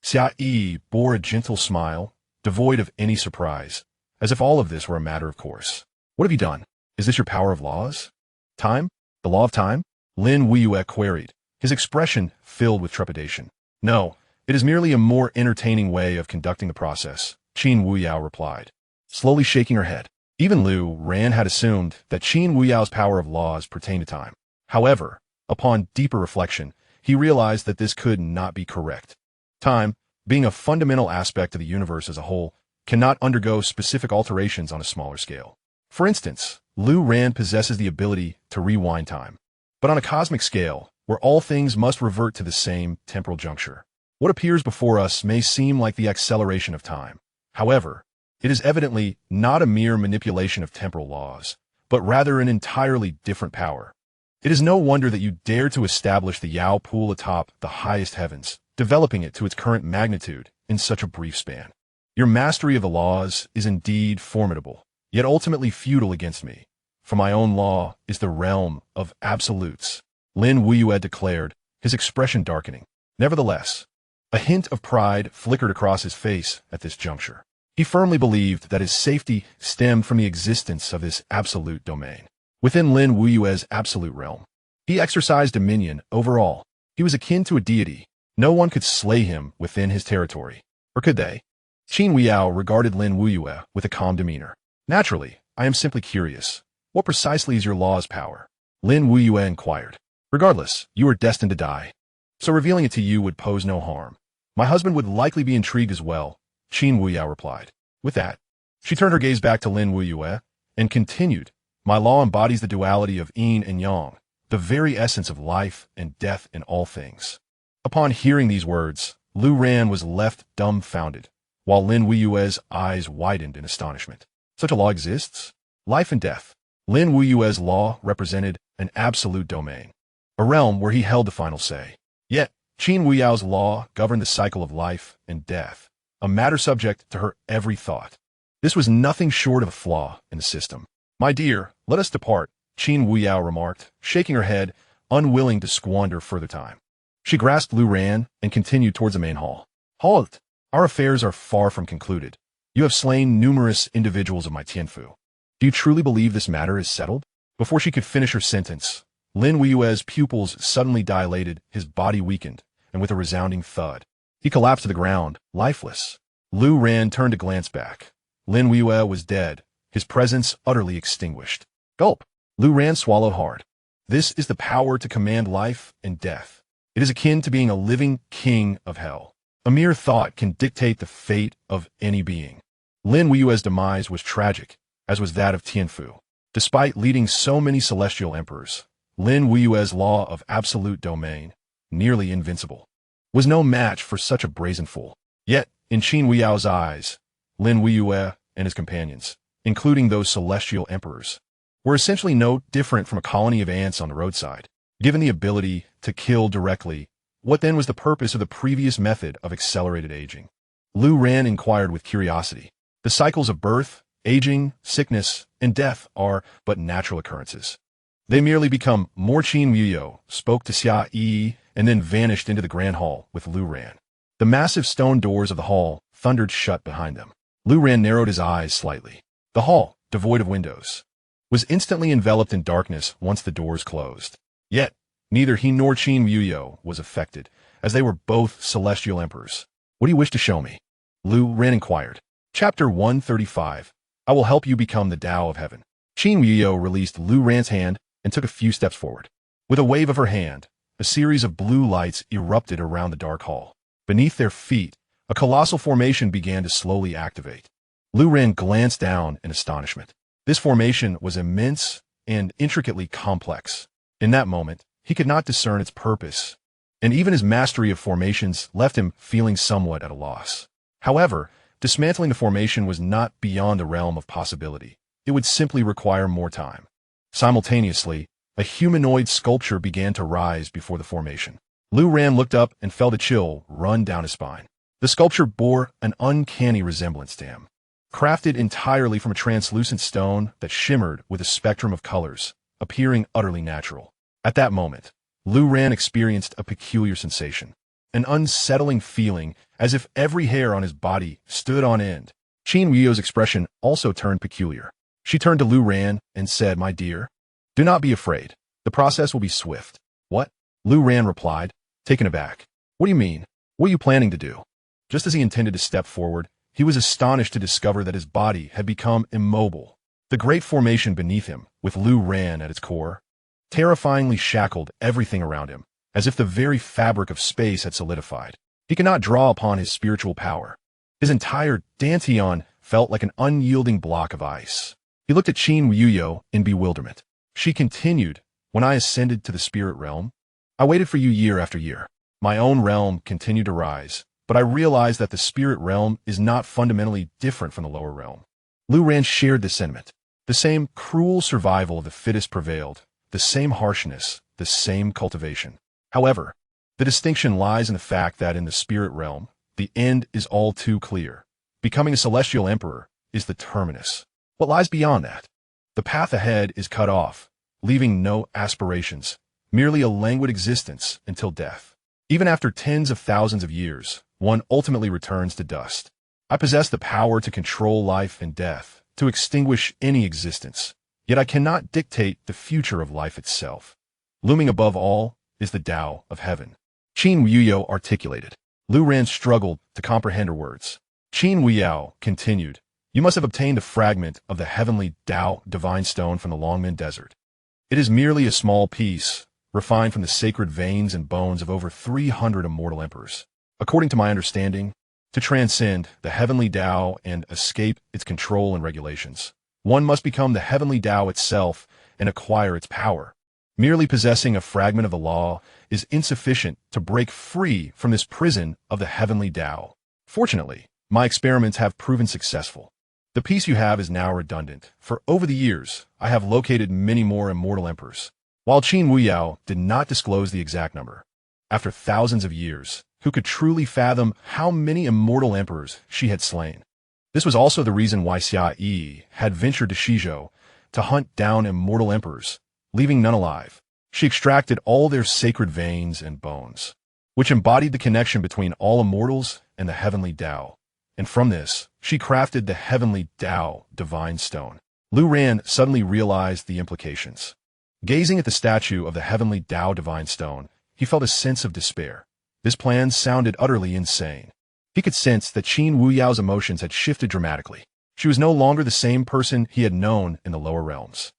Xia bore a gentle smile, devoid of any surprise, as if all of this were a matter of course. What have you done? Is this your power of laws? Time? The law of time? Lin Weiyue queried, his expression filled with trepidation. No, it is merely a more entertaining way of conducting the process, Qin Weiyao replied, slowly shaking her head. Even Lu Ran had assumed that Qin Wuyao's power of laws pertained to time. However, upon deeper reflection, he realized that this could not be correct. Time, being a fundamental aspect of the universe as a whole, cannot undergo specific alterations on a smaller scale. For instance, Lu Ran possesses the ability to rewind time, but on a cosmic scale, where all things must revert to the same temporal juncture. What appears before us may seem like the acceleration of time. However, it is evidently not a mere manipulation of temporal laws, but rather an entirely different power. It is no wonder that you dare to establish the Yao pool atop the highest heavens, developing it to its current magnitude in such a brief span. Your mastery of the laws is indeed formidable, yet ultimately futile against me, for my own law is the realm of absolutes, Lin Weiyue declared, his expression darkening. Nevertheless, a hint of pride flickered across his face at this juncture. He firmly believed that his safety stemmed from the existence of this absolute domain. Within Lin Weiyue's absolute realm, he exercised dominion over all. He was akin to a deity. No one could slay him within his territory. Or could they? Qin Weiyao regarded Lin Weiyue with a calm demeanor. Naturally, I am simply curious. What precisely is your law's power? Lin Weiyue inquired. Regardless, you are destined to die, so revealing it to you would pose no harm. My husband would likely be intrigued as well, Qin Weiyao replied. With that, she turned her gaze back to Lin Weiyue and continued, my law embodies the duality of yin and yang, the very essence of life and death in all things. Upon hearing these words, Lu Ran was left dumbfounded, while Lin Weiyue's eyes widened in astonishment. Such a law exists? Life and death. Lin Weiyue's law represented an absolute domain, a realm where he held the final say. Yet, Qin Weyao's law governed the cycle of life and death, a matter subject to her every thought. This was nothing short of a flaw in the system. My dear, let us depart, Qin Weiyao remarked, shaking her head, unwilling to squander further time. She grasped Lu Ran and continued towards the main hall. Halt! Our affairs are far from concluded. You have slain numerous individuals of my Tianfu. Do you truly believe this matter is settled? Before she could finish her sentence, Lin Weiyue's pupils suddenly dilated, his body weakened, and with a resounding thud, he collapsed to the ground, lifeless. Lu Ran turned to glance back. Lin Weiyue was dead, his presence utterly extinguished. Gulp! Lu Ran swallowed hard. This is the power to command life and death. It is akin to being a living king of hell. A mere thought can dictate the fate of any being. Lin Weiyue's demise was tragic, as was that of Tianfu. Despite leading so many celestial emperors, Lin Weiyue's law of absolute domain, nearly invincible, was no match for such a brazen fool. Yet, in Qin Weyao's eyes, Lin Weiyue and his companions, including those celestial emperors, were essentially no different from a colony of ants on the roadside. Given the ability to kill directly, what then was the purpose of the previous method of accelerated aging? Lu Ran inquired with curiosity. The cycles of birth, aging, sickness, and death are but natural occurrences. They merely become more. Qin Wuyo spoke to Xianxia and then vanished into the grand hall with Lu Ran. The massive stone doors of the hall thundered shut behind them. Lu Ran narrowed his eyes slightly. The hall, devoid of windows, was instantly enveloped in darkness once the doors closed. Yet, neither he nor Qin Wuyo was affected, as they were both celestial emperors. What do you wish to show me? Lu Ran inquired. Chapter 135. I will help you become the Tao of Heaven. Qin Wuyo released Lu Ran's hand and took a few steps forward. With a wave of her hand, a series of blue lights erupted around the dark hall. Beneath their feet, a colossal formation began to slowly activate. Lu Ran glanced down in astonishment. This formation was immense and intricately complex. In that moment, he could not discern its purpose, and even his mastery of formations left him feeling somewhat at a loss. However, dismantling the formation was not beyond the realm of possibility. It would simply require more time. Simultaneously, a humanoid sculpture began to rise before the formation. Lu Ran looked up and felt a chill run down his spine. The sculpture bore an uncanny resemblance to him. Crafted entirely from a translucent stone that shimmered with a spectrum of colors, appearing utterly natural. At that moment, Lu Ran experienced a peculiar sensation, an unsettling feeling as if every hair on his body stood on end. Qin Wuyo's expression also turned peculiar. She turned to Lu Ran and said, "My dear, do not be afraid. The process will be swift." "What?" Lu Ran replied, taken aback. "What do you mean? What are you planning to do?" Just as he intended to step forward, he was astonished to discover that his body had become immobile. The great formation beneath him, with Lu Ran at its core, terrifyingly shackled everything around him, as if the very fabric of space had solidified. He could not draw upon his spiritual power. His entire Dantian felt like an unyielding block of ice. He looked at Qin Wuyo in bewilderment. She continued, "When I ascended to the spirit realm, I waited for you year after year. My own realm continued to rise, but I realized that the spirit realm is not fundamentally different from the lower realm." Lu Ran shared this sentiment. The same cruel survival of the fittest prevailed, the same harshness, the same cultivation. However, the distinction lies in the fact that in the spirit realm, the end is all too clear. Becoming a celestial emperor is the terminus. What lies beyond that? The path ahead is cut off, leaving no aspirations, merely a languid existence until death. Even after tens of thousands of years, one ultimately returns to dust. I possess the power to control life and death, to extinguish any existence, yet I cannot dictate the future of life itself. Looming above all is the Tao of Heaven. Qin Wuyo articulated. Lu Ran struggled to comprehend her words. Qin Wuyo continued, "You must have obtained a fragment of the heavenly Tao divine stone from the Longmen Desert. It is merely a small piece, refined from the sacred veins and bones of over 300 immortal emperors. According to my understanding, to transcend the heavenly Tao and escape its control and regulations, one must become the heavenly Tao itself and acquire its power. Merely possessing a fragment of the law is insufficient to break free from this prison of the heavenly Tao. Fortunately, my experiments have proven successful. The piece you have is now redundant, for over the years, I have located many more immortal emperors." While Qin Wuyo did not disclose the exact number, after thousands of years, who could truly fathom how many immortal emperors she had slain? This was also the reason why Xianxia had ventured to Shizhou to hunt down immortal emperors, leaving none alive. She extracted all their sacred veins and bones, which embodied the connection between all immortals and the heavenly Tao. And from this, she crafted the heavenly Tao divine stone. Lu Ran suddenly realized the implications. Gazing at the statue of the heavenly Tao divine stone, he felt a sense of despair. This plan sounded utterly insane. He could sense that Qin Wuyo's emotions had shifted dramatically. She was no longer the same person he had known in the lower realms.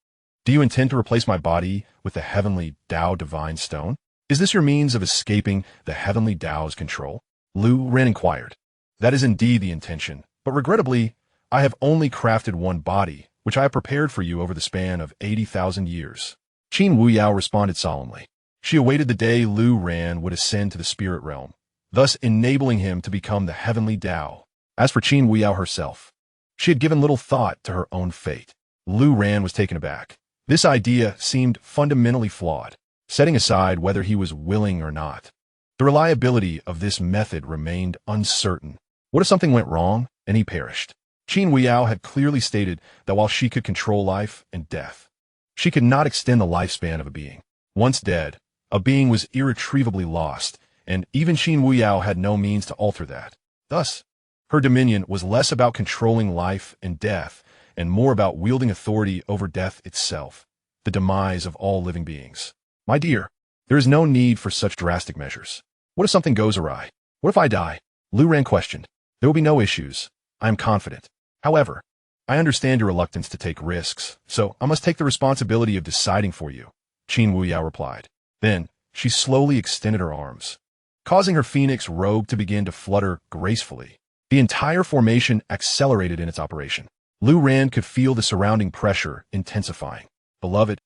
"Do you intend to replace my body with the heavenly Tao divine stone? Is this your means of escaping the heavenly Tao's control?" Lu Ran inquired. "That is indeed the intention, but regrettably, I have only crafted one body, which I have prepared for you over the span of 80,000 years. Qin Wuyo responded solemnly. She awaited the day Lu Ran would ascend to the spirit realm, thus enabling him to become the heavenly Tao. As for Qin Wuyo herself, she had given little thought to her own fate. Lu Ran was taken aback. This idea seemed fundamentally flawed, setting aside whether he was willing or not. The reliability of this method remained uncertain. What if something went wrong and he perished? Qin Weiyao had clearly stated that while she could control life and death, she could not extend the lifespan of a being. Once dead, a being was irretrievably lost, and even Qin Weiyao had no means to alter that. Thus, her dominion was less about controlling life and death, and more about wielding authority over death itself, the demise of all living beings. My dear, there is no need for such drastic measures. What if something goes awry? What if I die? Lu Ran questioned. There will be no issues. I am confident. However, I understand your reluctance to take risks, so I must take the responsibility of deciding for you, Qin Weiyao replied. Then, she slowly extended her arms, causing her phoenix robe to begin to flutter gracefully. The entire formation accelerated in its operation. Lu Ran could feel the surrounding pressure intensifying. Beloved,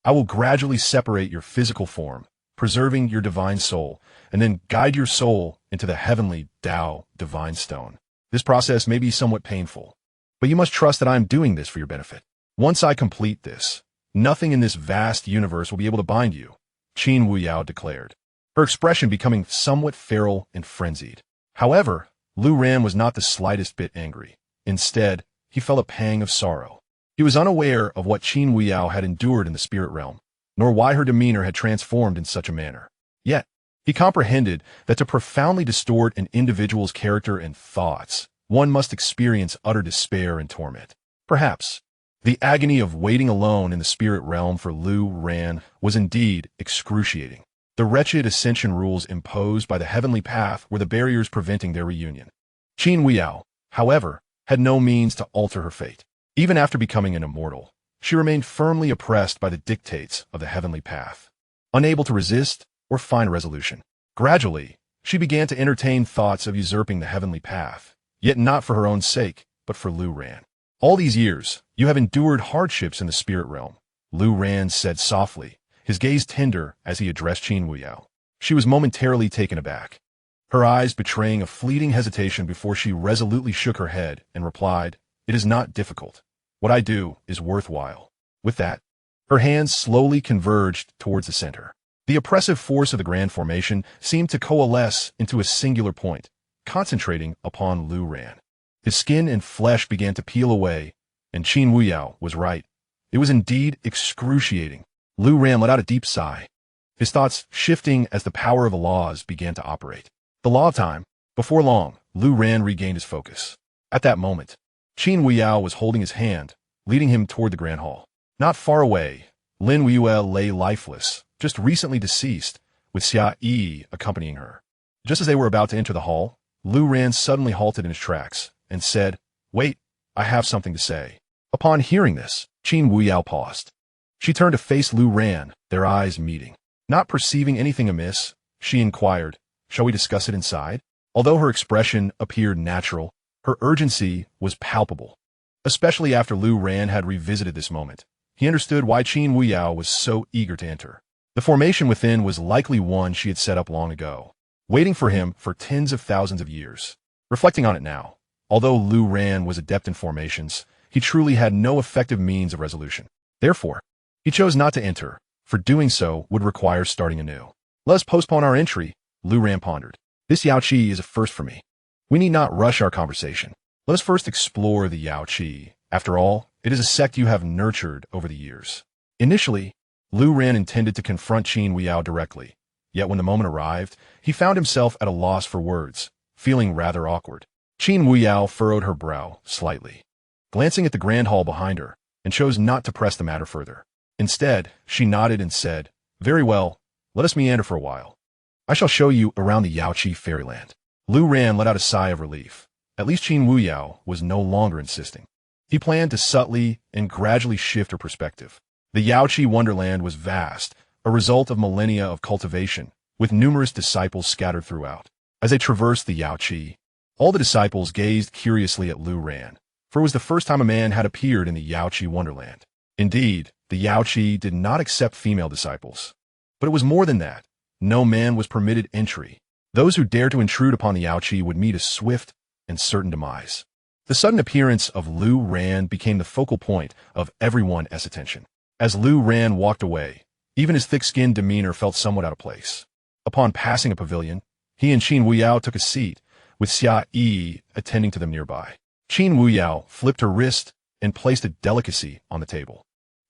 I will gradually separate your physical form, preserving your divine soul, and then guide your soul into the heavenly Tao divine stone. This process may be somewhat painful, but you must trust that I am doing this for your benefit. Once I complete this, nothing in this vast universe will be able to bind you, Qin Weiyao declared, her expression becoming somewhat feral and frenzied. However, Lu Ran was not the slightest bit angry. Instead, he felt a pang of sorrow. He was unaware of what Qin Weiyao had endured in the spirit realm, nor why her demeanor had transformed in such a manner. Yet, he comprehended that to profoundly distort an individual's character and thoughts, one must experience utter despair and torment. Perhaps, the agony of waiting alone in the spirit realm for Lu Ran was indeed excruciating. The wretched ascension rules imposed by the heavenly path were the barriers preventing their reunion. Qin Weiyao, however, had no means to alter her fate. Even after becoming an immortal, she remained firmly oppressed by the dictates of the heavenly path, unable to resist or find a resolution. Gradually, she began to entertain thoughts of usurping the heavenly path, yet not for her own sake, but for Lu Ran. All these years, you have endured hardships in the spirit realm, Lu Ran said softly, his gaze tender as he addressed Qin Weiyao. She was momentarily taken aback, her eyes betraying a fleeting hesitation before she resolutely shook her head and replied, "It is not difficult. What I do is worthwhile." With that, her hands slowly converged towards the center. The oppressive force of the grand formation seemed to coalesce into a singular point, concentrating upon Lu Ran. His skin and flesh began to peel away, and Qin Weiyao was right. It was indeed excruciating. Lu Ran let out a deep sigh, his thoughts shifting as the power of the laws began to operate. The law of time. Before long, Lu Ran regained his focus. At that moment, Qin Weiyao was holding his hand, leading him toward the grand hall. Not far away, Lin Weiyue lay lifeless, just recently deceased, with Xianxia accompanying her. Just as they were about to enter the hall, Lu Ran suddenly halted in his tracks and said, "Wait, I have something to say." Upon hearing this, Qin Weiyao paused. She turned to face Lu Ran, their eyes meeting. Not perceiving anything amiss, she inquired, "Shall we discuss it inside?" Although her expression appeared natural, her urgency was palpable. Especially after Lu Ran had revisited this moment, he understood why Qin Weiyao was so eager to enter. The formation within was likely one she had set up long ago, waiting for him for tens of thousands of years. Reflecting on it now, although Lu Ran was adept in formations, he truly had no effective means of resolution. Therefore, he chose not to enter, for doing so would require starting anew. "Let us postpone our entry," Lu Ran pondered. "This Xianxia is a first for me. We need not rush our conversation. Let us first explore the Xianxia. After all, it is a sect you have nurtured over the years." Initially, Lu Ran intended to confront Qin Weiyao directly, yet when the moment arrived, he found himself at a loss for words, feeling rather awkward. Qin Weiyao furrowed her brow slightly, glancing at the grand hall behind her, and chose not to press the matter further. Instead, she nodded and said, "Very well, let us meander for a while. I shall show you around the Xianxia fairyland." Lu Ran let out a sigh of relief. At least Qin Weiyao was no longer insisting. He planned to subtly and gradually shift her perspective. The Xianxia wonderland was vast, a result of millennia of cultivation, with numerous disciples scattered throughout. As they traversed the Xianxia, all the disciples gazed curiously at Lu Ran, for it was the first time a man had appeared in the Xianxia wonderland. Indeed, the Xianxia did not accept female disciples. But it was more than that. No man was permitted entry. Those who dared to intrude upon the Xianxia would meet a swift and certain demise. The sudden appearance of Lu Ran became the focal point of everyone's attention. As Lu Ran walked away, even his thick-skinned demeanor felt somewhat out of place. Upon passing a pavilion, he and Qin Wuyao took a seat, with Xia Yi attending to them nearby. Qin Wuyao flipped her wrist and placed a delicacy on the table,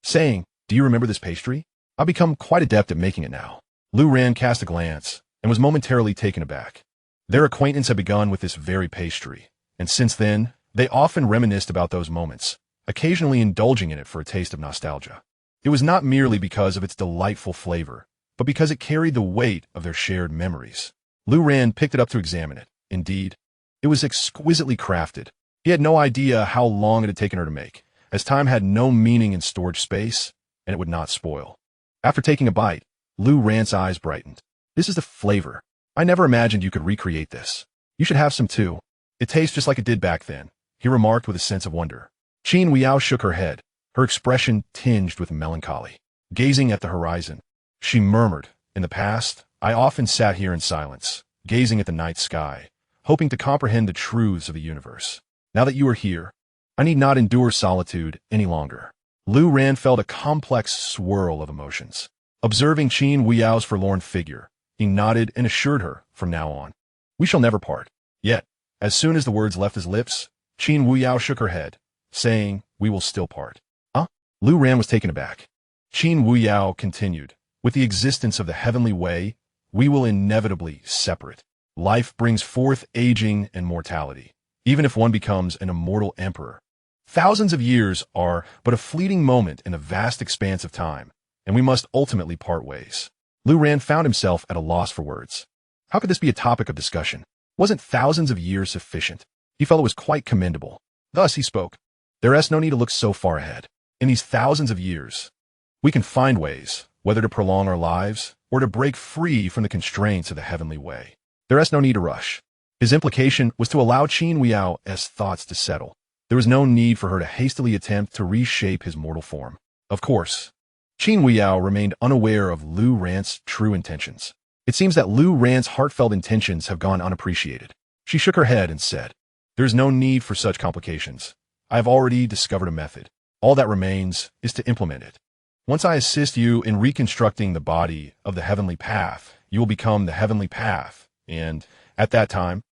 saying, "Do you remember this pastry? I've become quite adept at making it now." Lu Ran cast a glance and was momentarily taken aback. Their acquaintance had begun with this very pastry, and since then, they often reminisced about those moments, occasionally indulging in it for a taste of nostalgia. It was not merely because of its delightful flavor, but because it carried the weight of their shared memories. Lu Ran picked it up to examine it. Indeed, it was exquisitely crafted. He had no idea how long it had taken her to make, as time had no meaning in storage space, and it would not spoil. After taking a bite, Lu Ran's eyes brightened. "This is the flavor. I never imagined you could recreate this. You should have some too. It tastes just like it did back then," he remarked with a sense of wonder. Qin Wuyao shook her head, her expression tinged with melancholy. Gazing at the horizon, she murmured, "In the past, I often sat here in silence, gazing at the night sky, hoping to comprehend the truths of the universe. Now that you are here, I need not endure solitude any longer." Lu Ran felt a complex swirl of emotions. Observing Qin Wuyao's forlorn figure, he nodded and assured her, "From now on, we shall never part." Yet, as soon as the words left his lips, Qin Wuyao shook her head, saying, "We will still part." Huh? Lu Ran was taken aback. Qin Wuyao continued, "With the existence of the heavenly way, we will inevitably separate. Life brings forth aging and mortality, even if one becomes an immortal emperor. Thousands of years are but a fleeting moment in a vast expanse of time, and we must ultimately part ways." Lu Ran found himself at a loss for words. How could this be a topic of discussion? Wasn't thousands of years sufficient? He felt it was quite commendable. Thus he spoke, "There is no need to look so far ahead. In these thousands of years, we can find ways, whether to prolong our lives or to break free from the constraints of the heavenly way. There is no need to rush." His implication was to allow Qin Wuyao's thoughts to settle. There was no need for her to hastily attempt to reshape his mortal form. Of course, Qin Wuyao remained unaware of Lu Ran's true intentions. It seems that Lu Ran's heartfelt intentions have gone unappreciated. She shook her head and said, "There is no need for such complications. I have already discovered a method. All that remains is to implement it. Once I assist you in reconstructing the body of the heavenly path, you will become the heavenly path, and, at that time,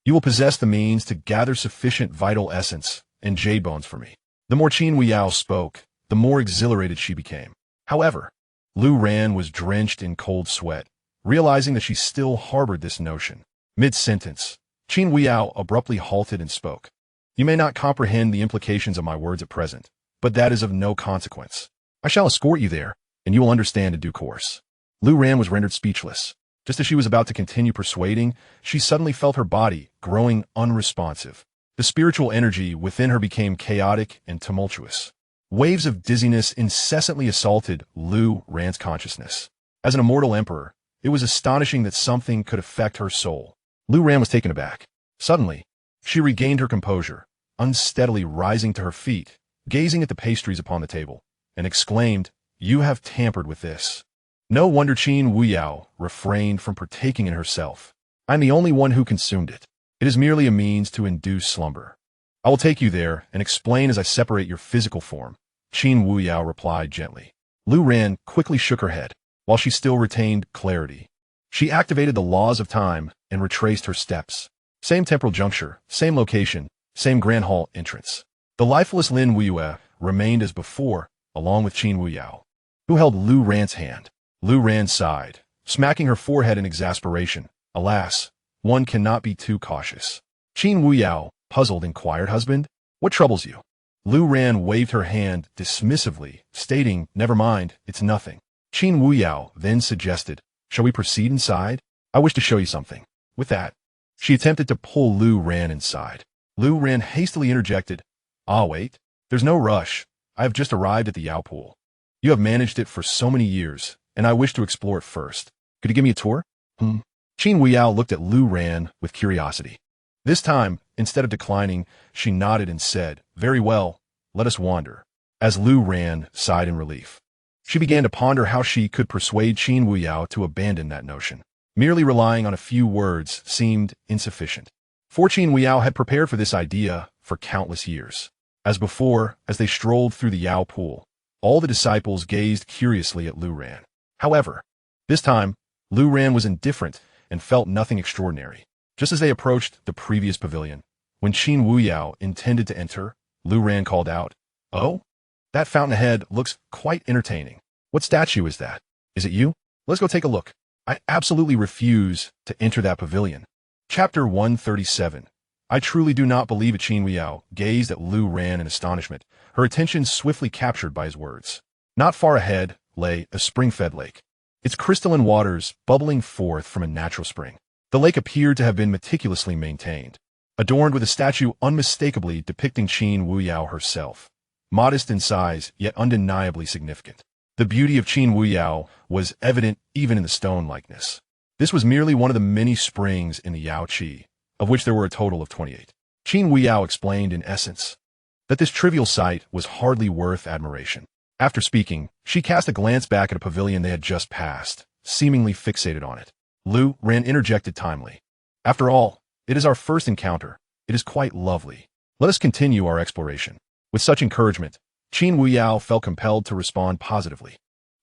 you will possess the means to gather sufficient vital essence and jade bones for me." The more Qin Wuyao spoke, the more exhilarated she became. However, Lu Ran was drenched in cold sweat, realizing that she still harbored this notion. Mid-sentence, Qin Wuyao abruptly halted and spoke. "You may not comprehend the implications of my words at present, but that is of no consequence. I shall escort you there, and you will understand in due course." Lu Ran was rendered speechless. Just as she was about to continue persuading, she suddenly felt her body growing unresponsive. The spiritual energy within her became chaotic and tumultuous. Waves of dizziness incessantly assaulted Lu Ran's consciousness. As an immortal emperor, it was astonishing that something could affect her soul. Lu Ran was taken aback. Suddenly, she regained her composure, unsteadily rising to her feet, gazing at the pastries upon the table, and exclaimed, "You have tampered with this." No wonder Qin Wuyao refrained from partaking in herself. "I'm the only one who consumed it. It is merely a means to induce slumber. I will take you there and explain as I separate your physical form," Qin Wuyao replied gently. Lu Ran quickly shook her head, while she still retained clarity. She activated the laws of time and retraced her steps. Same temporal juncture, same location, same grand hall entrance. The lifeless Lin Wuyue remained as before, along with Qin Wuyao, who held Lu Ran's hand. Lu Ran sighed, smacking her forehead in exasperation. Alas, one cannot be too cautious. Qin Wuyao, puzzled, inquired, "Husband, what troubles you?" Lu Ran waved her hand dismissively, stating, "Never mind, it's nothing." Qin Wuyao then suggested, "Shall we proceed inside? I wish to show you something." With that, she attempted to pull Lu Ran inside. Lu Ran hastily interjected, "Ah, wait. There's no rush. I have just arrived at the Yao Pool. You have managed it for so many years, and I wish to explore it first. Could you give me a tour?" Qin Wuyao looked at Lu Ran with curiosity. This time, instead of declining, she nodded and said, "Very well, let us wander." As Lu Ran sighed in relief, she began to ponder how she could persuade Qin Wuyao to abandon that notion. Merely relying on a few words seemed insufficient. For Qin Wuyao had prepared for this idea for countless years. As before, as they strolled through the Yao Pool, All the disciples gazed curiously at Lu Ran. However, this time, Lu Ran was indifferent and felt nothing extraordinary. Just as they approached the previous pavilion, when Qin Wuyao intended to enter, Lu Ran called out, "Oh, that fountainhead looks quite entertaining. What statue is that? Is it you? Let's go take a look." "I absolutely refuse to enter that pavilion." Chapter 137. I truly do not believe it. Qin Wuyao gazed at Lu Ran in astonishment, her attention swiftly captured by his words. Not far ahead lay a spring-fed lake, its crystalline waters bubbling forth from a natural spring. The lake appeared to have been meticulously maintained, adorned with a statue unmistakably depicting Qin Wuyao herself, modest in size yet undeniably significant. The beauty of Qin Wuyao was evident even in the stone likeness. This was merely one of the many springs in the Yaoqi, of which there were a total of 28. Qin Wuyao explained in essence that this trivial sight was hardly worth admiration. After speaking, she cast a glance back at a pavilion they had just passed, seemingly fixated on it. Lu Ran interjected timely. "After all, it is our first encounter. It is quite lovely. Let us continue our exploration." With such encouragement, Qin Wuyao felt compelled to respond positively.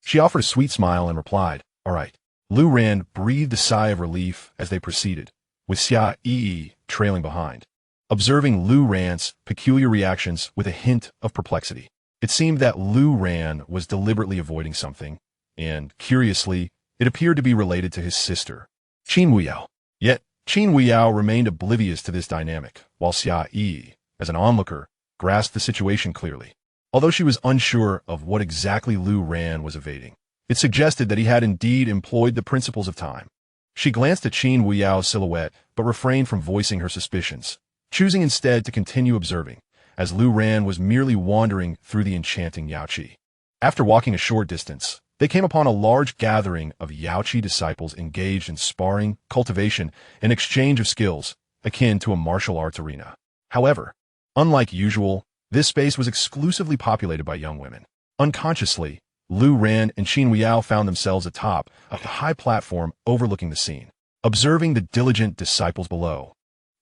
She offered a sweet smile and replied, "All right." Lu Ran breathed a sigh of relief as they proceeded, with Xianxia trailing behind, observing Lu Ran's peculiar reactions with a hint of perplexity. It seemed that Lu Ran was deliberately avoiding something, and, curiously, it appeared to be related to his sister, Qin Wuyao. Yet, Qin Wuyao remained oblivious to this dynamic, while Xianxia, as an onlooker, grasped the situation clearly. Although she was unsure of what exactly Lu Ran was evading, it suggested that he had indeed employed the principles of time. She glanced at Qin Wuyao's silhouette, but refrained from voicing her suspicions, choosing instead to continue observing, as Lu Ran was merely wandering through the enchanting Yaoqi. After walking a short distance, they came upon a large gathering of Yaoqi disciples engaged in sparring, cultivation, and exchange of skills, akin to a martial arts arena. However, unlike usual, this space was exclusively populated by young women. Unconsciously, Lu Ran and Qin Wuyao found themselves atop of a high platform overlooking the scene. Observing the diligent disciples below,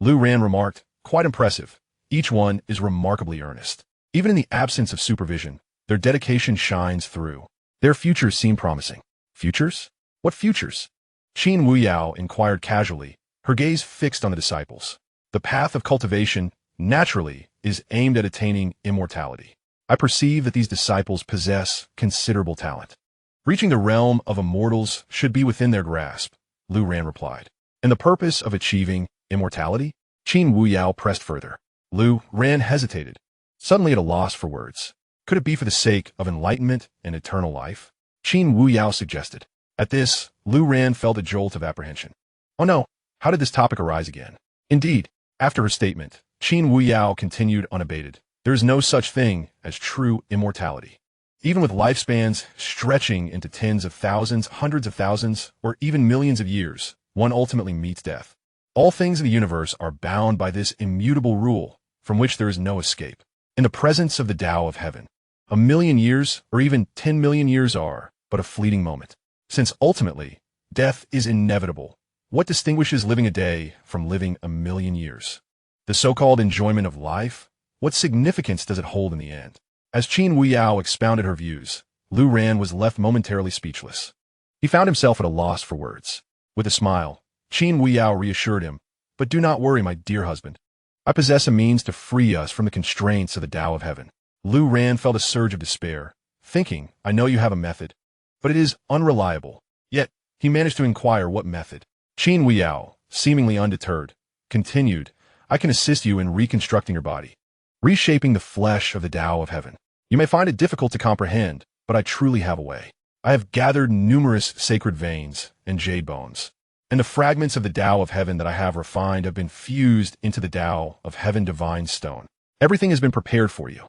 Lu Ran remarked, "Quite impressive. Each one is remarkably earnest. Even in the absence of supervision, their dedication shines through. Their futures seem promising." "Futures? What futures?" Qin Wuyao inquired casually, her gaze fixed on the disciples. "The path of cultivation, naturally, is aimed at attaining immortality. I perceive that these disciples possess considerable talent. Reaching the realm of immortals should be within their grasp," Lu Ran replied. "And the purpose of achieving immortality?" Qin Wuyao pressed further. Lu Ran hesitated, suddenly at a loss for words. Could it be for the sake of enlightenment and eternal life? Qin Wuyao suggested. At this, Lu Ran felt a jolt of apprehension. Oh no, how did this topic arise again? Indeed, after her statement, Qin Wuyao continued unabated. There is no such thing as true immortality. Even with lifespans stretching into tens of thousands, hundreds of thousands, or even millions of years, one ultimately meets death. All things in the universe are bound by this immutable rule, from which there is no escape. In the presence of the Tao of Heaven, a million years or even 10 million years are but a fleeting moment. Since ultimately, death is inevitable, what distinguishes living a day from living a million years? The so-called enjoyment of life? What significance does it hold in the end? As Qin Wuyao expounded her views, Lu Ran was left momentarily speechless. He found himself at a loss for words. With a smile, Qin Wuyao reassured him, "But do not worry, my dear husband. I possess a means to free us from the constraints of the Tao of Heaven." Lu Ran felt a surge of despair, thinking, "I know you have a method, but it is unreliable." Yet, he managed to inquire what method. Qin Wuyao, seemingly undeterred, continued, "I can assist you in reconstructing your body, reshaping the flesh of the Tao of Heaven. You may find it difficult to comprehend, but I truly have a way. I have gathered numerous sacred veins and jade bones, and the fragments of the Tao of Heaven that I have refined have been fused into the Tao of Heaven divine stone. Everything has been prepared for you."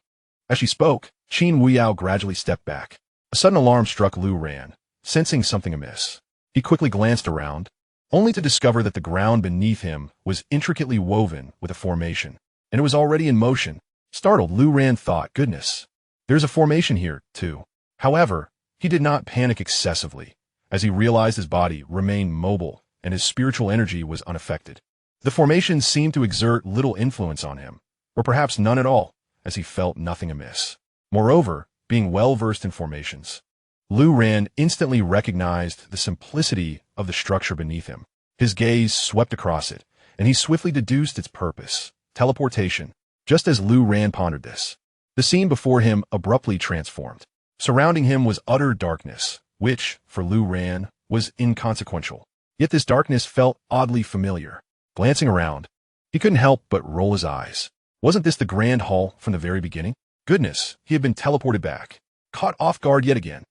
As she spoke, Qin Wuyao gradually stepped back. A sudden alarm struck Lu Ran, sensing something amiss. He quickly glanced around, only to discover that the ground beneath him was intricately woven with a formation, and it was already in motion. Startled, Lu Ran thought, "Goodness, there's a formation here, too." However, he did not panic excessively, as he realized his body remained mobile and his spiritual energy was unaffected. The formation seemed to exert little influence on him, or perhaps none at all, as he felt nothing amiss. Moreover, being well-versed in formations. Lu Ran instantly recognized the simplicity of the structure beneath him. His gaze swept across it, and he swiftly deduced its purpose: teleportation. Just as Lu Ran pondered this, the scene before him abruptly transformed. Surrounding him was utter darkness, which, for Lu Ran, was inconsequential. Yet this darkness felt oddly familiar. Glancing around, he couldn't help but roll his eyes. Wasn't this the Grand Hall from the very beginning? Goodness, he had been teleported back. Caught off guard yet again.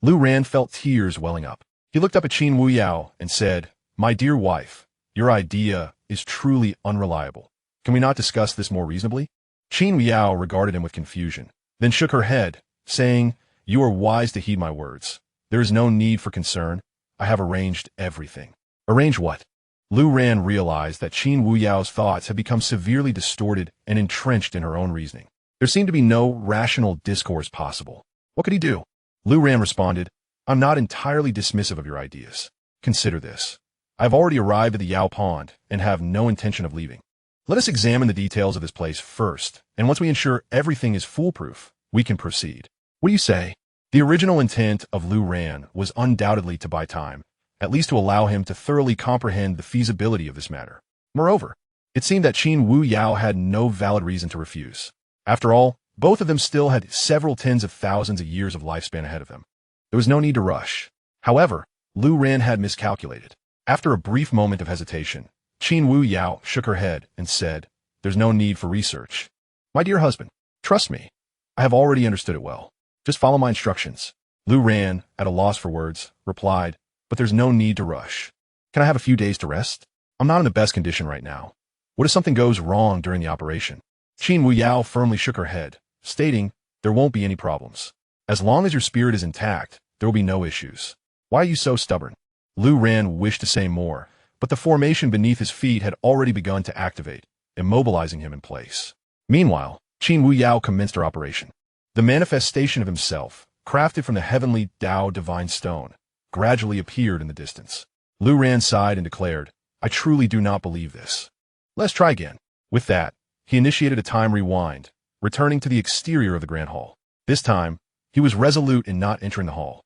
Lu Ran felt tears welling up. He looked up at Qin Wuyao and said, "My dear wife, your idea is truly unreliable. Can we not discuss this more reasonably?" Qin Wuyao regarded him with confusion, then shook her head, saying, "You are wise to heed my words. There is no need for concern. I have arranged everything." Arrange what? Lu Ran realized that Qin Wuyao's thoughts had become severely distorted and entrenched in her own reasoning. There seemed to be no rational discourse possible. What could he do? Lu Ran responded, "I'm not entirely dismissive of your ideas. Consider this. I've already arrived at the Yao Pond and have no intention of leaving. Let us examine the details of this place first, and once we ensure everything is foolproof, we can proceed. What do you say?" The original intent of Lu Ran was undoubtedly to buy time, at least to allow him to thoroughly comprehend the feasibility of this matter. Moreover, it seemed that Qin Wuyao had no valid reason to refuse. After all, both of them still had several tens of thousands of years of lifespan ahead of them. There was no need to rush. However, Lu Ran had miscalculated. After a brief moment of hesitation, Qin Wuyao shook her head and said, "There's no need for research. My dear husband, trust me. I have already understood it well. Just follow my instructions." Lu Ran, at a loss for words, replied, "But there's no need to rush. Can I have a few days to rest? I'm not in the best condition right now. What if something goes wrong during the operation?" Qin Wuyao firmly shook her head, stating, "There won't be any problems. As long as your spirit is intact, there will be no issues. Why are you so stubborn?" Lu Ran wished to say more, but the formation beneath his feet had already begun to activate, immobilizing him in place. Meanwhile, Qin Wuyao commenced her operation. The manifestation of himself, crafted from the heavenly Tao divine stone, gradually appeared in the distance. Lu Ran sighed and declared, "I truly do not believe this. Let's try again." With that, he initiated a time rewind, returning to the exterior of the Grand Hall. This time, he was resolute in not entering the hall,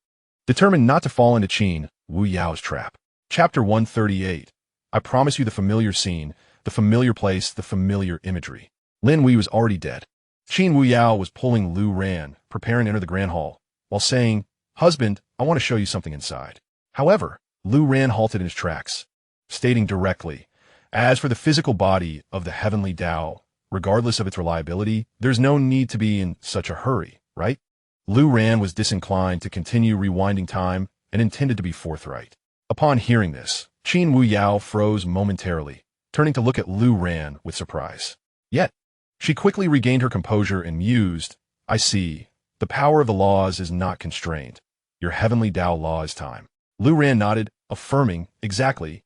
determined not to fall into Qin Wuyao's trap. Chapter 138. I promise you the familiar scene, the familiar place, the familiar imagery. Lin Wei was already dead. Qin Wuyao was pulling Lu Ran, preparing to enter the Grand Hall, while saying, "Husband, I want to show you something inside." However, Lu Ran halted in his tracks, stating directly, "As for the physical body of the heavenly Tao, regardless of its reliability, there's no need to be in such a hurry, right?" Lu Ran was disinclined to continue rewinding time and intended to be forthright. Upon hearing this, Qin Wuyao froze momentarily, turning to look at Lu Ran with surprise. Yet, she quickly regained her composure and mused, "I see. The power of the laws is not constrained. Your heavenly Tao law is time." Lu Ran nodded, affirming, "Exactly.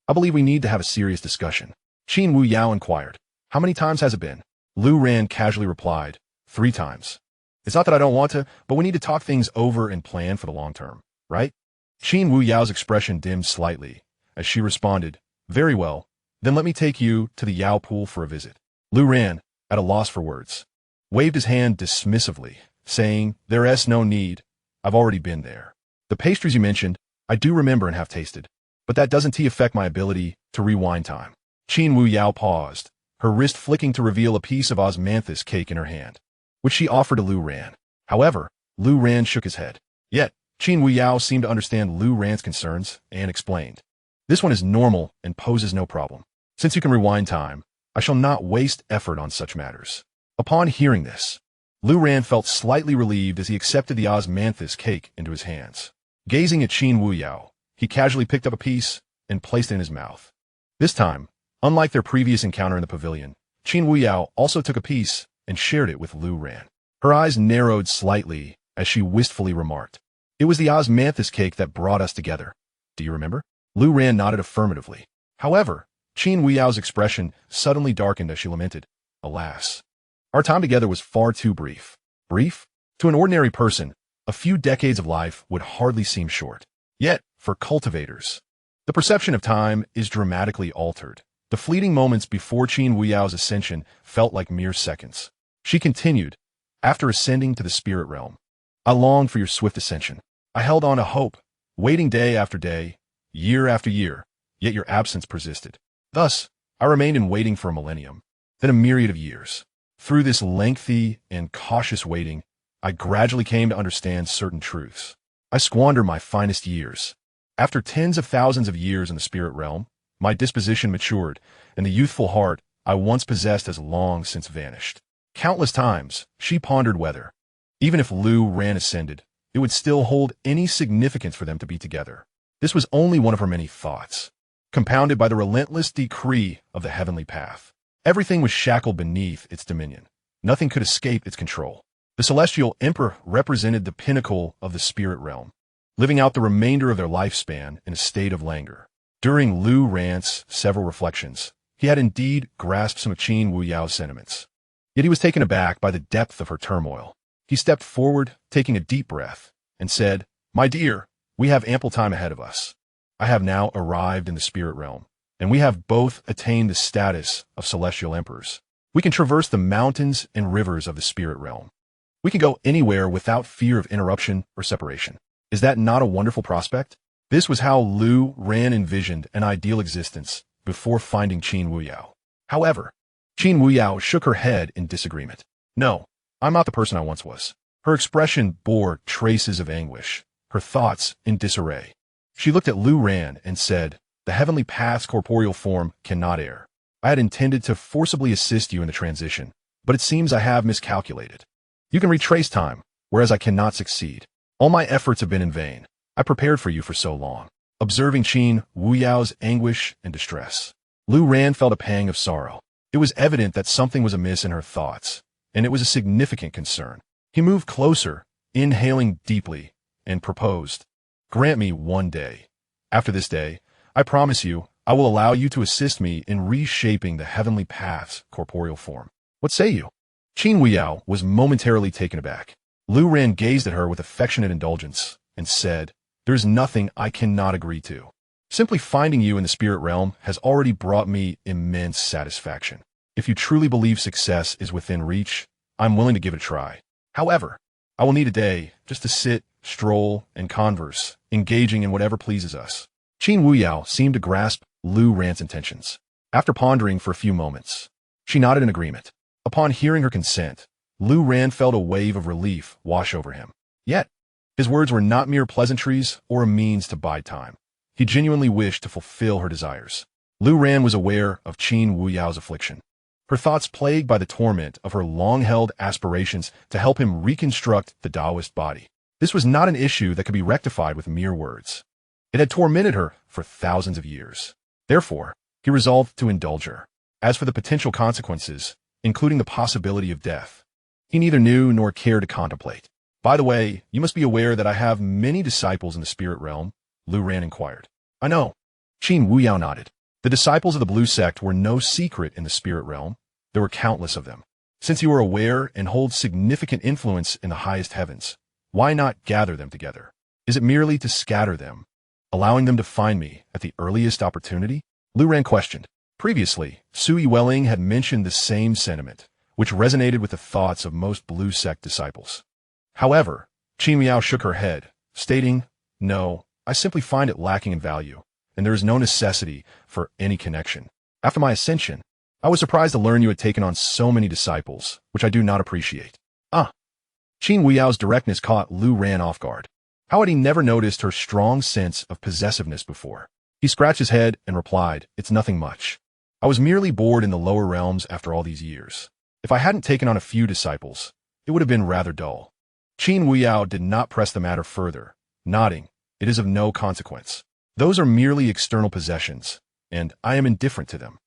I believe we need to have a serious discussion." Qin Wuyao inquired, "How many times has it been?" Lu Ran casually replied, "3 times. It's not that I don't want to, but we need to talk things over and plan for the long term, right?" Qin Wuyao's expression dimmed slightly, as she responded, "Very well, then let me take you to the Yao Pool for a visit." Lu Ran, at a loss for words, waved his hand dismissively, saying, "There's no need. I've already been there. The pastries you mentioned, I do remember and have tasted, but that doesn't affect my ability to rewind time." Qin Wuyao paused, her wrist flicking to reveal a piece of osmanthus cake in her hand, which she offered to Lu Ran. However, Lu Ran shook his head. Yet, Qin Wuyao seemed to understand Lu Ran's concerns and explained, "This one is normal and poses no problem. Since you can rewind time, I shall not waste effort on such matters." Upon hearing this, Lu Ran felt slightly relieved as he accepted the osmanthus cake into his hands. Gazing at Qin Wuyao, he casually picked up a piece and placed it in his mouth. This time, unlike their previous encounter in the pavilion, Qin Wuyao also took a piece and shared it with Lu Ran. Her eyes narrowed slightly as she wistfully remarked, "It was the osmanthus cake that brought us together. Do you remember?" Lu Ran nodded affirmatively. However, Qin Wuyao's expression suddenly darkened as she lamented, "Alas, our time together was far too brief." Brief? To an ordinary person, a few decades of life would hardly seem short. Yet, for cultivators, the perception of time is dramatically altered. The fleeting moments before Qin Wuyao's ascension felt like mere seconds. She continued, "After ascending to the spirit realm, I longed for your swift ascension. I held on to hope, waiting day after day, year after year, yet your absence persisted. Thus, I remained in waiting for a millennium, then a myriad of years. Through this lengthy and cautious waiting, I gradually came to understand certain truths. I squandered my finest years. After tens of thousands of years in the spirit realm, my disposition matured, and the youthful heart I once possessed has long since vanished. Countless times, she pondered whether, even if Lu Ran ascended, it would still hold any significance for them to be together. This was only one of her many thoughts, compounded by the relentless decree of the heavenly path. Everything was shackled beneath its dominion. Nothing could escape its control. The celestial emperor represented the pinnacle of the spirit realm, living out the remainder of their lifespan in a state of languor. During Lu Ran's several reflections, he had indeed grasped some of Qin Wuyao's sentiments. Yet he was taken aback by the depth of her turmoil. He stepped forward, taking a deep breath, and said, "My dear, we have ample time ahead of us. I have now arrived in the spirit realm, and we have both attained the status of celestial emperors. We can traverse the mountains and rivers of the spirit realm. We can go anywhere without fear of interruption or separation. Is that not a wonderful prospect?" This was how Lu Ran envisioned an ideal existence before finding Qin Wuyao. However, Qin Wuyao shook her head in disagreement. "No, I'm not the person I once was." Her expression bore traces of anguish, her thoughts in disarray. She looked at Lu Ran and said, "The heavenly path's corporeal form cannot err. I had intended to forcibly assist you in the transition, but it seems I have miscalculated. You can retrace time, whereas I cannot succeed. All my efforts have been in vain. I prepared for you for so long." Observing Qin Wuyao's anguish and distress, Lu Ran felt a pang of sorrow. It was evident that something was amiss in her thoughts, and it was a significant concern. He moved closer, inhaling deeply, and proposed, "Grant me one day. After this day, I promise you, I will allow you to assist me in reshaping the heavenly path's corporeal form. What say you?" Qin Wuyao was momentarily taken aback. Lu Ran gazed at her with affectionate indulgence and said, "There's nothing I cannot agree to. Simply finding you in the spirit realm has already brought me immense satisfaction. If you truly believe success is within reach, I'm willing to give it a try. However, I will need a day just to sit, stroll, and converse, engaging in whatever pleases us." Qin Wuyao seemed to grasp Lu Ran's intentions. After pondering for a few moments, she nodded in agreement. Upon hearing her consent, Lu Ran felt a wave of relief wash over him. Yet, his words were not mere pleasantries or a means to buy time. He genuinely wished to fulfill her desires. Lu Ran was aware of Qin Wuyao's affliction, her thoughts plagued by the torment of her long-held aspirations to help him reconstruct the Taoist body. This was not an issue that could be rectified with mere words. It had tormented her for thousands of years. Therefore, he resolved to indulge her. As for the potential consequences, including the possibility of death, he neither knew nor cared to contemplate. "By the way, you must be aware that I have many disciples in the spirit realm," Lu Ran inquired. "I know." Qin Wuyao nodded. The disciples of the Blue Sect were no secret in the spirit realm. There were countless of them. Since you are aware and hold significant influence in the highest heavens, why not gather them together? Is it merely to scatter them, allowing them to find me at the earliest opportunity? Lu Ran questioned. Previously, Sui Welling had mentioned the same sentiment, which resonated with the thoughts of most Blue Sect disciples. However, Qin Wuyao shook her head, stating, "No, I simply find it lacking in value, and there is no necessity for any connection. After my ascension, I was surprised to learn you had taken on so many disciples, which I do not appreciate." Ah! Qin Wuyao's directness caught Lu Ran off guard. How had he never noticed her strong sense of possessiveness before? He scratched his head and replied, "It's nothing much. I was merely bored in the lower realms after all these years. If I hadn't taken on a few disciples, it would have been rather dull." Qin Wuyao did not press the matter further, nodding, "It is of no consequence. Those are merely external possessions, and I am indifferent to them."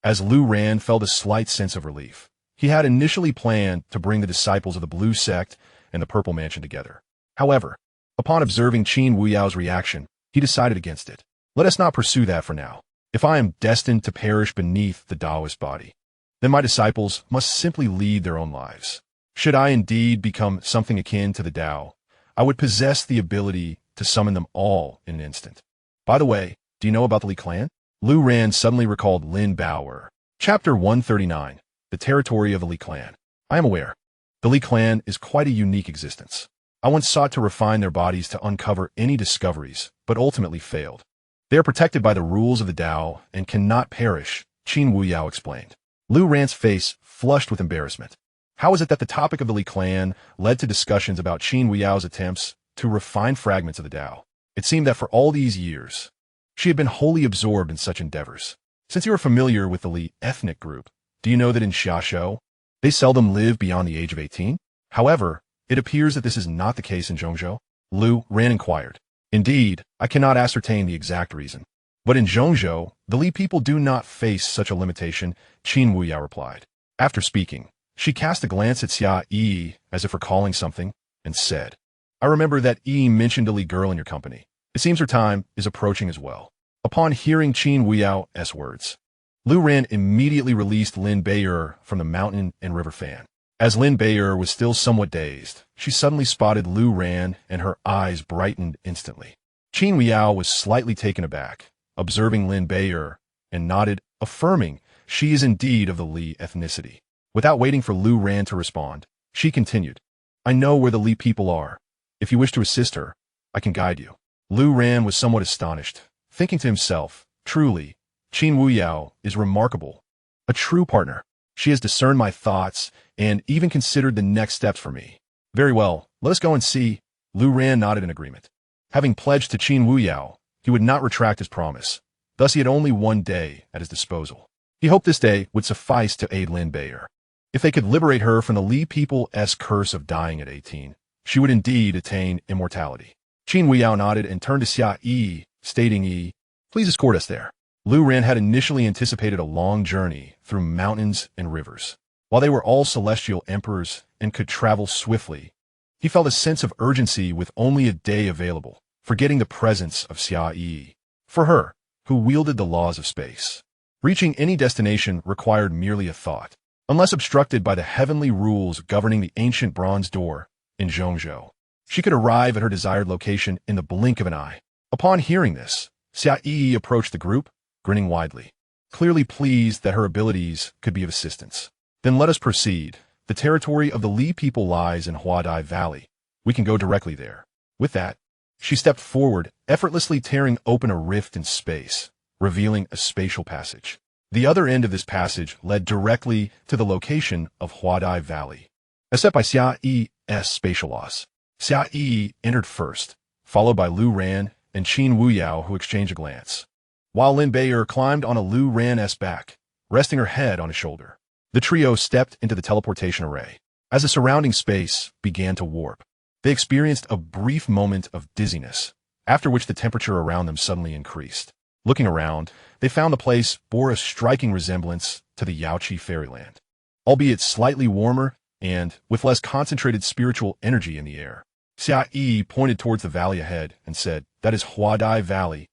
As Lu Ran felt a slight sense of relief, he had initially planned to bring the disciples of the Blue Sect and the Purple Mansion together. However, upon observing Qin Wuyao's reaction, he decided against it. Let us not pursue that for now. If I am destined to perish beneath the Taoist body, then my disciples must simply lead their own lives. Should I indeed become something akin to the Tao, I would possess the ability to summon them all in an instant. By the way, do you know about the Li clan? Lu Ran suddenly recalled Lin Baoer. Chapter 139, The Territory of the Li clan. I am aware. The Li clan is quite a unique existence. I once sought to refine their bodies to uncover any discoveries, but ultimately failed. They are protected by the rules of the Tao and cannot perish, Qin Wuyao explained. Lu Ran's face flushed with embarrassment. How is it that the topic of the Li clan led to discussions about Qin Wuyao's attempts to refine fragments of the Tao? It seemed that for all these years, she had been wholly absorbed in such endeavors. Since you are familiar with the Li ethnic group, do you know that in Xiaxia, they seldom live beyond the age of 18? However, it appears that this is not the case in Zhongzhou. Lu Ran inquired. Indeed, I cannot ascertain the exact reason. But in Zhongzhou, the Li people do not face such a limitation, Qin Wuyao replied. After speaking, she cast a glance at Xia Yi as if recalling something, and said, I remember that Yi mentioned a Li girl in your company. It seems her time is approaching as well. Upon hearing Qin Wuyao's words, Lu Ran immediately released Lin Bei'er from the mountain and river fan. As Lin Bei'er was still somewhat dazed, she suddenly spotted Lu Ran and her eyes brightened instantly. Qin Wuyao was slightly taken aback, observing Lin Bei'er, and nodded, affirming she is indeed of the Li ethnicity. Without waiting for Lu Ran to respond, she continued, I know where the Li people are. If you wish to assist her, I can guide you. Lu Ran was somewhat astonished, thinking to himself, truly, Qin Wuyao is remarkable. A true partner. She has discerned my thoughts and even considered the next steps for me. Very well, let us go and see. Lu Ran nodded in agreement. Having pledged to Qin Wuyao, he would not retract his promise. Thus he had only one day at his disposal. He hoped this day would suffice to aid Lin Bei'er. If they could liberate her from the Li people's curse of dying at 18, she would indeed attain immortality. Qin Wuyao nodded and turned to Xia Yi, stating, Yi, please escort us there. Lu Ran had initially anticipated a long journey through mountains and rivers. While they were all celestial emperors and could travel swiftly, he felt a sense of urgency with only a day available, forgetting the presence of Xia Yi. For her, who wielded the laws of space, reaching any destination required merely a thought, unless obstructed by the heavenly rules governing the ancient bronze door in Zhongzhou. She could arrive at her desired location in the blink of an eye. Upon hearing this, Xia Yi approached the group, grinning widely, clearly pleased that her abilities could be of assistance. Then let us proceed. The territory of the Li people lies in Huadai Valley. We can go directly there. With that, she stepped forward, effortlessly tearing open a rift in space, revealing a spatial passage. The other end of this passage led directly to the location of Huadai Valley. As set by Xia Yi's spatial laws, Xia Yi entered first, followed by Lu Ran and Qin Wuyao, who exchanged a glance, while Lin Bei'er climbed on a Lu Ran's back, resting her head on his shoulder. The trio stepped into the teleportation array. As the surrounding space began to warp, they experienced a brief moment of dizziness, after which the temperature around them suddenly increased. Looking around, they found the place bore a striking resemblance to the Yaoqi fairyland, albeit slightly warmer and with less concentrated spiritual energy in the air. Xia Yi pointed towards the valley ahead and said, that is Huadai Valley.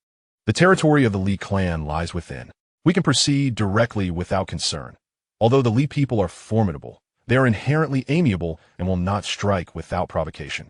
The territory of the Li clan lies within. We can proceed directly without concern. Although the Li people are formidable, they are inherently amiable and will not strike without provocation.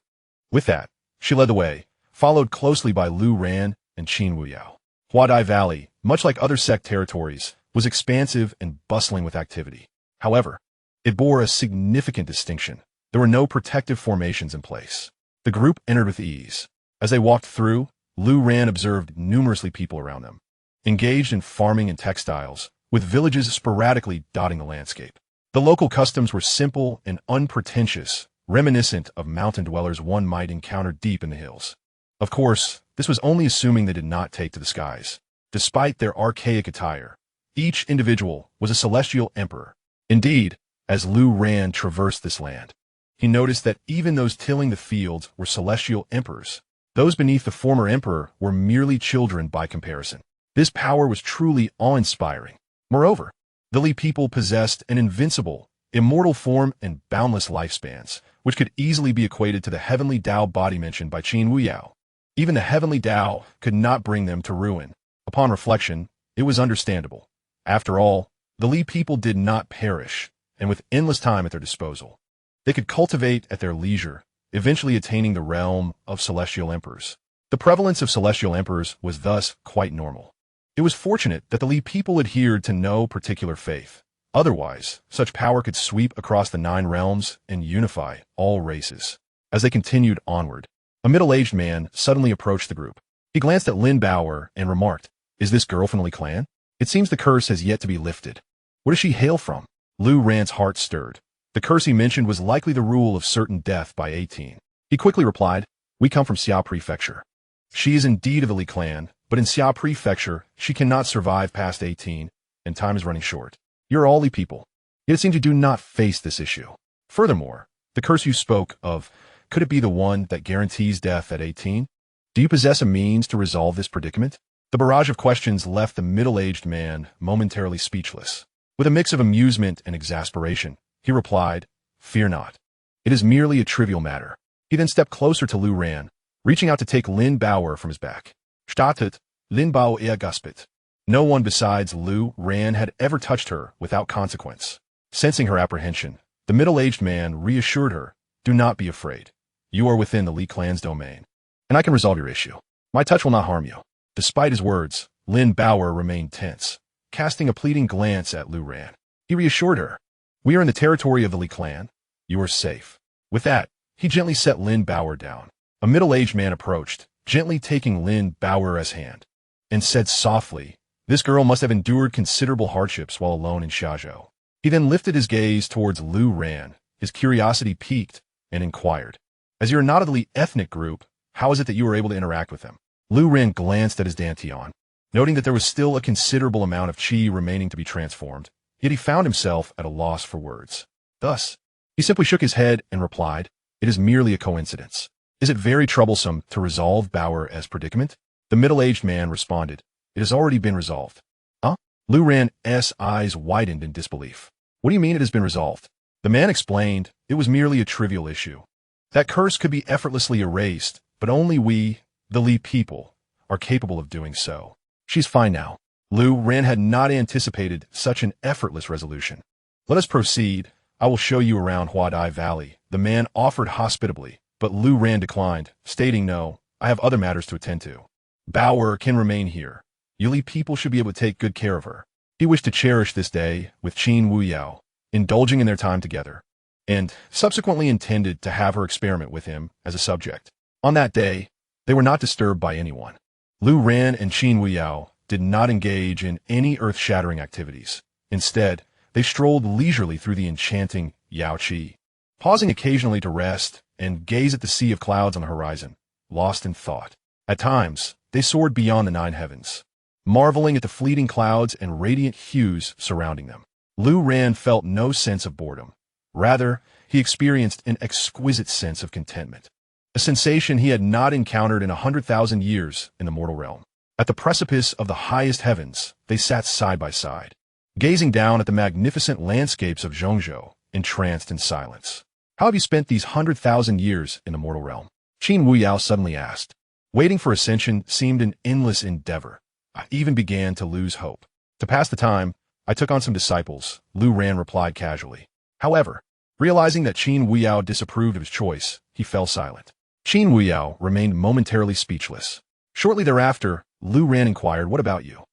With that, she led the way, followed closely by Lu Ran and Qin Wuyao. Huadai Valley, much like other sect territories, was expansive and bustling with activity. However, it bore a significant distinction. There were no protective formations in place. The group entered with ease. As they walked through, Lu Ran observed numerously people around them, engaged in farming and textiles, with villages sporadically dotting the landscape. The local customs were simple and unpretentious, reminiscent of mountain dwellers one might encounter deep in the hills. Of course, this was only assuming they did not take to the skies. Despite their archaic attire, each individual was a celestial emperor. Indeed, as Lu Ran traversed this land, he noticed that even those tilling the fields were celestial emperors. Those beneath the former emperor were merely children by comparison. This power was truly awe-inspiring. Moreover, the Li people possessed an invincible, immortal form and boundless lifespans, which could easily be equated to the heavenly Tao body mentioned by Qin Wuyao. Even the heavenly Tao could not bring them to ruin. Upon reflection, it was understandable. After all, the Li people did not perish, and with endless time at their disposal, they could cultivate at their leisure, eventually attaining the realm of celestial emperors. The prevalence of celestial emperors was thus quite normal. It was fortunate that the Li people adhered to no particular faith. Otherwise, such power could sweep across the 9 realms and unify all races. As they continued onward, a middle-aged man suddenly approached the group. He glanced at Lin Bauer and remarked, "Is this girl from the Li clan? It seems the curse has yet to be lifted. Where does she hail from?" Lu Ran's heart stirred. The curse he mentioned was likely the rule of certain death by 18. He quickly replied, "We come from Xia Prefecture." She is indeed of the Li clan, but in Xia Prefecture, she cannot survive past 18, and time is running short. You're all Li people. Yet it seems you do not face this issue. Furthermore, the curse you spoke of, could it be the one that guarantees death at 18? Do you possess a means to resolve this predicament? The barrage of questions left the middle-aged man momentarily speechless. With a mix of amusement and exasperation, he replied, "Fear not. It is merely a trivial matter." He then stepped closer to Lu Ran, reaching out to take Lin Bauer from his back. Startet, Lin Bauer gaspet. No one besides Lu Ran had ever touched her without consequence. Sensing her apprehension, the middle-aged man reassured her, "Do not be afraid. You are within the Li clan's domain, and I can resolve your issue. My touch will not harm you." Despite his words, Lin Bauer remained tense, casting a pleading glance at Lu Ran. He reassured her, "We are in the territory of the Li clan. You are safe." With that, he gently set Lin Bauer down. A middle-aged man approached, gently taking Lin Bauer's hand, and said softly, "This girl must have endured considerable hardships while alone in Xiaozhou." He then lifted his gaze towards Lu Ran, his curiosity piqued, and inquired, "As you are not of the Li ethnic group, how is it that you were able to interact with them?" Lu Ran glanced at his dantian, noting that there was still a considerable amount of qi remaining to be transformed, yet he found himself at a loss for words. Thus, he simply shook his head and replied, "It is merely a coincidence. Is it very troublesome to resolve Bauer's predicament?" The middle-aged man responded, "It has already been resolved." Huh? Lu Ran's eyes widened in disbelief. "What do you mean it has been resolved?" The man explained, "It was merely a trivial issue. That curse could be effortlessly erased, but only we, the Li people, are capable of doing so." "She's fine now." Lu Ran had not anticipated such an effortless resolution. "Let us proceed. I will show you around Huadai Valley." The man offered hospitably, but Lu Ran declined, stating, "No, I have other matters to attend to. Bauer can remain here. You Li people should be able to take good care of her." He wished to cherish this day with Qin Wuyao, indulging in their time together, and subsequently intended to have her experiment with him as a subject. On that day, they were not disturbed by anyone. Lu Ran and Qin Wuyao did not engage in any earth-shattering activities. Instead, they strolled leisurely through the enchanting Yaoqi, pausing occasionally to rest and gaze at the sea of clouds on the horizon, lost in thought. At times, they soared beyond the 9 heavens, marveling at the fleeting clouds and radiant hues surrounding them. Lu Ran felt no sense of boredom. Rather, he experienced an exquisite sense of contentment, a sensation he had not encountered in 100,000 years in the mortal realm. At the precipice of the highest heavens, they sat side by side, gazing down at the magnificent landscapes of Zhongzhou, entranced in silence. "How have you spent these 100,000 years in the mortal realm?" Qin Wuyao suddenly asked. Waiting for Ascension seemed an endless endeavor. I even began to lose hope. "To pass the time, I took on some disciples," Lu Ran replied casually. However, realizing that Qin Wuyao disapproved of his choice, he fell silent. Qin Wuyao remained momentarily speechless. Shortly thereafter, Lu Ran inquired, "What about you?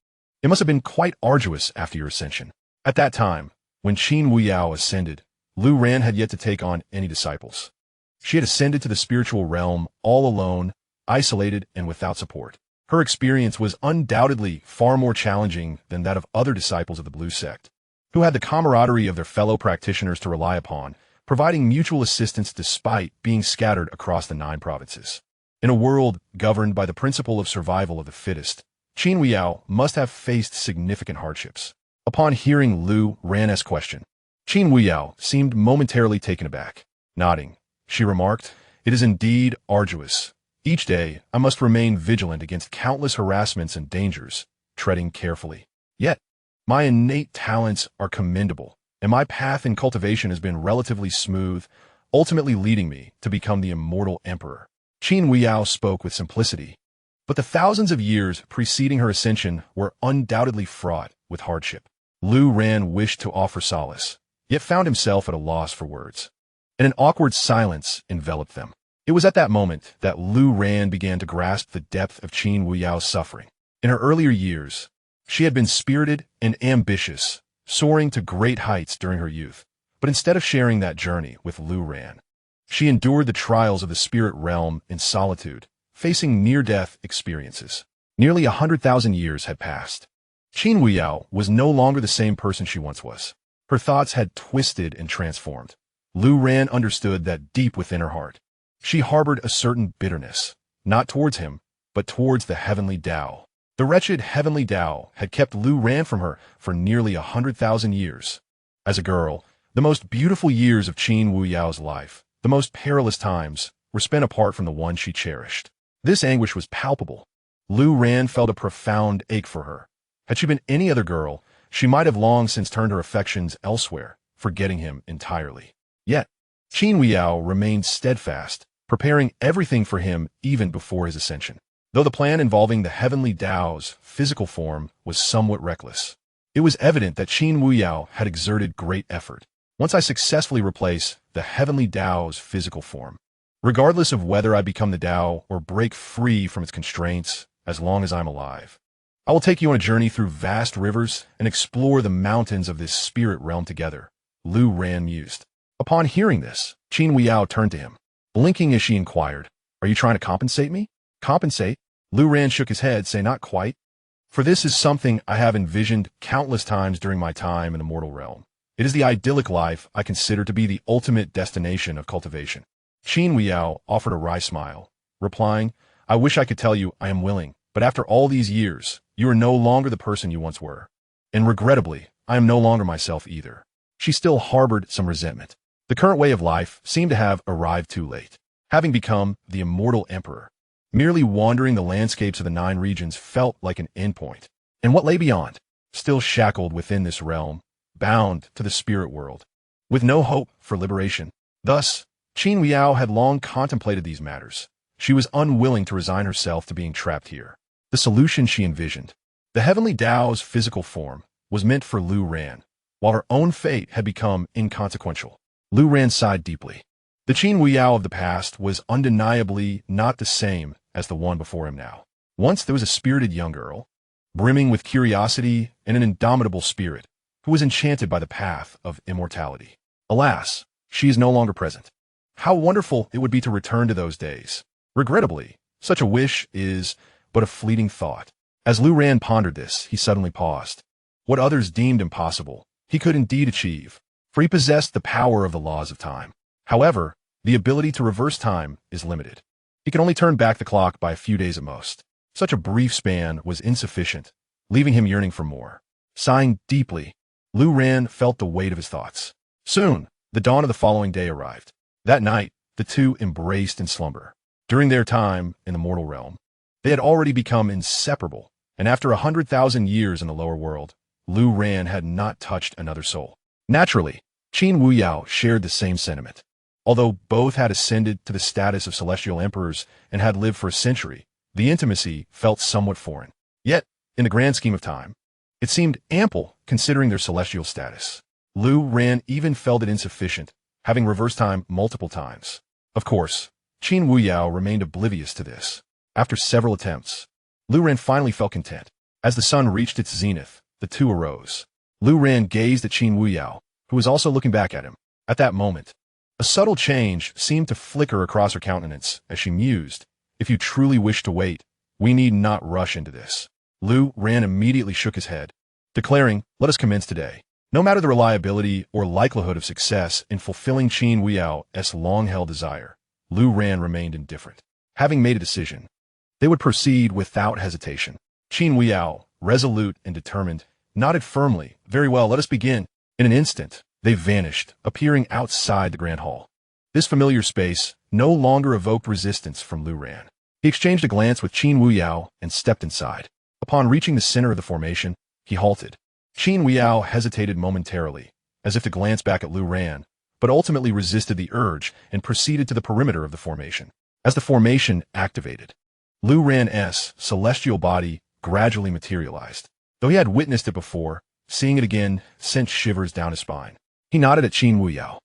It must have been quite arduous after your ascension." At that time, when Qin Wuyao ascended, Lu Ran had yet to take on any disciples. She had ascended to the spiritual realm all alone, isolated and without support. Her experience was undoubtedly far more challenging than that of other disciples of the Blue Sect, who had the camaraderie of their fellow practitioners to rely upon, providing mutual assistance despite being scattered across the 9 provinces. In a world governed by the principle of survival of the fittest, Qin Wuyao must have faced significant hardships. Upon hearing Lu Ran's question, Qin Wuyao seemed momentarily taken aback. Nodding, she remarked, "It is indeed arduous. Each day, I must remain vigilant against countless harassments and dangers, treading carefully. Yet, my innate talents are commendable, and my path in cultivation has been relatively smooth, ultimately leading me to become the immortal emperor." Qin Wuyao spoke with simplicity, but the thousands of years preceding her ascension were undoubtedly fraught with hardship. Lu Ran wished to offer solace, yet found himself at a loss for words, and an awkward silence enveloped them. It was at that moment that Lu Ran began to grasp the depth of Qin Wuyao's suffering. In her earlier years, she had been spirited and ambitious, soaring to great heights during her youth, but instead of sharing that journey with Lu Ran, She endured the trials of the spirit realm in solitude, facing near-death experiences. Nearly 100,000 years had passed. Qin Wuyao was no longer the same person she once was. Her thoughts had twisted and transformed. Lu Ran understood that deep within her heart, she harbored a certain bitterness, not towards him, but towards the heavenly Tao. The wretched heavenly Tao had kept Lu Ran from her for nearly 100,000 years. As a girl, the most beautiful years of Qin Wuyao's life, the most perilous times, were spent apart from the one she cherished. This anguish was palpable. Lu Ran felt a profound ache for her. Had she been any other girl, she might have long since turned her affections elsewhere, forgetting him entirely. Yet, Qin Wuyao remained steadfast, preparing everything for him even before his ascension. Though the plan involving the heavenly Tao's physical form was somewhat reckless, it was evident that Qin Wuyao had exerted great effort. Once I successfully replace the heavenly Tao's physical form, regardless of whether I become the Tao or break free from its constraints, as long as I'm alive, I will take you on a journey through vast rivers and explore the mountains of this spirit realm together, Lu Ran mused. Upon hearing this, Qin Wuyao turned to him, blinking as she inquired, "Are you trying to compensate me?" "Compensate?" Lu Ran shook his head, saying, "Not quite. For this is something I have envisioned countless times during my time in the Immortal Realm. It is the idyllic life I consider to be the ultimate destination of cultivation." Qin Wuyao offered a wry smile, replying, "I wish I could tell you I am willing, but after all these years, you are no longer the person you once were. And regrettably, I am no longer myself either." She still harbored some resentment. The current way of life seemed to have arrived too late. Having become the immortal emperor, merely wandering the landscapes of the 9 regions felt like an endpoint. And what lay beyond? Still shackled within this realm, bound to the spirit world, with no hope for liberation. Thus, Qin Wuyao had long contemplated these matters. She was unwilling to resign herself to being trapped here. The solution she envisioned, the heavenly Tao's physical form, was meant for Lu Ran, while her own fate had become inconsequential. Lu Ran sighed deeply. The Qin Wuyao of the past was undeniably not the same as the one before him now. Once there was a spirited young girl, brimming with curiosity and an indomitable spirit, who was enchanted by the path of immortality. Alas, she is no longer present. How wonderful it would be to return to those days. Regrettably, such a wish is but a fleeting thought. As Lu Ran pondered this, he suddenly paused. What others deemed impossible, he could indeed achieve, for he possessed the power of the laws of time. However, the ability to reverse time is limited. He can only turn back the clock by a few days at most. Such a brief span was insufficient, leaving him yearning for more. Sighing deeply, Lu Ran felt the weight of his thoughts. Soon, the dawn of the following day arrived. That night, the two embraced in slumber. During their time in the mortal realm, they had already become inseparable, and after 100,000 years in the lower world, Lu Ran had not touched another soul. Naturally, Qin Wuyao shared the same sentiment. Although both had ascended to the status of celestial emperors and had lived for a century, the intimacy felt somewhat foreign. Yet, in the grand scheme of time, it seemed ample considering their celestial status. Lu Ran even felt it insufficient, having reversed time multiple times. Of course, Qin Wuyao remained oblivious to this. After several attempts, Lu Ran finally felt content. As the sun reached its zenith, the two arose. Lu Ran gazed at Qin Wuyao, who was also looking back at him. At that moment, a subtle change seemed to flicker across her countenance as she mused, "If you truly wish to wait, we need not rush into this." Lu Ran immediately shook his head, declaring, "Let us commence today." No matter the reliability or likelihood of success in fulfilling Qin Wuyao's long-held desire, Lu Ran remained indifferent. Having made a decision, they would proceed without hesitation. Qin Wuyao, resolute and determined, nodded firmly. "Very well, let us begin." In an instant, they vanished, appearing outside the grand hall. This familiar space no longer evoked resistance from Lu Ran. He exchanged a glance with Qin Wuyao and stepped inside. Upon reaching the center of the formation, he halted. Qin Wuyao hesitated momentarily, as if to glance back at Lu Ran, but ultimately resisted the urge and proceeded to the perimeter of the formation. As the formation activated, Lu Ran's celestial body gradually materialized. Though he had witnessed it before, seeing it again sent shivers down his spine. He nodded at Qin Wuyao,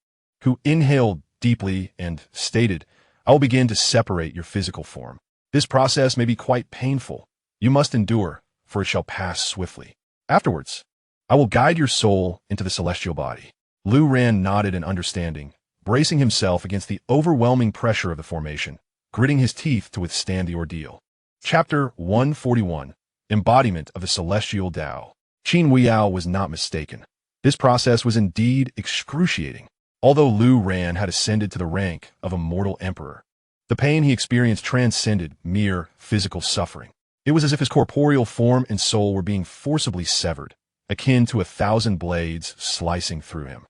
who inhaled deeply and stated, "I will begin to separate your physical form. This process may be quite painful. You must endure, for it shall pass swiftly. Afterwards, I will guide your soul into the celestial body." Lu Ran nodded in understanding, bracing himself against the overwhelming pressure of the formation, gritting his teeth to withstand the ordeal. Chapter 141. Embodiment of the Celestial Tao. Qin Weiyao was not mistaken. This process was indeed excruciating. Although Lu Ran had ascended to the rank of Immortal Emperor, the pain he experienced transcended mere physical suffering. It was as if his corporeal form and soul were being forcibly severed, akin to 1,000 blades slicing through him.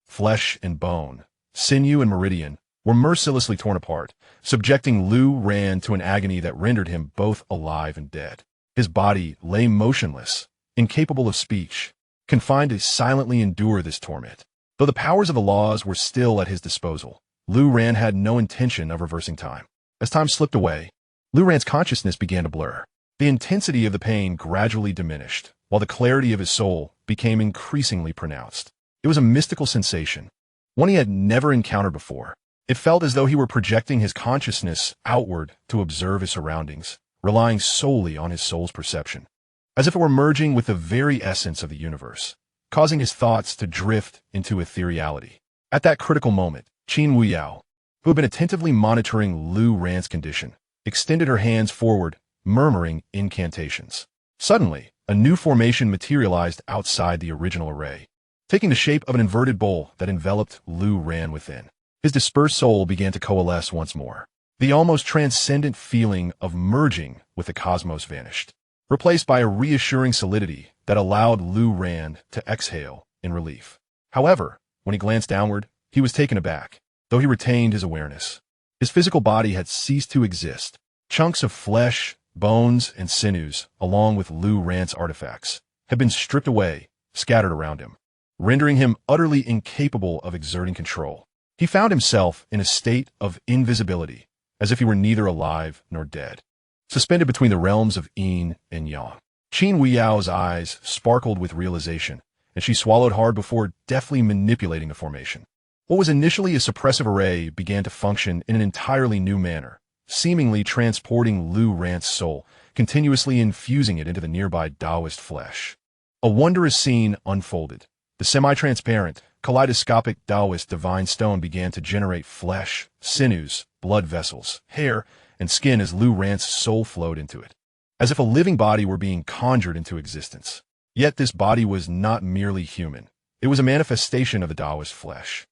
Flesh and bone, sinew and meridian, were mercilessly torn apart, subjecting Lu Ran to an agony that rendered him both alive and dead. His body lay motionless, incapable of speech, confined to silently endure this torment. Though the powers of the laws were still at his disposal, Lu Ran had no intention of reversing time. As time slipped away, Lu Ran's consciousness began to blur. The intensity of the pain gradually diminished, while the clarity of his soul became increasingly pronounced. It was a mystical sensation, one he had never encountered before. It felt as though he were projecting his consciousness outward to observe his surroundings, relying solely on his soul's perception, as if it were merging with the very essence of the universe, causing his thoughts to drift into ethereality. At that critical moment, Qin Weiyao, who had been attentively monitoring Lu Ran's condition, extended her hands forward, murmuring incantations. Suddenly, a new formation materialized outside the original array, taking the shape of an inverted bowl that enveloped Lu Ran within. His dispersed soul began to coalesce once more. The almost transcendent feeling of merging with the cosmos vanished, replaced by a reassuring solidity that allowed Lu Ran to exhale in relief. However, when he glanced downward, he was taken aback, though he retained his awareness. His physical body had ceased to exist. Chunks of flesh, bones, and sinews, along with Lu Ran's artifacts, had been stripped away, scattered around him, rendering him utterly incapable of exerting control. He found himself in a state of invisibility, as if he were neither alive nor dead, suspended between the realms of yin and yang. Qin Weiyao's eyes sparkled with realization, and she swallowed hard before deftly manipulating the formation. What was initially a suppressive array began to function in an entirely new manner, seemingly transporting Lu Ran's soul, continuously infusing it into the nearby Taoist flesh. A wondrous scene unfolded. The semi-transparent, kaleidoscopic Taoist divine stone began to generate flesh, sinews, blood vessels, hair, and skin as Lu Ran's soul flowed into it, as if a living body were being conjured into existence. Yet this body was not merely human. It was a manifestation of the Taoist flesh.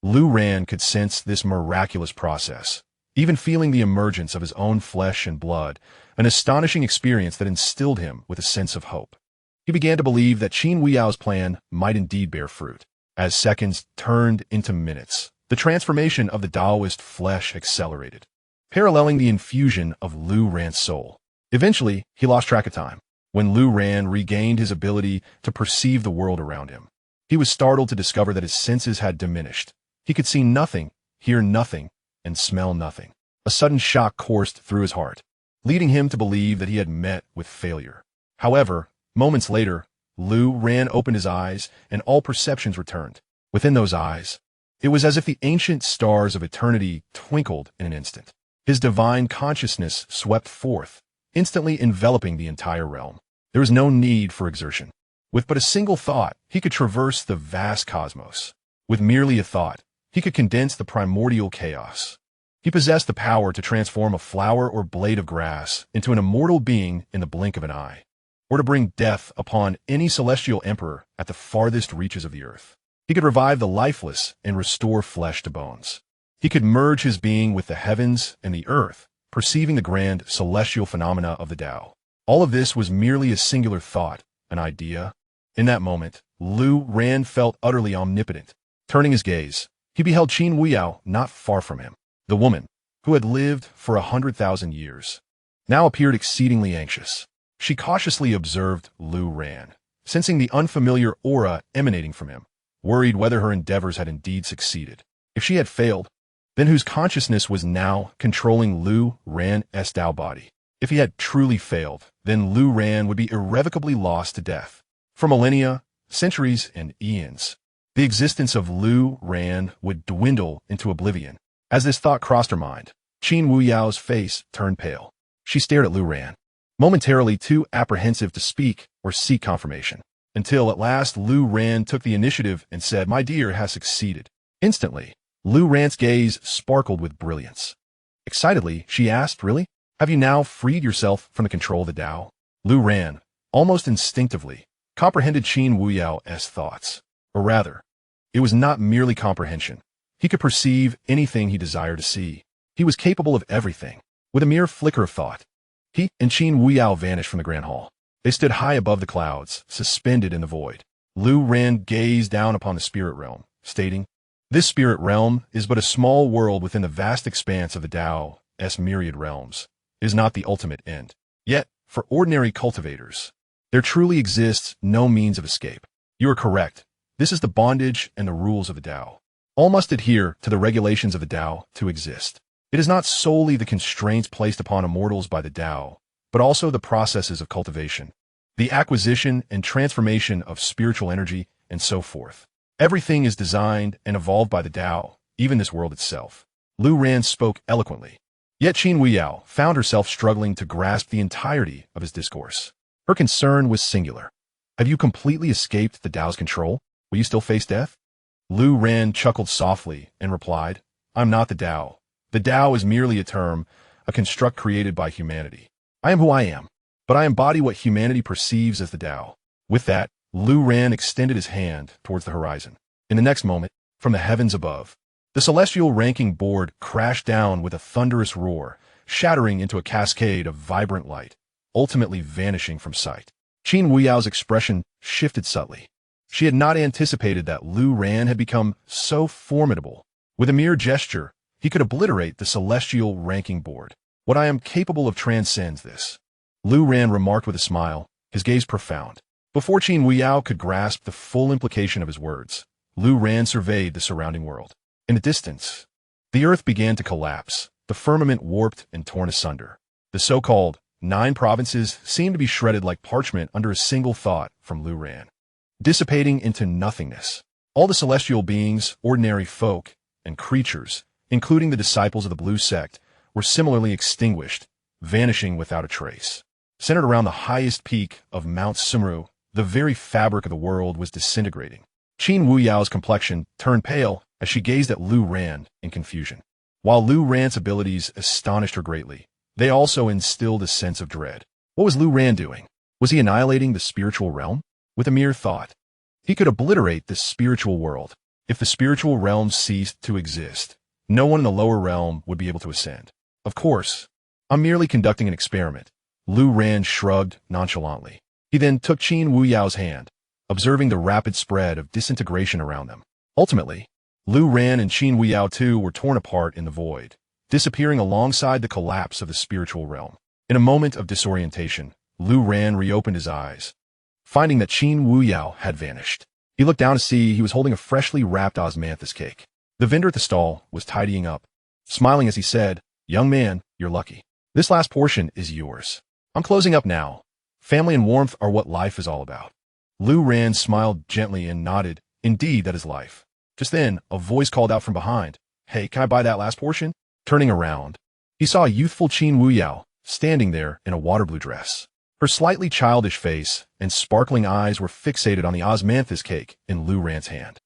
Lu Ran could sense this miraculous process, even feeling the emergence of his own flesh and blood, an astonishing experience that instilled him with a sense of hope. He began to believe that Qin Weiyao's plan might indeed bear fruit. As seconds turned into minutes, the transformation of the Taoist flesh accelerated, paralleling the infusion of Lu Ran's soul. Eventually, he lost track of time. When Lu Ran regained his ability to perceive the world around him, he was startled to discover that his senses had diminished. He could see nothing, hear nothing, and smell nothing. A sudden shock coursed through his heart, leading him to believe that he had met with failure. However, moments later, Lu Ran opened his eyes, and all perceptions returned. Within those eyes, it was as if the ancient stars of eternity twinkled in an instant. His divine consciousness swept forth, instantly enveloping the entire realm. There was no need for exertion. With but a single thought, he could traverse the vast cosmos. With merely a thought, he could condense the primordial chaos. He possessed the power to transform a flower or blade of grass into an immortal being in the blink of an eye, or to bring death upon any celestial emperor at the farthest reaches of the earth. He could revive the lifeless and restore flesh to bones. He could merge his being with the heavens and the earth, perceiving the grand celestial phenomena of the Tao. All of this was merely a singular thought, an idea. In that moment, Lu Ran felt utterly omnipotent. Turning his gaze, he beheld Qin Weiyao not far from him. The woman, who had lived for 100,000 years, now appeared exceedingly anxious. She cautiously observed Lu Ran, sensing the unfamiliar aura emanating from him, worried whether her endeavors had indeed succeeded. If she had failed, then whose consciousness was now controlling Lu Ran's Tao body? If he had truly failed, then Lu Ran would be irrevocably lost to death. For millennia, centuries, and eons, the existence of Lu Ran would dwindle into oblivion. As this thought crossed her mind, Qin Weiyao's face turned pale. She stared at Lu Ran, momentarily too apprehensive to speak or seek confirmation, until at last Lu Ran took the initiative and said, "My dear has succeeded." Instantly, Lu Ran's gaze sparkled with brilliance. Excitedly, she asked, really? Have you now freed yourself from the control of the Tao? Lu Ran, almost instinctively, comprehended Qin Wuyao's thoughts. Or rather, it was not merely comprehension. He could perceive anything he desired to see. He was capable of everything. With a mere flicker of thought, he and Qin Wuyao vanished from the Grand Hall. They stood high above the clouds, suspended in the void. Lu Ran gazed down upon the spirit realm, stating, "This spirit realm is but a small world within the vast expanse of the Tao's myriad realms. It is not the ultimate end. Yet, for ordinary cultivators, there truly exists no means of escape. You are correct. This is the bondage and the rules of the Tao. All must adhere to the regulations of the Tao to exist. It is not solely the constraints placed upon immortals by the Tao, but also the processes of cultivation, the acquisition and transformation of spiritual energy, and so forth. Everything is designed and evolved by the Tao, even this world itself." Lu Ran spoke eloquently. Yet Qin Wuyao found herself struggling to grasp the entirety of his discourse. Her concern was singular. Have you completely escaped the Tao's control? Will you still face death? Lu Ran chuckled softly and replied, "I'm not the Tao. The Tao is merely a term, a construct created by humanity. I am who I am, but I embody what humanity perceives as the Tao." With that, Lu Ran extended his hand towards the horizon. In the next moment, from the heavens above, the celestial ranking board crashed down with a thunderous roar, shattering into a cascade of vibrant light, ultimately vanishing from sight. Qin Wuyao's expression shifted subtly. She had not anticipated that Lu Ran had become so formidable. With a mere gesture, he could obliterate the celestial ranking board. "What I am capable of transcends this," Lu Ran remarked with a smile, his gaze profound. Before Qin Wuyao could grasp the full implication of his words, Lu Ran surveyed the surrounding world. In the distance, the earth began to collapse, the firmament warped and torn asunder. The so-called 9 provinces seemed to be shredded like parchment under a single thought from Lu Ran, dissipating into nothingness. All the celestial beings, ordinary folk, and creatures, including the disciples of the Blue Sect, were similarly extinguished, vanishing without a trace. Centered around the highest peak of Mount Sumru, the very fabric of the world was disintegrating. Qin Wuyao's complexion turned pale as she gazed at Lu Ran in confusion. While Lu Ran's abilities astonished her greatly, they also instilled a sense of dread. What was Lu Ran doing? Was he annihilating the spiritual realm? With a mere thought, he could obliterate the spiritual world. If the spiritual realm ceased to exist, no one in the lower realm would be able to ascend. Of course, I'm merely conducting an experiment. Lu Ran shrugged nonchalantly. He then took Qin Wuyao's hand, observing the rapid spread of disintegration around them. Ultimately, Lu Ran and Qin Wuyao too were torn apart in the void, disappearing alongside the collapse of the spiritual realm. In a moment of disorientation, Lu Ran reopened his eyes, finding that Qin Wuyao had vanished. He looked down to see he was holding a freshly wrapped osmanthus cake. The vendor at the stall was tidying up, smiling as he said, "Young man, you're lucky. This last portion is yours. I'm closing up now. Family and warmth are what life is all about." Lu Ran smiled gently and nodded. Indeed, that is life. Just then, a voice called out from behind, "Hey, can I buy that last portion?" Turning around, he saw a youthful Qin Wuyao standing there in a water blue dress. Her slightly childish face and sparkling eyes were fixated on the osmanthus cake in Lu Ran's hand.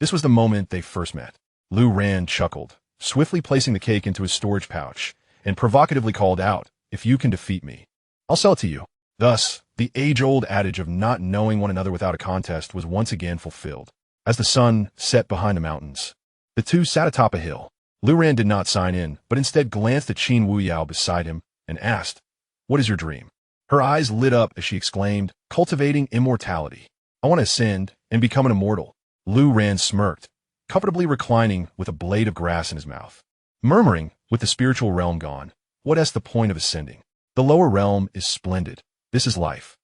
This was the moment they first met. Lu Ran chuckled, swiftly placing the cake into his storage pouch, and provocatively called out, "If you can defeat me, I'll sell it to you." Thus, the age-old adage of not knowing one another without a contest was once again fulfilled. As the sun set behind the mountains, the two sat atop a hill. Lu Ran did not sign in, but instead glanced at Qin Wuyao beside him and asked, "What is your dream?" Her eyes lit up as she exclaimed, "Cultivating immortality. I want to ascend and become an immortal." Lu Ran smirked, comfortably reclining with a blade of grass in his mouth, murmuring, "With the spiritual realm gone, what is the point of ascending? The lower realm is splendid. This is life.